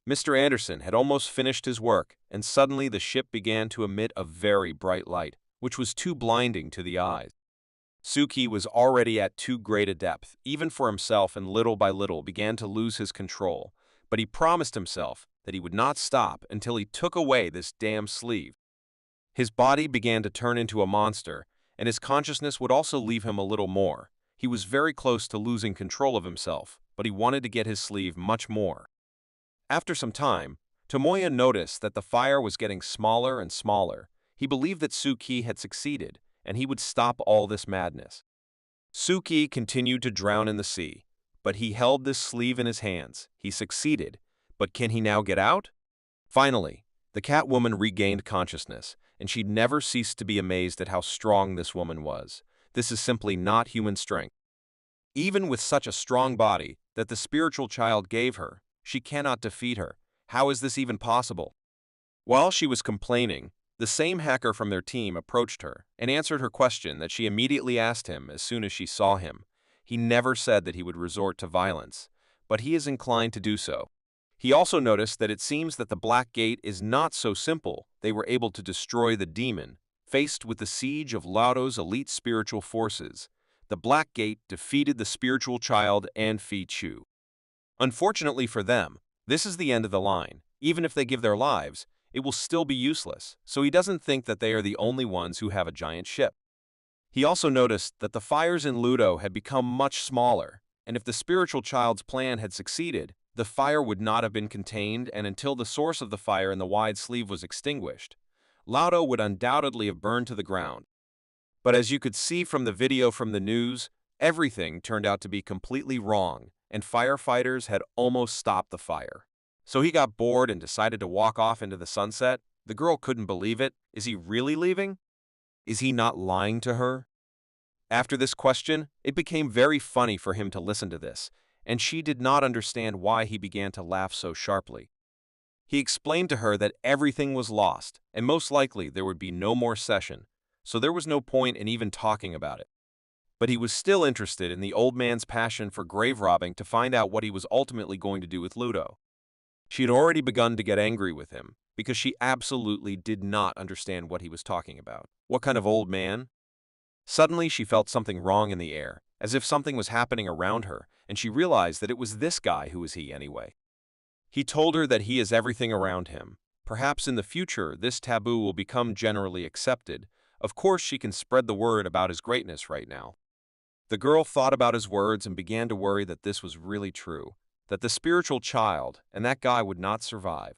Mr. Anderson had almost finished his work, and suddenly the ship began to emit a very bright light, which was too blinding to the eyes. Suki was already at too great a depth, even for himself, and little by little began to lose his control, but he promised himself that he would not stop until he took away this damn sleeve. His body began to turn into a monster, and his consciousness would also leave him a little more. He was very close to losing control of himself, but he wanted to get his sleeve much more. After some time, Tomoya noticed that the fire was getting smaller and smaller. He believed that Suki had succeeded, and he would stop all this madness. Suki continued to drown in the sea, but he held this sleeve in his hands. He succeeded, but can he now get out? Finally, the Catwoman regained consciousness, and she never ceased to be amazed at how strong this woman was. This is simply not human strength. Even with such a strong body that the spiritual child gave her, she cannot defeat her. How is this even possible? While she was complaining, the same hacker from their team approached her and answered her question that she immediately asked him as soon as she saw him. He never said that he would resort to violence, but he is inclined to do so. He also noticed that it seems that the Black Gate is not so simple. They were able to destroy the demon. Faced with the siege of Laudo's elite spiritual forces, the Black Gate defeated the spiritual child and Fi Chu. Unfortunately for them, this is the end of the line. Even if they give their lives, it will still be useless, so he doesn't think that they are the only ones who have a giant ship. He also noticed that the fires in Ludo had become much smaller, and if the spiritual child's plan had succeeded, the fire would not have been contained, and until the source of the fire in the wide sleeve was extinguished, Laudo would undoubtedly have burned to the ground. But as you could see from the video from the news, everything turned out to be completely wrong, and firefighters had almost stopped the fire. So he got bored and decided to walk off into the sunset. The girl couldn't believe it. Is he really leaving? Is he not lying to her? After this question, it became very funny for him to listen to this, and she did not understand why he began to laugh so sharply. He explained to her that everything was lost, and most likely there would be no more session, so there was no point in even talking about it. But he was still interested in the old man's passion for grave robbing to find out what he was ultimately going to do with Ludo. She had already begun to get angry with him, because she absolutely did not understand what he was talking about. What kind of old man? Suddenly she felt something wrong in the air, as if something was happening around her, and she realized that it was this guy who was he anyway. He told her that he is everything around him. Perhaps in the future this taboo will become generally accepted. Of course she can spread the word about his greatness right now. The girl thought about his words and began to worry that this was really true, that the spiritual child and that guy would not survive.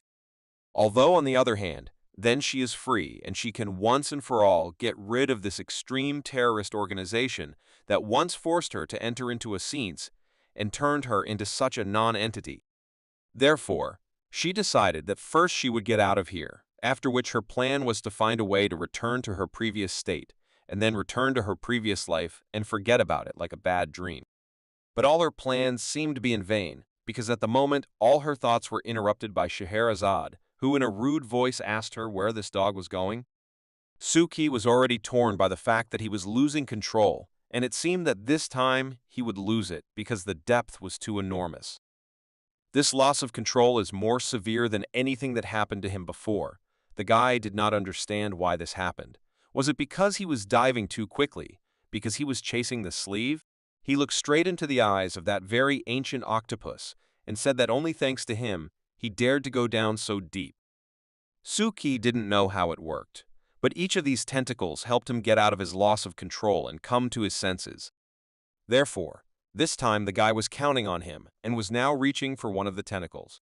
Although, on the other hand, then she is free and she can once and for all get rid of this extreme terrorist organization that once forced her to enter into a scenes and turned her into such a non-entity. Therefore, she decided that first she would get out of here, after which her plan was to find a way to return to her previous state, and then return to her previous life and forget about it like a bad dream. But all her plans seemed to be in vain, because at the moment all her thoughts were interrupted by Scheherazade, who in a rude voice asked her where this dog was going. Suki was already torn by the fact that he was losing control, and it seemed that this time he would lose it because the depth was too enormous. This loss of control is more severe than anything that happened to him before. The guy did not understand why this happened. Was it because he was diving too quickly? Because he was chasing the sleeve? He looked straight into the eyes of that very ancient octopus and said that only thanks to him he dared to go down so deep. Suki didn't know how it worked, but each of these tentacles helped him get out of his loss of control and come to his senses. Therefore, this time the guy was counting on him and was now reaching for one of the tentacles.